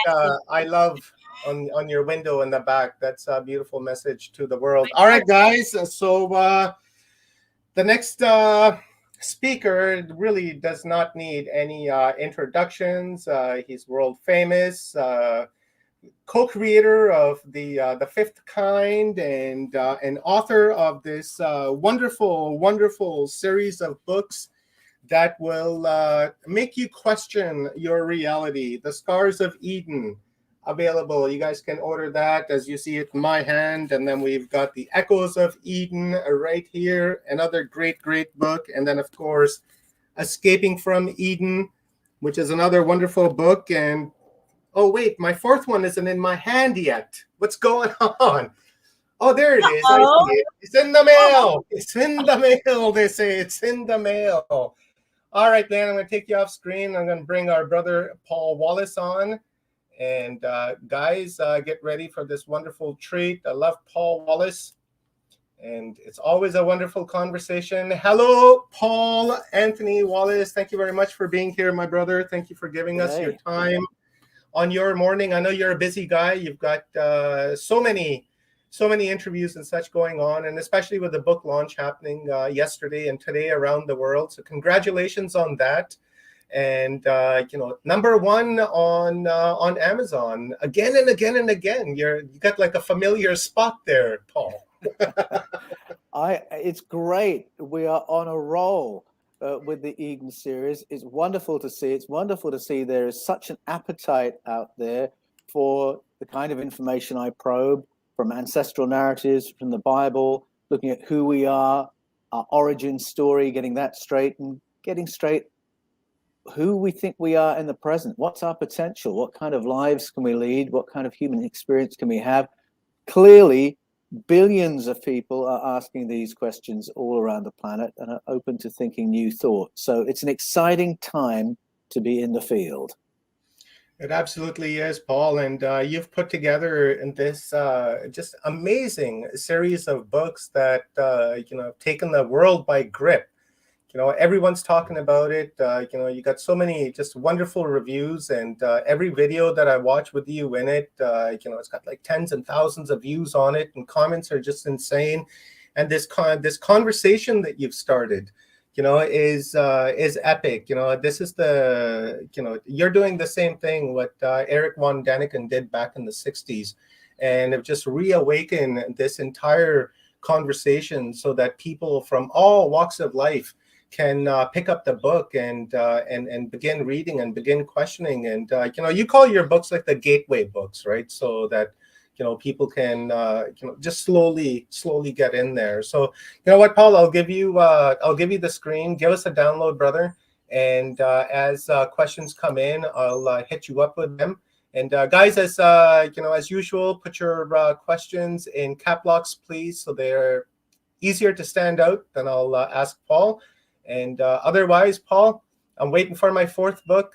I love on your window in the back. That's a beautiful message to the world. All right, guys. So the next speaker really does not need any introductions. He's world famous, co-creator of the Fifth Kind, and an author of this wonderful series of books that will make you question your reality. The Scars of Eden, available. You guys can order that as you see it in my hand. And then we've got The Echoes of Eden right here, another great book. And then, of course, Escaping from Eden, which is another wonderful book. And oh, wait, my fourth one isn't in my hand yet. What's going on? Oh, there it is. I see it. It's in the mail. It's in the mail. They say it's in the mail. All right, Dan, I'm going to take you off screen. I'm going to bring our brother Paul Wallace on. And guys, get ready for this wonderful treat. I love Paul Wallace, and it's always a wonderful conversation. Hello, Paul Anthony Wallace. Thank you very much for being here, my brother. Thank you for giving us your time on your morning. I know you're a busy guy. You've got so many interviews and such going on, and especially with the book launch happening yesterday and today around the world. So congratulations on that. And you know, #1 on Amazon again and again and again. You got like a familiar spot there, Paul. It's great. We are on a roll with the Eden series. It's wonderful to see. It's wonderful to see there is such an appetite out there for the kind of information I probe, from ancestral narratives, from the Bible, looking at who we are, our origin story, getting that straight, and getting straight who we think we are in the present. What's our potential? What kind of lives can we lead? What kind of human experience can we have? Clearly, billions of people are asking these questions all around the planet and are open to thinking new thoughts. So it's an exciting time to be in the field. It absolutely is, Paul. And you've put together in this just amazing series of books that you know, have taken the world by grip. You know, everyone's talking about it. You know, you got so many just wonderful reviews, and every video that I watch with you in it, you know, it's got like tens and thousands of views on it, and comments are just insane. And this conversation that you've started, you know, is epic. You know, this is you know, you're doing the same thing what Eric von Däniken did back in the 60s, and have just reawakened this entire conversation so that people from all walks of life can pick up the book and begin reading and begin questioning. And you know, you call your books like the gateway books, right? So that, you know, people can you know, just slowly get in there. So you know what, Paul, I'll give you the screen. Give us a download, brother. And as questions come in, I'll hit you up with them. And guys, as you know, as usual, put your questions in cap locks, please, so they're easier to stand out. Then I'll ask Paul. And otherwise, Paul, I'm waiting for my 4th book.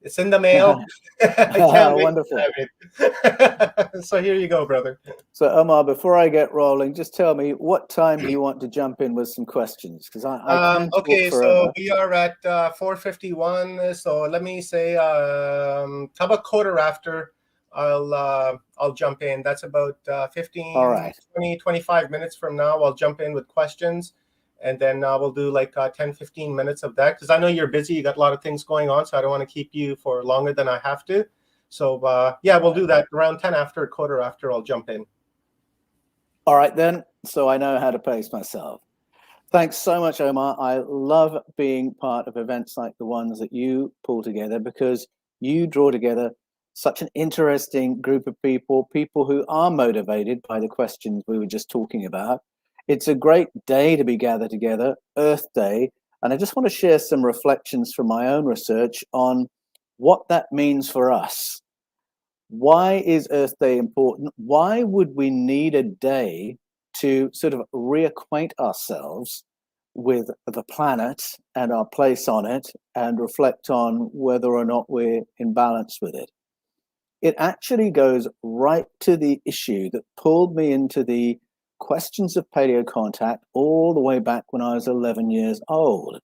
It's in the mail. I can't wait Wonderful. to have it. So here you go, brother. So Omar, before I get rolling, just tell me, what time do you want to jump in with some questions? Because I can talk okay, forever. so we are at 4:51. So let me say, how about quarter after? I'll jump in. That's about 15, All right. 20, 25 minutes from now. I'll jump in with questions. And then we'll do like 10, 15 minutes of that, because I know you're busy. You got a lot of things going on, so I don't want to keep you for longer than I have to. So yeah, we'll do that around 10 after, quarter after. I'll jump in. All right, then. So I know how to pace myself. Thanks so much, Omar. I love being part of events like the ones that you pull together, because you draw together such an interesting group of people who are motivated by the questions we were just talking about. It's a great day to be gathered together, Earth Day, and I just want to share some reflections from my own research on what that means for us. Why is Earth Day important? Why would we need a day to sort of reacquaint ourselves with the planet and our place on it, and reflect on whether or not we're in balance with it? It actually goes right to the issue that pulled me into the questions of paleo contact all the way back when I was 11 years old.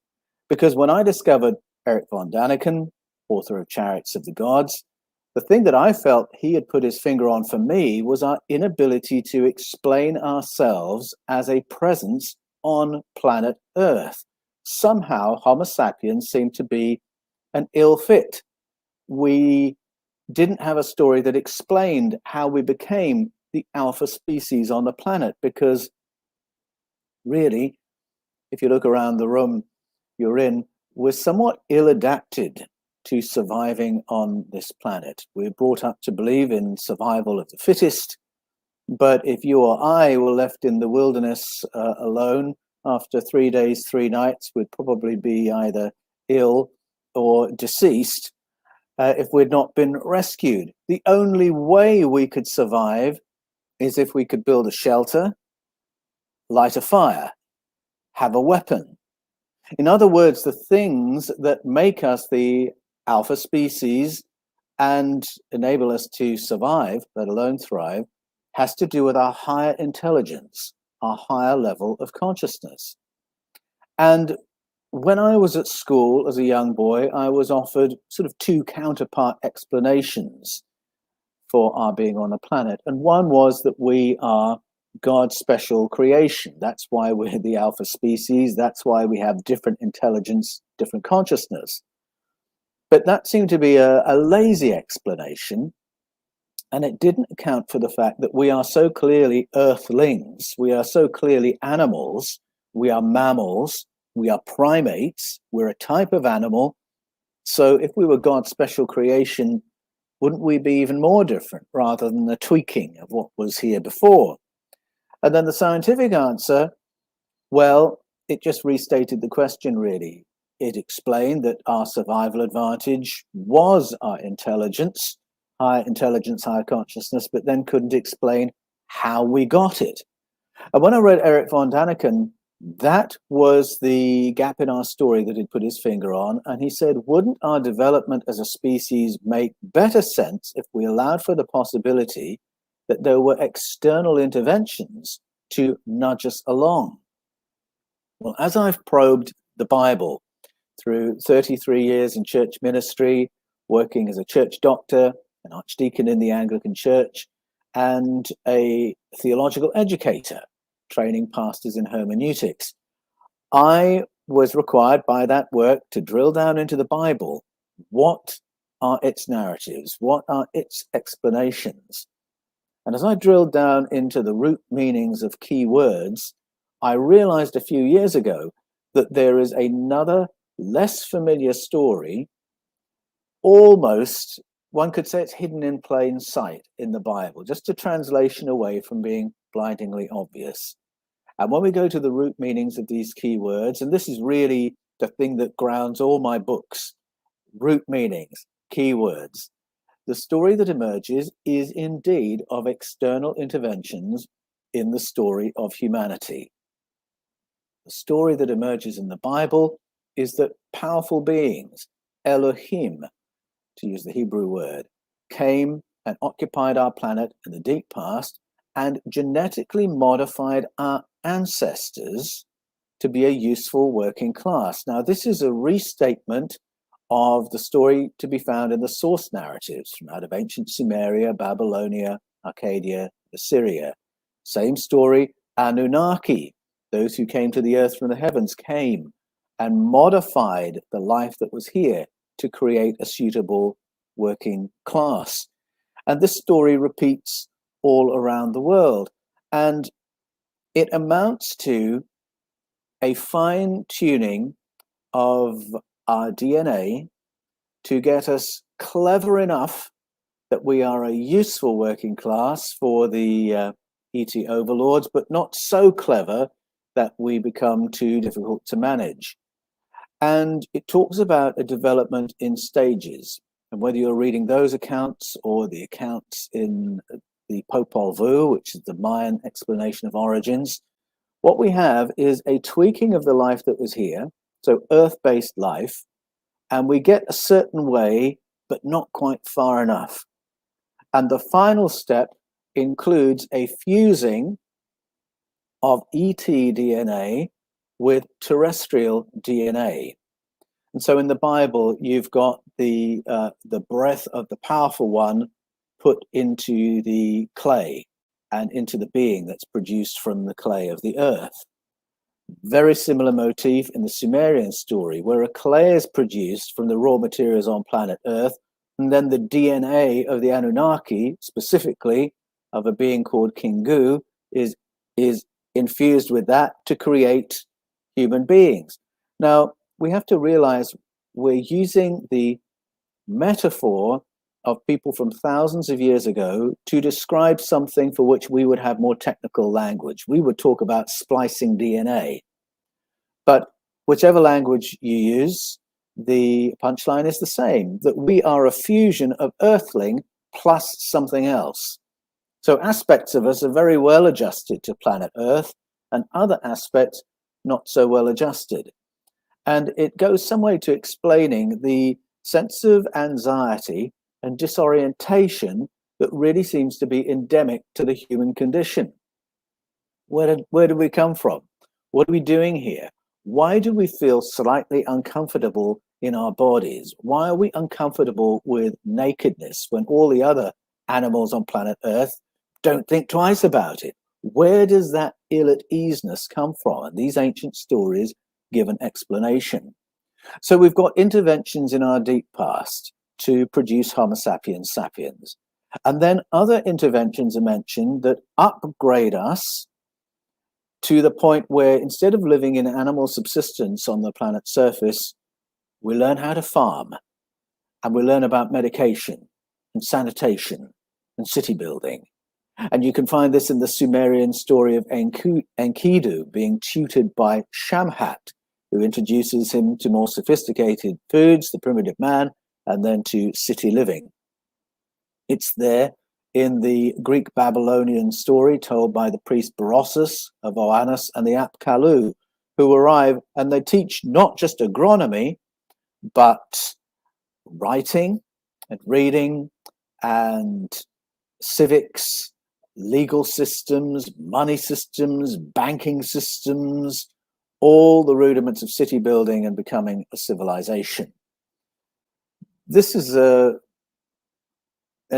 Because when I discovered Eric von Däniken, author of Chariots of the Gods, the thing that I felt he had put his finger on for me was our inability to explain ourselves as a presence on planet Earth. Somehow, Homo sapiens seemed to be an ill fit. We didn't have a story that explained how we became the alpha species on the planet, because really, if you look around the room you're in, we're somewhat ill-adapted to surviving on this planet. We're brought up to believe in survival of the fittest, but if you or I were left in the wilderness alone after 3 days, 3 nights, we'd probably be either ill or deceased if we'd not been rescued. The only way we could survive is if we could build a shelter, light a fire, have a weapon. In other words, the things that make us the alpha species and enable us to survive, let alone thrive, has to do with our higher intelligence, our higher level of consciousness. And when I was at school as a young boy, I was offered sort of two counterpart explanations for our being on the planet. And one was that we are God's special creation. That's why we're the alpha species. That's why we have different intelligence, different consciousness. But that seemed to be a lazy explanation. And it didn't account for the fact that we are so clearly earthlings. We are so clearly animals. We are mammals. We are primates. We're a type of animal. So if we were God's special creation, wouldn't we be even more different rather than the tweaking of what was here before? And then the scientific answer, well, it just restated the question, really. It explained that our survival advantage was our intelligence, higher intelligence, higher consciousness, but then couldn't explain how we got it. And when I read Eric von Daniken, that was the gap in our story that he'd put his finger on. And he said, wouldn't our development as a species make better sense if we allowed for the possibility that there were external interventions to nudge us along? Well, as I've probed the Bible through 33 years in church ministry, working as a church doctor, an archdeacon in the Anglican Church, and a theological educator, training pastors in hermeneutics, I was required by that work to drill down into the Bible. What are its narratives? What are its explanations? And as I drilled down into the root meanings of key words, I realized a few years ago that there is another less familiar story, almost, one could say it's hidden in plain sight in the Bible, just a translation away from being blindingly obvious. And when we go to the root meanings of these key words, and this is really the thing that grounds all my books, root meanings, key words, the story that emerges is indeed of external interventions in the story of humanity. The story that emerges in the Bible is that powerful beings, Elohim, to use the Hebrew word, came and occupied our planet in the deep past and genetically modified our ancestors to be a useful working class. Now, this is a restatement of the story to be found in the source narratives from out of ancient Sumeria, Babylonia, Arcadia, Assyria. Same story, Anunnaki, those who came to the earth from the heavens, came and modified the life that was here to create a suitable working class. And this story repeats all around the world. And it amounts to a fine-tuning of our DNA to get us clever enough that we are a useful working class for the ET overlords, but not so clever that we become too difficult to manage. And it talks about a development in stages. And whether you're reading those accounts or the accounts in the Popol Vuh, which is the Mayan explanation of origins, what we have is a tweaking of the life that was here, so earth-based life, and we get a certain way, but not quite far enough. And the final step includes a fusing of ET DNA with terrestrial DNA. And so in the Bible, you've got the breath of the powerful one put into the clay and into the being that's produced from the clay of the earth. Very similar motif in the Sumerian story, where a clay is produced from the raw materials on planet Earth, and then the DNA of the Anunnaki, specifically of a being called Kingu, is infused with that to create human beings. Now, we have to realize we're using the metaphor of people from thousands of years ago to describe something for which we would have more technical language. We would talk about splicing DNA. But whichever language you use, the punchline is the same, that we are a fusion of earthling plus something else. So aspects of us are very well adjusted to planet Earth and other aspects not so well adjusted. And it goes some way to explaining the sense of anxiety and disorientation that really seems to be endemic to the human condition. Where did we come from? What are we doing here? Why do we feel slightly uncomfortable in our bodies? Why are we uncomfortable with nakedness when all the other animals on planet Earth don't think twice about it? Where does that ill-at-easeness come from? And these ancient stories give an explanation. So we've got interventions in our deep past to produce Homo sapiens sapiens. And then other interventions are mentioned that upgrade us to the point where instead of living in animal subsistence on the planet's surface, we learn how to farm, and we learn about medication and sanitation and city building. And you can find this in the Sumerian story of Enkidu being tutored by Shamhat, who introduces him to more sophisticated foods, the primitive man, and then to city living. It's there in the Greek Babylonian story told by the priest Berossus of Oannes and the Apkallu, who arrive and they teach not just agronomy, but writing and reading and civics, legal systems, money systems, banking systems, all the rudiments of city building and becoming a civilization. This is an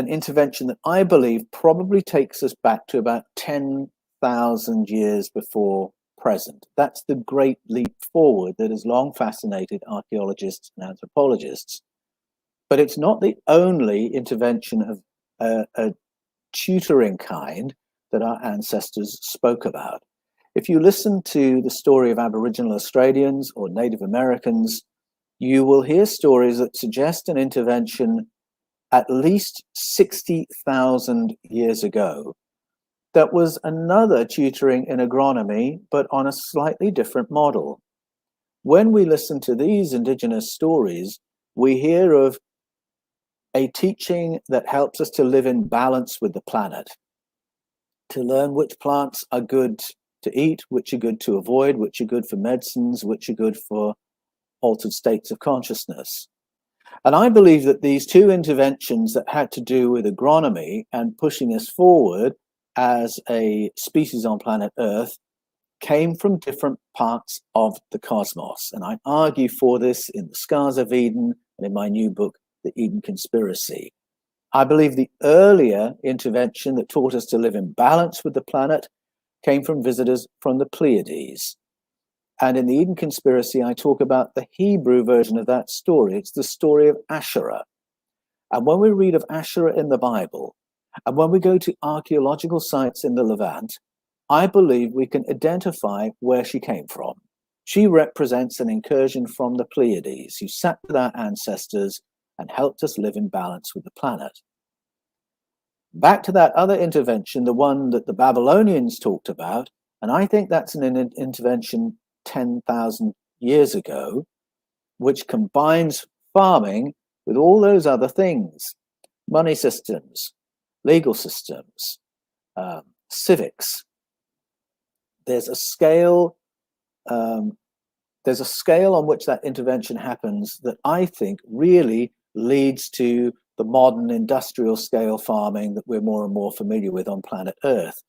intervention that I believe probably takes us back to about 10,000 years before present. That's the great leap forward that has long fascinated archaeologists and anthropologists. But it's not the only intervention of a tutoring kind that our ancestors spoke about. If you listen to the story of Aboriginal Australians or Native Americans, you will hear stories that suggest an intervention at least 60,000 years ago that was another tutoring in agronomy, but on a slightly different model. When we listen to these indigenous stories, we hear of a teaching that helps us to live in balance with the planet, to learn which plants are good to eat, which are good to avoid, which are good for medicines, which are good for altered states of consciousness. And I believe that these two interventions that had to do with agronomy and pushing us forward as a species on planet Earth came from different parts of the cosmos. And I argue for this in The Scars of Eden and in my new book, The Eden Conspiracy. I believe the earlier intervention that taught us to live in balance with the planet came from visitors from the Pleiades. And in the Eden Conspiracy, I talk about the Hebrew version of that story. It's the story of Asherah. And when we read of Asherah in the Bible, and when we go to archaeological sites in the Levant, I believe we can identify where she came from. She represents an incursion from the Pleiades, who sat with our ancestors and helped us live in balance with the planet. Back to that other intervention, the one that the Babylonians talked about, and I think that's an intervention 10,000 years ago, which combines farming with all those other things: money systems, legal systems, civics. There's a scale on which that intervention happens that I think really leads to the modern industrial scale farming that we're more and more familiar with on planet Earth.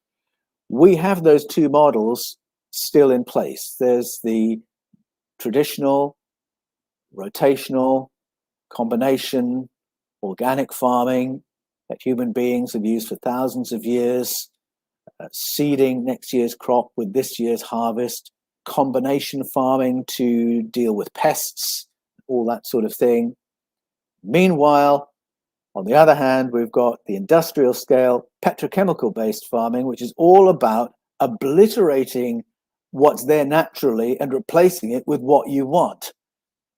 We have those two models still in place. There's the traditional, rotational, combination, organic farming that human beings have used for thousands of years, seeding next year's crop with this year's harvest, combination farming to deal with pests, all that sort of thing. Meanwhile, on the other hand, we've got the industrial scale petrochemical based farming, which is all about obliterating what's there naturally and replacing it with what you want.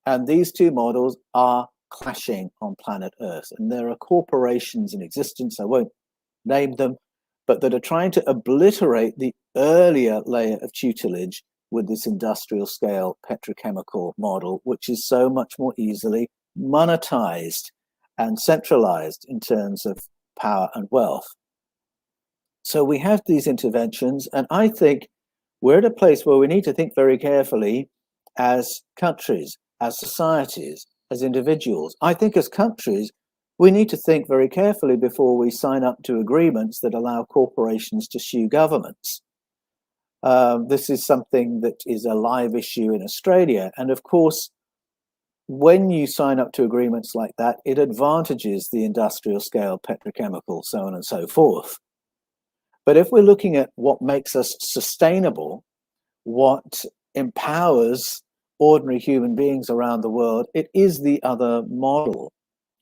And these two models are clashing on planet Earth. And there are corporations in existence, I won't name them, but that are trying to obliterate the earlier layer of tutelage with this industrial scale petrochemical model, which is so much more easily monetized and centralized in terms of power and wealth. So we have these interventions, and I think we're at a place where we need to think very carefully as countries, as societies, as individuals. I think as countries, We need to think very carefully before we sign up to agreements that allow corporations to sue governments. This is something that is a live issue in Australia. And of course, when you sign up to agreements like that, it advantages the industrial scale, petrochemical, so on and so forth. But if we're looking at what makes us sustainable, what empowers ordinary human beings around the world, it is the other model,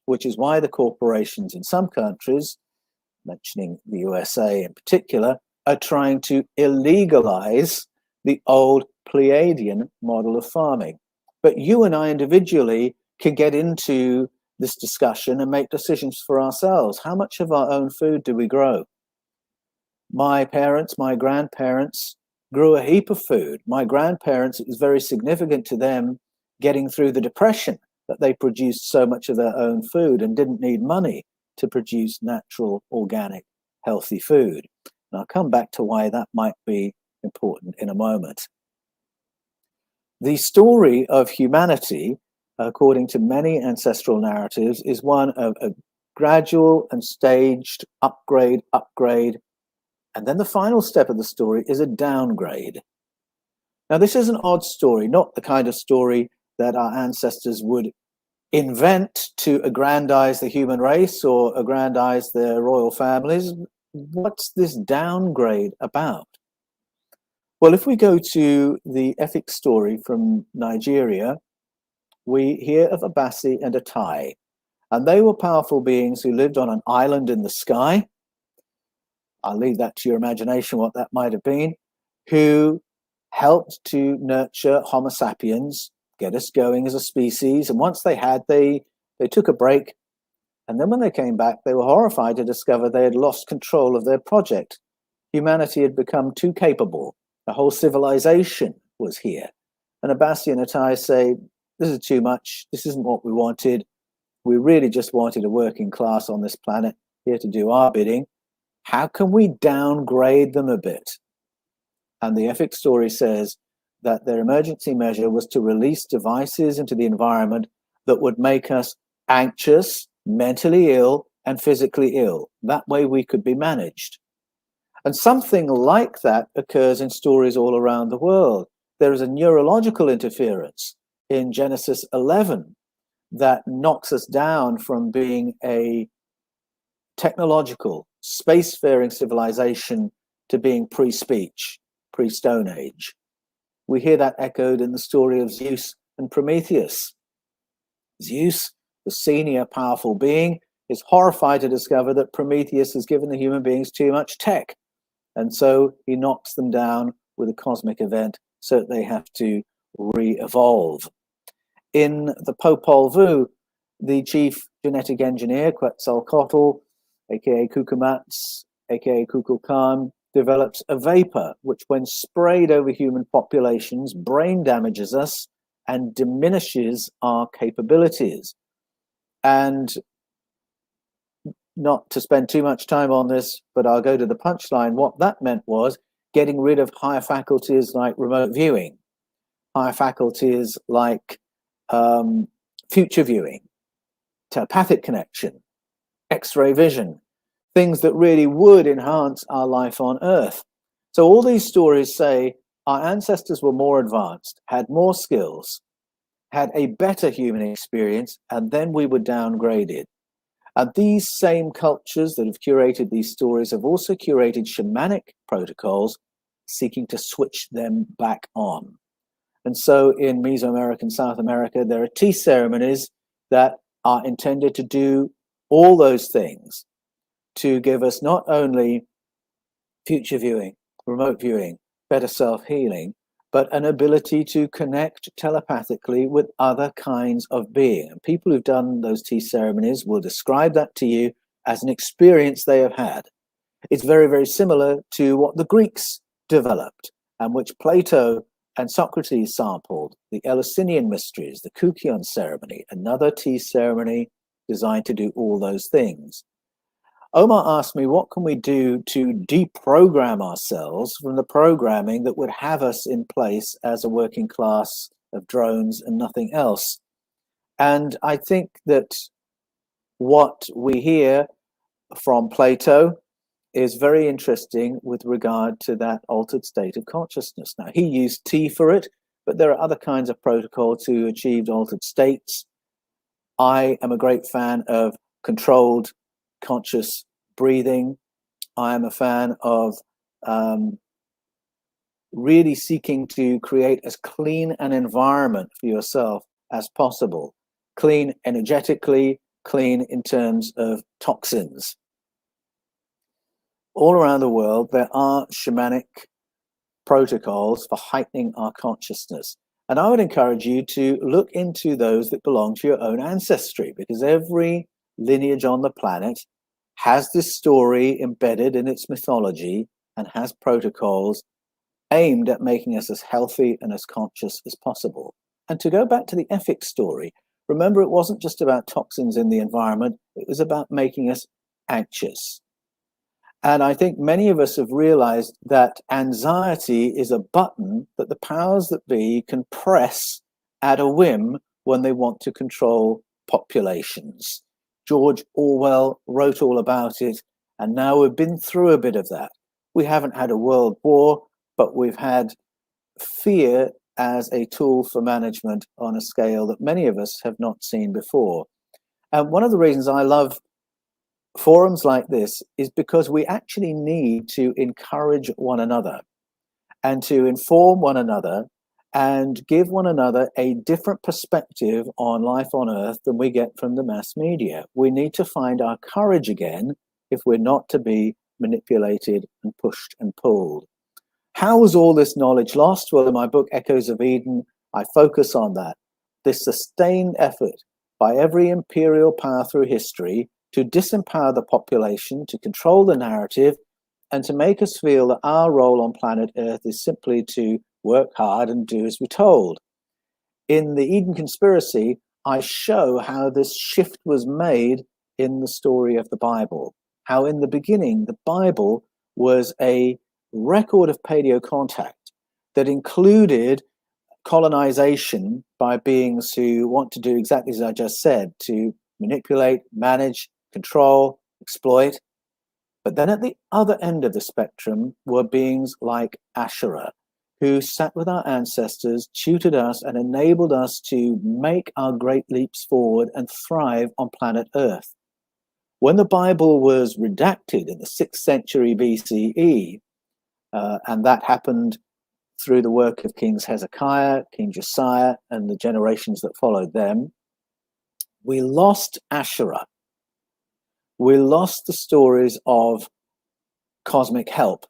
which is why the corporations in some countries, mentioning the USA in particular, are trying to illegalize the old Pleiadian model of farming. But you and I individually can get into this discussion and make decisions for ourselves. How much of our own food do we grow? My parents, my grandparents grew a heap of food. My grandparents, it was very significant to them getting through the Depression that they produced so much of their own food and didn't need money to produce natural, organic, healthy food. And I'll come back to why that might be important in a moment. The story of humanity, according to many ancestral narratives, is one of a gradual and staged upgrade, and then the final step of the story is a downgrade. Now, this is an odd story, not the kind of story that our ancestors would invent to aggrandize the human race or aggrandize their royal families. What's this downgrade about? Well, if we go to the epic story from Nigeria, we hear of a Bassi and a Tai, and they were powerful beings who lived on an island in the sky. I'll leave that to your imagination what that might have been, who helped to nurture Homo sapiens, get us going as a species. And once they had, they took a break. And then when they came back, they were horrified to discover they had lost control of their project. Humanity had become too capable. The whole civilization was here. And Abassi and Atai say, this is too much. This isn't what we wanted. We really just wanted a working class on this planet here to do our bidding. How can we downgrade them a bit? And the epic story says that their emergency measure was to release devices into the environment that would make us anxious, mentally ill, and physically ill. That way we could be managed. And something like that occurs in stories all around the world. There is a neurological interference in Genesis 11 that knocks us down from being a technological, spacefaring civilization to being pre-speech, pre-Stone Age. We hear that echoed in the story of Zeus and Prometheus. Zeus, the senior powerful being, is horrified to discover that Prometheus has given the human beings too much tech. And so he knocks them down with a cosmic event so that they have to re-evolve. In the Popol Vuh, the chief genetic engineer, Quetzalcoatl, aka Cucumatz, aka Kukulkan, develops a vapor which, when sprayed over human populations, brain damages us and diminishes our capabilities. And not to spend too much time on this, but I'll go to the punchline. What that meant was getting rid of higher faculties like remote viewing, higher faculties like future viewing, telepathic connection, X-ray vision, things that really would enhance our life on Earth. So all these stories say our ancestors were more advanced, had more skills, had a better human experience, and then we were downgraded. And these same cultures that have curated these stories have also curated shamanic protocols seeking to switch them back on. And so in Mesoamerican South America, there are tea ceremonies that are intended to do all those things, to give us not only future viewing, remote viewing, better self-healing, but an ability to connect telepathically with other kinds of being. And people who've done those tea ceremonies will describe that to you as an experience they have had. It's very, very similar to what the Greeks developed and which Plato and Socrates sampled, the Eleusinian mysteries, the Kukion ceremony, another tea ceremony designed to do all those things. Omar asked me, what can we do to deprogram ourselves from the programming that would have us in place as a working class of drones and nothing else? And I think that what we hear from Plato is very interesting with regard to that altered state of consciousness. Now, he used tea for it, but there are other kinds of protocols who achieved altered states. I am a great fan of controlled conscious breathing. I am a fan of really seeking to create as clean an environment for yourself as possible. Clean energetically, clean in terms of toxins. All around the world, there are shamanic protocols for heightening our consciousness. And I would encourage you to look into those that belong to your own ancestry, because every lineage on the planet has this story embedded in its mythology and has protocols aimed at making us as healthy and as conscious as possible. And to go back to the ethics story, remember, it wasn't just about toxins in the environment, it was about making us anxious. And I think many of us have realized that anxiety is a button that the powers that be can press at a whim when they want to control populations. George Orwell wrote all about it, and now we've been through a bit of that. We haven't had a world war, but we've had fear as a tool for management on a scale that many of us have not seen before. And one of the reasons I love forums like this is because we actually need to encourage one another and to inform one another and give one another a different perspective on life on Earth than we get from the mass media. We need to find our courage again if we're not to be manipulated and pushed and pulled. How was all this knowledge lost? Well, in my book, Echoes of Eden, I focus on that. This sustained effort by every imperial power through history to disempower the population, to control the narrative, and to make us feel that our role on planet Earth is simply to work hard and do as we're told. In the Eden Conspiracy, I show how this shift was made in the story of the Bible. How in the beginning, the Bible was a record of paleo contact that included colonization by beings who want to do exactly as I just said, to manipulate, manage, control, exploit. But then at the other end of the spectrum were beings like Asherah, who sat with our ancestors, tutored us, and enabled us to make our great leaps forward and thrive on planet Earth. When the Bible was redacted in the 6th century BCE, and that happened through the work of Kings Hezekiah, King Josiah, and the generations that followed them, we lost Asherah. We lost the stories of cosmic help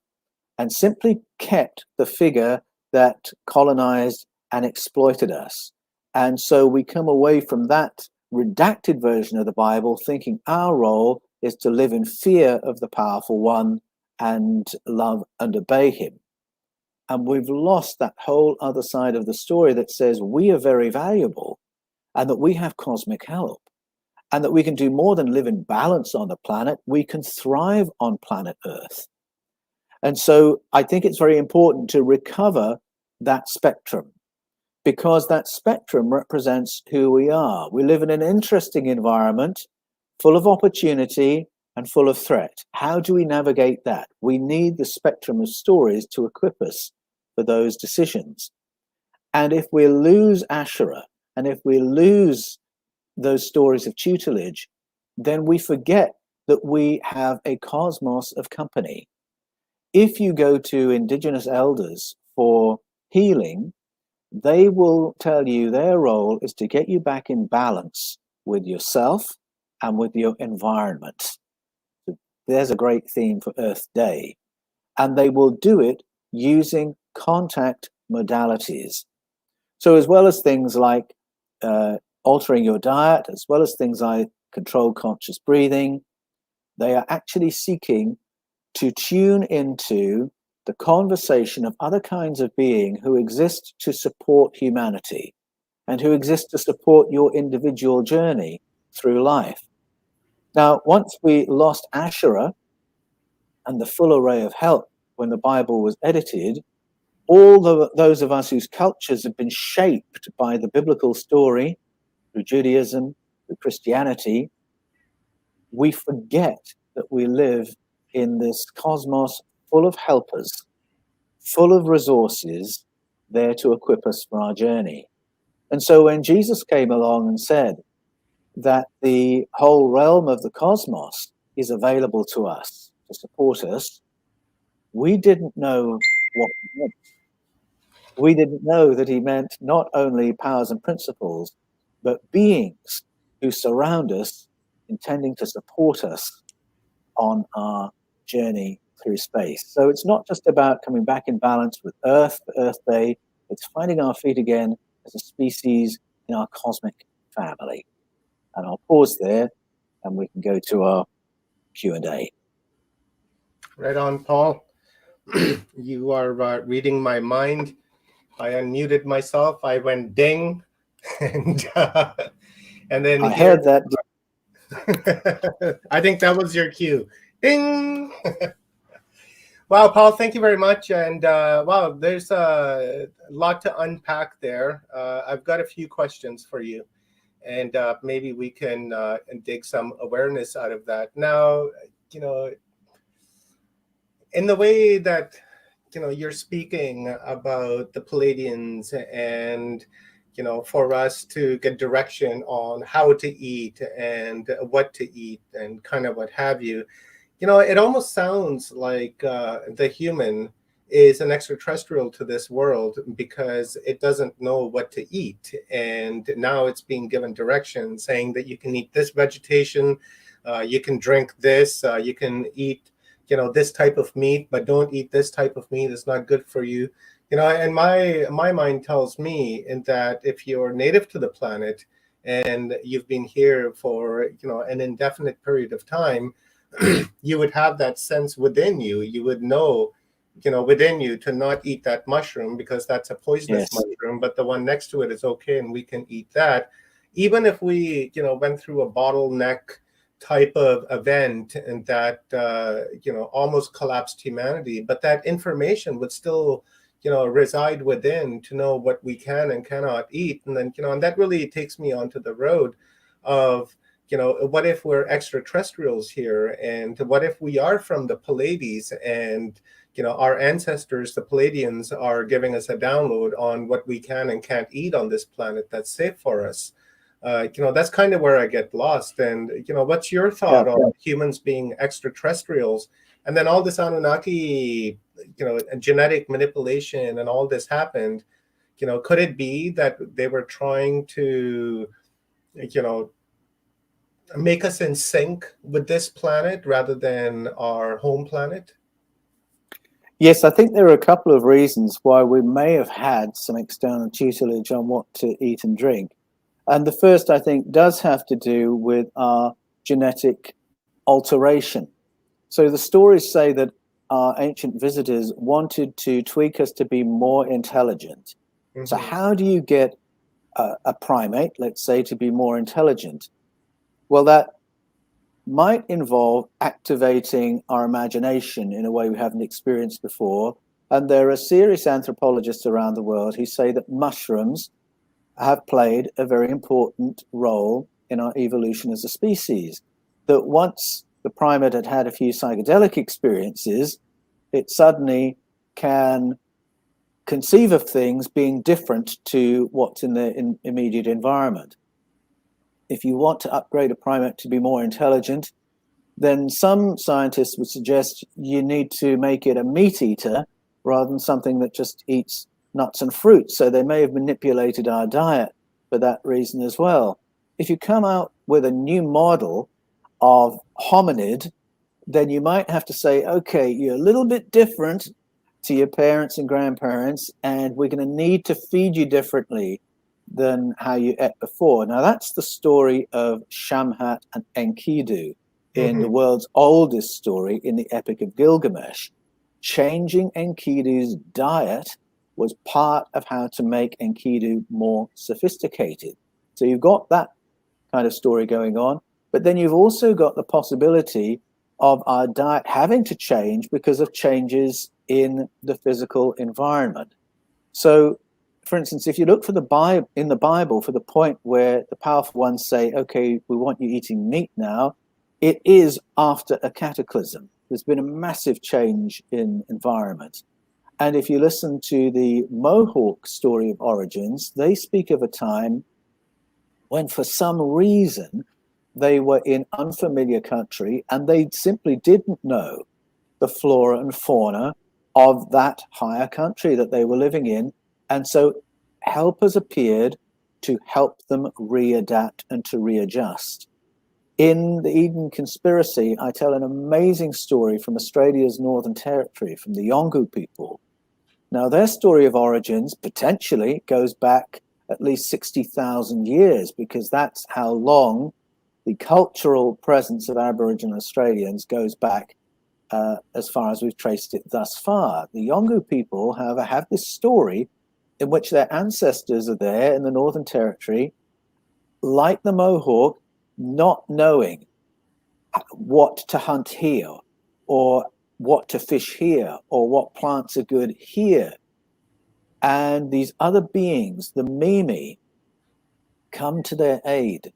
and simply kept the figure that colonized and exploited us. And so we come away from that redacted version of the Bible thinking our role is to live in fear of the powerful one and love and obey him. And we've lost that whole other side of the story that says we are very valuable and that we have cosmic help and that we can do more than live in balance on the planet. We can thrive on planet Earth. And so I think it's very important to recover that spectrum, because that spectrum represents who we are. We live in an interesting environment, full of opportunity and full of threat. How do we navigate that? We need the spectrum of stories to equip us for those decisions. And if we lose Asherah, and if we lose those stories of tutelage, then we forget that we have a cosmos of company. If you go to indigenous elders for healing, they will tell you their role is to get you back in balance with yourself and with your environment. There's a great theme for EarthDay. And they will do it using contact modalities. So as well as things like altering your diet, as well as things like controlled conscious breathing, they are actually seeking to tune into the conversation of other kinds of being who exist to support humanity and who exist to support your individual journey through life. Now, once we lost Asherah and the full array of help when the Bible was edited, all those of us whose cultures have been shaped by the biblical story through Judaism, through Christianity, we forget that we live in this cosmos full of helpers, full of resources there to equip us for our journey. And so when Jesus came along and said that the whole realm of the cosmos is available to us to support us, we didn't know what he meant. We didn't know that he meant not only powers and principles, but beings who surround us, intending to support us on our journey through space. So it's not just about coming back in balance with Earth for Earth Day, it's finding our feet again as a species in our cosmic family. And I'll pause there and we can go to our Q&A. Right on, Paul. You are reading my mind. I unmuted myself. I went ding, and then I heard that. I think that was your cue. Ding. Wow, Paul, thank you very much. And wow, there's a lot to unpack there. I've got a few questions for you, and maybe we can dig some awareness out of that. Now, you know, in the way that you're speaking about the Palladians and for us to get direction on how to eat and what to eat and kind of what have you, it almost sounds like the human is an extraterrestrial to this world because it doesn't know what to eat, and now it's being given direction saying that you can eat this vegetation, you can drink this, you can eat this type of meat, but don't eat this type of meat. It's not good for you. And my mind tells me in that if you're native to the planet and you've been here for, an indefinite period of time, you would have that sense within you. You would know, within you to not eat that mushroom because that's a poisonous mushroom, but the one next to it is okay and we can eat that. Even if we, went through a bottleneck type of event and that almost collapsed humanity, but that information would still reside within to know what we can and cannot eat. And then and that really takes me onto the road of what if we're extraterrestrials here, and what if we are from the Pallades, and our ancestors, the Palladians, are giving us a download on what we can and can't eat on this planet that's safe for us. That's kind of where I get lost. And, what's your thought on humans being extraterrestrials? And then all this Anunnaki, genetic manipulation and all this happened, could it be that they were trying to, make us in sync with this planet rather than our home planet? Yes, I think there are a couple of reasons why we may have had some external tutelage on what to eat and drink. And the first, I think, does have to do with our genetic alteration. So the stories say that our ancient visitors wanted to tweak us to be more intelligent. Mm-hmm. So how do you get a primate, let's say, to be more intelligent? Well, that might involve activating our imagination in a way we haven't experienced before. And there are serious anthropologists around the world who say that mushrooms have played a very important role in our evolution as a species. That once the primate had had a few psychedelic experiences, it suddenly can conceive of things being different to what's in the immediate environment. If you want to upgrade a primate to be more intelligent, then some scientists would suggest you need to make it a meat eater rather than something that just eats nuts and fruits. So they may have manipulated our diet for that reason as well. If you come out with a new model of hominid, then you might have to say, okay, you're a little bit different to your parents and grandparents, and we're going to need to feed you differently than how you ate before. Now, that's the story of Shamhat and Enkidu in the world's oldest story in the Epic of Gilgamesh. Changing Enkidu's diet was part of how to make Enkidu more sophisticated. So you've got that kind of story going on, but then you've also got the possibility of our diet having to change because of changes in the physical environment. So, for instance, if you look for in the Bible for the point where the powerful ones say, okay, we want you eating meat now, it is after a cataclysm. There's been a massive change in environment. And if you listen to the Mohawk story of origins, they speak of a time when for some reason they were in unfamiliar country and they simply didn't know the flora and fauna of that higher country that they were living in. And so helpers appeared to help them readapt and to readjust. In the Eden Conspiracy, I tell an amazing story from Australia's Northern Territory, from the Yolngu people. Now, their story of origins potentially goes back at least 60,000 years, because that's how long the cultural presence of Aboriginal Australians goes back as far as we've traced it thus far. The Yolngu people, however, have this story in which their ancestors are there in the Northern Territory, like the Mohawk, not knowing what to hunt here, or what to fish here, or what plants are good here. And these other beings, the Mimi, come to their aid.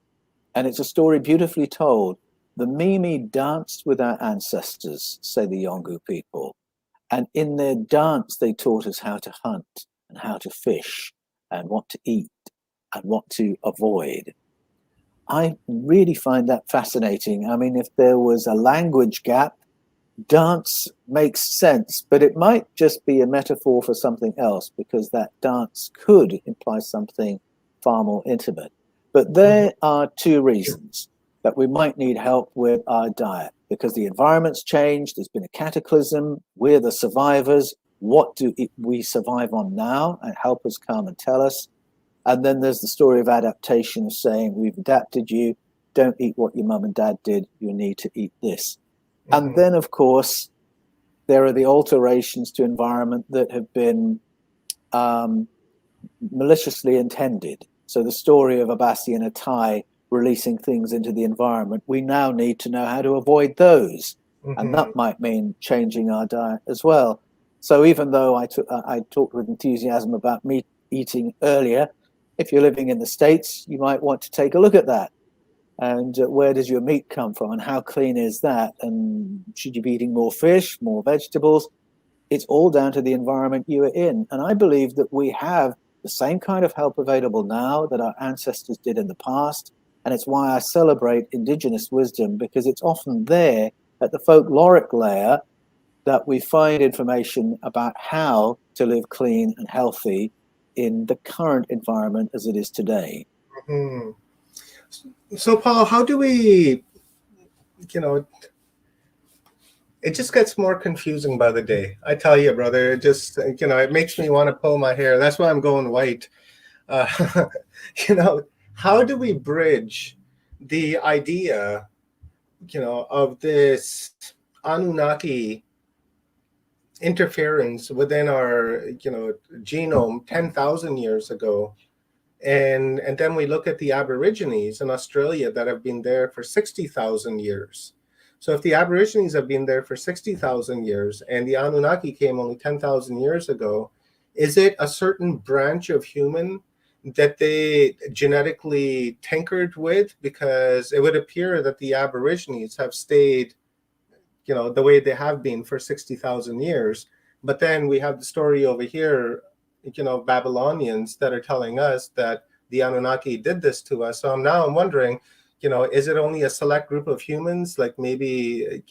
And it's a story beautifully told. The Mimi danced with our ancestors, say the Yolngu people. And in their dance, they taught us how to hunt and how to fish and what to eat and what to avoid. I really find that fascinating. I mean, if there was a language gap, dance makes sense, but it might just be a metaphor for something else, because that dance could imply something far more intimate. But there are two reasons that we might need help with our diet, because the environment's changed, there's been a cataclysm, we're the survivors. What do we survive on now? And helpers come and tell us. And then there's the story of adaptation, saying we've adapted you, don't eat what your mum and dad did, you need to eat this. And then, of course, there are the alterations to environment that have been maliciously intended. So the story of Abasi and Atai releasing things into the environment, we now need to know how to avoid those. And that might mean changing our diet as well. So even though I talked with enthusiasm about meat eating earlier, if you're living in the States, you might want to take a look at that. And where does your meat come from, and how clean is that? And should you be eating more fish, more vegetables? It's all down to the environment you are in. And I believe that we have the same kind of help available now that our ancestors did in the past. And it's why I celebrate Indigenous wisdom, because it's often there at the folkloric layer that we find information about how to live clean and healthy in the current environment as it is today. So, Paul, how do we, it just gets more confusing by the day. I tell you, brother, it just, it makes me want to pull my hair. That's why I'm going white. How do we bridge the idea, of this Anunnaki interference within our, genome 10,000 years ago? And then we look at the Aborigines in Australia that have been there for 60,000 years. So if the Aborigines have been there for 60,000 years and the Anunnaki came only 10,000 years ago, is it a certain branch of human that they genetically tinkered with? Because it would appear that the Aborigines have stayed, the way they have been for 60,000 years. But then we have the story over here, Babylonians that are telling us that the Anunnaki did this to us. So now I'm wondering, is it only a select group of humans? Like maybe,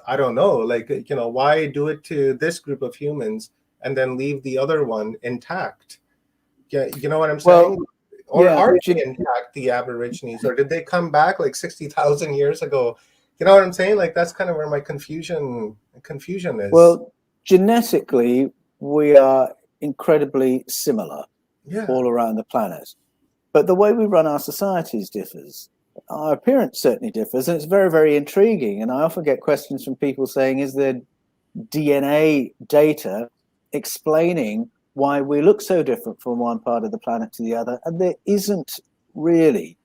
I don't know, like, why do it to this group of humans and then leave the other one intact? Yeah, you know what I'm saying? Or are they intact, the Aborigines, or did they come back like 60,000 years ago? You know what I'm saying? Like, that's kind of where my confusion is. Well, genetically, we are incredibly similar all around the planet. But the way we run our societies differs. Our appearance certainly differs, and it's very, very intriguing. And I often get questions from people saying, is there DNA data explaining why we look so different from one part of the planet to the other? And there isn't really.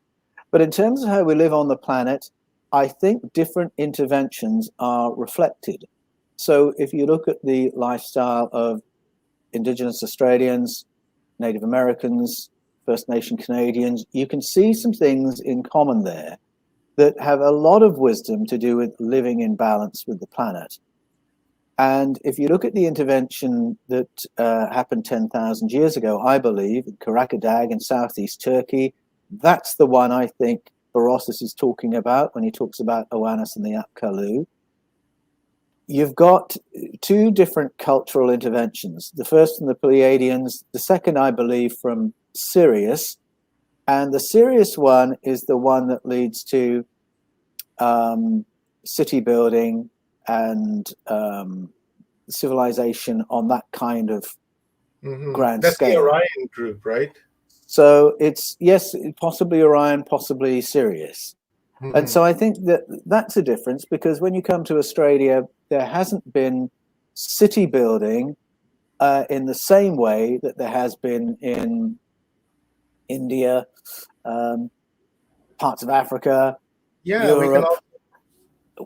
But in terms of how we live on the planet, I think different interventions are reflected. So if you look at the lifestyle of Indigenous Australians, Native Americans, First Nation Canadians, you can see some things in common there. that have a lot of wisdom to do with living in balance with the planet. And if you look at the intervention that happened 10,000 years ago, I believe, in Karakadag in southeast Turkey, that's the one I think Berossus is talking about when he talks about Oannes and the Apkallu. You've got two different cultural interventions. The first from the Pleiadians, the second, I believe, from Sirius. And the Sirius one is the one that leads to city building and civilization on that kind of grand That's scale. the Orion group, right? So it's, yes, possibly Orion, possibly Sirius. And so I think that that's a difference, because when you come to Australia, there hasn't been city building in the same way that there has been in India, parts of Africa, Europe.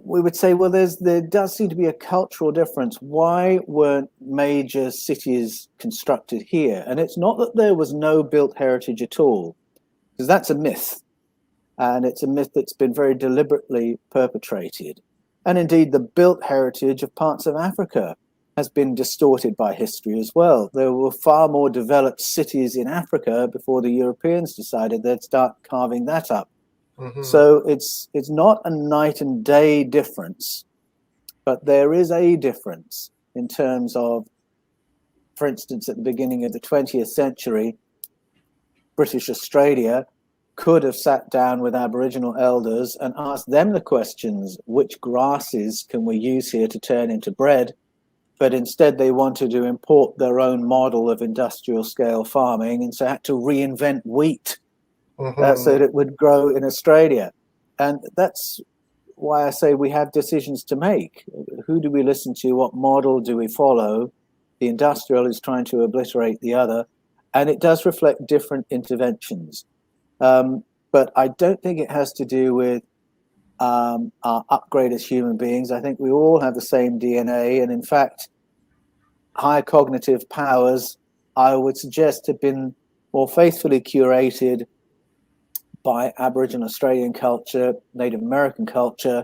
We would say, well, there does seem to be a cultural difference. Why weren't major cities constructed here? And it's not that there was no built heritage at all, because that's a myth. And it's a myth that's been very deliberately perpetrated. And indeed, the built heritage of parts of Africa has been distorted by history as well. There were far more developed cities in Africa before the Europeans decided they'd start carving that up. So it's not a night and day difference, but there is a difference in terms of, for instance, at the beginning of the 20th century, British Australia could have sat down with Aboriginal elders and asked them the questions, which grasses can we use here to turn into bread? But instead they wanted to import their own model of industrial scale farming, and so had to reinvent wheat so that it would grow in Australia. And that's why I say we have decisions to make. Who do we listen to? What model do we follow? The industrial is trying to obliterate the other, and it does reflect different interventions. But I don't think it has to do with our upgrade as human beings. I think we all have the same DNA, and in fact, higher cognitive powers, I would suggest, have been more faithfully curated by Aboriginal Australian culture, Native American culture,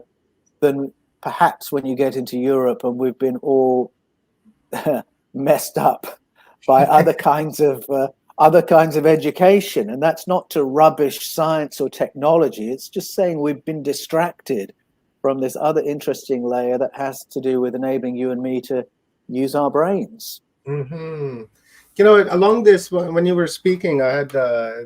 than perhaps when you get into Europe, and we've been all messed up by other kinds of education. And that's not to rubbish science or technology. It's just saying we've been distracted from this other interesting layer that has to do with enabling you and me to use our brains. You know, along this, when you were speaking, I had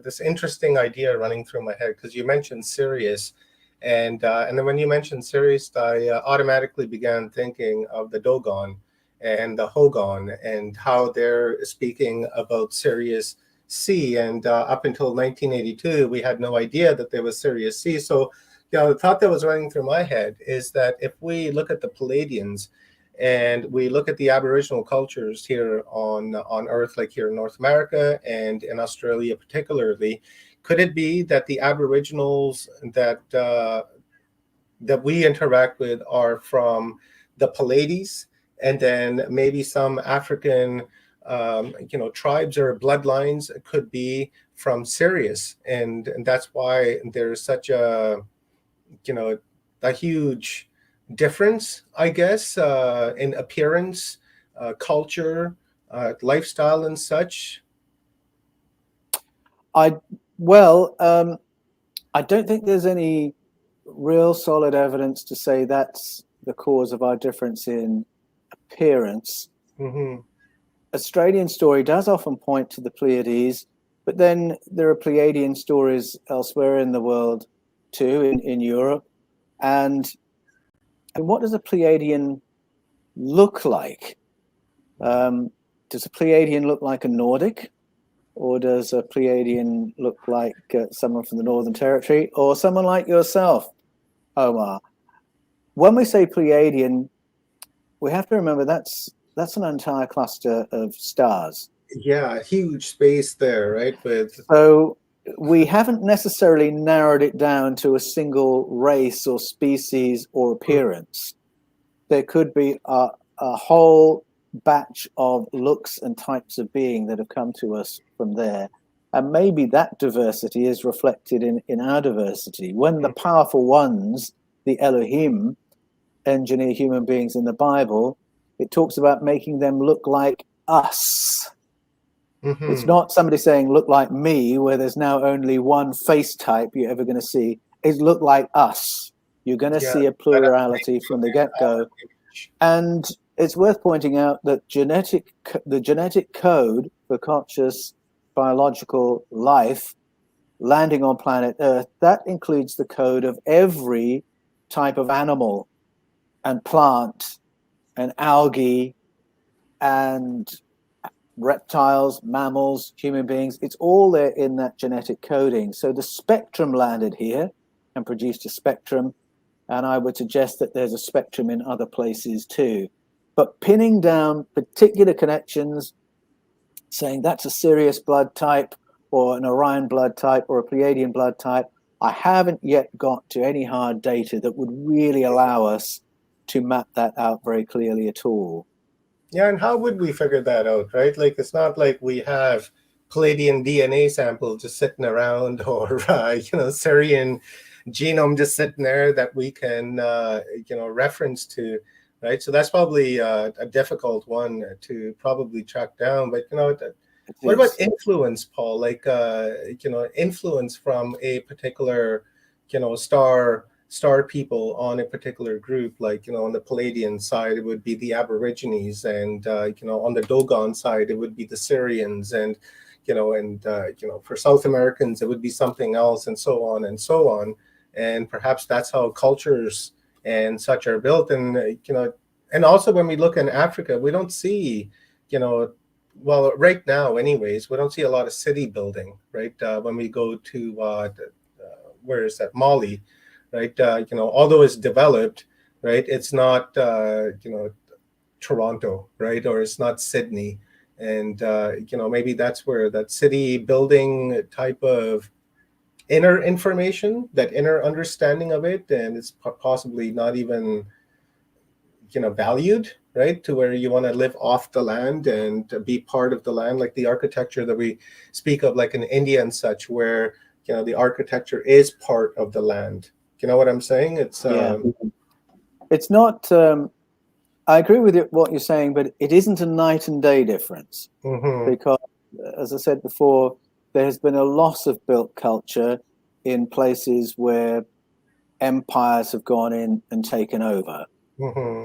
this interesting idea running through my head, because you mentioned Sirius, and then when you mentioned Sirius, I automatically began thinking of the Dogon and the Hogon, and how they're speaking about Sirius C. And up until 1982, we had no idea that there was Sirius C. So, you know, the thought that was running through my head is that if we look at the Pleiadians, and we look at the Aboriginal cultures here on Earth, like here in North America and in Australia particularly, could it be that the Aboriginals that we interact with are from the Pleiades, and then maybe some African tribes or bloodlines could be from Sirius, and that's why there's such a huge difference, I guess, in appearance, culture, lifestyle, and such? I don't think there's any real solid evidence to say that's the cause of our difference in appearance. Australian story does often point to the Pleiades, but then there are Pleiadian stories elsewhere in the world too, in Europe. And what does a Pleiadian look like? Does a Pleiadian look like a Nordic? Or does a Pleiadian look like someone from the Northern Territory, or someone like yourself, Omar? When we say Pleiadian, we have to remember that's an entire cluster of stars. Yeah, huge space there, right? So we haven't necessarily narrowed it down to a single race or species or appearance. There could be a whole batch of looks and types of being that have come to us from there. And maybe that diversity is reflected in our diversity. When the powerful ones, the Elohim, engineer human beings in the Bible, it talks about making them look like us. It's not somebody saying look like me, where there's now only one face type you're ever going to see. It's look like us. You're going to see a plurality from the get-go. And it's worth pointing out that the genetic code for conscious biological life landing on planet Earth, that includes the code of every type of animal and plant and algae and reptiles, mammals, human beings. It's all there in that genetic coding. So the spectrum landed here and produced a spectrum. And I would suggest that there's a spectrum in other places too. But pinning down particular connections, saying that's a Sirius blood type or an Orion blood type or a Pleiadian blood type, I haven't yet got to any hard data that would really allow us to map that out very clearly at all. Yeah, and how would we figure that out, right? Like, it's not like we have Palladian DNA sample just sitting around, or Syrian genome just sitting there that we can reference to, right? So that's probably a difficult one to probably track down. But what about influence, Paul? Like influence from a particular star people on a particular group. Like on the Palladian side it would be the Aborigines, and on the Dogon side it would be the Syrians, and for South Americans it would be something else, and so on and so on. And perhaps that's how cultures and such are built. And and also when we look in Africa, we don't see well, right now anyways, we don't see a lot of city building, right? When we go to where is that, Mali, right? Although it's developed, right, it's not Toronto, right, or it's not Sydney. And maybe that's where that city building type of inner information, that inner understanding of it, and it's possibly not even valued, right, to where you want to live off the land and be part of the land, like the architecture that we speak of, like in India and such, where the architecture is part of the land. You know what I'm saying? It's it's not I agree with what you're saying, but it isn't a night and day difference. Because as I said before, there has been a loss of built culture in places where empires have gone in and taken over.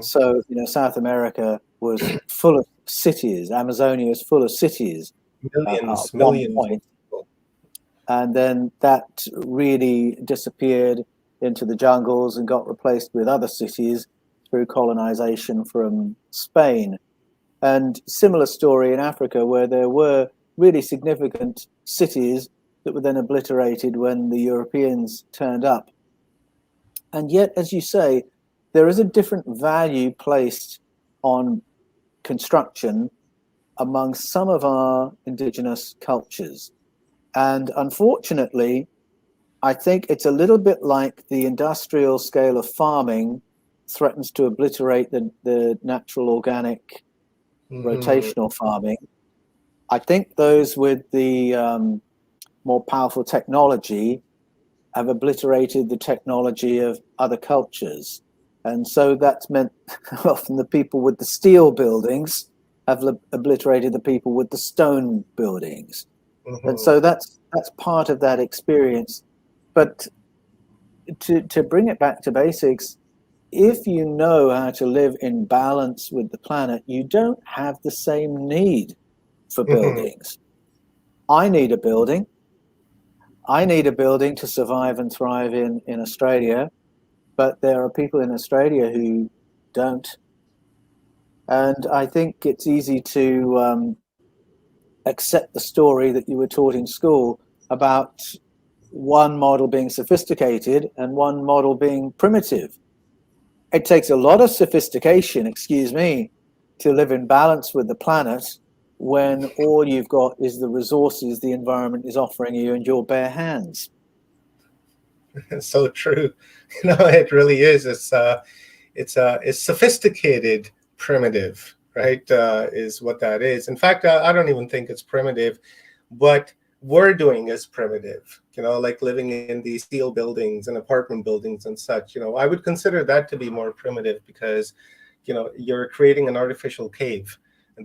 So South America was full of cities. Amazonia is full of cities. Millions. Point. And then that really disappeared into the jungles and got replaced with other cities through colonization from Spain. And similar story in Africa, where there were really significant cities that were then obliterated when the Europeans turned up. And yet, as you say, there is a different value placed on construction among some of our indigenous cultures. And unfortunately, I think it's a little bit like the industrial scale of farming threatens to obliterate the natural organic rotational farming. I think those with the more powerful technology have obliterated the technology of other cultures. And so that's meant often the people with the steel buildings have obliterated the people with the stone buildings. And so that's part of that experience. But to bring it back to basics, if you know how to live in balance with the planet, you don't have the same need for buildings. I need a building. I need a building to survive and thrive in Australia, but there are people in Australia who don't. And I think it's easy to accept the story that you were taught in school about one model being sophisticated and one model being primitive. It takes a lot of sophistication, excuse me, to live in balance with the planet when all you've got is the resources the environment is offering you in your bare hands. It's so true. It really is. It's sophisticated primitive, right? Is what that is. In fact, I don't even think it's primitive, but we're doing is primitive, like living in these steel buildings and apartment buildings and such. I would consider that to be more primitive because, you're creating an artificial cave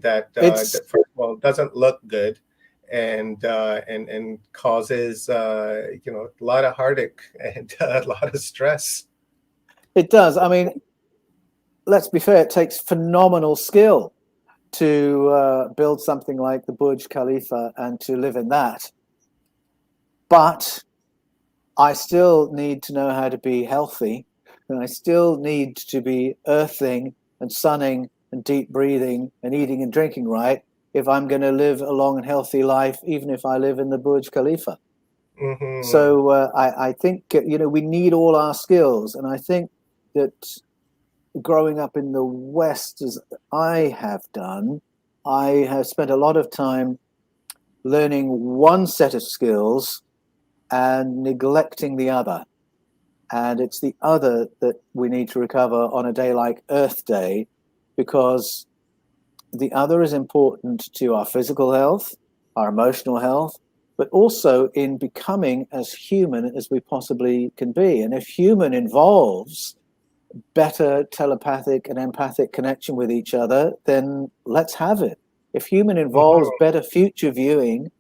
that, that first of all, doesn't look good and causes, a lot of heartache and a lot of stress. It does. I mean, let's be fair, it takes phenomenal skill to build something like the Burj Khalifa and to live in that. But I still need to know how to be healthy, and I still need to be earthing and sunning and deep breathing and eating and drinking right if I'm going to live a long and healthy life, even if I live in the Burj Khalifa. Mm-hmm. So I think, we need all our skills. And I think that growing up in the West, as I have done, I have spent a lot of time learning one set of skills and neglecting the other. And it's the other that we need to recover on a day like Earth Day, because the other is important to our physical health, our emotional health, but also in becoming as human as we possibly can be. And if human involves better telepathic and empathic connection with each other, then let's have it. If human involves better future viewing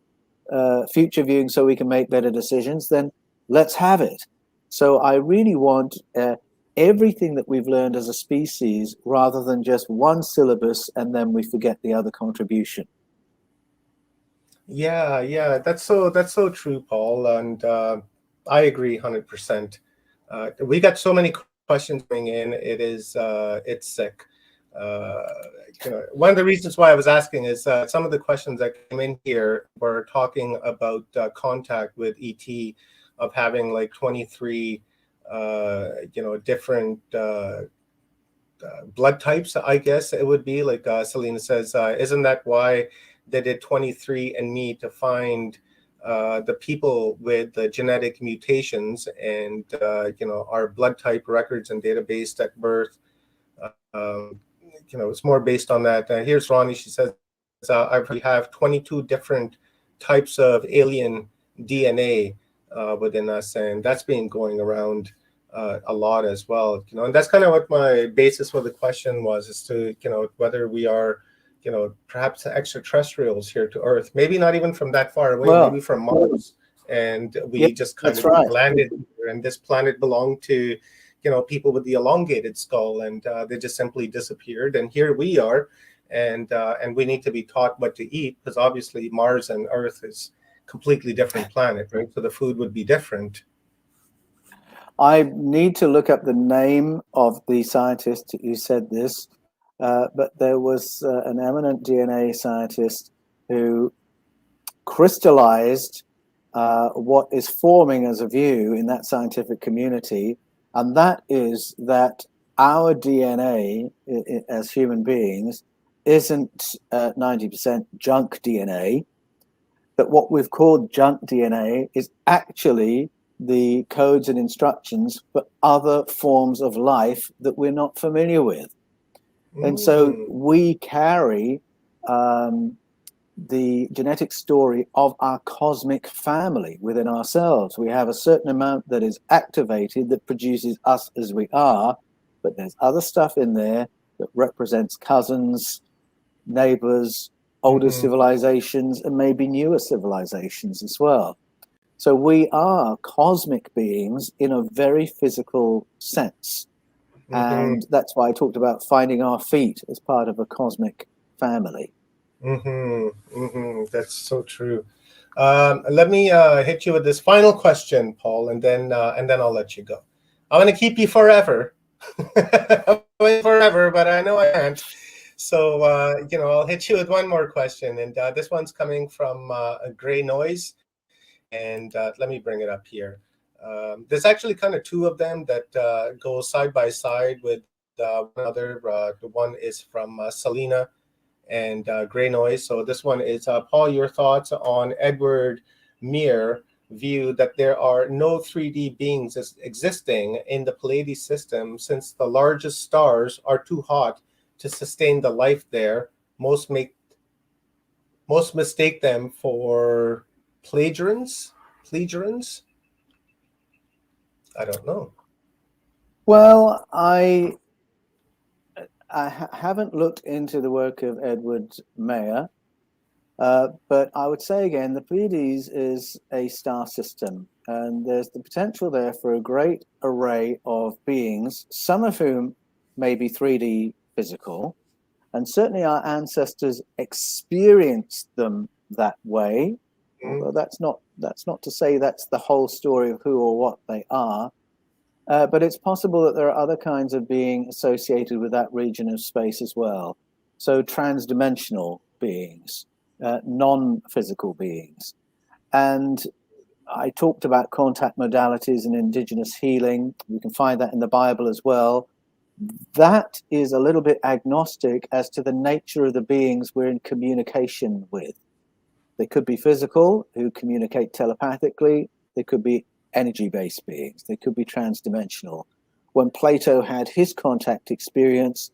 so we can make better decisions, then let's have it. So I really want everything that we've learned as a species, rather than just one syllabus and then we forget the other contribution. Yeah, that's so true, Paul, and I agree 100%. We got so many questions coming in. It's sick. One of the reasons why I was asking is some of the questions that came in here were talking about contact with ET, of having like 23 different blood types, I guess it would be. Like Selena says, isn't that why they did 23andMe to find the people with the genetic mutations and our blood type records and database at birth? It's more based on that. Here's Ronnie. She says, we have 22 different types of alien DNA within us, and that's been going around a lot as well. And that's kind of what my basis for the question was, as to whether we are perhaps extraterrestrials here to Earth, maybe not even from that far away, maybe from Mars, and we just kind of landed here, and this planet belonged to people with the elongated skull, and they just simply disappeared, and here we are, and we need to be taught what to eat, because obviously Mars and Earth is completely different planet, right? So the food would be different. I need to look up the name of the scientist who said this, but there was an eminent DNA scientist who crystallized what is forming as a view in that scientific community, and that is that our DNA as human beings isn't 90% junk DNA, that what we've called junk DNA is actually the codes and instructions for other forms of life that we're not familiar with. And so we carry the genetic story of our cosmic family within ourselves. We have a certain amount that is activated that produces us as we are, but there's other stuff in there that represents cousins, neighbors, older civilizations, and maybe newer civilizations as well. So we are cosmic beings in a very physical sense. And that's why I talked about finding our feet as part of a cosmic family. That's so true. Let me hit you with this final question, Paul, and then I'll let you go. I'm going to keep you forever, forever, but I know I can't. So I'll hit you with one more question, and this one's coming from a Gray Noise, and let me bring it up here. There's actually kind of two of them that go side by side with one another. The one is from Selena and Gray Noise. So this one is, Paul, your thoughts on Edward Meyer view that there are no 3D beings existing in the Pleiades system, since the largest stars are too hot to sustain the life there. Most mistake them for Plagiarians? I don't know. Well, I haven't looked into the work of Edward Mayer, but I would say again, the Pleiades is a star system, and there's the potential there for a great array of beings, some of whom may be 3D physical, and certainly our ancestors experienced them that way. Although that's not to say that's the whole story of who or what they are. But it's possible that there are other kinds of being associated with that region of space as well. So transdimensional beings, non-physical beings. And I talked about contact modalities and indigenous healing. You can find that in the Bible as well. That is a little bit agnostic as to the nature of the beings we're in communication with. They could be physical, who communicate telepathically. They could be energy-based beings. They could be transdimensional. When Plato had his contact experience,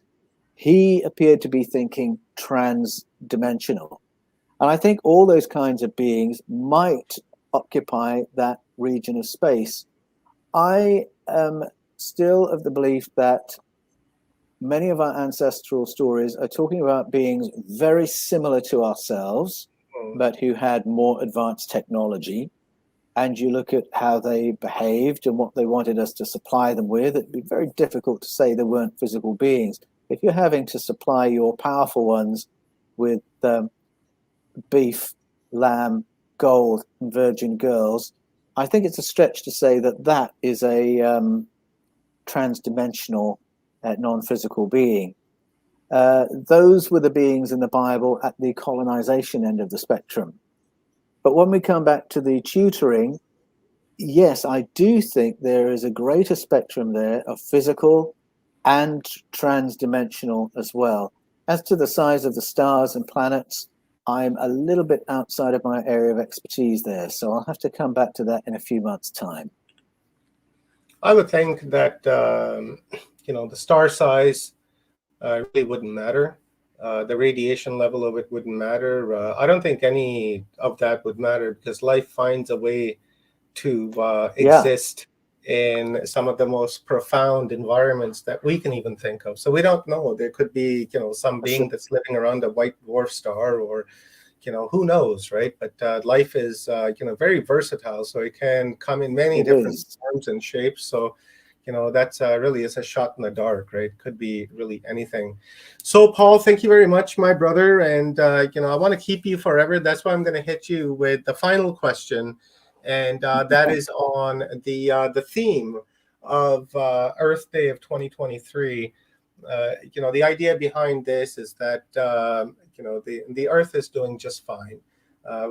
he appeared to be thinking transdimensional. And I think all those kinds of beings might occupy that region of space. I am still of the belief that many of our ancestral stories are talking about beings very similar to ourselves, but who had more advanced technology. And you look at how they behaved and what they wanted us to supply them with, it'd be very difficult to say they weren't physical beings. If you're having to supply your powerful ones with beef, lamb, gold, and virgin girls, I think it's a stretch to say that that is a transdimensional, non-physical being. Those were the beings in the Bible at the colonization end of the spectrum. But when we come back to the tutoring, yes, I do think there is a greater spectrum there of physical and transdimensional as well. As to the size of the stars and planets, I'm a little bit outside of my area of expertise there, so I'll have to come back to that in a few months' time. I would think that, the star size really wouldn't matter. The radiation level of it wouldn't matter. I don't think any of that would matter because life finds a way to exist in some of the most profound environments that we can even think of. So we don't know. There could be, some being that's living around a white dwarf star, or, who knows, right? But life is, very versatile. So it can come in many different forms and shapes. So, that's really is a shot in the dark, right? Could be really anything. So, Paul, thank you very much, my brother. And, I want to keep you forever. That's why I'm going to hit you with the final question. And that is on the theme of Earth Day of 2023. The idea behind this is that, the Earth is doing just fine.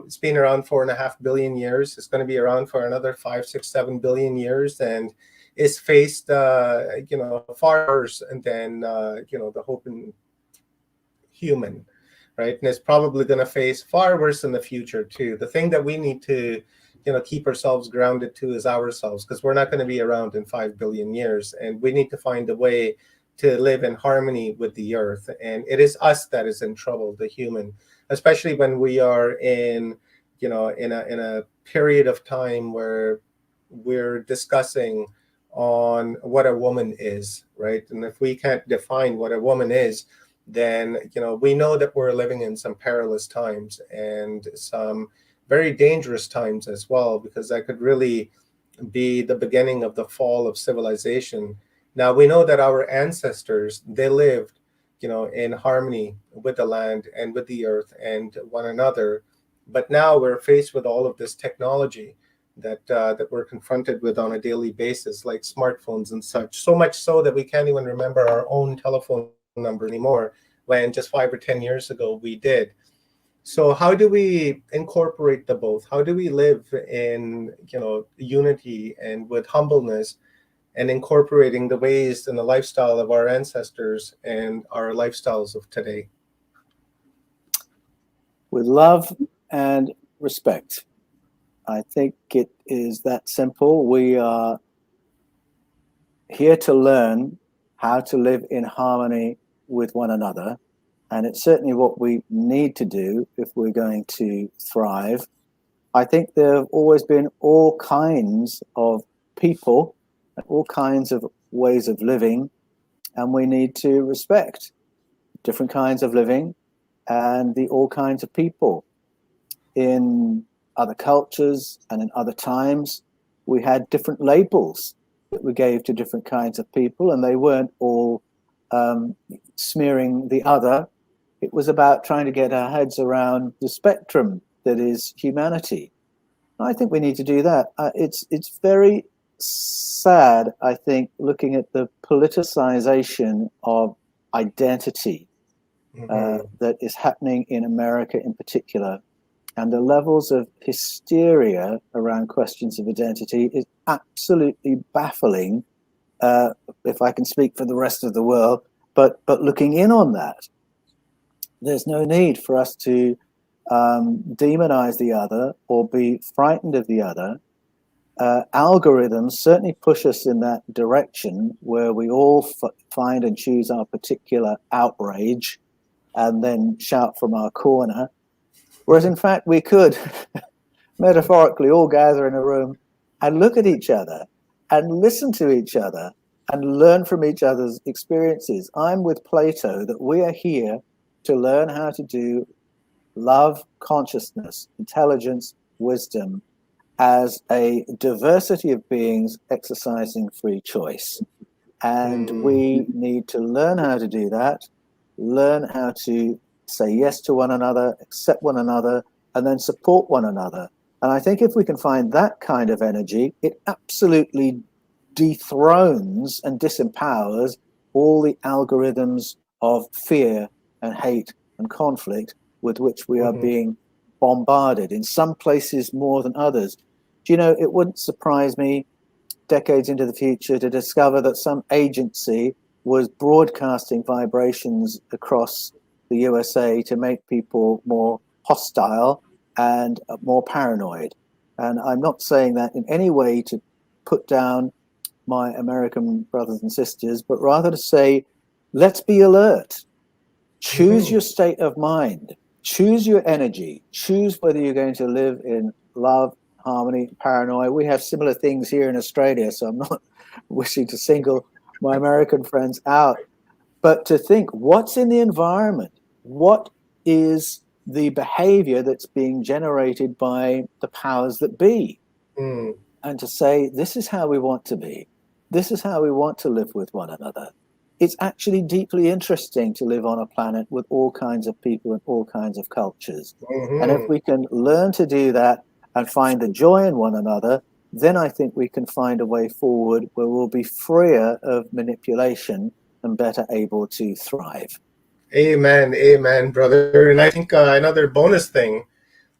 It's been around 4.5 billion years. It's going to be around for another 5, 6, 7 billion years. And it's faced, far worse than, the hoping human, right? And it's probably going to face far worse in the future, too. The thing that we need to, keep ourselves grounded to is ourselves, because we're not going to be around in 5 billion years. And we need to find a way to live in harmony with the Earth. And it is us that is in trouble, the human, especially when we are in a period of time where we're discussing on what a woman is, right? And if we can't define what a woman is, then we know that we're living in some perilous times and some very dangerous times as well, because that could really be the beginning of the fall of civilization. Now we know that our ancestors, they lived in harmony with the land and with the earth and one another, but now we're faced with all of this technology that we're confronted with on a daily basis, like smartphones and such. So much so that we can't even remember our own telephone number anymore, when just 5 or 10 years ago we did. So how do we incorporate the both? How do we live in unity and with humbleness, and incorporating the ways and the lifestyle of our ancestors and our lifestyles of today? With love and respect. I think it is that simple. We are here to learn how to live in harmony with one another. And it's certainly what we need to do if we're going to thrive. I think there have always been all kinds of people, all kinds of ways of living, and we need to respect different kinds of living and the all kinds of people. In other cultures and in other times, we had different labels that we gave to different kinds of people, and they weren't all smearing the other. It was about trying to get our heads around the spectrum that is humanity. I think we need to do that. It's very sad, I think, looking at the politicization of identity that is happening in America in particular. And the levels of hysteria around questions of identity is absolutely baffling, if I can speak for the rest of the world. But looking in on that, there's no need for us to demonize the other or be frightened of the other. Algorithms certainly push us in that direction where we all find and choose our particular outrage and then shout from our corner. Whereas in fact, we could metaphorically all gather in a room and look at each other and listen to each other and learn from each other's experiences. I'm with Plato that we are here to learn how to do love, consciousness, intelligence, wisdom as a diversity of beings exercising free choice. And we need to learn how to do that, learn how to say yes to one another, accept one another, and then support one another. And I think if we can find that kind of energy, it absolutely dethrones and disempowers all the algorithms of fear and hate and conflict with which we are being bombarded, in some places more than others. Do you know, it wouldn't surprise me decades into the future to discover that some agency was broadcasting vibrations across the USA to make people more hostile and more paranoid. And I'm not saying that in any way to put down my American brothers and sisters, but rather to say, let's be alert. Choose your state of mind. Choose your energy. Choose whether you're going to live in love, harmony, paranoia. We have similar things here in Australia, so I'm not wishing to single my American friends out. But to think, what's in the environment? What is the behavior that's being generated by the powers that be? And to say, this is how we want to be. This is how we want to live with one another. It's actually deeply interesting to live on a planet with all kinds of people and all kinds of cultures. And if we can learn to do that and find the joy in one another, then I think we can find a way forward where we'll be freer of manipulation and better able to thrive. Amen, amen, brother. And I think another bonus thing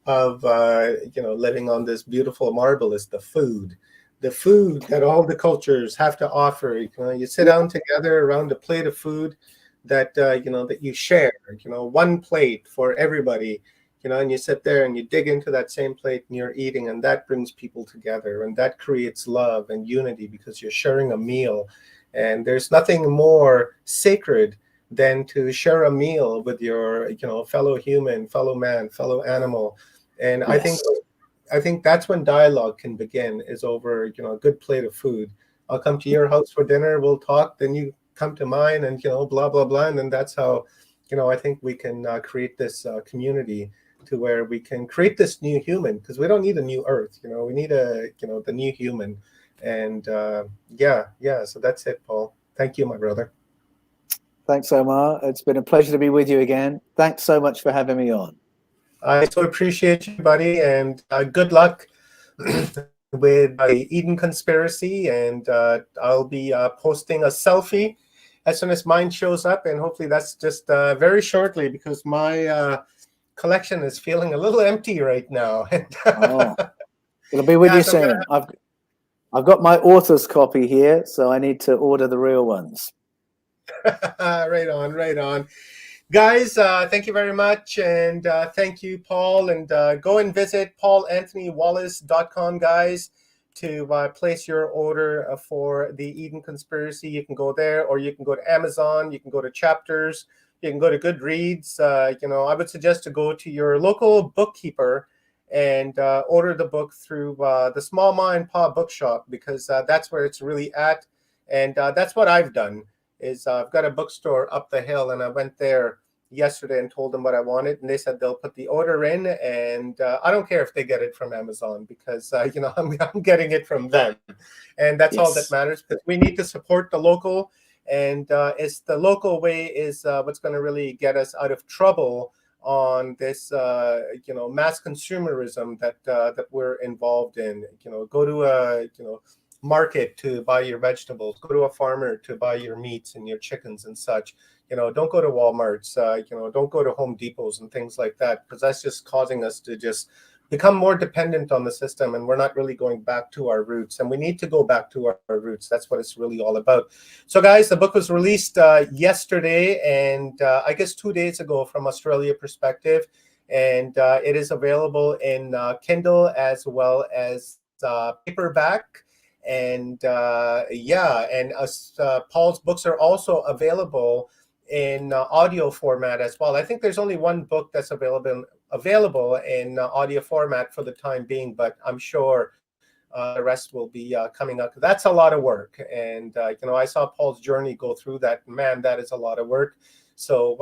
of living on this beautiful marble is the food that all the cultures have to offer. You sit down together around a plate of food that that you share, one plate for everybody, and you sit there and you dig into that same plate and you're eating, and that brings people together, and that creates love and unity because you're sharing a meal. And there's nothing more sacred than to share a meal with your fellow human, fellow man, fellow animal. And Yes. I think that's when dialogue can begin, is over a good plate of food. I'll come to your house for dinner, we'll talk, then you come to mine, and blah blah blah. And then that's how I think we can create this community to where we can create this new human, because we don't need a new earth. We need the new human. And so that's it, Paul. Thank you, my brother. Thanks, Omar. It's been a pleasure to be with you again. Thanks so much for having me on. I so appreciate you, buddy, and good luck with the Eden Conspiracy. And I'll be posting a selfie as soon as mine shows up, and hopefully that's just very shortly, because my collection is feeling a little empty right now. It'll be with you soon. I've got my author's copy here, so I need to order the real ones. Right on. Guys, thank you very much, and thank you, Paul. And go and visit paulanthonywallace.com, guys, to place your order for the Eden Conspiracy. You can go there, or you can go to Amazon. You can go to Chapters. You can go to Goodreads. I would suggest to go to your local bookkeeper and order the book through the small ma and pa bookshop, because that's where it's really at. And that's what I've done. Is I've got a bookstore up the hill, and I went there yesterday and told them what I wanted, and they said they'll put the order in, and I don't care if they get it from Amazon, because I'm getting it from them, and that's all that Yes. matters, because we need to support the local, and it's the local way is what's going to really get us out of trouble on this mass consumerism that we're involved in. Go to a market to buy your vegetables, go to a farmer to buy your meats and your chickens and such. Don't go to Walmart's, don't go to Home Depots and things like that, because that's just causing us to just become more dependent on the system, and we're not really going back to our roots, and we need to go back to our roots. That's what it's really all about. So guys, the book was released yesterday, and I guess 2 days ago from Australia perspective, and it is available in Kindle as well as paperback. And Paul's books are also available in audio format as well. I think there's only one book that's available in audio format for the time being, but I'm sure the rest will be coming up. That's a lot of work, and I saw Paul's journey go through that. Man, that is a lot of work. So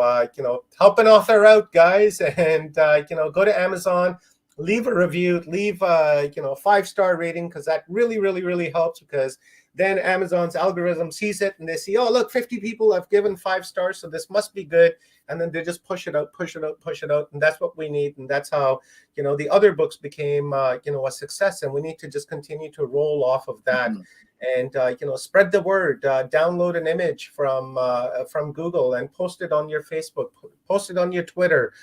help an author out, guys, and go to Amazon, leave a review, leave a 5-star rating, because that really, really, really helps, because then Amazon's algorithm sees it and they see, oh, look, 50 people have given 5 stars, so this must be good. And then they just push it out. And that's what we need. And that's how, the other books became, a success. And we need to just continue to roll off of that. Mm-hmm. And, spread the word, download an image from Google and post it on your Facebook, post it on your Twitter,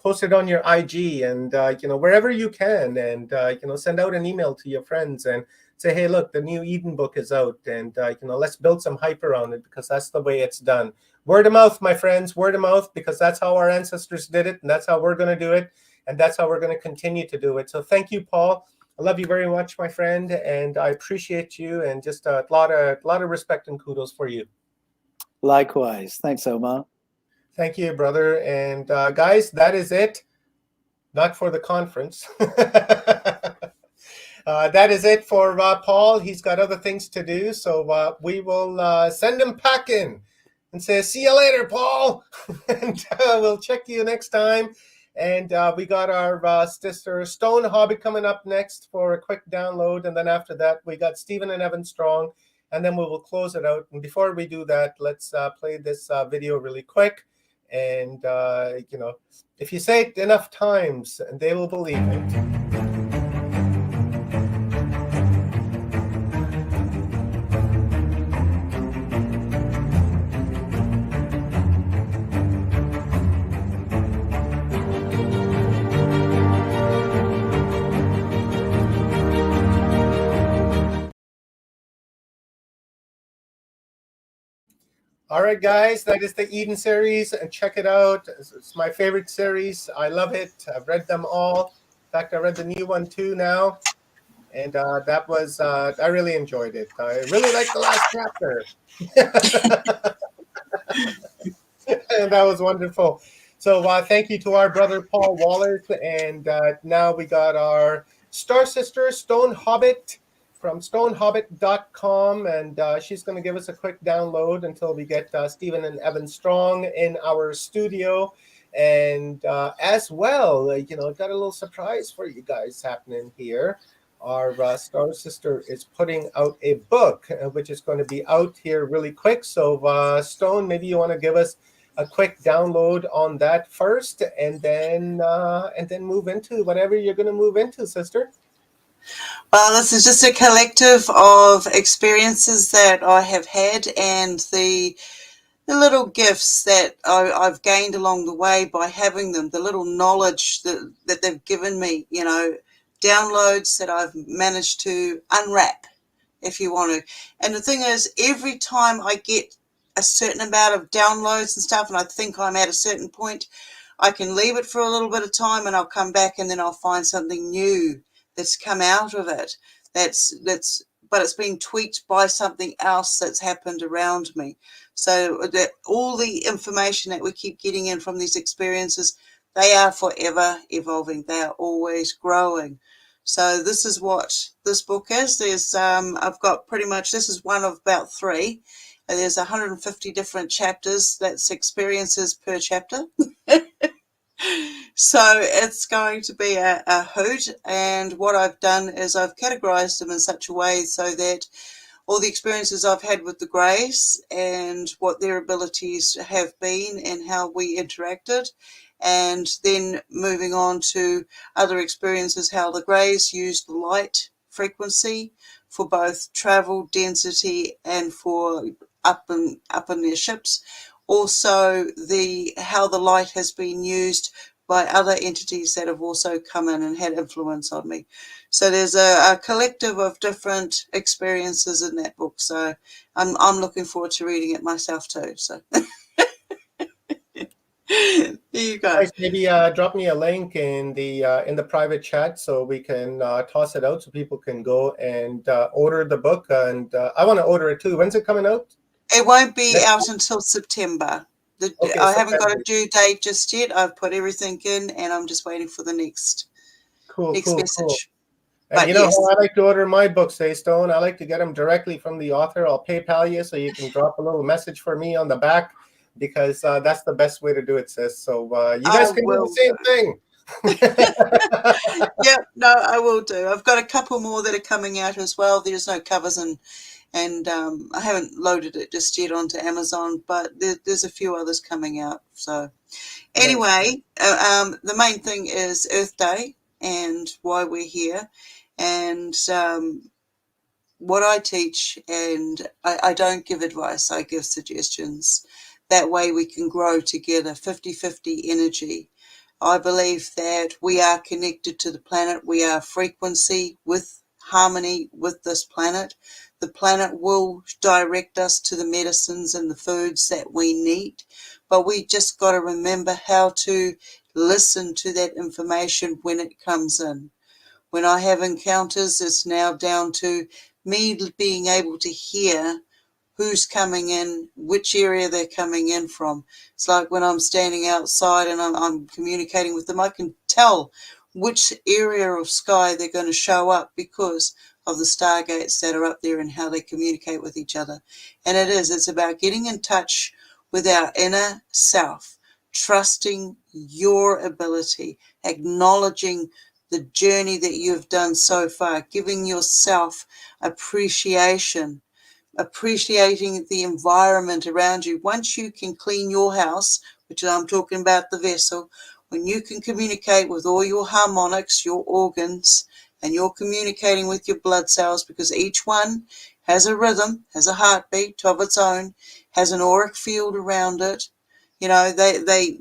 post it on your IG, and, wherever you can, and, send out an email to your friends and say, hey, look, the new Eden book is out, and, let's build some hype around it, because that's the way it's done. Word of mouth, my friends, word of mouth, because that's how our ancestors did it, and that's how we're going to do it, and that's how we're going to continue to do it. So thank you, Paul. I love you very much, my friend, and I appreciate you, and just a lot of respect and kudos for you. Likewise. Thanks, Omar. Thank you, brother. And guys, that is it. Not for the conference. That is it for Paul. He's got other things to do. So we will send him packing and say, see you later, Paul. And we'll check you next time. And we got our sister Stone Hobbit coming up next for a quick download. And then after that, we got Stephen and Evan Strong. And then we will close it out. And before we do that, let's play this video really quick. And, if you say it enough times, they will believe it. All right, guys, that is the Eden series, and check it out. It's my favorite series. I love it. I've read them all. In fact, I read the new one too now, and that was I really enjoyed it. I really liked the last chapter, and that was wonderful. So thank you to our brother Paul Wallace, and now we got our star sister Stone Hobbit from stonehobbit.com, and she's going to give us a quick download until we get Stephen and Evan Strong in our studio. And as well, got a little surprise for you guys happening here. Our star sister is putting out a book, which is going to be out here really quick. So Stone, maybe you want to give us a quick download on that first, and then move into whatever you're going to move into, sister. Well, this is just a collective of experiences that I have had, and the little gifts that I've gained along the way by having them, the little knowledge that they've given me, downloads that I've managed to unwrap, if you want to. And the thing is, every time I get a certain amount of downloads and stuff, and I think I'm at a certain point, I can leave it for a little bit of time, and I'll come back, and then I'll find something new that's come out of it. But it's been tweaked by something else that's happened around me. So that all the information that we keep getting in from these experiences, they are forever evolving. They are always growing. So this is what this book is. There's I've got pretty much, this is one of about 3. And there's 150 different chapters. That's experiences per chapter. So it's going to be a hoot. And what I've done is I've categorized them in such a way so that all the experiences I've had with the Greys and what their abilities have been and how we interacted, and then moving on to other experiences, how the Greys used light frequency for both travel, density, and for up in their ships. Also, how the light has been used by other entities that have also come in and had influence on me. So there's a collective of different experiences in that book. So I'm looking forward to reading it myself too. So there you go. Guys, maybe drop me a link in the private chat so we can toss it out so people can go and order the book. And I want to order it too. When's it coming out? It won't be out until September. Okay, I haven't got September. a due date just yet. I've put everything in and I'm just waiting for the next message. Cool. And But you know yes. how I like to order my books, Stone? I like to get them directly from the author. I'll PayPal you so you can drop a little message for me on the back, because that's the best way to do it, sis. So you guys can do the same thing. Yeah, no, I will do. I've got a couple more that are coming out as well. There's no covers and I haven't loaded it just yet onto Amazon, but there's a few others coming out. So anyway, the main thing is Earth Day and why we're here, and what I teach, and I don't give advice, I give suggestions. That way we can grow together, 50-50 energy. I believe that we are connected to the planet. We are frequency with harmony with this planet. The planet will direct us to the medicines and the foods that we need, but we just got to remember how to listen to that information when it comes in. When I have encounters, it's now down to me being able to hear who's coming in, which area they're coming in from. It's like when I'm standing outside and I'm communicating with them, I can tell which area of sky they're going to show up because of the stargates that are up there and how they communicate with each other. And it's about getting in touch with our inner self, trusting your ability, acknowledging the journey that you've done so far, giving yourself appreciating the environment around you. Once you can clean your house, which I'm talking about the vessel, when you can communicate with all your harmonics, your organs, and you're communicating with your blood cells, because each one has a rhythm, has a heartbeat of its own, has an auric field around it. You know, they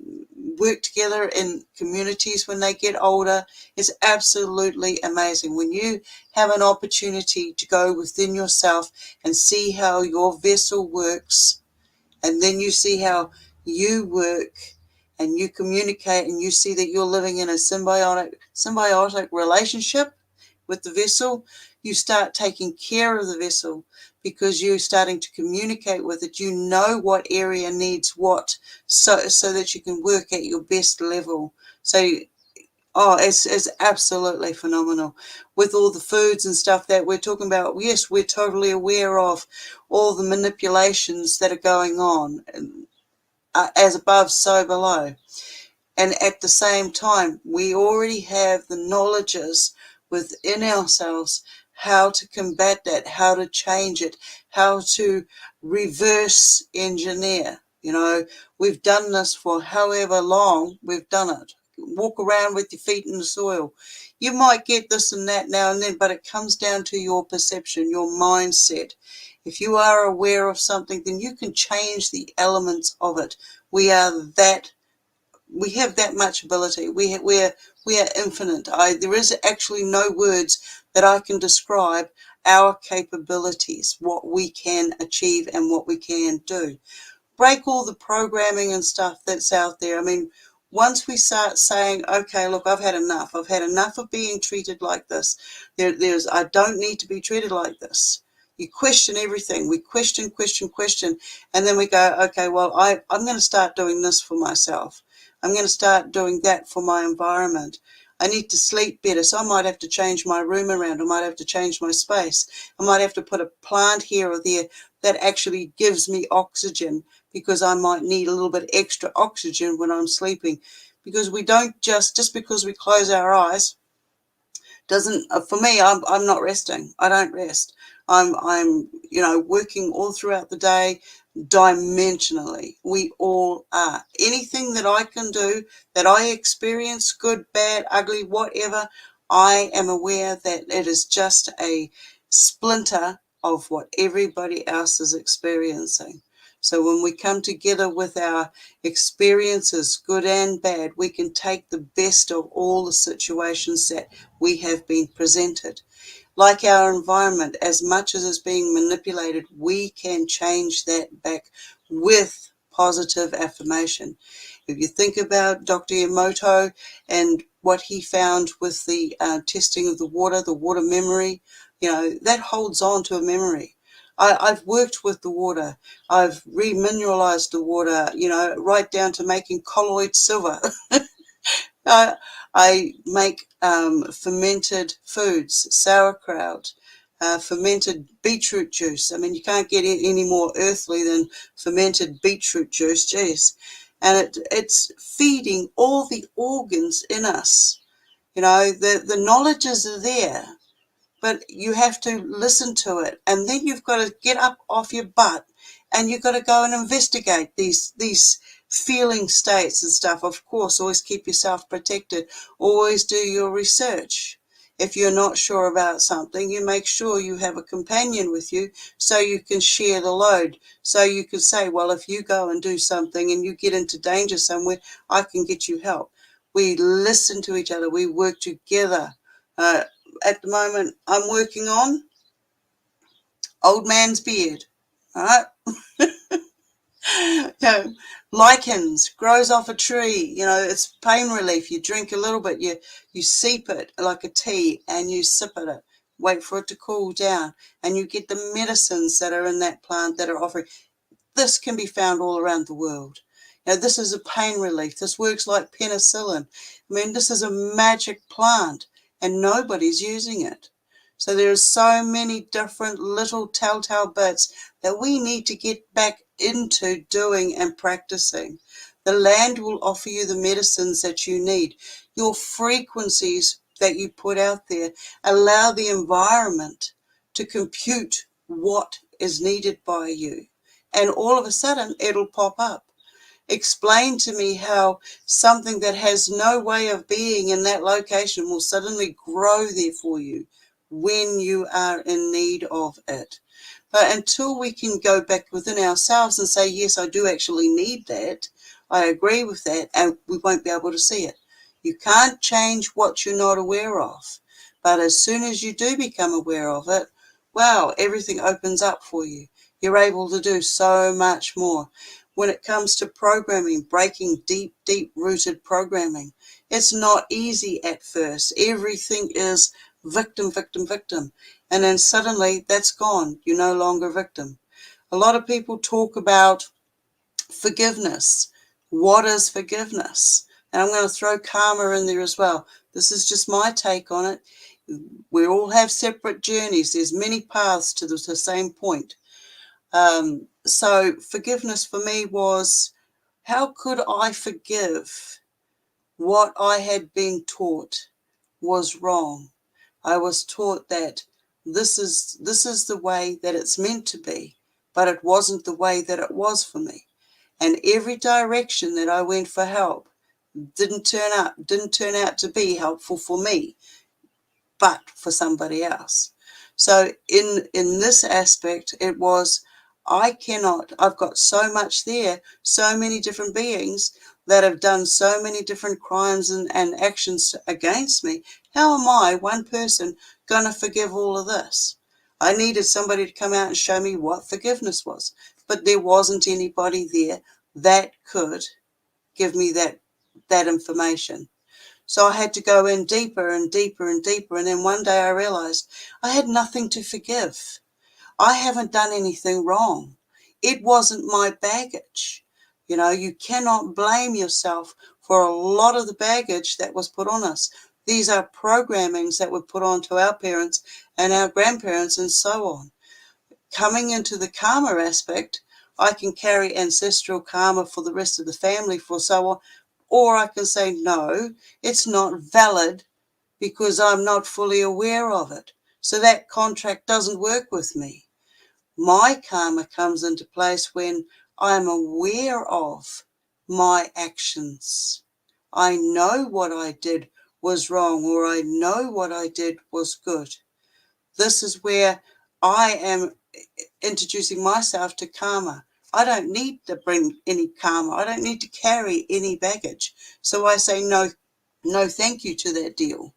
work together in communities when they get older. It's absolutely amazing. When you have an opportunity to go within yourself and see how your vessel works, and then you see how you work and you communicate, and you see that you're living in a symbiotic relationship with the vessel, you start taking care of the vessel because you're starting to communicate with it. You know what area needs what, so that you can work at your best level. So it's absolutely phenomenal. With all the foods and stuff that we're talking about, yes, we're totally aware of all the manipulations that are going on, as above, so below. And at the same time, we already have the knowledges within ourselves how to combat that, how to change it, how to reverse engineer. You know, we've done this for however long we've done it. Walk around with your feet in the soil. You might get this and that now and then, but it comes down to your perception, your mindset. If you are aware of something, then you can change the elements of it. We have that much ability. We are infinite. There is actually no words that I can describe our capabilities, what we can achieve and what we can do. Break all the programming and stuff that's out there. I mean, once we start saying, okay, look, I've had enough. I've had enough of being treated like this. I don't need to be treated like this. You question everything. We question, and then we go, okay, well, I'm going to start doing this for myself. I'm going to start doing that for my environment. I need to sleep better, so I might have to change my room around. I might have to change my space. I might have to put a plant here or there that actually gives me oxygen, because I might need a little bit extra oxygen when I'm sleeping. Because we don't just because we close our eyes doesn't, for me, I'm not resting. I don't rest. I'm working all throughout the day dimensionally. We all are. Anything that I can do, that I experience, good, bad, ugly, whatever, I am aware that it is just a splinter of what everybody else is experiencing. So when we come together with our experiences, good and bad, we can take the best of all the situations that we have been presented. Like our environment, as much as it's being manipulated, we can change that back with positive affirmation. If you think about Dr. Emoto and what he found with the testing of the water memory, that holds on to a memory. I've worked with the water. I've remineralized the water, right down to making colloid silver. I make fermented foods, sauerkraut, fermented beetroot juice. I mean, you can't get any more earthly than fermented beetroot juice, geez. And it's feeding all the organs in us. The knowledge is there, but you have to listen to it. And then you've got to get up off your butt and you've got to go and investigate these feeling states and stuff. Of course, always keep yourself protected. Always do your research. If you're not sure about something, you make sure you have a companion with you so you can share the load. So you can say, well, if you go and do something and you get into danger somewhere, I can get you help. We listen to each other. We work together. At the moment, I'm working on old man's beard. All right. Lichens grows off a tree. It's pain relief. You drink a little bit, you seep it like a tea and you sip it, wait for it to cool down, and you get the medicines that are in that plant that are offering. This can be found all around the world. This is a pain relief. This works like penicillin. I mean, this is a magic plant and nobody's using it. So there are so many different little telltale bits that we need to get back into doing and practicing. The land will offer you the medicines that you need. Your frequencies that you put out there allow the environment to compute what is needed by you. And all of a sudden, it'll pop up. Explain to me how something that has no way of being in that location will suddenly grow there for you when you are in need of it. But until we can go back within ourselves and say, yes, I do actually need that, I agree with that, and we won't be able to see it. You can't change what you're not aware of. But as soon as you do become aware of it, wow, everything opens up for you. You're able to do so much more. When it comes to programming, breaking deep-rooted programming, it's not easy at first. Everything is victim. And then suddenly that's gone. You're no longer a victim. A lot of people talk about forgiveness. What is forgiveness? And I'm going to throw karma in there as well. This is just my take on it. We all have separate journeys. There's many paths to the same point. So forgiveness for me was, how could I forgive what I had been taught was wrong? I was taught that this is the way that it's meant to be, but it wasn't the way that it was for me. And every direction that I went for help didn't turn out to be helpful for me, but for somebody else. So in this aspect, it was, I've got so much there, so many different beings that have done so many different crimes and actions against me. How am I, one person, going to forgive all of this? I needed somebody to come out and show me what forgiveness was, but there wasn't anybody there that could give me that information. So I had to go in deeper and deeper and deeper. And then one day I realized I had nothing to forgive. I haven't done anything wrong. It wasn't my baggage. You cannot blame yourself for a lot of the baggage that was put on us. These are programmings that were put onto our parents and our grandparents and so on. Coming into the karma aspect, I can carry ancestral karma for the rest of the family for so on, or I can say, no, it's not valid because I'm not fully aware of it. So that contract doesn't work with me. My karma comes into place when I'm aware of my actions. I know what I did was wrong, or I know what I did was good. This is where I am introducing myself to karma. I don't need to bring any karma. I don't need to carry any baggage. So I say no thank you to that deal.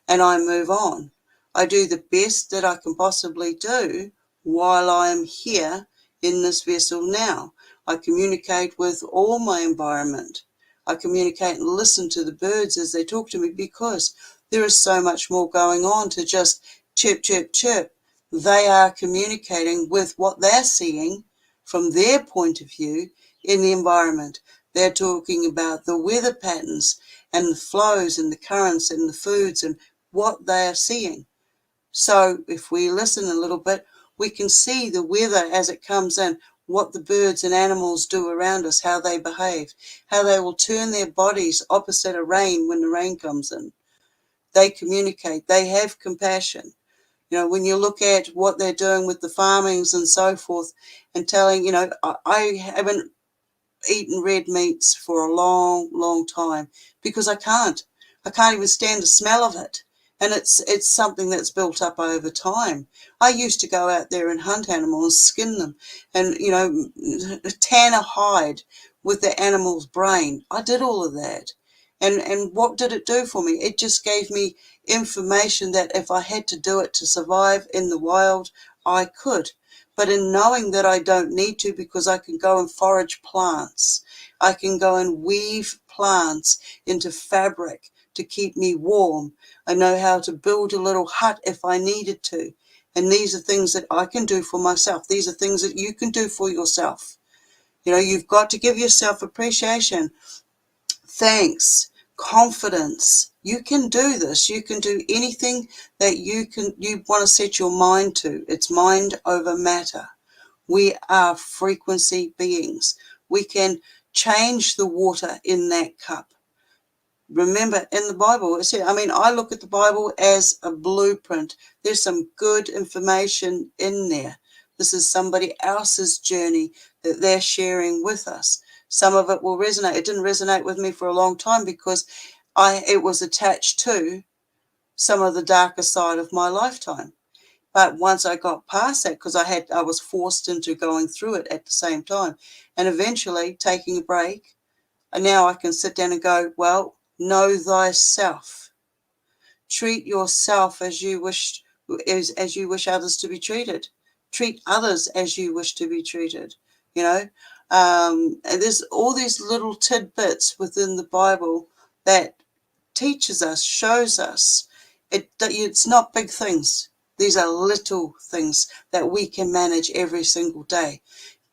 And I move on. I do the best that I can possibly do while I am here in this vessel now. I communicate with all my environment. I communicate and listen to the birds as they talk to me, because there is so much more going on to just chirp, chirp, chirp. They are communicating with what they're seeing from their point of view in the environment. They're talking about the weather patterns and the flows and the currents and the foods and what they are seeing. So if we listen a little bit, we can see the weather as it comes in, what the birds and animals do around us, how they behave, how they will turn their bodies opposite a rain when the rain comes in. They communicate, they have compassion. You know, when you look at what they're doing with the farmings and so forth, and telling, you know, I haven't eaten red meats for a long, long time because I can't even stand the smell of it. And it's something that's built up over time. I used to go out there and hunt animals, skin them, and, you know, tan a hide with the animal's brain. I did all of that. And what did it do for me? It just gave me information that if I had to do it to survive in the wild, I could. But in knowing that I don't need to, because I can go and forage plants, I can go and weave plants into fabric to keep me warm. I know how to build a little hut if I needed to. And these are things that I can do for myself. These are things that you can do for yourself. You know, you've got to give yourself appreciation, thanks, confidence. You can do this. You can do anything that you want to set your mind to. It's mind over matter. We are frequency beings. We can change the water in that cup. Remember, in the Bible, it said, I mean, I look at the Bible as a blueprint. There's some good information in there. This is somebody else's journey that they're sharing with us. Some of it will resonate. It didn't resonate with me for a long time because it was attached to some of the darker side of my lifetime. But once I got past that, because I was forced into going through it at the same time, and eventually taking a break, and now I can sit down and go, well, know thyself. Treat yourself as you wish others to be treated. Treat others as you wish to be treated. You know, and there's all these little tidbits within the Bible that teaches us, shows us. It's not big things. These are little things that we can manage every single day.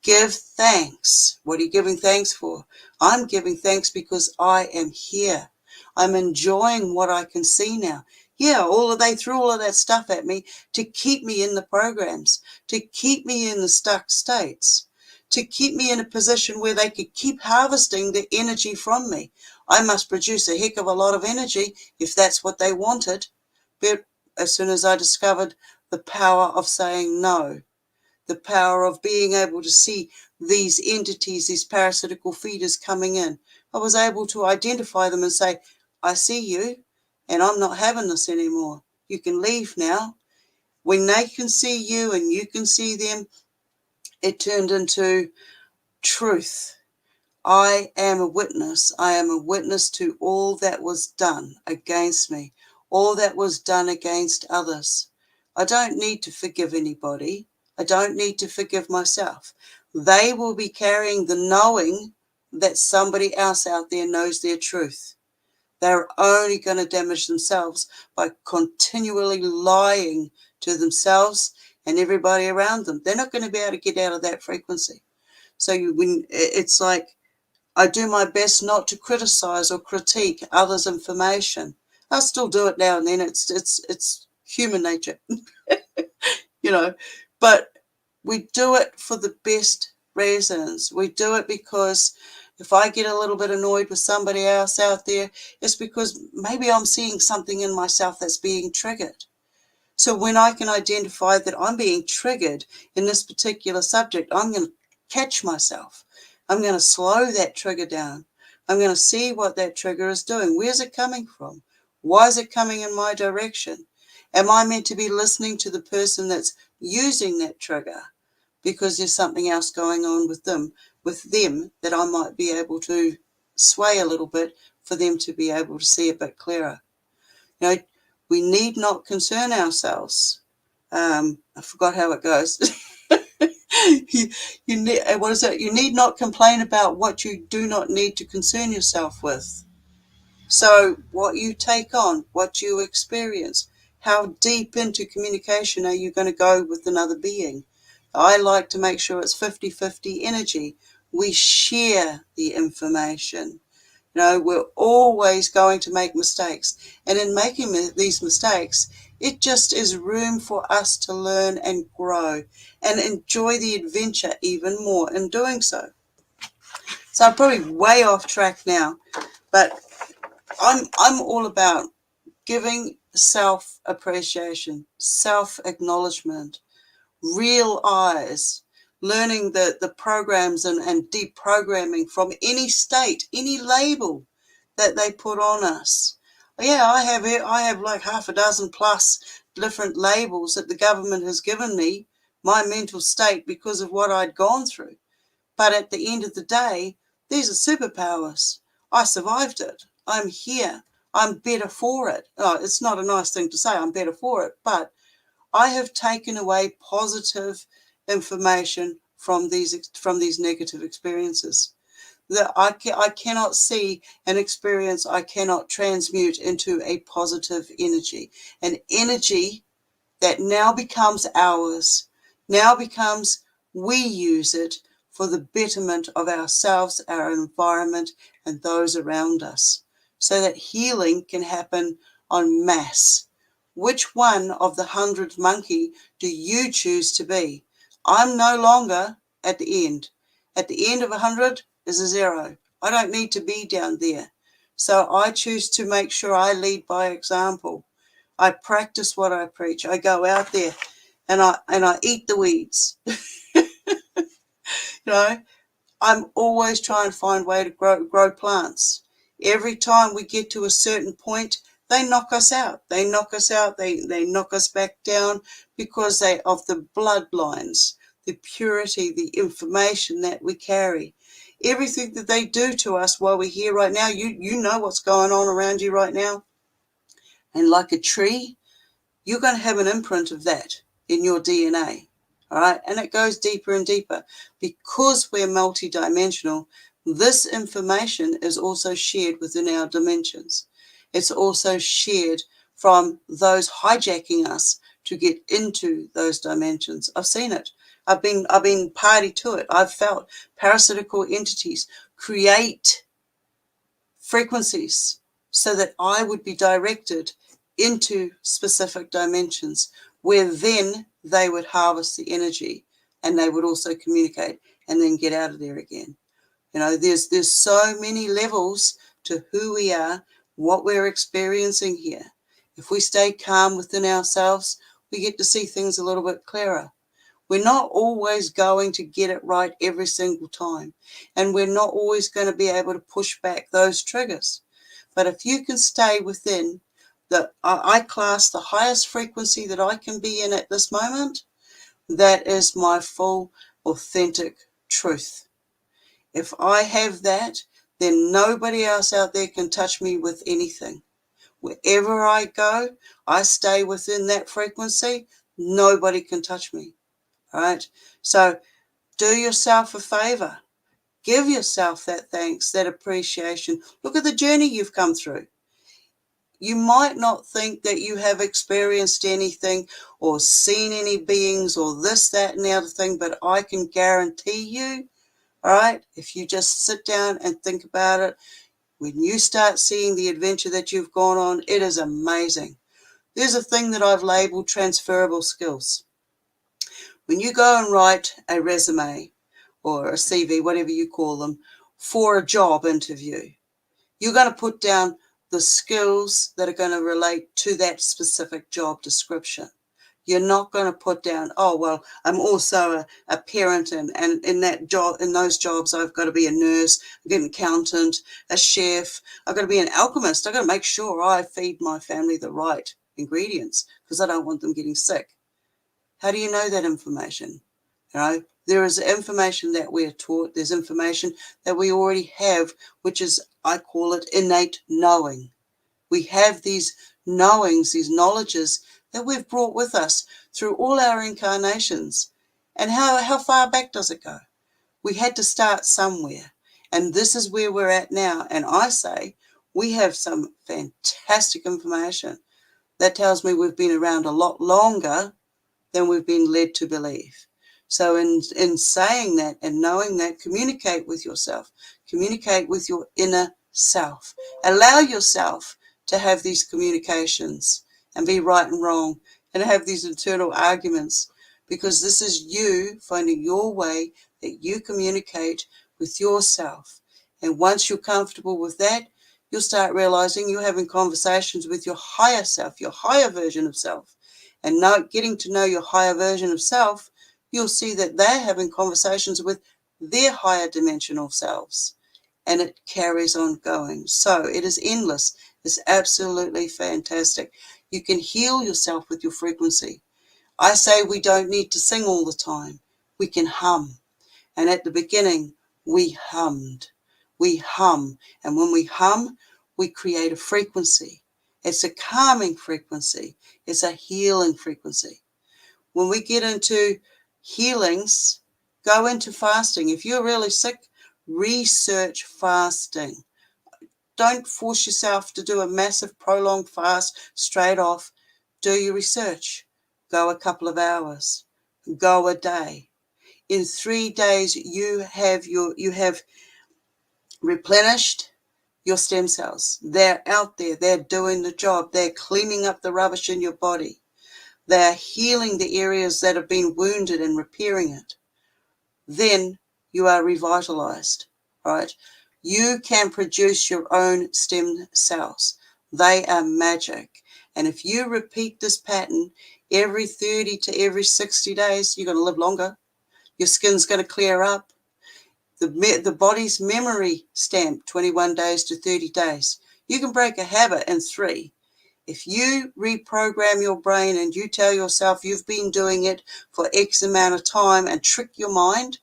Give thanks. What are you giving thanks for? I'm giving thanks because I am here. I'm enjoying what I can see now. Yeah, they threw all of that stuff at me to keep me in the programs, to keep me in the stuck states, to keep me in a position where they could keep harvesting the energy from me. I must produce a heck of a lot of energy if that's what they wanted. But as soon as I discovered the power of saying no, the power of being able to see these entities, these parasitical feeders coming in, I was able to identify them and say, I see you, and I'm not having this anymore. You can leave now. When they can see you and you can see them, it turned into truth. I am a witness. I am a witness to all that was done against me, all that was done against others. I don't need to forgive anybody. I don't need to forgive myself. They will be carrying the knowing that somebody else out there knows their truth. They're only going to damage themselves by continually lying to themselves and everybody around them. They're not going to be able to get out of that frequency. So it's like, I do my best not to criticize or critique others' information. I still do it now and then. It's human nature, you know, but we do it for the best reasons. We do it because if I get a little bit annoyed with somebody else out there, it's because maybe I'm seeing something in myself that's being triggered. So when I can identify that I'm being triggered in this particular subject, I'm going to catch myself. I'm going to slow that trigger down. I'm going to see what that trigger is doing. Where's it coming from? Why is it coming in my direction? Am I meant to be listening to the person that's using that trigger because there's something else going on with them that I might be able to sway a little bit for them to be able to see a bit clearer? You know, we need not concern ourselves. I forgot how it goes. What is it? You need not complain about what you do not need to concern yourself with. So what you take on, what you experience, how deep into communication are you going to go with another being? I like to make sure it's 50-50 energy. We share the information. You know, we're always going to make mistakes. And in making these mistakes, it just is room for us to learn and grow and enjoy the adventure even more in doing so. So I'm probably way off track now, but I'm all about giving self-appreciation, self-acknowledgement, real eyes, learning the programs and deprogramming from any state, any label that they put on us. Yeah, I have like half a dozen plus different labels that the government has given me, my mental state, because of what I'd gone through. But at the end of the day, these are superpowers. I survived it. I'm here. I'm better for it. Oh, it's not a nice thing to say, I'm better for it, but I have taken away positive information from these negative experiences. That I cannot see an experience I cannot transmute into a positive energy. An energy that now becomes ours, now becomes we use it for the betterment of ourselves, our environment, and those around us, so that healing can happen en masse. Which one of the 100th monkey do you choose to be? I'm no longer at the end. At the end of 100 is a 0. I don't need to be down there. So I choose to make sure I lead by example. I practice what I preach. I go out there and I eat the weeds. You know, I'm always trying to find a way to grow plants. Every time we get to a certain point, they knock us out. They knock us out. They knock us back down because of the bloodlines, the purity, the information that we carry. Everything that they do to us while we're here right now, you know what's going on around you right now. And like a tree, you're going to have an imprint of that in your DNA. All right. And it goes deeper and deeper because we're multidimensional. This information is also shared within our dimensions. It's also shared from those hijacking us to get into those dimensions. I've seen it. I've been party to it. I've felt parasitical entities create frequencies so that I would be directed into specific dimensions where then they would harvest the energy and they would also communicate and then get out of there again. You know, there's so many levels to who we are, what we're experiencing here. If we stay calm within ourselves, we get to see things a little bit clearer. We're not always going to get it right every single time, and we're not always going to be able to push back those triggers. But if you can stay within I class the highest frequency that I can be in at this moment, that is my full, authentic truth. If I have that, then nobody else out there can touch me with anything. Wherever I go, I stay within that frequency. Nobody can touch me. All right? So do yourself a favor. Give yourself that thanks, that appreciation. Look at the journey you've come through. You might not think that you have experienced anything or seen any beings or this, that, and the other thing, but I can guarantee you, All right. If you just sit down and think about it, when you start seeing the adventure that you've gone on, it is amazing. There's a thing that I've labeled transferable skills. When you go and write a resume or a CV, whatever you call them, for a job interview, you're going to put down the skills that are going to relate to that specific job description. You're not going to put down, oh, well, I'm also a parent, and in that job, in those jobs, I've got to be a nurse, an accountant, a chef. I've got to be an alchemist. I've got to make sure I feed my family the right ingredients because I don't want them getting sick. How do you know that information? You know, there is information that we are taught. There's information that we already have, which is, I call it innate knowing. We have these knowings, these knowledges that we've brought with us through all our incarnations. And how far back does it go? We had to start somewhere. And this is where we're at now. And I say we have some fantastic information that tells me we've been around a lot longer than we've been led to believe. So in saying that and knowing that, communicate with yourself. Communicate with your inner self. Allow yourself to have these communications and be right and wrong and have these internal arguments, because this is you finding your way that you communicate with yourself. And once you're comfortable with that, you'll start realizing you're having conversations with your higher self, your higher version of self. And getting to know your higher version of self, you'll see that they're having conversations with their higher dimensional selves. And it carries on going. So it is endless. It's absolutely fantastic. You can heal yourself with your frequency. I say we don't need to sing all the time. We can hum. And at the beginning, we hummed. We hum. And when we hum, we create a frequency. It's a calming frequency. It's a healing frequency. When we get into healings, go into fasting. If you're really sick, research fasting. Don't force yourself to do a massive prolonged fast straight off. Do your research. Go a couple of hours. Go a day. In 3 days, you have replenished your stem cells. They're out there. They're doing the job. They're cleaning up the rubbish in your body. They're healing the areas that have been wounded and repairing it. Then you are revitalized, right? You can produce your own stem cells. They are magic. And if you repeat this pattern every 30 to every 60 days, you're going to live longer. Your skin's going to clear up. The body's memory stamp, 21 days to 30 days. You can break a habit in 3. If you reprogram your brain and you tell yourself you've been doing it for X amount of time and trick your mind,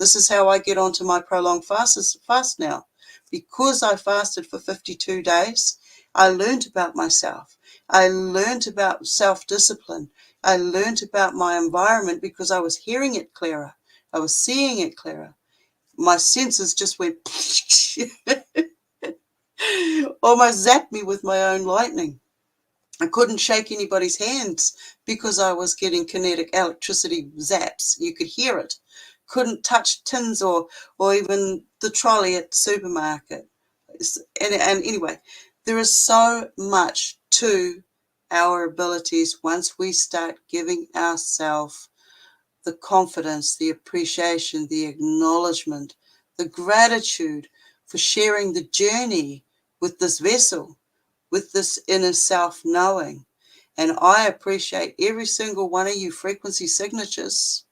this is how I get onto my prolonged fast now. Because I fasted for 52 days, I learned about myself. I learned about self-discipline. I learned about my environment because I was hearing it clearer. I was seeing it clearer. My senses just went almost zapped me with my own lightning. I couldn't shake anybody's hands because I was getting kinetic electricity zaps. You could hear it. Couldn't touch tins or even the trolley at the supermarket. And anyway, there is so much to our abilities once we start giving ourselves the confidence, the appreciation, the acknowledgement, the gratitude for sharing the journey with this vessel, with this inner self-knowing. And I appreciate every single one of you frequency signatures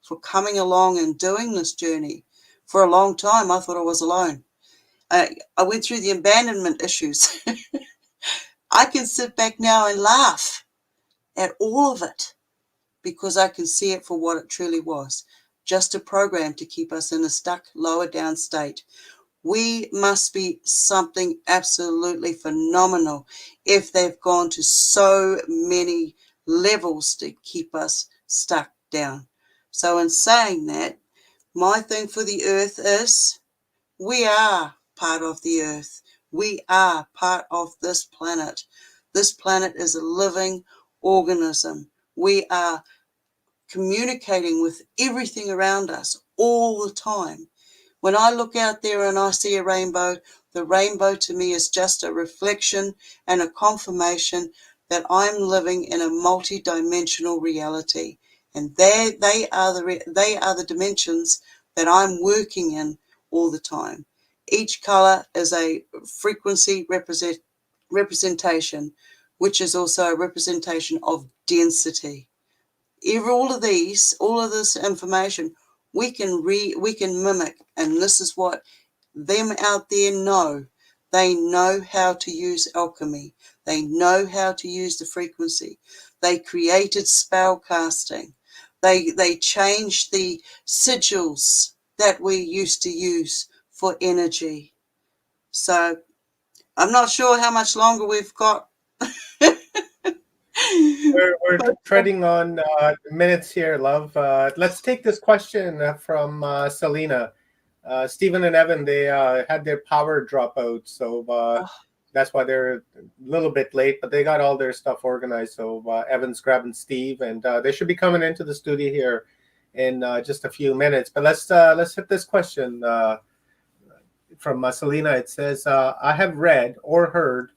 for coming along and doing this journey. For a long time, I thought I was alone. I went through the abandonment issues. I can sit back now and laugh at all of it because I can see it for what it truly was. Just a program to keep us in a stuck, lower down state. We must be something absolutely phenomenal if they've gone to so many levels to keep us stuck down. So in saying that, my thing for the earth is we are part of the earth. We are part of this planet. This planet is a living organism. We are communicating with everything around us all the time. When I look out there and I see a rainbow, the rainbow to me is just a reflection and a confirmation that I'm living in a multi-dimensional reality. And they are the dimensions that I'm working in all the time. Each color is a frequency representation, which is also a representation of density. All of this information we can mimic, and this is what them out there know. They know how to use alchemy. They know how to use the frequency. They created spell casting. They changed the sigils that we used to use for energy. So I'm not sure how much longer we've got. We're treading on minutes here, love. Let's take this question from Selena. Stephen and Evan, they had their power drop out, so that's why they're a little bit late, but they got all their stuff organized. So Evan's grabbing Steve, and they should be coming into the studio here in just a few minutes. But let's hit this question from Selena. It says, I have read or heard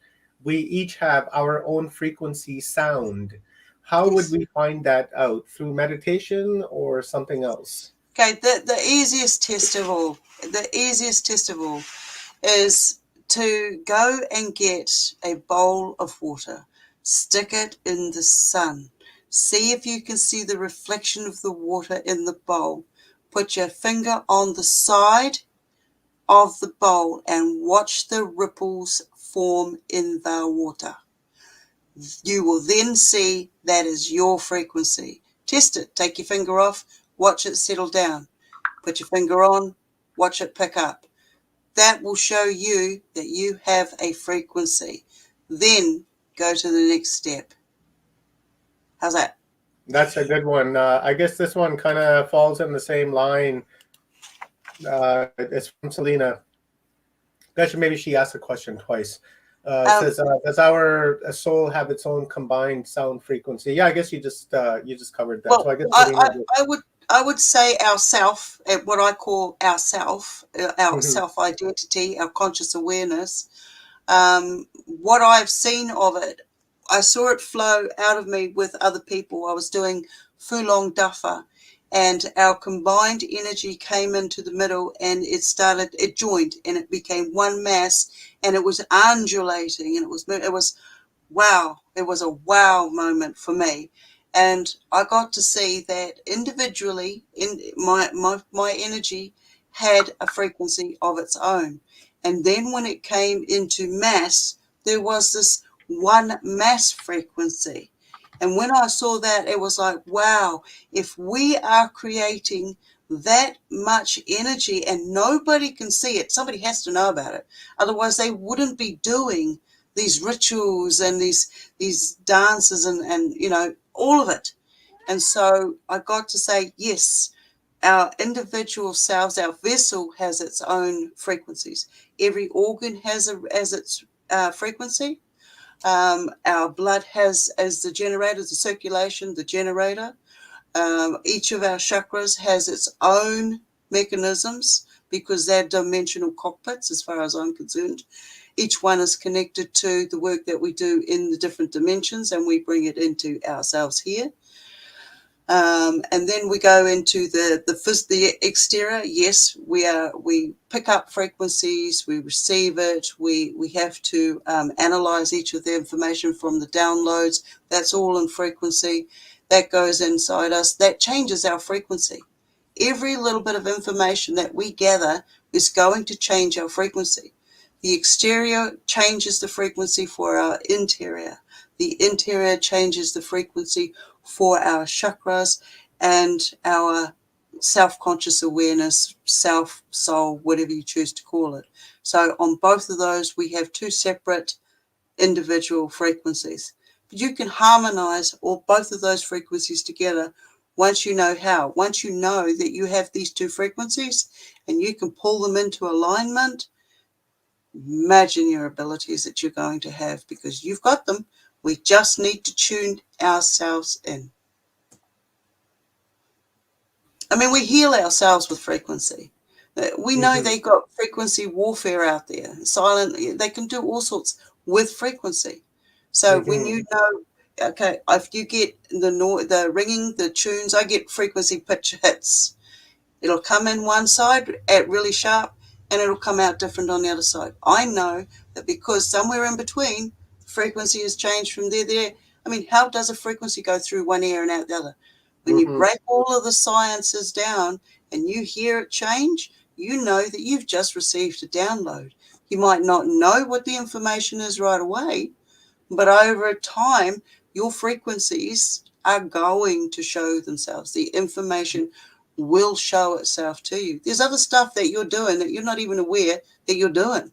we each have our own frequency sound. How would we find that out? Through meditation or something else? Okay, the easiest test of all is to go and get a bowl of water, stick it in the sun, see if you can see the reflection of the water in the bowl. Put your finger on the side of the bowl and watch the ripples form in the water. You will then see that is your frequency. Test it. Take your finger off, watch it settle down. Put your finger on, watch it pick up. That will show you that you have a frequency. Then go to the next step. How's that? That's a good one. I guess this one kind of falls in the same line. It's from Selena. Actually, maybe she asked the question twice. Says, does our soul have its own combined sound frequency? Yeah, I guess you just covered that. Well, So I guess I would say ourself, what I call ourself, our Mhm. self-identity, our conscious awareness. What I've seen of it, I saw it flow out of me with other people. I was doing Fulong Duffer, and our combined energy came into the middle, and it joined, and it became one mass, and it was undulating, and it was wow. It was a wow moment for me. And I got to see that individually, in my energy had a frequency of its own. And then when it came into mass, there was this one mass frequency. And when I saw that, it was like, wow, if we are creating that much energy and nobody can see it, somebody has to know about it. Otherwise, they wouldn't be doing these rituals and these dances and you know, all of it. And so I got to say, yes, our individual selves, our vessel has its own frequencies. Every organ has its frequency. Our blood has as the generator, the circulation, the generator. Each of our chakras has its own mechanisms because they're dimensional cockpits as far as I'm concerned. Each one is connected to the work that we do in the different dimensions, and we bring it into ourselves here. And then we go into the exterior. Yes, we pick up frequencies, we receive it, we have to analyze each of the information from the downloads. That's all in frequency. That goes inside us. That changes our frequency. Every little bit of information that we gather is going to change our frequency. The exterior changes the frequency for our interior. The interior changes the frequency for our chakras and our self-conscious awareness, self, soul, whatever you choose to call it. So on both of those, we have two separate individual frequencies. But you can harmonize both of those frequencies together once you know how. Once you know that you have these two frequencies and you can pull them into alignment, imagine your abilities that you're going to have, because you've got them. We just need to tune ourselves in. I mean, we heal ourselves with frequency. We know they got frequency warfare out there. Silent, they can do all sorts with frequency. So when you know, okay, if you get the ringing, the tunes, I get frequency pitch hits. It'll come in one side at really sharp, and it'll come out different on the other side. I know that because somewhere in between, the frequency has changed from there to there. I mean, how does a frequency go through one ear and out the other? When you break all of the sciences down and you hear it change, you know that you've just received a download. You might not know what the information is right away, but over time, your frequencies are going to show themselves. The information will show itself to you. There's other stuff that you're doing that you're not even aware that you're doing.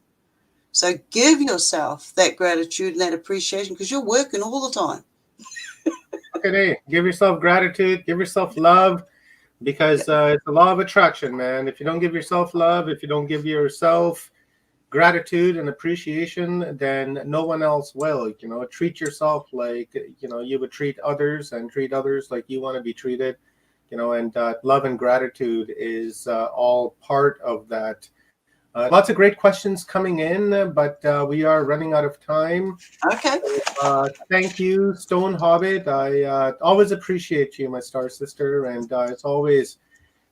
So give yourself that gratitude and that appreciation, because you're working all the time. Okay, give yourself gratitude, give yourself love, because it's the law of attraction, man. If you don't give yourself love, if you don't give yourself gratitude and appreciation, then no one else will. You know, treat yourself like, you know, you would treat others, and treat others like you want to be treated. You know, and love and gratitude is all part of that. Lots of great questions coming in, but we are running out of time. Okay. Thank you, Stone Hobbit. I always appreciate you, my star sister, and it's always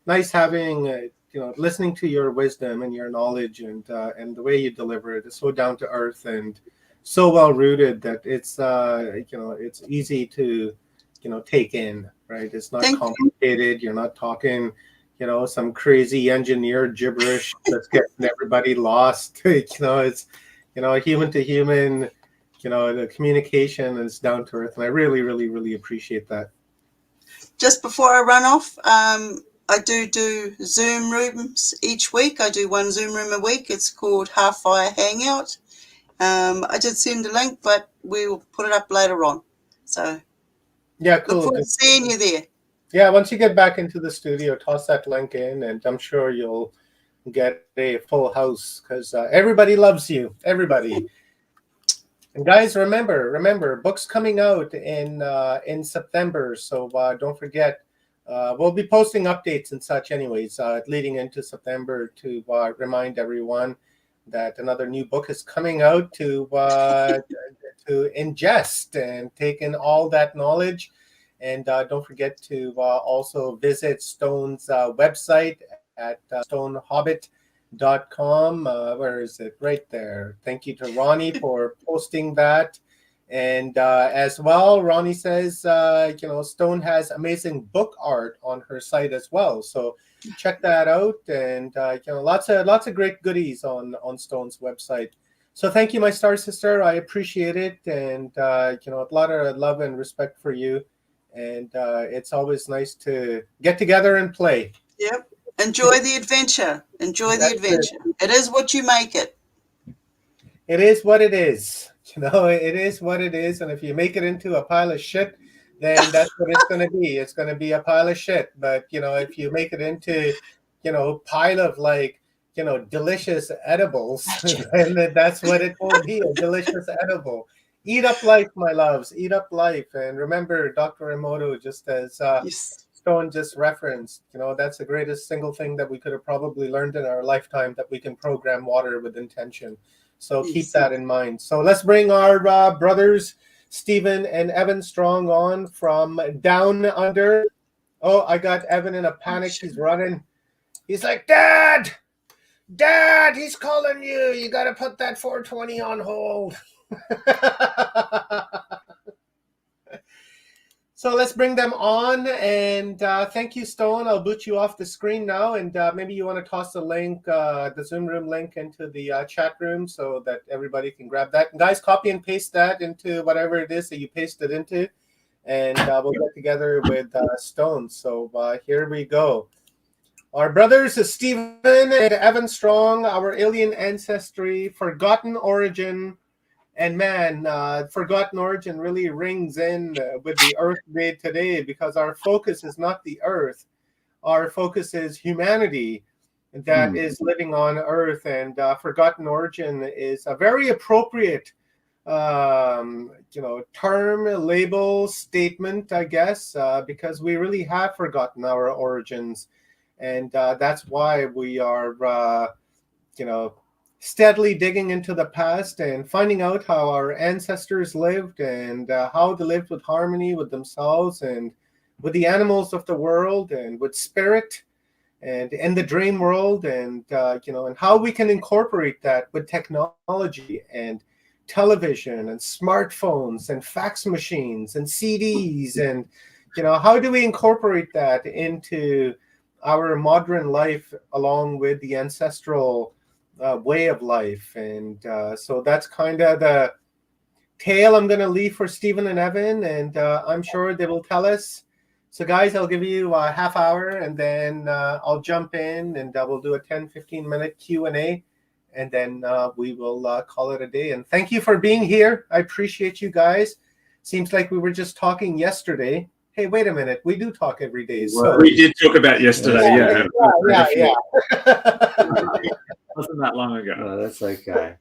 nice having, you know, listening to your wisdom and your knowledge, and the way you deliver it is so down to earth and so well rooted that it's you know, it's easy to, you know, take in, right? It's not complicated. You're not talking, you know, some crazy engineered gibberish that's getting everybody lost. You know, it's, you know, human to human, you know, the communication is down to earth. And I really, really, really appreciate that. Just before I run off, I do Zoom rooms each week. I do one Zoom room a week. It's called Half Fire Hangout. I did send a link, but we'll put it up later on. So yeah, cool. Look forward to seeing you there. Yeah, once you get back into the studio, toss that link in, and I'm sure you'll get a full house, because everybody loves you. Everybody. And guys, remember, books coming out in September. So don't forget. We'll be posting updates and such, anyways, leading into September to remind everyone that another new book is coming out to ingest and take in all that knowledge. And don't forget to also visit Stone's website at stonehobbit.com. Where is it? Right there. Thank you to Ronnie for posting that. And as well, Ronnie says, you know, Stone has amazing book art on her site as well. So check that out. And, you know, lots of great goodies on Stone's website. So thank you, my star sister. I appreciate it. And, you know, a lot of love and respect for you. And it's always nice to get together and play. Yep. Enjoy the adventure. Enjoy the adventure. It is what you make it. It is what it is. You know, it is what it is. And if you make it into a pile of shit, then that's what it's going to be. It's going to be a pile of shit. But, you know, if you make it into, you know, pile of, like, you know, delicious edibles, then that's what it will be, a delicious edible. Eat up life, my loves. Eat up life. And remember, Dr. Emoto, just as Stone just referenced, you know, that's the greatest single thing that we could have probably learned in our lifetime, that we can program water with intention. So keep that in mind. So let's bring our brothers, Stephen and Evan Strong, on from down under. Oh, I got Evan in a panic. He's running. He's like, Dad, he's calling you. You got to put that 420 on hold. So let's bring them on, and thank you, Stone. I'll boot you off the screen now, and maybe you want to toss the link, the Zoom room link, into the chat room so that everybody can grab that. And guys, copy and paste that into whatever it is that you paste it into, and we'll get together with Stone. So here we go. Our brothers, Stephen and Evan Strong, our alien ancestry, forgotten origin. And man, forgotten origin really rings in with the Earth Day today, because our focus is not the Earth. Our focus is humanity that is living on Earth. And forgotten origin is a very appropriate, you know, term, label, statement, I guess, because we really have forgotten our origins. And that's why we are, steadily digging into the past and finding out how our ancestors lived and how they lived with harmony with themselves and with the animals of the world and with spirit and in the dream world, and and how we can incorporate that with technology and television and smartphones and fax machines and CDs, and how do we incorporate that into our modern life along with the ancestral way of life. And so that's kind of the tale I'm going to leave for Stephen and Evan, and I'm sure they will tell us. So guys, I'll give you a half hour, and then I'll jump in, and we'll do a 10-15 minute Q&A, and then we will call it a day. And thank you for being here. I appreciate you guys. Seems like we were just talking yesterday. Hey, wait a minute. We do talk every day. So we did talk about yesterday. Yeah. Wasn't that long ago. No, that's okay.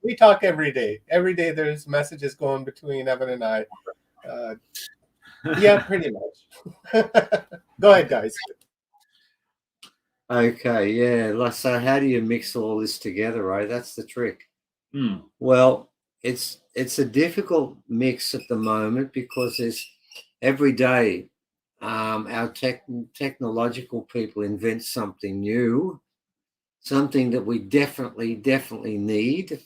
We talk every day. Every day there's messages going between Evan and I. Yeah, pretty much. Go ahead, guys. Okay, yeah. So how do you mix all this together, right? That's the trick. Hmm. Well, it's a difficult mix at the moment because there's every day our technological people invent something new, something that we definitely need.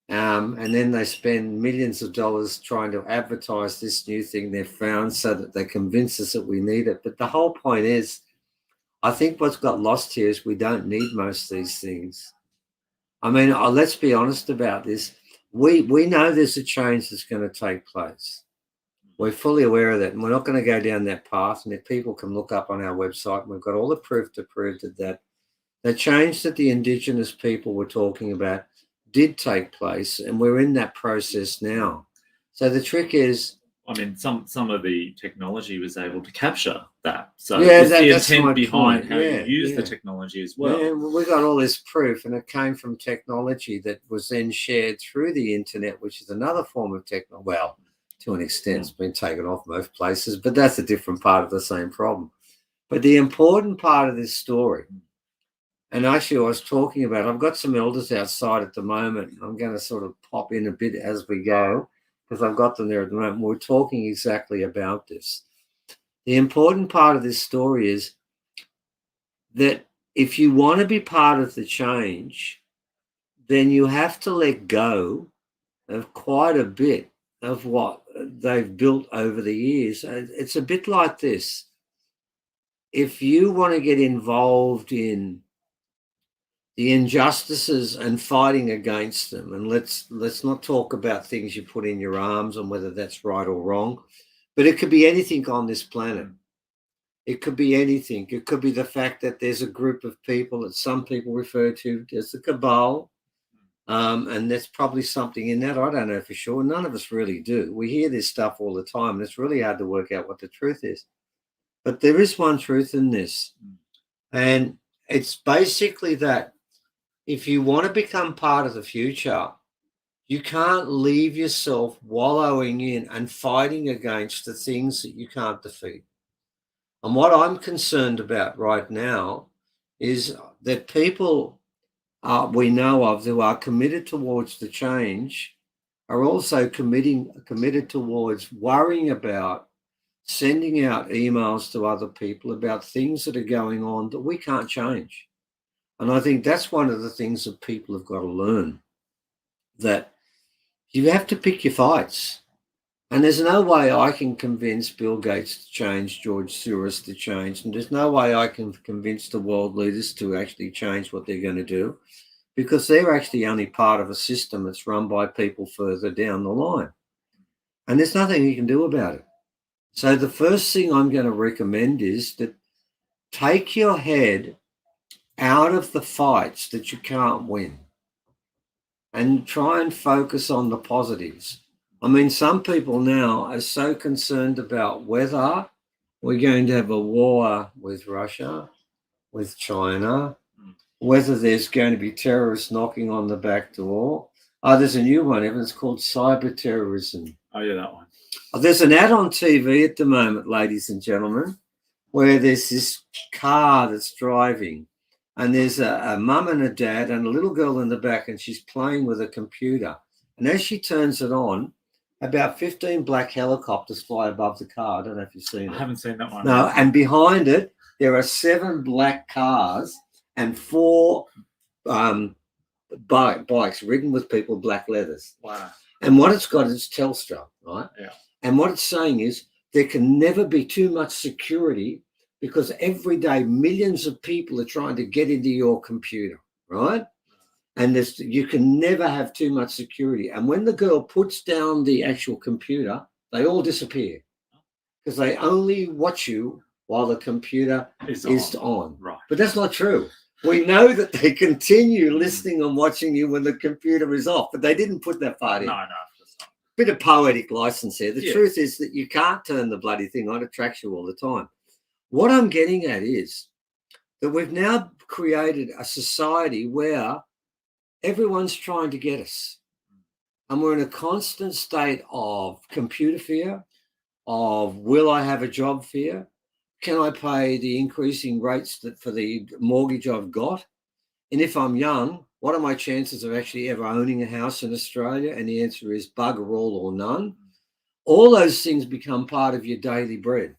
And then they spend millions of dollars trying to advertise this new thing they've found so that they convince us that we need it. But the whole point is, I think what's got lost here is we don't need most of these things. I mean, let's be honest about this. We know there's a change that's going to take place. We're fully aware of that, and we're not going to go down that path. And if people can look up on our website, and we've got all the proof to prove that the change that the Indigenous people were talking about did take place, and we're in that process now. So the trick is, I mean, some of the technology was able to capture that. So yeah, it's the that's intent my behind point. how Yeah, you use yeah. the technology as well. Yeah, we got all this proof, and it came from technology that was then shared through the internet, which is another form of technology. Well, to an extent, it's been taken off most places, but that's a different part of the same problem. But the important part of this story, and actually I was talking about, I've got some elders outside at the moment. I'm going to sort of pop in a bit as we go because I've got them there at the moment. We're talking exactly about this. The important part of this story is that if you want to be part of the change, then you have to let go of quite a bit of what they've built over the years. It's a bit like this. If you want to get involved in the injustices and fighting against them, and let's not talk about things you put in your arms and whether that's right or wrong, but it could be anything on this planet. It could be anything. It could be the fact that there's a group of people that some people refer to as the cabal, and there's probably something in that. I don't know for sure. None of us really do. We hear this stuff all the time, and it's really hard to work out what the truth is. But there is one truth in this, and it's basically that if you want to become part of the future, you can't leave yourself wallowing in and fighting against the things that you can't defeat. And what I'm concerned about right now is that people we know of who are committed towards the change are also committed towards worrying about sending out emails to other people about things that are going on that we can't change. And I think that's one of the things that people have got to learn, that you have to pick your fights. And there's no way I can convince Bill Gates to change, George Soros to change, and there's no way I can convince the world leaders to actually change what they're going to do, because they're actually only part of a system that's run by people further down the line. And there's nothing you can do about it. So the first thing I'm going to recommend is that take your head out of the fights that you can't win and try and focus on the positives. I mean, some people now are so concerned about whether we're going to have a war with Russia, with China, whether there's going to be terrorists knocking on the back door. Oh, there's a new one, Evan. It's called cyber terrorism. Oh, yeah, that one. There's an ad on TV at the moment, ladies and gentlemen, where there's this car that's driving, and there's a mum and a dad and a little girl in the back, and she's playing with a computer. And as she turns it on, about 15 black helicopters fly above the car. I don't know if you've seen it. I haven't seen that one. No, and behind it, there are 7 black cars and 4 bikes ridden with people, black leathers. Wow. And what it's got is Telstra, right? Yeah. And what it's saying is there can never be too much security, because every day millions of people are trying to get into your computer, right? And you can never have too much security. And when the girl puts down the actual computer, they all disappear, because they only watch you while the computer is on. Right. But that's not true. We know that they continue listening and watching you when the computer is off, but they didn't put that part in. No. Bit of poetic license here. The Yeah. truth is that you can't turn the bloody thing on. It tracks you all the time. What I'm getting at is that we've now created a society where everyone's trying to get us. And we're in a constant state of computer fear, of will I have a job fear? Can I pay the increasing rates for the mortgage I've got? And if I'm young, what are my chances of actually ever owning a house in Australia? And the answer is bugger all or none. All those things become part of your daily bread.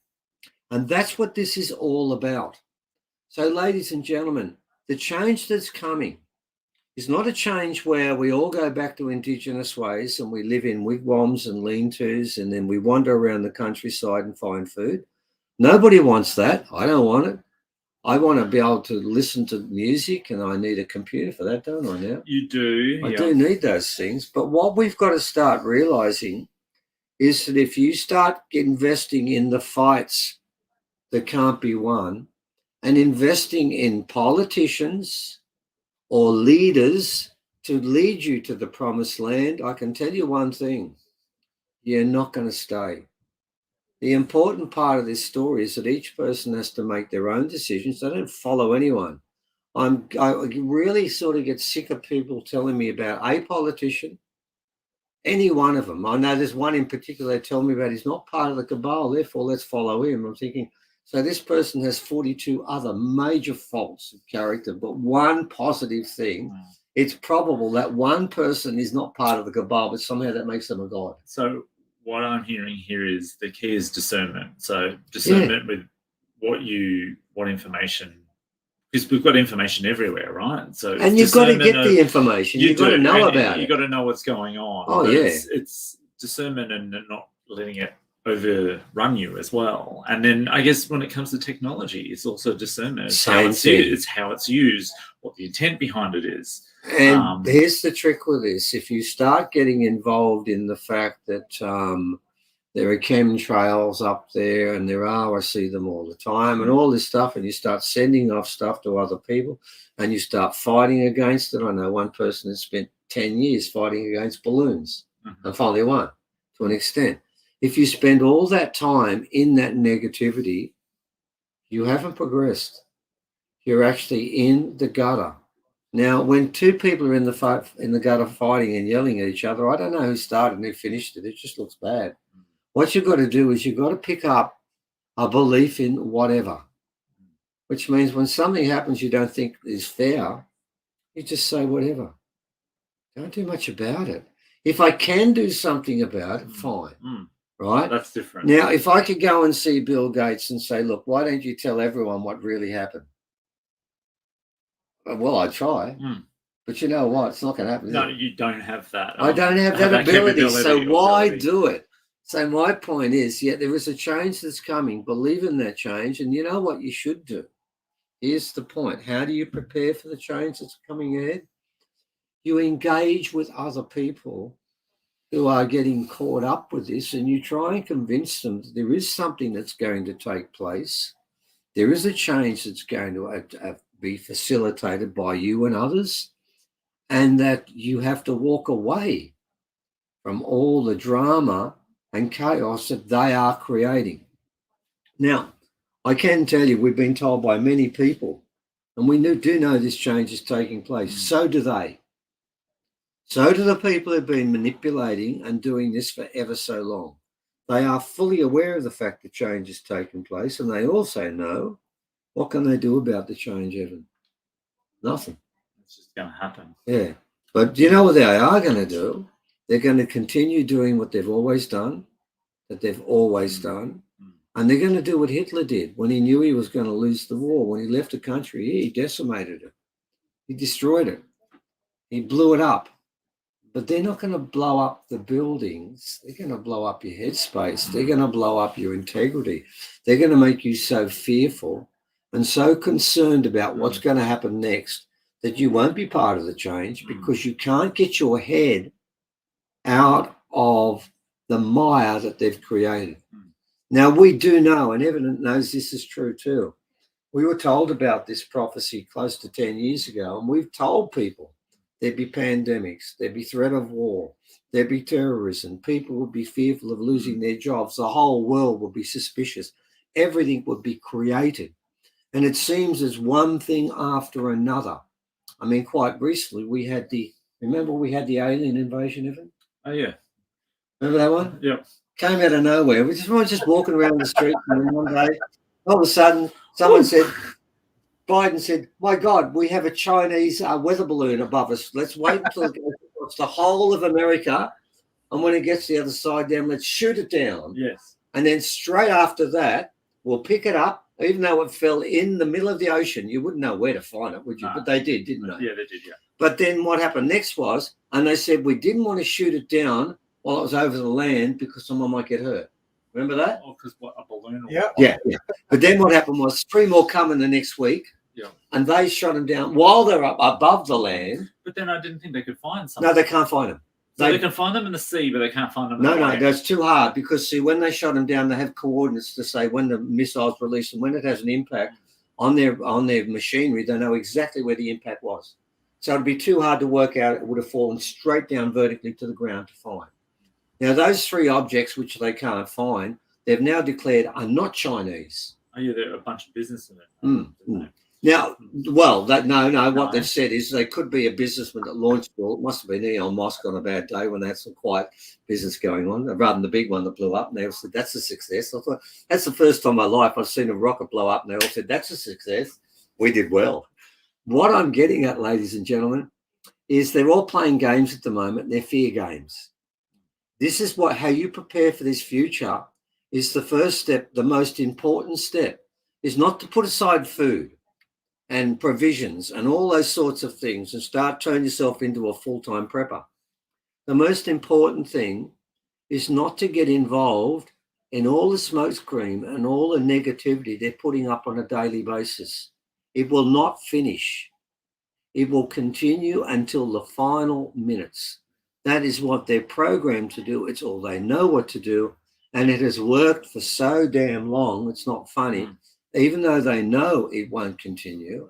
And that's what this is all about. So, ladies and gentlemen, the change that's coming is not a change where we all go back to Indigenous ways and we live in wigwams and lean-tos and then we wander around the countryside and find food. Nobody wants that. I don't want it. I want to be able to listen to music, and I need a computer for that, don't I now? You do. I do need those things. But what we've got to start realizing is that if you start investing in the fights that can't be won and investing in politicians or leaders to lead you to the promised land, I can tell you one thing: you're not going to stay. The important part of this story is that each person has to make their own decisions. They don't follow anyone. I really sort of get sick of people telling me about a politician, any one of them. I know there's one in particular they tell me about. He's not part of the cabal, therefore let's follow him. I'm thinking, so this person has 42 other major faults of character, but one positive thing. It's probable that one person is not part of the cabal, but somehow that makes them a god. So what I'm hearing here is the key is discernment. So discernment with what information, because we've got information everywhere, right? So and you've got to get the information. You've got to know about it. You've got to know what's going on. Oh, but yeah. It's discernment and not letting it overrun you as well. And then I guess when it comes to technology, it's also discernment. It's how it's used, it's how it's used, what the intent behind it is. And here's the trick with this. If you start getting involved in the fact that there are chemtrails up there, and I see them all the time, and all this stuff, and you start sending off stuff to other people, and you start fighting against it. I know one person has spent 10 years fighting against balloons and finally won to an extent. If you spend all that time in that negativity, you haven't progressed. You're actually in the gutter. Now, when two people are in the gutter fighting and yelling at each other, I don't know who started and who finished it. It just looks bad. What you've got to do is you've got to pick up a belief in whatever, which means when something happens you don't think is fair, you just say whatever. Don't do much about it. If I can do something about it, fine. Right? That's different. Now, if I could go and see Bill Gates and say, look, why don't you tell everyone what really happened? Well, I'd try, but you know what? It's not going to happen. No, you don't have that. I don't have that ability, so why do it? So my point is, there is a change that's coming. Believe in that change, and you know what you should do? Here's the point. How do you prepare for the change that's coming ahead? You engage with other people who are getting caught up with this, and you try and convince them that there is something that's going to take place. There is a change that's going to be facilitated by you and others, and that you have to walk away from all the drama and chaos that they are creating. Now, I can tell you, we've been told by many people, and we do know this change is taking place. So do they. So do the people who've been manipulating and doing this for ever so long. They are fully aware of the fact that change is taking place, and they also know what can they do about the change, Evan? Nothing. It's just going to happen. Yeah. But do you know what they are going to do? They're going to continue doing what they've always done, and they're going to do what Hitler did when he knew he was going to lose the war. When he left the country, he decimated it. He destroyed it. He blew it up. But they're not going to blow up the buildings. They're going to blow up your headspace. They're going to blow up your integrity. They're going to make you so fearful and so concerned about what's going to happen next that you won't be part of the change because you can't get your head out of the mire that they've created. Now, we do know, and Evan knows this is true too. We were told about this prophecy close to 10 years ago, and we've told people there'd be pandemics, there'd be threat of war, there'd be terrorism, people would be fearful of losing their jobs, the whole world would be suspicious, everything would be created. And it seems as one thing after another. I mean, quite recently, we had the alien invasion, Evan? Oh, yeah. Remember that one? Yeah. Came out of nowhere. We were just walking around the street, and one day, all of a sudden, someone said, Biden said, my God, we have a Chinese weather balloon above us. Let's wait until it goes across the whole of America. And when it gets to the other side down, let's shoot it down. Yes. And then straight after that, we'll pick it up, even though it fell in the middle of the ocean. You wouldn't know where to find it, would you? But they did, didn't they? Yeah, they did, yeah. But then what happened next was, and they said we didn't want to shoot it down while it was over the land because someone might get hurt. Remember that? Oh, because what, a balloon? Yeah. But then what happened was 3 more coming the next week. Yeah. And they shot them down while they're up above the land. But then I didn't think they could find something. No, they can't find them. So they can find them in the sea, but they can't find them in the No, land. that's too hard because, see, when they shot them down, they have coordinates to say when the missile's released and when it has an impact on their machinery, they know exactly where the impact was. So it'd be too hard to work out. It would have fallen straight down vertically to the ground to find. Now, those 3 objects, which they can't find, they've now declared are not Chinese. Oh, yeah, there are a bunch of business in it. Now, well, what they've said is they could be a businessman that launched it all. It must have been Elon Musk on a bad day when they had some quiet business going on, rather than the big one that blew up. And they all said, that's a success. I thought, that's the first time in my life I've seen a rocket blow up. And they all said, that's a success. We did well. What I'm getting at, ladies and gentlemen, is they're all playing games at the moment. They're fear games. This is how you prepare for this future is the first step. The most important step is not to put aside food and provisions and all those sorts of things and turn yourself into a full-time prepper. The most important thing is not to get involved in all the smokescreen and all the negativity they're putting up on a daily basis. It will not finish. It will continue until the final minutes. That is what they're programmed to do. It's all they know what to do. And it has worked for so damn long. It's not funny. Even though they know it won't continue.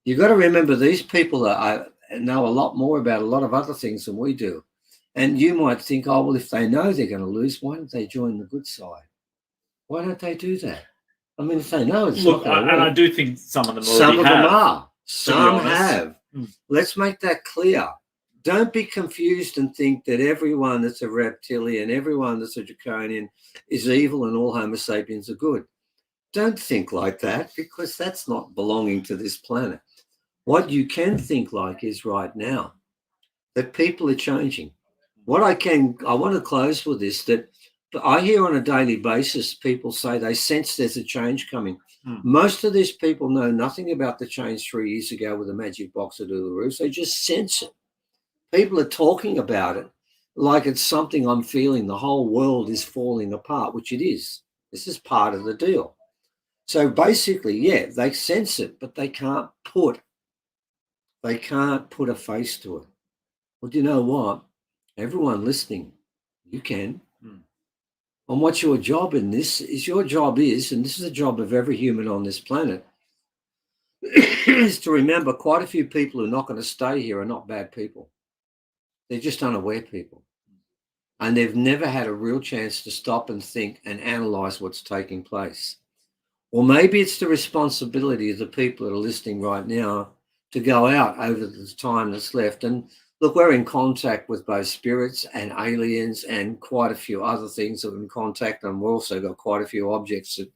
You've got to remember these people know a lot more about a lot of other things than we do. And you might think, oh, well, if they know they're going to lose, why don't they join the good side? Why don't they do that? I mean, if they know it's not going to work. And I do think some of them already Some of have. them are. Some have. Let's make that clear. Don't be confused and think that everyone that's a reptilian, everyone that's a draconian is evil and all Homo sapiens are good. Don't think like that because that's not belonging to this planet. What you can think like is right now that people are changing. I want to close with this, that I hear on a daily basis people say they sense there's a change coming. Most of these people know nothing about the change 3 years ago with a magic box or Uluru. They just sense it. People are talking about it like it's something I'm feeling. The whole world is falling apart, which it is. This is part of the deal. So basically, yeah, they sense it, but they can't put a face to it. Well, do you know what? Everyone listening, you can. And what's your job in this? And this is the job of every human on this planet, is to remember quite a few people who are not going to stay here are not bad people. They're just unaware people. And they've never had a real chance to stop and think and analyze what's taking place. Or maybe it's the responsibility of the people that are listening right now to go out over the time that's left and look, we're in contact with both spirits and aliens and quite a few other things that are in contact. And we've also got quite a few objects that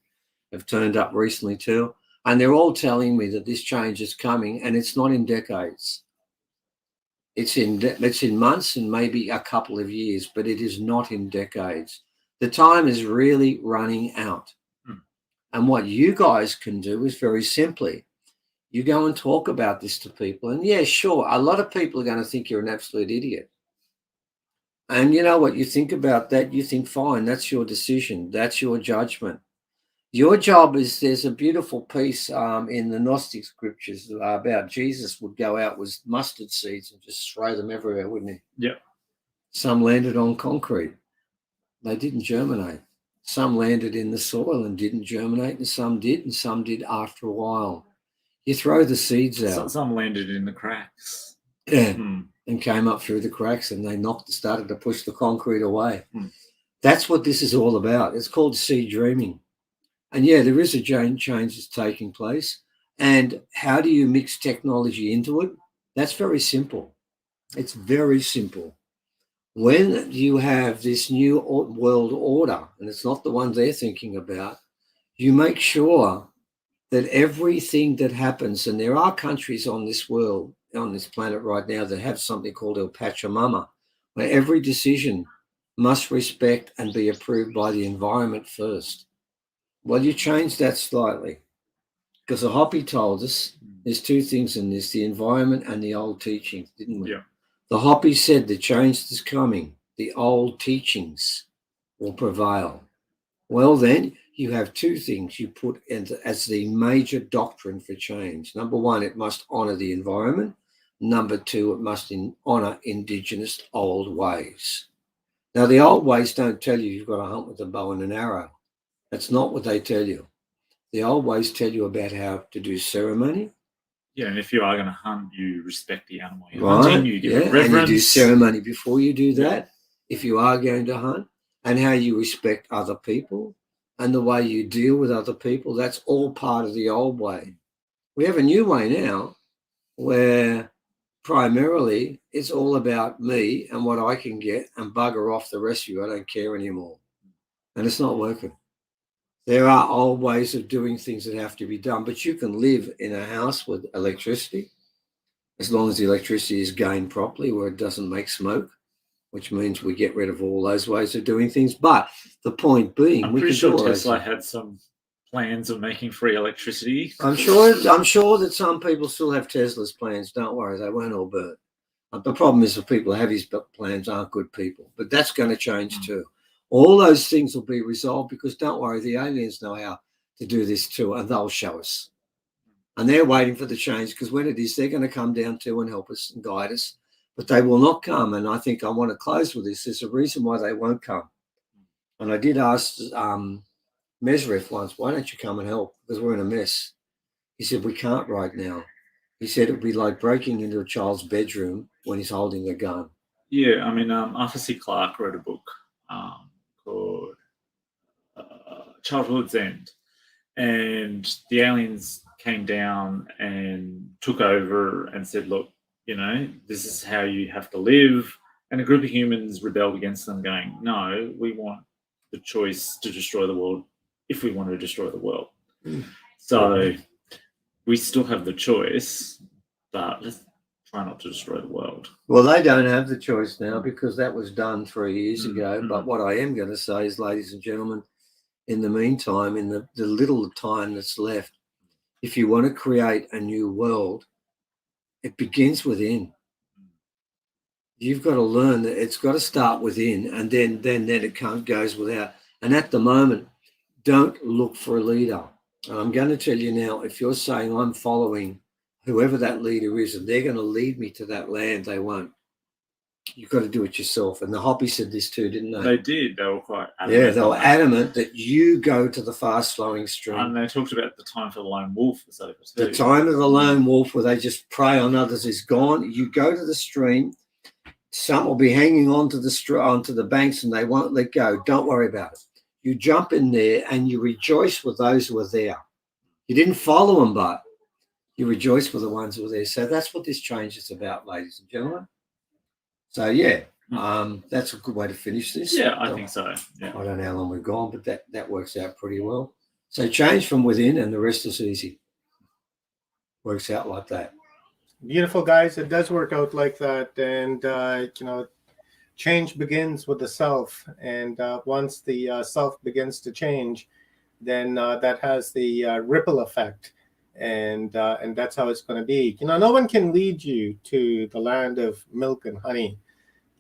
have turned up recently too. And they're all telling me that this change is coming, and it's not in decades. It's in months and maybe a couple of years, but it is not in decades. The time is really running out. And what you guys can do is very simply, you go and talk about this to people. And yeah, sure, a lot of people are going to think you're an absolute idiot. And you know what? You think about that, you think, fine, that's your decision. That's your judgment. Your job is, there's a beautiful piece in the Gnostic scriptures about Jesus would go out with mustard seeds and just throw them everywhere, wouldn't he? Yeah. Some landed on concrete. They didn't germinate. Some landed in the soil and didn't germinate, and some did after a while. You throw the seeds out. Some landed in the cracks. Yeah, and came up through the cracks, and they started to push the concrete away. That's what this is all about. It's called seed dreaming. And yeah, there is a change that's taking place. And how do you mix technology into it? That's very simple. It's very simple. When you have this new world order, and it's not the one they're thinking about, you make sure that everything that happens, and there are countries on this world, on this planet right now, that have something called El Pachamama, where every decision must respect and be approved by the environment first. Well, you change that slightly, because the Hopi told us there's two things in this, the environment and the old teachings, didn't we? Yeah. The Hopi said the change is coming. The old teachings will prevail. Well, then you have two things you put as the major doctrine for change. Number one, it must honor the environment. Number two, it must honor indigenous old ways. Now, the old ways don't tell you you've got to hunt with a bow and an arrow. That's not what they tell you. The old ways tell you about how to do ceremony. Yeah, and if you are going to hunt, you respect the animal you're Right, hunting, you give it reverence. And you do ceremony before you do that, if you are going to hunt, and how you respect other people and the way you deal with other people. That's all part of the old way. We have a new way now where primarily it's all about me and what I can get, and bugger off the rest of you. I don't care anymore. And it's not working. There are old ways of doing things that have to be done, but you can live in a house with electricity as long as the electricity is gained properly, where it doesn't make smoke, which means we get rid of all those ways of doing things. But the point being, I'm pretty sure Tesla had some plans of making free electricity. I'm sure that some people still have Tesla's plans. Don't worry, they won't all burn. The problem is the people who have his plans aren't good people, but that's going to change too. All those things will be resolved, because don't worry, the aliens know how to do this too, and they'll show us. And they're waiting for the change, because when it is, they're going to come down too and help us and guide us. But they will not come. And I think I want to close with this. There's a reason why they won't come. And I did ask Mesrith once, why don't you come and help? Because we're in a mess. He said, we can't right now. He said it would be like breaking into a child's bedroom when he's holding a gun. Yeah, I mean, Arthur C. Clarke wrote a book called Childhood's End. And the aliens came down and took over and said, look, you know, this is how you have to live. And a group of humans rebelled against them, going, no, we want the choice to destroy the world if we want to destroy the world. So we still have the choice, but let's try not to destroy the world. Well, they don't have the choice now, because that was done 3 years ago. But what I am going to say is, ladies and gentlemen, in the meantime, in the little time that's left, if you want to create a new world, it begins within. You've got to learn that it's got to start within, and then it goes without. And at the moment, don't look for a leader. And I'm going to tell you now, if you're saying I'm following whoever that leader is, and they're going to lead me to that land, they won't. You've got to do it yourself. And the Hopi said this too, didn't they? They did. They were quite adamant. Yeah, they were adamant that you go to the fast-flowing stream. And they talked about the time for the lone wolf. The time of the lone wolf, where they just prey on others, is gone. You go to the stream. Some will be hanging onto the banks, and they won't let go. Don't worry about it. You jump in there and you rejoice with those who are there. You didn't follow them, but you rejoice with the ones who are there. So that's what this change is about, ladies and gentlemen. So yeah, that's a good way to finish this. Yeah, I think so. Yeah. I don't know how long we've gone, but that works out pretty well. So change from within, and the rest is easy. Works out like that. Beautiful, guys. It does work out like that, and change begins with the self, and once the self begins to change, then that has the ripple effect, and that's how it's going to be. No one can lead you to the land of milk and honey.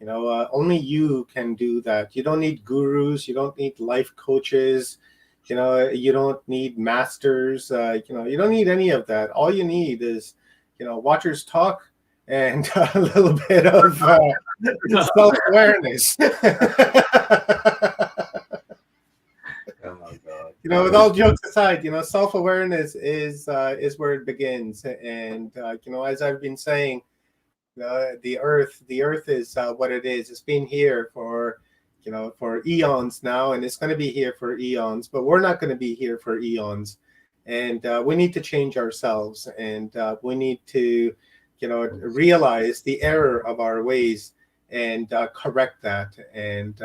Only you can do that. You don't need gurus. You don't need life coaches. You don't need masters. You don't need any of that. All you need is, watchers talk and a little bit of self-awareness. With all jokes aside, self-awareness is where it begins. And as I've been saying, the earth is what it is. It's been here for eons now, and it's going to be here for eons. But we're not going to be here for eons, and we need to change ourselves, and we need to realize the error of our ways and correct that, and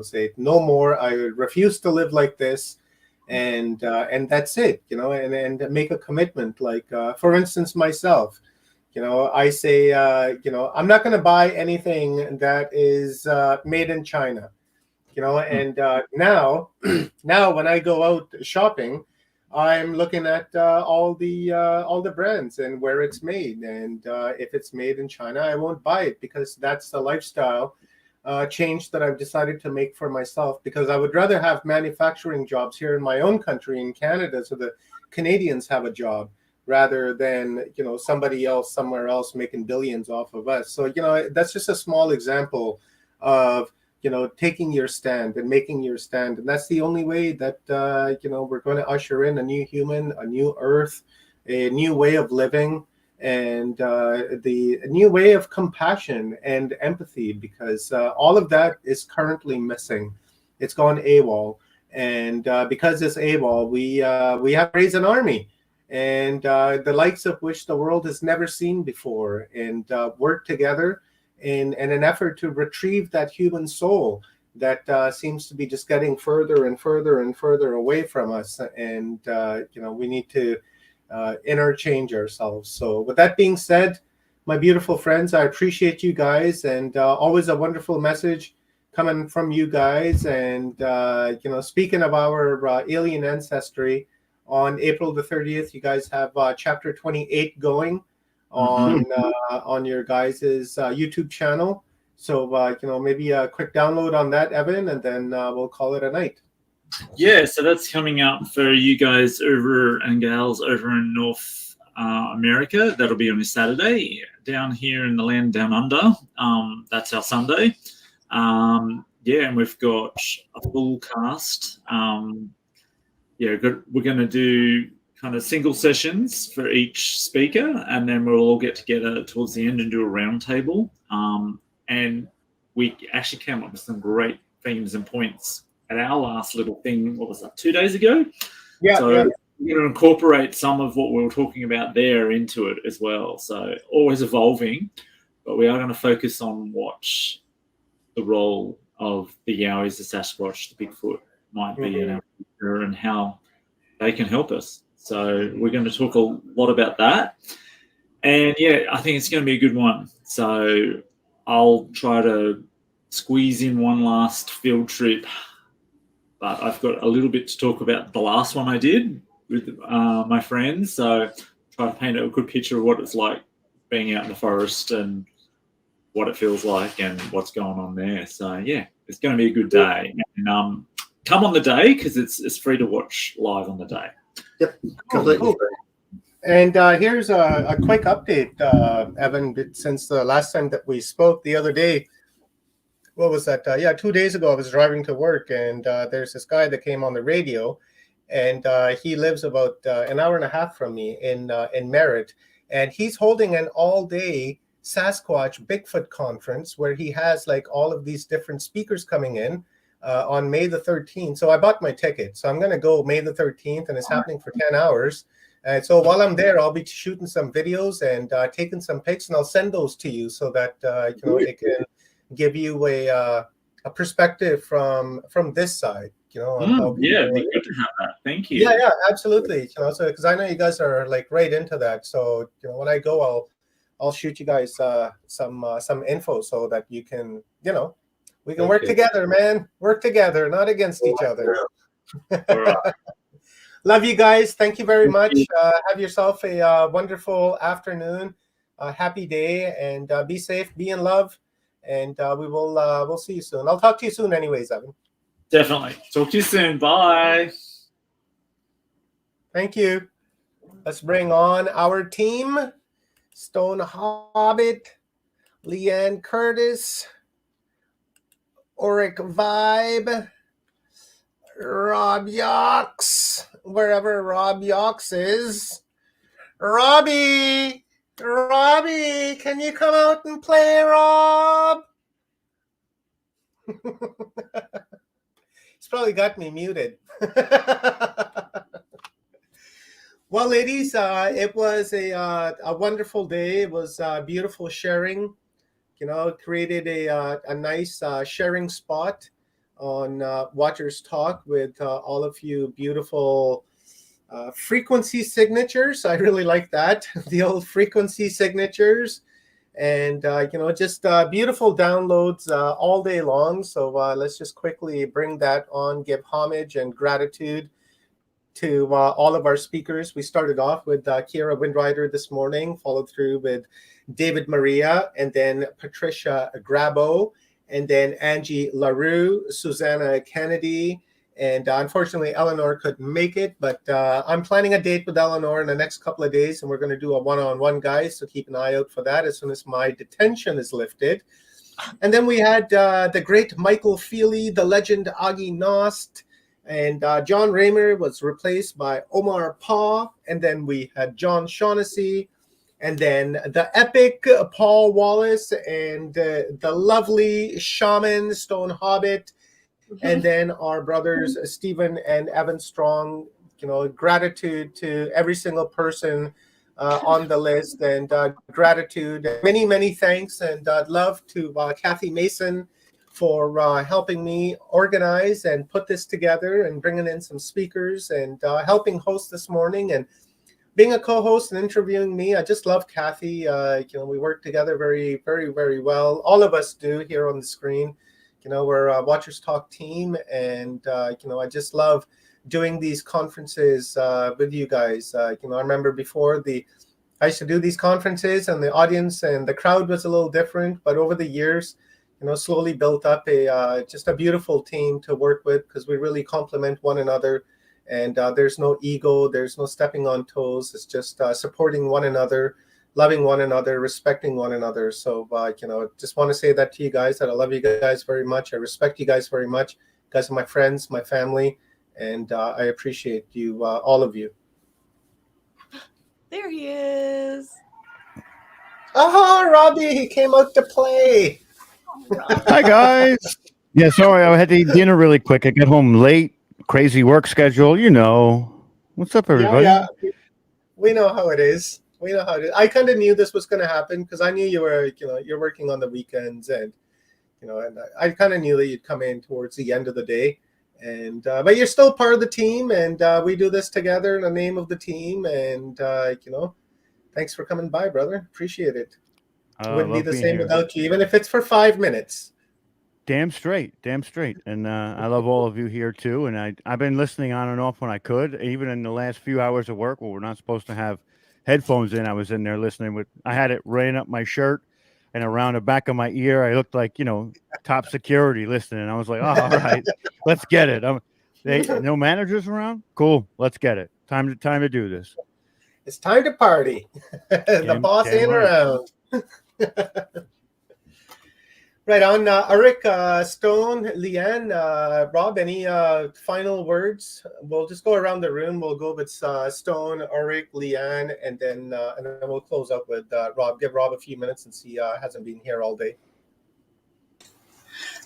say no more. I refuse to live like this. And that's it, and make a commitment. Like, for instance, myself, I say, I'm not going to buy anything that is made in China, and now when I go out shopping, I'm looking at all the brands and where it's made. And if it's made in China, I won't buy it, because that's the lifestyle change that I've decided to make for myself, because I would rather have manufacturing jobs here in my own country in Canada, so the Canadians have a job, rather than somebody else somewhere else making billions off of us. So that's just a small example of taking your stand and making your stand, and that's the only way that we're going to usher in a new human, a new earth, a new way of living, and the new way of compassion and empathy, because all of that is currently missing. It's gone AWOL, and because it's AWOL, we have to raise an army, and the likes of which the world has never seen before, and work together in an effort to retrieve that human soul that seems to be just getting further and further and further away from us, and we need to interchange ourselves. So with that being said, my beautiful friends, I appreciate you guys, and always a wonderful message coming from you guys. And speaking of our alien ancestry, on April the 30th, you guys have chapter 28 going on your guys's YouTube channel. So maybe a quick download on that, Evan, and then we'll call it a night. Yeah, so that's coming up for you guys over and gals over in North America. That'll be on a Saturday. Down here in the land down under, that's our Sunday. Yeah, and we've got a full cast. We're going to do kind of single sessions for each speaker, and then we'll all get together towards the end and do a round table. And we actually came up with some great themes and points at our last little thing, what was that, 2 days ago? Yeah. So we're going to incorporate some of what we were talking about there into it as well. So always evolving, but we are going to focus on what the role of the Yowies, the Sasquatch, the Bigfoot might be in our future, and how they can help us. So we're going to talk a lot about that. And yeah, I think it's going to be a good one. So I'll try to squeeze in one last field trip, but I've got a little bit to talk about the last one I did with my friends. So try to paint a good picture of what it's like being out in the forest and what it feels like and what's going on there. So yeah, it's going to be a good day. And come on the day, because it's free to watch live on the day. Yep, completely free. And here's a quick update, Evan, since the last time that we spoke the other day. What was that? 2 days ago, I was driving to work, and there's this guy that came on the radio, and he lives about an hour and a half from me in Merritt, and he's holding an all-day Sasquatch Bigfoot conference where he has like all of these different speakers coming in on May the 13th. So I bought my ticket. So I'm going to go May the 13th, and it's happening for 10 hours. And so while I'm there, I'll be shooting some videos and taking some pics, and I'll send those to you so that it can give you a perspective from this side, on how Yeah, it'd people. be good to have that. Thank you. Yeah, absolutely. So because I know you guys are like right into that, so when I go, I'll shoot you guys some info so that you can, we can work together, man. Work together, not against each other. All right. Love you guys. Thank you very much. Have yourself a wonderful afternoon, happy day, and be safe, be in love, and we'll see you soon. I'll talk to you soon, anyways, Evan. Definitely. Talk to you soon. Bye. Thank you. Let's bring on our team: Stone Hobbit, Leanne Curtis, Auric Vibe, Rob Yox, wherever Rob Yox is. Robbie, can you come out and play, Rob? He's probably got me muted. Well, ladies, it was a wonderful day. It was beautiful sharing. Created a nice sharing spot on Watchers Talk with all of you beautiful frequency signatures. I really like that, the old frequency signatures, and just beautiful downloads all day long. So let's just quickly bring that on, give homage and gratitude to all of our speakers. We started off with Kiera Windrider this morning, followed through with David Maria, and then Patricia Grabo, and then Angie LaRue, Susanna Kennedy, and unfortunately Eleanor couldn't make it, but I'm planning a date with Eleanor in the next couple of days, and we're going to do a one-on-one, guys, so keep an eye out for that as soon as my detention is lifted. And then we had the great Michael Feely, the legend Augie Nost, and John Raymer was replaced by Omar Pa, and then we had John Shaughnessy, and then the epic Paul Wallace, and the lovely shaman Stone Hobbit, and then our brothers Stephen and Evan Strong. Gratitude to every single person on the list, and gratitude, many thanks, and love to Kathy Mason for helping me organize and put this together, and bringing in some speakers, and helping host this morning, and being a co-host and interviewing me. I just love Kathy. We work together very, very, very well. All of us do here on the screen. We're a Watchers Talk team, and I just love doing these conferences with you guys. I remember before I used to do these conferences, and the audience and the crowd was a little different, but over the years, slowly built up just a beautiful team to work with, because we really complement one another, and there's no ego, there's no stepping on toes. It's just supporting one another, loving one another, respecting one another. So just want to say that to you guys, that I love you guys very much. I respect you guys very much. You guys are my friends, my family, and I appreciate you, all of you. There he is. Oh, Robbie, he came out to play. Hi, guys. Yeah, sorry, I had to eat dinner really quick. I got home late, crazy work schedule, What's up, everybody? Yeah, we know how it is. I kind of knew this was going to happen, because I knew you were, you're working on the weekends, and, and I kind of knew that you'd come in towards the end of the day, and, but you're still part of the team, and we do this together in the name of the team, and, thanks for coming by, brother. Appreciate it. Wouldn't be the same without you, even if it's for 5 minutes. Damn straight. And I love all of you here too. And I've been listening on and off when I could, even in the last few hours of work where we're not supposed to have headphones in. I was in there listening I had it ran up my shirt and around the back of my ear. I looked like, top security listening. I was like, oh, all right, let's get it. No managers around? Cool. Let's get it. Time to do this. It's time to party. The boss ain't around. Right on. Eric, Stone, Leanne, Rob, any final words? We'll just go around the room. We'll go with Stone, Eric, Leanne, and then we'll close up with Rob. Give Rob a few minutes, and see hasn't been here all day.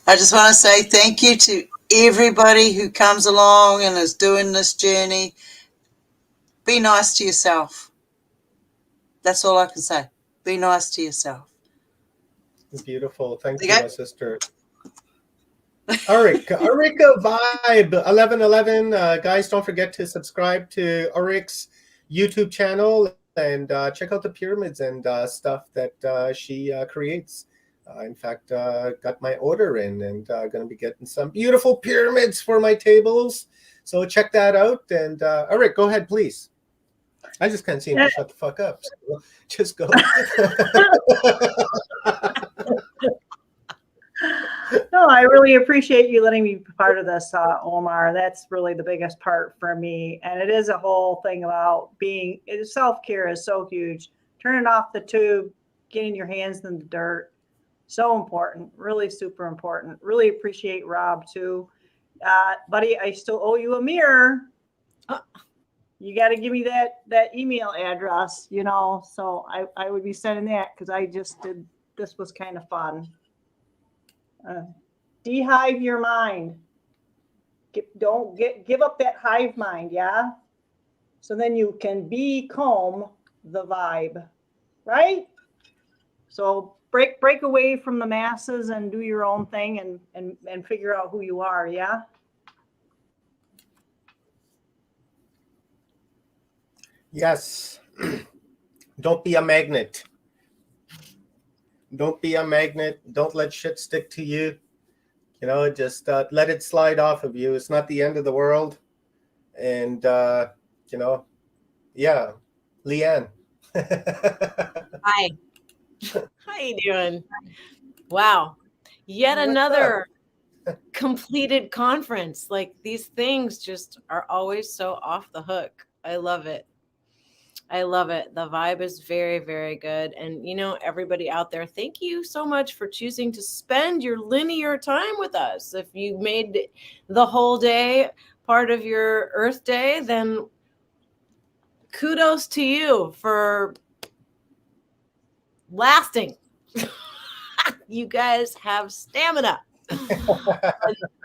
I just want to say thank you to everybody who comes along and is doing this journey. Be nice to yourself. That's all I can say. Be nice to yourself. Beautiful. Thank There you, you my go. sister. Ulrika Vibe 1111. Guys, don't forget to subscribe to Ulrik's YouTube channel and check out the pyramids and stuff that she creates. In fact, got my order in and going to be getting some beautiful pyramids for my tables. So check that out. And Ulrik, go ahead, please. I just can't seem to shut the fuck up. So just go. No, I really appreciate you letting me be part of this, Omar. That's really the biggest part for me. And it is a whole thing about being, self-care is so huge. Turning off the tube, getting your hands in the dirt. So important, really super important. Really appreciate Rob too. Buddy, I still owe you a mirror. You got to give me that email address, you know, so I would be sending that because I just did, this was kind of fun. Dehive your mind. Don't give up that hive mind, yeah? So then you can become the vibe, right? So break away from the masses and do your own thing and figure out who you are, yeah? Yes. Don't be a magnet. Don't be a magnet. Don't let shit stick to you. You know, just let it slide off of you. It's not the end of the world. And, you know, yeah. Leanne. Hi. How you doing? Wow. Yet What's another completed conference. Like these things just are always so off the hook. I love it. I love it. The vibe is very, very good. And, you know, everybody out there, thank you so much for choosing to spend your linear time with us. If you made the whole day part of your Earth Day, then kudos to you for lasting. You guys have stamina. And,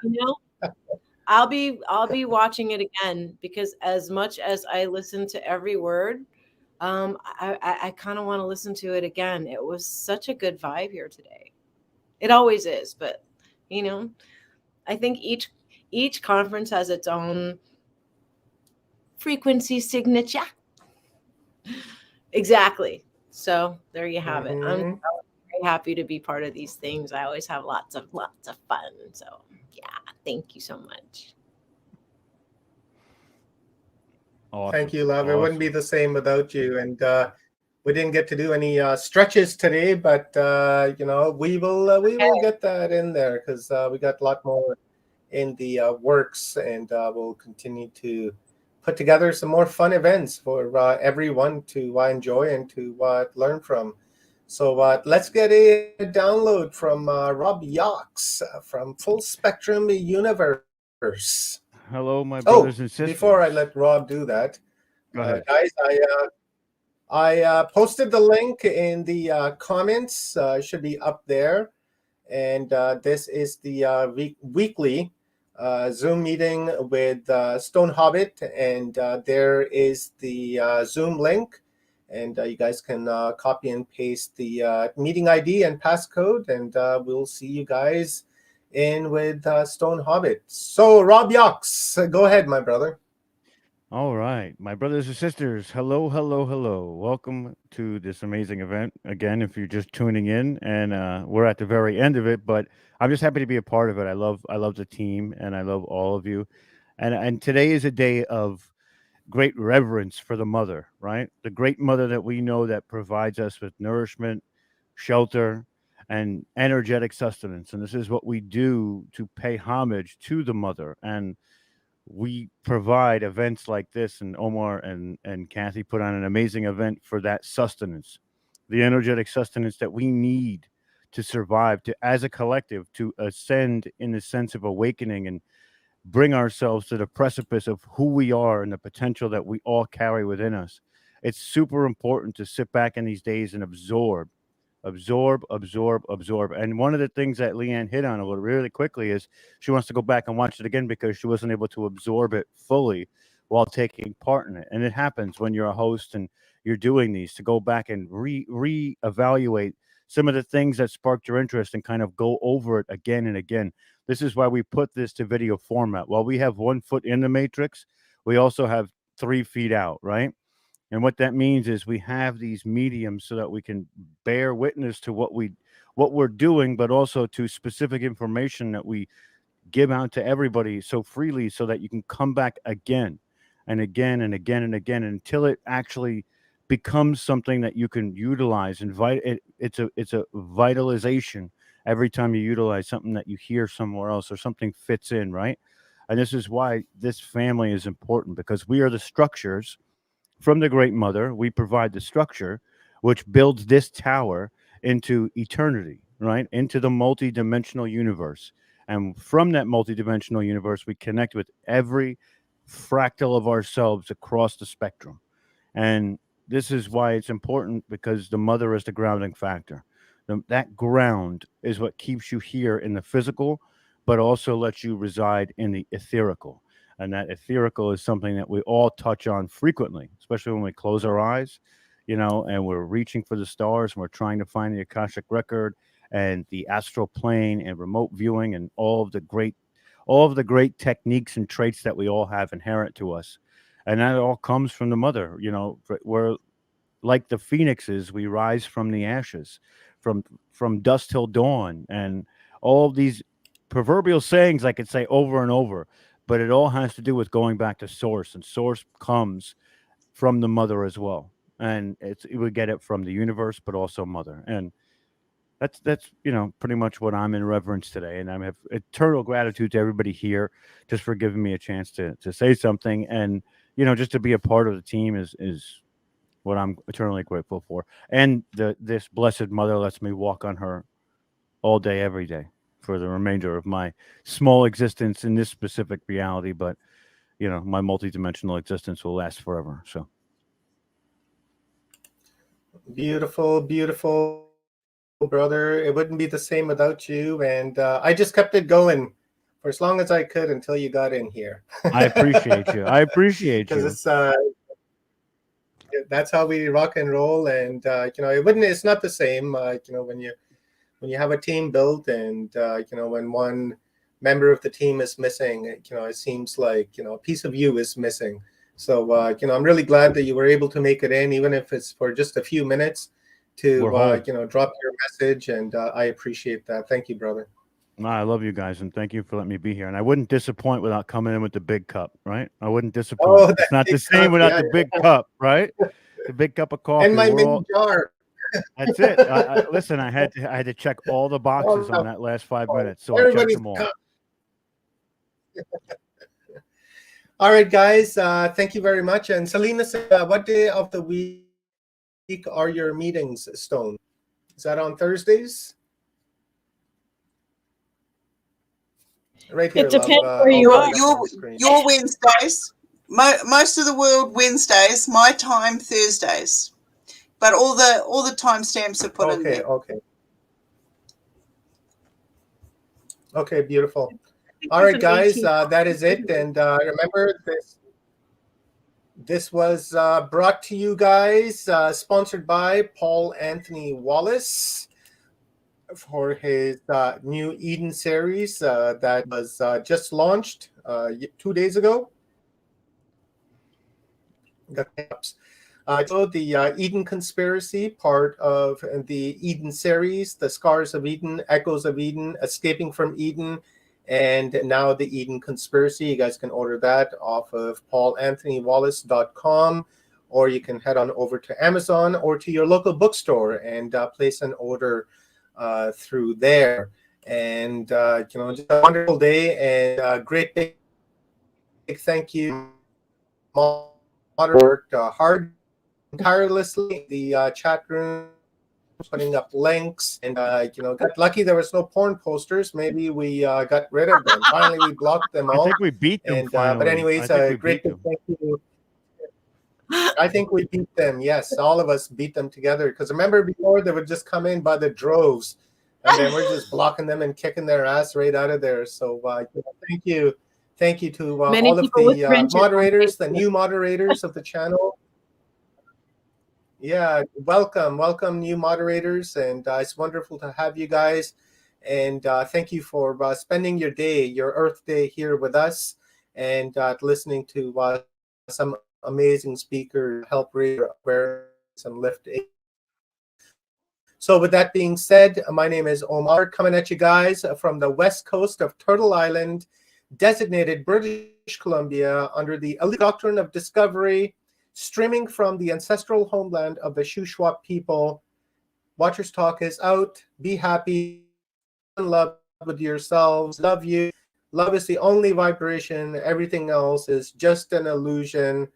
you know, I'll be watching it again because as much as I listen to every word, I kind of want to listen to it again. It was such a good vibe here today. It always is, but you know, I think each conference has its own frequency signature. Exactly. So there you have it. I'm very happy to be part of these things. I always have lots of fun. So yeah, thank you so much. Awesome. Thank you, love. It Awesome. wouldn't be the same without you. And we didn't get to do any stretches today, but you know, we will get that in there because we got a lot more in the works, and we'll continue to put together some more fun events for everyone to enjoy and to learn from. So let's get a download from Rob Yox from Full Spectrum Universe. Hello, my brothers and sisters. Before I let Rob do that, Go ahead. guys, I posted the link in the comments. It should be up there. And this is the weekly Zoom meeting with Stone Hobbit. And there is the Zoom link. And you guys can copy and paste the meeting ID and passcode. And we'll see you guys in with Stone Hobbit. So, Rob Yox, go ahead, my brother. All right, my brothers and sisters, hello, hello, hello. Welcome to this amazing event. Again, if you're just tuning in, and we're at the very end of it, but I'm just happy to be a part of it. I love the team, and I love all of you. And today is a day of great reverence for the mother, right? The great mother that we know that provides us with nourishment, shelter, and energetic sustenance. And this is what we do to pay homage to the mother. And we provide events like this, and Omar and Kathy put on an amazing event for that sustenance, the energetic sustenance that we need to survive, to as a collective to ascend in the sense of awakening and bring ourselves to the precipice of who we are and the potential that we all carry within us. It's super important to sit back in these days and absorb. And one of the things that Leanne hit on a little really quickly is she wants to go back and watch it again because she wasn't able to absorb it fully while taking part in it. And it happens when you're a host and you're doing these, to go back and reevaluate some of the things that sparked your interest and kind of go over it again and again. This is why we put this to video format. While we have 1 foot in the matrix, we also have 3 feet out, right? And what that means is we have these mediums so that we can bear witness to what we're doing, but also to specific information that we give out to everybody so freely, so that you can come back again and again and again and again until it actually becomes something that you can utilize. And it's a vitalization every time you utilize something that you hear somewhere else or something fits in, right? And this is why this family is important, because we are the structures from the Great Mother. We provide the structure which builds this tower into eternity, right? Into the multi-dimensional universe. And from that multi-dimensional universe, we connect with every fractal of ourselves across the spectrum. And this is why it's important, because the mother is the grounding factor. That ground is what keeps you here in the physical, but also lets you reside in the etherical. And that etherical is something that we all touch on frequently, especially when we close our eyes, and we're reaching for the stars and we're trying to find the Akashic record and the astral plane and remote viewing and all of the great techniques and traits that we all have inherent to us. And that all comes from the mother. We're like the phoenixes, we rise from the ashes, from dusk till dawn, and all of these proverbial sayings I could say over and over, but it all has to do with going back to source, and source comes from the mother as well. And we get it from the universe, but also mother. And that's pretty much what I'm in reverence today. And I have eternal gratitude to everybody here just for giving me a chance to say something. And just to be a part of the team is what I'm eternally grateful for. And this blessed mother lets me walk on her all day, every day, for the remainder of my small existence in this specific reality. But my multidimensional existence will last forever. So beautiful, beautiful, brother. It wouldn't be the same without you. And I just kept it going for as long as I could until you got in here. I appreciate you. I appreciate you. Because that's how we rock and roll. And it's not the same. When you have a team built, and when one member of the team is missing, it seems like a piece of you is missing. So I'm really glad that you were able to make it in, even if it's for just a few minutes, to drop your message. And I appreciate that. Thank you, brother. No, I love you guys, and thank you for letting me be here. And I wouldn't disappoint without coming in with the big cup, right? I wouldn't disappoint. It's not the same without the big cup, right? The big cup of coffee. And my mini jar. That's it. Listen, I had to check all the boxes on that last 5 minutes, so I checked them all. All right, guys. Thank you very much. And Selena said, what day of the week are your meetings, Stone? Is that on Thursdays? Right here. It depends where you are. Your Wednesdays. Most of the world Wednesdays. My time Thursdays. But all the timestamps are put in there. Okay, beautiful. All right, guys, that is it. And remember, this was brought to you guys, sponsored by Paul Anthony Wallace for his new Eden series that was just launched 2 days ago. So the Eden Conspiracy, part of the Eden series, The Scars of Eden, Echoes of Eden, Escaping from Eden, and now the Eden Conspiracy. You guys can order that off of paulanthonywallace.com, or you can head on over to Amazon or to your local bookstore and place an order through there. And just a wonderful day, and great big thank you, worked hard, tirelessly, the chat room, putting up links, and got lucky there was no porn posters. Maybe we got rid of them. Finally, we blocked them all. I think we beat them. And, finally. But anyways, great big thank you. I think we beat them. Yes, all of us beat them together. Because remember before, they would just come in by the droves, and then we're just blocking them and kicking their ass right out of there. So thank you to all of the moderators, the new moderators of the channel. Yeah, welcome new moderators, and it's wonderful to have you guys. And thank you for spending your day, your Earth Day, here with us, and listening to some amazing speakers help raise awareness and lift. So with that being said, my name is Omar, coming at you guys from the west coast of Turtle Island, designated British Columbia, under the elite doctrine of discovery, streaming from the ancestral homeland of the Shuswap people. Watchers Talk is out. Be happy, in love with yourselves. Love you. Love is the only vibration. Everything else is just an illusion.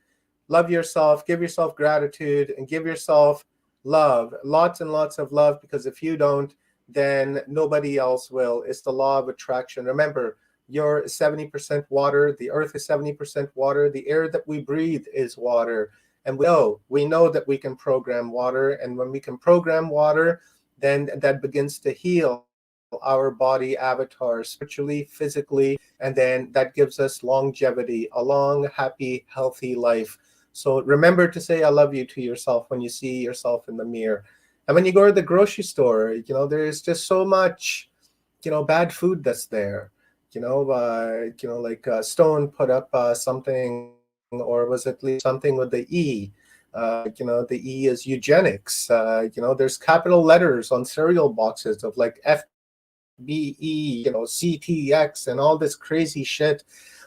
Love yourself. Give yourself gratitude, and give yourself love. Lots and lots of love, because if you don't, then nobody else will. It's the law of attraction. Remember, you're 70% water. The earth is 70% water. The air that we breathe is water. And we know that we can program water. And when we can program water, then that begins to heal our body avatar spiritually, physically, and then that gives us longevity, a long, happy, healthy life. So remember to say I love you to yourself when you see yourself in the mirror. And when you go to the grocery store, there's just so much, bad food that's there. Like Stone put up something, or was it something with the E? The E is eugenics. There's capital letters on cereal boxes of like FBE, CTX, and all this crazy shit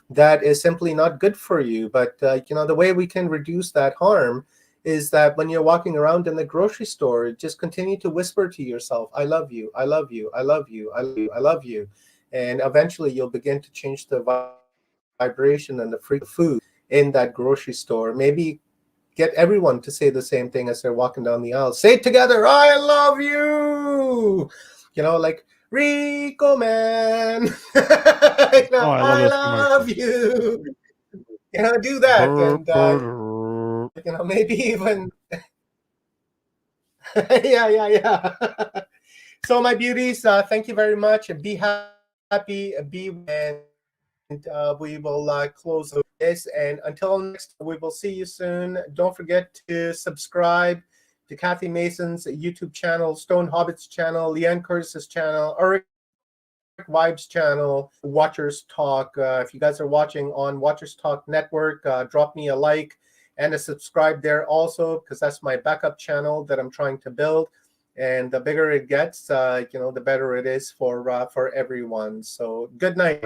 that is simply not good for you. But the way we can reduce that harm is that when you're walking around in the grocery store, just continue to whisper to yourself, I love you, I love you, I love you, I love you, I love you. And eventually you'll begin to change the vibration and the food in that grocery store. Maybe get everyone to say the same thing as they're walking down the aisle. Say it together, I love you. Like Rico Man. Oh, I love I those commercials. love you. Do that. And maybe even yeah. So my beauties, thank you very much. Be happy, be well, and we will close this. And until next, we will see you soon. Don't forget to subscribe to Kathy Mason's YouTube channel, Stone Hobbit's channel, Leanne Curtis's channel, Eric Vibes channel, Watchers Talk. If you guys are watching on Watchers Talk Network, drop me a like and a subscribe there also, because that's my backup channel that I'm trying to build. And the bigger it gets, the better it is for everyone. So good night.